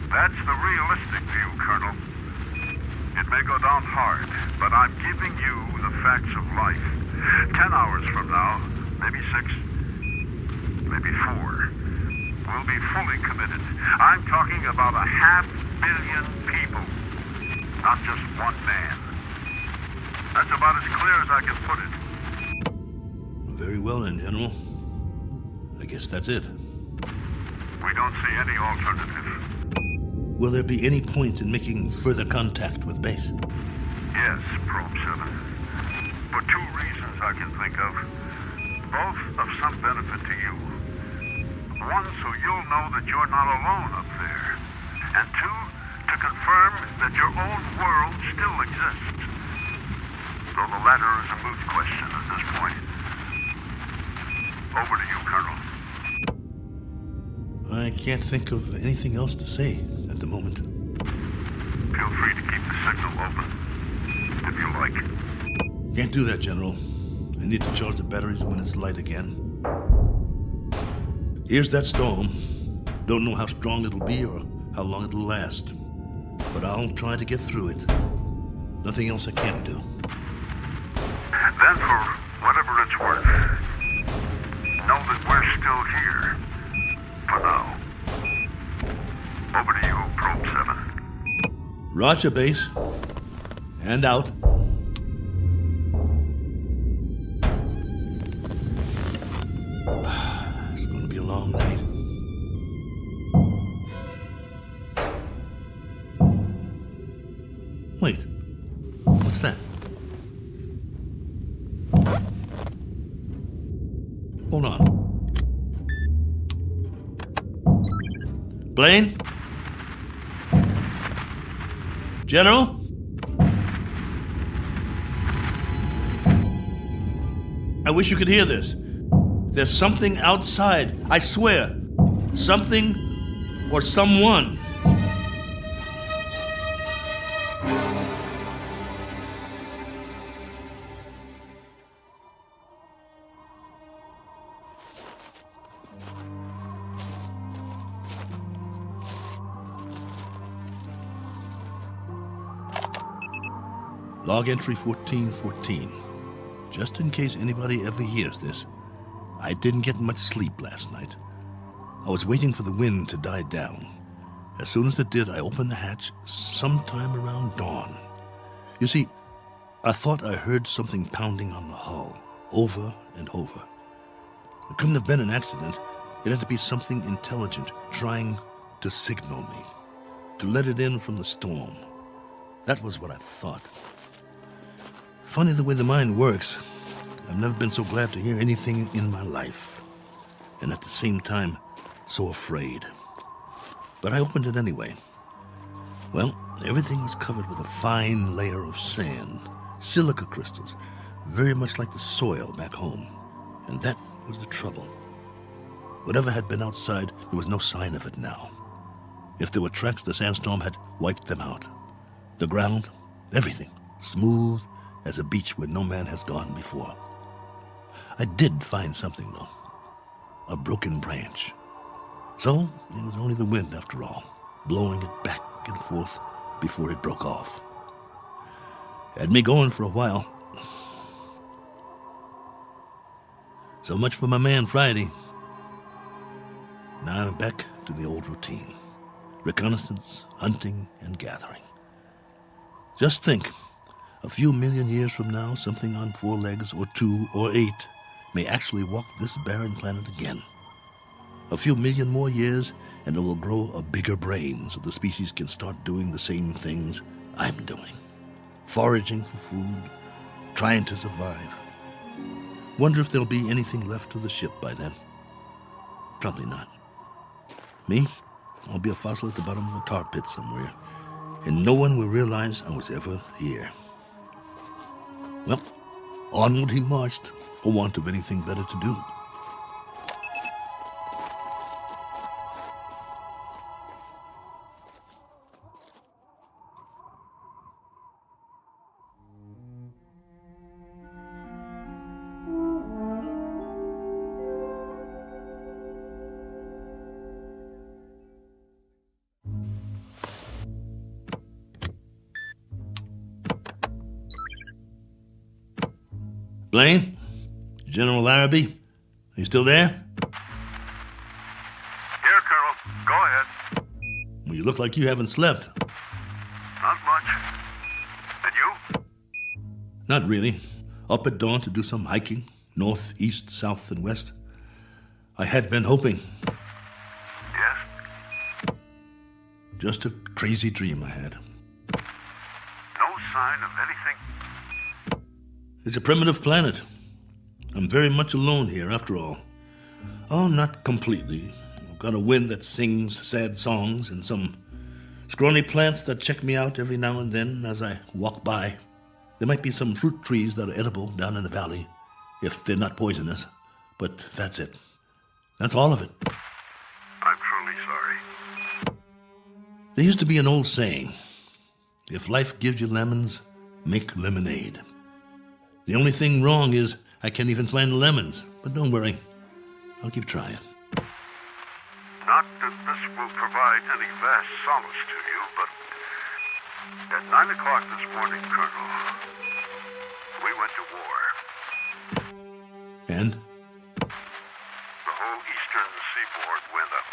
That's the realistic view, Colonel. It may go down hard, but I'm giving you the facts of life. 10 hours from now, maybe 6, maybe 4, we'll be fully committed. I'm talking about 500 million people, not just one man. That's about as clear as I can put it. Very well then, General. I guess that's it. We don't see any alternative. Will there be any point in making further contact with base? Yes, Probe 7. For 2 reasons I can think of. Both of some benefit to you. One, so you'll know that you're not alone up there. And 2, to confirm that your own world still exists. Though the latter is a moot question at this point. Over to you, Colonel. I can't think of anything else to say at the moment. Feel free to keep the signal open, if you like. Can't do that, General. I need to charge the batteries when it's light again. Here's that storm. Don't know how strong it'll be or how long it'll last. But I'll try to get through it. Nothing else I can do. Then, for whatever it's worth, know that we're still here. For now. Over to you, Probe 7. Roger, base. And out. It's going to be a long night. Wait. What's that? Hold on. Blaine? General? I wish you could hear this. There's something outside, I swear. Something or someone. Log entry 1414. Just in case anybody ever hears this, I didn't get much sleep last night. I was waiting for the wind to die down. As soon as it did, I opened the hatch sometime around dawn. You see, I thought I heard something pounding on the hull, over and over. It couldn't have been an accident. It had to be something intelligent trying to signal me, to let it in from the storm. That was what I thought. Funny the way the mind works. I've never been so glad to hear anything in my life. And at the same time, so afraid. But I opened it anyway. Well, everything was covered with a fine layer of sand, silica crystals, very much like the soil back home. And that was the trouble. Whatever had been outside, there was no sign of it now. If there were tracks, the sandstorm had wiped them out. The ground, everything, smooth as a beach where no man has gone before. I did find something, though. A broken branch. So it was only the wind, after all, blowing it back and forth before it broke off. Had me going for a while. So much for my man Friday. Now I'm back to the old routine. Reconnaissance, hunting, and gathering. Just think, a few million years from now, something on 4 legs, or 2, or 8, may actually walk this barren planet again. A few million more years, and it will grow a bigger brain so the species can start doing the same things I'm doing. Foraging for food, trying to survive. Wonder if there'll be anything left of the ship by then. Probably not. Me? I'll be a fossil at the bottom of a tar pit somewhere, and no one will realize I was ever here. Well, onward he marched, for want of anything better to do. Blaine? General Larrabee? Are you still there? Here, Colonel. Go ahead. Well, you look like you haven't slept. Not much. And you? Not really. Up at dawn to do some hiking, north, east, south, and west. I had been hoping. Yes? Just a crazy dream I had. No sign of anything? It's a primitive planet. I'm very much alone here, after all. Oh, not completely. I've got a wind that sings sad songs and some scrawny plants that check me out every now and then as I walk by. There might be some fruit trees that are edible down in the valley, if they're not poisonous. But that's it. That's all of it. I'm truly sorry. There used to be an old saying, if life gives you lemons, make lemonade. The only thing wrong is I can't even find the lemons. But don't worry. I'll keep trying. Not that this will provide any vast solace to you, but at 9 o'clock this morning, Colonel, we went to war. And? The whole eastern seaboard went up.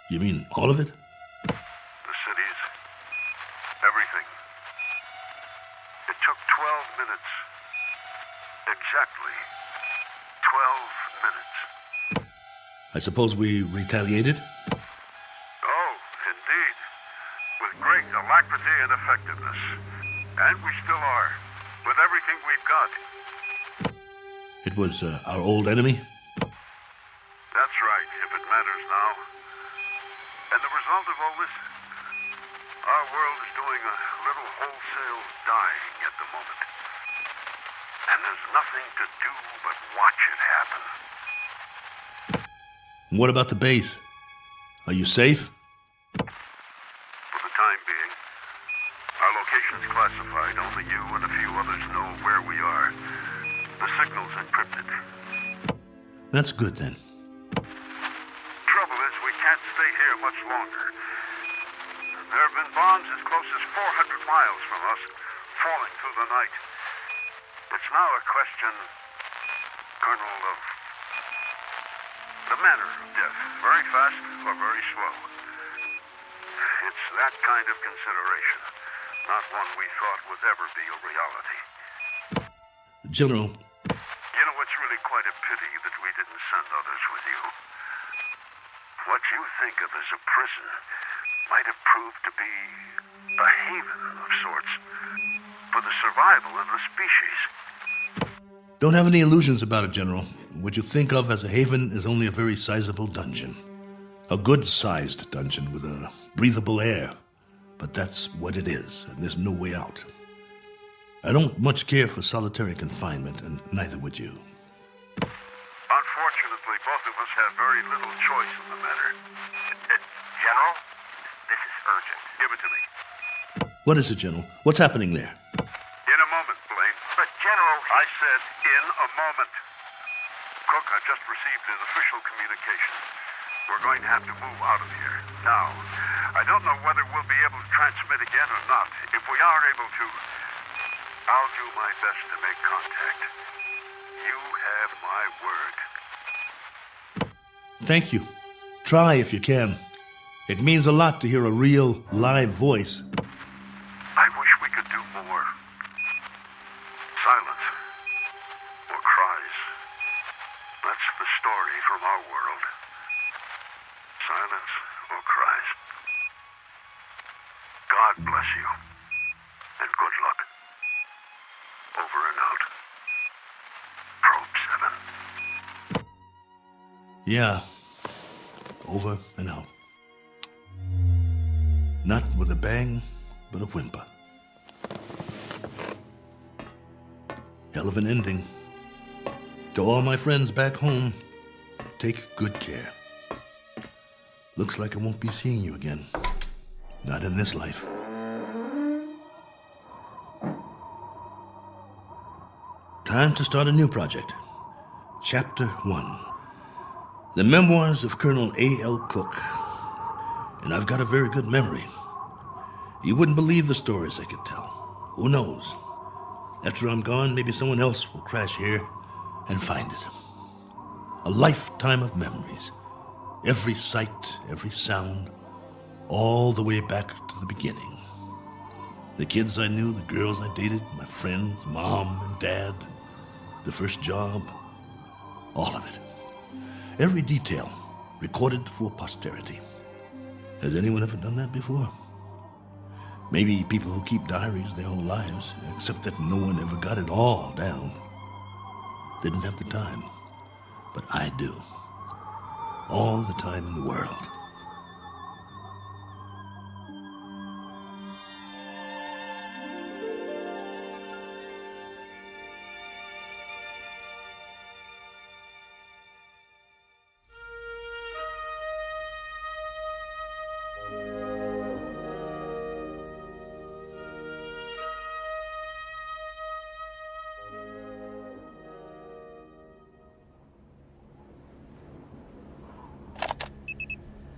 You mean all of it? The cities, everything. It took 12 minutes. Exactly 12 minutes. I suppose we retaliated? Oh, indeed. With great alacrity and effectiveness. And we still are. With everything we've got. It was our old enemy? That's right, if it matters now. And the result of all this? Our world is doing a little wholesale dying at the moment. And there's nothing to do but watch it happen. What about the base? Are you safe? For the time being, our location's classified. Only you and a few others know where we are. The signal's encrypted. That's good, then. Trouble is, we can't stay here much longer. There have been bombs as close as 400 miles from us, falling through the night. It's now a question, Colonel, of the manner of death. Very fast or very slow. It's that kind of consideration, not one we thought would ever be a reality. General. You know, it's really quite a pity that we didn't send others with you. What you think of as a prison might have proved to be a haven of sorts for the survival of the species. Don't have any illusions about it, General. What you think of as a haven is only a very sizable dungeon. A good-sized dungeon with a breathable air. But that's what it is, and there's no way out. I don't much care for solitary confinement, and neither would you. Unfortunately, both of us have very little choice in the matter. General, this is urgent. Give it to me. What is it, General? What's happening there? In a moment, Blaine. But, General... I said in a moment. Cook, I've just received his official communication. We're going to have to move out of here. Now, I don't know whether we'll be able to transmit again or not. If we are able to, I'll do my best to make contact. You have my word. Thank you. Try if you can. It means a lot to hear a real, live voice. I wish we could do more. Silence. Or cries. That's the story from our world. Silence or cries. God bless you. And good luck. Over and out. Probe 7. Yeah. Over and out. Not with a bang, but a whimper. Hell of an ending. To all my friends back home, take good care. Looks like I won't be seeing you again. Not in this life. Time to start a new project. Chapter 1. The Memoirs of Colonel A.L. Cook. And I've got a very good memory. You wouldn't believe the stories I could tell. Who knows? After I'm gone, maybe someone else will crash here and find it. A lifetime of memories. Every sight, every sound, all the way back to the beginning. The kids I knew, the girls I dated, my friends, mom and dad, the first job, all of it. Every detail recorded for posterity. Has anyone ever done that before? Maybe people who keep diaries their whole lives, except that no one ever got it all down. Didn't have the time, but I do. All the time in the world.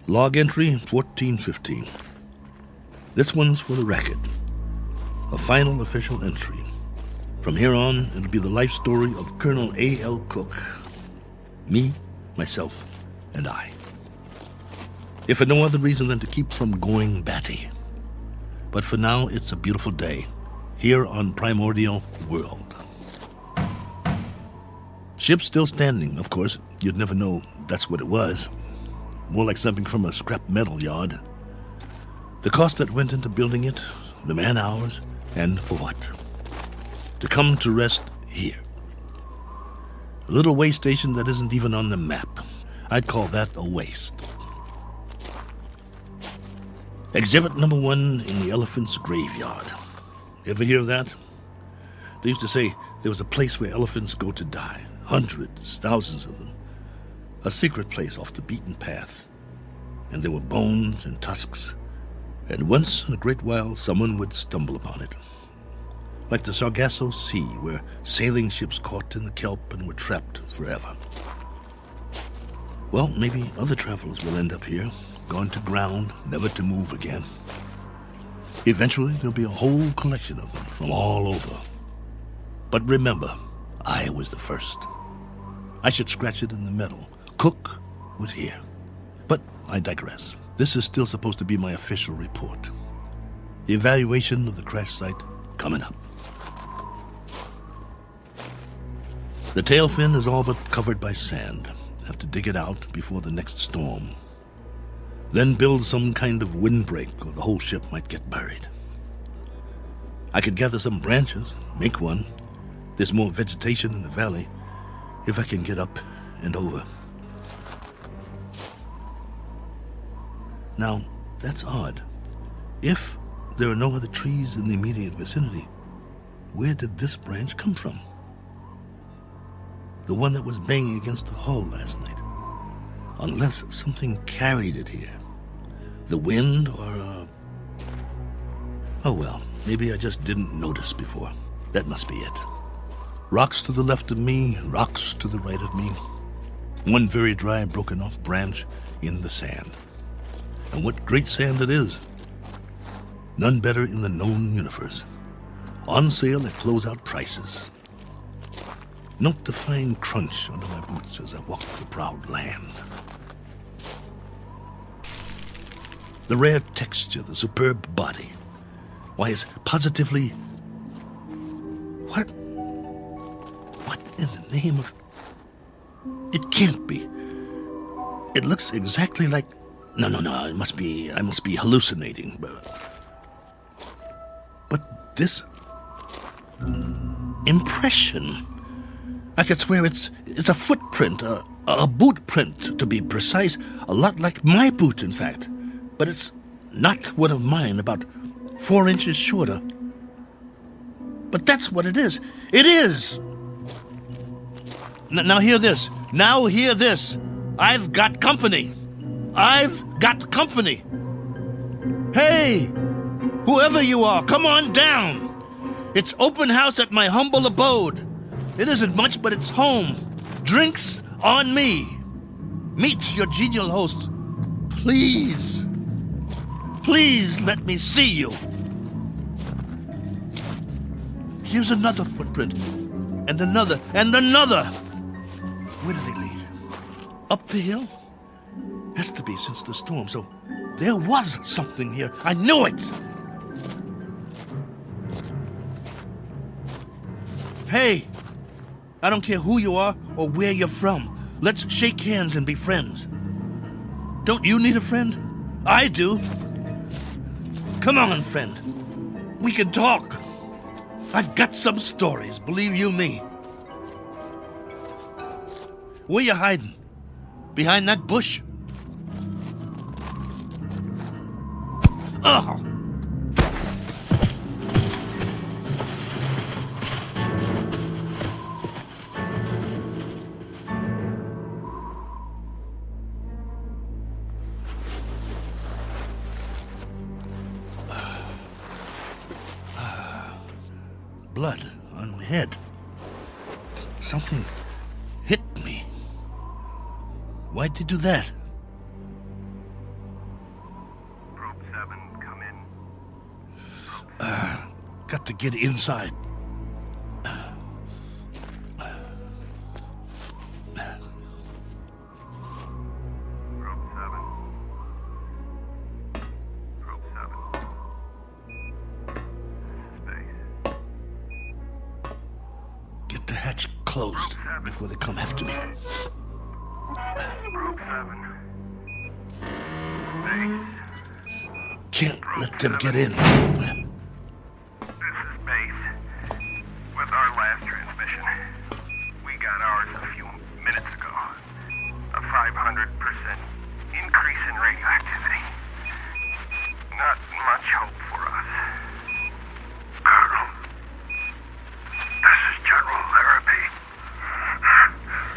Log entry 1415. This one's for the record. A final official entry. From here on, it'll be the life story of Colonel A.L. Cook. Me, myself, and I. If for no other reason than to keep from going batty. But for now, it's a beautiful day. Here on Primordial World. Ship's still standing, of course. You'd never know that's what it was. More like something from a scrap metal yard. The cost that went into building it, the man-hours, and for what? To come to rest here. A little way station that isn't even on the map. I'd call that a waste. Exhibit number 1 in the elephant's graveyard. Ever hear of that? They used to say there was a place where elephants go to die. Hundreds, thousands of them. A secret place off the beaten path. And there were bones and tusks. And once in a great while, someone would stumble upon it. Like the Sargasso Sea, where sailing ships caught in the kelp and were trapped forever. Well, maybe other travelers will end up here, gone to ground, never to move again. Eventually, there'll be a whole collection of them from all over. But remember, I was the first. I should scratch it in the middle. Cook was here. But I digress. This is still supposed to be my official report. The evaluation of the crash site coming up. The tail fin is all but covered by sand. Have to dig it out before the next storm. Then build some kind of windbreak or the whole ship might get buried. I could gather some branches, make one. There's more vegetation in the valley if I can get up and over. Now, that's odd. If there are no other trees in the immediate vicinity, where did this branch come from? The one that was banging against the hull last night. Unless something carried it here. The wind or Oh well, maybe I just didn't notice before. That must be it. Rocks to the left of me, rocks to the right of me. One very dry, broken-off branch in the sand. And what great sand it is. None better in the known universe. On sale at closeout prices. Note the fine crunch under my boots as I walk the proud land. The rare texture, the superb body. Why, it's positively... What in the name of... It can't be. It looks exactly like... No, I must be hallucinating. But this... impression... I could swear it's a footprint, a boot print, to be precise. A lot like my boot, in fact. But it's not one of mine, about 4 inches shorter. But that's what it is. It is! Now hear this. Now hear this. I've got company. I've got company. Hey! Whoever you are, come on down. It's open house at my humble abode. It isn't much, but it's home. Drinks on me. Meet your genial host. Please. Please let me see you. Here's another footprint. And another. And another. Where do they lead? Up the hill? Has to be since the storm, so there was something here. I knew it! Hey! I don't care who you are or where you're from. Let's shake hands and be friends. Don't you need a friend? I do. Come on, friend. We can talk. I've got some stories, believe you me. Where you hiding? Behind that bush? Ugh! Blood on my head. Something hit me. Why'd they do that? Probe 7, come in. Got to get inside. Closed before they come after me. Probe 7. Can't let them get in. This is Base. With our last transmission, we got ours a few minutes ago. A 500% increase in radioactivity. Not much hope for us. Colonel, this is General Larrabee.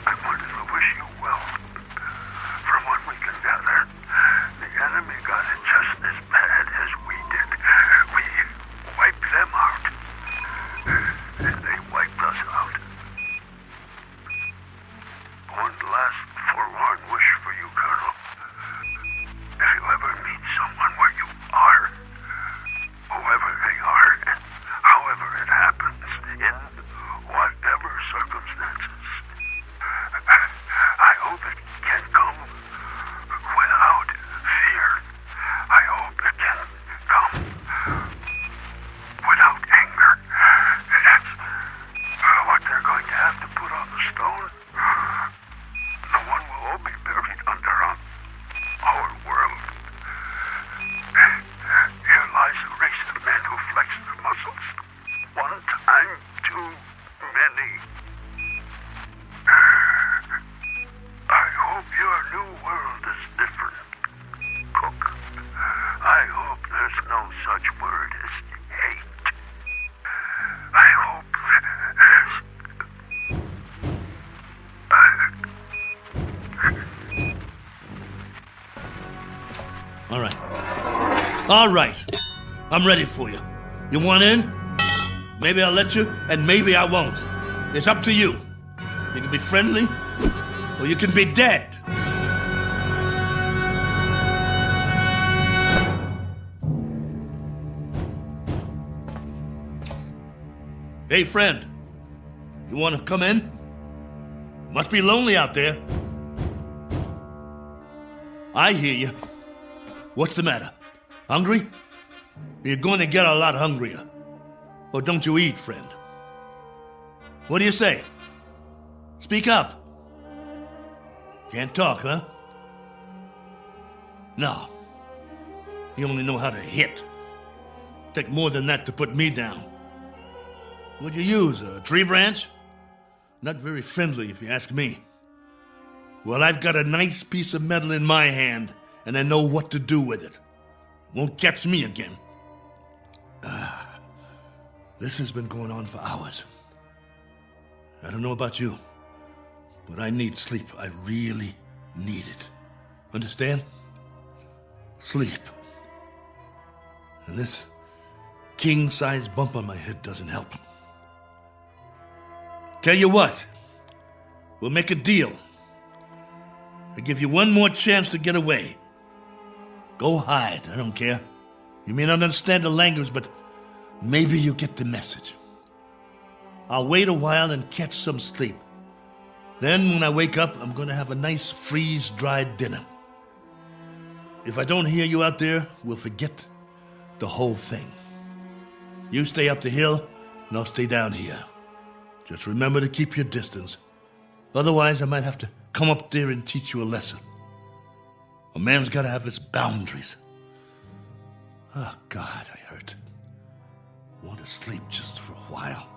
I wanted to wish you well. From what we can gather, the enemy got it just as bad as we did. We wiped them out. And they wiped us out. One last forlorn wish for you, Colonel. If you ever meet someone where you are, whoever they are, and however it happens, in whatever circumstances, I hope it can come without fear. I hope it can come without anger. That's what they're going to have to put on the stone. The one we'll all be buried under on our world. Here lies a race of men who flex their muscles. One time too many. I hope your new world is different, Cook. I hope there's no such word as hate. I hope All right. I'm ready for you. You want in? Maybe I'll let you, and maybe I won't. It's up to you. You can be friendly, or you can be dead. Hey, friend. You want to come in? Must be lonely out there. I hear you. What's the matter? Hungry? You're going to get a lot hungrier. Or don't you eat, friend? What do you say? Speak up. Can't talk, huh? No. You only know how to hit. Take more than that to put me down. What'd you use, a tree branch? Not very friendly, if you ask me. Well, I've got a nice piece of metal in my hand, and I know what to do with it. Won't catch me again. This has been going on for hours. I don't know about you, but I need sleep. I really need it. Understand? Sleep. And this king-size bump on my head doesn't help. Tell you what, we'll make a deal. I give you one more chance to get away. Go hide, I don't care. You may not understand the language, but maybe you get the message. I'll wait a while and catch some sleep. Then when I wake up, I'm going to have a nice freeze-dried dinner. If I don't hear you out there, we'll forget the whole thing. You stay up the hill, and I'll stay down here. Just remember to keep your distance. Otherwise, I might have to come up there and teach you a lesson. A man's got to have his boundaries. Oh, God, I hurt. I want to sleep just for a while.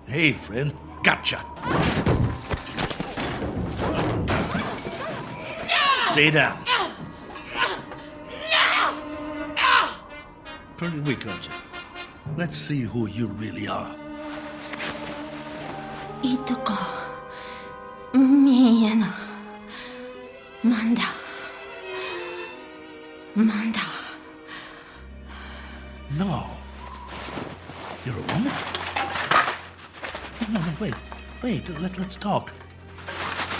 Hey, friend. Gotcha. Stay down. Pretty weak, aren't you? Let's see who you really are. Ituko. Miyena. Manda. No. You're a woman? No, wait, let's talk.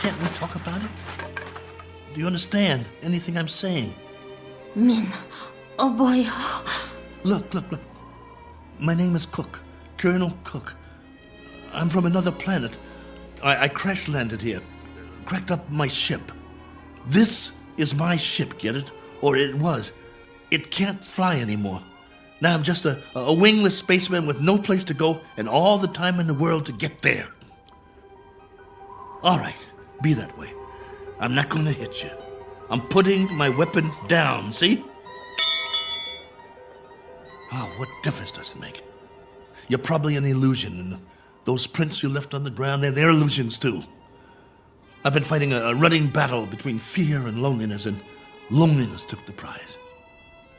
Can't we talk about it? Do you understand anything I'm saying? Min. Oh boy. Look. My name is Cook. Colonel Cook. I'm from another planet. I crash landed here. Cracked up my ship. This is my ship, get it? Or it was. It can't fly anymore. Now I'm just a wingless spaceman with no place to go and all the time in the world to get there. All right, be that way. I'm not going to hit you. I'm putting my weapon down, see? Oh, what difference does it make? You're probably an illusion, and those prints you left on the ground, they're illusions too. I've been fighting a running battle between fear and loneliness, and loneliness took the prize.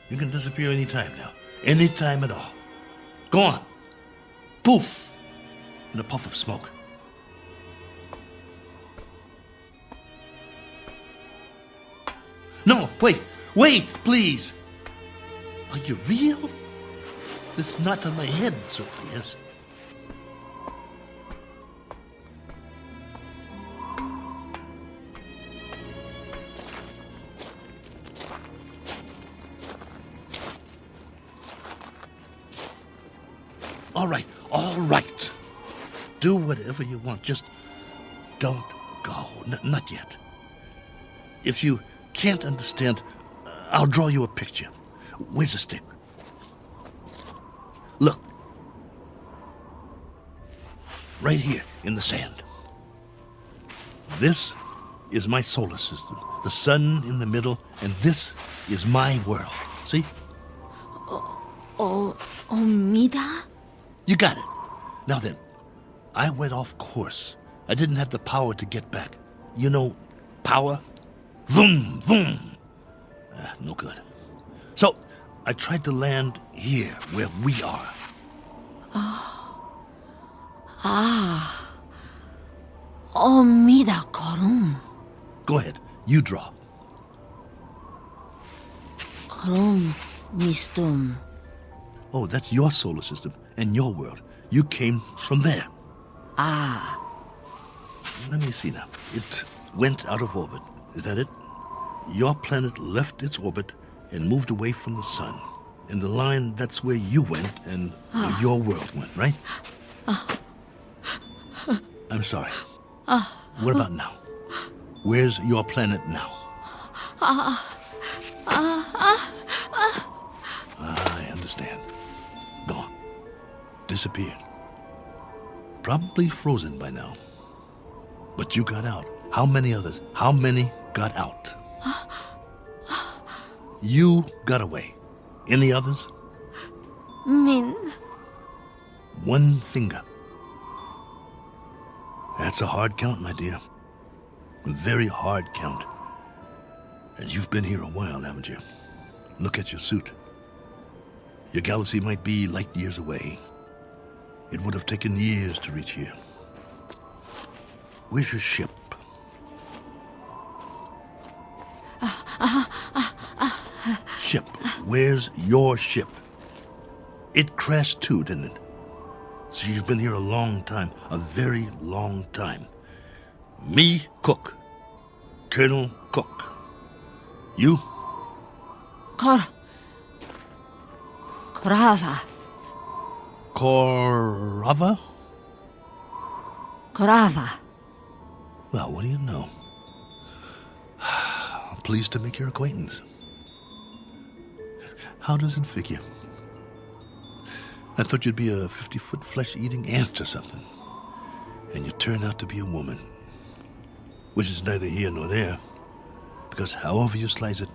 You can disappear any time now. Any time at all. Go on. Poof! In a puff of smoke. No, wait, please. Are you real? This knot on my head certainly is. All right. Do whatever you want. Just don't go. Not yet. If you can't understand, I'll draw you a picture. Where's the stick? Look. Right here in the sand. This is my solar system. The sun in the middle, and this is my world. See? Omida? You got it. Now then, I went off course. I didn't have the power to get back. You know, power? Vroom, vroom. No good. So, I tried to land here, where we are. Omida korum. Go ahead. You draw. Korum mistum. Oh, that's your solar system and your world. You came from there. Let me see now. It went out of orbit. Is that it? Your planet left its orbit and moved away from the sun. And the line, that's where you went and where your world went, right? I'm sorry. What about now? Where's your planet now? I understand. Gone. Disappeared. Probably frozen by now. But you got out. How many others? How many got out? You got away. Any others? Min. One finger. That's a hard count, my dear. A very hard count. And you've been here a while, haven't you? Look at your suit. Your galaxy might be light years away. It would have taken years to reach here. Where's your ship? Ship. Where's your ship? It crashed too, didn't it? So you've been here a long time. A very long time. Me, Cook. Colonel Cook. You? Korava. Korava? Korava. Well, what do you know? I'm pleased to make your acquaintance. How does it figure? I thought you'd be a 50-foot flesh-eating ant or something. And you turned out to be a woman. Which is neither here nor there. Because however you slice it,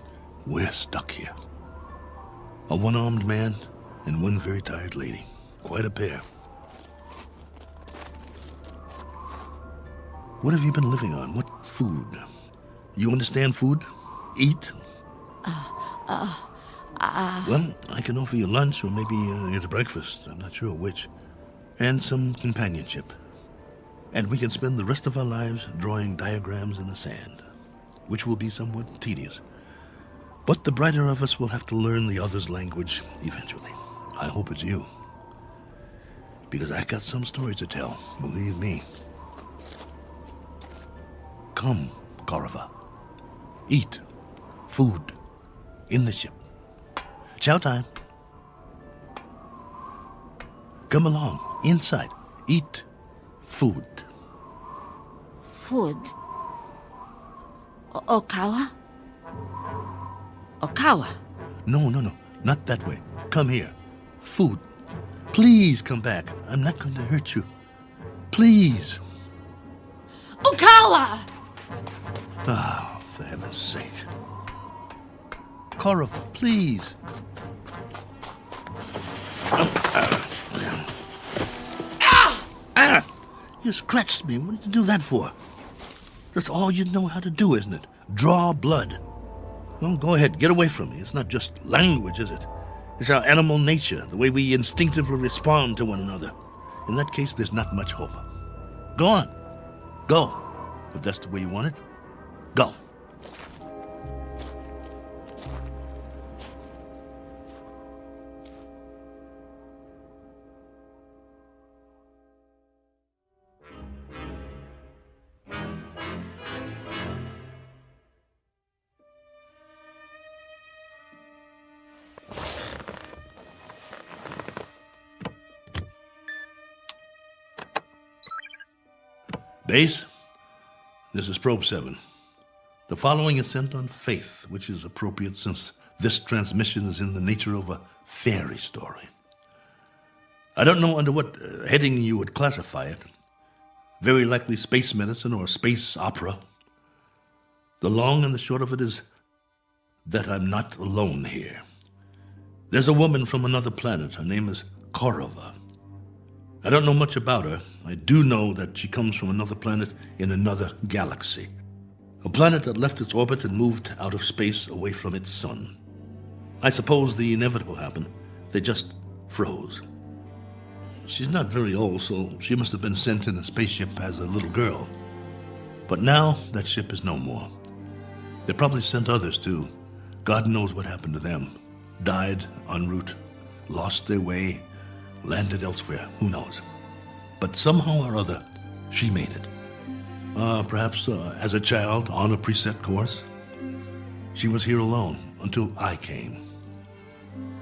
we're stuck here. A one-armed man and one very tired lady. Quite a pair. What have you been living on? What food? You understand food? Eat? Well, I can offer you lunch or maybe it's breakfast. I'm not sure which. And some companionship. And we can spend the rest of our lives drawing diagrams in the sand, which will be somewhat tedious. But the brighter of us will have to learn the other's language eventually. I hope it's you. Because I got some stories to tell, believe me. Come, Korova. Eat. Food. In the ship. Chow time. Come along. Inside. Eat. Food. Food. Okawa? Okawa? No. Not that way. Come here. Food. Please come back. I'm not going to hurt you. Please. Okawa! Oh, for heaven's sake. Korova, please. You scratched me. What did you do that for? That's all you know how to do, isn't it? Draw blood. Well, go ahead. Get away from me. It's not just language, is it? It's our animal nature, the way we instinctively respond to one another. In that case, there's not much hope. Go on. Go. If that's the way you want it, go. Base, this is Probe 7. The following is sent on faith, which is appropriate since this transmission is in the nature of a fairy story. I don't know under what heading you would classify it. Very likely space medicine or space opera. The long and the short of it is that I'm not alone here. There's a woman from another planet. Her name is Korova. I don't know much about her. I do know that she comes from another planet in another galaxy. A planet that left its orbit and moved out of space away from its sun. I suppose the inevitable happened. They just froze. She's not very old, so she must have been sent in a spaceship as a little girl. But now that ship is no more. They probably sent others too. God knows what happened to them. Died en route, lost their way, landed elsewhere, who knows. But somehow or other, she made it. Perhaps as a child on a preset course. She was here alone until I came.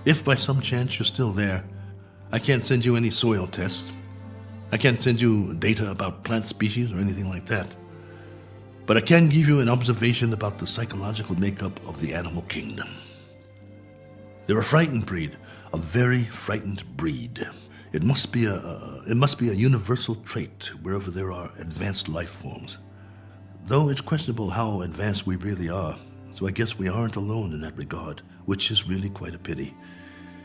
If by some chance you're still there, I can't send you any soil tests. I can't send you data about plant species or anything like that. But I can give you an observation about the psychological makeup of the animal kingdom. They're a frightened breed, a very frightened breed. It must be a universal trait wherever there are advanced life forms. Though it's questionable how advanced we really are, so I guess we aren't alone in that regard, which is really quite a pity,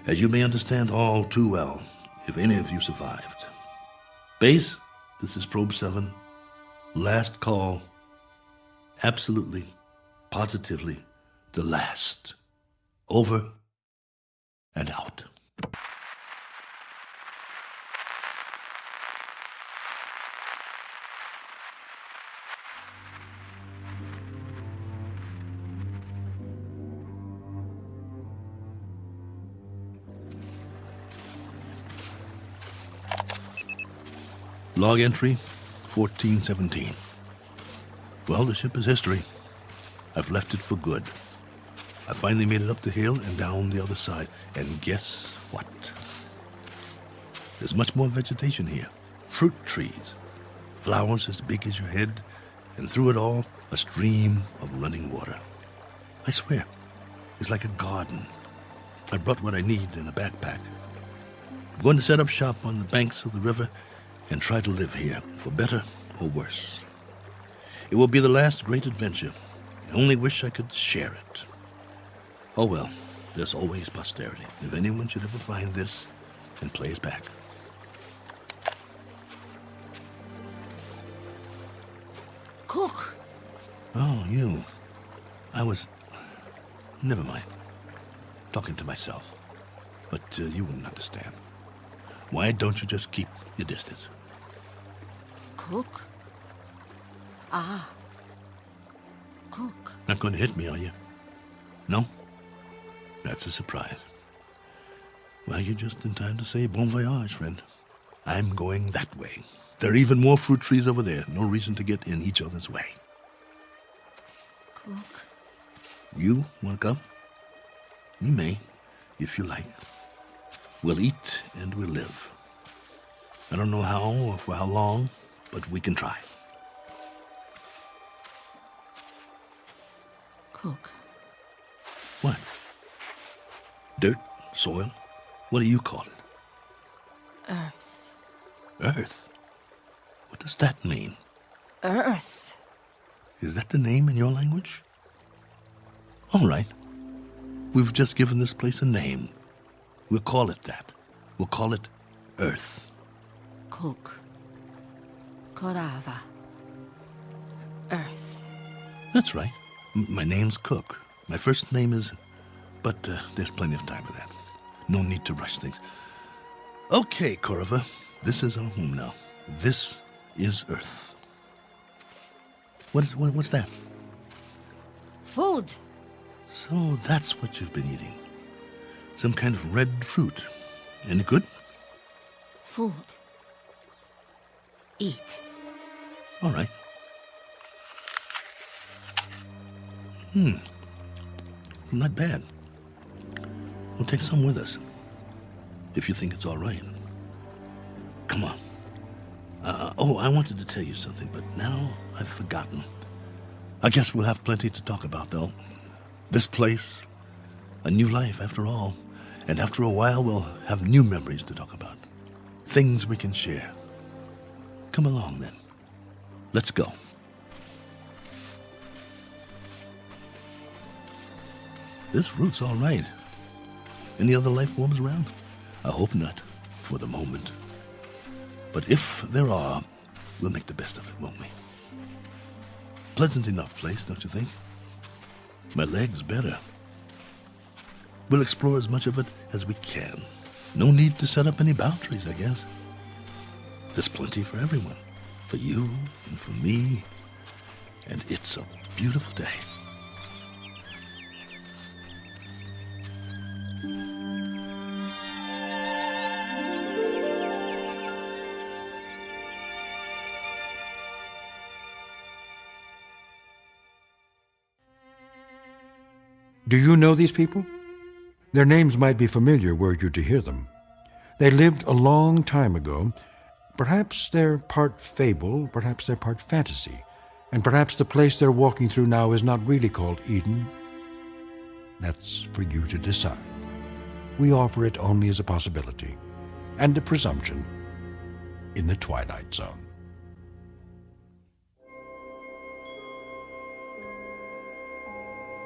as you may understand all too well, if any of you survived. Base, this is Probe 7. Last call. Absolutely, positively, the last. Over and out. Log entry 1417. Well, the ship is history. I've left it for good. I finally made it up the hill and down the other side. And guess what? There's much more vegetation here. Fruit trees. Flowers as big as your head. And through it all, a stream of running water. I swear, it's like a garden. I brought what I need in a backpack. I'm going to set up shop on the banks of the river and try to live here, for better or worse. It will be the last great adventure. I only wish I could share it. Oh well, there's always posterity. If anyone should ever find this and play it back. Cook. Oh, you. Never mind. Talking to myself. But you wouldn't understand. Why don't you just keep your distance? Cook? Ah. Cook. Not going to hit me, are you? No? That's a surprise. Well, you're just in time to say bon voyage, friend. I'm going that way. There are even more fruit trees over there. No reason to get in each other's way. Cook. You want to come? You may, if you like. We'll eat and we'll live. I don't know how or for how long, but we can try. Cook. What? Dirt? Soil? What do you call it? Earth. Earth? What does that mean? Earth. Is that the name in your language? All right. We've just given this place a name. We'll call it that. We'll call it Earth. Cook. Korava. Earth. That's right. My name's Cook. My first name is... But there's plenty of time for that. No need to rush things. Okay, Korava. This is our home now. This is Earth. What's that? Food. So that's what you've been eating. Some kind of red fruit. Any good? Food. Eat. All right. Not bad. We'll take some with us. If you think it's all right. Come on. I wanted to tell you something, but now I've forgotten. I guess we'll have plenty to talk about, though. This place, a new life after all. And after a while, we'll have new memories to talk about. Things we can share. Come along, then. Let's go. This route's all right. Any other life forms around? I hope not, for the moment. But if there are, we'll make the best of it, won't we? Pleasant enough place, don't you think? My leg's better. We'll explore as much of it as we can. No need to set up any boundaries, I guess. There's plenty for everyone. For you and for me. And it's a beautiful day. Do you know these people? Their names might be familiar were you to hear them. They lived a long time ago. Perhaps they're part fable, perhaps they're part fantasy, and perhaps the place they're walking through now is not really called Eden. That's for you to decide. We offer it only as a possibility and a presumption in the Twilight Zone.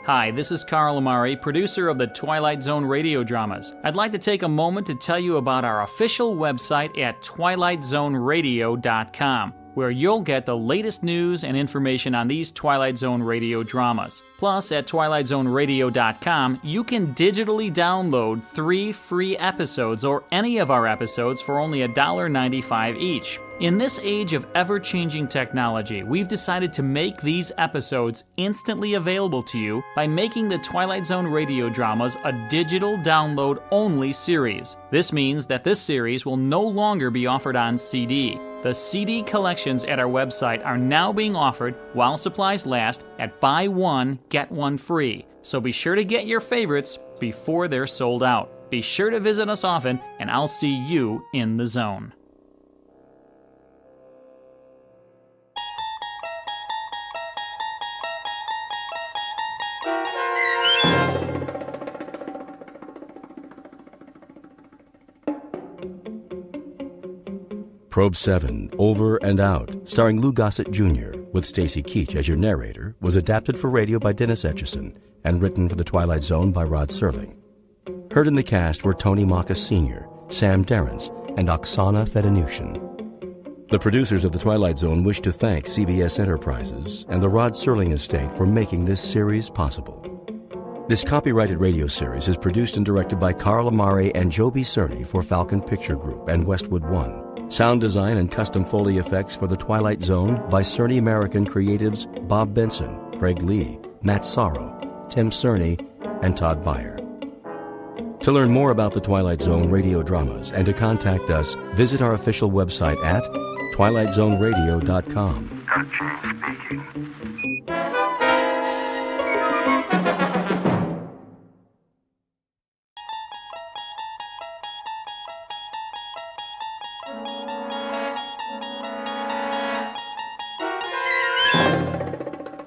Hi, this is Carl Amari, producer of the Twilight Zone radio dramas. I'd like to take a moment to tell you about our official website at twilightzoneradio.com, where you'll get the latest news and information on these Twilight Zone radio dramas. Plus, at twilightzoneradio.com, you can digitally download 3 free episodes or any of our episodes for only $1.95 each. In this age of ever-changing technology, we've decided to make these episodes instantly available to you by making the Twilight Zone radio dramas a digital download-only series. This means that this series will no longer be offered on CD. The CD collections at our website are now being offered, while supplies last, at buy one, get one free. So be sure to get your favorites before they're sold out. Be sure to visit us often, and I'll see you in the zone. Probe 7, Over and Out, starring Lou Gossett Jr., with Stacy Keach as your narrator, was adapted for radio by Dennis Etchison and written for The Twilight Zone by Rod Serling. Heard in the cast were Tony Maka Sr., Sam Derrence, and Oksana Fedanushin. The producers of The Twilight Zone wish to thank CBS Enterprises and the Rod Serling estate for making this series possible. This copyrighted radio series is produced and directed by Carl Amari and Joby Cerny for Falcon Picture Group and Westwood One. Sound design and custom Foley effects for The Twilight Zone by Cerny American creatives Bob Benson, Craig Lee, Matt Sorrow, Tim Cerny, and Todd Beyer. To learn more about The Twilight Zone radio dramas and to contact us, visit our official website at twilightzoneradio.com. Dutch speaking.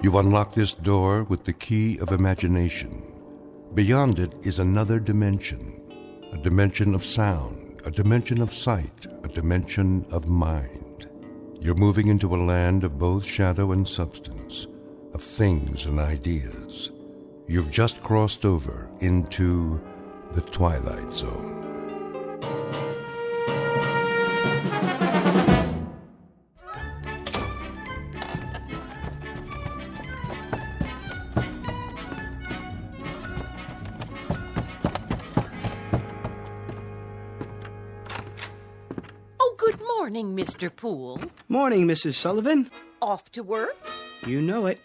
You unlock this door with the key of imagination. Beyond it is another dimension, a dimension of sound, a dimension of sight, a dimension of mind. You're moving into a land of both shadow and substance, of things and ideas. You've just crossed over into the Twilight Zone. Morning, Mr. Poole. Morning, Mrs. Sullivan. Off to work? You know it.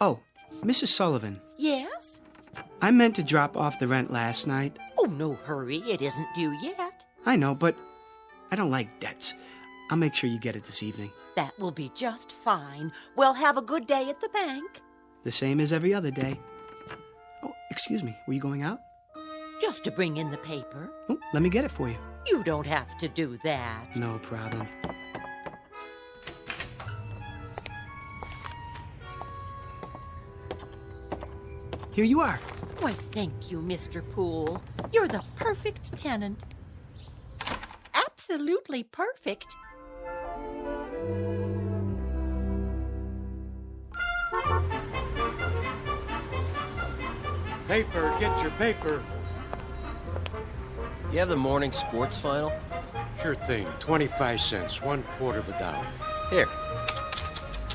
Oh, Mrs. Sullivan. Yes? I meant to drop off the rent last night. Oh, no hurry. It isn't due yet. I know, but I don't like debts. I'll make sure you get it this evening. That will be just fine. Well, have a good day at the bank. The same as every other day. Oh, excuse me. Were you going out? Just to bring in the paper. Oh, let me get it for you. You don't have to do that. No problem. Here you are. Why, thank you, Mr. Poole. You're the perfect tenant. Absolutely perfect. Paper, get your paper. You have the morning sports final? Sure thing. 25 cents, $0.25. Here.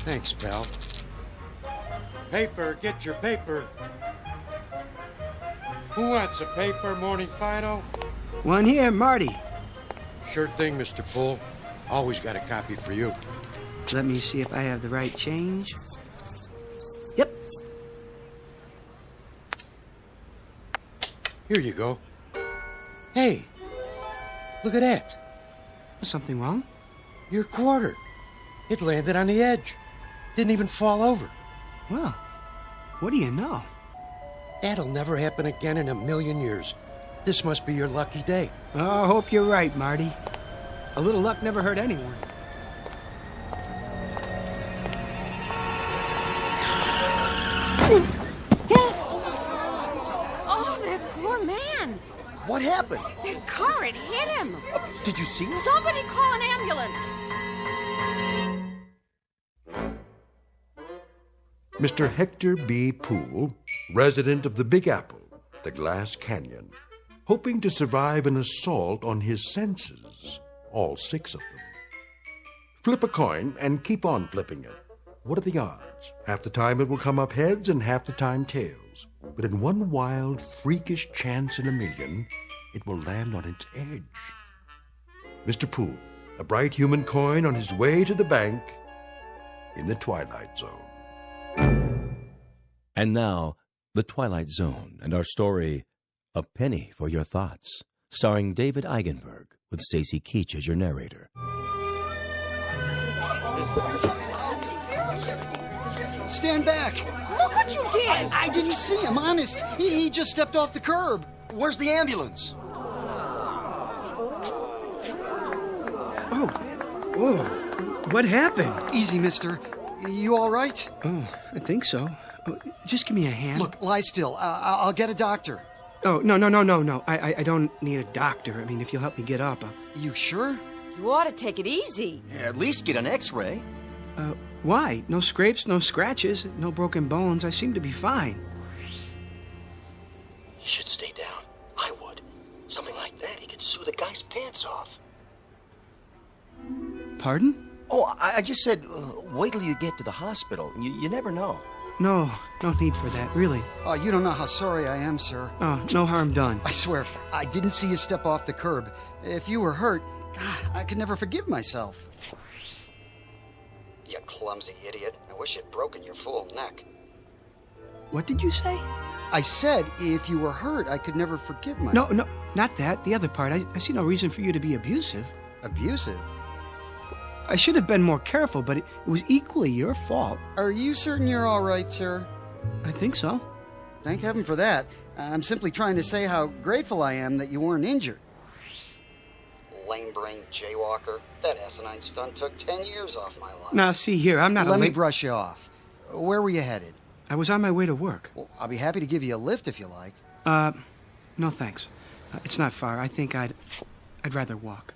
Thanks, pal. Paper, get your paper. Who wants a paper, Morning Fido? One here, Marty. Sure thing, Mr. Poole. Always got a copy for you. Let me see if I have the right change. Yep. Here you go. Hey, look at that. Something wrong? Your quarter. It landed on the edge. Didn't even fall over. Well, what do you know? That'll never happen again in a million years. This must be your lucky day. Oh, I hope you're right, Marty. A little luck never hurt anyone. Oh, that poor man. What happened? That car, it hit him. Did you see it? Somebody call an ambulance. Mr. Hector B. Poole, resident of the Big Apple, the Glass Canyon, hoping to survive an assault on his senses, all 6 of them. Flip a coin and keep on flipping it. What are the odds? Half the time it will come up heads and half the time tails. But in one wild, freakish chance in a million, it will land on its edge. Mr. Poole, a bright human coin on his way to the bank in the Twilight Zone. And now, The Twilight Zone and our story, A Penny for Your Thoughts, starring David Eigenberg with Stacy Keach as your narrator. Stand back! Look what you did! I didn't see him, honest. He just stepped off the curb. Where's the ambulance? Oh, what happened? Easy, mister. You all right? Oh, I think so. Oh, just give me a hand. Look, lie still. I'll get a doctor. Oh, no. I don't need a doctor. I mean, if you'll help me get up. You sure? You ought to take it easy. Yeah, at least get an x-ray. Why? No scrapes, no scratches, no broken bones. I seem to be fine. He should stay down. I would. Something like that, he could sue the guy's pants off. Pardon? Oh, I just said, wait till you get to the hospital. You never know. No need for that, really. Oh, you don't know how sorry I am, sir. Oh, no harm done. I swear, I didn't see you step off the curb. If you were hurt, God, I could never forgive myself. You clumsy idiot. I wish you'd broken your fool neck. What did you say? I said, if you were hurt, I could never forgive myself. No, not that. The other part. I see no reason for you to be abusive. Abusive? I should have been more careful, but it was equally your fault. Are you certain you're all right, sir? I think so. Thank heaven for that. I'm simply trying to say how grateful I am that you weren't injured. Lame-brained jaywalker. That asinine stunt took 10 years off my life. Now, see here, I'm not Let me brush you off. Where were you headed? I was on my way to work. Well, I'll be happy to give you a lift if you like. No thanks. It's not far. I think I'd rather walk.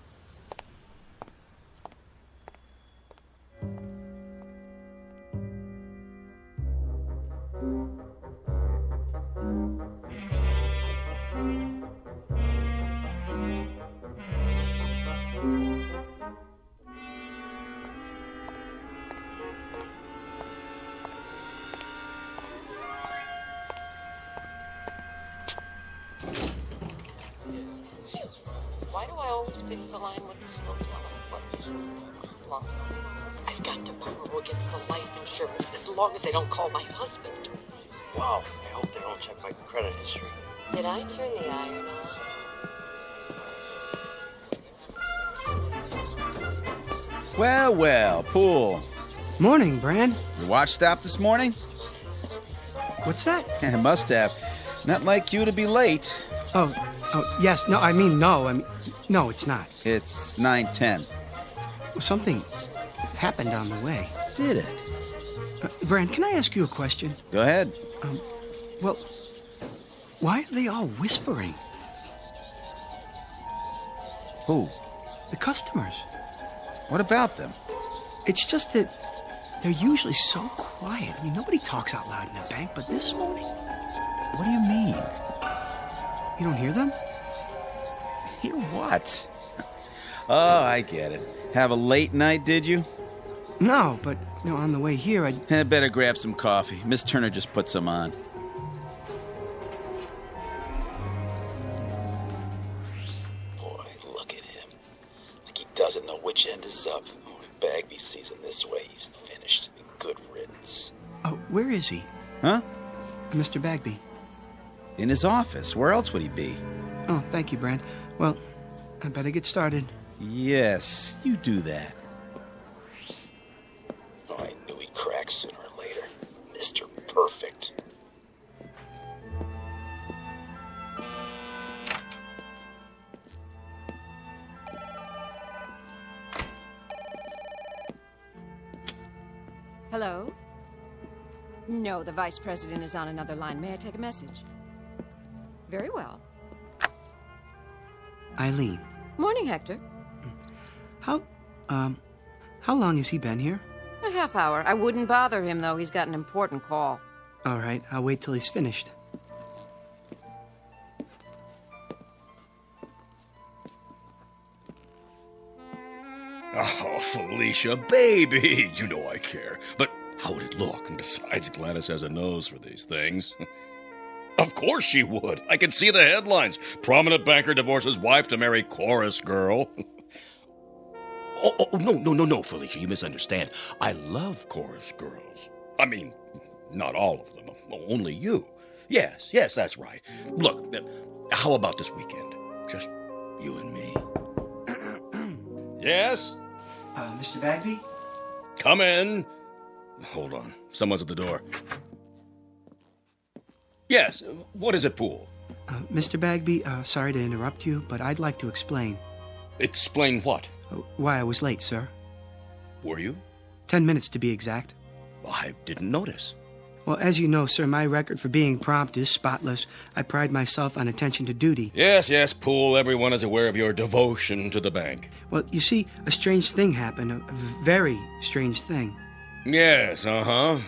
Why do I always pick the line with the slow telling? I've got to borrow against the life insurance as long as they don't call my husband. Wow, I hope they don't check my credit history. Did I turn the iron on? Well, Poole. Morning, Bran. Your watch stopped this morning? What's that? Must have. Not like you to be late. Oh, yes. No, no, it's not. It's 9:10. Something happened on the way. Did it? Bran, can I ask you a question? Go ahead. Well, why are they all whispering? Who? The customers. What about them? It's just that they're usually so quiet. I mean, nobody talks out loud in a bank, but this morning... What do you mean? You don't hear them? Hear what? Oh, I get it. Have a late night, did you? No, but, on the way here, I better grab some coffee. Miss Turner just put some on. Boy, look at him. Like he doesn't know which end is up. If Bagby sees him this way, he's finished. Good riddance. Oh, where is he? Huh? Mr. Bagby. In his office. Where else would he be? Oh, thank you, Brand. Well, I better get started. Yes, you do that. Oh, I knew he'd crack sooner or later. Mr. Perfect. Hello? No, the vice president is on another line. May I take a message? Very well. Eileen. Morning, Hector. How long has he been here? A half hour. I wouldn't bother him, though. He's got an important call. All right, I'll wait till he's finished. Oh, Felicia, baby! You know I care. But how would it look? And besides, Gladys has a nose for these things. Of course she would. I can see the headlines. Prominent banker divorces wife to marry chorus girl. No, Felicia, you misunderstand. I love chorus girls. I mean, not all of them. Only you. Yes, that's right. Look, how about this weekend? Just you and me. Yes? Mr. Bagby? Come in. Hold on. Someone's at the door. Yes, what is it, Poole? Mr. Bagby, sorry to interrupt you, but I'd like to explain. Explain what? Why I was late, sir. Were you? 10 minutes to be exact. I didn't notice. Well, as you know, sir, my record for being prompt is spotless. I pride myself on attention to duty. Yes, Poole, everyone is aware of your devotion to the bank. Well, you see, a strange thing happened, a very strange thing. Yes, uh-huh.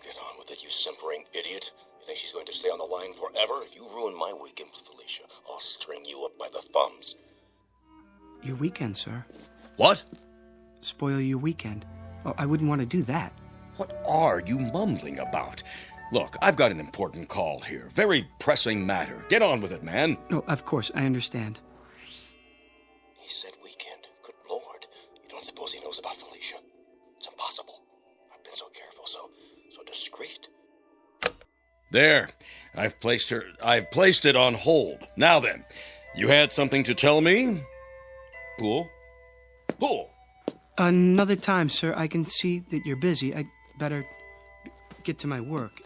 Get on with it, you simpering idiot. You think she's going to stay on the line forever? If you ruin my weekend with Felicia, I'll string you up by the thumbs. Your weekend, sir. What? Spoil your weekend. Oh, I wouldn't want to do that. What are you mumbling about? Look, I've got an important call here. Very pressing matter. Get on with it, man. No, of course, I understand. He said weekend. Good Lord. You don't suppose he knows about Felicia? It's impossible. I've been so careful, so discreet. There. I've placed it on hold. Now then, you had something to tell me? Poole? Another time, sir. I can see that you're busy. I'd better get to my work.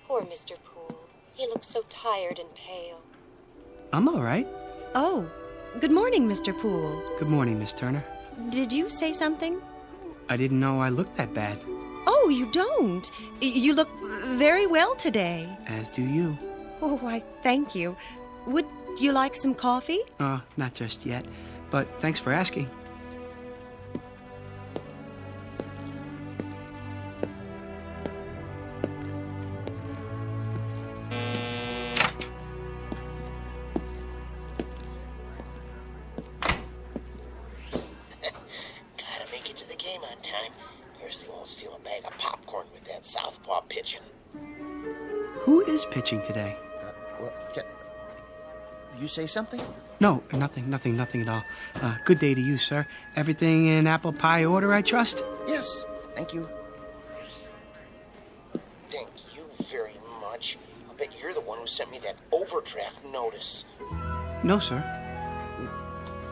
Poor Mr. Poole. He looks so tired and pale. I'm all right. Oh, good morning, Mr. Poole. Good morning, Miss Turner. Did you say something? I didn't know I looked that bad. Oh, you don't. You look very well today. As do you. Oh, why, thank you. Would you like some coffee? Not just yet, but thanks for asking. Gotta make it to the game on time. Here's the won't steal a bag of popcorn with that southpaw pitching. Who is pitching today? You say something? No, nothing at all. Good day to you, sir. Everything in apple pie order, I trust? Yes, thank you. Thank you very much. I'll bet you're the one who sent me that overdraft notice. No, sir.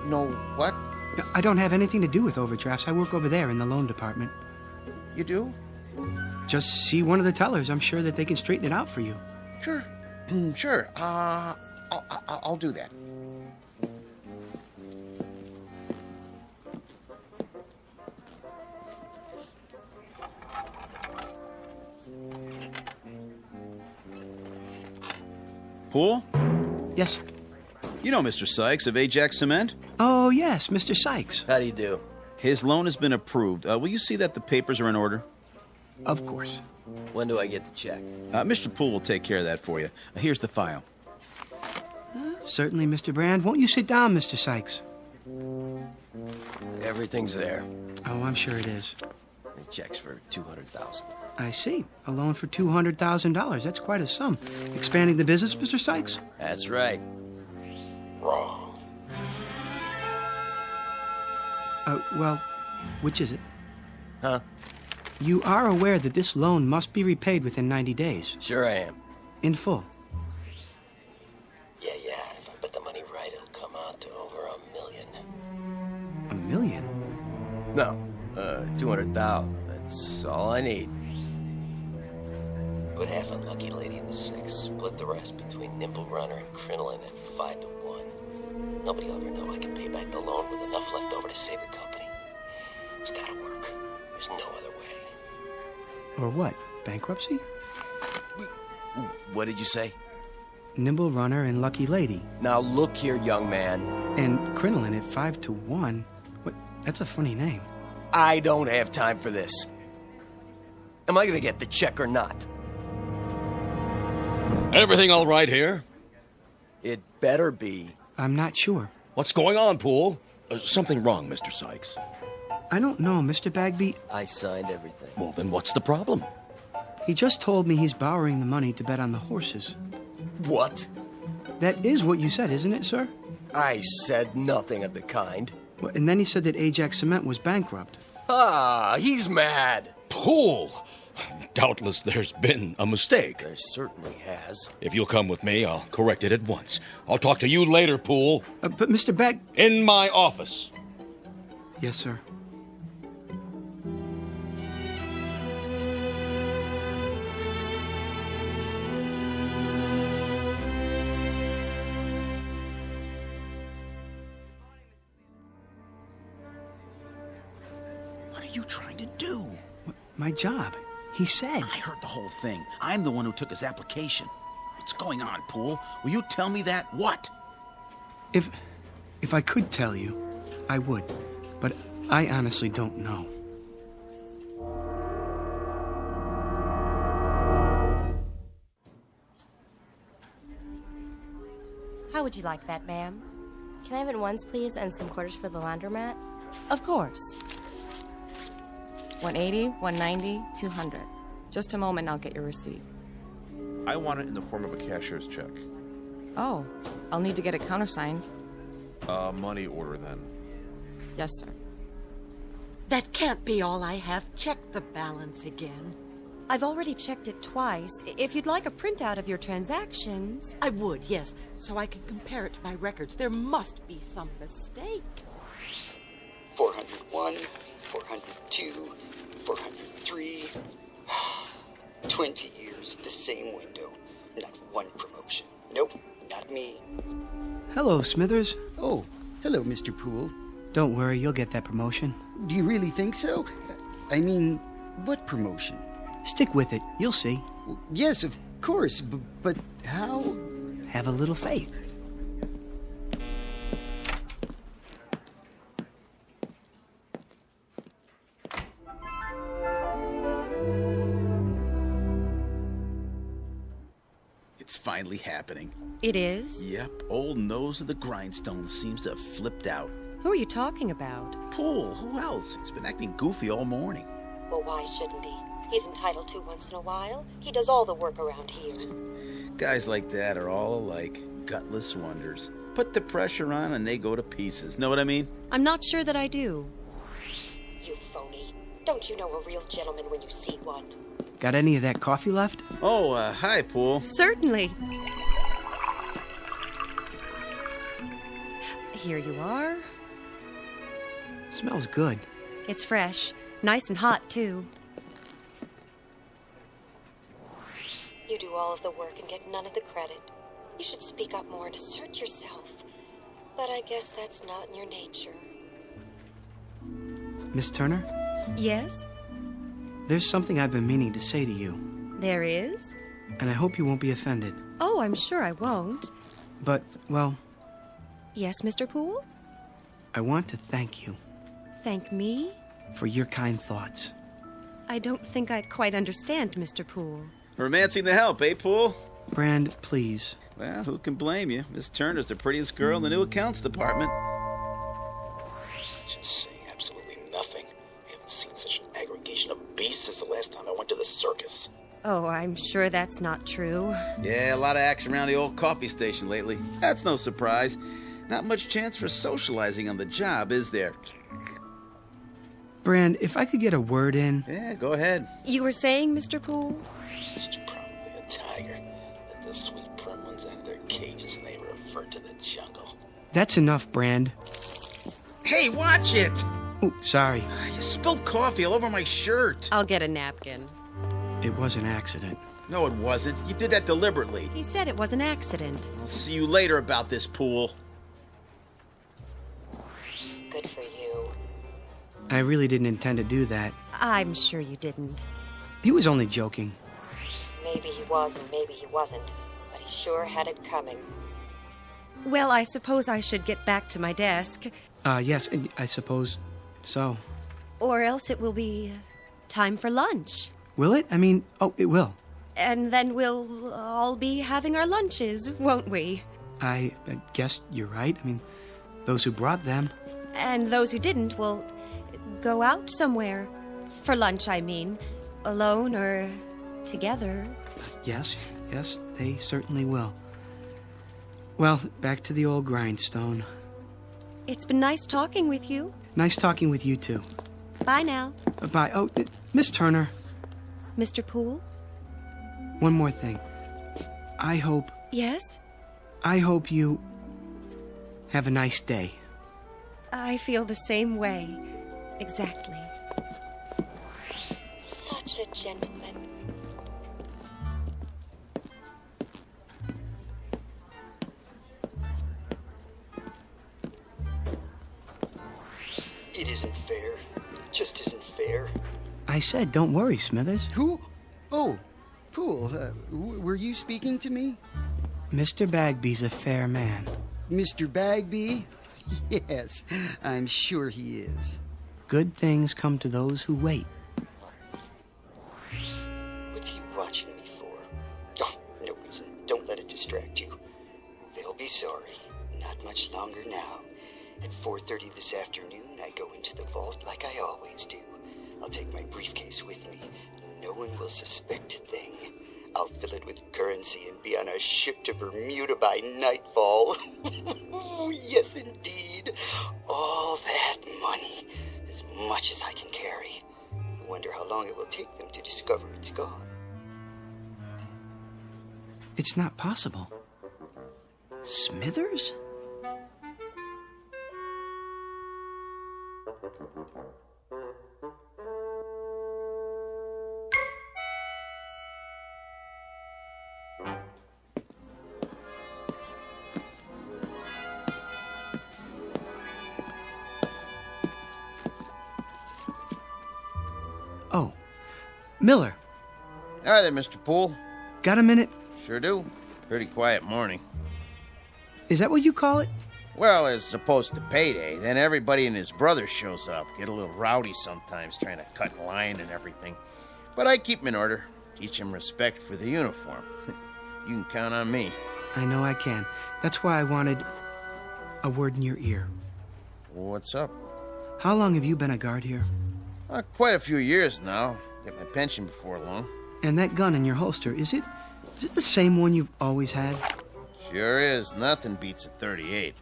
No what? I don't have anything to do with overdrafts. I work over there in the loan department. You do? Just see one of the tellers. I'm sure that they can straighten it out for you. Sure. Sure. I'll do that. Poole? Yes? You know Mr. Sykes of Ajax Cement? Oh, yes, Mr. Sykes. How do you do? His loan has been approved. Will you see that the papers are in order? Of course. When do I get the check? Mr. Poole will take care of that for you. Here's the file. Certainly, Mr. Brand. Won't you sit down, Mr. Sykes? Everything's there. Oh, I'm sure it is. The check's for $200,000. I see. A loan for $200,000. That's quite a sum. Expanding the business, Mr. Sykes? That's right. Wrong. Well, which is it? Huh? You are aware that this loan must be repaid within 90 days? Sure I am. In full? Yeah. If I bet the money right, it'll come out to over $1 million. $1 million? No, 200,000. That's all I need. Put half on Lucky Lady in the 6. Split the rest between Nimble Runner and Crinoline at 5 to 1. Nobody will ever know I can pay back the loan with enough left over to save the company. It's gotta work. There's no other way. Or what? Bankruptcy? What did you say? Nimble Runner and Lucky Lady. Now look here, young man. And Crinoline at 5 to 1? What? That's a funny name. I don't have time for this. Am I gonna get the check or not? Everything all right here? It better be. I'm not sure. What's going on, Poole? Something wrong, Mr. Sykes. I don't know, Mr. Bagby. I signed everything. Well, then what's the problem? He just told me he's borrowing the money to bet on the horses. What? That is what you said, isn't it, sir? I said nothing of the kind. Well, and then he said that Ajax Cement was bankrupt. Ah, he's mad. Poole! Doubtless there's been a mistake. There certainly has. If you'll come with me, I'll correct it at once. I'll talk to you later, Poole. But Mr. Bag... In my office. Yes, sir. What are you trying to do? My job. He said. I heard the whole thing. I'm the one who took his application. What's going on, Poole? Will you tell me that? What? If I could tell you, I would. But I honestly don't know. How would you like that, ma'am? Can I have it once, please, and some quarters for the laundromat? Of course. 180, 190, 200. Just a moment, I'll get your receipt. I want it in the form of a cashier's check. Oh, I'll need to get it countersigned. Money order, then. Yes, sir. That can't be all I have. Check the balance again. I've already checked it twice. If you'd like a printout of your transactions... I would, yes, so I can compare it to my records. There must be some mistake. 401, 402, 403. 20 years, the same window. Not one promotion. Nope, not me. Hello, Smithers. Oh, hello, Mr. Poole. Don't worry, you'll get that promotion. Do you really think so? I mean, what promotion? Stick with it. You'll see. Yes, of course, but how? Have a little faith. It's finally happening. It is? Yep, old nose of the grindstone seems to have flipped out. Who are you talking about? Poole, who else? He's been acting goofy all morning. Well, why shouldn't he? He's entitled to once in a while. He does all the work around here. Guys like that are all alike, gutless wonders. Put the pressure on and they go to pieces. Know what I mean? I'm not sure that I do. You phony. Don't you know a real gentleman when you see one? Got any of that coffee left? Oh, hi, Poole. Certainly. Here you are. Smells good. It's fresh. Nice and hot, too. You do all of the work and get none of the credit. You should speak up more and assert yourself. But I guess that's not in your nature. Miss Turner? Yes? There's something I've been meaning to say to you. There is? And I hope you won't be offended. Oh, I'm sure I won't. But, well... Yes, Mr. Poole? I want to thank you. Thank me? For your kind thoughts. I don't think I quite understand, Mr. Poole. Romancing the help, eh, Poole? Brand, please. Well, who can blame you? Miss Turner's the prettiest girl in the new accounts department. Just saying absolutely nothing. I haven't seen such an aggregation of beasts since the last time I went to the circus. Oh, I'm sure that's not true. Yeah, a lot of action around the old coffee station lately. That's no surprise. Not much chance for socializing on the job, is there? Brand, if I could get a word in... Yeah, go ahead. You were saying, Mr. Poole? She's probably a tiger. Let the sweet prim ones out of their cages and they revert to the jungle. That's enough, Brand. Hey, watch it! Oh, sorry. You spilled coffee all over my shirt. I'll get a napkin. It was an accident. No, it wasn't. You did that deliberately. He said it was an accident. I'll see you later about this, Poole. Good for you. I really didn't intend to do that. I'm sure you didn't. He was only joking. Maybe he was and maybe he wasn't, but he sure had it coming. Well, I suppose I should get back to my desk. Yes, I suppose so. Or else it will be time for lunch. Will it? I mean, it will. And then we'll all be having our lunches, won't we? I guess you're right. I mean, those who brought them. And those who didn't will go out somewhere. For lunch, I mean. Alone or together. Yes, they certainly will. Well, back to the old grindstone. It's been nice talking with you. Nice talking with you, too. Bye now. Bye. Oh, Miss Turner. Mr. Poole? One more thing. I hope... Yes? I hope you have a nice day. I feel the same way. Exactly. Such a gentleman. It isn't fair. Just isn't fair. I said, don't worry, Smithers. Who? Oh, Poole, were you speaking to me? Mr. Bagby's a fair man. Mr. Bagby? Yes, I'm sure he is. Good things come to those who wait. What's he watching me for? Oh, no reason. Don't let it distract you. They'll be sorry. Not much longer now. At 4:30 this afternoon, I go into the vault like I always do. I'll take my briefcase with me. No one will suspect a thing. I'll fill it with currency and be on a ship to Bermuda by nightfall. Yes, indeed. All that money. As much as I can carry. I wonder how long it will take them to discover it's gone. It's not possible. Smithers? Oh, Miller. Hi there, Mr. Poole. Got a minute? Sure do. Pretty quiet morning. Is that what you call it? Well, as opposed to payday, then everybody and his brother shows up. Get a little rowdy sometimes, trying to cut in line and everything. But I keep 'em in order. Teach 'em respect for the uniform. You can count on me. I know I can. That's why I wanted a word in your ear. What's up? How long have you been a guard here? Quite a few years now. Get my pension before long. And that gun in your holster, is it the same one you've always had? Sure is. Nothing beats a 38.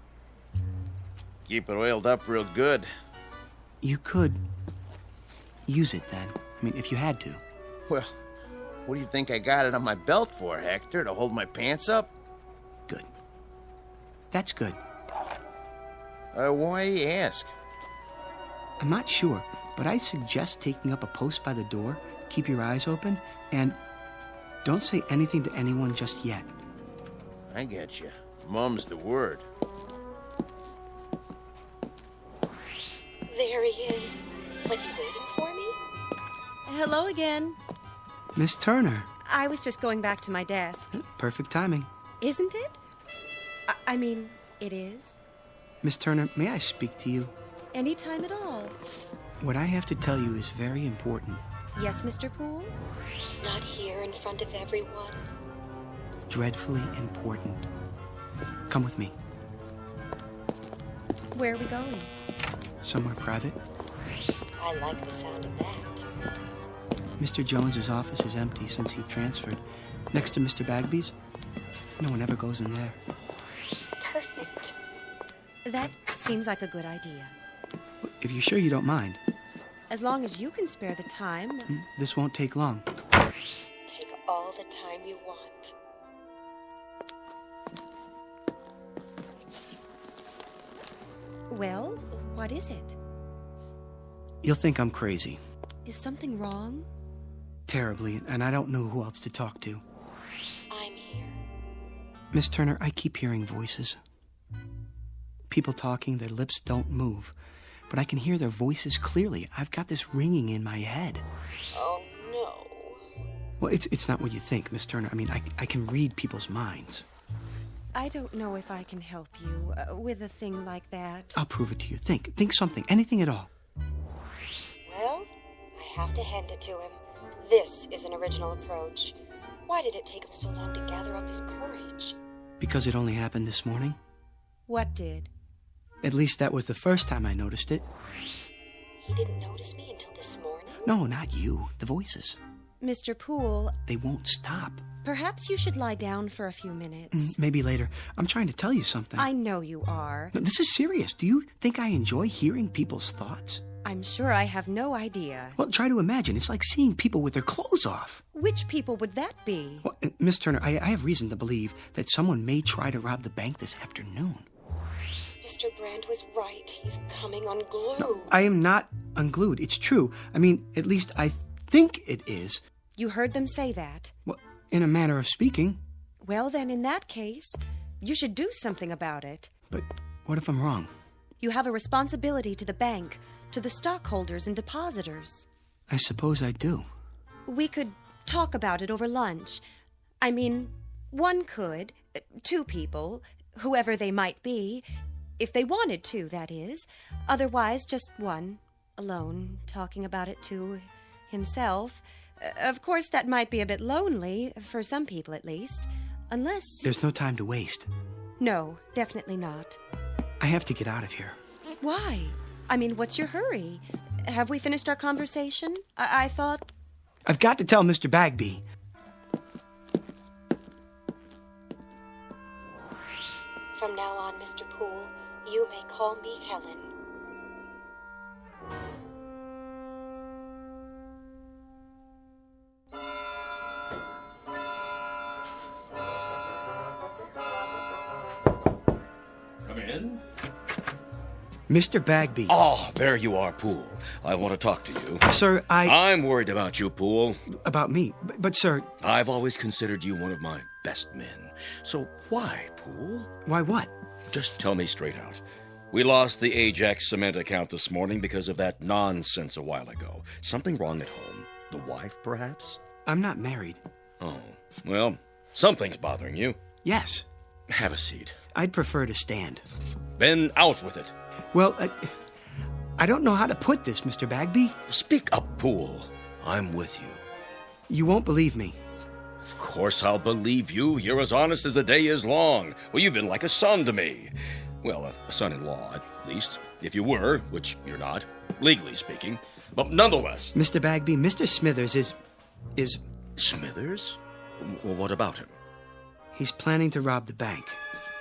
Keep it oiled up real good. You could use it then. I mean, if you had to. Well, what do you think I got it on my belt for, Hector? To hold my pants up? Good. That's good. Why do you ask? I'm not sure, but I'd suggest taking up a post by the door, keep your eyes open, and don't say anything to anyone just yet. I get you. Mum's the word. There he is. Was he waiting for me? Hello again. Miss Turner. I was just going back to my desk. Perfect timing. Isn't it? I mean, it is. Miss Turner, may I speak to you? Any time at all. What I have to tell you is very important. Yes, Mr. Poole? Not here in front of everyone. Dreadfully important. Come with me. Where are we going? Somewhere private. I like the sound of that. Mr. Jones's office is empty since he transferred. Next to Mr. Bagby's, no one ever goes in there. Perfect. That seems like a good idea. If you're sure you don't mind. As long as you can spare the time. This won't take long. Take all the time you want. Well, what is it? You'll think I'm crazy. Is something wrong? Terribly, and I don't know who else to talk to. I'm here. Miss Turner, I keep hearing voices. People talking, their lips don't move. But I can hear their voices clearly. I've got this ringing in my head. Oh, no. Well, it's not what you think, Miss Turner. I mean, I can read people's minds. I don't know if I can help you with a thing like that. I'll prove it to you. Think something, anything at all. Well, I have to hand it to him. This is an original approach. Why did it take him so long to gather up his courage? Because it only happened this morning? What did? At least that was the first time I noticed it. He didn't notice me until this morning? No, not you. The voices. Mr. Poole... They won't stop. Perhaps you should lie down for a few minutes. Maybe later. I'm trying to tell you something. I know you are. No, this is serious. Do you think I enjoy hearing people's thoughts? I'm sure I have no idea. Well, try to imagine. It's like seeing people with their clothes off. Which people would that be? Well, Miss Turner, I have reason to believe that someone may try to rob the bank this afternoon. Mr. Brand was right. He's coming unglued. No, I am not unglued. It's true. I mean, at least I think it is. You heard them say that? Well, in a manner of speaking. Well, then, in that case, you should do something about it. But what if I'm wrong? You have a responsibility to the bank, to the stockholders and depositors. I suppose I do. We could talk about it over lunch. I mean, one could, two people, whoever they might be, if they wanted to, that is. Otherwise, just one, alone, talking about it to himself. Of course, that might be a bit lonely, for some people at least, unless... There's no time to waste. No, definitely not. I have to get out of here. Why? I mean, what's your hurry? Have we finished our conversation? I thought... I've got to tell Mr. Bagby. From now on, Mr. Poole, you may call me Helen. Come in. Mr. Bagby. Oh, there you are, Poole. I want to talk to you. Sir, I'm worried about you, Poole. About me? But sir... I've always considered you one of my best men. So why, Poole? Why what? Just tell me straight out. We lost the Ajax cement account this morning because of that nonsense a while ago. Something wrong at home? The wife, perhaps? I'm not married. Oh, well, something's bothering you. Yes. Have a seat. I'd prefer to stand. Then out with it. Well, I don't know how to put this, Mr. Bagby. Speak up, Poole. I'm with you. You won't believe me. Of course I'll believe you. You're as honest as the day is long. Well, you've been like a son to me. Well, a son-in-law, at least. If you were, which you're not, legally speaking. But nonetheless... Mr. Bagby, Mr. Smithers is... Smithers? Well, what about him? He's planning to rob the bank.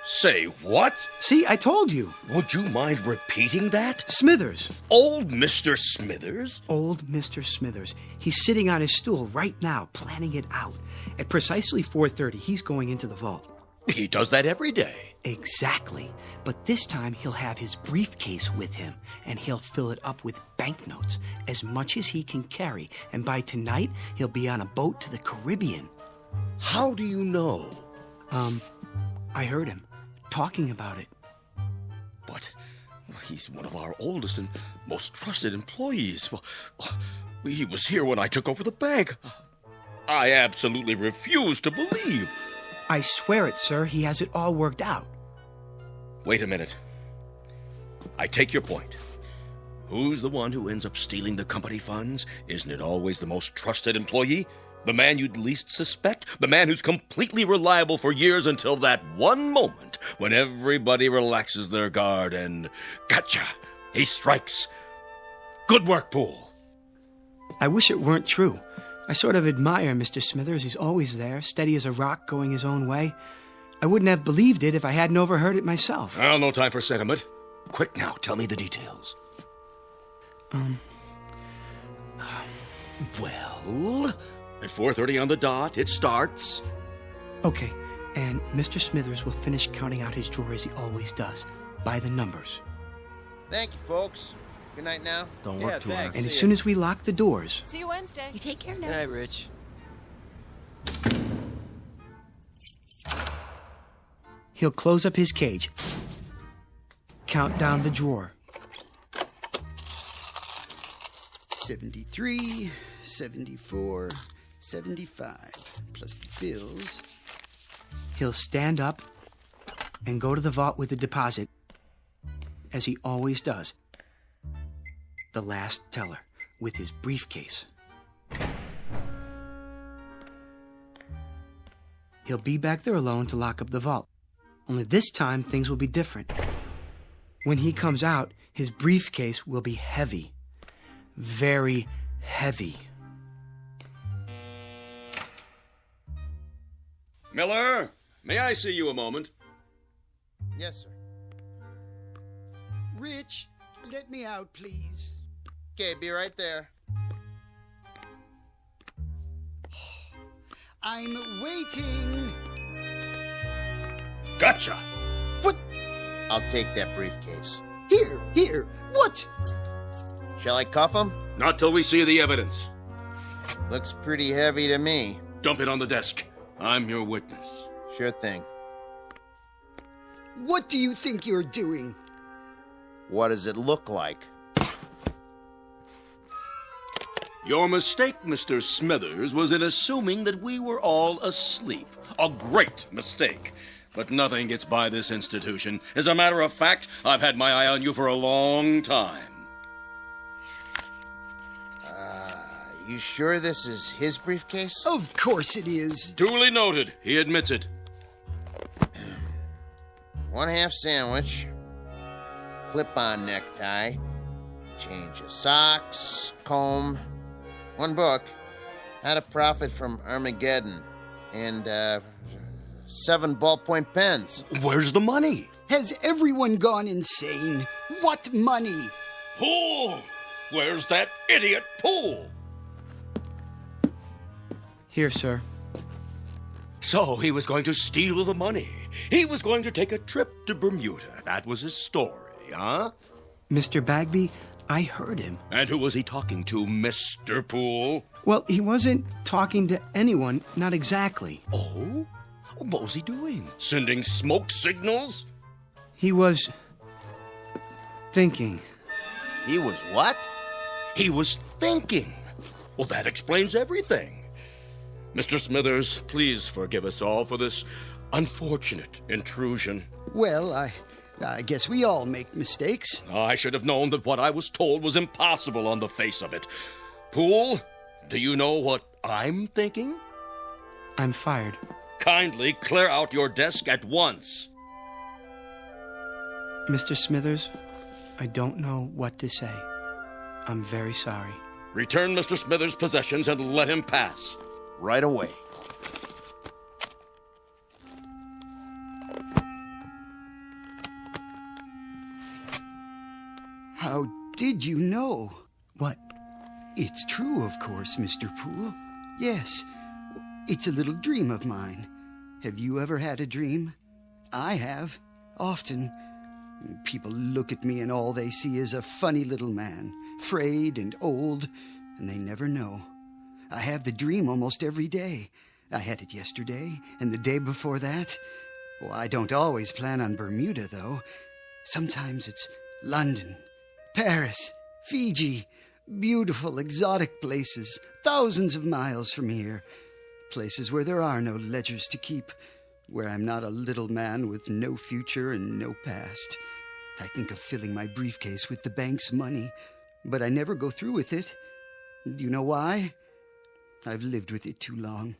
Say what? See, I told you. Would you mind repeating that? Smithers. Old Mr. Smithers? Old Mr. Smithers. He's sitting on his stool right now, planning it out. At precisely 4:30, he's going into the vault. He does that every day. Exactly. But this time, he'll have his briefcase with him, and he'll fill it up with banknotes, as much as he can carry. And by tonight, he'll be on a boat to the Caribbean. How do you know? I heard him talking about it. But he's one of our oldest and most trusted employees. Well, he was here when I took over the bank. I absolutely refuse to believe. I swear it, sir. He has it all worked out. Wait a minute. I take your point. Who's the one who ends up stealing the company funds? Isn't it always the most trusted employee? The man you'd least suspect? The man who's completely reliable for years until that one moment when everybody relaxes their guard and... Gotcha! He strikes. Good work, Poole. I wish it weren't true. I sort of admire Mr. Smithers. He's always there, steady as a rock, going his own way. I wouldn't have believed it if I hadn't overheard it myself. Well, no time for sentiment. Quick now, tell me the details. Well, at 4:30 on the dot, it starts. Okay, and Mr. Smithers will finish counting out his drawer as he always does, by the numbers. Thank you, folks. Good night now. Don't work too hard. And as soon as we lock the doors... See you Wednesday. You take care now. Good night, Rich. He'll close up his cage, count down the drawer. 73, 74, 75, plus the bills. He'll stand up and go to the vault with the deposit, as he always does. The last teller, with his briefcase. He'll be back there alone to lock up the vault. Only this time, things will be different. When he comes out, his briefcase will be heavy. Very heavy. Miller, may I see you a moment? Yes, sir. Rich, let me out, please. Okay, be right there. I'm waiting. Gotcha! What? I'll take that briefcase. Here. What? Shall I cuff him? Not till we see the evidence. Looks pretty heavy to me. Dump it on the desk. I'm your witness. Sure thing. What do you think you're doing? What does it look like? Your mistake, Mr. Smithers, was in assuming that we were all asleep. A great mistake. But nothing gets by this institution. As a matter of fact, I've had my eye on you for a long time. You sure this is his briefcase? Of course it is. Duly noted. He admits it. 1/2 sandwich. Clip-on necktie. Change of socks. Comb. 1 book. How to Profit from Armageddon. And, 7 ballpoint pens. Where's the money? Has everyone gone insane? What money? Poole! Where's that idiot Poole? Here, sir. So he was going to steal the money. He was going to take a trip to Bermuda. That was his story, huh? Mr. Bagby, I heard him. And who was he talking to, Mr. Poole? Well, he wasn't talking to anyone, not exactly. Oh? What was he doing? Sending smoke signals? He was... thinking. He was what? He was thinking. Well, that explains everything. Mr. Smithers, please forgive us all for this unfortunate intrusion. Well, I guess we all make mistakes. I should have known that what I was told was impossible on the face of it. Poole, do you know what I'm thinking? I'm fired. Kindly clear out your desk at once. Mr. Smithers, I don't know what to say. I'm very sorry. Return Mr. Smithers' possessions and let him pass. Right away. How did you know? What? It's true, of course, Mr. Poole. Yes, it's a little dream of mine. Have you ever had a dream? I have. Often. People look at me and all they see is a funny little man, frayed and old, and they never know. I have the dream almost every day. I had it yesterday and the day before that. Well, I don't always plan on Bermuda, though. Sometimes it's London, Paris, Fiji, beautiful, exotic places, thousands of miles from here. Places where there are no ledgers to keep, where I'm not a little man with no future and no past. I think of filling my briefcase with the bank's money, but I never go through with it. Do you know why? I've lived with it too long.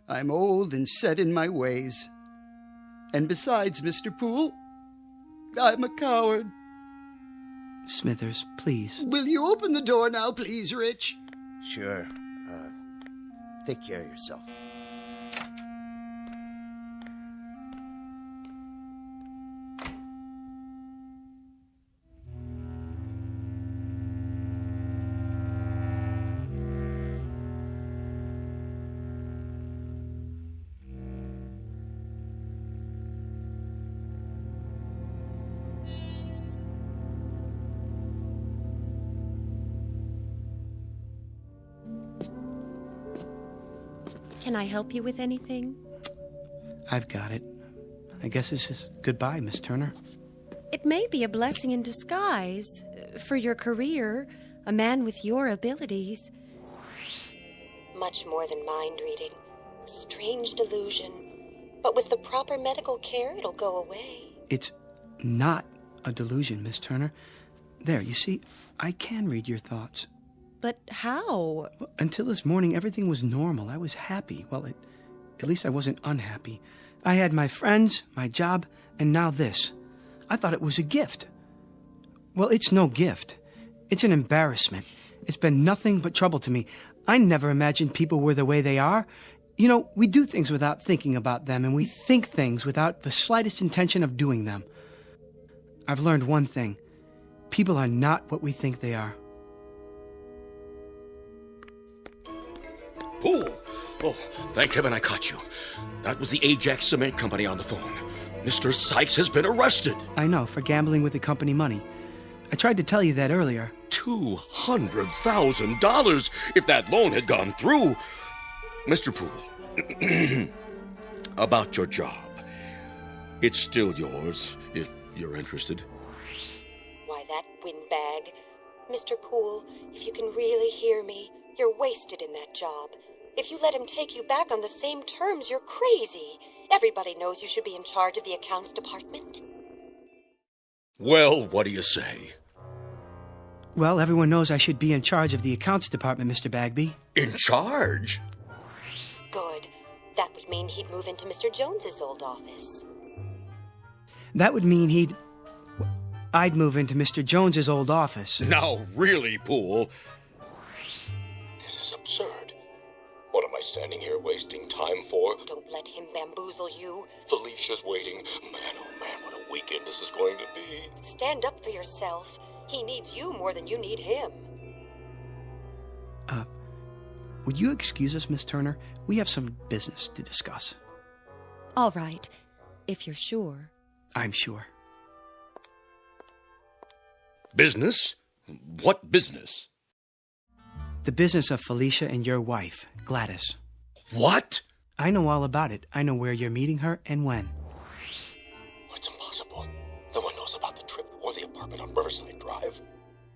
I'm old and set in my ways. And besides, Mr. Poole, I'm a coward. Smithers, please. Will you open the door now, please, Rich? Sure. Take care of yourself. Can I help you with anything? I've got it. I guess this is goodbye, Miss Turner. It may be a blessing in disguise. For your career, a man with your abilities. Much more than mind reading. Strange delusion. But with the proper medical care, it'll go away. It's not a delusion, Miss Turner. There, you see, I can read your thoughts. But how? Well, until this morning, everything was normal. I was happy. Well, at least I wasn't unhappy. I had my friends, my job, and now this. I thought it was a gift. Well, it's no gift. It's an embarrassment. It's been nothing but trouble to me. I never imagined people were the way they are. You know, we do things without thinking about them, and we think things without the slightest intention of doing them. I've learned one thing. People are not what we think they are. Poole! Oh, thank heaven I caught you. That was the Ajax Cement Company on the phone. Mr. Sykes has been arrested. I know, for gambling with the company money. I tried to tell you that earlier. $200,000 if that loan had gone through. Mr. Poole, about your job. It's still yours, if you're interested. Why, that windbag. Mr. Poole, if you can really hear me, you're wasted in that job. If you let him take you back on the same terms, you're crazy. Everybody knows you should be in charge of the accounts department. Well, what do you say? Well, everyone knows I should be in charge of the accounts department, Mr. Bagby. In charge? Good. That would mean he'd move into Mr. Jones's old office. That would mean I'd move into Mr. Jones's old office. Now, really, Poole. This is absurd. What am I standing here wasting time for? Don't let him bamboozle you. Felicia's waiting. Man, oh man, what a weekend this is going to be. Stand up for yourself. He needs you more than you need him. Would you excuse us, Miss Turner? We have some business to discuss. All right, if you're sure. I'm sure. Business? What business? The business of Felicia and your wife, Gladys. What? I know all about it. I know where you're meeting her and when. It's impossible. No one knows about the trip or the apartment on Riverside Drive.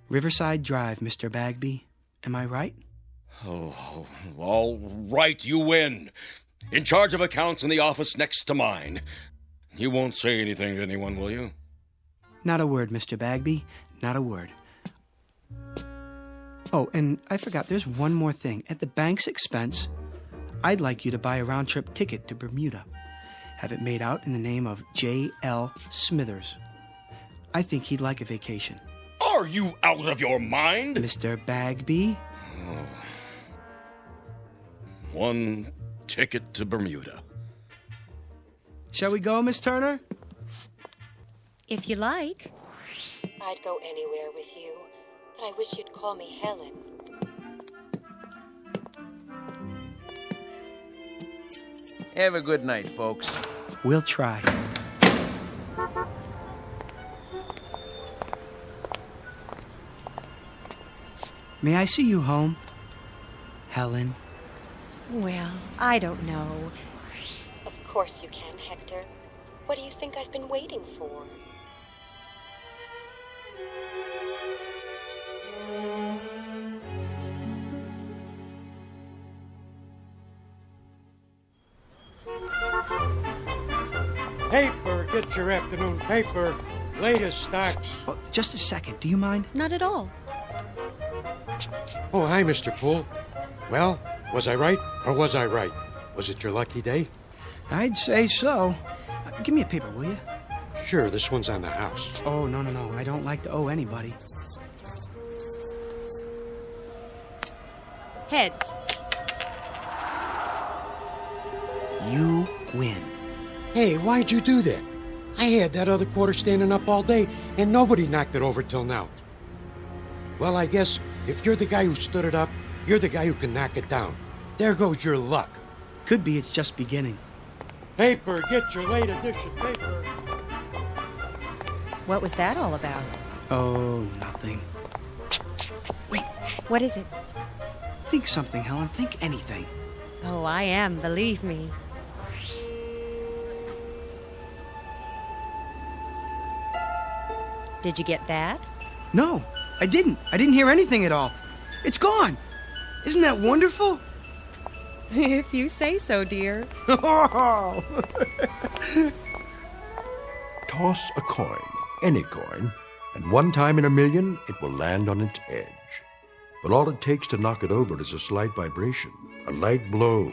Riverside Drive, Mr. Bagby. Am I right? Oh, all right, you win. In charge of accounts in the office next to mine. You won't say anything to anyone, will you? Not a word, Mr. Bagby. Not a word. Oh, and I forgot, there's one more thing. At the bank's expense, I'd like you to buy a round-trip ticket to Bermuda. Have it made out in the name of J.L. Smithers. I think he'd like a vacation. Are you out of your mind? Mr. Bagby? Oh. One ticket to Bermuda. Shall we go, Miss Turner? If you like. I'd go anywhere with you, but I wish you'd call me Helen. Have a good night, folks. We'll try. May I see you home, Helen? Well, I don't know. Of course you can, Hector. What do you think I've been waiting for? Paper! Get your afternoon paper. Latest stocks. Well, just a second. Do you mind? Not at all. Oh, hi, Mr. Poole. Well, was I right or was I right? Was it your lucky day? I'd say so. Give me a paper, will you? Sure, this one's on the house. Oh, no. I don't like to owe anybody. Heads. You win. Hey, why'd you do that? I had that other quarter standing up all day, and nobody knocked it over till now. Well, I guess if you're the guy who stood it up, you're the guy who can knock it down. There goes your luck. Could be it's just beginning. Paper, get your late edition paper. What was that all about? Oh, nothing. Wait. What is it? Think something, Helen. Think anything. Oh, I am, believe me. Did you get that? No, I didn't. I didn't hear anything at all. It's gone. Isn't that wonderful? If you say so, dear. Toss a coin, any coin, and one time in a million it will land on its edge. But all it takes to knock it over is a slight vibration, a light blow,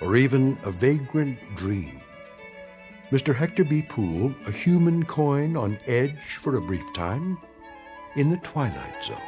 or even a vagrant dream. Mr. Hector B. Poole, a human coin on edge for a brief time in the Twilight Zone.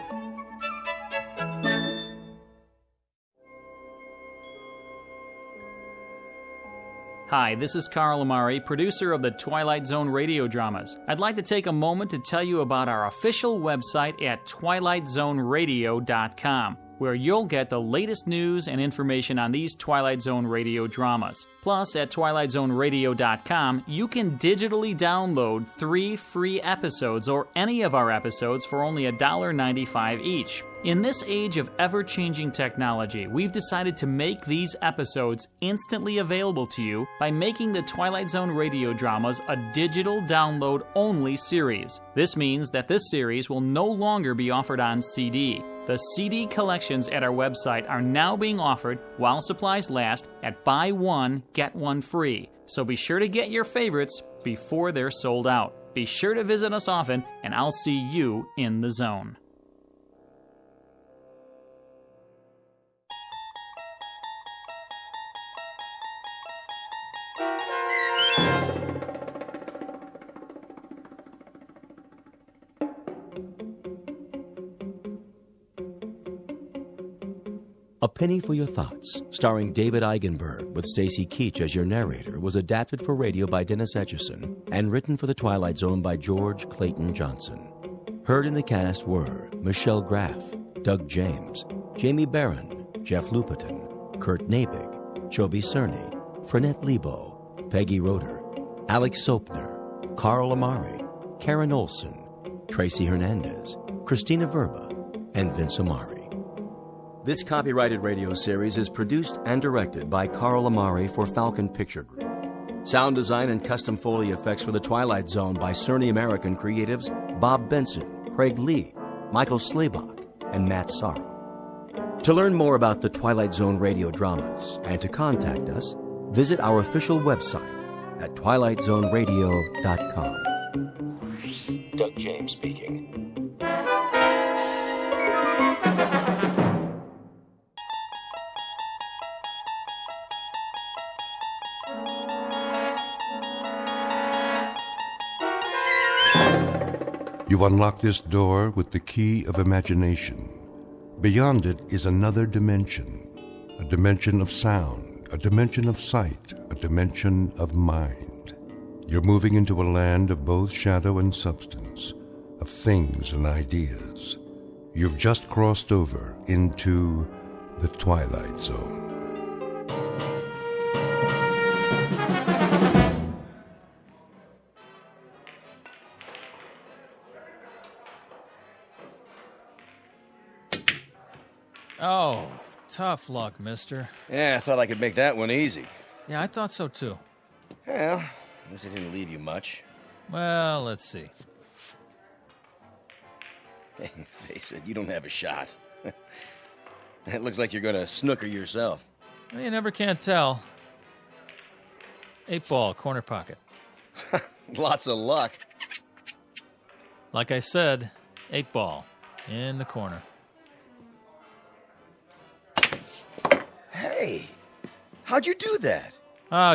Hi, this is Carl Amari, producer of the Twilight Zone radio dramas. I'd like to take a moment to tell you about our official website at twilightzoneradio.com, where you'll get the latest news and information on these Twilight Zone radio dramas. Plus, at twilightzoneradio.com, you can digitally download 3 free episodes or any of our episodes for only $1.95 each. In this age of ever-changing technology, we've decided to make these episodes instantly available to you by making the Twilight Zone radio dramas a digital download-only series. This means that this series will no longer be offered on CD. The CD collections at our website are now being offered while supplies last at buy one, get one free. So be sure to get your favorites before they're sold out. Be sure to visit us often, and I'll see you in the zone. A Penny for Your Thoughts, starring David Eigenberg with Stacy Keach as your narrator, was adapted for radio by Dennis Etchison and written for The Twilight Zone by George Clayton Johnson. Heard in the cast were Michelle Graff, Doug James, Jamie Barron, Jeff Lupetin, Kurt Nabig, Chobi Cerny, Frenette Lebo, Peggy Roeder, Alex Sopner, Carl Amari, Karen Olson, Tracy Hernandez, Christina Verba, and Vince Amari. This copyrighted radio series is produced and directed by Carl Amari for Falcon Picture Group. Sound design and custom Foley effects for The Twilight Zone by Cerny American creatives Bob Benson, Craig Lee, Michael Slaybach, and Matt Sorrow. To learn more about the Twilight Zone radio dramas and to contact us, visit our official website at twilightzoneradio.com. Doug James speaking. You unlock this door with the key of imagination. Beyond it is another dimension, a dimension of sound, a dimension of sight, a dimension of mind. You're moving into a land of both shadow and substance, of things and ideas. You've just crossed over into the Twilight Zone. Oh, tough luck, mister. Yeah, I thought I could make that one easy. Yeah, I thought so too. Well, at least it didn't leave you much. Well, let's see. Face it, you don't have a shot. It looks like you're going to snooker yourself. Well, you never can tell. 8-ball, corner pocket. Lots of luck. Like I said, 8-ball, in the corner. Hey, how'd you do that?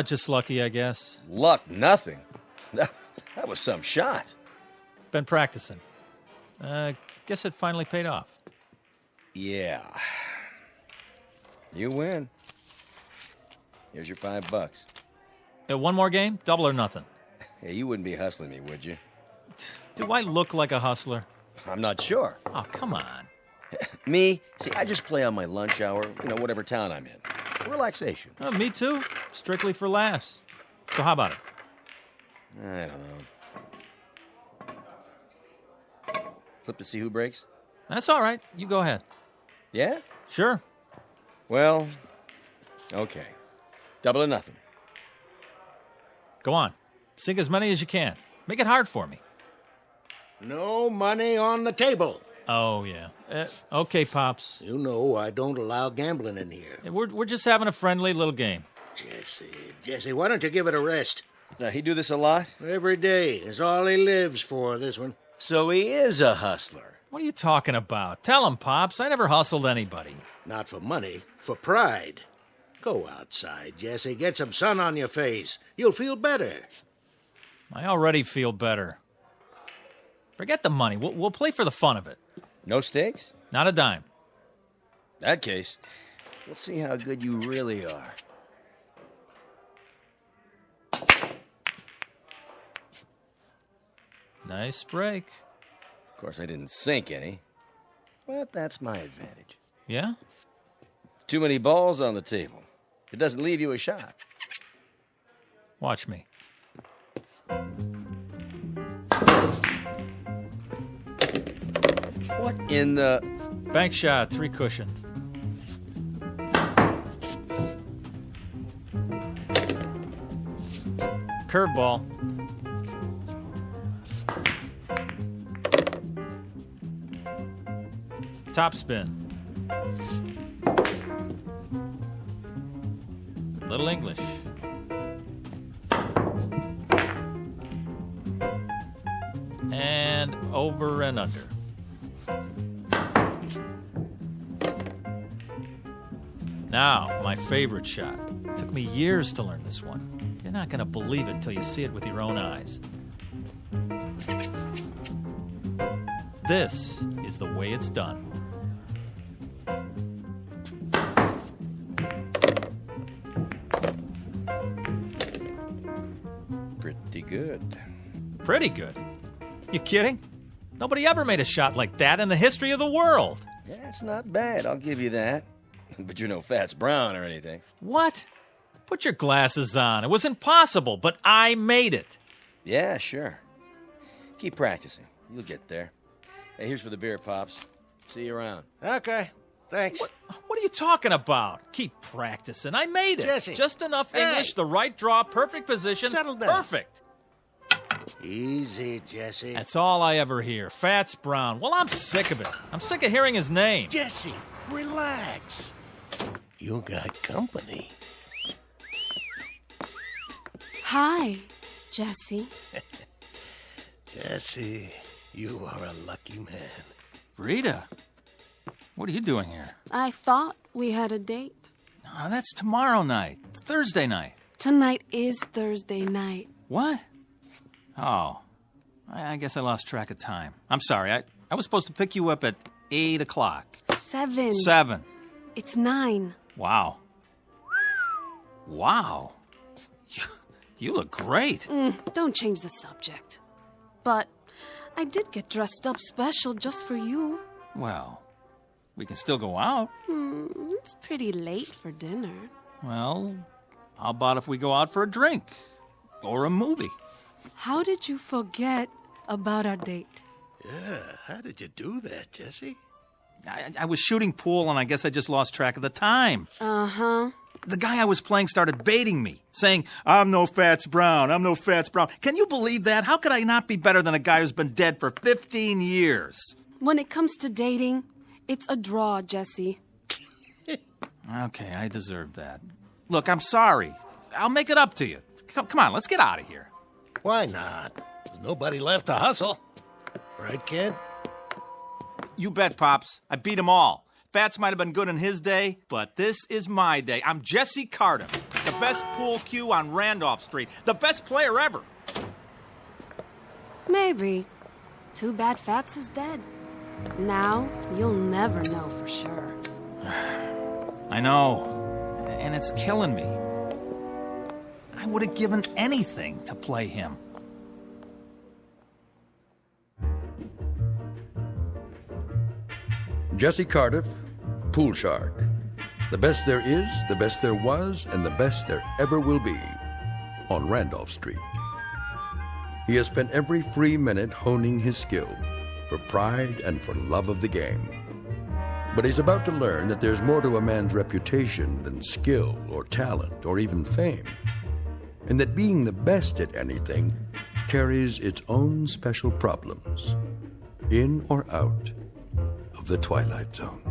Just lucky, I guess. Luck, nothing. That was some shot. Been practicing. Guess it finally paid off. Yeah. You win. Here's your $5. One more game? Double or nothing? Hey, you wouldn't be hustling me, would you? Do I look like a hustler? I'm not sure. Oh, come on. Me? See, I just play on my lunch hour, whatever town I'm in. Relaxation. Me too. Strictly for laughs. So how about it? I don't know. Flip to see who breaks? That's all right. You go ahead. Yeah? Sure. Well, okay. Double or nothing. Go on. Sink as many as you can. Make it hard for me. No money on the table. Oh, yeah. Okay, Pops. You know I don't allow gambling in here. We're just having a friendly little game. Jesse, why don't you give it a rest? He do this a lot? Every day. It's all he lives for, this one. So he is a hustler. What are you talking about? Tell him, Pops. I never hustled anybody. Not for money, for pride. Go outside, Jesse. Get some sun on your face. You'll feel better. I already feel better. Forget the money. We'll play for the fun of it. No stakes? Not a dime. That case, let's see how good you really are. Nice break. Of course, I didn't sink any, but that's my advantage. Yeah? Too many balls on the table. It doesn't leave you a shot. Watch me. What in the... Bank shot, 3 cushion. Curveball. Top spin. Little English. And over and under. Now, my favorite shot. Took me years to learn this one. You're not going to believe it till you see it with your own eyes. This is the way it's done. Pretty good. Pretty good? You kidding? Nobody ever made a shot like that in the history of the world. Yeah, it's not bad, I'll give you that. But you're no Fats Brown or anything. What? Put your glasses on. It was impossible, but I made it. Yeah, sure. Keep practicing. You'll get there. Hey, here's for the beer, Pops. See you around. Okay, thanks. What are you talking about? Keep practicing. I made it. Jesse. Just enough English, the right draw, perfect position. Settle down. Perfect. Easy, Jesse. That's all I ever hear. Fats Brown. Well, I'm sick of it. I'm sick of hearing his name. Jesse, relax. You got company. Hi, Jesse. Jesse, you are a lucky man. Rita, what are you doing here? I thought we had a date. Oh, that's tomorrow night. Thursday night. Tonight is Thursday night. What? Oh, I guess I lost track of time. I'm sorry. I was supposed to pick you up at 8 o'clock. 7. 7. It's 9. Wow. Wow. You look great. Don't change the subject. But I did get dressed up special just for you. Well, we can still go out. It's pretty late for dinner. Well, how about if we go out for a drink? Or a movie? How did you forget about our date? Yeah, how did you do that, Jesse? I was shooting pool, and I guess I just lost track of the time. Uh-huh. The guy I was playing started baiting me, saying, I'm no Fats Brown, I'm no Fats Brown. Can you believe that? How could I not be better than a guy who's been dead for 15 years? When it comes to dating, it's a draw, Jesse. Okay, I deserve that. Look, I'm sorry. I'll make it up to you. Come on, let's get out of here. Why not? There's nobody left to hustle. Right, kid? You bet, Pops. I beat them all. Fats might have been good in his day, but this is my day. I'm Jesse Carter, the best pool cue on Randolph Street, the best player ever. Maybe. Too bad Fats is dead. Now, you'll never know for sure. I know, and it's killing me. I would have given anything to play him. Jesse Cardiff, Pool Shark. The best there is, the best there was, and the best there ever will be on Randolph Street. He has spent every free minute honing his skill for pride and for love of the game. But he's about to learn that there's more to a man's reputation than skill or talent or even fame, and that being the best at anything carries its own special problems, in or out of the Twilight Zone.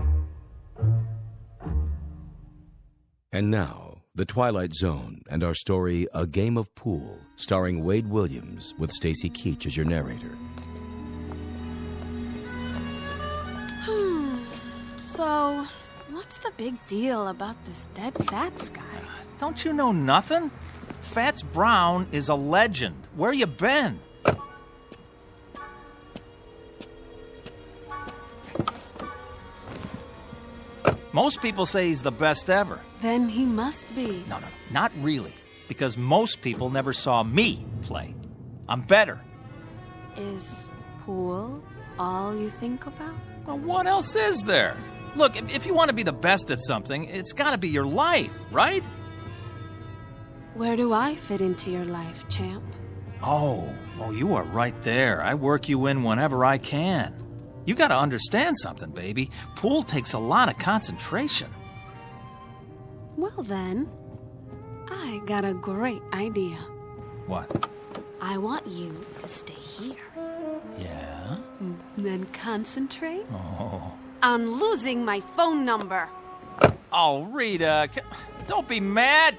And now, The Twilight Zone and our story, A Game of Pool, starring Wade Williams with Stacy Keach as your narrator. So, what's the big deal about this dead Fats guy? Don't you know nothing? Fats Brown is a legend. Where you been? Most people say he's the best ever. Then he must be. No, not really. Because most people never saw me play. I'm better. Is pool all you think about? Well, what else is there? Look, if you want to be the best at something, it's got to be your life, right? Where do I fit into your life, champ? Oh, you are right there. I work you in whenever I can. You got to understand something, baby. Pool takes a lot of concentration. Well then, I got a great idea. What? I want you to stay here. Yeah? Then concentrate Oh. on losing my phone number. Oh, Rita, don't be mad.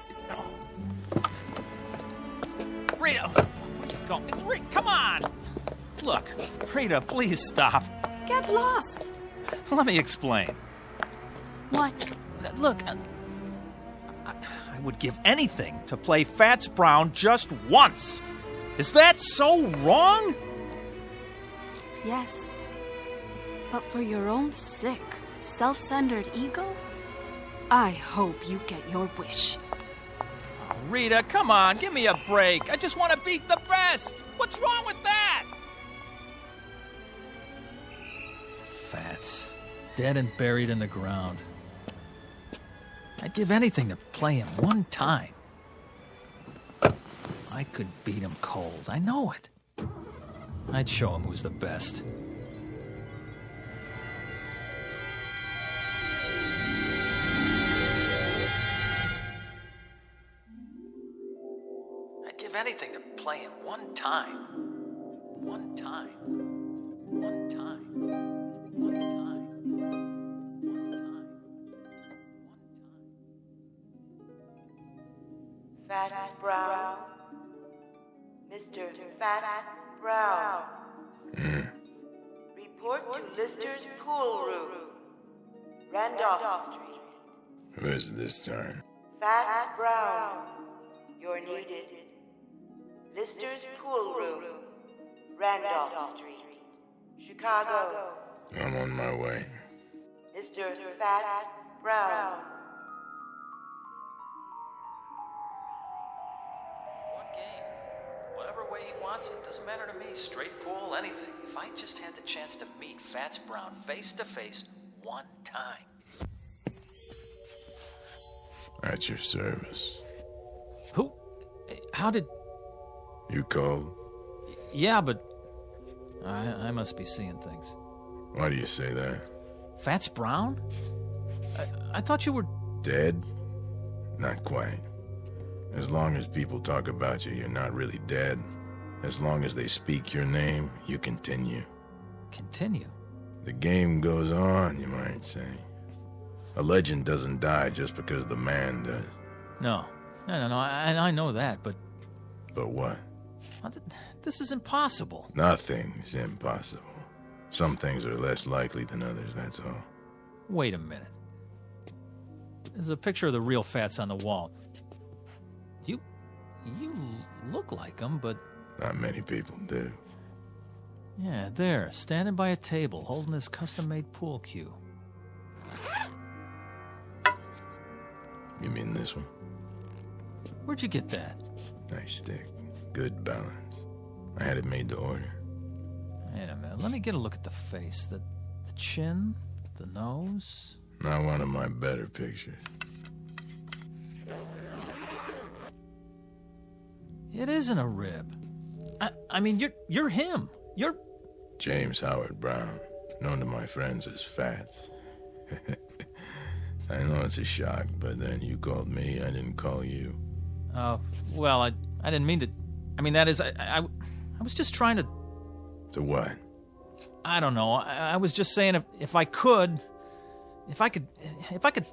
Rita, where you going? Rita, come on. Look, Rita, please stop. Get lost. Let me explain. What? Look, I would give anything to play Fats Brown just once. Is that so wrong? Yes. But for your own sick, self-centered ego, I hope you get your wish. Oh, Rita, come on, give me a break. I just want to beat the best. What's wrong with that? Fats, dead and buried in the ground. I'd give anything to play him one time. I could beat him cold, I know it. I'd show him who's the best. I'd give anything to play him one time. One time. One time. One time. One time. Fats Brown. Mr. Fats Brown. Report to Lister's pool room. Randolph Street. Who is it this time? Fats Brown. You're needed. Lister's pool room. Randolph Street. Chicago. I'm on my way. Mr. Fats Brown. One game. Whatever way he wants it, doesn't matter to me. Straight pool, anything. If I just had the chance to meet Fats Brown face to face one time. At your service. Who? How did... You called? Yeah, but... I must be seeing things. Why do you say that? Fats Brown? I thought you were... Dead? Not quite. As long as people talk about you, you're not really dead. As long as they speak your name, you continue. Continue? The game goes on, you might say. A legend doesn't die just because the man does. No. I know that, but... But what? This is impossible. Nothing's impossible. Some things are less likely than others, that's all. Wait a minute. There's a picture of the real Fats on the wall. You look like him, but... Not many people do. Yeah, there, standing by a table, holding his custom-made pool cue. You mean this one? Where'd you get that? Nice stick. Good balance. I had it made to order. Wait a minute, let me get a look at the face. The chin, the nose... Not one of my better pictures. It isn't a rib. I mean, you're him. You're... James Howard Brown, known to my friends as Fats. I know it's a shock, but then you called me, I didn't call you. Oh, well, I didn't mean to... I mean, that is, I was just trying to... To what? I don't know. I was just saying if I could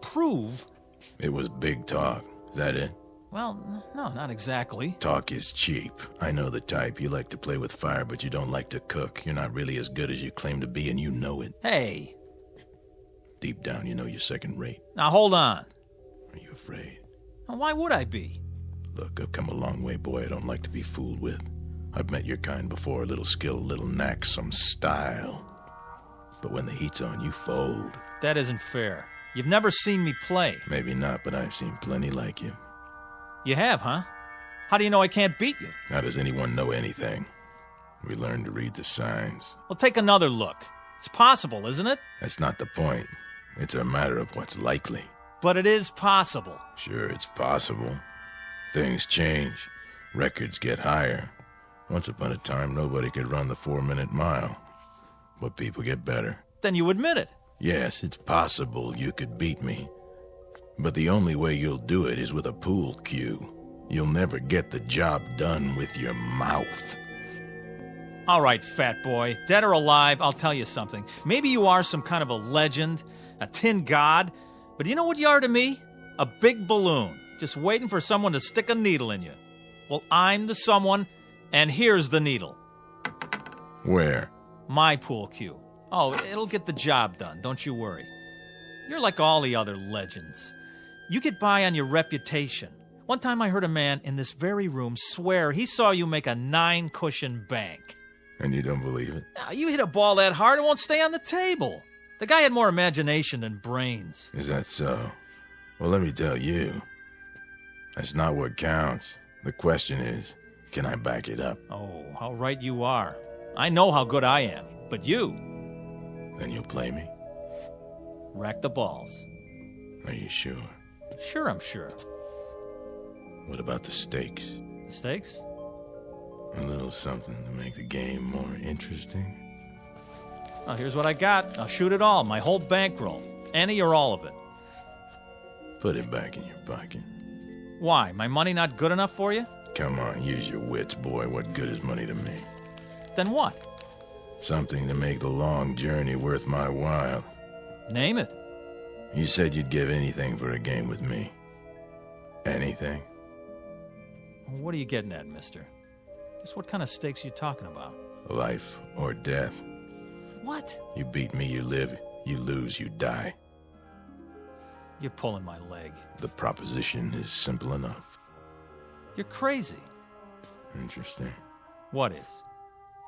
prove... It was big talk. Is that it? Well, no, not exactly. Talk is cheap. I know the type. You like to play with fire, but you don't like to cook. You're not really as good as you claim to be, and you know it. Hey. Deep down, you know you're second rate. Now, hold on. Are you afraid? Now, why would I be? Look, I've come a long way, boy. I don't like to be fooled with. I've met your kind before. A little skill, a little knack, some style. But when the heat's on, you fold. That isn't fair. You've never seen me play. Maybe not, but I've seen plenty like you. You have, huh? How do you know I can't beat you? How does anyone know anything? We learn to read the signs. Well, take another look. It's possible, isn't it? That's not the point. It's a matter of what's likely. But it is possible. Sure, it's possible. Things change. Records get higher. Once upon a time, nobody could run the 4-minute mile. But people get better. Then you admit it. Yes, it's possible you could beat me. But the only way you'll do it is with a pool cue. You'll never get the job done with your mouth. All right, fat boy. Dead or alive, I'll tell you something. Maybe you are some kind of a legend, a tin god, but you know what you are to me? A big balloon, just waiting for someone to stick a needle in you. Well, I'm the someone, and here's the needle. Where? My pool cue. Oh, it'll get the job done, don't you worry. You're like all the other legends. You get by on your reputation. One time I heard a man in this very room swear he saw you make a 9-cushion bank. And you don't believe it? Now, you hit a ball that hard, it won't stay on the table. The guy had more imagination than brains. Is that so? Well, let me tell you. That's not what counts. The question is, can I back it up? Oh, how right you are. I know how good I am, but you... Then you'll play me? Rack the balls. Are you sure? Sure, I'm sure. What about the stakes? The stakes? A little something to make the game more interesting. Well, here's what I got. I'll shoot it all, my whole bankroll. Any or all of it. Put it back in your pocket. Why? My money not good enough for you? Come on, use your wits, boy. What good is money to me? Then what? Something to make the long journey worth my while. Name it. You said you'd give anything for a game with me. Anything? What are you getting at, mister? Just what kind of stakes you talking about? Life or death. What? You beat me, you live. You lose, you die. You're pulling my leg. The proposition is simple enough. You're crazy. Interesting. What is?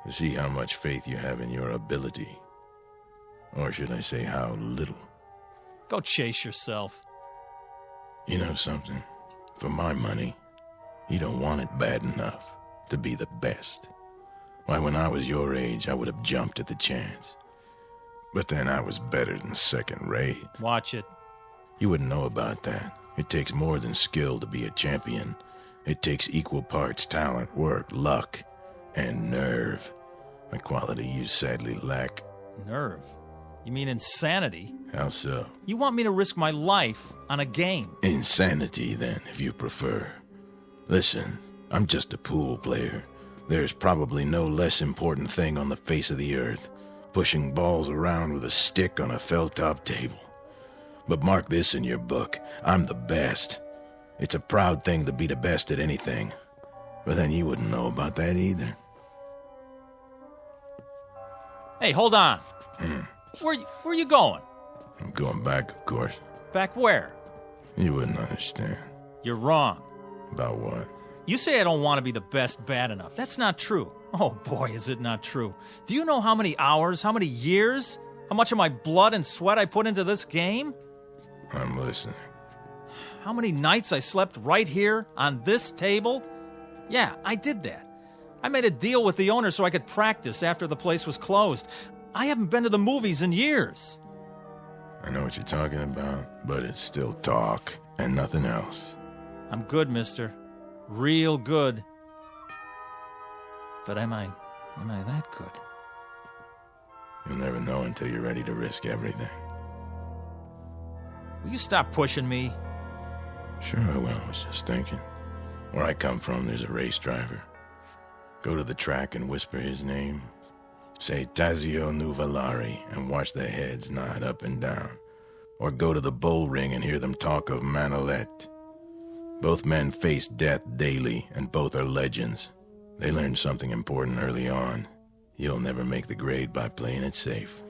To see how much faith you have in your ability. Or should I say how little? Go chase yourself. You know something? For my money, you don't want it bad enough to be the best. Why, when I was your age, I would have jumped at the chance. But then I was better than second rate. Watch it. You wouldn't know about that. It takes more than skill to be a champion. It takes equal parts talent, work, luck, and nerve. A quality you sadly lack. Nerve? You mean insanity? How so? You want me to risk my life on a game? Insanity, then, if you prefer. Listen, I'm just a pool player. There's probably no less important thing on the face of the earth, pushing balls around with a stick on a felt-top table. But mark this in your book, I'm the best. It's a proud thing to be the best at anything. But then you wouldn't know about that either. Hey, hold on. Where you going? I'm going back, of course. Back where? You wouldn't understand. You're wrong. About what? You say I don't want to be the best bad enough. That's not true. Oh, boy, is it not true. Do you know how many hours, how many years, how much of my blood and sweat I put into this game? I'm listening. How many nights I slept right here on this table? Yeah, I did that. I made a deal with the owner so I could practice after the place was closed. I haven't been to the movies in years. I know what you're talking about, but it's still talk and nothing else. I'm good, mister. Real good. But am I that good? You'll never know until you're ready to risk everything. Will you stop pushing me? Sure I will. I was just thinking. Where I come from, there's a race driver. Go to the track and whisper his name. Say Tazio Nuvolari and watch their heads nod up and down. Or go to the bull ring and hear them talk of Manolete. Both men face death daily, and both are legends. They learned something important early on. You'll never make the grade by playing it safe.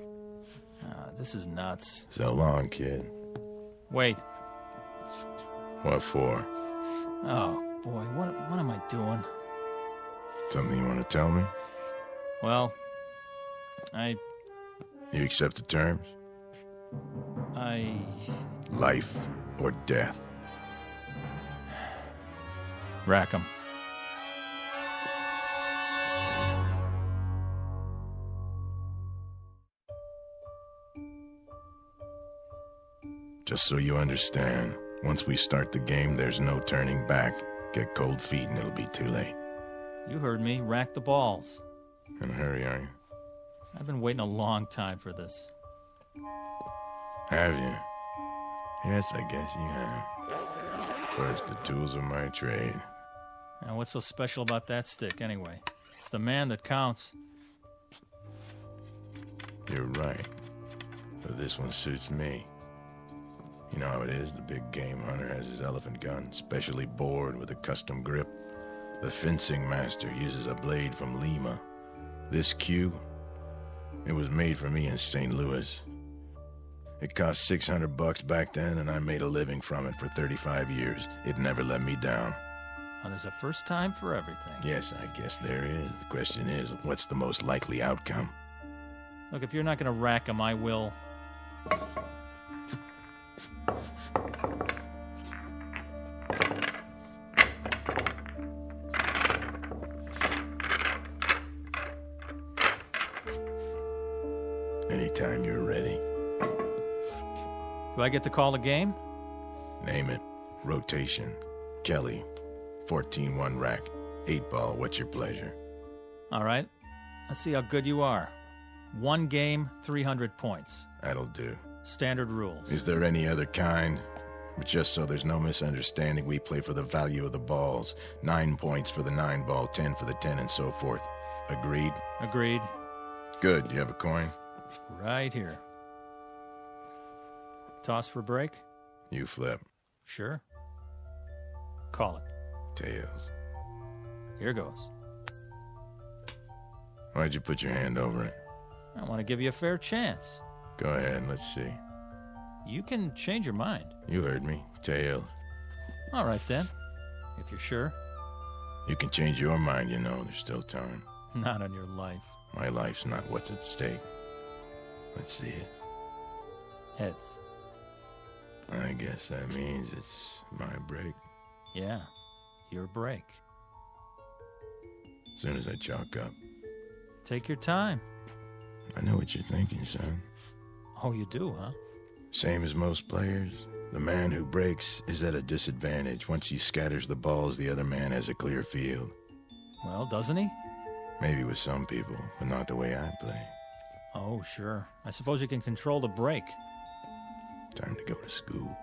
This is nuts. So long, kid. Wait. What for? Oh, boy, what am I doing? Something you want to tell me? Well, You accept the terms? Life or death? Rack 'em. Just so you understand, once we start the game, there's no turning back. Get cold feet and it'll be too late. You heard me. Rack the balls. In a hurry, are you? I've been waiting a long time for this. Have you? Yes, I guess you have. First, the tools of my trade. Now, what's so special about that stick, anyway? It's the man that counts. You're right. But this one suits me. You know how it is, the big game hunter has his elephant gun, specially bored with a custom grip. The fencing master uses a blade from Lima. This cue, it was made for me in St. Louis. It cost $600 back then, and I made a living from it for 35 years. It never let me down. Well, there's a first time for everything. Yes, I guess there is. The question is, what's the most likely outcome? Look, if you're not going to rack 'em, I will. Anytime you're ready. Do I get to call the game? Name it. Rotation. Kelly. 14-1 rack. 8-ball. What's your pleasure? All right. Let's see how good you are. 1 game, 300 points. That'll do. Standard rules. Is there any other kind? But just so there's no misunderstanding, we play for the value of the balls. 9 points for the 9-ball, 10 for the 10, and so forth. Agreed? Agreed. Good. Do you have a coin? Right here. Toss for break? You flip. Sure. Call it. Tails. Here goes. Why'd you put your hand over it? I want to give you a fair chance. Go ahead, let's see. You can change your mind. You heard me. Tails. All right, then. If you're sure. You can change your mind, you know. There's still time. Not on your life. My life's not what's at stake. Let's see it. Heads. I guess that means it's my break. Yeah, your break. As soon as I chalk up. Take your time. I know what you're thinking, son. Oh, you do, huh? Same as most players. The man who breaks is at a disadvantage. Once he scatters the balls, the other man has a clear field. Well, doesn't he? Maybe with some people, but not the way I play. Oh, sure. I suppose you can control the break. Time to go to school.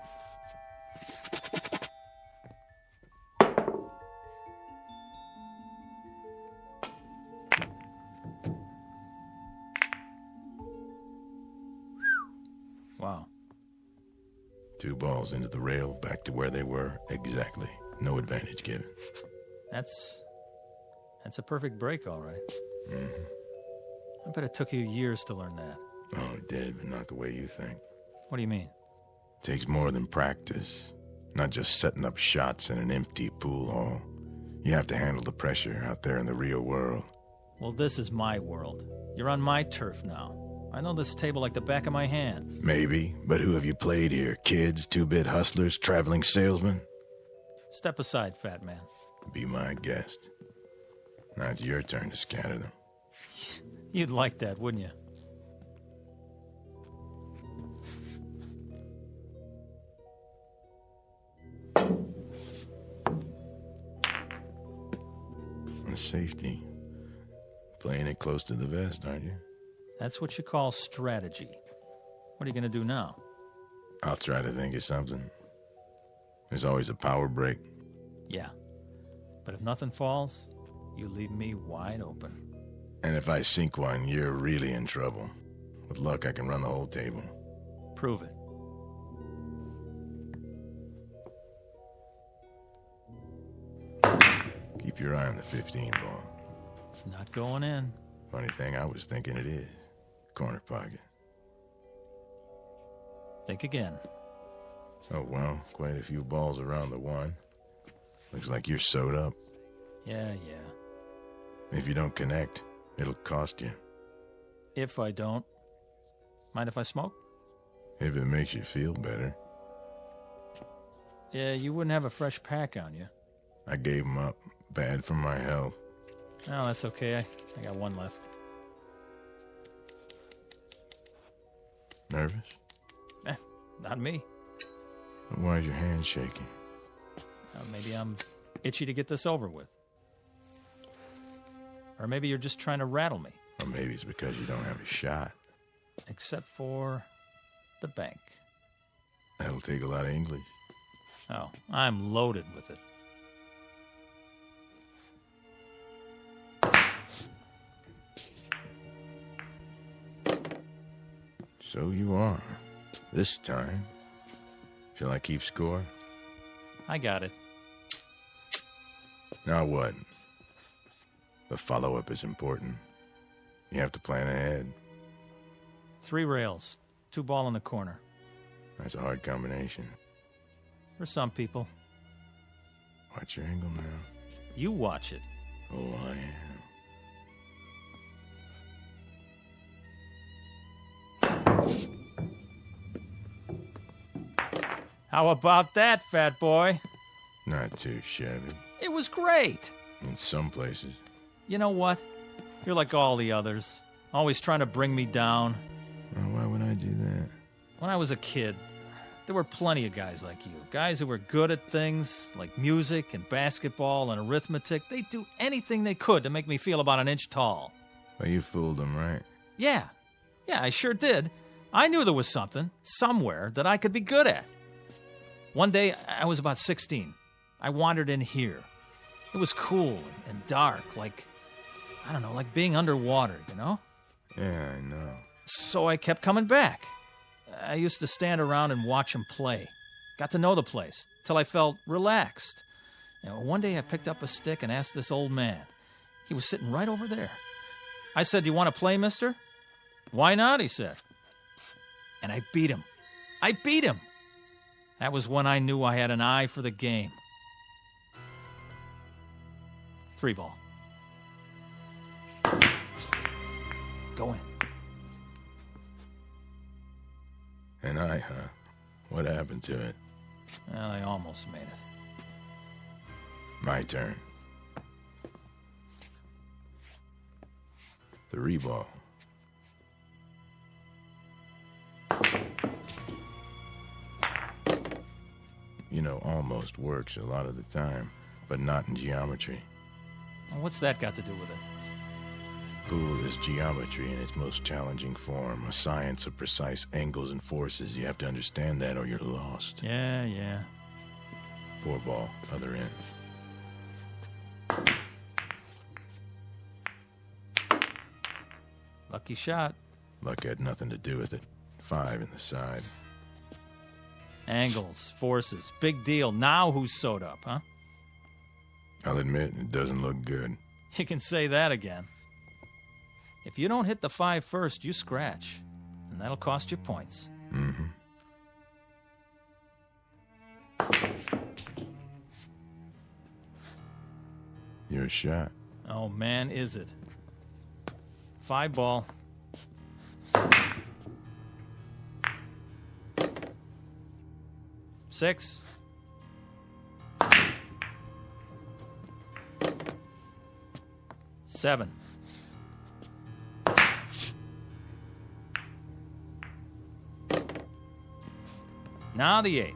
Wow. 2 balls into the rail, back to where they were. Exactly. No advantage given. That's a perfect break, all right. Mm-hmm. I bet it took you years to learn that. Oh, it did, but not the way you think. What do you mean? Takes more than practice. Not just setting up shots in an empty pool hall. You have to handle the pressure out there in the real world. Well, this is my world. You're on my turf now. I know this table like the back of my hand. Maybe, but who have you played here? Kids, two-bit hustlers, traveling salesmen? Step aside, fat man. Be my guest. Now it's your turn to scatter them. You'd like that, wouldn't you? Safety. Playing it close to the vest, aren't you? That's what you call strategy. What are you going to do now? I'll try to think of something. There's always a power break. Yeah. But if nothing falls, you leave me wide open. And if I sink one, you're really in trouble. With luck, I can run the whole table. Prove it. Keep your eye on the 15 ball. It's not going in. Funny thing, I was thinking it is. Corner pocket. Think again. Oh, well, quite a few balls around the one. Looks like you're sewed up. Yeah. If you don't connect, it'll cost you. If I don't. Mind if I smoke? If it makes you feel better. Yeah, you wouldn't have a fresh pack on you. I gave them up. Bad for my health. Oh, that's okay. I got one left. Nervous? Not me. Why is your hand shaking? Maybe I'm itchy to get this over with. Or maybe you're just trying to rattle me. Or maybe it's because you don't have a shot. Except for the bank. That'll take a lot of English. Oh, I'm loaded with it. So you are. This time. Shall I keep score? I got it. Now what? The follow-up is important. You have to plan ahead. 3 rails, 2 ball in the corner. That's a hard combination. For some people. Watch your angle now. You watch it. Oh, I am. How about that, fat boy? Not too shabby. It was great. In some places. You know what? You're like all the others. Always trying to bring me down. Well, why would I do that? When I was a kid, there were plenty of guys like you. Guys who were good at things like music and basketball and arithmetic. They'd do anything they could to make me feel about an inch tall. Well, you fooled them, right? Yeah, I sure did. I knew there was something, somewhere, that I could be good at. One day, I was about 16. I wandered in here. It was cool and dark, like being underwater, you know? Yeah, I know. So I kept coming back. I used to stand around and watch them play. Got to know the place, till I felt relaxed. One day I picked up a stick and asked this old man. He was sitting right over there. I said, "Do you want to play, mister?" "Why not?" he said. And I beat him. That was when I knew I had an eye for the game. 3 ball. Go in. An eye, huh? What happened to it? Well, I almost made it. My turn. 3 ball. You know, almost works a lot of the time, but not in geometry. Well, what's that got to do with it? Pool is geometry in its most challenging form, a science of precise angles and forces. You have to understand that or you're lost. Yeah. 4 ball, other end. Lucky shot. Luck had nothing to do with it. 5 in the side. Angles, forces, big deal. Now who's sewed up, huh? I'll admit, it doesn't look good. You can say that again. If you don't hit the 5 first, you scratch. And that'll cost you points. Mm-hmm. Your shot. Oh, man, is it. 5 ball. Six. Seven. Now the 8.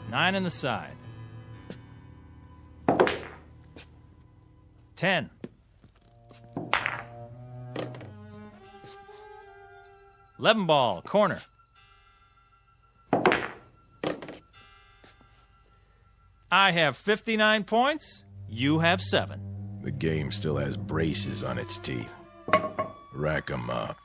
Nine in the side. 10. Eleven ball, corner. I have 59 points. You have 7. The game still has braces on its teeth. Rack 'em up.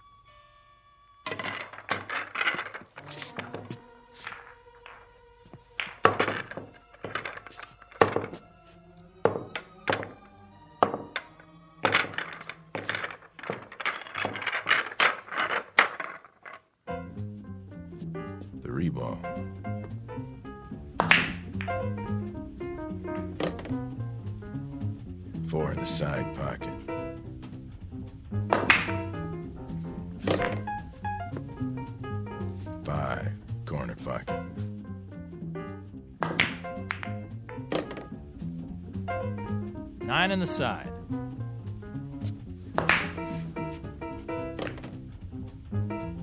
Ball. Four in the side pocket. Five, corner pocket. Nine in the side.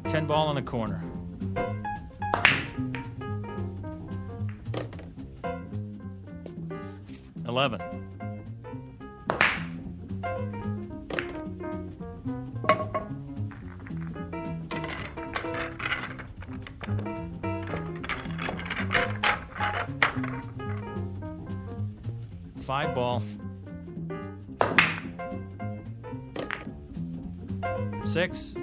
Ten ball in the corner. 11. Five ball. 6.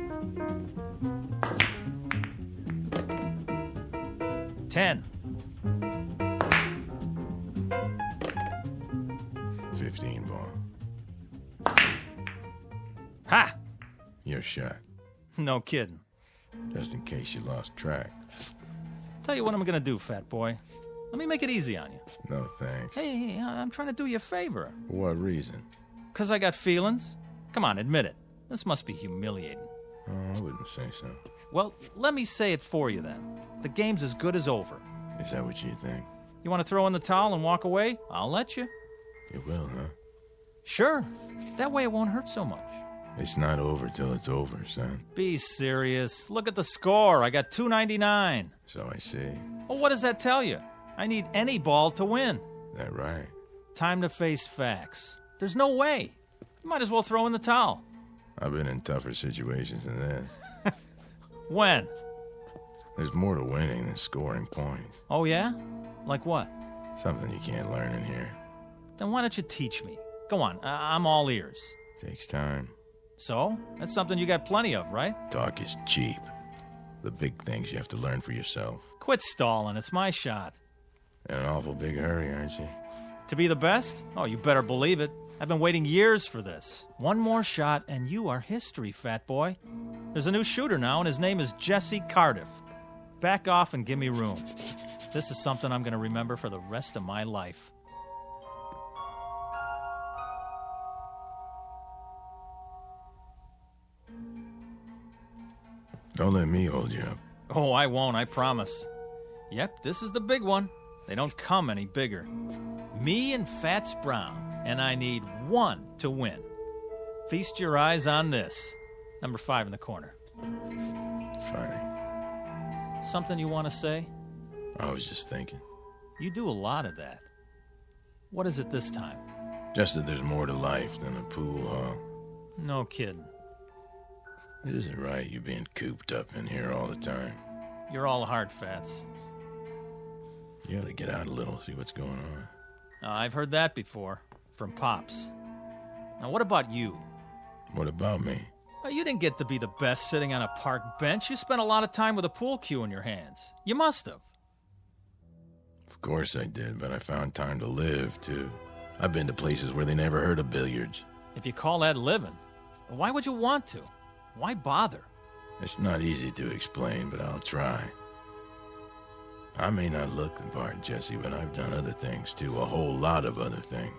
10. 15 ball. Ha! Your shot. No kidding. Just in case you lost track. Tell you what I'm gonna do, fat boy. Let me make it easy on you. No thanks. Hey, I'm trying to do you a favor. For what reason? 'Cause I got feelings. Come on, admit it. This must be humiliating. Oh, I wouldn't say so. Well, let me say it for you then. The game's as good as over. Is that what you think? You want to throw in the towel and walk away? I'll let you. You will, huh? Sure. That way it won't hurt so much. It's not over till it's over, son. Be serious. Look at the score. I got 299. So I see. Well, what does that tell you? I need any ball to win. That right? Time to face facts. There's no way. You might as well throw in the towel. I've been in tougher situations than this. When? There's more to winning than scoring points. Oh, yeah? Like what? Something you can't learn in here. Then why don't you teach me? Go on, I'm all ears. Takes time. So? That's something you got plenty of, right? Talk is cheap. The big things you have to learn for yourself. Quit stalling, it's my shot. In an awful big hurry, aren't you? To be the best? Oh, you better believe it. I've been waiting years for this. One more shot and you are history, fat boy. There's a new shooter now and his name is Jesse Cardiff. Back off and give me room. This is something I'm going to remember for the rest of my life. Don't let me hold you up. Oh, I won't, I promise. Yep, this is the big one. They don't come any bigger. Me and Fats Brown, and I need one to win. Feast your eyes on this. Number 5 in the corner. Funny. Something you want to say? I was just thinking. You do a lot of that. What is it this time? Just that there's more to life than a pool hall. No kidding. It isn't right you being cooped up in here all the time. You're all hard, Fats. You ought to get out a little, see what's going on. I've heard that before. From Pops. Now, what about you? What about me? Well, you didn't get to be the best sitting on a park bench. You spent a lot of time with a pool cue in your hands. You must have. Of course I did, but I found time to live, too. I've been to places where they never heard of billiards. If you call that living, why would you want to? Why bother? It's not easy to explain, but I'll try. I may not look the part, Jesse, but I've done other things, too. A whole lot of other things.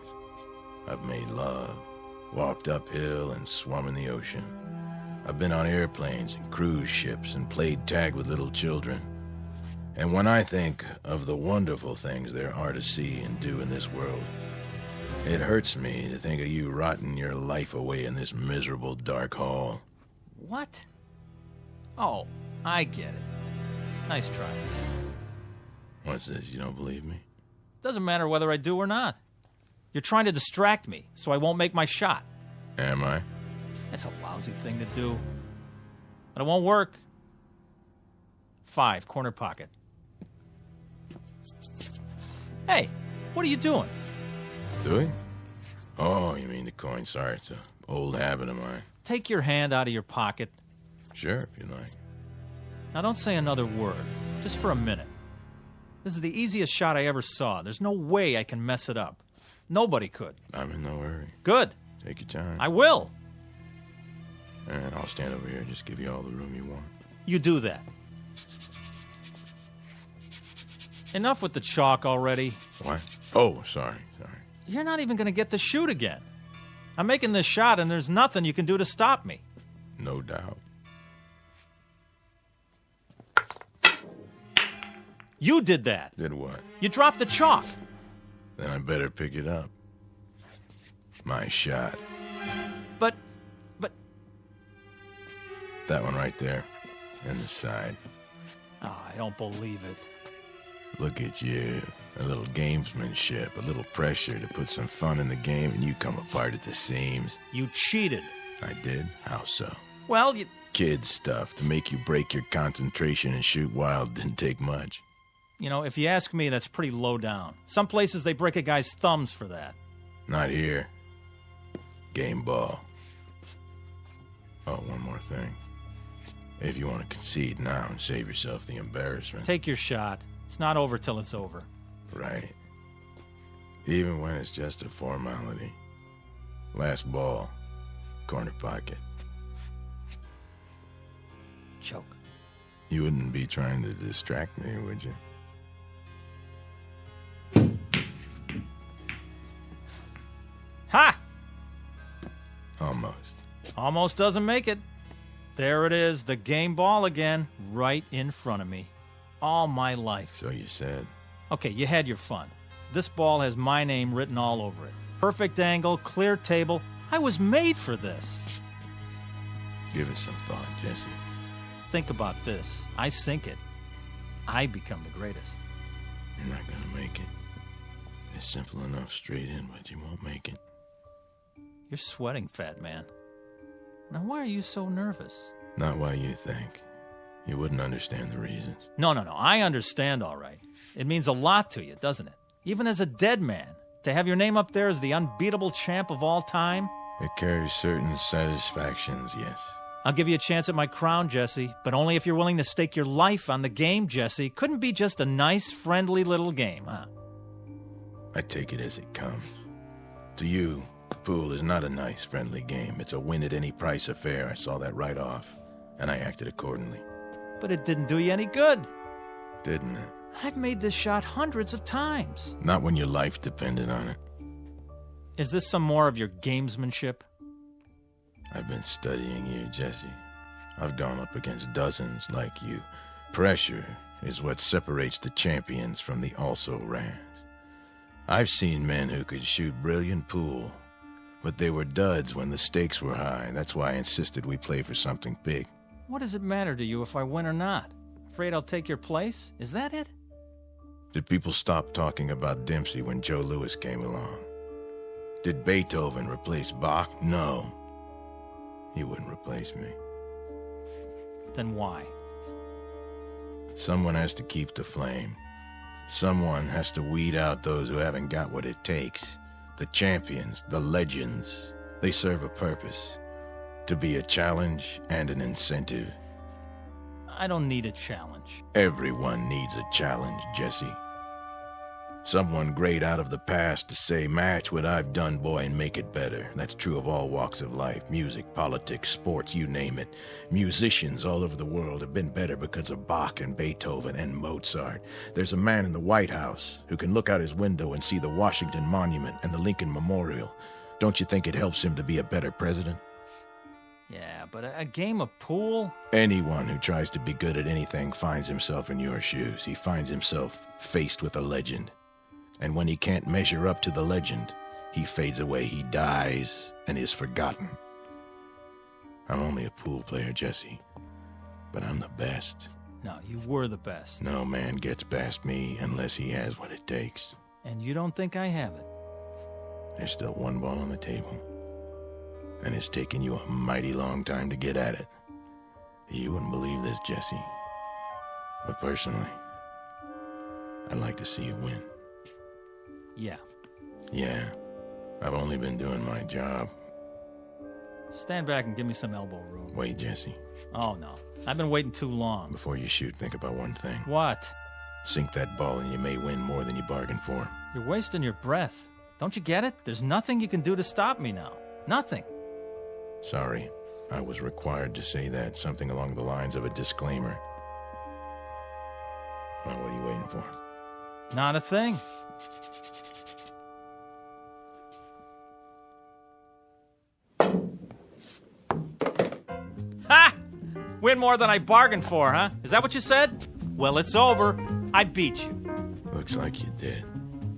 I've made love, walked uphill, and swum in the ocean. I've been on airplanes and cruise ships and played tag with little children. And when I think of the wonderful things there are to see and do in this world, it hurts me to think of you rotting your life away in this miserable dark hall. What? Oh, I get it. Nice try. What's this, you don't believe me? Doesn't matter whether I do or not. You're trying to distract me, so I won't make my shot. Am I? That's a lousy thing to do. But it won't work. 5, corner pocket. Hey, what are you doing? Doing? Oh, you mean the coin. Sorry, it's an old habit of mine. Take your hand out of your pocket. Sure, if you like. Now don't say another word, just for a minute. This is the easiest shot I ever saw. There's no way I can mess it up. Nobody could. I'm in no hurry. Good. Take your time. I will. All right, I'll stand over here. Just give you all the room you want. You do that. Enough with the chalk already. What? Oh, sorry. You're not even going to get to shoot again. I'm making this shot, and there's nothing you can do to stop me. No doubt. You did that. Did what? You dropped the chalk. Then I better pick it up. My shot. But... That one right there. In the side. Oh, I don't believe it. Look at you. A little gamesmanship, a little pressure to put some fun in the game, and you come apart at the seams. You cheated. I did? How so? Well, you... Kid stuff to make you break your concentration and shoot wild didn't take much. You know, if you ask me, that's pretty low down. Some places they break a guy's thumbs for that. Not here. Game ball. Oh, one more thing. If you want to concede now and save yourself the embarrassment. Take your shot. It's not over till it's over. Right. Even when it's just a formality. Last ball. Corner pocket. Choke. You wouldn't be trying to distract me, would you? Ha! Almost. Almost doesn't make it. There it is, the game ball again, right in front of me. All my life. So you said. Okay, you had your fun. This ball has my name written all over it. Perfect angle, clear table. I was made for this. Give it some thought, Jesse. Think about this. I sink it. I become the greatest. You're not gonna make it. It's simple enough straight in, but you won't make it. You're sweating, fat man. Now, why are you so nervous? Not why you think. You wouldn't understand the reasons. No. I understand, all right. It means a lot to you, doesn't it? Even as a dead man. To have your name up there as the unbeatable champ of all time? It carries certain satisfactions, yes. I'll give you a chance at my crown, Jesse, but only if you're willing to stake your life on the game, Jesse. Couldn't be just a nice, friendly little game, huh? I take it as it comes. To you, pool is not a nice, friendly game. It's a win-at-any-price affair. I saw that right off, and I acted accordingly. But it didn't do you any good. Didn't it? I've made this shot hundreds of times. Not when your life depended on it. Is this some more of your gamesmanship? I've been studying you, Jesse. I've gone up against dozens like you. Pressure is what separates the champions from the also-rans. I've seen men who could shoot brilliant pool, but they were duds when the stakes were high. That's why I insisted we play for something big. What does it matter to you if I win or not? Afraid I'll take your place? Is that it? Did people stop talking about Dempsey when Joe Louis came along? Did Beethoven replace Bach? No. He wouldn't replace me. Then why? Someone has to keep the flame. Someone has to weed out those who haven't got what it takes. The champions, the legends, they serve a purpose. To be a challenge and an incentive. I don't need a challenge. Everyone needs a challenge, Jesse. Someone great out of the past to say, match what I've done, boy, and make it better. That's true of all walks of life. Music, politics, sports, you name it. Musicians all over the world have been better because of Bach and Beethoven and Mozart. There's a man in the White House who can look out his window and see the Washington Monument and the Lincoln Memorial. Don't you think it helps him to be a better president? Yeah, but a game of pool? Anyone who tries to be good at anything finds himself in your shoes. He finds himself faced with a legend. And when he can't measure up to the legend, he fades away, he dies, and is forgotten. I'm only a pool player, Jesse, but I'm the best. No, you were the best. No man gets past me unless he has what it takes. And you don't think I have it? There's still one ball on the table, and it's taken you a mighty long time to get at it. You wouldn't believe this, Jesse, but personally, I'd like to see you win. Yeah, I've only been doing my job. Stand back and give me some elbow room. Wait, Jesse. Oh, no. I've been waiting too long. Before you shoot, think about one thing. What? Sink that ball and you may win more than you bargained for. You're wasting your breath. Don't you get it? There's nothing you can do to stop me now. Nothing. Sorry, I was required to say that. Something along the lines of a disclaimer. Well, what are you waiting for? Not a thing. Ha! Win more than I bargained for, huh? Is that what you said? Well, it's over. I beat you. Looks like you did.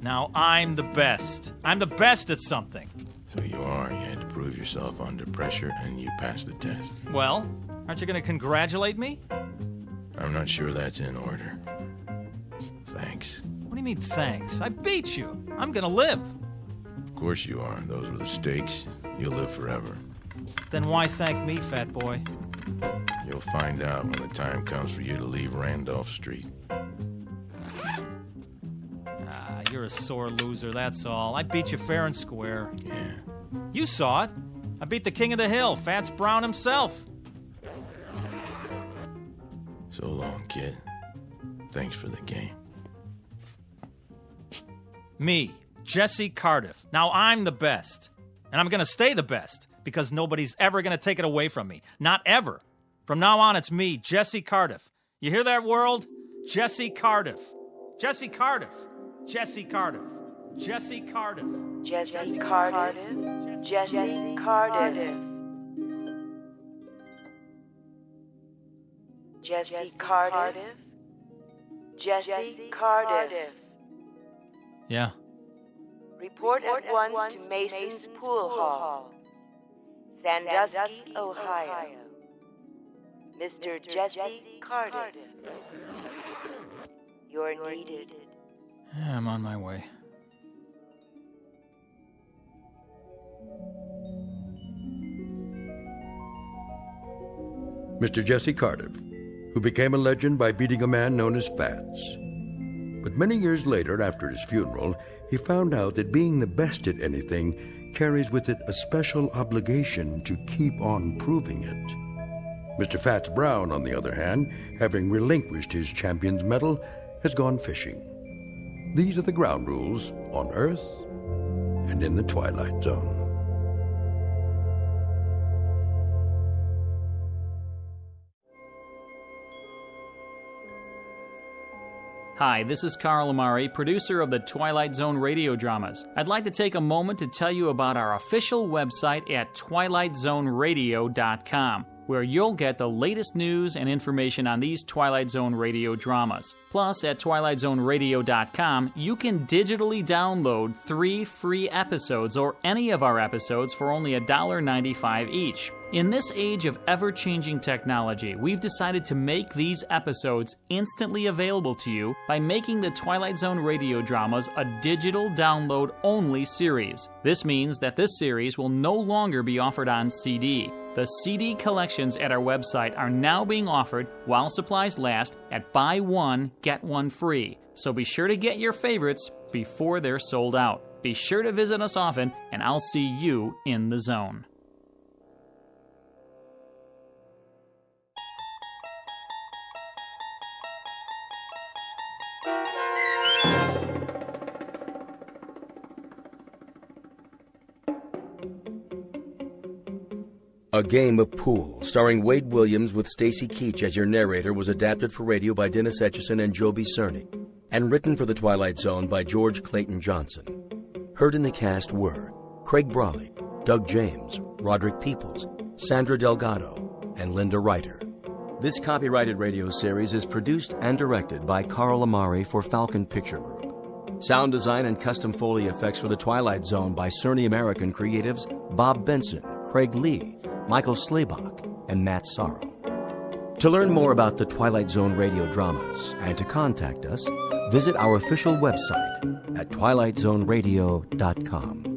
Now I'm the best. I'm the best at something. So you are. You had to prove yourself under pressure, and you passed the test. Well, aren't you going to congratulate me? I'm not sure that's in order. Thanks. What do you mean, thanks? I beat you. I'm going to live. Of course you are. Those were the stakes. You'll live forever. Then why thank me, fat boy? You'll find out when the time comes for you to leave Randolph Street. You're a sore loser, that's all. I beat you fair and square. Yeah. You saw it. I beat the king of the hill, Fats Brown himself. So long, kid. Thanks for the game. Me, Jesse Cardiff. Now I'm the best. And I'm going to stay the best, because nobody's ever going to take it away from me. Not ever. From now on, it's me, Jesse Cardiff. You hear that, world? Jesse Cardiff. Jesse Cardiff. Jesse Cardiff. Jesse Cardiff. Jesse Cardiff. Jesse Cardiff. Jesse Cardiff. Jesse Cardiff. Yeah. Report at once to Mason's Pool Hall, Sandusky, Ohio. Mr. Jesse Cardiff. You're needed. Yeah, I'm on my way. Mr. Jesse Cardiff, who became a legend by beating a man known as Fats. But many years later, after his funeral, he found out that being the best at anything carries with it a special obligation to keep on proving it. Mr. Fats Brown, on the other hand, having relinquished his champion's medal, has gone fishing. These are the ground rules on Earth and in the Twilight Zone. Hi, this is Carl Amari, producer of the Twilight Zone radio dramas. I'd like to take a moment to tell you about our official website at twilightzoneradio.com, where you'll get the latest news and information on these Twilight Zone radio dramas. Plus, at twilightzoneradio.com, you can digitally download 3 free episodes or any of our episodes for only $1.95 each. In this age of ever-changing technology, we've decided to make these episodes instantly available to you by making the Twilight Zone radio dramas a digital download-only series. This means that this series will no longer be offered on CD. The CD collections at our website are now being offered, while supplies last, at buy one, get one free. So be sure to get your favorites before they're sold out. Be sure to visit us often, and I'll see you in the zone. A Game of Pool, starring Wade Williams with Stacy Keach as your narrator, was adapted for radio by Dennis Etchison and Joby Cerny, and written for The Twilight Zone by George Clayton Johnson. Heard in the cast were Craig Brawley, Doug James, Roderick Peoples, Sandra Delgado, and Linda Ryder. This copyrighted radio series is produced and directed by Carl Amari for Falcon Picture Group. Sound design and custom Foley effects for The Twilight Zone by Cerny American creatives Bob Benson, Craig Lee, Michael Slaybach, and Matt Sorrow. To learn more about the Twilight Zone radio dramas and to contact us, visit our official website at twilightzoneradio.com.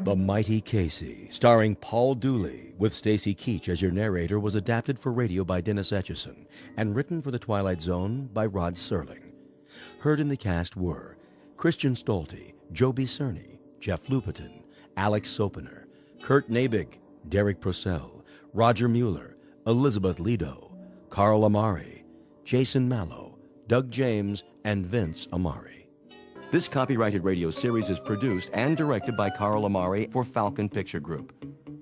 The Mighty Casey, starring Paul Dooley, with Stacy Keach as your narrator, was adapted for radio by Dennis Etchison and written for The Twilight Zone by Rod Serling. Heard in the cast were Christian Stolte, Joby Cerny, Jeff Lupetin, Alex Sopener, Kurt Nabig, Derek Purcell, Roger Mueller, Elizabeth Lido, Carl Amari, Jason Mallow, Doug James, and Vince Amari. This copyrighted radio series is produced and directed by Carl Amari for Falcon Picture Group.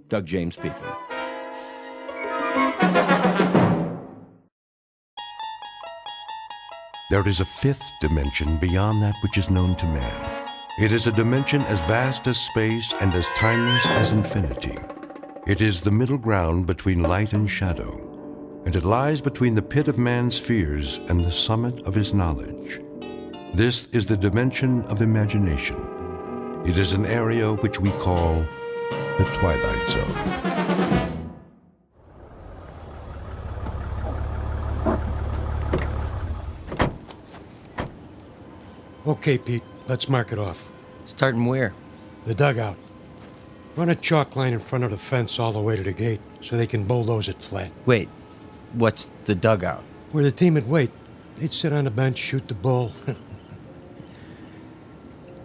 Doug James speaking. There is a fifth dimension beyond that which is known to man. It is a dimension as vast as space and as timeless as infinity. It is the middle ground between light and shadow, and it lies between the pit of man's fears and the summit of his knowledge. This is the dimension of imagination. It is an area which we call the Twilight Zone. Okay, Pete, let's mark it off. Starting where? The dugout. Run a chalk line in front of the fence all the way to the gate so they can bulldoze it flat. Wait, what's the dugout? Where the team would wait. They'd sit on the bench, shoot the bull.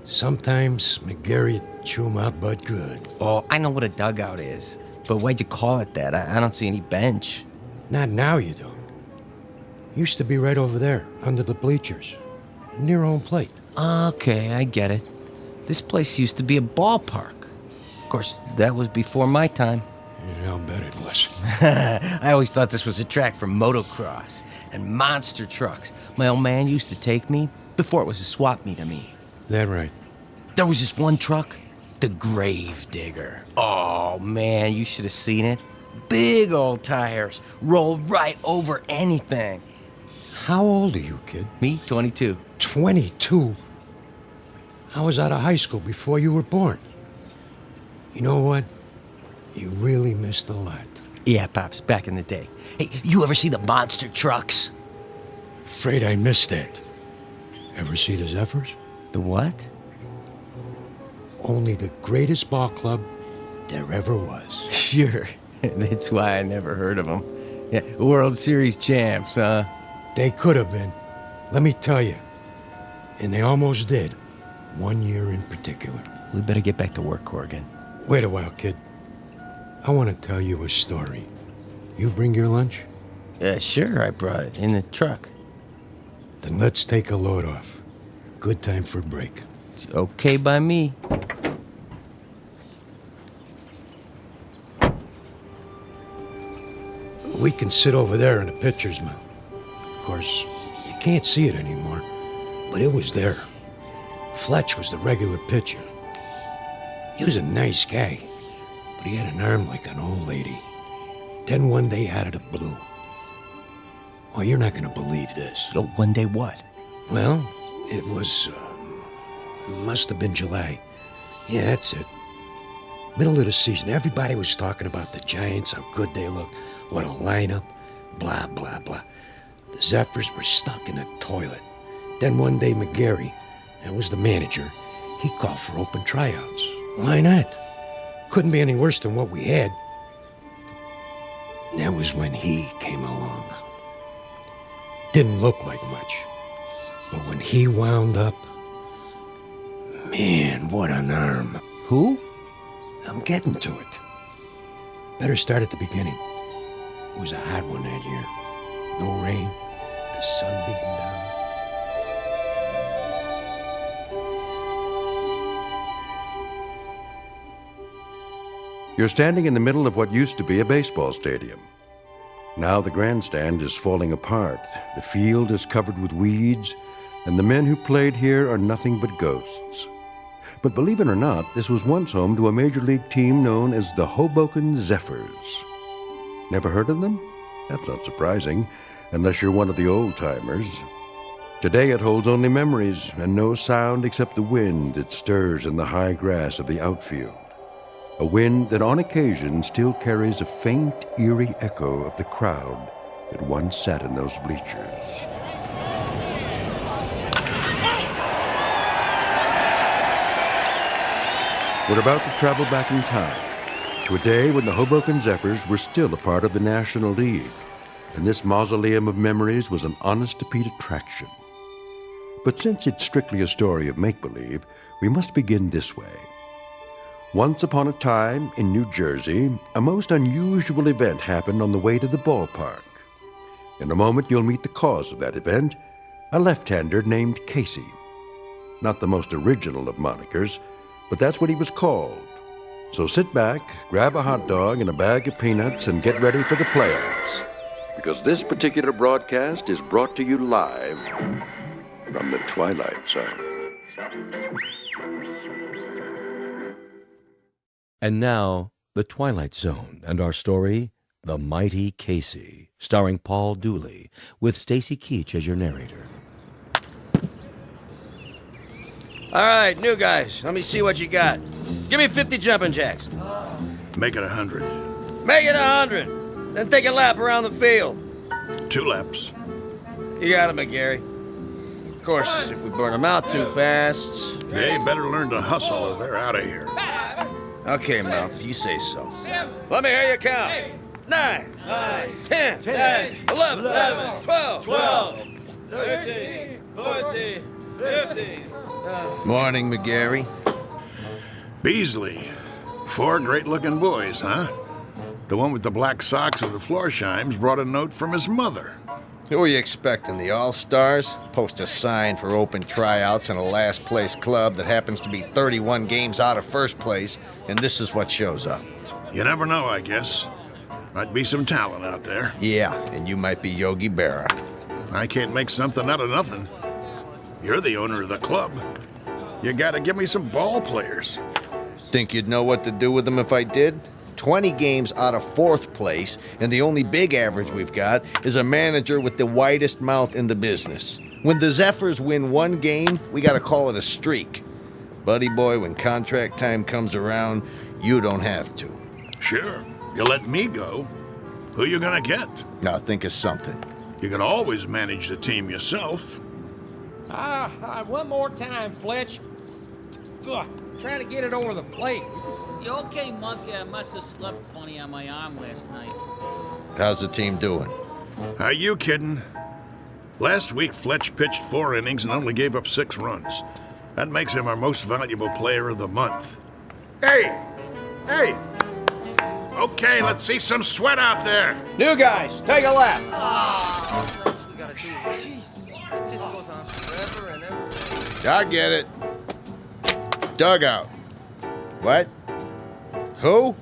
Sometimes McGarry'd chew 'em out, but good. Oh, I know what a dugout is. But why'd you call it that? I don't see any bench. Not now, you don't. Used to be right over there, under the bleachers, near home plate. Okay, I get it. This place used to be a ballpark. Of course, that was before my time. Yeah, I'll bet it was. I always thought this was a track for motocross and monster trucks. My old man used to take me before it was a swap meet, I mean. That right. There was this one truck, the Grave Digger. Oh, man, you should have seen it. Big old tires, rolled right over anything. How old are you, kid? Me, 22. 22? I was out of high school before you were born. You know what? You really missed a lot. Yeah, Pops, back in the day. Hey, you ever see the monster trucks? Afraid I missed that. Ever see the Zephyrs? The what? Only the greatest ball club there ever was. Sure. That's why I never heard of them. Yeah, World Series champs, huh? They could have been. Let me tell you. And they almost did. 1 year in particular. We better get back to work, Corrigan. Wait a while, kid. I want to tell you a story. You bring your lunch? Sure, I brought it in the truck. Then let's take a load off. Good time for a break. It's okay by me. We can sit over there in the pitcher's mound. Of course, you can't see it anymore, but it was there. Fletch was the regular pitcher. He was a nice guy, but he had an arm like an old lady. Then one day out of the blue. Oh, you're not going to believe this. Oh, one day what? Well, it was, must have been July. Yeah, that's it. Middle of the season, everybody was talking about the Giants, how good they look, what a lineup, blah, blah, blah. The Zephyrs were stuck in a toilet. Then one day McGarry, that was the manager, he called for open tryouts. Why not? Couldn't be any worse than what we had. And that was when he came along. Didn't look like much. But when he wound up, man, what an arm. Who? I'm getting to it. Better start at the beginning. It was a hot one that year. No rain, the sun beating down. You're standing in the middle of what used to be a baseball stadium. Now the grandstand is falling apart, the field is covered with weeds, and the men who played here are nothing but ghosts. But believe it or not, this was once home to a major league team known as the Hoboken Zephyrs. Never heard of them? That's not surprising, unless you're one of the old-timers. Today it holds only memories and no sound except the wind that stirs in the high grass of the outfield. A wind that on occasion still carries a faint, eerie echo of the crowd that once sat in those bleachers. We're about to travel back in time to a day when the Hoboken Zephyrs were still a part of the National League, and this mausoleum of memories was an honest-to-Pete attraction. But since it's strictly a story of make-believe, we must begin this way. Once upon a time, in New Jersey, a most unusual event happened on the way to the ballpark. In a moment, you'll meet the cause of that event, a left-hander named Casey. Not the most original of monikers, but that's what he was called. So sit back, grab a hot dog and a bag of peanuts, and get ready for the playoffs. Because this particular broadcast is brought to you live from the Twilight Zone. And now, The Twilight Zone and our story, The Mighty Casey, starring Paul Dooley, with Stacy Keach as your narrator. All right, new guys, let me see what you got. Give me 50 jumping jacks. Make it 100. Make it 100. Then take a lap around the field. 2 laps. You got it, McGarry. Of course, if we burn them out too fast... They better learn to hustle or they're out of here. Okay, Mouth, you say so. Let me hear you count. 9, 10, 11, 12, 13, 14, 15. Morning, McGarry. Beasley. 4 great-looking boys, huh? The one with the black socks with the floor shimes brought a note from his mother. Who are you expecting, the All-Stars? Post a sign for open tryouts in a last-place club that happens to be 31 games out of first place, and this is what shows up. You never know, I guess. Might be some talent out there. Yeah, and you might be Yogi Berra. I can't make something out of nothing. You're the owner of the club. You gotta give me some ball players. Think you'd know what to do with them if I did? 20 games out of 4th place, and the only big average we've got is a manager with the widest mouth in the business. When the Zephyrs win 1 game, we gotta call it a streak. Buddy boy, when contract time comes around, you don't have to. Sure, you let me go. Who you gonna get? Now think of something. You can always manage the team yourself. One more time, Fletch. Trying to get it over the plate. You okay, Muck? I must have slept funny on my arm last night. How's the team doing? Are you kidding? Last week, Fletch pitched 4 innings and only gave up 6 runs. That makes him our most valuable player of the month. Hey! Okay, let's see some sweat out there. New guys, take a lap. We gotta do it. Jeez, it just goes on forever and ever. I get it. Dugout. What? Who?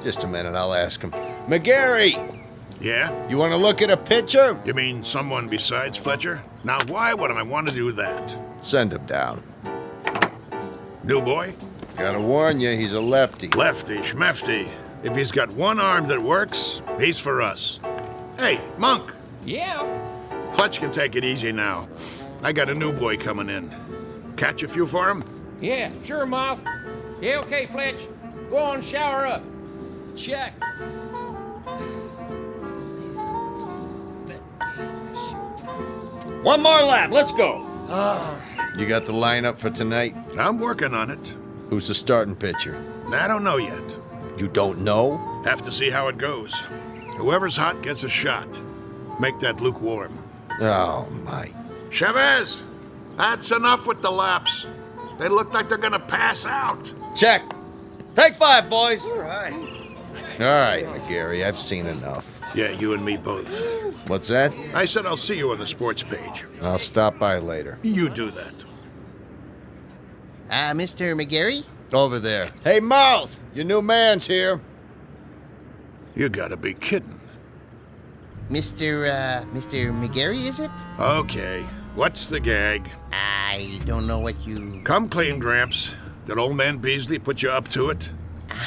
Just a minute, I'll ask him. McGarry! Yeah? You want to look at a pitcher? You mean someone besides Fletcher? Now, why would I want to do that? Send him down. New boy? Gotta warn you, he's a lefty. Lefty, schmefty. If he's got one arm that works, he's for us. Hey, Monk. Yeah? Fletch can take it easy now. I got a new boy coming in. Catch a few for him? Yeah, sure, Mouth. Yeah, okay, Fletch. Go on, shower up. Check. One more lap, let's go. You got the lineup for tonight? I'm working on it. Who's the starting pitcher? I don't know yet. You don't know? Have to see how it goes. Whoever's hot gets a shot. Make that lukewarm. Oh, Mike. Chavez, that's enough with the laps. They look like they're gonna pass out. Check. Take 5, boys. All right. All right, Gary, I've seen enough. Yeah, you and me both. What's that? I said I'll see you on the sports page. I'll stop by later. You do that. Mr. McGarry? Over there. Hey, Mouth! Your new man's here. You gotta be kidding. Mr. McGarry, is it? Okay, what's the gag? I don't know what you... Come clean, Gramps. Did old man Beasley put you up to it?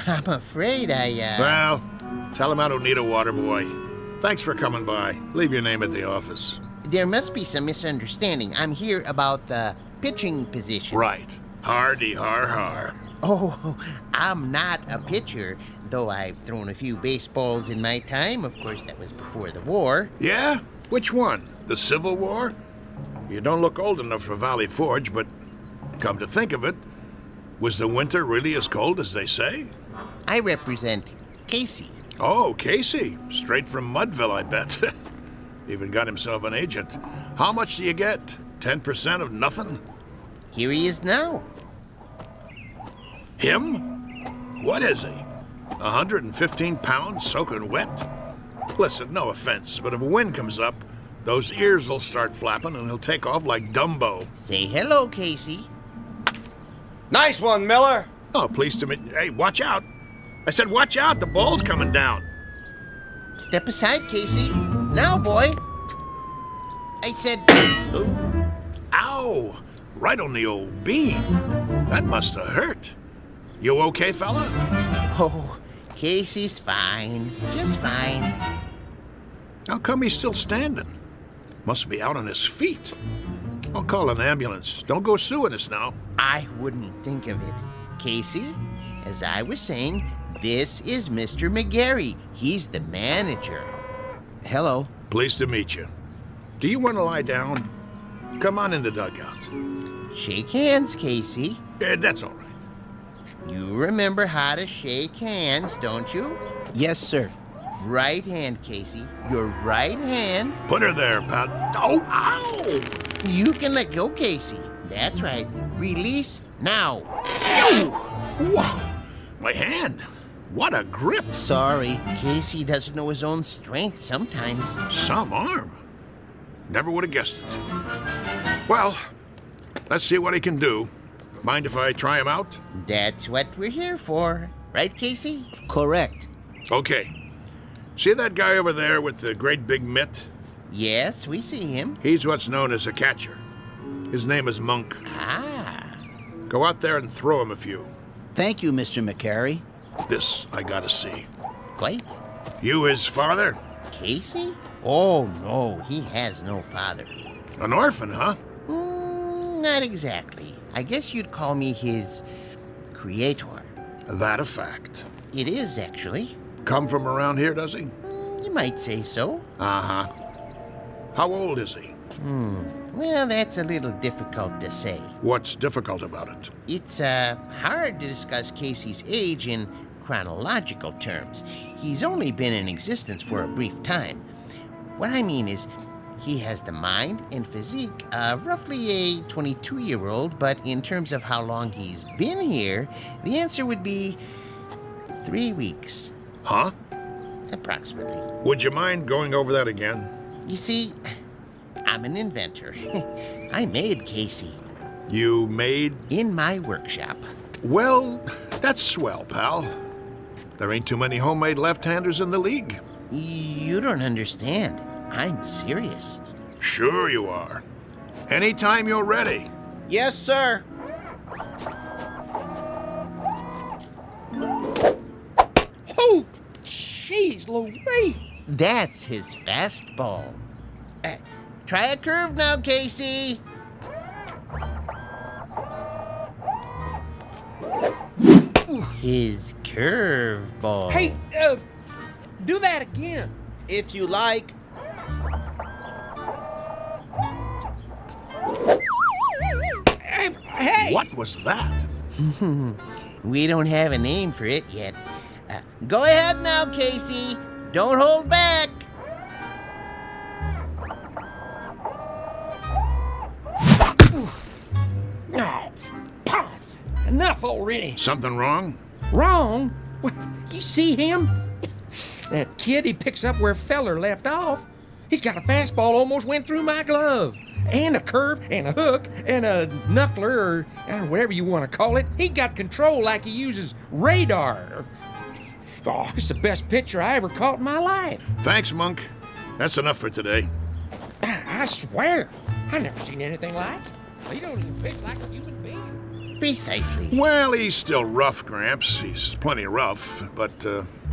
I'm afraid Well, tell him I don't need a water boy. Thanks for coming by. Leave your name at the office. There must be some misunderstanding. I'm here about the pitching position. Right. Hardy har har. Oh, I'm not a pitcher, though I've thrown a few baseballs in my time. Of course, that was before the war. Yeah? Which one? The Civil War? You don't look old enough for Valley Forge, but come to think of it, was the winter really as cold as they say? I represent Casey. Oh, Casey. Straight from Mudville, I bet. Even got himself an agent. How much do you get? 10% of nothing? Here he is now. Him? What is he? 115 pounds soaking wet? Listen, no offense, but if a wind comes up, those ears will start flapping and he'll take off like Dumbo. Say hello, Casey. Nice one, Miller. Oh, pleased to meet you. Hey, watch out. I said watch out, the ball's coming down. Step aside, Casey. Now, boy. I said... Ooh. Ow! Right on the old beam. That must have hurt. You okay, fella? Oh, Casey's fine. Just fine. How come he's still standing? Must be out on his feet. I'll call an ambulance. Don't go suing us now. I wouldn't think of it. Casey, as I was saying, this is Mr. McGarry. He's the manager. Hello. Pleased to meet you. Do you want to lie down? Come on in the dugout. Shake hands, Casey. That's all right. You remember how to shake hands, don't you? Yes, sir. Right hand, Casey. Your right hand. Put her there, pal. Oh, ow! You can let go, Casey. That's right. Release now. Whoa! My hand. What a grip. Sorry, Casey doesn't know his own strength sometimes. Some arm. Never would have guessed it. Well, let's see what he can do. Mind if I try him out? That's what we're here for. Right, Casey? Correct. Okay. See that guy over there with the great big mitt? Yes, we see him. He's what's known as a catcher. His name is Monk. Ah. Go out there and throw him a few. Thank you, Mr. McCary. This I gotta see. Quite. You his father? Casey? Oh, no, he has no father. An orphan, huh? Not exactly. I guess you'd call me his creator. That a fact. It is, actually. Come from around here, does he? You might say so. Uh-huh. How old is he? Well, that's a little difficult to say. What's difficult about it? It's hard to discuss Casey's age in chronological terms. He's only been in existence for a brief time. What I mean is, he has the mind and physique of roughly a 22-year-old, but in terms of how long he's been here, the answer would be 3 weeks. Huh? Approximately. Would you mind going over that again? You see, I'm an inventor. I made Casey. You made? In my workshop. Well, that's swell, pal. There ain't too many homemade left-handers in the league. You don't understand. I'm serious. Sure you are. Anytime you're ready. Yes, sir. Oh, jeez Louise. That's his fastball. Try a curve now, Casey. His curveball. Hey, do that again. If you like. Hey! What was that? We don't have a name for it yet. Go ahead now, Casey. Don't hold back. Oh, enough already. Something wrong? Wrong? Well, you see him? kid, he picks up where Feller left off. He's got a fastball almost went through my glove. And a curve, and a hook, and a knuckler, or whatever you want to call it. He got control like he uses radar. Oh, it's the best pitcher I ever caught in my life. Thanks, Monk. That's enough for today. I swear, I never seen anything like it. He don't even pitch like a human being. Precisely. Well, he's still rough, Gramps. He's plenty rough, but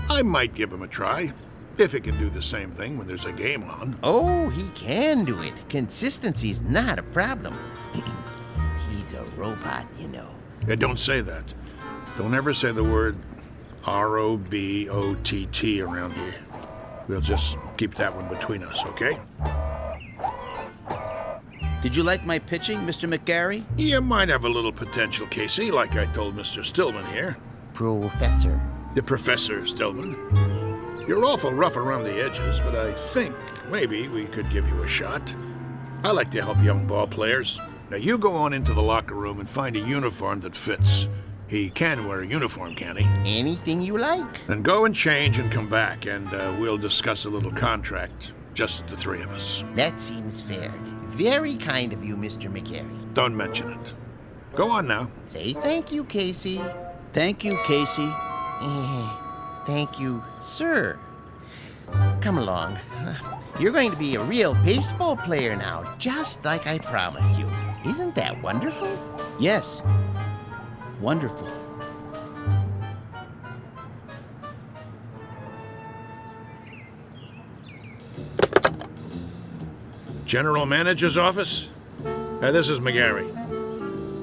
I might give him a try. If he can do the same thing when there's a game on. Oh, he can do it. Consistency's not a problem. He's a robot, you know. Yeah, don't say that. Don't ever say the word R-O-B-O-T-T around here. We'll just keep that one between us, okay? Did you like my pitching, Mr. McGarry? You might have a little potential, Casey, like I told Mr. Stillman here. Professor. The Professor Stillman. You're awful rough around the edges, but I think maybe we could give you a shot. I like to help young ball players. Now you go on into the locker room and find a uniform that fits. He can wear a uniform, can he? Anything you like. Then go and change and come back, and we'll discuss a little contract. Just the three of us. That seems fair. Very kind of you, Mr. McGarry. Don't mention it. Go on now. Say thank you, Casey. Thank you, Casey. Thank you, sir. Come along. You're going to be a real baseball player now, just like I promised you. Isn't that wonderful? Yes. Wonderful. General Manager's office? This is McGarry.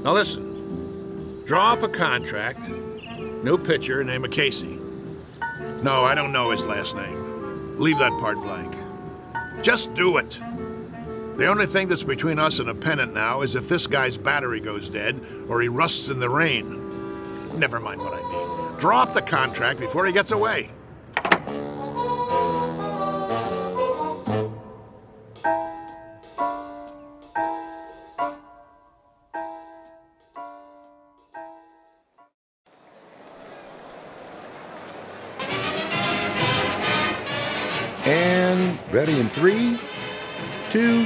Now listen. Draw up a contract. New pitcher, name of Casey. No, I don't know his last name. Leave that part blank. Just do it. The only thing that's between us and a pennant now is if this guy's battery goes dead or he rusts in the rain. Never mind what I mean. Draw up the contract before he gets away. And ready in 3, 2.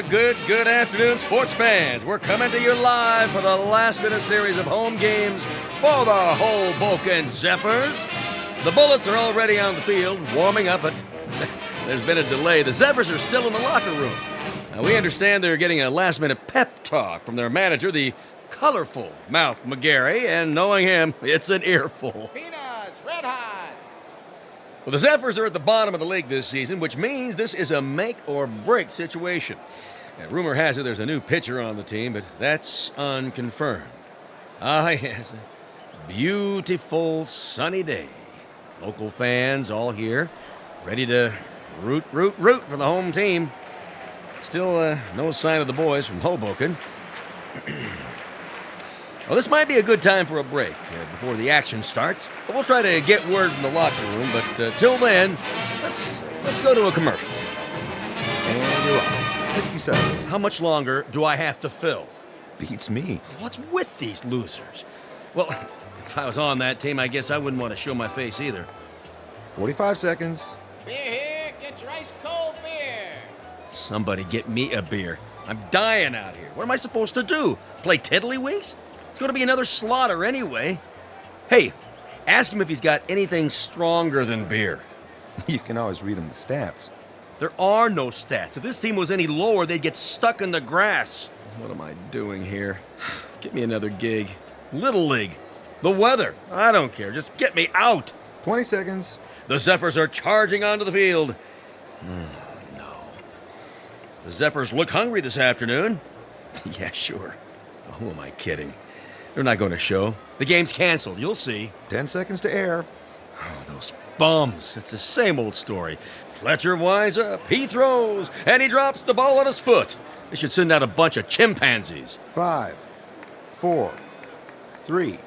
Good afternoon, sports fans. We're coming to you live for the last in a series of home games for the Hoboken Zephyrs. The Bullets are already on the field, warming up, but there's been a delay. The Zephyrs are still in the locker room. Now, we understand they're getting a last-minute pep talk from their manager, the colorful Mouth McGarry, and knowing him, it's an earful. Peanuts, Red Hots. Well, the Zephyrs are at the bottom of the league this season, which means this is a make-or-break situation. And rumor has it there's a new pitcher on the team, but that's unconfirmed. Ah, yes, a beautiful sunny day. Local fans all here, ready to root for the home team. Still no sign of the boys from Hoboken. Well, this might be a good time for a break before the action starts. But we'll try to get word from the locker room, but till then, let's go to a commercial. And you're on. 60 seconds. How much longer do I have to fill? Beats me. What's with these losers? Well, if I was on that team, I guess I wouldn't want to show my face either. 45 seconds. Beer here, get your ice cold beer. Somebody get me a beer. I'm dying out here. What am I supposed to do? Play tiddlywinks? It's going to be another slaughter anyway. Hey, ask him if he's got anything stronger than beer. You can always read him the stats. There are no stats. If this team was any lower, they'd get stuck in the grass. What am I doing here? Get me another gig. Little League. The weather. I don't care. Just get me out. 20 seconds. The Zephyrs are charging onto the field. No. The Zephyrs look hungry this afternoon. Yeah, sure. Who am I kidding? They're not going to show. The game's canceled. You'll see. 10 seconds to air. Oh, those bums. It's the same old story. Fletcher winds up, he throws, and he drops the ball on his foot. They should send out a bunch of chimpanzees. 5, 4, 3,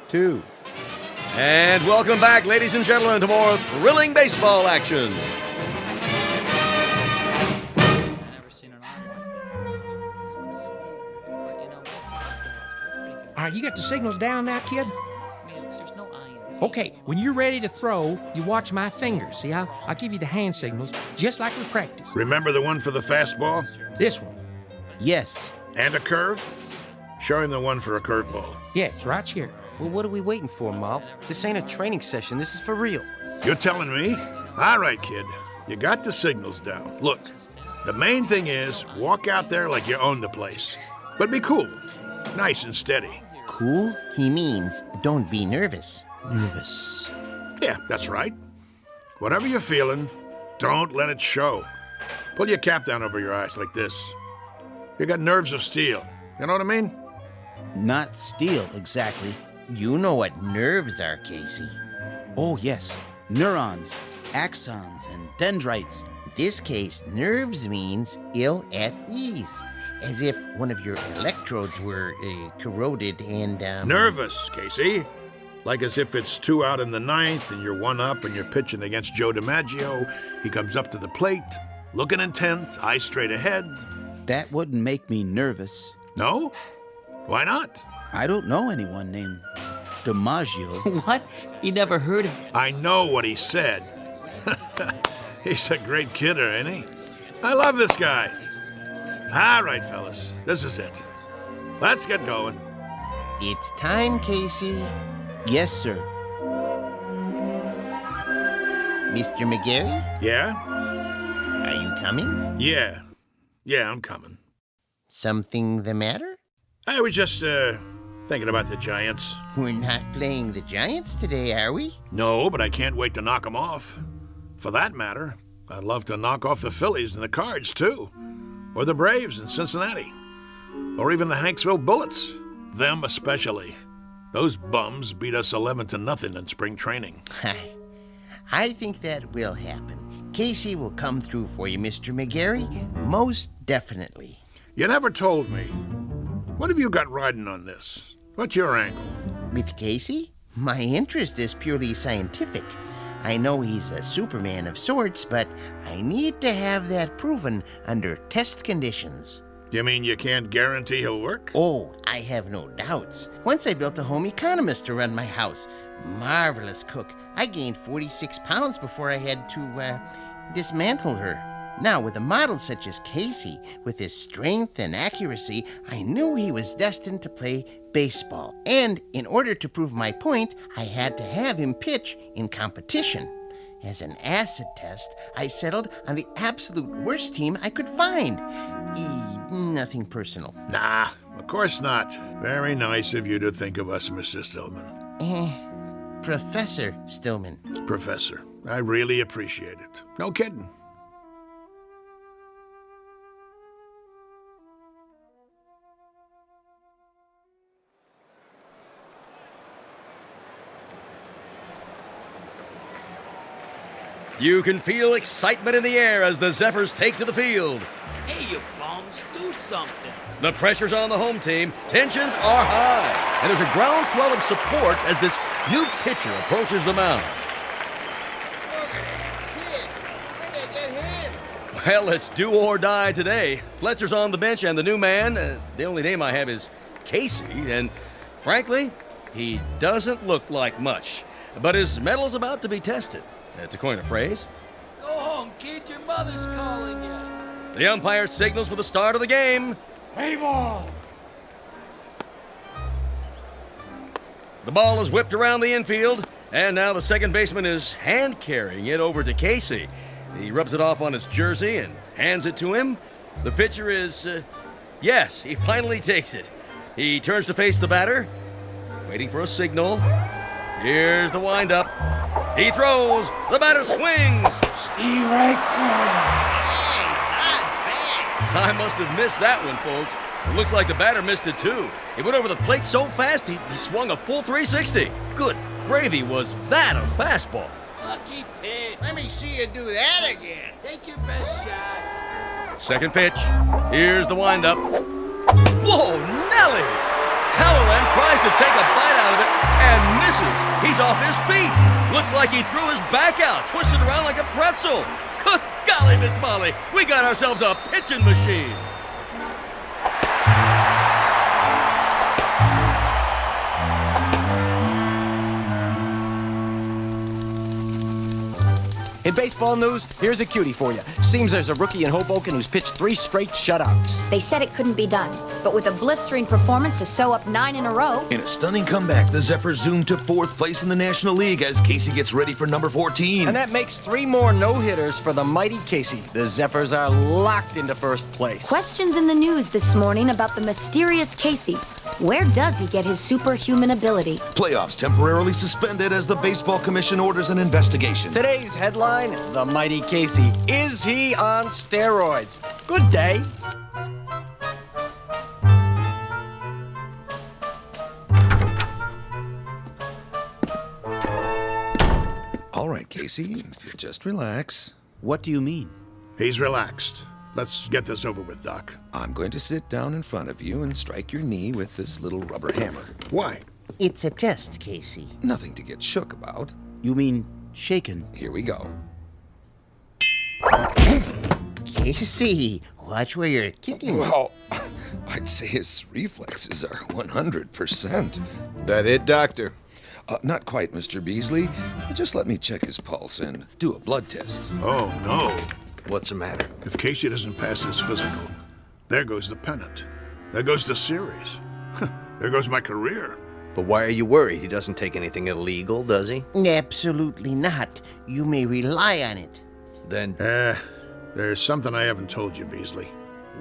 2. And welcome back, ladies and gentlemen, to more thrilling baseball action. All right, you got the signals down now, kid? There's no irons. Okay, when you're ready to throw, you watch my fingers. See, I'll give you the hand signals, just like we practice. Remember the one for the fastball? This one. Yes. And a curve? Show him the one for a curveball. Yes, right here. Well, what are we waiting for, Mom? This ain't a training session. This is for real. You're telling me? All right, kid. You got the signals down. Look, the main thing is walk out there like you own the place. But be cool. Nice and steady. Cool? He means don't be nervous. Nervous. Yeah, that's right. Whatever you're feeling, don't let it show. Pull your cap down over your eyes like this. You got nerves of steel. You know what I mean? Not steel, exactly. You know what nerves are, Casey. Oh, yes. Neurons, axons, and dendrites. This case, nerves means ill at ease. As if one of your electrodes were corroded and, Nervous, Casey. Like as if it's 2 out in the 9th and you're 1 up and you're pitching against Joe DiMaggio. He comes up to the plate, looking intent, eyes straight ahead. That wouldn't make me nervous. No? Why not? I don't know anyone named DiMaggio. What? He never heard of... I know what he said. He's a great kidder, ain't he? I love this guy. All right, fellas, this is it. Let's get going. It's time, Casey. Yes, sir. Mr. McGarry? Yeah? Are you coming? Yeah. Yeah, I'm coming. Something the matter? I was just, thinking about the Giants. We're not playing the Giants today, are we? No, but I can't wait to knock them off. For that matter, I'd love to knock off the Phillies and the Cards, too. Or the Braves in Cincinnati. Or even the Hanksville Bullets. Them especially. Those bums beat us 11-0 in spring training. I think that will happen. Casey will come through for you, Mr. McGarry. Most definitely. You never told me. What have you got riding on this? What's your angle? With Casey? My interest is purely scientific. I know he's a Superman of sorts, but I need to have that proven under test conditions. You mean you can't guarantee he'll work? Oh, I have no doubts. Once I built a home economist to run my house. Marvelous cook. I gained 46 pounds before I had to, dismantle her. Now, with a model such as Casey, with his strength and accuracy, I knew he was destined to play baseball. And in order to prove my point, I had to have him pitch in competition. As an acid test, I settled on the absolute worst team I could find. Nothing personal. Nah, of course not. Very nice of you to think of us, Mr. Stillman. Professor Stillman. Professor, I really appreciate it. No kidding. You can feel excitement in the air as the Zephyrs take to the field. Hey, you bums, do something. The pressure's on the home team, tensions are high, and there's a groundswell of support as this new pitcher approaches the mound. Well, it's do or die today. Fletcher's on the bench, and the new man, the only name I have is Casey, and frankly, he doesn't look like much. But his metal's about to be tested, to coin a phrase. Go home, kid, your mother's calling you. The umpire signals for the start of the game. Hey, ball! The ball is whipped around the infield, and now the second baseman is hand-carrying it over to Casey. He rubs it off on his jersey and hands it to him. The pitcher is, yes, he finally takes it. He turns to face the batter, waiting for a signal. Here's the windup. He throws. The batter swings. Steve right. I must have missed that one, folks. It looks like the batter missed it, too. He went over the plate so fast, he swung a full 360. Good gravy, was that a fastball? Lucky pitch. Let me see you do that again. Take your best shot. Second pitch. Here's the windup. Whoa, Nelly! Halloran tries to take a bite out of it and misses. He's off his feet. Looks like he threw his back out, twisted around like a pretzel. Good golly, Miss Molly, we got ourselves a pitching machine. In baseball news, here's a cutie for you. Seems there's a rookie in Hoboken who's pitched 3 straight shutouts. They said it couldn't be done, but with a blistering performance to sew up 9 in a row. In a stunning comeback, the Zephyrs zoom to 4th place in the National League as Casey gets ready for number 14. And that makes 3 more no-hitters for the mighty Casey. The Zephyrs are locked into 1st place. Questions in the news this morning about the mysterious Casey. Where does he get his superhuman ability? Playoffs temporarily suspended as the Baseball Commission orders an investigation. Today's headline, the mighty Casey. Is he on steroids? Good day. All right, Casey, if you just relax. What do you mean? He's relaxed. Let's get this over with, Doc. I'm going to sit down in front of you and strike your knee with this little rubber hammer. Why? It's a test, Casey. Nothing to get shook about. You mean shaken? Here we go. Casey, watch where you're kicking. Well, I'd say his reflexes are 100%. That it, Doctor? Not quite, Mr. Beasley. Just let me check his pulse and do a blood test. Oh, no. What's the matter? If Casey doesn't pass his physical, there goes the pennant. There goes the series. There goes my career. But why are you worried? He doesn't take anything illegal, does he? Absolutely not. You may rely on it. Then... there's something I haven't told you, Beasley.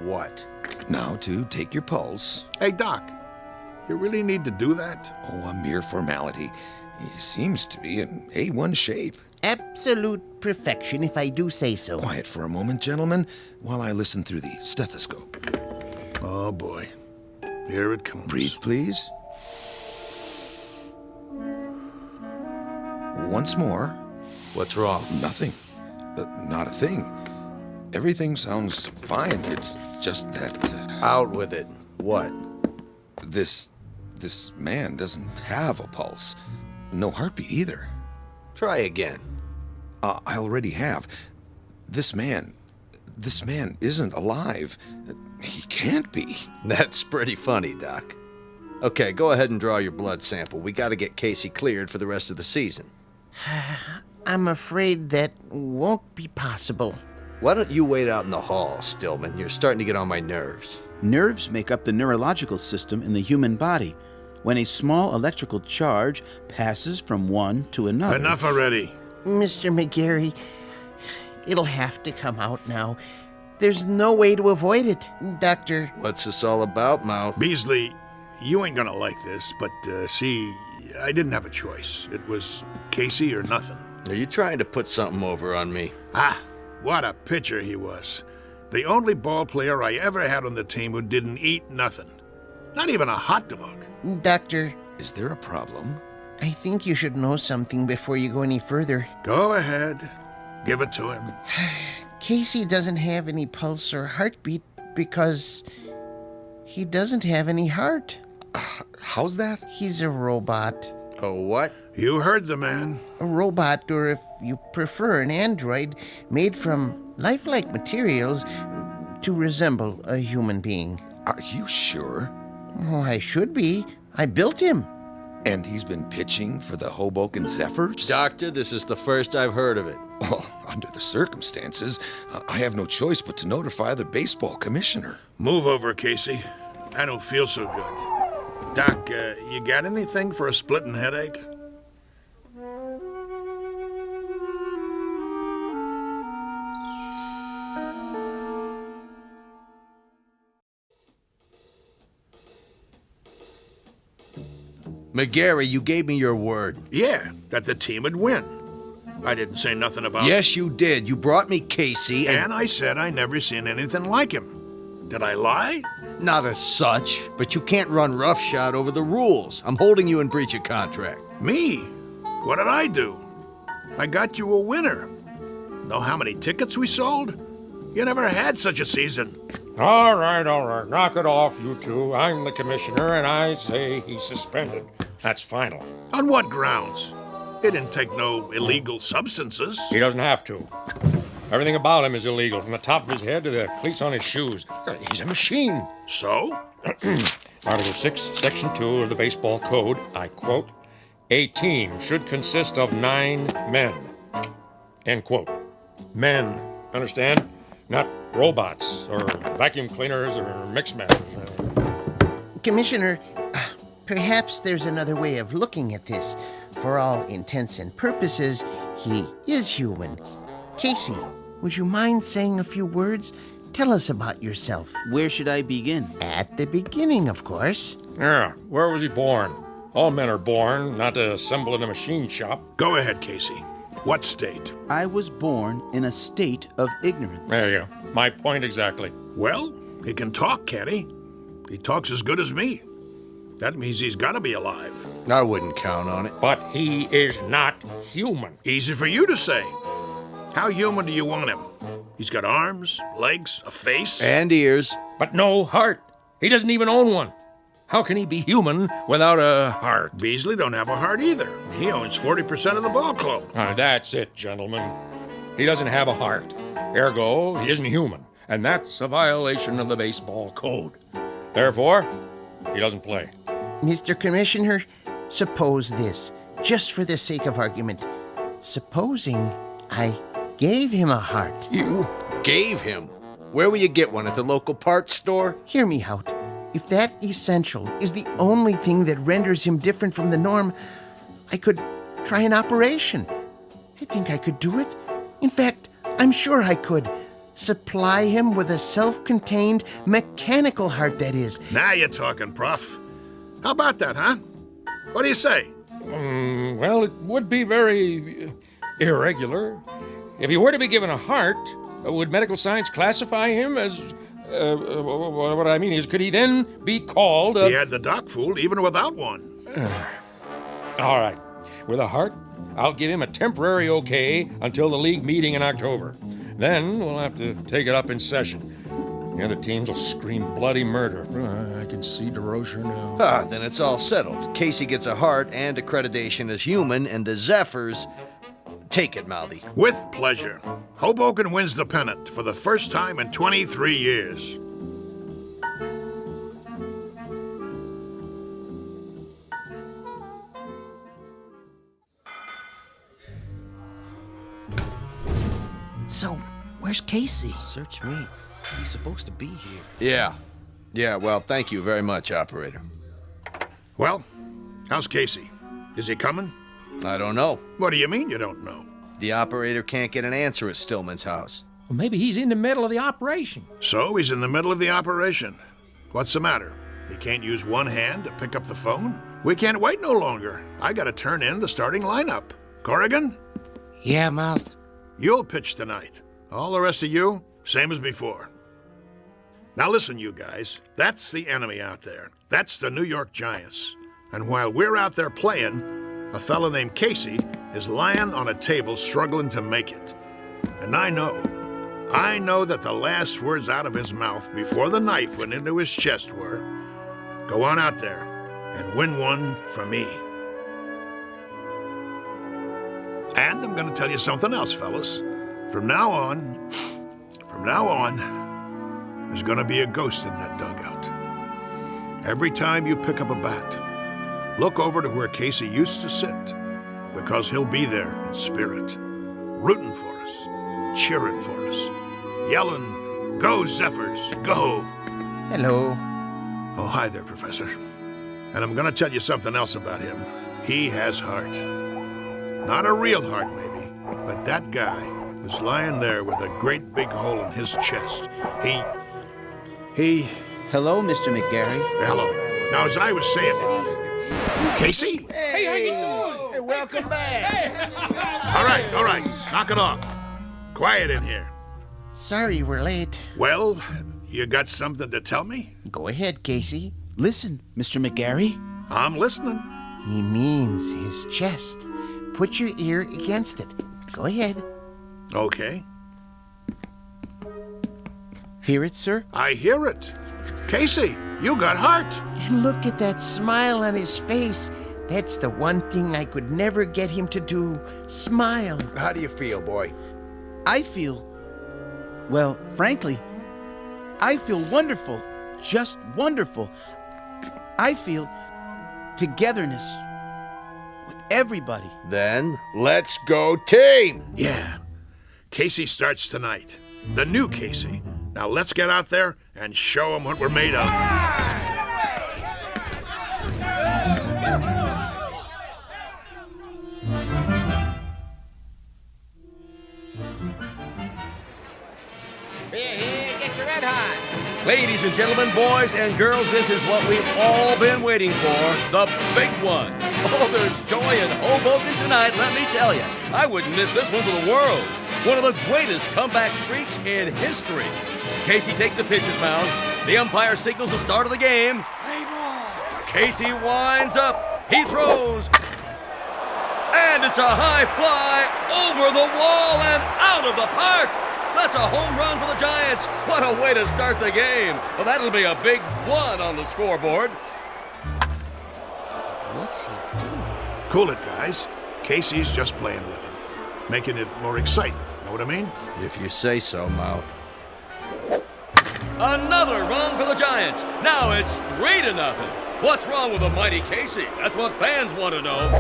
What? Now to take your pulse. Hey, Doc, you really need to do that? Oh, a mere formality. He seems to be in A1 shape. Absolute perfection, if I do say so. Quiet for a moment, gentlemen, while I listen through the stethoscope. Oh, boy. Here it comes. Breathe, please. Once more. What's wrong? Nothing. Not a thing. Everything sounds fine. It's just that... Out with it. What? This man doesn't have a pulse. No heartbeat either. Try again. I already have. This man isn't alive. He can't be. That's pretty funny, Doc. Okay, go ahead and draw your blood sample. We gotta get Casey cleared for the rest of the season. I'm afraid that won't be possible. Why don't you wait out in the hall, Stillman? You're starting to get on my nerves. Nerves make up the neurological system in the human body. When a small electrical charge passes from one to another... Enough already. Mr. McGarry, it'll have to come out now. There's no way to avoid it, Doctor. What's this all about, Mouth? Beasley, you ain't gonna like this, but see, I didn't have a choice. It was Casey or nothing. Are you trying to put something over on me? Ah, what a pitcher he was. The only ball player I ever had on the team who didn't eat nothing. Not even a hot dog. Doctor. Is there a problem? I think you should know something before you go any further. Go ahead. Give it to him. Casey doesn't have any pulse or heartbeat because he doesn't have any heart. How's that? He's a robot. A what? You heard the man. A robot, or if you prefer, an android made from lifelike materials to resemble a human being. Are you sure? Oh, I should be. I built him. And he's been pitching for the Hoboken Zephyrs? Doctor, this is the first I've heard of it. Well, under the circumstances, I have no choice but to notify the baseball commissioner. Move over, Casey. I don't feel so good. Doc, you got anything for a splitting headache? McGarry, you gave me your word. Yeah, that the team would win. I didn't say nothing about... Yes, you did. You brought me Casey and I said I never seen anything like him. Did I lie? Not as such, but you can't run roughshod over the rules. I'm holding you in breach of contract. Me? What did I do? I got you a winner. Know how many tickets we sold? You never had such a season. All right. Knock it off, you two. I'm the commissioner, and I say he's suspended. That's final. On what grounds? He didn't take no illegal substances. He doesn't have to. Everything about him is illegal, from the top of his head to the cleats on his shoes. He's a machine. So? Article 6, Section 2 of the Baseball Code, I quote, "A team should consist of 9 men." End quote. Men, understand? Not robots or vacuum cleaners or mix masters. Commissioner, perhaps there's another way of looking at this. For all intents and purposes, he is human. Casey, would you mind saying a few words? Tell us about yourself. Where should I begin? At the beginning, of course. Yeah, where was he born? All men are born, not to assemble in a machine shop. Go ahead, Casey. What state? I was born in a state of ignorance. There you go. My point exactly. Well, he can talk, can't he? He talks as good as me. That means he's got to be alive. I wouldn't count on it. But he is not human. Easy for you to say. How human do you want him? He's got arms, legs, a face. And ears. But no heart. He doesn't even own one. How can he be human without a heart? Beasley don't have a heart either. He owns 40% of the ball club. That's it, gentlemen. He doesn't have a heart. Ergo, he isn't human. And that's a violation of the baseball code. Therefore, he doesn't play. Mr. Commissioner, suppose this, just for the sake of argument. Supposing I gave him a heart. You gave him? Where will you get one? At the local parts store? Hear me out. If that essential is the only thing that renders him different from the norm, I could try an operation. I think I could do it. In fact, I'm sure I could. Supply him with a self-contained mechanical heart, that is. Now you're talking, Prof. How about that, huh? What do you say? Well, it would be very irregular. If he were to be given a heart, would medical science classify him as... what I mean is, could he then be called He had the doc fooled even without one. All right. With a heart, I'll give him a temporary okay until the league meeting in October. Then we'll have to take it up in session. The other teams will scream bloody murder. I can see DeRocher now. Then it's all settled. Casey gets a heart and accreditation as human, and the Zephyrs... Take it, Mouthy. With pleasure. Hoboken wins the pennant for the first time in 23 years. So, where's Casey? Search me. He's supposed to be here. Yeah, well, thank you very much, operator. Well, how's Casey? Is he coming? I don't know. What do you mean you don't know? The operator can't get an answer at Stillman's house. Well, maybe he's in the middle of the operation. So he's in the middle of the operation. What's the matter? He can't use one hand to pick up the phone? We can't wait no longer. I gotta turn in the starting lineup. Corrigan? Yeah, Mouth. You'll pitch tonight. All the rest of you, same as before. Now listen, you guys. That's the enemy out there. That's the New York Giants. And while we're out there playing, a fella named Casey is lying on a table struggling to make it. And I know that the last words out of his mouth before the knife went into his chest were, "Go on out there and win one for me." And I'm going to tell you something else, fellas. From now on, there's going to be a ghost in that dugout. Every time you pick up a bat, look over to where Casey used to sit, because he'll be there in spirit, rooting for us, cheering for us, yelling, "Go, Zephyrs, go!" Hello. Oh, hi there, Professor. And I'm going to tell you something else about him. He has heart. Not a real heart, maybe, but that guy was lying there with a great big hole in his chest. He... Hello, Mr. McGarry. Hello. Now, as I was saying... Casey? Hey, how you doing? Hey, welcome back. All right. Knock it off. Quiet in here. Sorry we're late. Well, you got something to tell me? Go ahead, Casey. Listen, Mr. McGarry. I'm listening. He means his chest. Put your ear against it. Go ahead. Okay. Hear it, sir? I hear it. Casey, you got heart. And look at that smile on his face. That's the one thing I could never get him to do. Smile. How do you feel, boy? I feel... Well, frankly, I feel wonderful. Just wonderful. I feel togetherness with everybody. Then, let's go team! Yeah. Casey starts tonight. The new Casey. Now let's get out there and show them what we're made of. Here, get your red hot. Ladies and gentlemen, boys and girls, this is what we've all been waiting for, the big one. Oh, there's joy in Hoboken tonight, let me tell you. I wouldn't miss this one for the world. One of the greatest comeback streaks in history. Casey takes the pitcher's mound. The umpire signals the start of the game. Casey winds up. He throws. And it's a high fly over the wall and out of the park. That's a home run for the Giants. What a way to start the game. Well, that'll be a big one on the scoreboard. What's he doing? Cool it, guys. Casey's just playing with him, making it more exciting. Know what I mean? If you say so, Mouth. Another run for the Giants. Now it's 3-0. What's wrong with the mighty Casey? That's what fans want to know.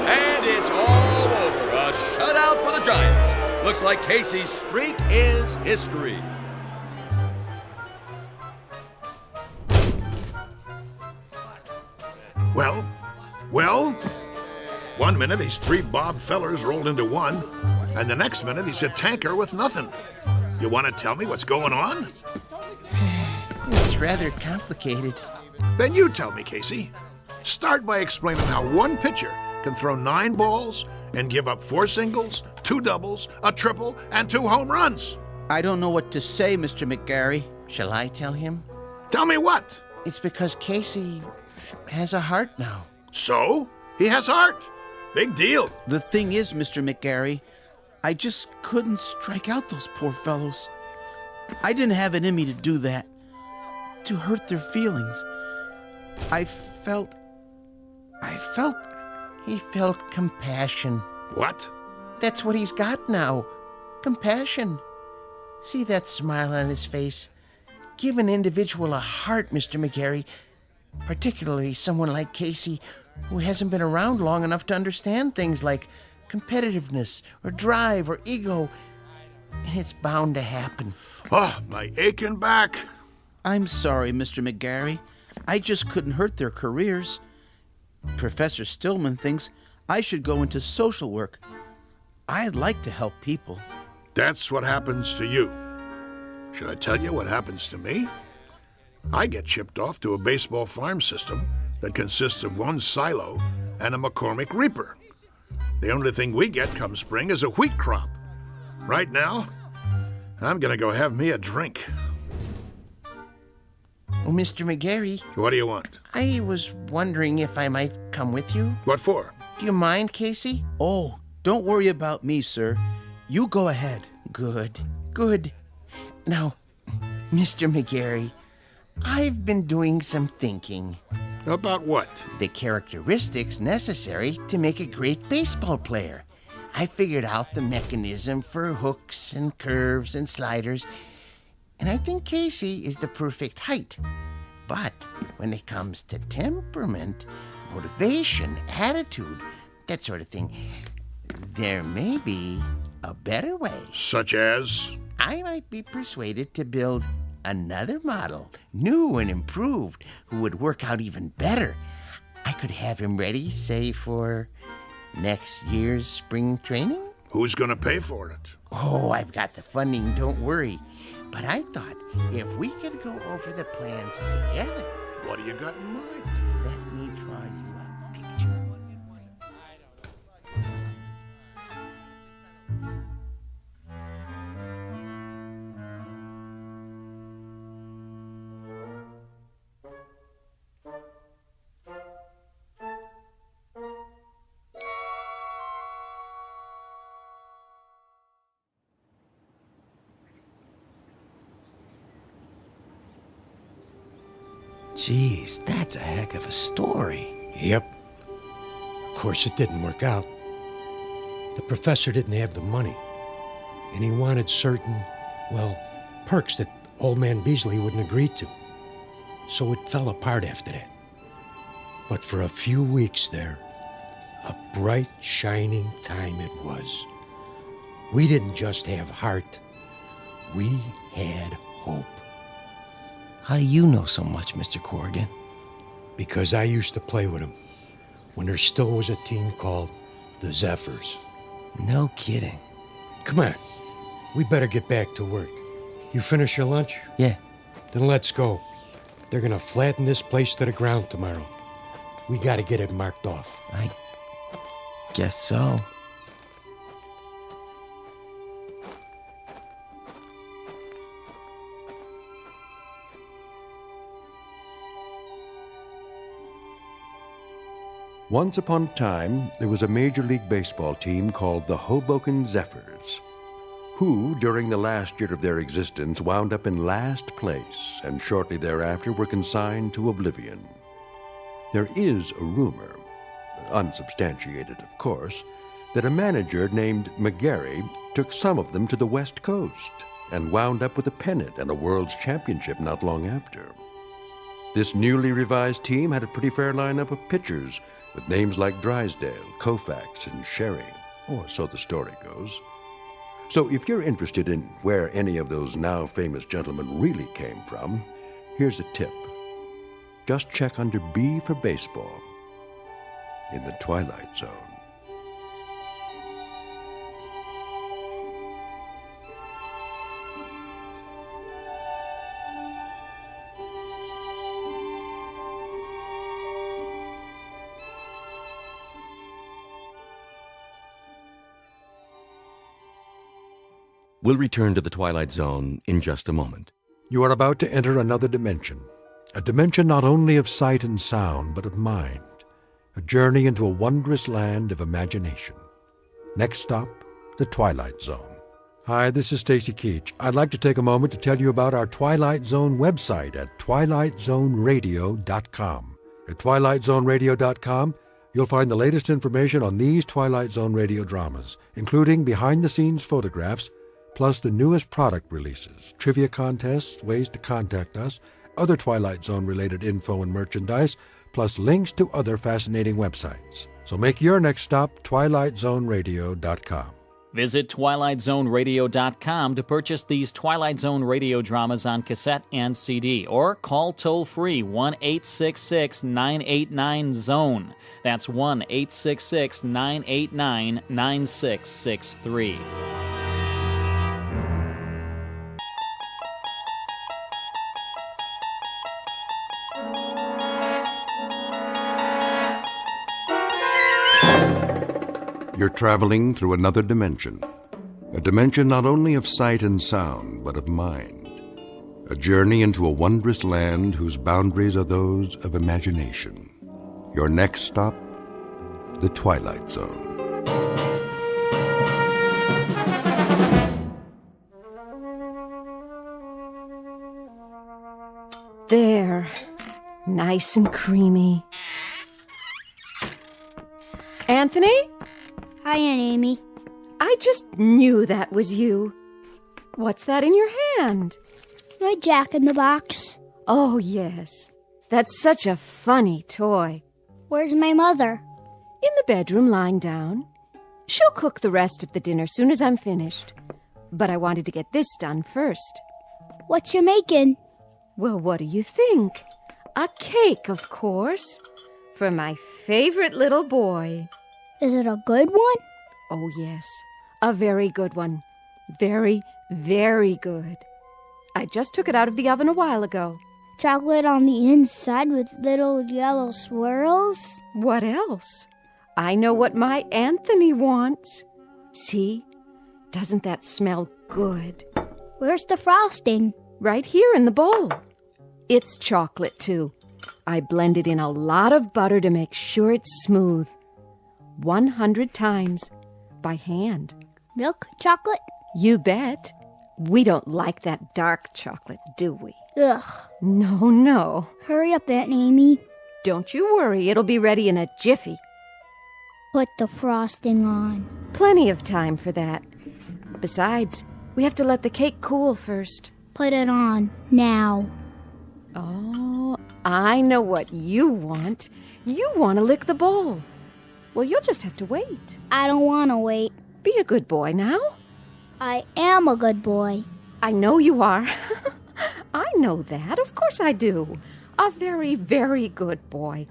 And it's all over. A shutout for the Giants. Looks like Casey's streak is history. Well, 1 minute he's 3 Bob Fellers rolled into one, and the next minute he's a tanker with nothing. You want to tell me what's going on? It's rather complicated. Then you tell me, Casey. Start by explaining how one pitcher can throw 9 balls and give up 4 singles, 2 doubles, a triple, and 2 home runs. I don't know what to say, Mr. McGarry. Shall I tell him? Tell me what? It's because Casey has a heart now. So? He has heart. Big deal. The thing is, Mr. McGarry, I just couldn't strike out those poor fellows. I didn't have it in me to do that, to hurt their feelings. He felt compassion. What? That's what he's got now. Compassion. See that smile on his face? Give an individual a heart, Mr. McGarry. Particularly someone like Casey, who hasn't been around long enough to understand things like competitiveness or drive or ego. And it's bound to happen. Oh, my aching back. I'm sorry, Mr. McGarry. I just couldn't hurt their careers. Professor Stillman thinks I should go into social work. I'd like to help people. That's what happens to you. Should I tell you what happens to me? I get shipped off to a baseball farm system that consists of 1 silo and a McCormick Reaper. The only thing we get come spring is a wheat crop. Right now, I'm gonna go have me a drink. Oh, Mr. McGarry. What do you want? I was wondering if I might come with you. What for? Do you mind, Casey? Oh, don't worry about me, sir. You go ahead. Good. Now, Mr. McGarry, I've been doing some thinking. About what? The characteristics necessary to make a great baseball player. I figured out the mechanism for hooks and curves and sliders, and I think Casey is the perfect height. But when it comes to temperament, motivation, attitude, that sort of thing, there may be a better way. Such as? I might be persuaded to build another model, new and improved, who would work out even better. I could have him ready, say, for next year's spring training. Who's gonna pay for it? Oh, I've got the funding, don't worry. But I thought if we could go over the plans together. What do you got in mind? Let me draw you a picture. Geez, that's a heck of a story. Yep. Of course, it didn't work out. The professor didn't have the money, and he wanted certain, perks that old man Beasley wouldn't agree to. So it fell apart after that. But for a few weeks there, A bright, shining time it was. We didn't just have heart. We had hope. How do you know so much, Mr. Corrigan? Because I used to play with them when there still was a team called the Zephyrs. No kidding. Come on. We better get back to work. You finish your lunch? Yeah. Then let's go. They're gonna flatten this place to the ground tomorrow. We gotta get it marked off. I guess so. Once upon a time, there was a Major League Baseball team called the Hoboken Zephyrs, who, during the last year of their existence, wound up in last place and shortly thereafter were consigned to oblivion. There is a rumor, unsubstantiated of course, that a manager named McGarry took some of them to the West Coast and wound up with a pennant and a world's championship not long after. This newly revised team had a pretty fair lineup of pitchers with names like Drysdale, Koufax, and Sherry, or so the story goes. So if you're interested in where any of those now famous gentlemen really came from, here's a tip. Just check under B for baseball in the Twilight Zone. We'll return to the Twilight Zone in just a moment. You are about to enter another dimension, a dimension not only of sight and sound, but of mind, a journey into a wondrous land of imagination. Next stop, the Twilight Zone. Hi, this is Stacy Keach. I'd like to take a moment to tell you about our Twilight Zone website at twilightzoneradio.com. At twilightzoneradio.com, you'll find the latest information on these Twilight Zone radio dramas, including behind-the-scenes photographs, plus the newest product releases, trivia contests, ways to contact us, other Twilight Zone-related info and merchandise, plus links to other fascinating websites. So make your next stop twilightzoneradio.com. Visit twilightzoneradio.com to purchase these Twilight Zone radio dramas on cassette and CD, or call toll-free 1-866-989-ZONE. That's 1-866-989-9663. You're traveling through another dimension, a dimension not only of sight and sound, but of mind, a journey into a wondrous land whose boundaries are those of imagination. Your next stop, the Twilight Zone. There, nice and creamy. Anthony? Hi, Aunt Amy. I just knew that was you. What's that in your hand? My Jack-in-the-Box. Oh, yes. That's such a funny toy. Where's my mother? In the bedroom, lying down. She'll cook the rest of the dinner soon as I'm finished. But I wanted to get this done first. What you making? Well, what do you think? A cake, of course. For my favorite little boy. Is it a good one? Oh, yes. A very good one. Very, very good. I just took it out of the oven a while ago. Chocolate on the inside with little yellow swirls? What else? I know what my Anthony wants. See? Doesn't that smell good? Where's the frosting? Right here in the bowl. It's chocolate, too. I blended in a lot of butter to make sure it's smooth. 100 times. By hand. Milk chocolate? You bet. We don't like that dark chocolate, do we? Ugh. No. Hurry up, Aunt Amy. Don't you worry. It'll be ready in a jiffy. Put the frosting on. Plenty of time for that. Besides, we have to let the cake cool first. Put it on. Now. Oh, I know what you want. You want to lick the bowl. Well, you'll just have to wait. I don't want to wait. Be a good boy now. I am a good boy. I know you are. I know that. Of course I do. A very, very good boy.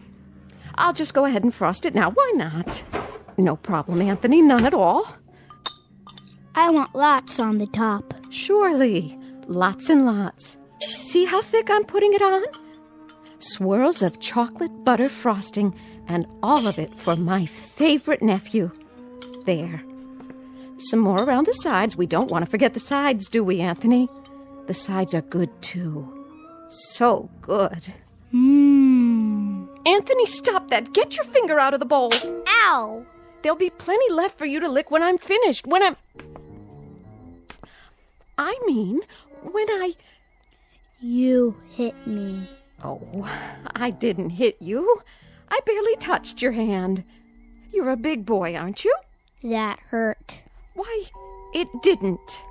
I'll just go ahead and frost it now. Why not? No problem, Anthony. None at all. I want lots on the top. Surely. Lots and lots. See how thick I'm putting it on? Swirls of chocolate butter frosting, and all of it for my favorite nephew. There. Some more around the sides. We don't want to forget the sides, do we, Anthony? The sides are good, too. So good. Anthony, stop that. Get your finger out of the bowl. Ow! There'll be plenty left for you to lick when I'm finished. When You hit me. Oh, I didn't hit you. I barely touched your hand. You're a big boy, aren't you? That hurt. Why, it didn't.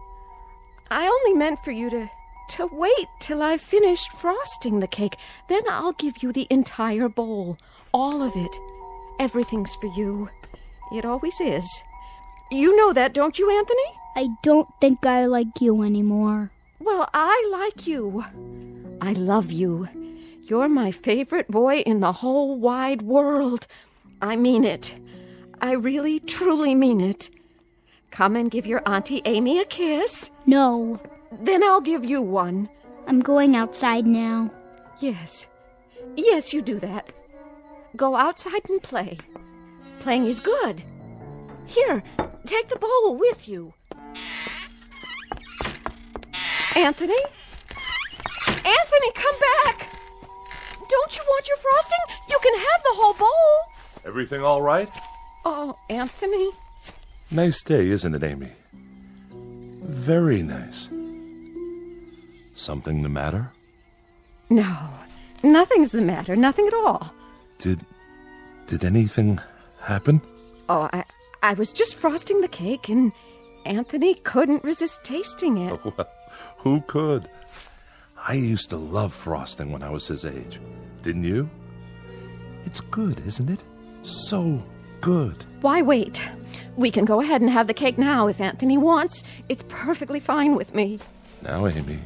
I only meant for you to wait till I've finished frosting the cake. Then I'll give you the entire bowl. All of it. Everything's for you. It always is. You know that, don't you, Anthony? I don't think I like you anymore. Well, I like you. I love you. You're my favorite boy in the whole wide world. I mean it. I really, truly mean it. Come and give your Auntie Amy a kiss. No. Then I'll give you one. I'm going outside now. Yes. Yes, you do that. Go outside and play. Playing is good. Here, take the bowl with you. Anthony? Anthony, come back! Don't you want your frosting? You can have the whole bowl. Everything all right? Oh, Anthony. Nice day, isn't it, Amy? Very nice. Something the matter? No, nothing's the matter. Nothing at all. Did anything happen? Oh, I was just frosting the cake, and Anthony couldn't resist tasting it. Oh, well, who could? I used to love frosting when I was his age. Didn't you? It's good, isn't it? So good. Why wait? We can go ahead and have the cake now if Anthony wants. It's perfectly fine with me. Now, Amy,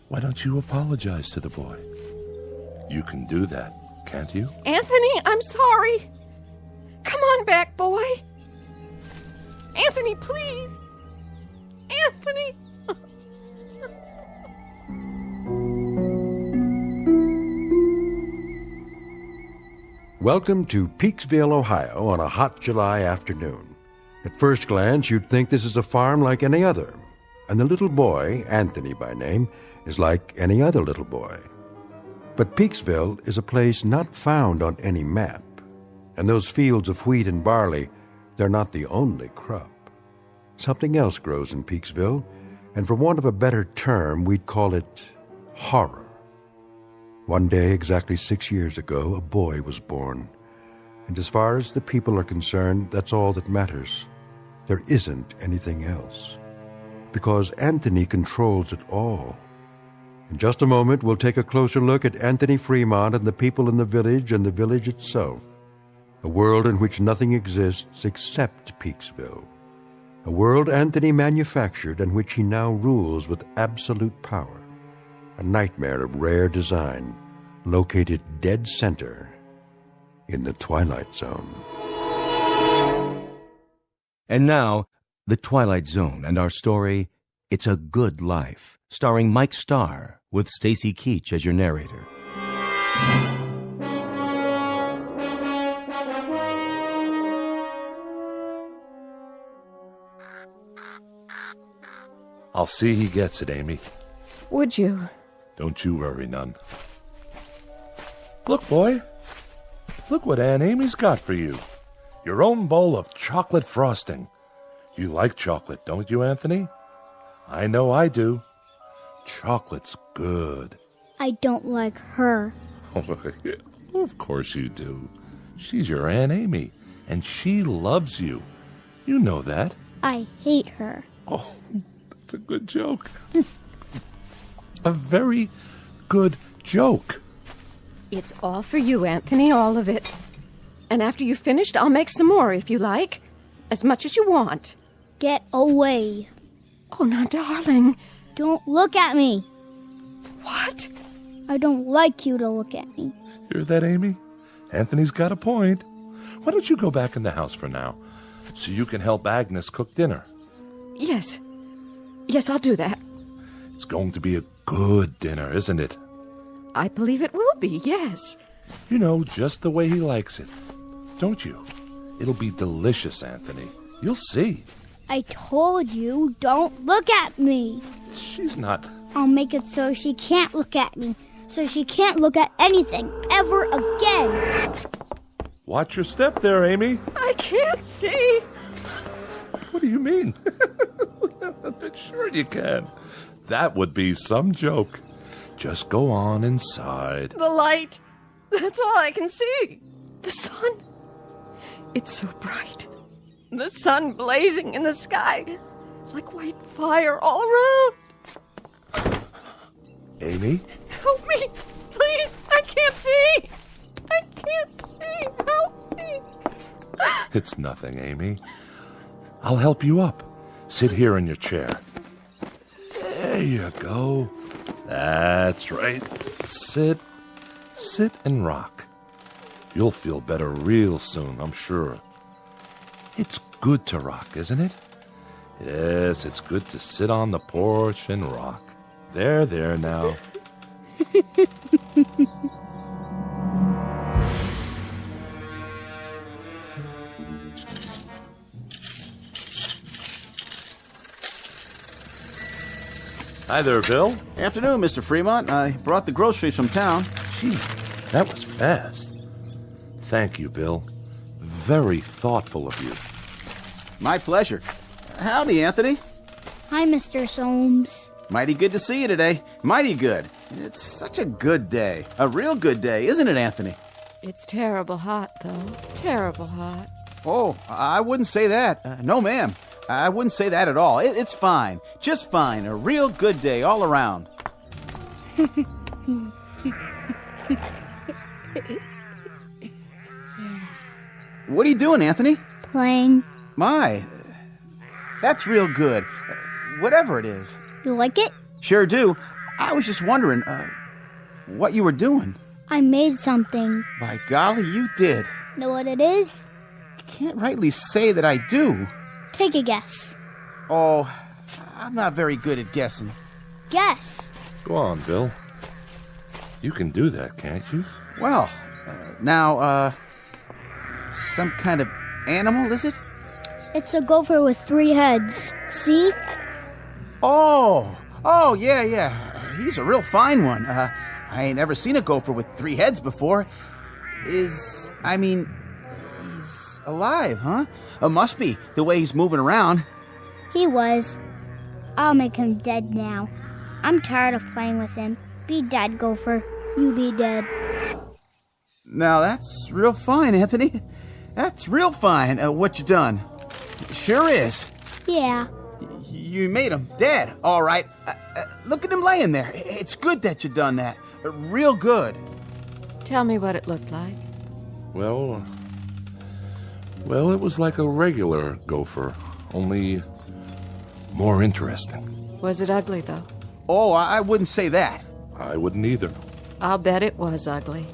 why don't you apologize to the boy? You can do that, can't you? Anthony, I'm sorry. Come on back, boy. Anthony, please. Anthony. Welcome to Peaksville, Ohio on a hot July afternoon. At first glance, you'd think this is a farm like any other, and the little boy, Anthony by name, is like any other little boy. But Peaksville is a place not found on any map, and those fields of wheat and barley, they're not the only crop. Something else grows in Peaksville, and for want of a better term, we'd call it horror. One day, exactly 6 years ago, a boy was born. And as far as the people are concerned, that's all that matters. There isn't anything else. Because Anthony controls it all. In just a moment, we'll take a closer look at Anthony Fremont and the people in the village and the village itself. A world in which nothing exists except Peaksville. A world Anthony manufactured and which he now rules with absolute power. A nightmare of rare design, located dead center in the Twilight Zone. And now, The Twilight Zone and our story, It's a Good Life, starring Mike Starr, with Stacy Keach as your narrator. I'll see he gets it, Amy. Would you? Don't you worry none. Look, boy. Look what Aunt Amy's got for you. Your own bowl of chocolate frosting. You like chocolate, don't you, Anthony? I know I do. Chocolate's good. I don't like her. Of course you do. She's your Aunt Amy, and she loves you. You know that. I hate her. Oh, that's a good joke. A very good joke. It's all for you, Anthony, all of it. And after you've finished, I'll make some more if you like. As much as you want. Get away. Oh, now, darling. Don't look at me. What? I don't like you to look at me. Hear that, Amy? Anthony's got a point. Why don't you go back in the house for now, so you can help Agnes cook dinner? Yes. Yes, I'll do that. It's going to be a good dinner, isn't it? I believe it will be, yes. You know, just the way he likes it. Don't you? It'll be delicious, Anthony. You'll see. I told you, don't look at me. She's not... I'll make it so she can't look at me. So she can't look at anything ever again. Watch your step there, Amy. I can't see. What do you mean? Sure you can. That would be some joke. Just go on inside. The light. That's all I can see. The sun. It's so bright. The sun blazing in the sky. Like white fire all around. Amy? Help me. Please. I can't see. I can't see. Help me. It's nothing, Amy. I'll help you up. Sit here in your chair. There you go. That's right. Sit and rock. You'll feel better real soon, I'm sure. It's good to rock, isn't it? Yes, it's good to sit on the porch and rock. There now. Hi there, Bill. Afternoon, Mr. Fremont. I brought the groceries from town. Gee, that was fast. Thank you, Bill. Very thoughtful of you. My pleasure. Howdy, Anthony. Hi, Mr. Soames. Mighty good to see you today. Mighty good. It's such a good day. A real good day, isn't it, Anthony? It's terrible hot, though. Terrible hot. Oh, I wouldn't say that. No, ma'am. I wouldn't say that at all. It's fine. Just fine. A real good day all around. What are you doing, Anthony? Playing. My, that's real good. Whatever it is. You like it? Sure do. I was just wondering, what you were doing. I made something. By golly, you did. Know what it is? Can't rightly say that I do. Take a guess. Oh, I'm not very good at guessing. Guess. Go on, Bill. You can do that, can't you? Well, now, some kind of animal, is it? It's a gopher with 3 heads. See? Oh, yeah. He's a real fine one. I ain't ever seen a gopher with 3 heads before. He's alive, huh? Must be, the way he's moving around. He was. I'll make him dead now. I'm tired of playing with him. Be dead, gopher. You be dead. Now, that's real fine, Anthony. That's real fine, what you done. Sure is. Yeah. You made him dead, all right. Look at him laying there. It's good that you done that. Real good. Tell me what it looked like. Well, it was like a regular gopher, only more interesting. Was it ugly, though? Oh, I wouldn't say that. I wouldn't either. I'll bet it was ugly.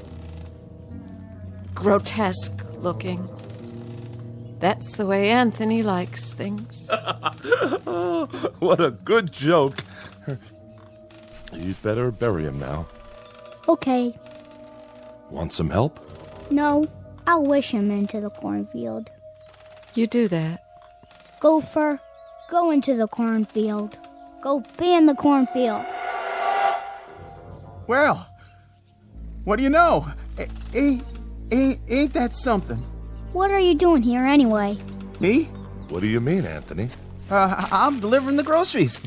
Grotesque looking. That's the way Anthony likes things. What a good joke. You'd better bury him now. Okay. Want some help? No, I'll wish him into the cornfield. You do that. Gopher, go into the cornfield. Go be in the cornfield. Well, what do you know? Ain't that something? What are you doing here anyway? Me? What do you mean, Anthony? I'm delivering the groceries.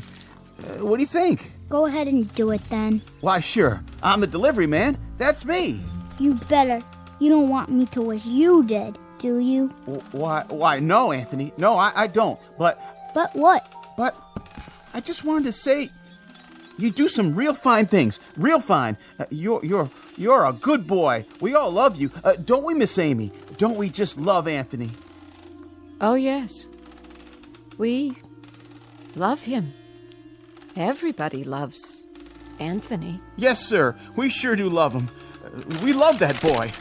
What do you think? Go ahead and do it then. Why, sure. I'm the delivery man. That's me. You better. You don't want me to wish you did, do you? Why, no, Anthony. No, I don't. But what? But I just wanted to say, You do some real fine things. Real fine. You're a good boy. We all love you. Don't we, Miss Amy? Don't we just love Anthony? Oh, yes. We love him. Everybody loves Anthony. Yes, sir. We sure do love him. We love that boy.